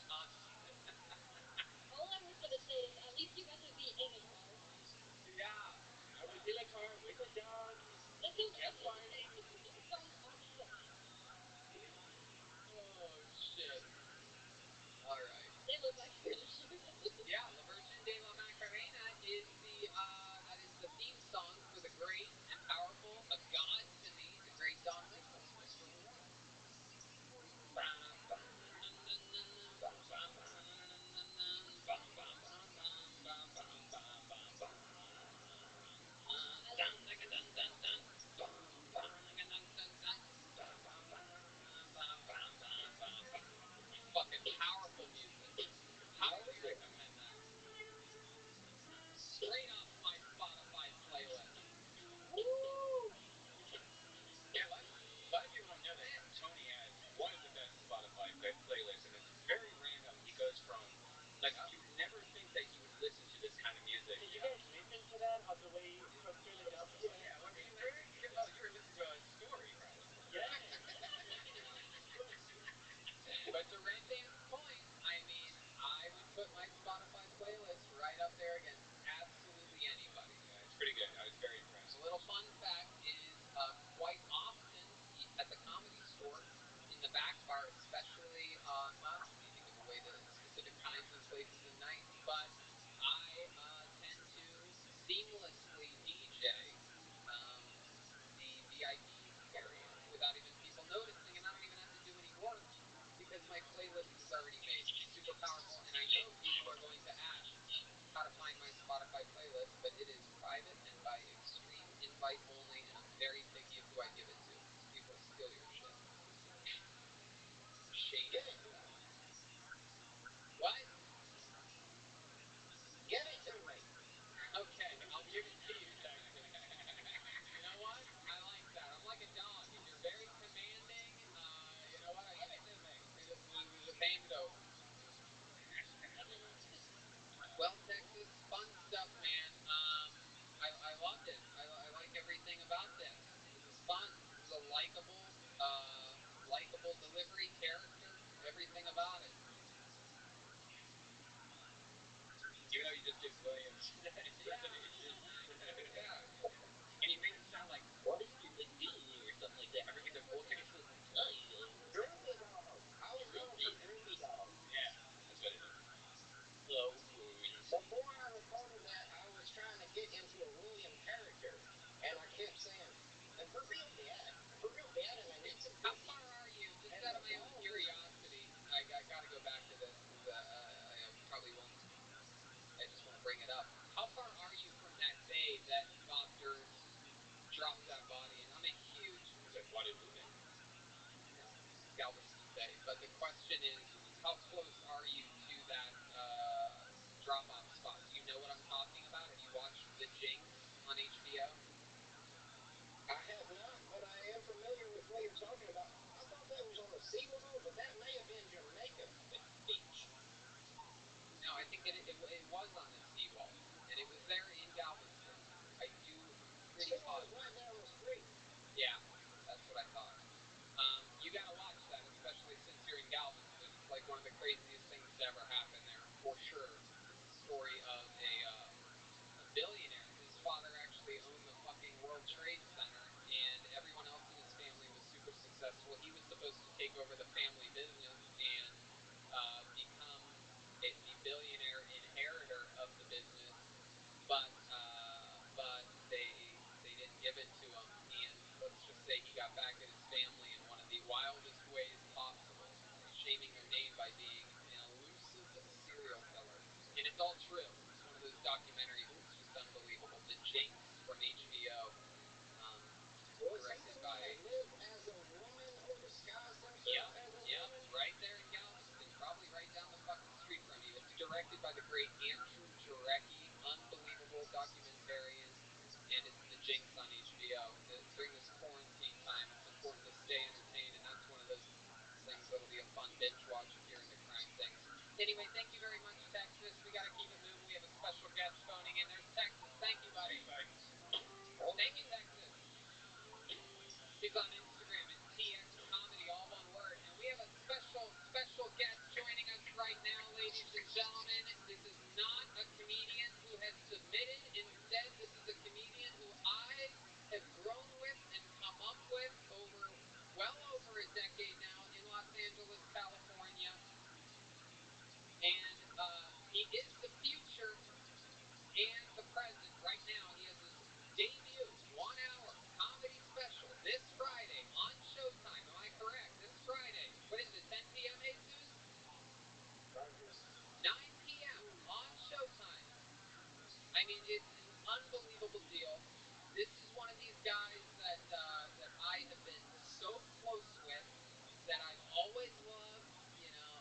shady. Give it to me. What? Give it to me. Okay, I'll give it to you, Texas. You know what? I like that. I'm like a dog. If you're very commanding, you know what? I Give give it to me. the bando. Well, Texas, fun stuff, man. I loved it. I like everything about this. This is fun. This is a likable delivery, character, everything about it. Even though you just gave Williams impersonation. Yeah. And you made it sound like, what is your big deal or something like that. I forget the voice. Droopy dog. I was going for Droopy dog. Yeah, that's what it is. Before I recorded that, I was trying to get into a William character, and I kept saying, and for real bad, and I need some How cookies. far are you? Just And out of the my own dog curiosity, I got to go back to this because I probably won't. I just want to bring it up. How far are you from that bay that Foster dropped that body in? I'm a huge Guadalupe. Galveston Bay, but the question is, how close are you to that drop-off spot? Do you know what I'm talking about? Have you watched The Jinx on HBO? I have not, but I am familiar with what you're talking about. I thought that was on the seawall, but that may have been Jamaica Beach. No, I think it was on the seawall, and it was there in Galveston. I do pretty Seawall's right down the street. Yeah, that's what I thought. You got to watch that, especially since you're in Galveston. It's like one of the craziest things to ever happen there, for sure. It's the story of a billionaire. His father actually owned the fucking World Trade Center, and everyone else in his family was super successful. He was supposed to take over the family business and become the billionaire inheritor of the business, but they didn't give it to him, and let's just say he got back at his family in one of the wildest ways possible, shaming their name by being an elusive serial killer. And it's all true. It's one of those documentaries that's just unbelievable. The Jinx from HBO, directed by... lived as a woman or disguised himself as a woman? Right there in Galveston, probably right down the fucking street from you. It's directed by the great Andrew Jarecki, unbelievable documentarian, and it's The Jinx on HBO. During this quarantine time, it's important to stay entertained, and that's one of those things that'll be a fun binge watch if you're into crime things. Anyway, thank you very much, Texas. We got to keep it moving. We have a special guest phoning in. There's Texas. Thank you, buddy. Thank you, Texas. He's on Instagram at TX Comedy, all one word. And we have a special guest joining us right now, ladies and gentlemen. This is not a comedian who has submitted. Instead, this is a comedian who I have grown with and come up with well over a decade now in Los Angeles, California. And he is the future and the present. Right now, he has his debut 1-hour comedy special this Friday on Showtime. Am I correct? This Friday. What is it, 10 p.m., Jesus? 9 p.m. on Showtime. I mean, it's an unbelievable deal. This is one of these guys that I have been so close with, that I've always loved. You know,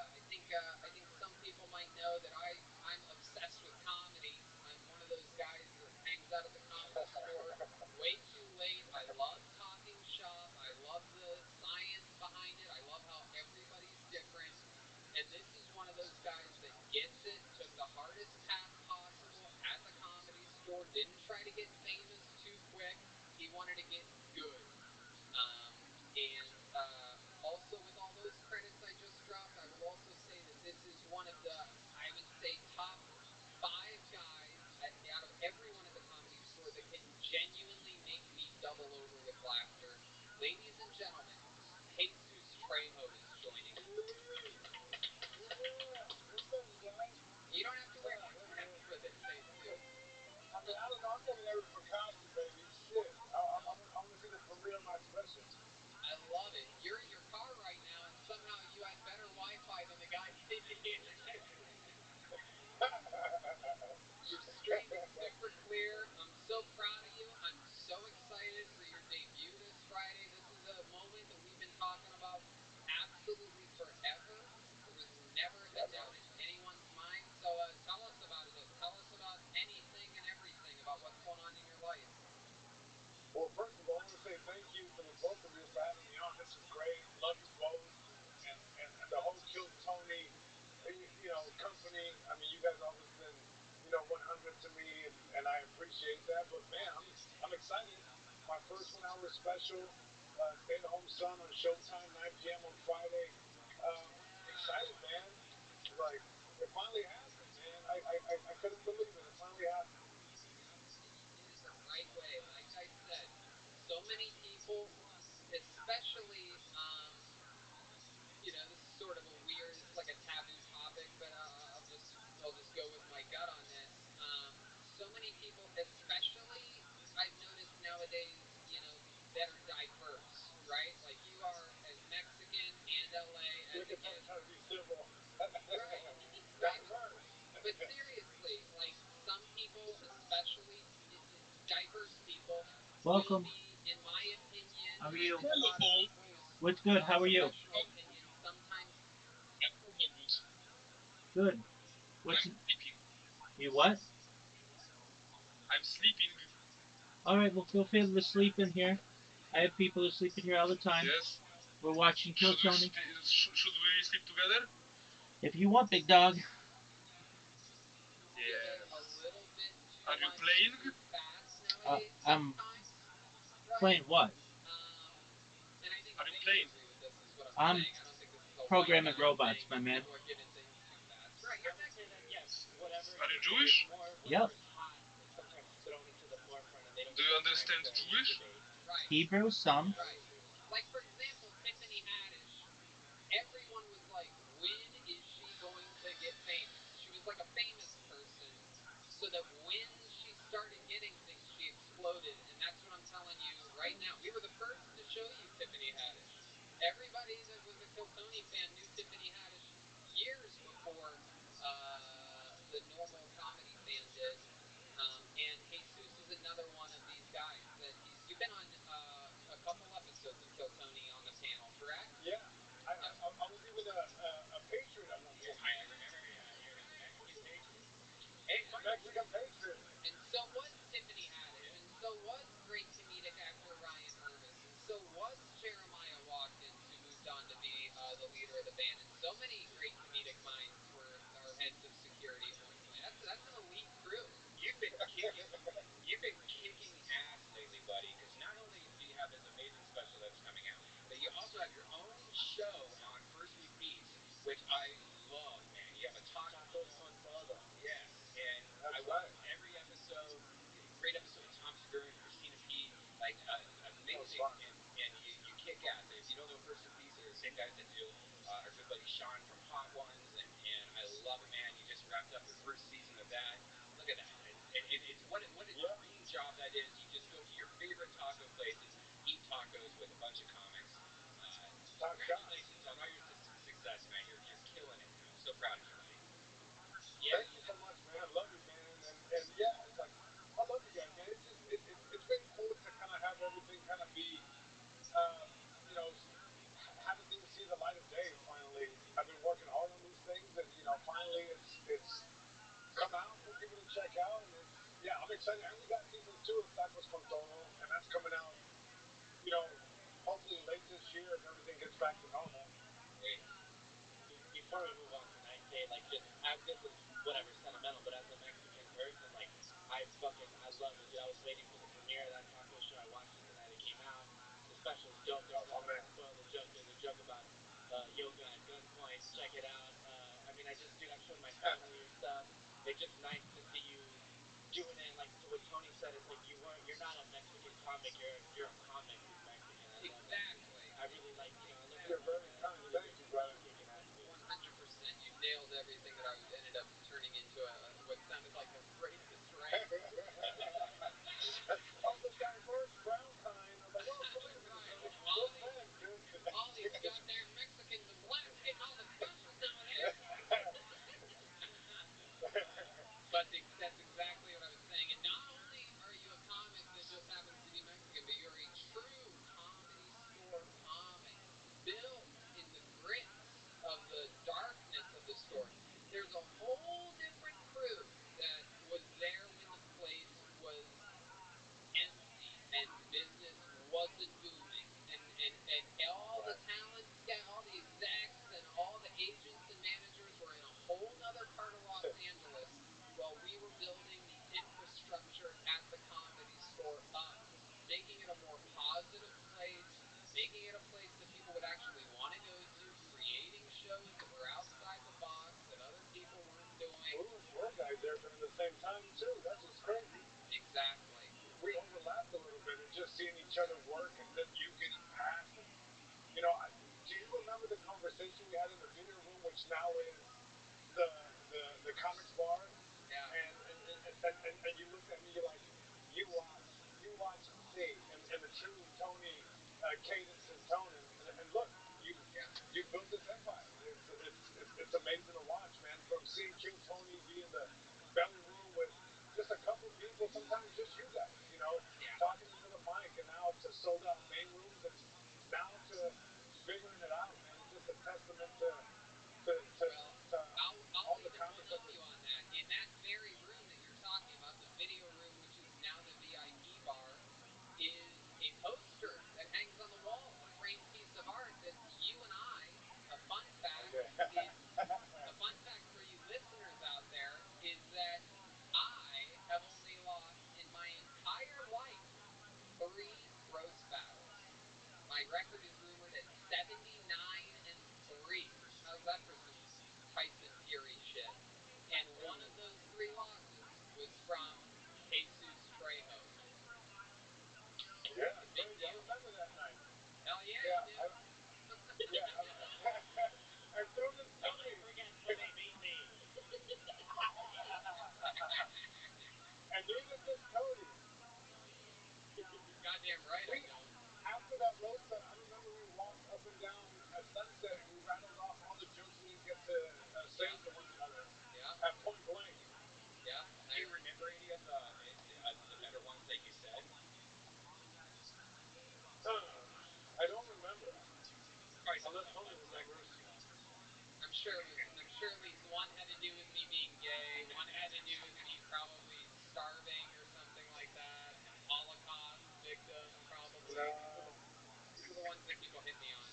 I think some people might know that I'm obsessed with comedy. I'm one of those guys that hangs out at the comedy store way too late. I love talking shop. I love the science behind it. I love how everybody's different. And this is one of those guys that gets it, took the hardest path possible at the comedy store, didn't try to get famous too quick. He wanted to get good. Also with all those credits I just dropped, I will also say that this is one of the, I would say, top 5 guys out of everyone at the comedy store that can genuinely make me double over with laughter. Ladies and gentlemen, Jesus Trejo is joining us. You don't have to wear your text for this, Jesus. I mean, I don't know. I'm coming there for comedy, baby. Shit. I want to see the premiere of my special. I love it. You're in your car right now, and somehow you have better Wi-Fi than the guy sitting here. Your stream is super clear. I'm so proud of you. I'm so excited for your debut this Friday. This is a moment that we've been talking about absolutely company. I mean, you guys always been, 100 to me, and I appreciate that. But man, I'm excited. My first 1 hour special, Stay at Home Son on Showtime, 9 p.m. on Friday. Excited, man. Like it finally happened, man. I couldn't believe it. It finally happened. You did it the right way. Like I said, so many people, especially, this is sort of a weird. It's like a taboo topic, but I'll just go with my gut on this. So many people, especially I've noticed nowadays, that are diverse, right? Like you are as Mexican and LA as Look it at that, gets. trying to be civil. Right. Diverse. But seriously, like some people, especially diverse people, will Welcome. be, in my opinion, How are you? a lot of people's What's good? How are you? professional opinion. Sometimes Good. What's you what? I'm sleeping. All right, well, feel free to sleep in here. I have people who sleep in here all the time. Yes. We're watching Kill Tony. Should we sleep together? If you want, big dog. Yes. a little bit too Are you much playing? too fast nowadays. I'm Sometimes, right? playing what? And I think Are you they playing? agree with this. Is what I'm I'm saying. I don't think this is a programming one-time robots, thing. my man. People are getting things too fast. Right? You're I would say Mexican. that yes, whatever Are you is Jewish? Yep. whatever's hot is sometimes thrown into the forefront, and they don't Do get you the time understand to Jewish? incubate. Right. Hebrew, some. Right. Like for example, Tiffany Haddish. Everyone was like, when is she going to get famous? She was like a famous person, so that when she started getting things, she exploded. And that's what I'm telling you right now. We were the first to show you Tiffany Haddish. Everybody that was a Kill Tony fan knew Tiffany Haddish years before the normal comedy fan did. And Jesus is another one of these guys that you've been on a couple episodes of Kill Tony on the panel, correct? Yeah. I was even a patriot at one point. I remember, you're a Mexican patriot. Hey, Mexican patriot. And so was Tiffany Haddish, and so was great comedic actor Ryan Hermes, and so was Jeremiah Watkins, who moved on to be the leader of the band. And so many great comedic minds were our heads of security at one point. That's an elite crew. You've been kicking ass lately, buddy. Because not only do you have this amazing special that's coming out, but you also have your own show on First Repeats, which I love, man. You have a talk. Tacos con todo. Yes, and That's I watched every episode. Great episode with Tom Segura and Christina P. Like amazing, and you kick ass. If you don't know First Repeats, they're the same guys that do our good buddy Sean from Hot Ones, and I love it, man. You just wrapped up your first season of that. Look at that. It's what a dream job that is. You just go to your favorite taco places, eat tacos with a bunch of comics. Congratulations on all your success, man. You're killing it. I'm so proud of you, buddy. Yeah. Thank you so much, man. I love you, man. And yeah, it's like I love you guys, man. It's been cool to kind of have everything kind of be, you know, having things see the light of day. Finally, I've been working hard on these things, and finally it's come out for people to check out, and I'm excited. And we got season 2 of Tacos con Todo, and that's coming out, hopefully late this year if everything gets back to normal. Great. Before we move on tonight, Kay, like just this is whatever sentimental, but as a Mexican person, like I love it, dude. I was waiting for the premiere of that taco show. I watched it the night it came out. The special's dope. There's no spoil the joke. There's a joke about yoga at gunpoint. Check it out. Dude, I've shown my family your stuff. It's just nice to see you doing it. Like to what Tony said, it's like you're not a Mexican comic. You're a comic who's Mexican. I love that. I really like, I look at You're very kind. Thank you, brother. 100%. You nailed everything that I ended up turning into what sounded like a racist rant. Oh, the diverse brown kind. I was like, well, believe me, all these goddamn Mexicans and blacks getting all the specials nowadays. But that's exactly what I was saying. And not only are you a comic that just happens to be Mexican, but you're a true comedy store comic built in the grits of the darkness of the store. There's a whole different crew that was there see King Tony be in the belly room with just a couple people, sometimes just you guys, talking into the mic, and now to sold out main rooms, and now to figuring it out, man. It's just a testament to I'll even one-up you on that. In that very room that you're talking about, the video room, which is now the VIP bar, is a poster that hangs on the wall, a framed piece of art that you and I, a fun fact for you listeners out there is that I have only lost in my entire life 3 roast battles. My record is rumored at 79-3. How's that for some Tyson Fury shit? And one of those 3 losses was from Jesus Trejo. Yeah, big deal. I remember that night. Hell yeah, you do. I threw this Tony. Don't forget when they beat me. And neither did Cody. Goddamn right I don't. After that roast, I remember we walked up and down Sunset and we rattled off all the jokes we didn't get to say to one another at point blank. Yeah. Do you remember any of the better ones that you said? I don't remember. Unless Tony remembers. I'm sure at least one had to do with me being gay, one had to do with me probably starving or something like that. Holocaust victim, probably. These are the ones that people hit me on.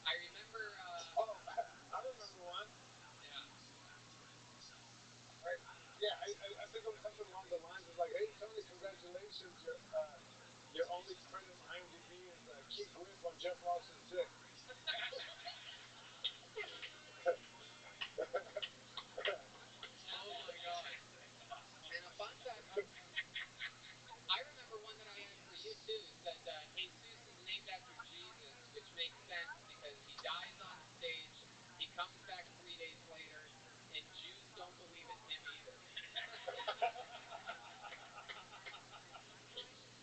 I remember I remember one. Yeah. Right. Yeah, I think it was something along the lines of like, hey Tony, congratulations, your only credit on IMDb is Keith Whip on Jeff Lawson's dick. Oh my god. And a fun fact, I remember one that I had for you too. It said Jesus is named after Jesus, which makes sense because he dies on stage, he comes back 3 days later, and Jews don't believe in him either.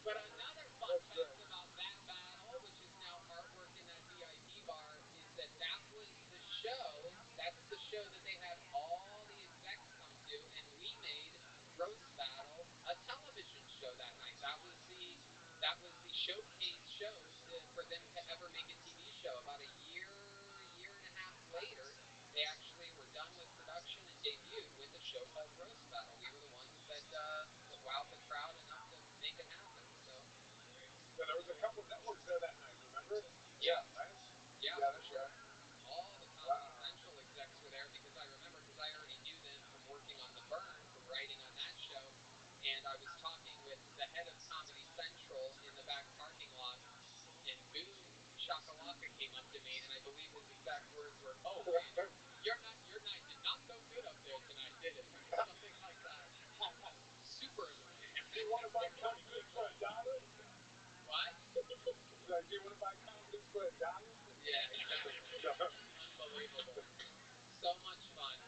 But another fun fact about that battle, which is now artwork in that VIP bar, is that was the show, that's the show that they had all the execs come to, and we made Roast Battle a television show that night. That was the showcase show for them to ever make a TV show. About a year and a half later, they actually were done with production and debuted with a show called Roast Battle. We were the ones that wowed the crowd enough to make it happen. So yeah, there was a couple networks there that night, remember? Yeah. Right? Yeah, that's sure. right. All the Comedy Central execs were there because I already knew them from working on The Burn, from writing on that show, and I was talking with the head of Comedy Central in the back parking lot, and Boom Shakalaka came up to me, and I believe his exact words were, "Oh man, your night did not go good up there tonight, did it?" Or something like that. Super annoying. Do you want to buy confidence for $1? What? Like, do you want to buy confidence for $1? Yeah, exactly. Unbelievable. So much fun.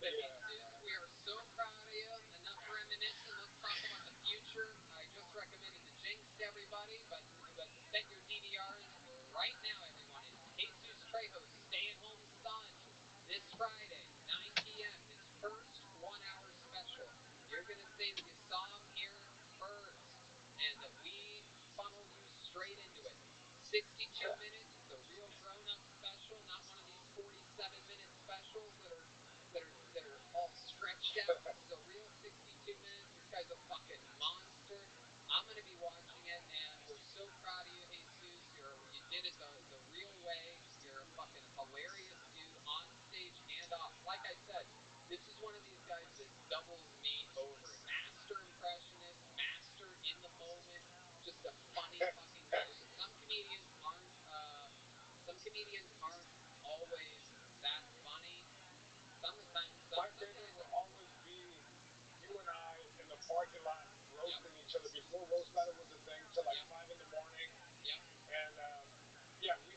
But Jesus, we are so proud of you. Enough reminiscing. Let's talk about the future. I just recommended the Jinx to everybody, but set your DVRs right now, everyone. It's Jesus Trejo's Stay-at-Home Son this Friday, 9 p.m. His first 1-hour special. You're going to say that you saw him here first, and that we funneled you straight into it. 62 minutes. It's a real grown-up special, not one of these 47-minute specials that are all stretched out. This is a real 62 minutes. This guy's a fucking monster. I'm going to be watching it, and we're so proud of you, Jesus. You did it the real way. You're a fucking hilarious dude on stage and off. Like I said, this is one of these guys that doubles me over. Master impressionist, master in the moment, just a funny fucking guy. Some comedians aren't always that funny. Sometimes my favorite will always be you and I in the parking lot roasting each other before Roast Battle was a thing till like 5 in the morning. Yep. And yeah, we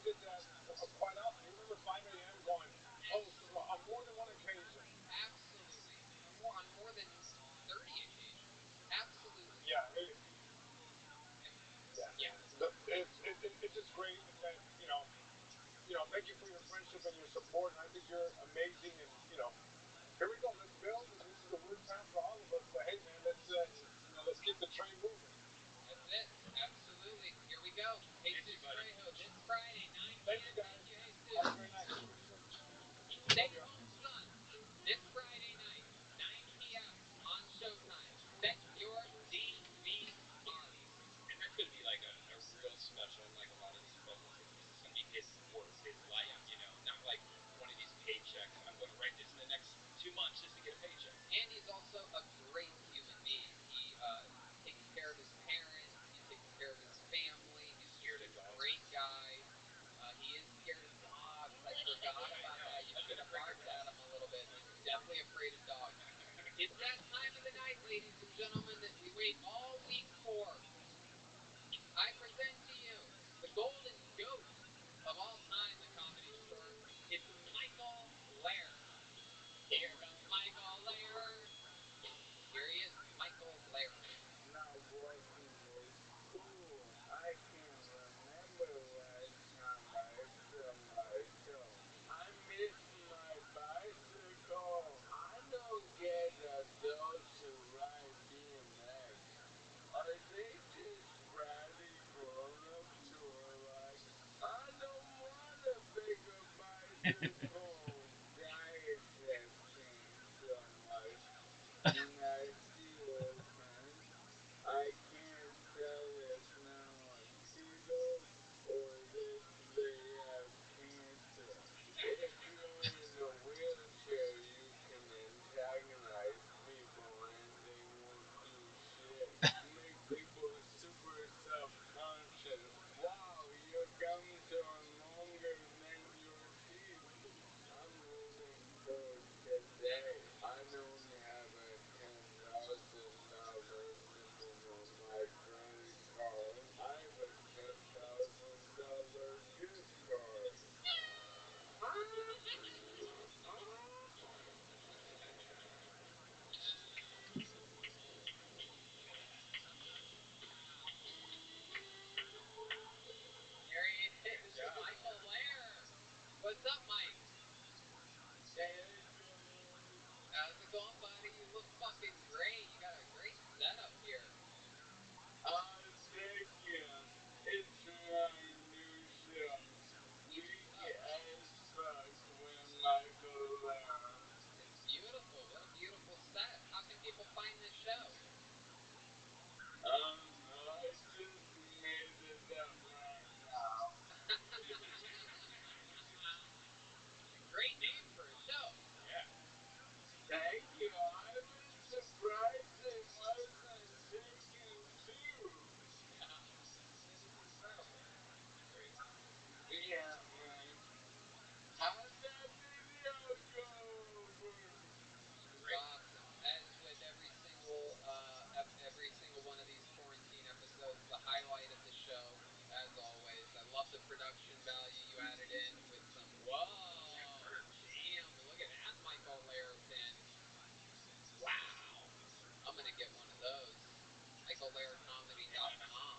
SolareComedy.com.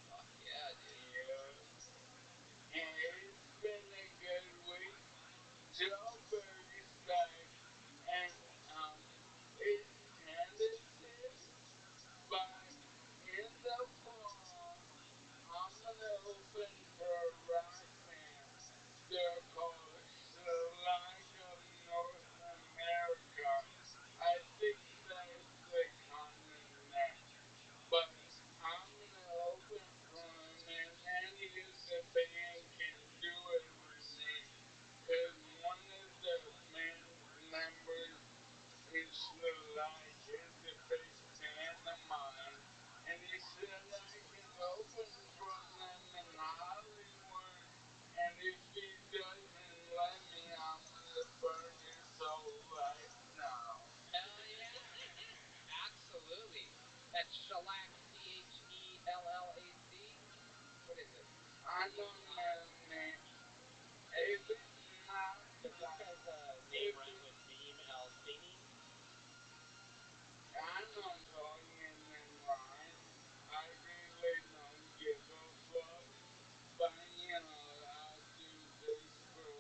Fuck yeah, dude. Yeah. It's been a good week. Joburg's back, and it's tentative, but in the fall, I'm gonna open for a rock band. They're called Select of North America. I think that's the common name. But I'm gonna open for him, and any of the band can do it with me. Cause one of the band members in Select is a big fan of mine, and he said I can open for them in Hollywood, and if he doesn't let me, I'm gonna burn his whole life down. Hell yeah. Absolutely. That's Shellac, Chellac. What is it? I don't know, man. If it's not Does this like, guy's name rhyme with Beam El Sini? I don't fucking rhyme. I really don't give a fuck. But you know, I'll do this for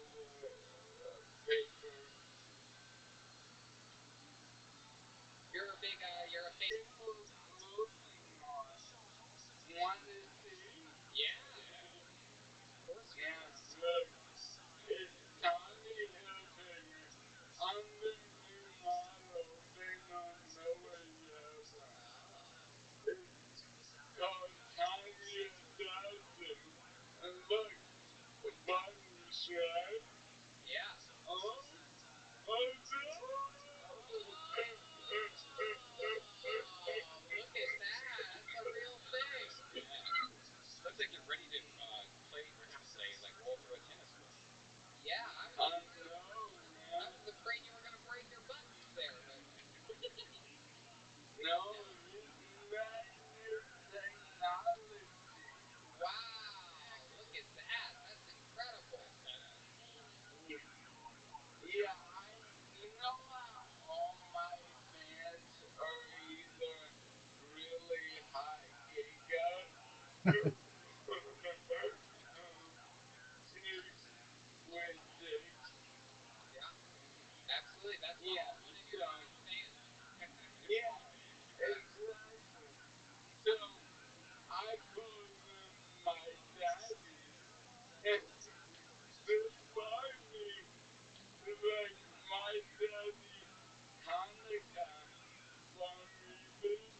the paper. You're a big, you're a fan. Clothing on. Want to see? Yeah. Yeah, look. It's Tommy Hilfiger. I'm the new model. They don't know it yet, but it's called Tommy Adaptive. And look, the buttons, right? Yeah. Oh, Look at that. That's a real thing. Yeah. Looks like you're ready to play, or not play, like roll through a tennis court. Yeah, I was afraid you were gonna break your buttons there, but no, isn't that new technology? wow, look at that. That's incredible. Yeah, you know how all my fans are either really hot gay guys, chicks with dicks. Yeah. Absolutely. That's Yeah, one of your main fans. yeah, exactly. So I call them my daddies, and they buy me like my daddy Hanukkah for me, bitch.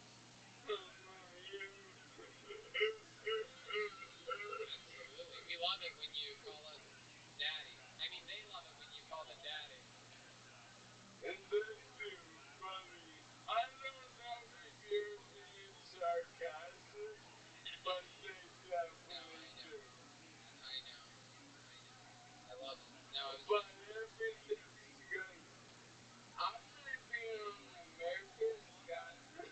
Absolutely. We love it when you call us daddy. I mean, they love it when you call them daddy. And they do, buddy. I don't know if you're being sarcastic, but they definitely do. I know. I love it. No, I was But everything's good. I might be on the nervous guy. No,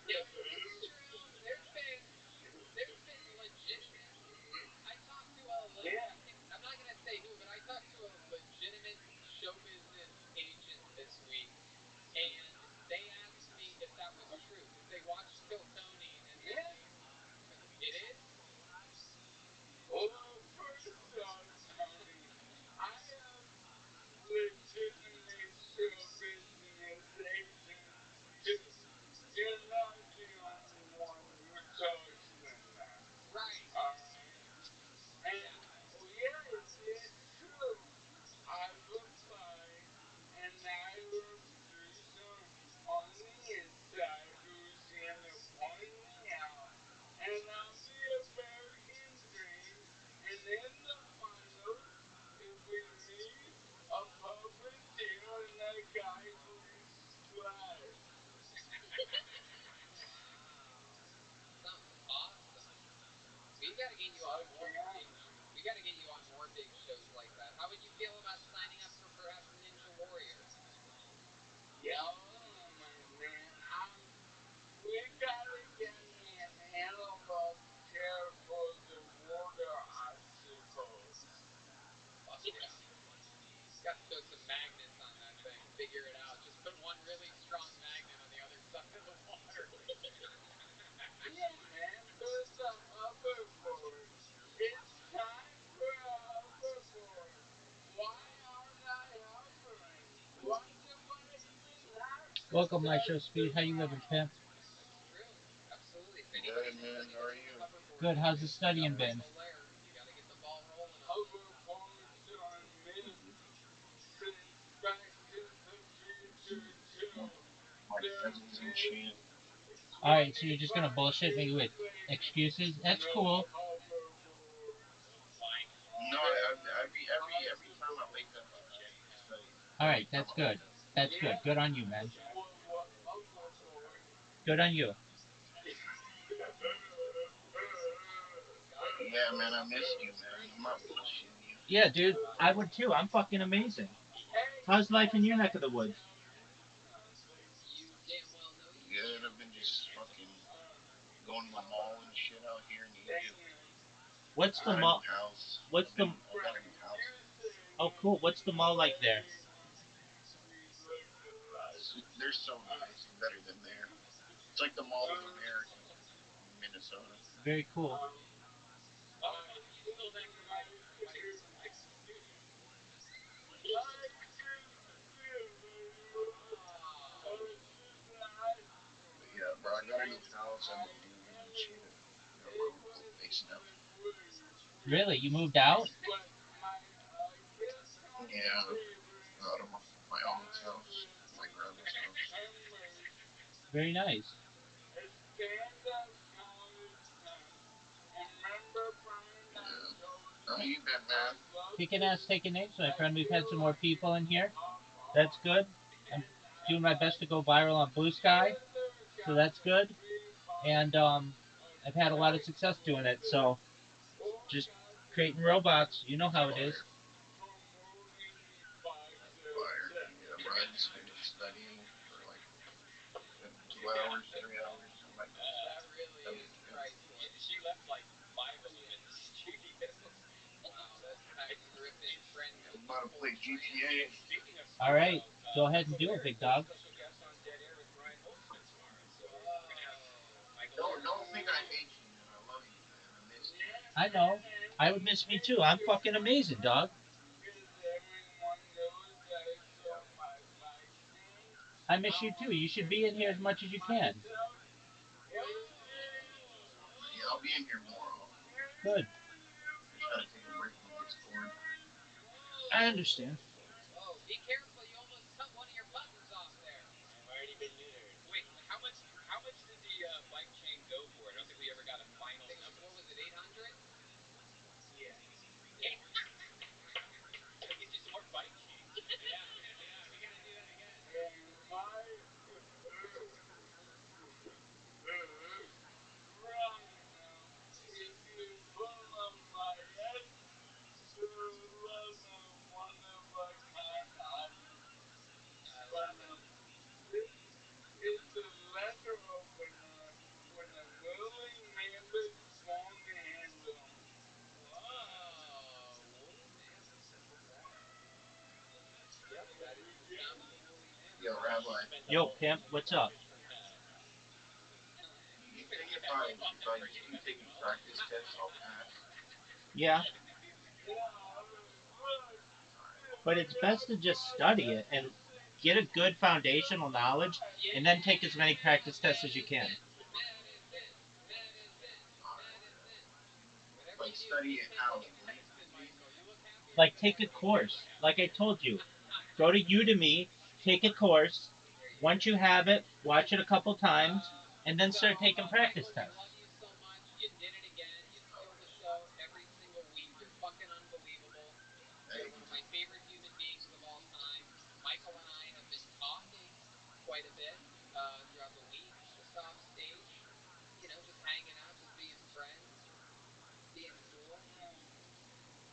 it's true. There's been legitimate. I talked to a I'm not gonna say who, but I talked to a legitimate show business agent this week, and they asked me if that was true because they watched Kill Tony, and it is. Well, first off, Tony, I have legitimate show business agents too. You're not the only one who talks to them. Right. Alright? And, yeah, it's true. I apply, and I refuse on the inside who's gonna point me out, and I'm the American dream, and in the finals, if we meet a puppeteer and a guy who's slash. Wow. Sounds awesome. We gotta get you on more big. We gotta get you on more big shows like that. How would you feel about signing up for perhaps Ninja Warrior? Yeah, my man, we gotta get me an analog chair for the water obstacles. Fuck yeah. Gotta throw some magnets on that thing. Figure it out. Just put one really strong magnet on the other side of the water. Welcome, my show speed. How you living, pimp? That's true. Absolutely. If Good, anybody knows man. How are anything you? on hoverboards, Good. How's the you gotta studying been? wiggle there. You gotta get the ball rolling on it. Hoverboards are meant since Back to the Future 2. My They're cousins and meant shit. All right, so you're just gonna bullshit me 25 with years later. excuses? That's No cool. hoverboards. Fine. No, They're every time I wake up, I impossible. check and study. All Every right, time that's I wake good. up. That's good. Yeah, Good on you, man. hoverboard. Good on you. Yeah, man, I miss you, man. I'm not bullshitting you. Yeah, dude, I would too. I'm fucking amazing. How's life in your neck of the woods? You damn well know you Good. can. I've been just fucking going to the mall and shit out here in Egypt. What's the Got a new mall? house. What's the? I got a new house. Oh, cool. What's the mall like there? They're so nice. It's better than there. It's like the Mall of America in Minnesota. Very cool. Can you still then provide me with Mike's execution? But yeah, bro, I got a new house. I've been moving and shit. I got my own place now. Really? You moved out? Yeah, out of my aunt's house, my grandma's house. Very nice. Yeah. How you been, man? Kicking ass, taking names, my friend. We've had some more people in here. That's good. I'm doing my best to go viral on Blue Sky, so that's good. And I've had a lot of success doing it. So just creating robots, you know how it is. Fire. Yeah, bro, I just finished studying for like 2 hours, 3 hours, something like that. That really That was is good. priceless. She left like 5 of them in the studio. Wow, that's nice ripping friend I'm cookie about to play pulling GTA. training. Speaking of All studio, right, go ahead and Michael do it, Barrett, big you're a dog. special guest on Dead Air with Ryan Holtzman tomorrow. So we're gonna have Whoa. Michael Barrett. Don't think I hate you, man. I love you, man. I miss you. I know. I would miss me too. I'm fucking amazing, dog. Yeah. I miss you too. You should be in here as much as you can. Yeah, I'll be in here more often. Good. I try to take a break from Discord. I understand. Whoa, be careful. You almost cut one of your buttons off there. I've already been neutered. Wait, how much did the bike chain go for? I don't think we ever got a final number. What was it, 800? Yeah. Gotta get you some more bike chains. Yeah, we gotta do that again. I love it. It's a letter opener when the willing members won't handle. Whoa, woolly mammoth. Okay. Yep, that is the sound of a woolly Yo, mammoth. Rabbi, Yo, pimp, what's up? you think if I keep taking practice tests, I'll pass? Yeah, but it's best to just study it and get a good foundational knowledge, and then take as many practice tests as you can. Whatever Like you do, study keep it how? taking the Like, test, Michael. You look happier Like, than take a ever. course. Like I told you, go to Udemy, take a course. There you Once go. you have it, watch it a couple times, and then start taking practice Michael, we tests. love you so much. You did it again. You steal the show every single week. You're fucking unbelievable. You're thank one you. of my favorite human beings of all time. Michael and I have been talking quite a bit throughout the week, just off stage. You know, just hanging out, just being friends, being cool.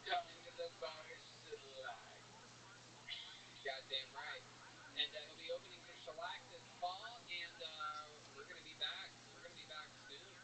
Talking about shellac. Goddamn right. And he'll be opening for Shellac this fall, and we're gonna be back. We're gonna be back soon.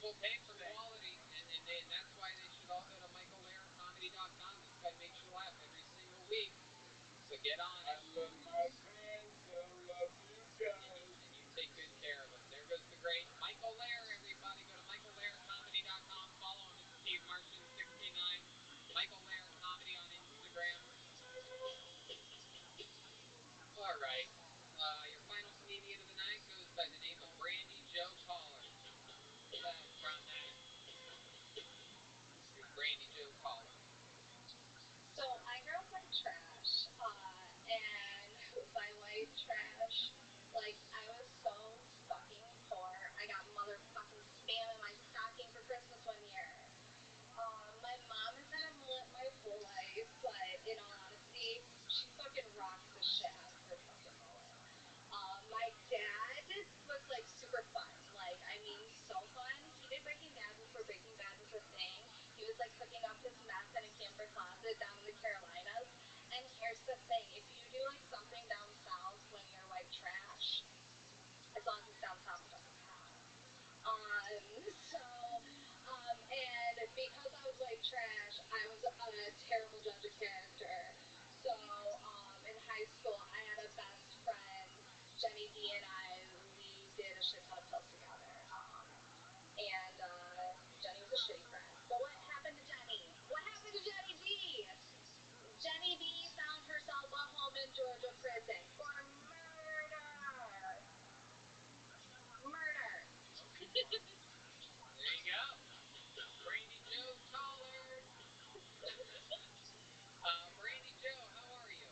People pay for quality, and that's why they should all go to michaellaircomedy.com. This guy makes you laugh every single week. So get on it. I love my fans. I love you guys. And you take good care of them. There goes the great Michael Lair, everybody. Go to michaellaircomedy.com. Follow him at Steve Martian69. Michael Lair Comedy on Instagram. All right. Your final comedian of the night goes by the name of Brandy Joe Caller. That's from that. Here's Brandy Joe Caller. So I grew up white trash, and by white trash, like I was so fucking poor. I got motherfucking spam in my stocking for Christmas one year. My mom has had a mullet my whole life, but in all honesty, she fucking rocks the shit out of her fucking mullet. My dad was like super fun, like I mean so fun. He did Breaking Bad before Breaking Bad was a thing. He was like cooking up his meth in a camper closet down in the Carolinas. And here's the thing, if you do like something down south when you're white trash, as long as it's down south, it doesn't count. And because I was white trash, I was a terrible judge of character. So, in high school, I had a best friend, Jenny D, and we did a shit ton of pills together. And Jenny was a shitty friend. But what happened to Jenny? What happened to Jenny D? Jenny D found herself a home in Georgia prison for murder. Murder. There you go. Brandy Joe Caller. Brandy Joe, how are you?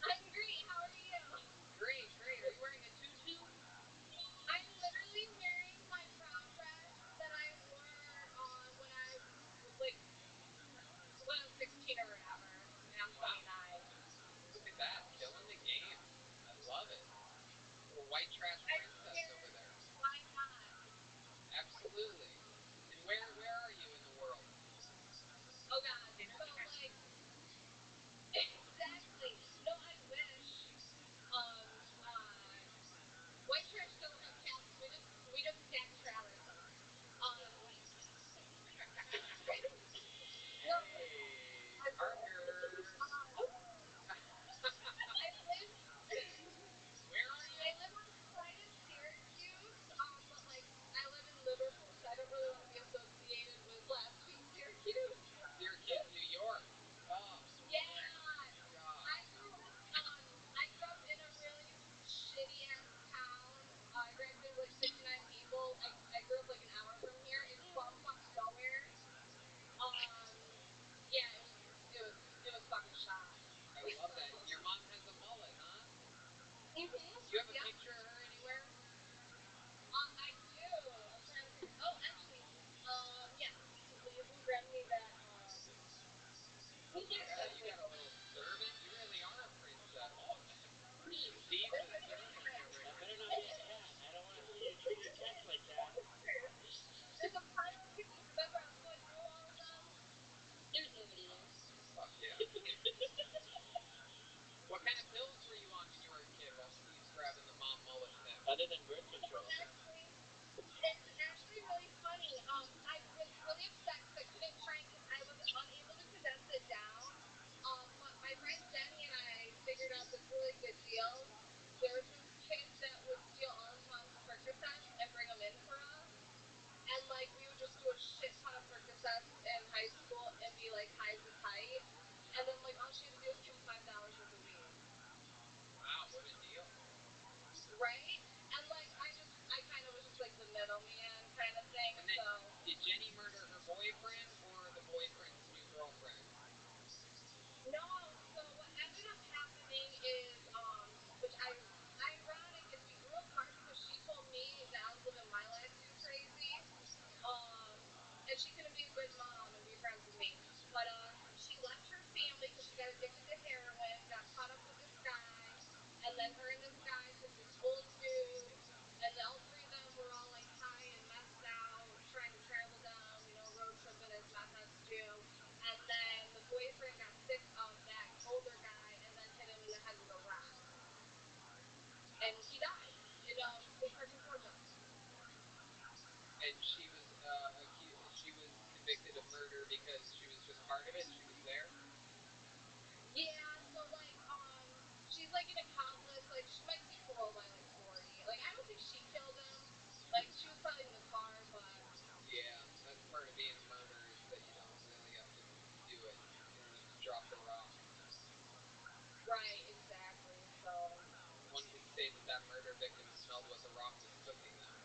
I'm great. How are you? Great, great. Are you wearing a tutu? I'm literally wearing my prom dress that I wore when I was like 16 or whatever, and I'm 29. Look at that, killing the game. I love it. Little white trash princess over there. Why not? Absolutely. And where are you in the world? Oh God. So like exactly. No, I wish. White trash doesn't have cabins. We just stack trailers up. No, Hey, partner. I live. Where are you? I live on the side of Syracuse, but like I live in Liverpool, so I don't really want to be associated with last week's Syracuse. Syracuse, New York. Oh. Yeah. God. I grew up in a really shitty ass town. Granted, like 69 people. I grew up like an hour from here in bumfuck nowhere. Yeah, it was fucking shot. I love that. Your mom has a mullet, huh? Mhm. Do you have a picture of her anywhere? I do. I'm trying to figure. Oh, actually, yes. Will you come grab me that? Yeah, you got a little servant. You really are a princess. Steve's a servant over That here. better not be a cat. I don't want to see you treat your cats like that. There's a pile of people. Remember, I was going through all of them. There's nobody there. Fuck yeah. What kind of pills were you on when you were a kid while Steve's grabbing the mom mullet thing? Other than birth control. It's actually really funny. I was really upset because I couldn't drink because I was unable to condense it down. But my friend Jenny and I figured out this really good deal. There was this kid that would steal all his mom's Percocets and bring them in for us. And like we would just do a shit ton of Percocets in high school and be like high as a kite. And then like all she had to do was give him $5 worth of weed. Wow, what a deal. Right? And like I kind of was just like the middleman kind of thing. And then, so did Jenny murder her boyfriend or the boyfriend's new girlfriend? no, so what ended up happening is, which ironic is we grew apart because she told me that I was living my life too crazy, and she couldn't be a good mom and be friends with me. But she left her family because she got addicted to heroin, got caught up with this guy, and then her and this guy took this old dude, and all three of them were all like high and messed out, trying to travel down, road tripping as meth heads do. And then the boyfriend got sick of that older guy and then hit him in the head with a rock. And he died in Lake Park in Georgia. And she was part of it? She was there? Yeah, so like, she's like an accomplice. Like, she might be paroled by like 40. Like, I don't think she killed him. Like, she was probably in the car, but. Yeah, that's part of being a murderer is that you don't really have to do it. You don't have to drop the rock. Right, exactly. So. One could say that murder victim smelled what the rock was cooking, though.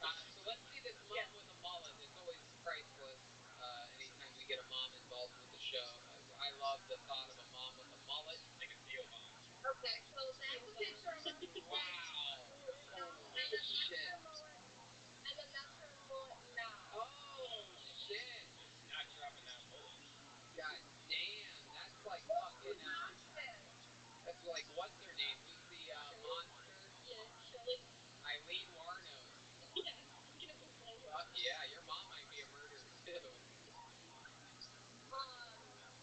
So let's see this mom with a mullet. It's always priceless. Anytime we get a mom involved with the show, I love the thought of a mom with a mullet. Like a Theo mom. Okay, so that's a picture of her. Wow. Holy shit. And then that's her mullet now. Oh shit. She's not dropping that mullet. God damn, that's like What's fucking. That's like what's her name? Who's the monster? Yeah, Shelly. Eileen Warnos. Yeah. Fuck yeah, your mom might be a murderer too.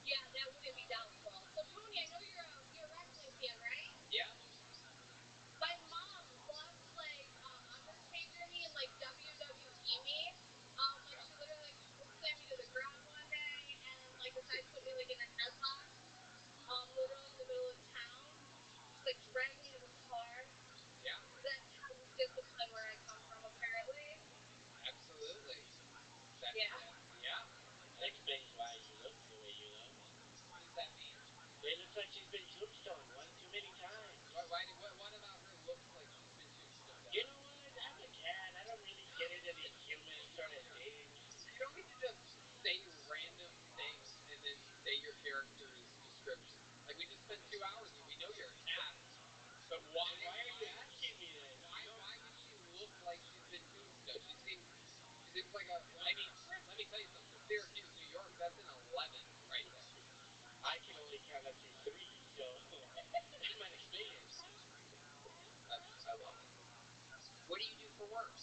Yeah, that wouldn't be doubtful. So Tony, I know you're a wrestling fan, right? Yeah. My mom loves like Undertaker me and like WWE me. Like she literally like slammed me to the ground one day and like decided to put me like in a headlock. Literally in the middle of town. Just like dragged me to the car. Yeah. That's how disciplined where I come from apparently. Absolutely. That's, yeah. Yeah. That explains why she looks the way you look. What does that mean? It looks like she's been tombstoned one too many times. What about her looks like she's been tombstoned? You know what? As a cat, I don't really get into these human sort of things. You don't get to just say random things and then say your character's description. Like, we just spent 2 hours and we know you're a cat. But why are you asking me this? Why does she look like she's been tombstoned? She seems like a. I mean, let me tell you something. For Syracuse, New York, that's an 11 right there. I can only count up to 3, so that might explain it. I love it. What do you do for work?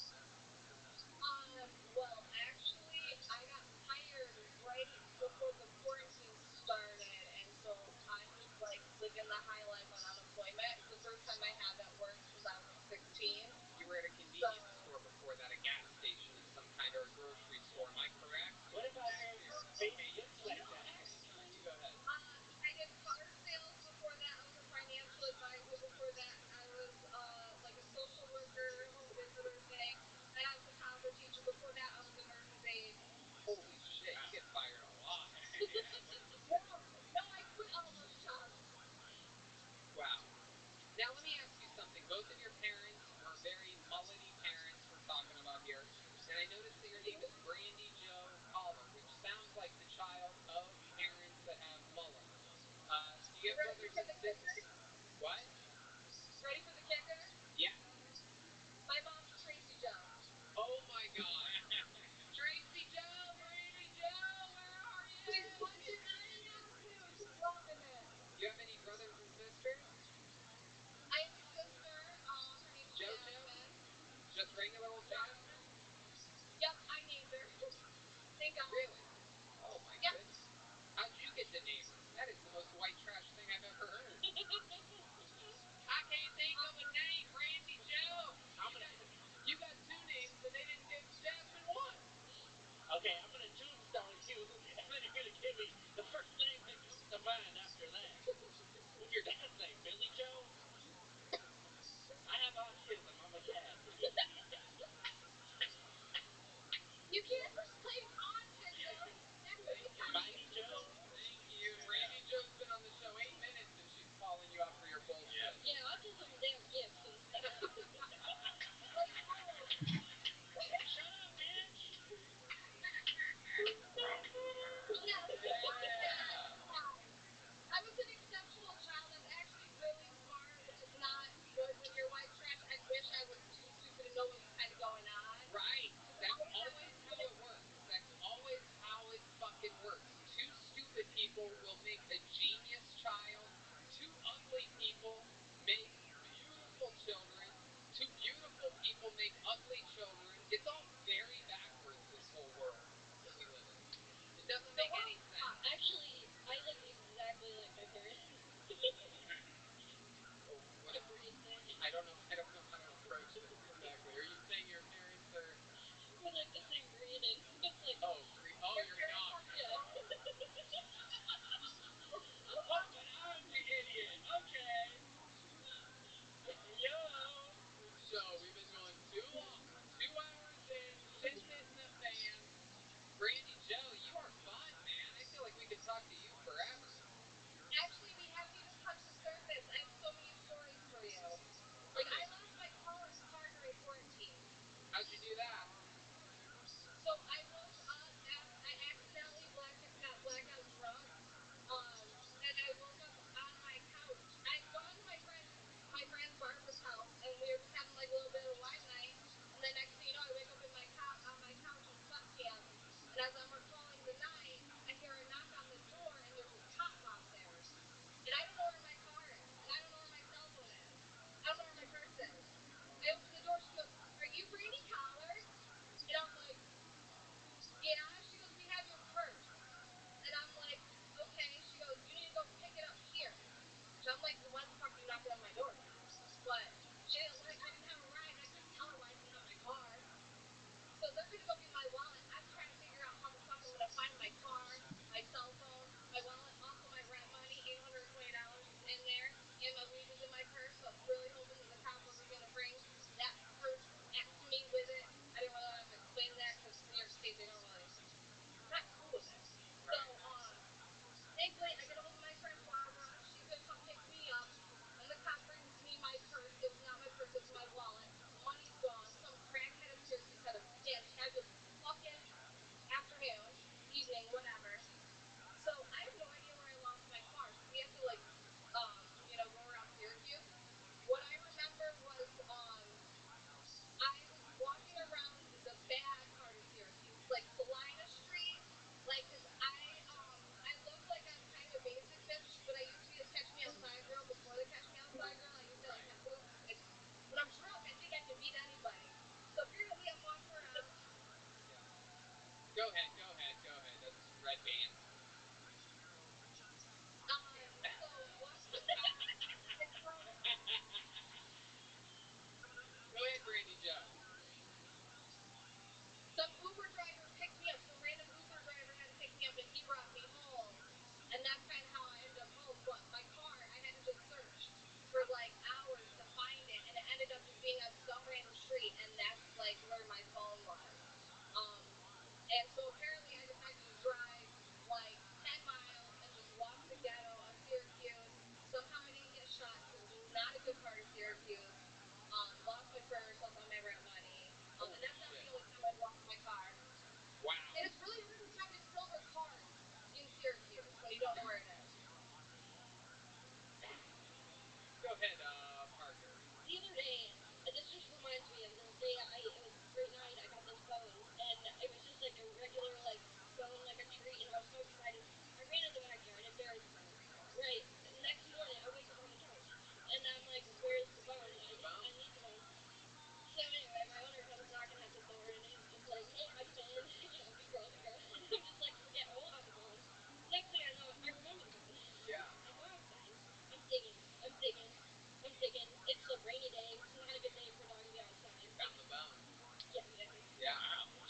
Well, actually, I got hired right before the quarantine started, and so I'm just like living the high life on unemployment. It's the first time I have at work since I was 16. You were at a convenience store before that, a gas station of some kind, or a grocery store. Am I correct? What about her face looks like that? You go ahead. I did car sales before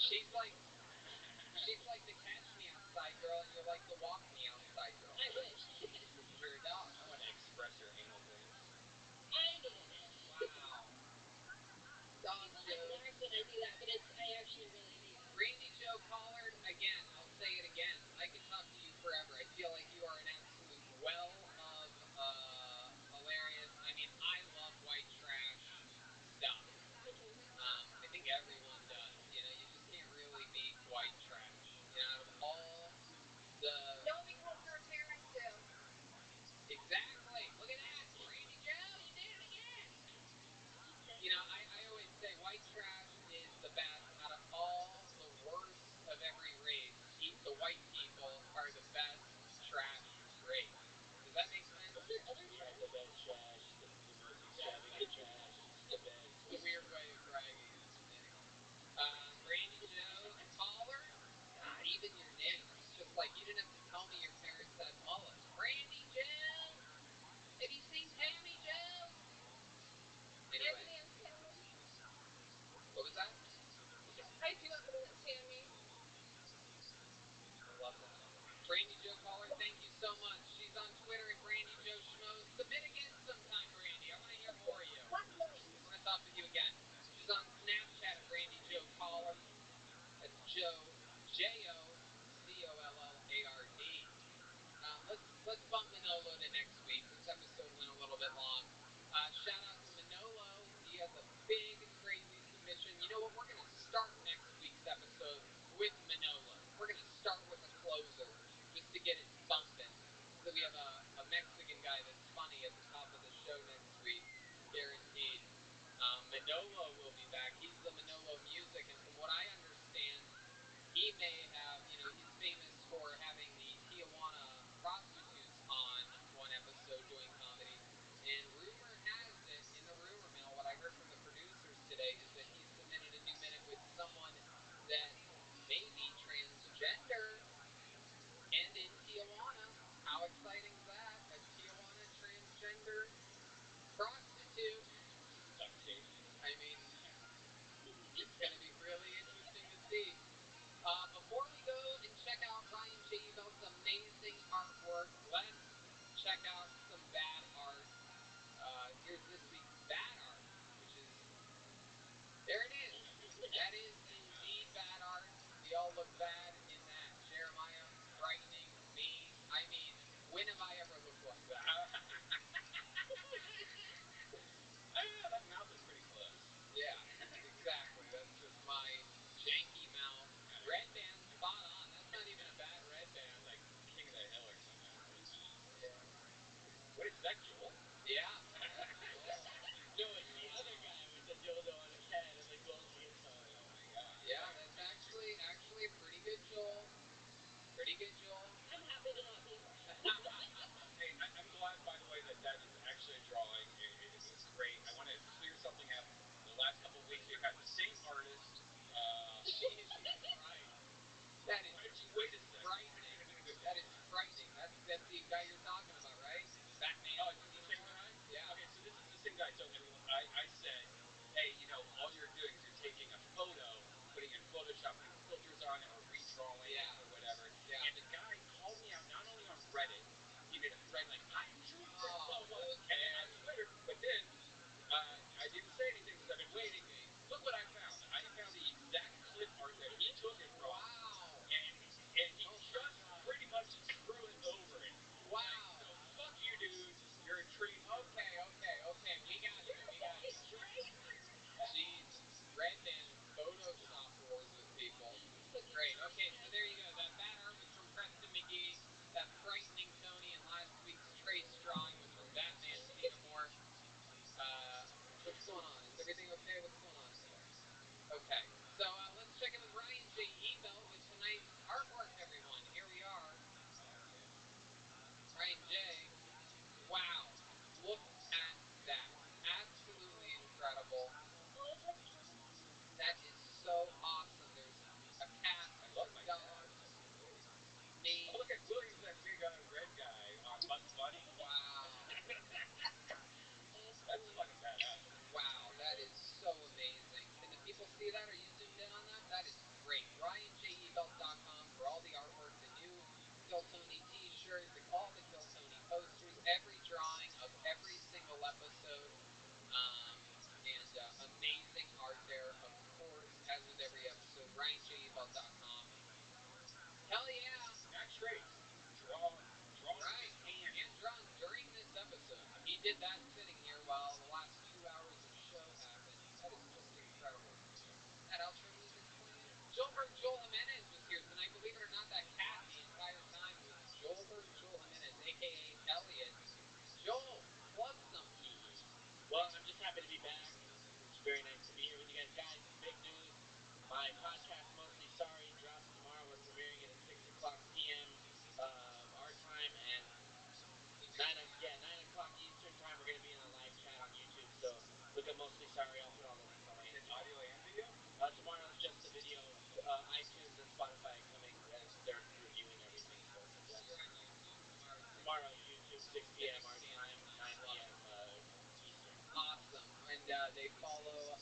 She's like the catch me outside girl, and you're like the walk me outside girl. I wish. You're a dog. I want to express her anal dreams. I need it. Wow. Dog People jokes. act dark when I do that, but I actually really need it. Randy Joe Collard, again, I'll say it again. I could talk to you forever. I feel like you are an absolute well of hilarious. I mean, I love white trash stuff. Me too. I think everyone does. You know, you just can't really beat white trash. You know, out of all the... No, because our parents do. Exactly. Look at that. Randy Joe, you did it again. You know, I always say white trash is the best out of all the worst of every race. The white people are the best trash race. Does that make sense? Is there other trash? The best trash, the most extravagant trash, the best. It's a weird way of bragging it. Anyway. Randy Joe Collard, God, even your name, it's just like you didn't have to tell me your parents had mullets. Randy Joe! Have you seen Tammy Joe? Anyway. My name's Tammy. What was that? I do have a name, Tammy. I love that. Brandy Joe Caller, thank you so much. She's on Twitter at Brandy Joe Schmoes. Submit again sometime, Brandy. I want to hear more of you. I want to talk with you again. She's on Snapchat at Brandy Joe Caller. That's Joe, Jocollard. Let's bump Manolo to next week. This episode went a little bit long. Shout out to Manolo. He has a big, crazy submission. You know what? We're going to start next week's episode with Manolo. We're going to start with a closer just to get it bumping. So we have a Mexican guy that's funny at the top of the show next week, guaranteed. Manolo will be back. He's the Manolo Music, and from what I understand, he may have, you know, he's famous for having the Tijuana prostitutes on one episode doing comedy. And rumor has it, in the rumor mill, what I heard from the producers today is that he submitted a new minute with someone that may be transgender and in Tijuana. How exciting is that? A Tijuana transgender prostitute. I mean, it's going to be really interesting to see. Before we go and check out Ryan J. Belt's amazing artwork, let's check out some bad art. Here's this week's bad art, which is, there it is. That is indeed bad art. We all look bad in that. Jeremiah, frightening me. I mean, when have I ever looked like that? That mouth is pretty close. Yeah, exactly. That's just my janky mouth. Red band, spot on. That's not even a bad red band. Like King of the Hill or something. Yeah. What is that, Joel? Yeah. No, it's the other guy with the dildo on his head and the gold guitar. Oh my god. Yeah, that's actually a pretty good Joel. Pretty good Joel. I'm happy to not be here. Hey, I'm glad, by the way, that is actually a drawing. It was great. I want to clear something up. The last couple of weeks, we've had the same artist. Jesus Christ. That is Wait a second. frightening. That is frightening. That's the guy you're talking about, right? Batman. Oh, is this the same guy? Yeah. Okay, so this is the same guy. So I said, hey, you know, all you're doing is you're taking a photo, putting in Photoshop, putting filters on it, or redrawing it, or whatever. Yeah. And the guy called me out not only on Reddit, he made a thread like, I drew for someone, okay. and on Twitter, but then I didn't say anything because I've been waiting. Look what I found. I found the exact clip art that he took it from. Wow. And he just pretty much drew it over it. Wow. Like, so fuck you, dude. You're a tree. Okay. We got you. my podcast, Mostly Sorry, drops tomorrow. We're premiering it at 6 o'clock p.m. Our time, and 9 o'clock Eastern time. We're going to be in a live chat on YouTube, so look at Mostly Sorry. I'll put all the links on my Instagram. Audio and video? Tomorrow's just the video. iTunes and Spotify coming as they're reviewing everything. So You're on YouTube tomorrow. Tomorrow's YouTube, 6 p.m. our time, 9 p.m. Eastern. Awesome. And they follow.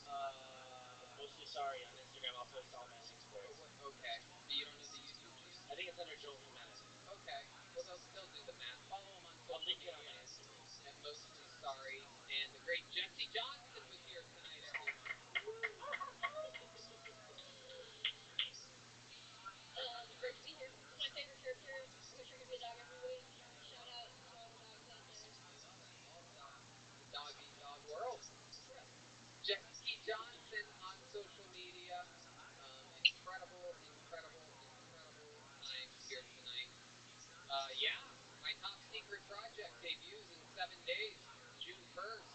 Mostly Sorry on Instagram. I'll post all my links there. Okay. So you don't know the YouTube channel? I think it's under Joel Jimenez. Okay. Well, they'll do the math. Follow them on social link it media on my Instagram. at Mostly Sorry. And the great Jesse Johnson was here tonight, everyone. Great to be here. This is my favorite character. I wish I could be a dog every week. Shout out to all the dogs out there. All the dogs. The dog eat dog world. That's right. Jesse Johnson on social media. Incredible times here tonight. Yeah, my top secret project debuts in 7 days, June 1st,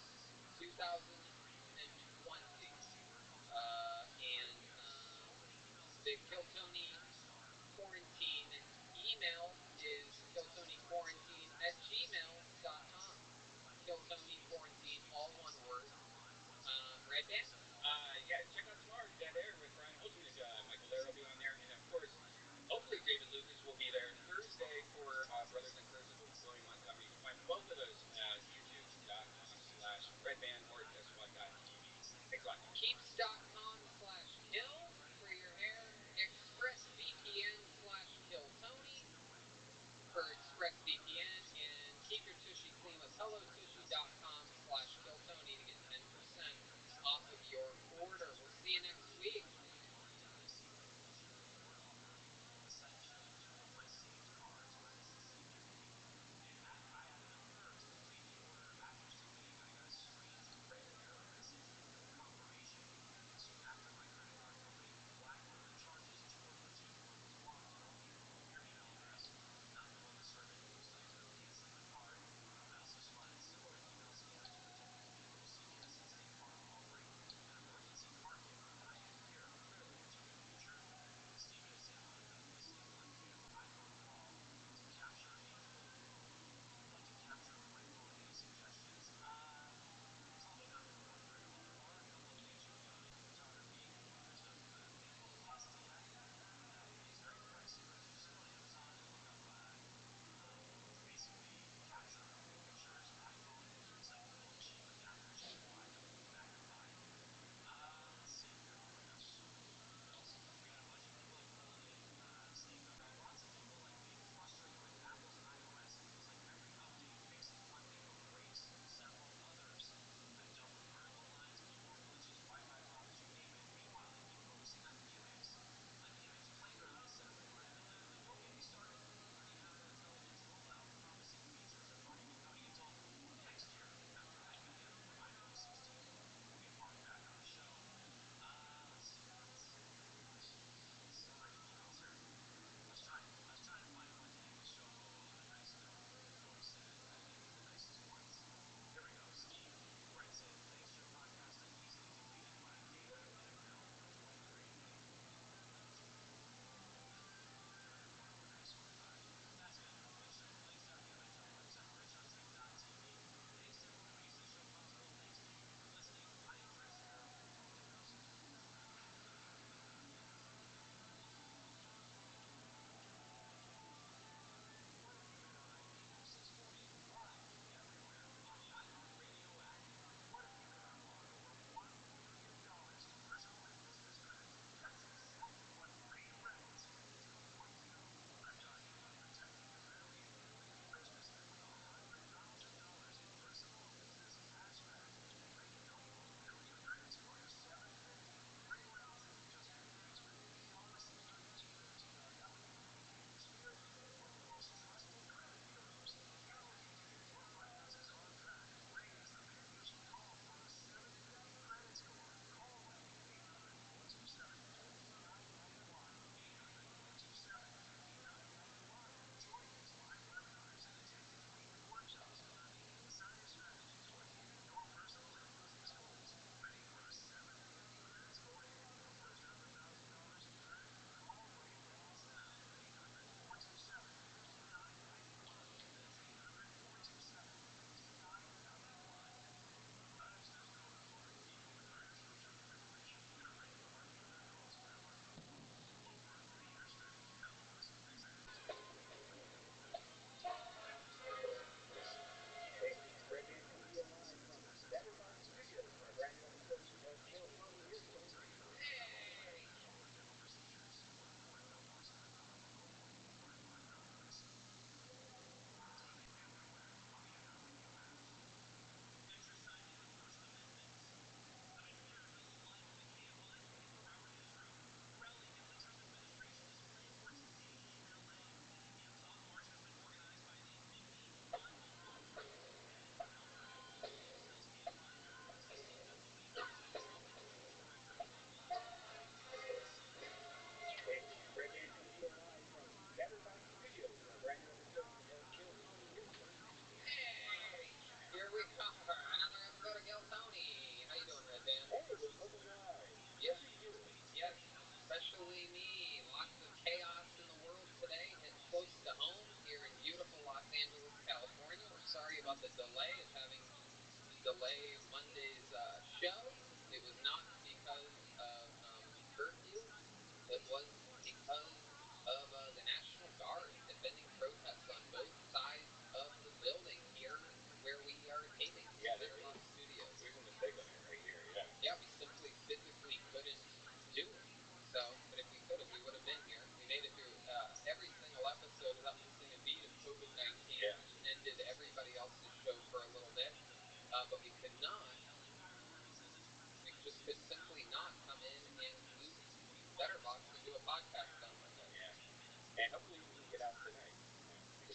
2019.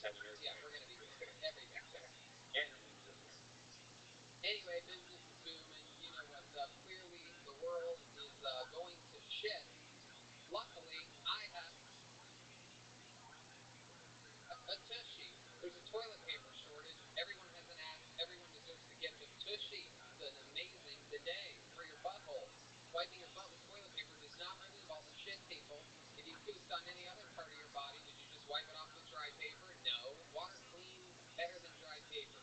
have an earthquake. Yeah, we're gonna be everything's gonna be. Anything's gonna be. Anyway, business is booming. You know what's up. Clearly, the world is going to shit. Luckily, I have a Tushy. There's a toilet paper shortage. Everyone has an ass. Everyone deserves a gift of Tushy. It's an amazing bidet for your butthole. Wiping your butt with toilet paper does not remove all the shit, people. If you pooped on any other part of your body, would you just wipe it off with dry paper? No. Water cleans better than dry paper.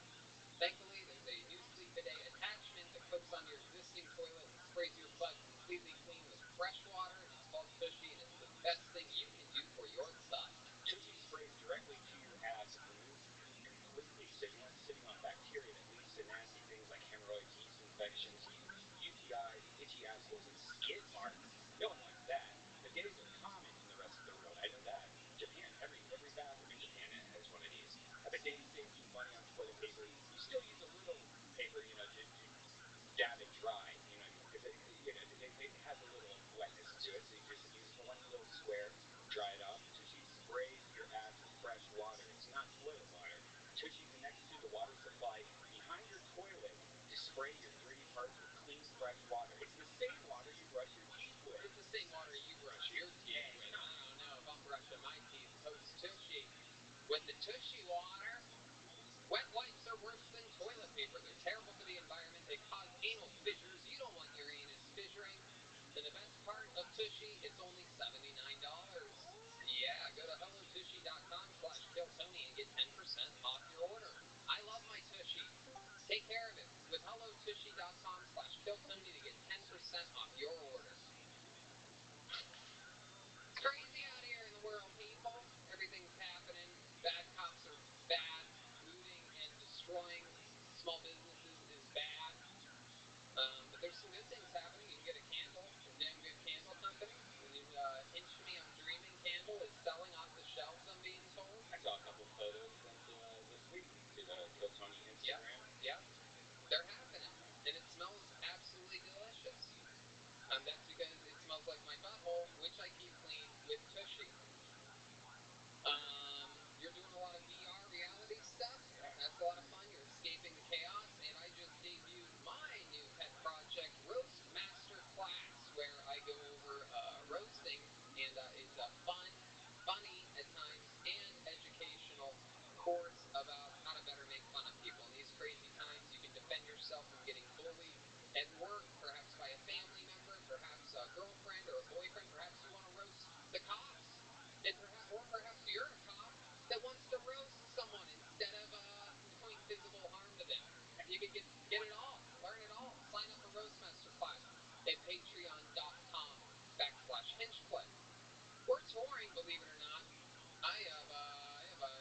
Thankfully, there's a new sleek bidet attachment that clips onto your existing toilet and sprays your butt completely clean with fresh water. It's called Tushy, and it's the best thing you can do for your butt. Tushy sprays directly to your ass. It removes poop completely, so you aren't sitting on bacteria that leads to nasty things like hemorrhoids, yeast infections, UTIs, itchy assholes, and skid marks. No one wants that. Bidets are common in the rest of the world. I know that. Japan, every bathroom in Japan has one of these. A bidet saves you money on toilet paper. You still use a little paper, to dab it dry, because it has a little wetness to it, so you just use one little square, dry it off. Tushy sprays your ass with fresh water. It's not toilet water. Tushy connects to the water supply behind your toilet to spray your dirty parts with clean, fresh water. It's the same water you brush your teeth with. It's the same water you brush your teeth with. I don't know if I'm brushing my teeth post-Tushy. With the Tushy water, wet wipes are worse than toilet paper. They're terrible for the environment. They cause anal fissures. You don't want your anus fissuring. And the best part of Tushy, it's only $79. Yeah, go to hellotushy.com/killtony and get 10% off your order. I love my Tushy. Take care of it with hellotushy.com/killtony to get 10% off your order. It's crazy out here in the world, people. Everything's happening. Bad cops are bad. Looting and destroying small businesses is bad. But there's some good things happening. You can get a candle from Damn Good Candle Company. Hinge Me I'm Dreaming candle is selling off the shelves, I'm being told. I saw a couple photos sent this week to the Kill Tony Instagram. Yep. They're happening. And it smells absolutely delicious. That's because it smells like my butthole, which I keep clean with Tushy. You're doing a lot of VR reality stuff. Yeah. That's a lot of fun. You're escaping the chaos. And I just debuted my new pet project, Roast Master Class, where I go over roasting. And it's a fun, funny at times, and educational course about how to better make fun of people. In these crazy times, you can defend yourself from getting bullied at work, perhaps by a family member, perhaps a girlfriend or a boyfriend. Perhaps you want to roast the cops. Or perhaps you're a cop that wants to roast someone instead of doing physical harm to them. You can get it all, learn it all. Sign up for Roastmaster Class at patreon.com/hingeplay. We're touring, believe it or not. I have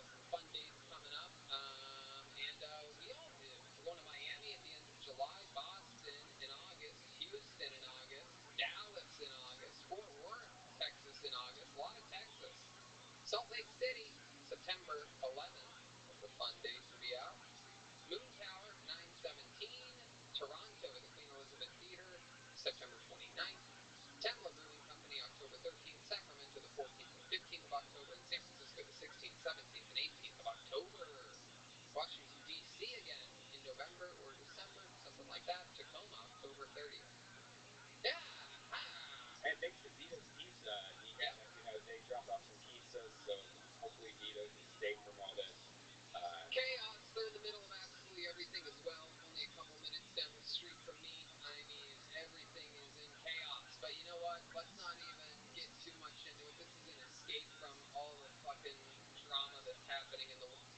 some fun dates coming up, and we all do. We're going to Miami at the end of July, Boston in August, Houston in August, Dallas in August, Fort Worth, Texas in August, a lot of Texas. Salt Lake City, September 11th. That's a fun date to be out. Moon Tower, 9/17. Toronto at the Queen Elizabeth Theater, September 29th. Temla Brewing Company, October 13th. Sacramento, the 14th and 15th of October. And San Francisco, the 16th, 17th, and 18th of October. Washington, D.C. again in November or December, something like that. Tacoma, October 30th. Yeah! And thanks to Dito's Pizza, they dropped off some pizzas, so hopefully Dito's is safe from all this. Chaos, they're in the middle of absolutely everything as well. Only a couple minutes down the street from me. I mean, everything is in chaos. But you know what? Let's not even get too much into it. This is an escape from all the fucking drama that's happening in the world.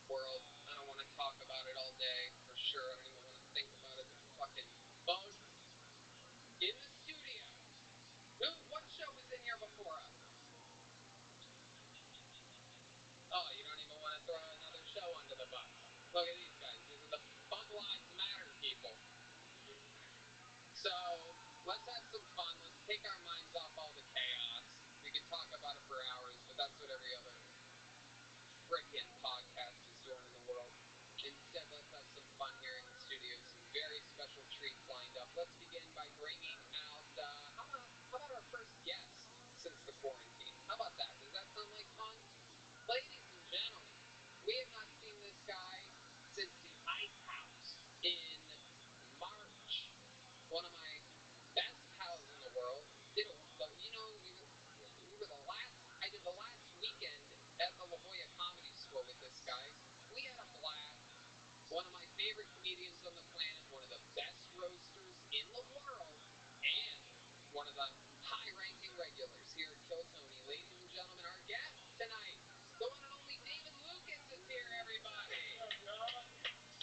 World. I don't want to talk about it all day, for sure. I don't even want to think about it. There's fucking bugs in the studio. What show was in here before us? Oh, you don't even want to throw another show under the bus. Look at these guys. These are the Let's have some fun. Let's take our minds off all the chaos. We could talk about it for hours, but that's what every other frickin' podcast is doing in the world. Instead, let's have some fun here in the studio. Some very special treats lined up. Let's begin by bringing out, how about our first guest since the quarantine? How about that? Does that sound like fun? Ladies and gentlemen, we have not seen this guy since the Ice House in March. One of my best pals in the world. I did the last weekend at the La Jolla Comedy School with this guy. We had a blast. One of my favorite comedians on the planet, one of the best roasters in the world, and one of the high-ranking regulars here at Kill Tony. Ladies and gentlemen, our guest tonight, the one and only David Lucas is here, everybody.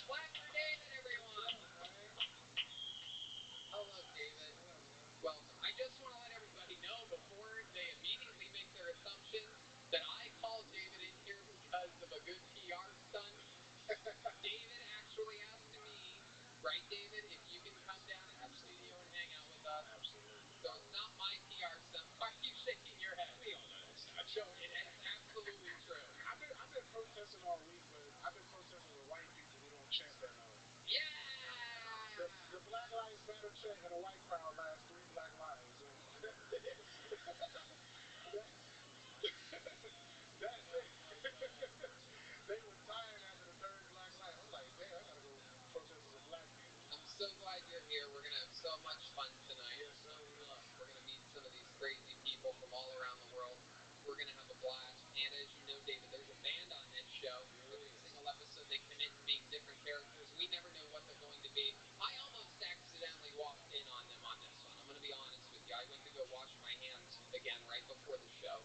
Clap for David, everyone. Hello, David. Welcome. I just want to let everybody know before they immediately make their assumptions that I called David in here because of a good PR stunt. David actually asked me, right, David, if you can come down in the studio and hang out with us. Absolutely. So it's not my PR stunt. Why are you shaking your head? We all know that's not No, true. it is absolutely true. I've been protesting all week, but I've been protesting with white people who don't chant that hard. Yeah! The Black Lives Matter chant in a white crowd lasts 3 black lives. So that's it. They were dying after the 3rd black life. I'm like, damn, I gotta go protest with some black people. I'm so glad you're here. We're going to have so much fun tonight. Yes, sir, we are. We're going to meet some of these crazy people from all around the world. We're going to have a blast. And as you know, David, there's a band on this show. Every single episode, they commit to being different characters. We never know what they're going to be. I almost accidentally walked in on them on this one. I'm going to be honest with you. I went to go wash my hands again right before the show,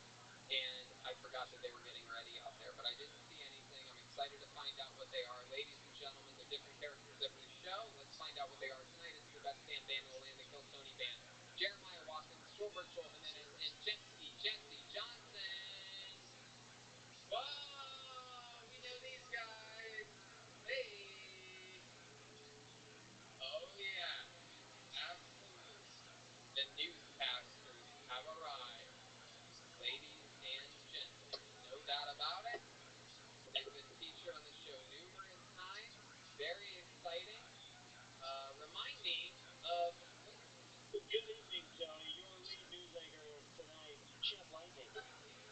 and I forgot that they were getting ready out there. But I didn't see anything. I'm excited to find out what they are. Ladies and gentlemen, they're different characters every show. Let's find out what they are tonight. It's the best damn band in the land, the Kill Tony Band. Jeremiah Watkins, Schulberg Jimenez, and Jesse Johnson. Whoa! We know these guys. Hey! Oh, yeah. Absolutely. The newscasters have arrived. Ladies and gentlemen, no doubt about it. They've been featured on the show numerous times. Very exciting. Remind me of... Good evening, Tony. Your lead news anchor tonight, Chet Lightning.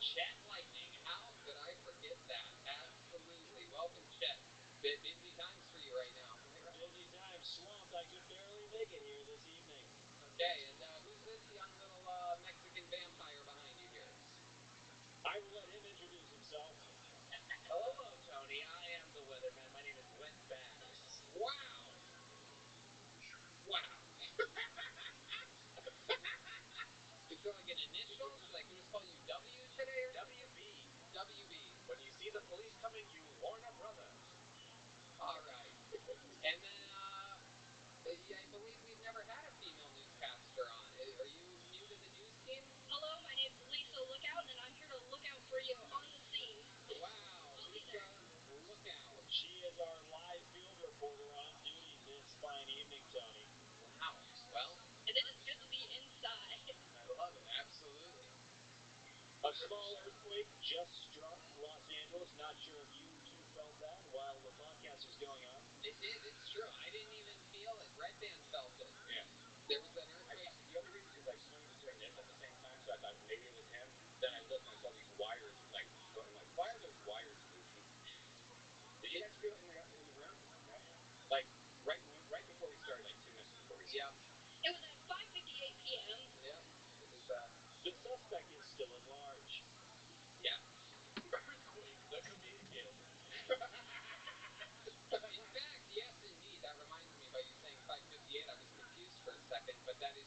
Chet Lightning. How could I forget that? Absolutely. Welcome, Chet. Busy times for you right now. Busy time. Swamped. I could barely make it here this evening. Okay, and who's this young little Mexican vampire behind you here? I will let him introduce himself. Hello, Tony. I am the weatherman. My name is Wet Bass. Wow! Wow. Is there like an initial? Should I just call you W today or WB. WB? When you see the police coming, you warn a brother. All right. And then, I believe we've never had a female newscaster on. Are you new to the news team? Hello, my name's Lisa Lookout, and I'm here to look out for you on the scene. Wow, Lisa Lookout. She is our live field reporter on duty this fine evening, Tony. Wow. Well, And it is good to be inside. I love it. Absolutely. A small earthquake just struck Los Angeles. Not sure if you two felt that while the podcast was going on. It did. It's true. I didn't even feel it. Red Band felt it. Yeah. There was an earthquake. The only reason is I swinging between this at the same time, so I thought maybe it was him. Then I looked and I saw these wires like going. I'm like, why are those wires moving? Did you guys feel it in the room? No. Like right before we started, like 2 minutes before we started. Yeah. It was at 5:58 p.m. Yeah. It was. The suspect is still at large. Yeah. Earthquake, the comedian. In fact, yes, indeed. That reminds me, by you saying 5:58, I was confused for a second, but that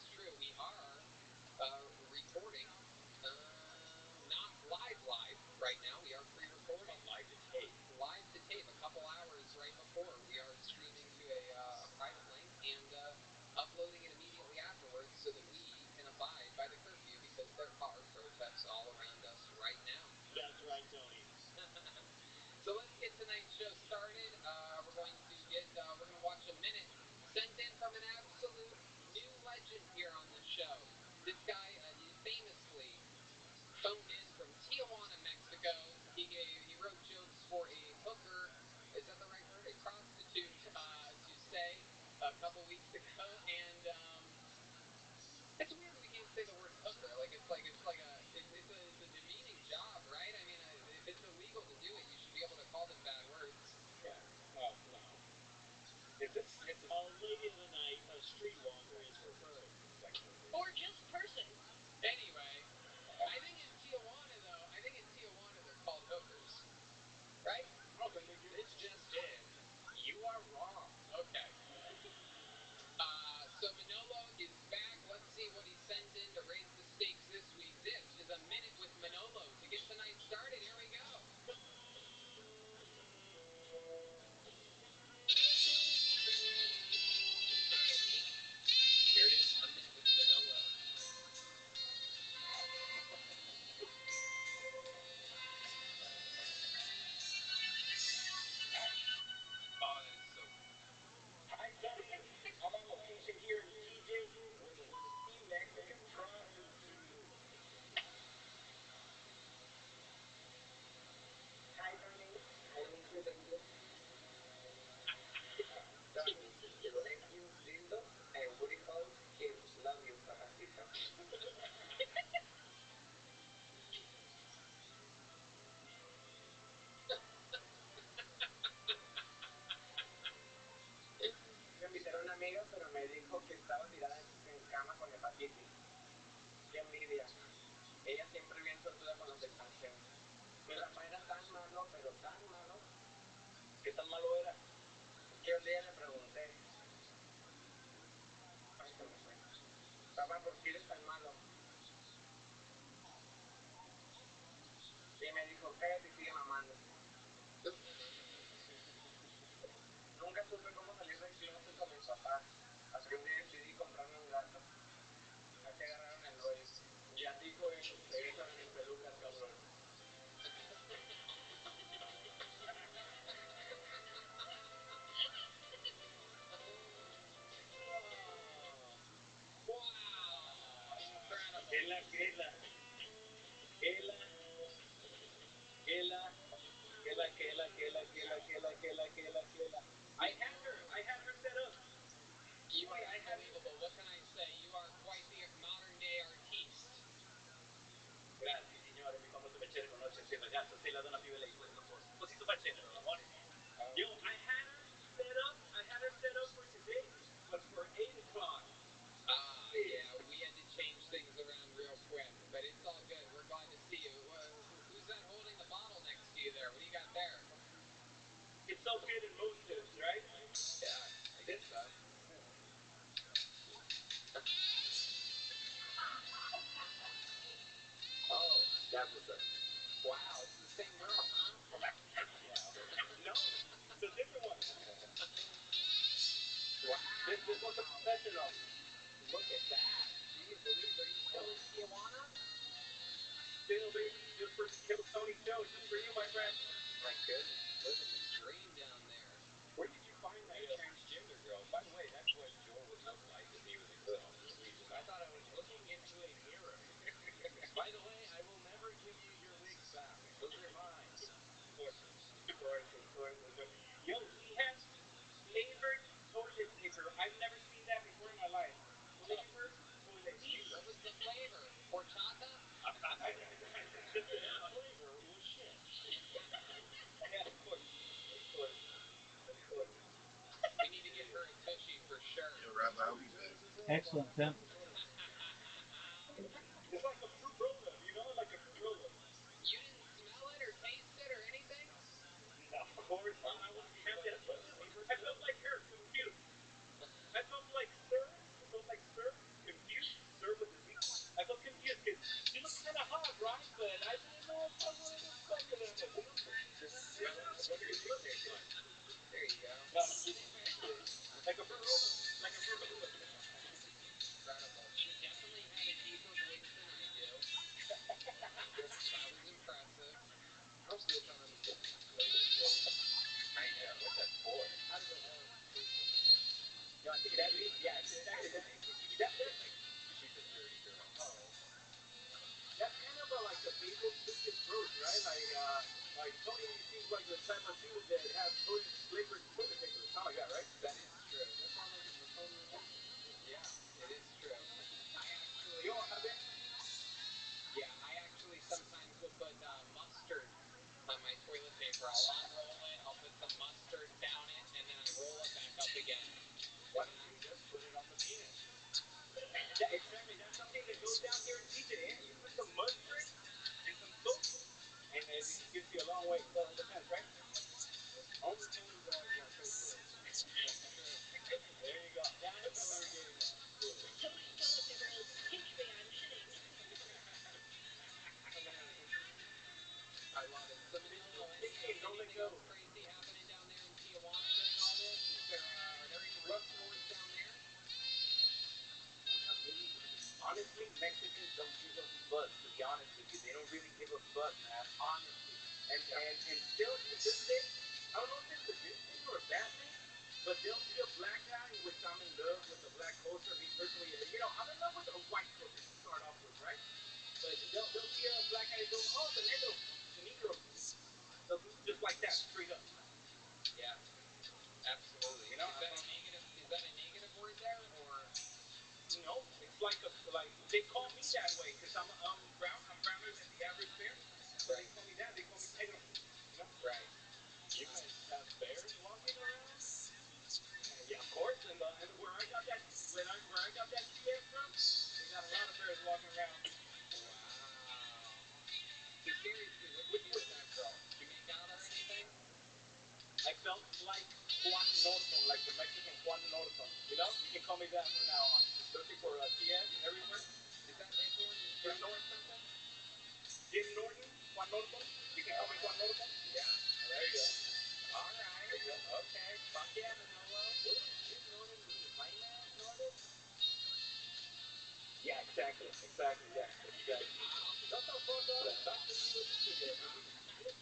¿Qué tan malo era? Que un día le pregunté, ay, se me fue, papá, ¿por qué eres tan malo? Y me dijo, cállate y sigue mamando. Nunca supe cómo salir del closet con mis papás, hasta que un día decidí comprarme un gato. Así agarraron el rollo. Ya dijo él, regresaron en pelucas, cabrón. I had her set up. You are unbelievable. What can I say? You are quite the modern day artiste. Grazie, signore, mi fa molto piacere conoscerti, ragazzo. Sei la donna più bella di questo posto. Così tu facendo, amore mio. Yo, I had her set up for today, but for 8 o'clock. Yeah, we had to change things around real quick, but it's all good. We're glad to see you. Who's that holding the bottle next to you there? What do you got there? It's so good in motions, right? Yeah, I guess so. Oh, that was a... Wow, it's the same girl, huh? No, it's a different one. Wow. This was a professional. Look at that. Jeez Louise, are you still in Tijuana? Still, baby, just for Tony Show, just for you, my friend. My goodness, living the dream down there. Where did you find that transgender girl? By the way, that's what Joel would look like if he was a girl. I thought I was looking into a mirror. By the way, I will never give you your wigs back. Those are mine. Of course. Yo, he has flavored toilet paper. I've never seen that before in my life. Flavored toilet paper. What was the flavor? Horchata? The flavor was shit. Yeah, of course. We need to get her a tushy for sure. Yo, Rabbi, I'll be back. Excellent, Tim. It's like a fruit roll-up, you know? Like a fruit roll-up. You didn't smell it or taste it or anything? No, of course. I wasn't tempted. I felt like her, confused. I felt like sir, confused. Sir with the Z. I felt confused because she looked kind of hot, right? But I didn't know if I would have expected it. There you go. No, like a fruit roll-up. Like a fruit roll-up. Incredible. She definitely had a deeper voice than I do. That was impressive. I'm still trying to understand what the flavor is. I know. What's that for? How does it help? No, I think that means, yeah, it's actually that. She's a dirty girl. Oh. That's kind of like a favorite twisted fruit, right? Like Tony seems like the type of dude that has flavored toilet paper. It's not like that, right? That is true. Yeah, it is true. I actually sometimes will put mustard on my toilet paper. I'll unroll it, I'll put some mustard down it, and then I roll it back up again. Why don't you just put it on the penis? Yeah, exactly. That's something that goes down here in TJ. You put some mustard and some soap, and it gets you a long way. So it depends, right? Only things that pay for it. There you go. That's what we're getting at. So much toilet paper roll. Pinch me, I'm shitting. I love it. So Manolo, anything else crazy happening down there in Tijuana during all this? Are there any rough wars down there? Honestly, Mexicans don't give a fuck, to be honest with you. They don't really give a fuck, man. Honestly. And still to this day, I don't know if it's a good thing or a bad thing, but they'll see a black guy, which I'm in love with the black culture. Me personally, I'm in love with the white culture to start off with, right? But they'll see a black guy and go, oh, the negro. They'll do just like that, straight up. Yeah, absolutely. You know, Is that a negative word there, or? No, it's like they call me that way because I'm brown. I'm browner than the average bear. So they call me that. They call me negro. You know? Right. You guys have bears walking around? Yeah, of course. And where I got that CS from, they got a lot of bears walking around. Wow. So seriously, what did you do with that girl? Did you make out or anything? I felt that from now on. Looking for TS everywhere. Is that Nick Norton? Jim Norton something? Jim Norton? Juan Norton? You can call me Juan Norton? Yeah. There you go. All right. There you go. Okay. Fuck yeah, Manolo. What is Jim Norton mean? Hangman Norton? Yeah, exactly. Exactly. Yeah. Exactly. Wow. That's how fucked up. Back to you.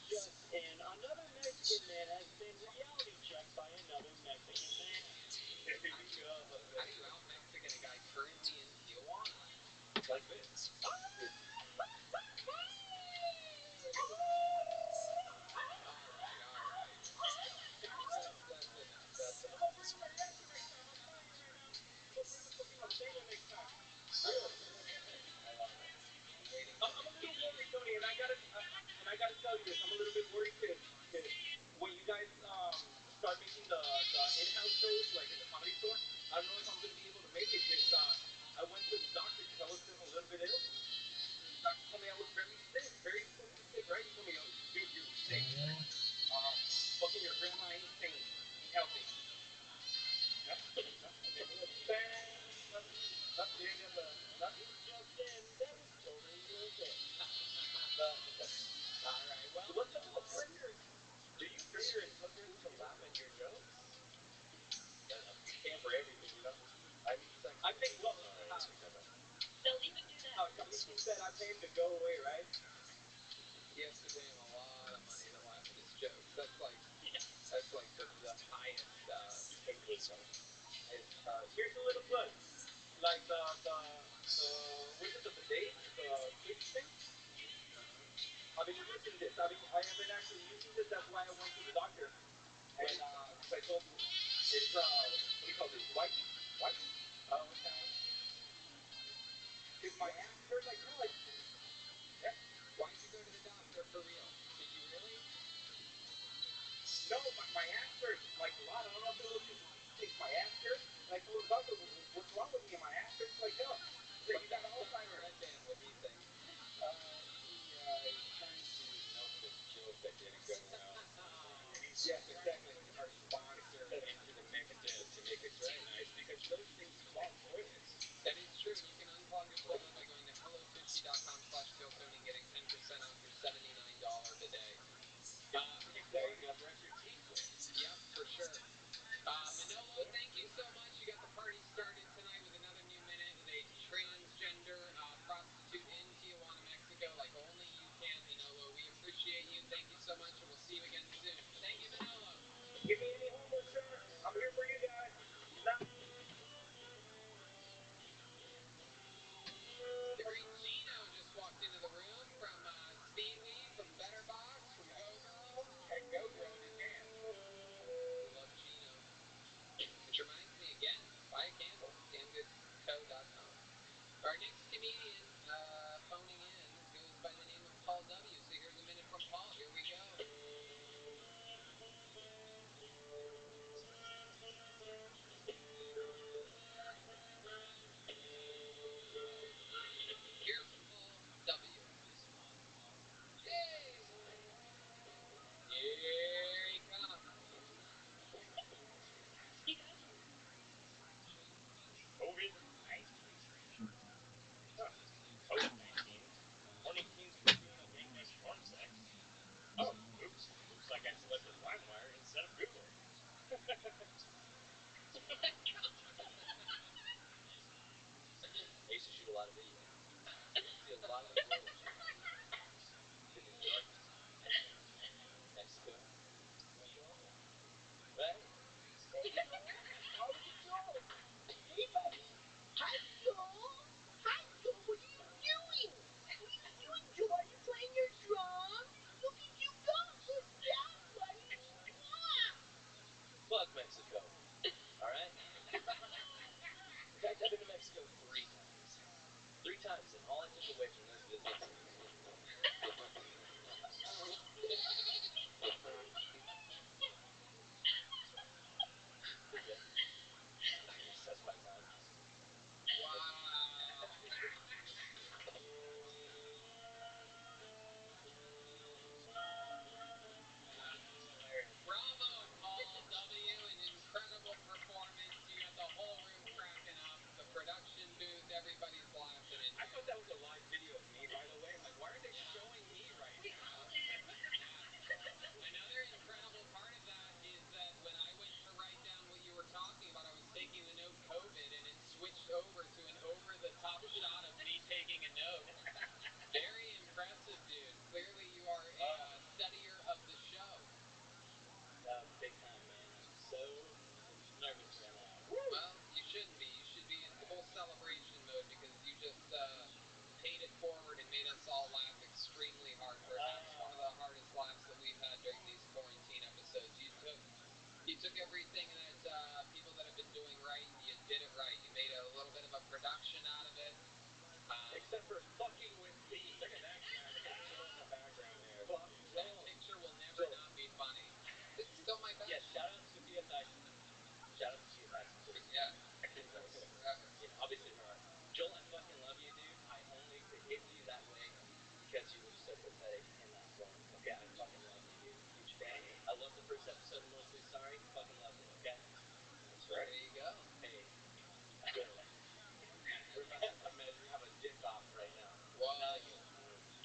Just in, another Mexican man has been reality checked by another Mexican man. There you go. How do you out Mexican a guy currently in Tijuana? Like this. That's enough. I'm gonna bring my reaction next time. I'm telling you right now. I'm gonna bring the fucking Ortega next time. Really. I love it. I'm waiting I'm for a little worried, Tony, and I gotta tell you this. I'm a little bit worried because when you guys start making the in-house shows like in the comedy store, I don't know if I'm gonna be able to make it because I went to the doctor because I was feeling a little bit ill. The doctor told me I was very sick, very fucking sick, right? He told me, dude, you're sick. Fucking your grandma ain't sane, ain't healthy. Yeah. Okay. You ain't got the. Just in, that was totally worth it. All right. Well, What's up with the printers? do you pay your hookers to laugh at your jokes? I'm paying for everything, you know. I mean, sex. I pay. Well, They'll even do that. Carlito said I pay him to go away, right? He has to pay him a lot of money to laugh at his jokes. That's like the highest. Here's a little bud. Like what's it, the bidet, the squeeze thing? I've been using this. I have been actually using this. That's why I went to the doctor. And because I told him it's what do you call this? Wipey? Wipey? Oh, okay. Because my ass hurt like hell. Yeah. Why'd you go to the doctor for real? Did you really? No, my ass hurt like a lot. I don't know if it was because he thinks my ass hurt. And I told the doctor, what's wrong with me? And my ass hurts like hell. He said, you got Alzheimer's. Red band, what do you think? He's trying to milk the joke that didn't go well. Yes, exactly. Our sponsor into the mix to make it very nice because those things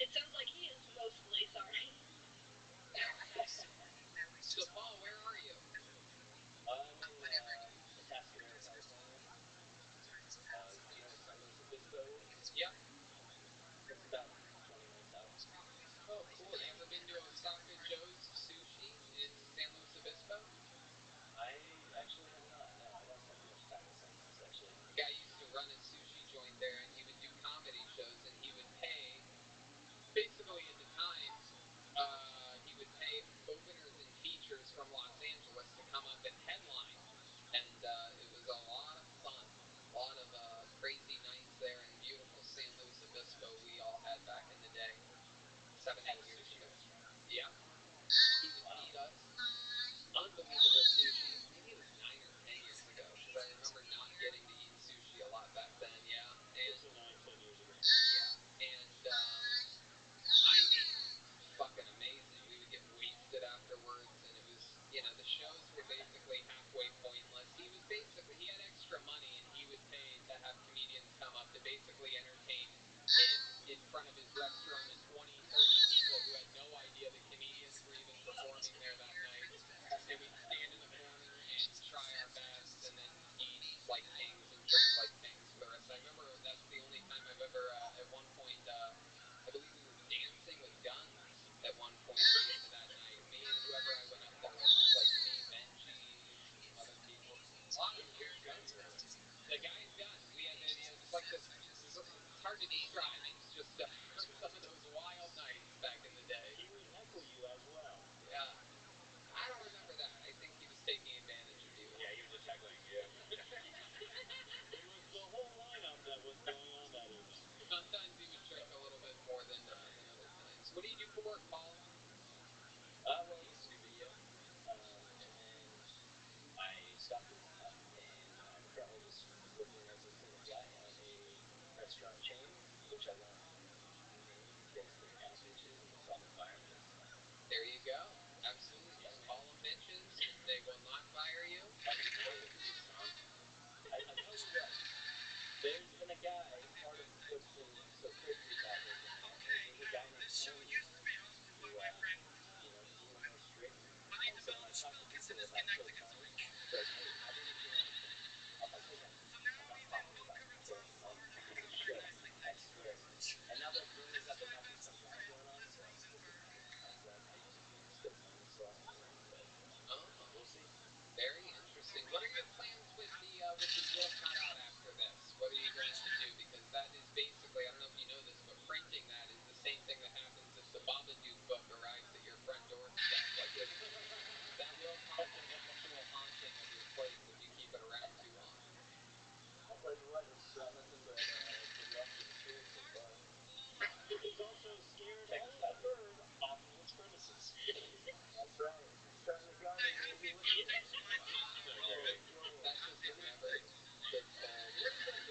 It sounds like he is mostly sorry. So, Paul, where are you? I'm in Atascadero, California. Do you know where San Luis Obispo is? Yep. It's about 20 minutes out. Oh, cool. You ever been to Osaka Joe's Sushi in San Luis Obispo? I actually have not. No, I don't spend too much time in San Luis, actually. The guy used to run a sushi joint there, and he would do comedy shows, and he would pay, basically at the time, he would pay openers and features from Los Angeles to come up and headline, and it was a lot of fun. A lot of crazy nights there in beautiful San Luis Obispo we all had back in the day, 7 years ago. Yeah. He would feed us unbelievable sushi. Maybe it was 9 or 10 years ago, because I remember not getting to eat sushi a lot back then. Yeah, and So 9, 10 years ago. yeah, and I mean, fucking amazing. We would get wasted afterwards, and it was, the shows were basically halfway pointless. He had extra money, and he would pay to have comedians come up to basically entertain him in front of his restaurant and 20, 30 people who had no idea the comedians were even performing there that night. And we'd stand in the corner and try our best, and then eat like kings and drink like kings for the rest. I remember that's the only time I've ever, at one point, I believe we were dancing with guns at one point at the end of that night. Me and whoever I went up there with. It was like me, Benji, some other people. A lot of Whose guns were they? the guy's guns. We had it was like this. It's hard to describe. It's just some of those wild nights back in the day. He would heckle you as well. Yeah. I don't remember that. I think he was taking advantage of you. Yeah, he was just heckling you. It was the whole lineup that was going on that evening. Sometimes he would drink a little bit more than other times. What do you do for work, Paul? Well, I used to do video, and then I stopped doing that, and I'm currently just working as a cleanup guy at a restaurant chain, which I won't name because they're kind of bitches and will probably fire me. So. There you go. Absolutely. Yeah, just call them bitches, and they will not fire you. That'd be great. I tell you what, there's been a guy, part of what's been so crazy about working there is there's a guy named Tony who, he's a little more strict. And so when I talk to people about kill Tony, it's like, hey, I'll do what you want. I'll fight your next. I'm not talking about killing Tony. He's a shit. I swear. And now that rumors that there might be some drama going on, so finds out I used to kill Tony, so I don't know, but we'll see. Very interesting. What are your plans with the Jill cutout after this? What are you going to do? Because that is basically, I don't know if you know this, but printing that is the same thing that happens if the Babadook book arrives at your front doorstep. Like that will cause an actual haunting of your place if you keep it around too long. I'll tell you what, it's nothing but good luck and cheers so far. It's also scared all the bird off of its premises. That's right. Starting the garden, baby. Look at this. So great. That just never gets old.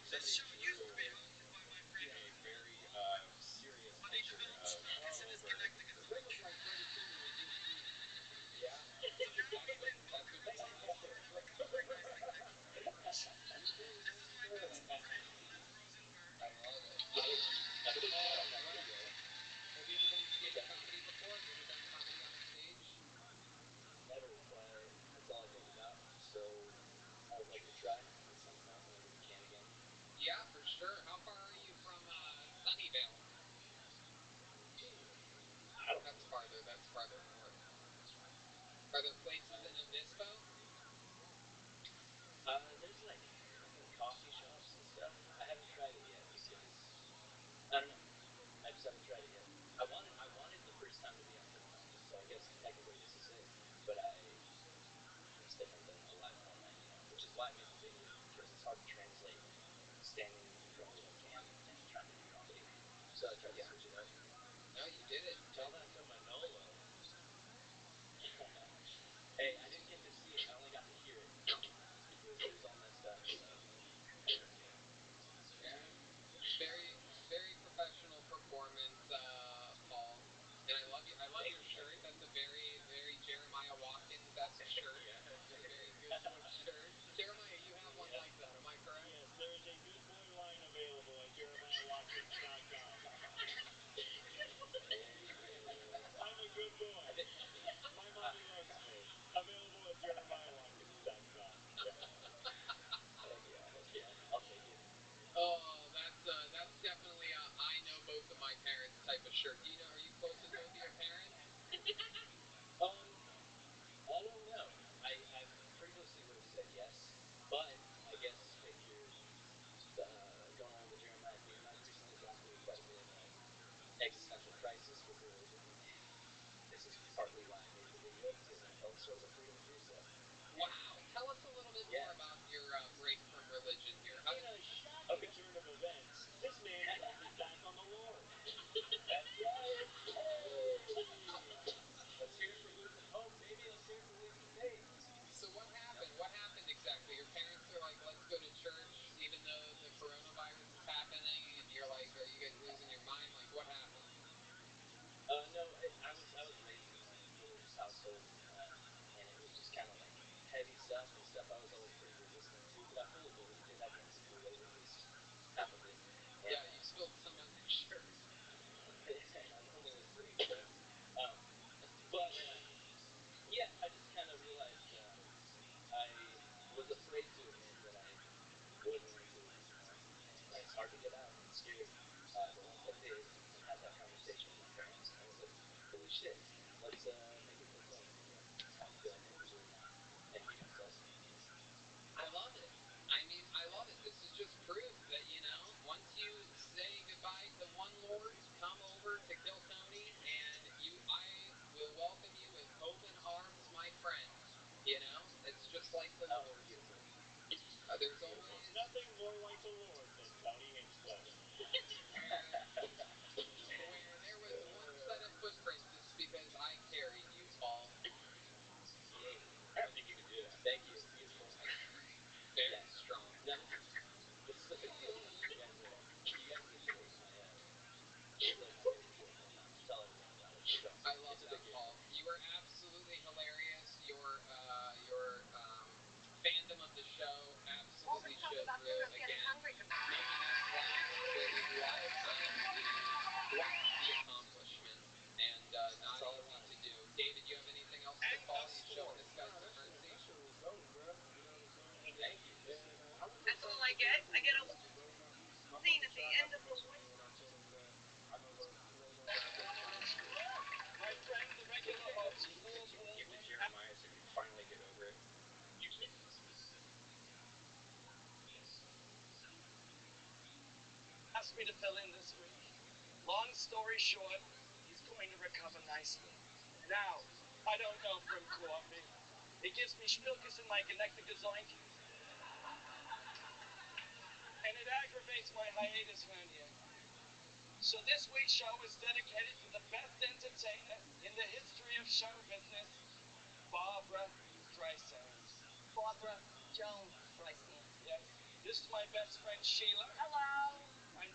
Somebody drew a very serious picture of a bird. The bird looked like Freddy Krueger was this huge. Yeah. That's what you want. I love it. I've been on that video. Have you ever done sketch comedy before? Have you ever done comedy on a stage? Never. That's all I think about. So I would like to try at some point whenever we can again. Yeah, for sure. How far are you from Sunnyvale? That's farther north. Are there places in Obispo? There's like, I think, coffee shops and stuff. I haven't tried it yet because I don't know. I just haven't tried it yet. I wanted the first time to be on TikTok, so I guess technically this is it. But it's different than a live format, which is why I made the video because it's hard to translate standing in front of a webcam and trying to do comedy. So I tried to switch it up. No, you did it. Tell that to Manolo. Hey, I didn't get to see it. I only got to hear it because it was all messed up. So. Yeah. Very, very professional performance, Paul. And I love you. I love your shirt. That's a very, very Jeremiah Watkins-esque shirt. Yeah. It's a very good boy shirt. Jeremiah, you have one like that. Am I correct? Yes, there is a good boy line available at JeremiahWatkins.com. parents type of shirt. Do you know? Are you supposed to go to your parents? I don't know. I previously would have said yes, but I guess if you're going along with Jeremiah theme, I've recently gone through quite a bit of existential crisis with religion, and this is partly why I made the video, because I felt sort of a freedom to do so. Wow! Tell us a little bit more about your break from religion here. In a shocking turn of events, this man turned his back on the Lord. That's right. Hey! Let's hear it for losing hope, baby. Let's hear it for losing faith. So what happened? What happened exactly? Your parents are like, let's go to church, even though the coronavirus is happening, and you're like, are you guys losing your mind? Like, what happened? No, I was raised in a religious household, and it was just kind of like heavy stuff and stuff I was always pretty resistant to, but I fully believed it. I drank the Kool-Aid, at least half of it. And, yeah, you spilled some on your shirt. I only was 3, but yeah, I just kind of realized I was afraid to admit that I wasn't into it anymore, and it's hard to get out. It's scary. But once I did and had that conversation with my parents, I was like, holy shit, let's make it fulfilling again. Feel like I can do it now and be myself again. I love it. I mean, I love it. This is just proof that, you know, once you say goodbye to one Lord, come over to Kill Tony, and I will welcome you with open arms, my friend. You know, it's just like the Lord. Beautiful. There's always nothing more like the Lord than Tony Hinchcliffe. Where there was one set of footprints, it's because I carried you, Paul. Yay. I don't think you can do that. Thank you. Beautiful. Very strong. No, this is a big deal. You guys get to lay my favorite joke on top. Tell everyone about it. I love that, Paul. You are absolutely hilarious. Your fandom of the show absolutely showed through again, making us laugh completely throughout the accomplishment, and not easy to do. David, you have anything else to Paul? You showing this guy some mercy? That shit was dope, bro. You know what I'm saying? Thank you. And that's all I get. I get a scene at the end of the week. When I told him that I know the coronavirus. My friend, the regular host, Give to Jeremiah so he can finally get over it. You too. asked me to fill in this week. Long story short, he's going to recover nicely. Now, I don't know from coffee. It gives me spilkus in my gezoink. And it aggravates my hiatus hernia. So this week's show is dedicated to the best entertainer in the history of show business, Barbara Streisand. Barbara Joan Streisand. Yes. This is my best friend Sheila. Hello. And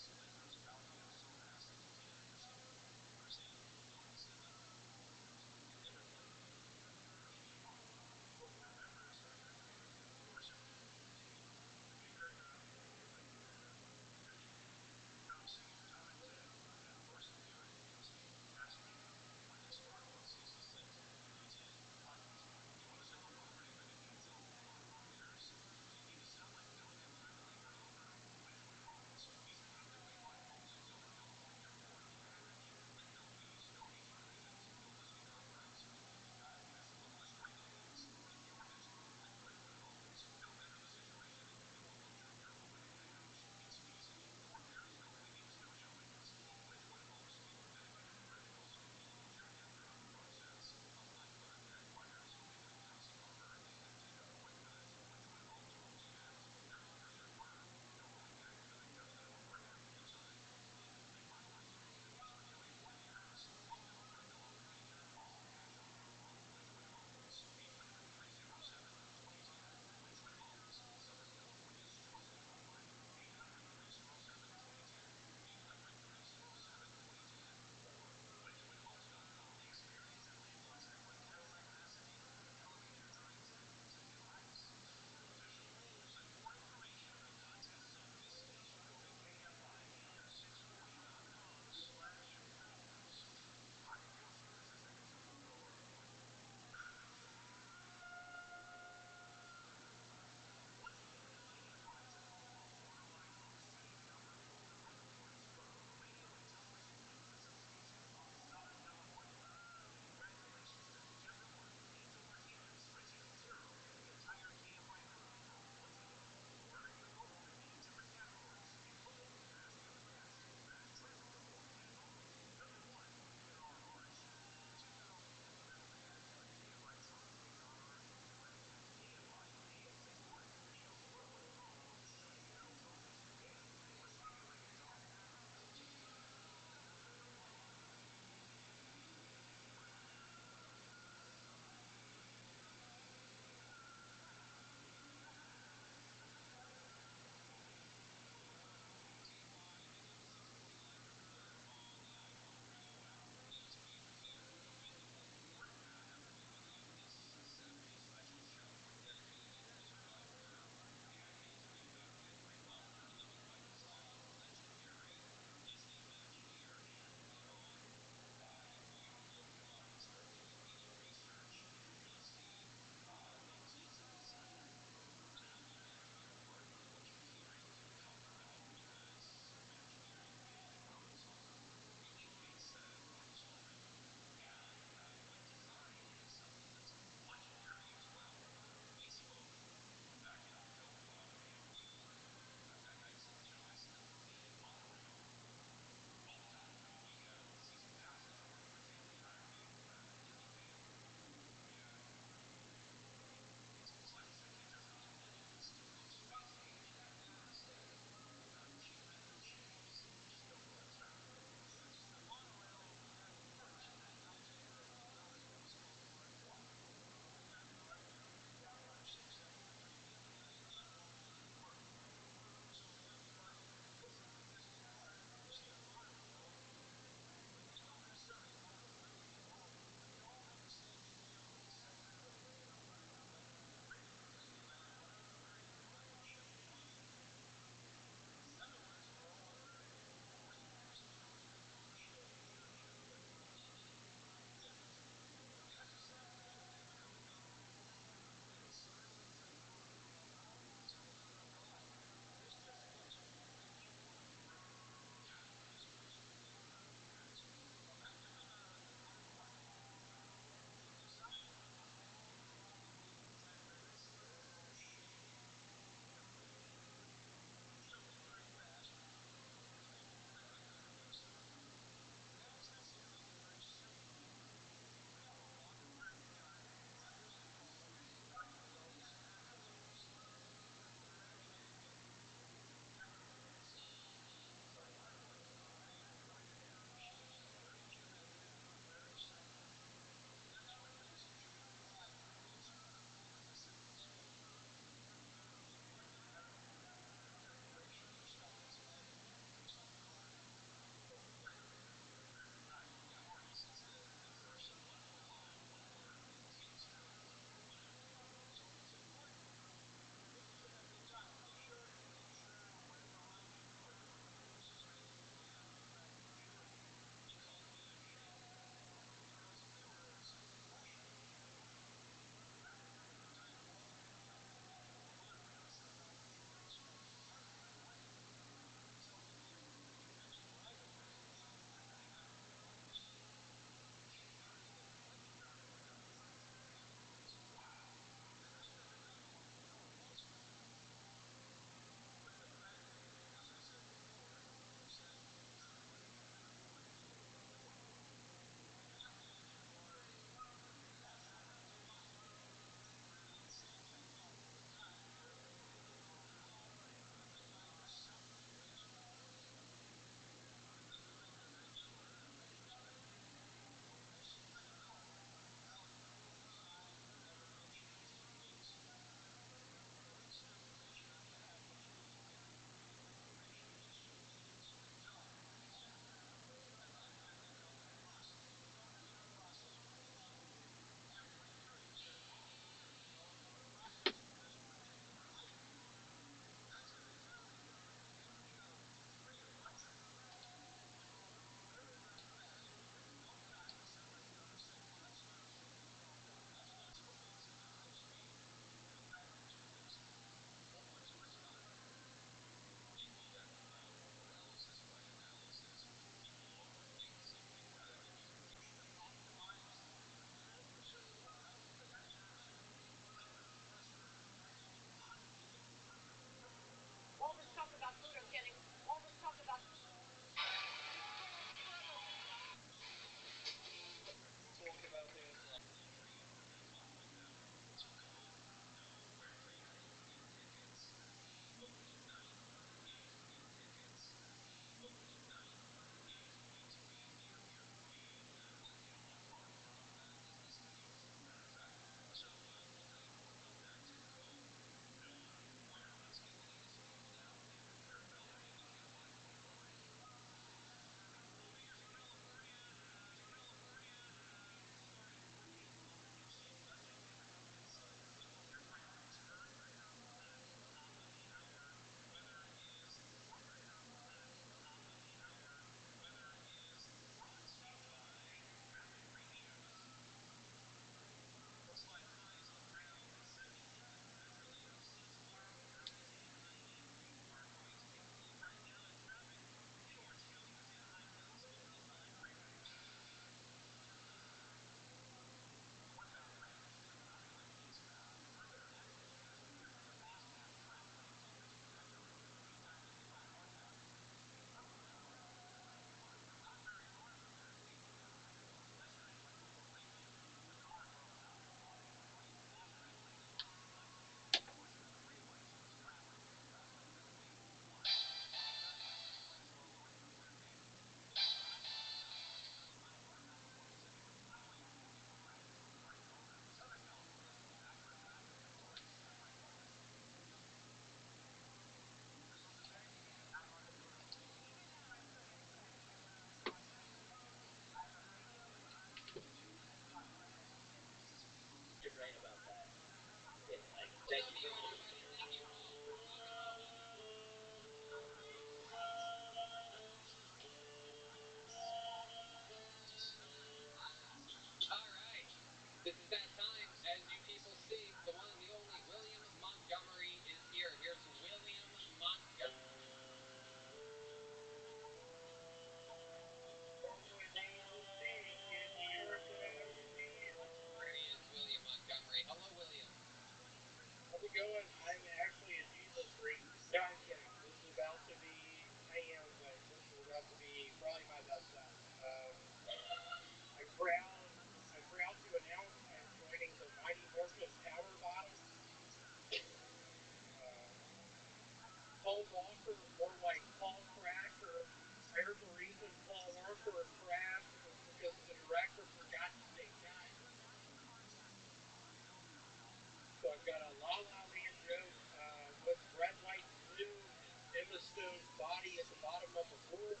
bottom of a pool.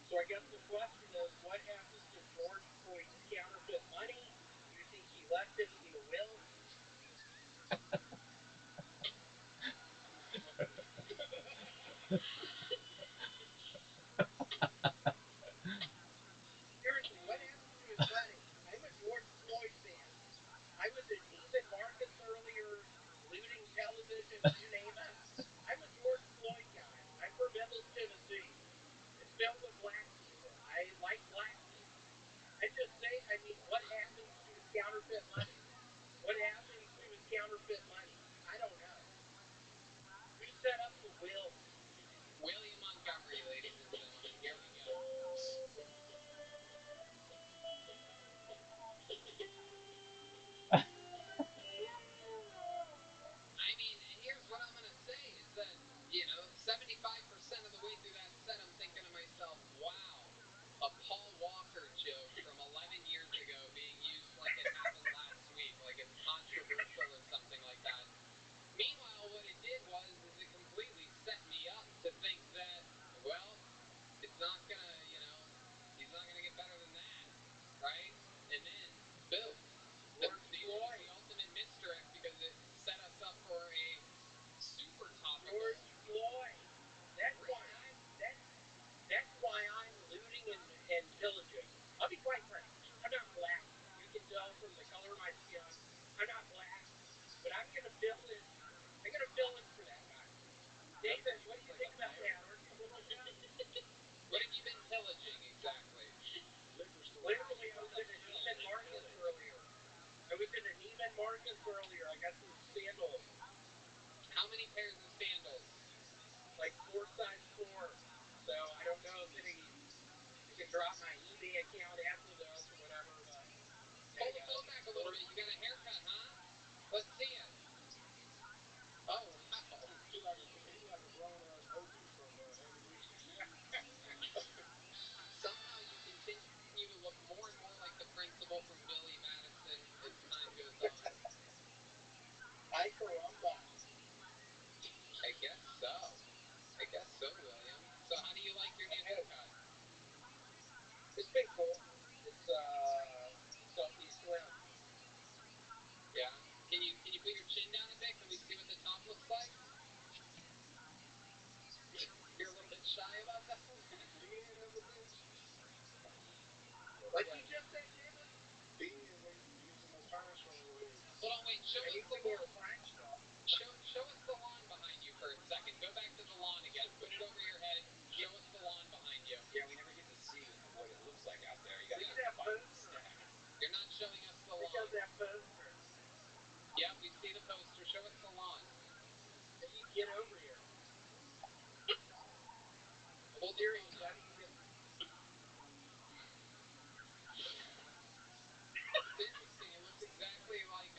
So I guess the question is, what happened to George Floyd's counterfeit money? Do you think he left any in a will? Seriously, what happened to his money? I'm a George Floyd fan. I was at Neiman Marcus earlier, looting televisions, you name it. I'm a George Floyd guy. I'm from Memphis, Tennessee. It's filled with black people. I like black people. I just say, I mean, what happens to his counterfeit money? What happens to his counterfeit money? I don't know. Who set up the will? William Montgomery, ladies and gentlemen. Here we go. I mean, here's what I'm going to say is that, 75% of the way through that set, I'm thinking to myself, wow, a Paul Walker joke from 11 years ago being used like it happened last week, like it's controversial or something like that. Meanwhile, what it did is it completely set me up to think that, well, it's not going to, he's not going to get better than that, right? And then, boom. The ultimate misdirect because it set us up for a super topical. George Floyd. That's why I'm looting and pillaging. I'll be quite frank. I'm not black. You can tell from the color of my skin. I'm not black, but I'm gonna fill in. I'm gonna fill in for that guy. David, what do you think about that? Aren't you cool with that? What have you been pillaging exactly? Literally, I was in a Neiman Marcus earlier. I got some sandals. How many pairs of sandals? Like 4 size 4. So I don't know if you can drop my eBay account after this or whatever, but pull the phone back a little bit. You got a haircut, huh? Let's see it. Oh wow. He's like a grown ass Opie from Animation. Somehow you continue to look more and more like the principal from Billy Madison as time goes on. Ay caramba. I guess so, William. So how do you like your new haircut? It's been cool. It's Silky Slim. Yeah. Can you put your chin down a bit? Can we see what the top looks like? You're a little bit shy about that one? What'd you just say, David? Using the transfer wave. Hold on, wait. Show us the more French stuff. Show us the lawn behind you for a second. Go back to the lawn again. Put it over your head. Show us the lawn behind you. Yeah, we never get to see what it looks like out there. You got Look at that poster. You're not showing us the lawn. Look at that poster. Yeah, we see the poster. Show us the lawn. If you get over here. Hold the phone up. It's interesting. It looks exactly like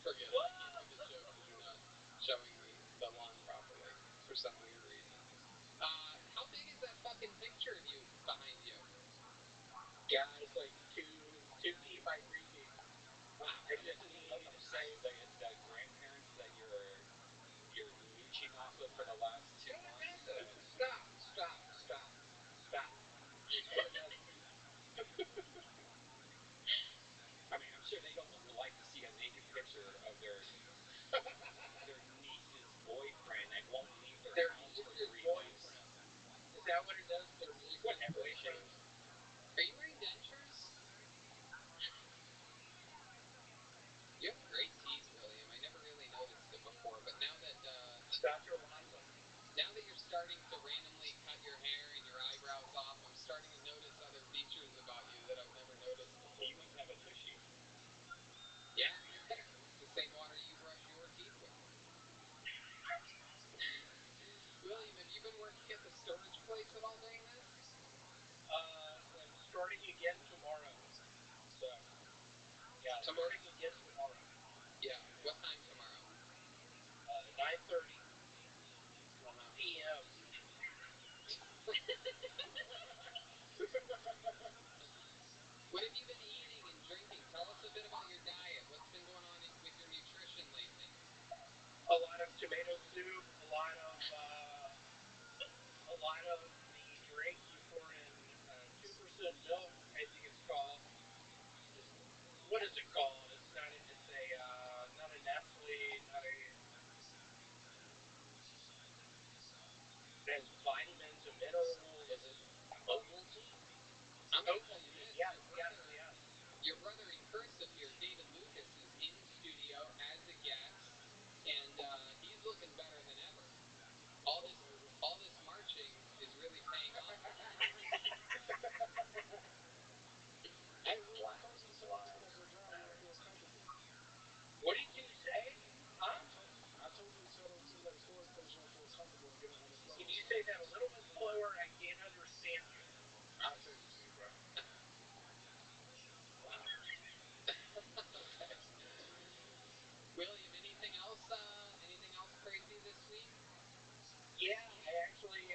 Forget it. I can't do the joke because you're not showing me the lawn properly for some weird reason. How big is that fucking picture of you behind you? Yeah, it's like 2 feet by 3 feet. Wow. I just need to say the grandparents that you're mooching off of for the last 2 months. Stop. I mean, I'm sure they'd almost like to see a naked picture of their niece's boyfriend and won't leave their house for 3 months. Is that what it is? Their niece's Whatever, boyfriend? Are you wearing dentures? You have great teeth, William. I never really noticed it before, but now that Dr. Watson. Now that you're starting to randomly cut your hair and your eyebrows off, I'm starting to notice other features about you that I've never noticed before. You must have a tushy. Yeah. It's the same water you brush your teeth with. William, have you been working at the storage place at all during this? I'm starting again tomorrow. So, yeah, starting again tomorrow. Yeah. What time tomorrow? 9:30 p.m. What have you been eating and drinking? Tell us a bit about your diet. What's been going on with your nutrition lately? Oh, yes, yes, yes. Your brother in cursive here, David Lucas, is in studio as a guest, and he's looking better than ever. All this marching is really paying off. Hey, relax and slide as we're driving and feel comfortable. What did you say? Huh? I told you to tell them to let the story finish and feel comfortable and get on the flow. Can you say that a little bit slower? I can't understand you. I'll tell you to, bro. Wow. William, anything else crazy this week? Yeah, I actually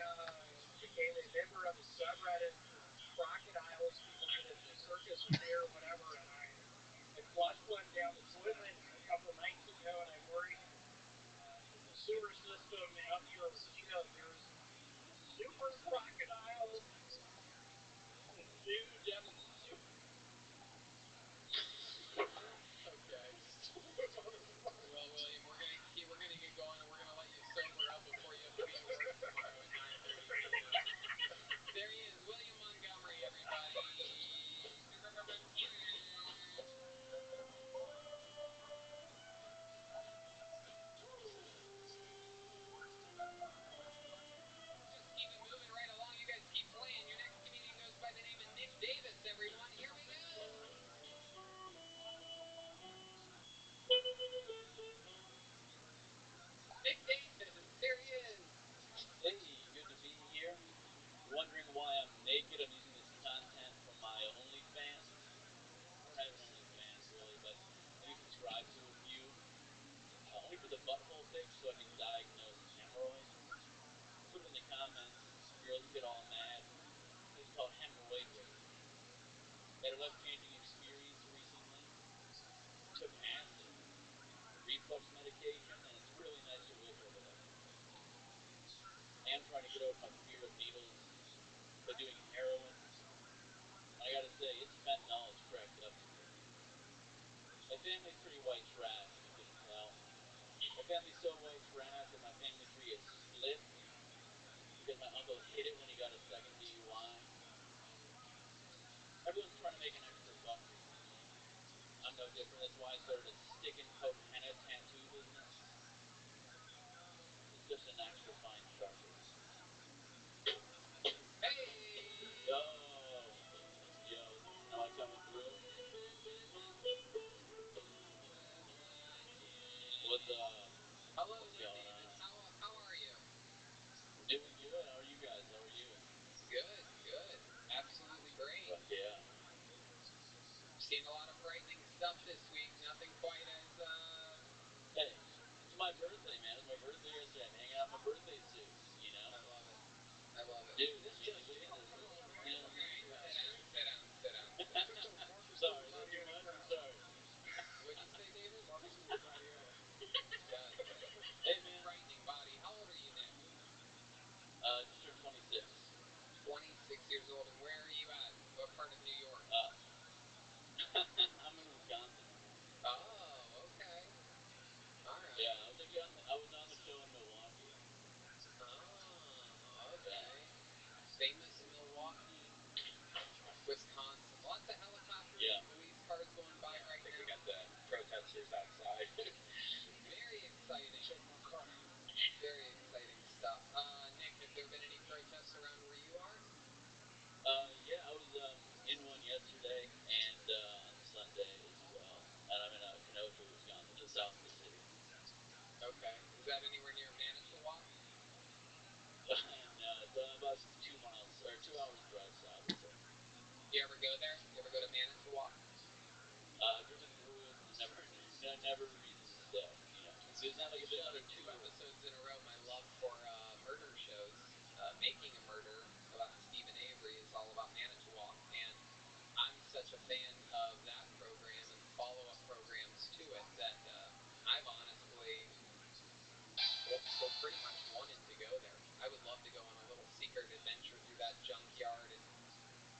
became a member of a subreddit for crocodiles, people get into circus fear or whatever, and I flushed one down the toilet a couple nights ago, and I'm worried the sewer system out here in Reno, there's super crocodiles. Dude, Devin, super. Okay. Well, William, we're gonna get going, and we're gonna let you sober up before you have to be at work tomorrow at 9:30 a.m. There he is, William Montgomery, everybody. Just keep it moving right along. You guys keep playing. Your next comedian goes by the name of Nick Davis, everyone. Here we go. Nick Davis, there he is. Hey, good to be here. Wondering why I'm naked? I'm using this content from my OnlyFans. I don't have an OnlyFans really, but I do subscribe to a few. Only for the butthole pics so I can diagnose hemorrhoids. I put it in the comments. Girls get all mad. It's called hemorrhoidery. Had a life-changing experience recently. Took acid, reflux medication, and it's really nice to look over there. I am trying to get over my fear of needles by doing heroin. And I gotta say, its fentanyl is cracked up to me. My family's pretty white trash, if you couldn't tell. My family's so white trash that my family tree is split because my uncle hid it when he got a second DUI. Everyone's trying to make an extra buck recently. I'm no different. That's why I started a stick and coat henna tattoo business. It's just an extra fine Sharpie. Hey! Yo! Yo, am I coming through? What's up? Hello What's there, going Davis. on? How are you? Doing good. How are you guys? How are you? Good. Absolutely great. Fuck yeah. Seen a lot of frightening stuff this week. Nothing quite as Hey, it's my birthday, man. It was my birthday yesterday. I'm hanging out in my birthday suit, you know? I love it. Dude, this guy's way in the room. You know, Sit down. Sorry, is that too much? I'm sorry. What'd you say, David? Marcus needs a gladiator. Does. Hey, man. Frightening body. How old are you, Nick? Just turned 26. 26 years old. And where are you at? What part of New York? I'm in Wisconsin. Oh, okay. All right. Yeah, I was on the show in Milwaukee. Oh, okay. Famous Milwaukee, Wisconsin. Lots of helicopters and police cars going by right now. We got the protesters outside. Very exciting. Check my car. Very exciting stuff. Nick, have there been any protests around where you are? Yeah, I was in one yesterday and on Sunday as well. And I'm in Kenosha, Wisconsin, just south of the city. Okay. Is that anywhere near Manitowoc? No, it's about 2 miles or 2 hours drive south or so. You ever go there? You ever go to Manitowoc? Driven through it, never a reason to stay. You know, it's not like You've done 2 episodes in a row. My love for murder shows, Making a Murder about Stephen Avery is all about Manitowoc, and I'm such a fan of that program and the follow-up programs to it that I've honestly pretty much wanted to go there. I would love to go on a little secret adventure through that junkyard and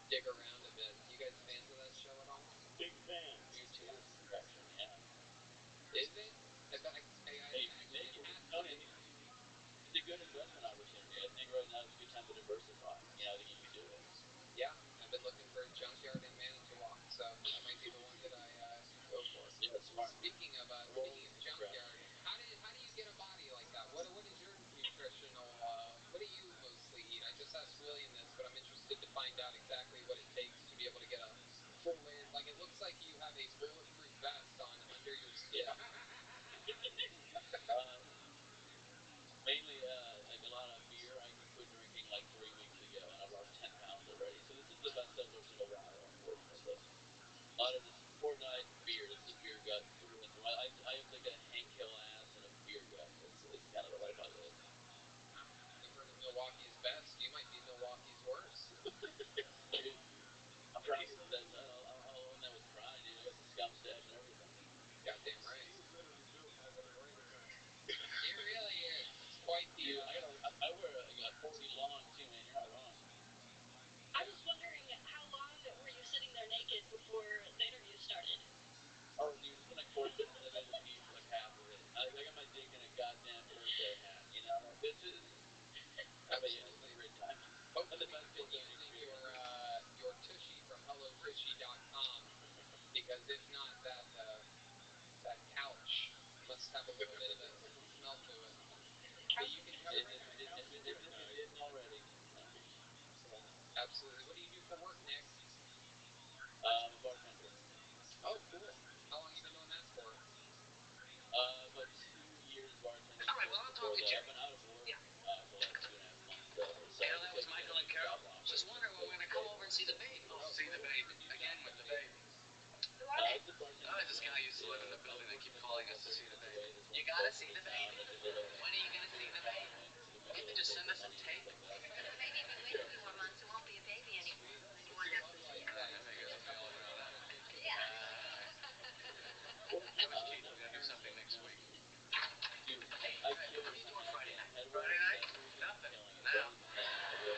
dig around a bit. You guys fans of that show at all? Big fan. Me too. Production, yeah. Is it? Hey, if you make it, Tony, it's a good investment opportunity. I think right now is a good time to diversify. You know, I think you could do it. Yeah, I've been looking for a with Jerry. I've been out of work Yeah. for the last 2.5 months. So You know, that was Michael and Carol. Just wondering when we're going to come over and see the baby. Oh, see the baby. Again with the baby. Who are they? it's a bartender. Oh, This guy used to live in the building. They keep calling us to see the baby. You got to see the baby. When are you going to see the baby? Maybe just send us a tape. Maybe if you wait a few more months, it won't be a baby anymore. Then you won't have to see it. I guess we all know that. Yeah. How much Keith? We're going to do something next week. Hey, what are you doing Friday night? Friday night? Nothing. Now. You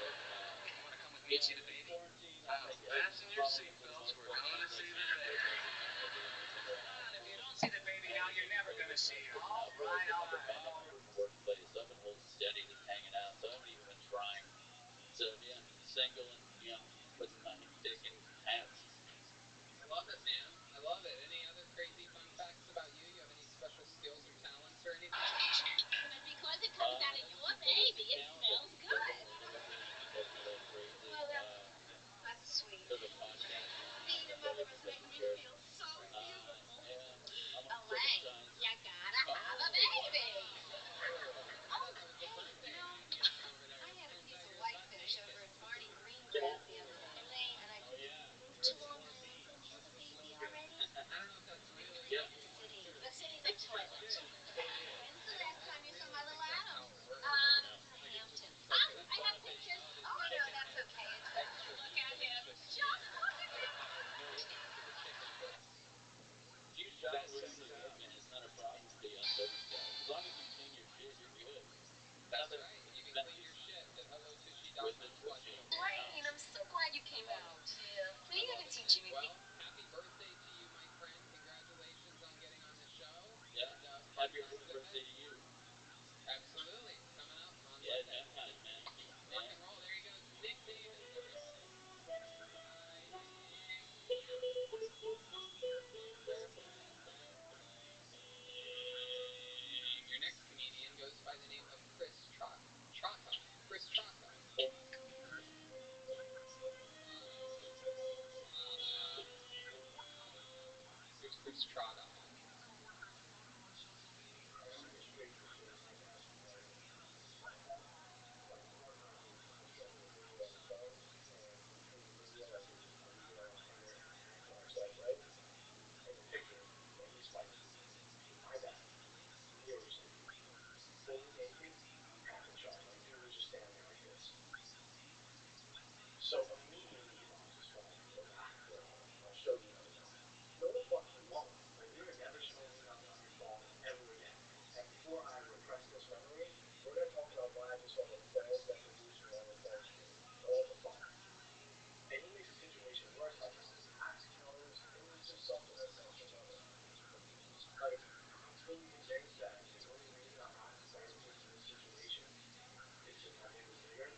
want to come with me and see the baby? Now, fasten your seatbelts. We're going to see the baby. If you don't see the baby now, you're never going to see her. All right, all right. Workplace. I've been holding steady, just hanging out. So I haven't even been trying. So yeah, single and putting my dick in pants. I love it, man. I love it. Any other crazy fun facts about you? You have any special skills or talents or anything? And because it comes out of your baby, it smells good. Well, That's sweet. For the podcast. Being a mother is making me feel so beautiful. Elaine, you gotta have a baby. Oh, that was the birthday man you had over there. I had a piece of whitefish over at Barney Greengrass the other day. Elaine, and I moved to Long Island and have a baby already. I don't know if that's really The city. The city's a toilet. When's the last time you saw my little Adam? Hampton. I have pictures. Oh, no, that's okay. Just look at him. Just look at him. If you shower with somebody working, it's not a problem to be uncircumcised. As long as you clean your shit, you're good. That's right. You can clean your shit at hellotushy.com/donate. Elaine, I'm so glad you came out. Yeah. When are you going to see Jimmy? Well, happy birthday to you, my friend. Congratulations on getting on the show. Yeah. And Happy birthday to you. Absolutely. It's coming up on Yeah, Monday. damn time, man. Rock and roll. There he goes. Nick Davis, everybody. Your next comedian goes by the name of Chris Trocco. Chris Trocco. Here's Chris Trocco. I orchestrate the show. My mastermind is my house. But I'm smart enough to show me a video on the phone, and in the video I can read it on my finger. So I swipe right, take a picture, and he swipes my back. Yours. Fully naked, half a chub. My fingers are standing there like this. So immediately he loses his phone. He goes, great. I'll show the other one. No, the fuck you won't. Like, you're never showing me nothing on your phone ever again. And before I repress this memory, we're going to talk about why I just saw the balls that produced me on your phone screen. All the fun. And he makes the situation worse by telling me, it was just something that sent your mother. Like, I'm fully convinced that the only reason I'm not in therapy in this situation is because my dick is bigger.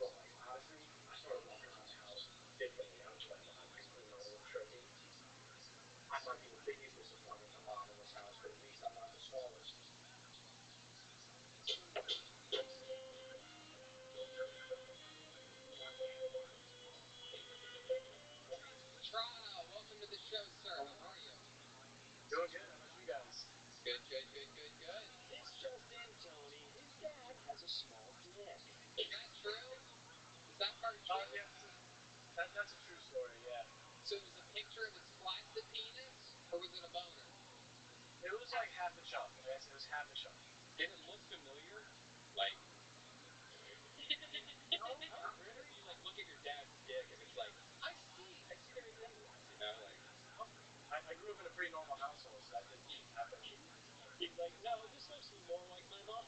But, like, honestly, I started walking around the house differently now that I can clean my room straight. I might be the biggest disappointment to mom in this house, but at least I'm not the smallest. Trotto, welcome to the show, sir. How are you? Doing good. How about you guys? Good. This just in, Tony. His dad has a small dick. Is that true? Is that part true? Yeah. That's a true story, yeah. So it was a picture of his flaccid penis, or was it a boner? It was like half a chub. It was half a chub. Did it look familiar? Like, no, not really. You like look at your dad's dick and it's like, I see the resemblance. Like. I grew up in a pretty normal household, so that didn't happen. He's like, no, this looks more like my mom.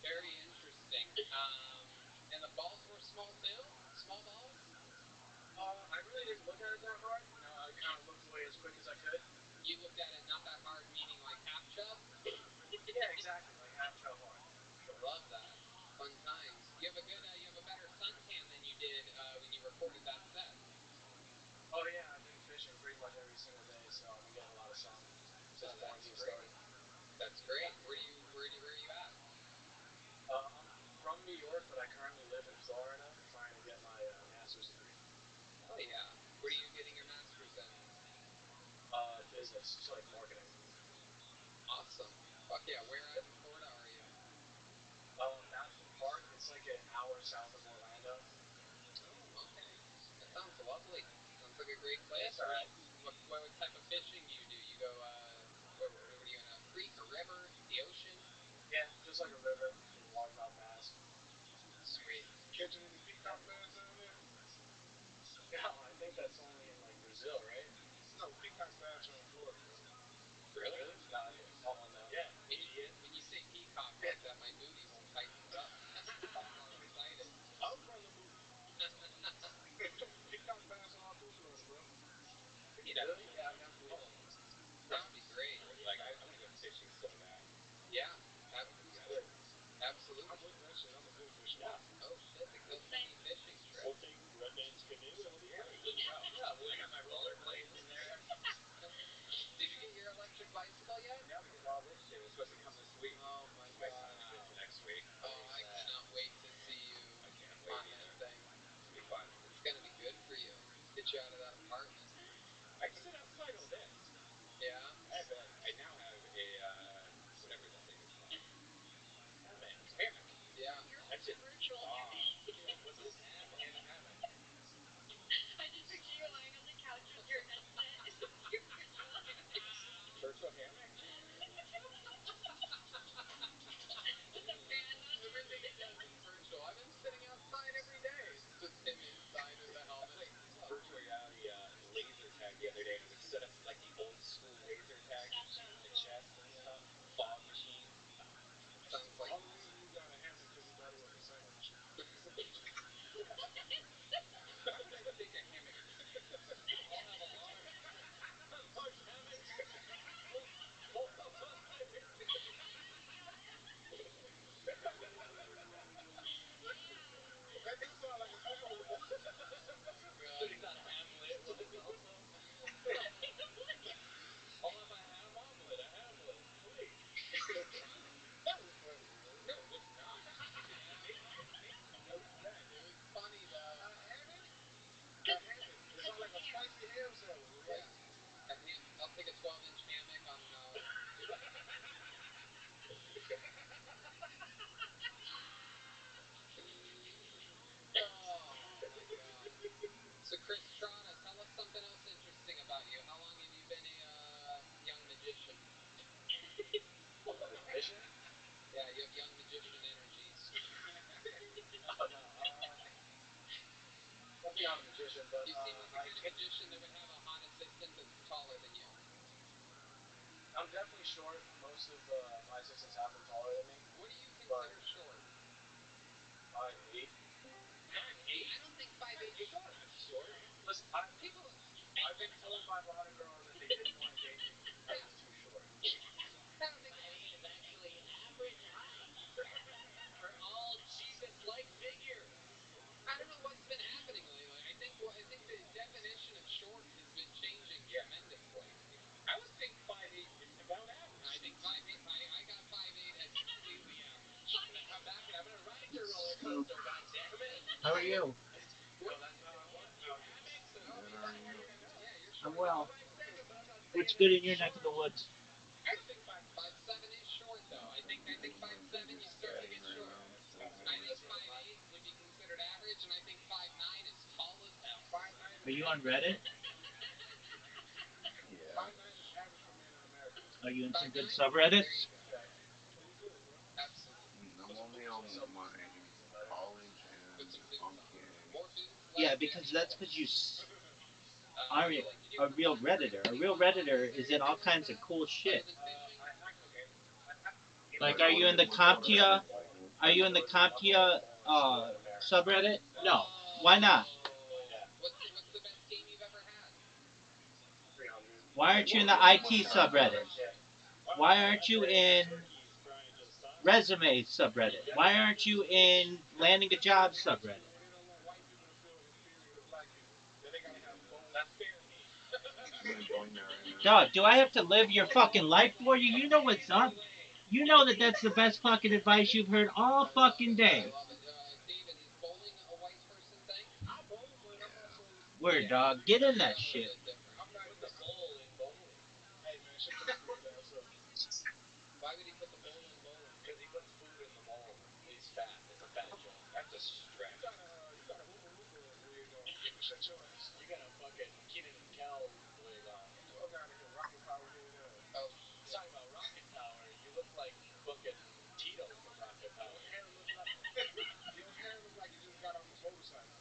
Very interesting. And the balls were small too? Small balls? I really didn't look at it that hard. I kind of looked away as quick as I could. You looked at it not that hard, meaning like half chub? Yeah, exactly, like half chub hard. Love that. Fun times. You have a better suntan than you did when you recorded that set. Oh yeah, I've been fishing pretty much every single day, so I've been getting a lot of sun since quarantine started. That's great. Where are you at? I'm from New York, but I currently live in Florida, trying to get my master's degree. Oh yeah. What are you getting your master's in? Business, so like marketing. Awesome. Fuck yeah, where at in Florida are you? National Park. It's like an hour south of Orlando. Oh, okay. That sounds lovely. Sounds like a great Yeah, place. it's all right. What type of fishing do you do? You go, what are you in, a creek, a river, the ocean? Yeah, just like a river with largemouth bass. Sweet. Catching any peacock bass down there? No, I think that's only in like Brazil, right? No, peacock bass are in Florida, bro. Really? No, Yeah. it's all unknown. Yeah, When idiot. you say peacock like that, my booty hole tightens up. I'm all excited. I'm from the booty. Peacock bass are all through Florida, bro. We need Really? to. Yeah, I've never been. Hold on. That would be great. Like I want to go fishing so bad. Yeah, Put it together. absolutely. I'm with that shit. I'm a good fisherman. Yeah. Oh shit, the Kill Tony fishing trip. We'll take Red Man's canoe and it'll be Yeah, great. there we go. Yeah, I got my rollerblades in there. Did you get your electric bicycle yet? Yeah, we did all this shit. It's supposed to come this week. Oh my Might god. time it good for next week. Oh, I cannot wait to see you I can't wait on either. that thing. It's gonna be fun. It's gonna be good for you. Get you out of that apartment. I can sit outside all day. Yeah. I now have a whatever that thing is called. Hammock. Yeah. You're That shit. spiritual. Yeah, what's this? Ham and a hammock. I just picture you lying on the couch with your headset and your virtual hammock. Virtual hammock? With a fan on your Everything he does is virtual. I've been sitting outside every day. It's just him inside with the helmet. Played virtual reality laser tag the other day, and it was set up like the old school laser tag that you shoot in the chest and stuff. Fog machines. Sounds The like only reason you got a hammock because you thought it was a single machine. why would I take a hammock? I'll have a large. Large hammock. Both of us. That do sound like a family. God. He's not Hamlet was also. I'll have a ham omelet, a hamlet, please. That was funny, man. No, it was not. No respect. It was funny though. A hammock? A hammock. It sounds like a spicy ham sandwich. Like, Yeah. I'll take a 12-inch hammock on. Oh my god. So Chris Trotta, tell us something else interesting about you. How long have you been a young magician? Magician? Yeah, young magician energies. Oh no. Definitely not a magician, but You seem like the I kind of kick. magician that would have a hot assistant that's taller than you. I'm definitely short. Most of my assistants have been taller than me. What do you consider short? 5'8". 5'8"? I don't think 5'8" is short. That's short. Listen, People. I've been told by a lot of girls that they didn't want to date me because I was too short. I don't think. 5'8" is actually average height for all Jesus-like figures. I don't know what's been happening lately. I think the definition of short has been changing tremendously. I would think 5'8" is about average. I think 5'8". I got 5'8" as completely average. I'm gonna come back and I'm gonna ride your roller coaster. God damn it! How are you? What? You hammock, so it's Good, only how are that you? long enough. Yeah, you're I'm short. well. That's what I'm saying, but I'm not saying What's that good in it's your neck of the short. woods? I don't think 5'7". 5'7" is short though. I think My 5'7" you biggest start to fan get right short. now. I think 5'8" would be considered average, and I think 5'9" is tall as hell. 5'9" Are is you on average. Reddit? Yeah. 5'9" is average for men in America. Are you in some 5'9"? good There subreddits? you go. Yeah. Pretty good, bro. Absolutely. I'm Put some only boots on on. my college Put and some boots on. funky. More boots, Yeah, less because bitch. that's because you What aren't do you like to do a for real fun, Chris? redditor. A real Any hobbies redditor or is in anything all like kinds of that? cool Other shit. than fishing? I okay. Like, Like, are what you in is the what sort of CompTIA? like? Are you in the CompTIA subreddit? No. Why not? Yeah. What's the best game you've ever had? 300. Why aren't you in the IT subreddit? Yeah. Why aren't you in resume subreddit? Why aren't you in landing a job subreddit? They don't want white people to feel inferior to black people. Then they gotta have bold. That's fair hate. I'm gonna join that right now. Dog, do I have to live your fucking life for you? You know what's up. You know that that's the best fucking advice you've heard all fucking day. I love it. David, is bowling a white person thing? I bowl, but I'm also. Word, dog. Get in that A little shit. bit different. I'm not Put in the the. bowl in bowling. Hey man, shut your stupid ass up. Why would he put Shut your ass. You got a fucking Keenan and Kel wig on. You got like a rocket power doing that. Oh, talking about Rocket Power, you look like fucking Tito from Rocket Power. Your hair look like you just got off a motorcycle.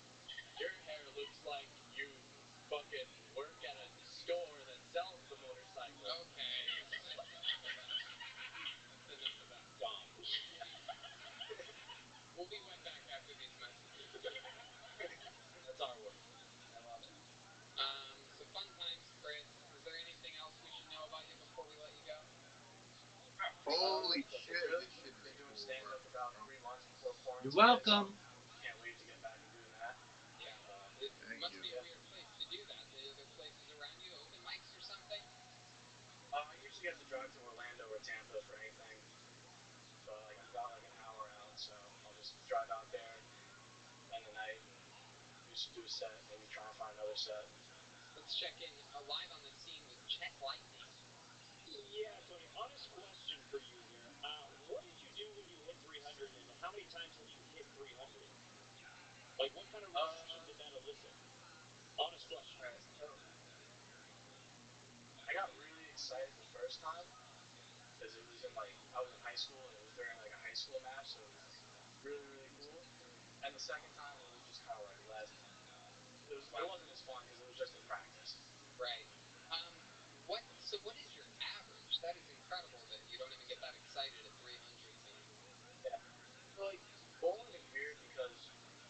Your hair looks like you fucking work at a store that sells the motorcycle. Okay. That's enough about Dom. We'll be right back after these messages. That's our word. I love it. So fun times, Chris. Is there anything else we should know about you before we let you go? Holy shit, Really? this shit is Been doing cool, stand-up bro. about 3 months before quarantine. You're welcome. Can't wait to get back to doing that. Yeah. It Thank must you. be a weird place to do that. The other places around you, open mics or something? I usually have to drive to Orlando or Tampa for anything, but like I've got like an hour out, so I'll just drive out there, spend the night, and do a set. Maybe try and find another set. Let's check in live on the scene with Check Lightning. Yeah, Tony, honest question for you here. What did you do when you hit 300, and how many times have you hit 300? Like, what kind of reaction did that elicit? Honest question. Alright, so I got really excited the first time because it was I was in high school and it was during like a high school match, so it was really really cool. And the second time it was just kind of like less. It wasn't as fun because it was just in practice. Right. What is your average? That is incredible that you don't even get that excited at 300 then. Yeah. So like bowling is weird because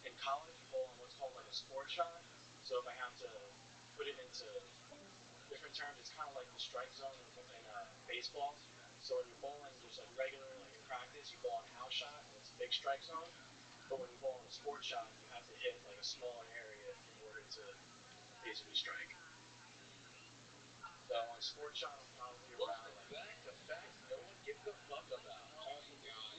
in college you bowl on what's called like a sport shot. So if I have to put it into different terms, it's kind of like the strike zone in baseball. So when you're bowling just like regular, like in practice, you bowl on a house shot and it's a big strike zone. But when you bowl on a sport shot, you have to hit like a smaller area in order to basically strike. So on sport shot, I'm probably Welcome around like back to facts no one gives a fuck about. Oh god,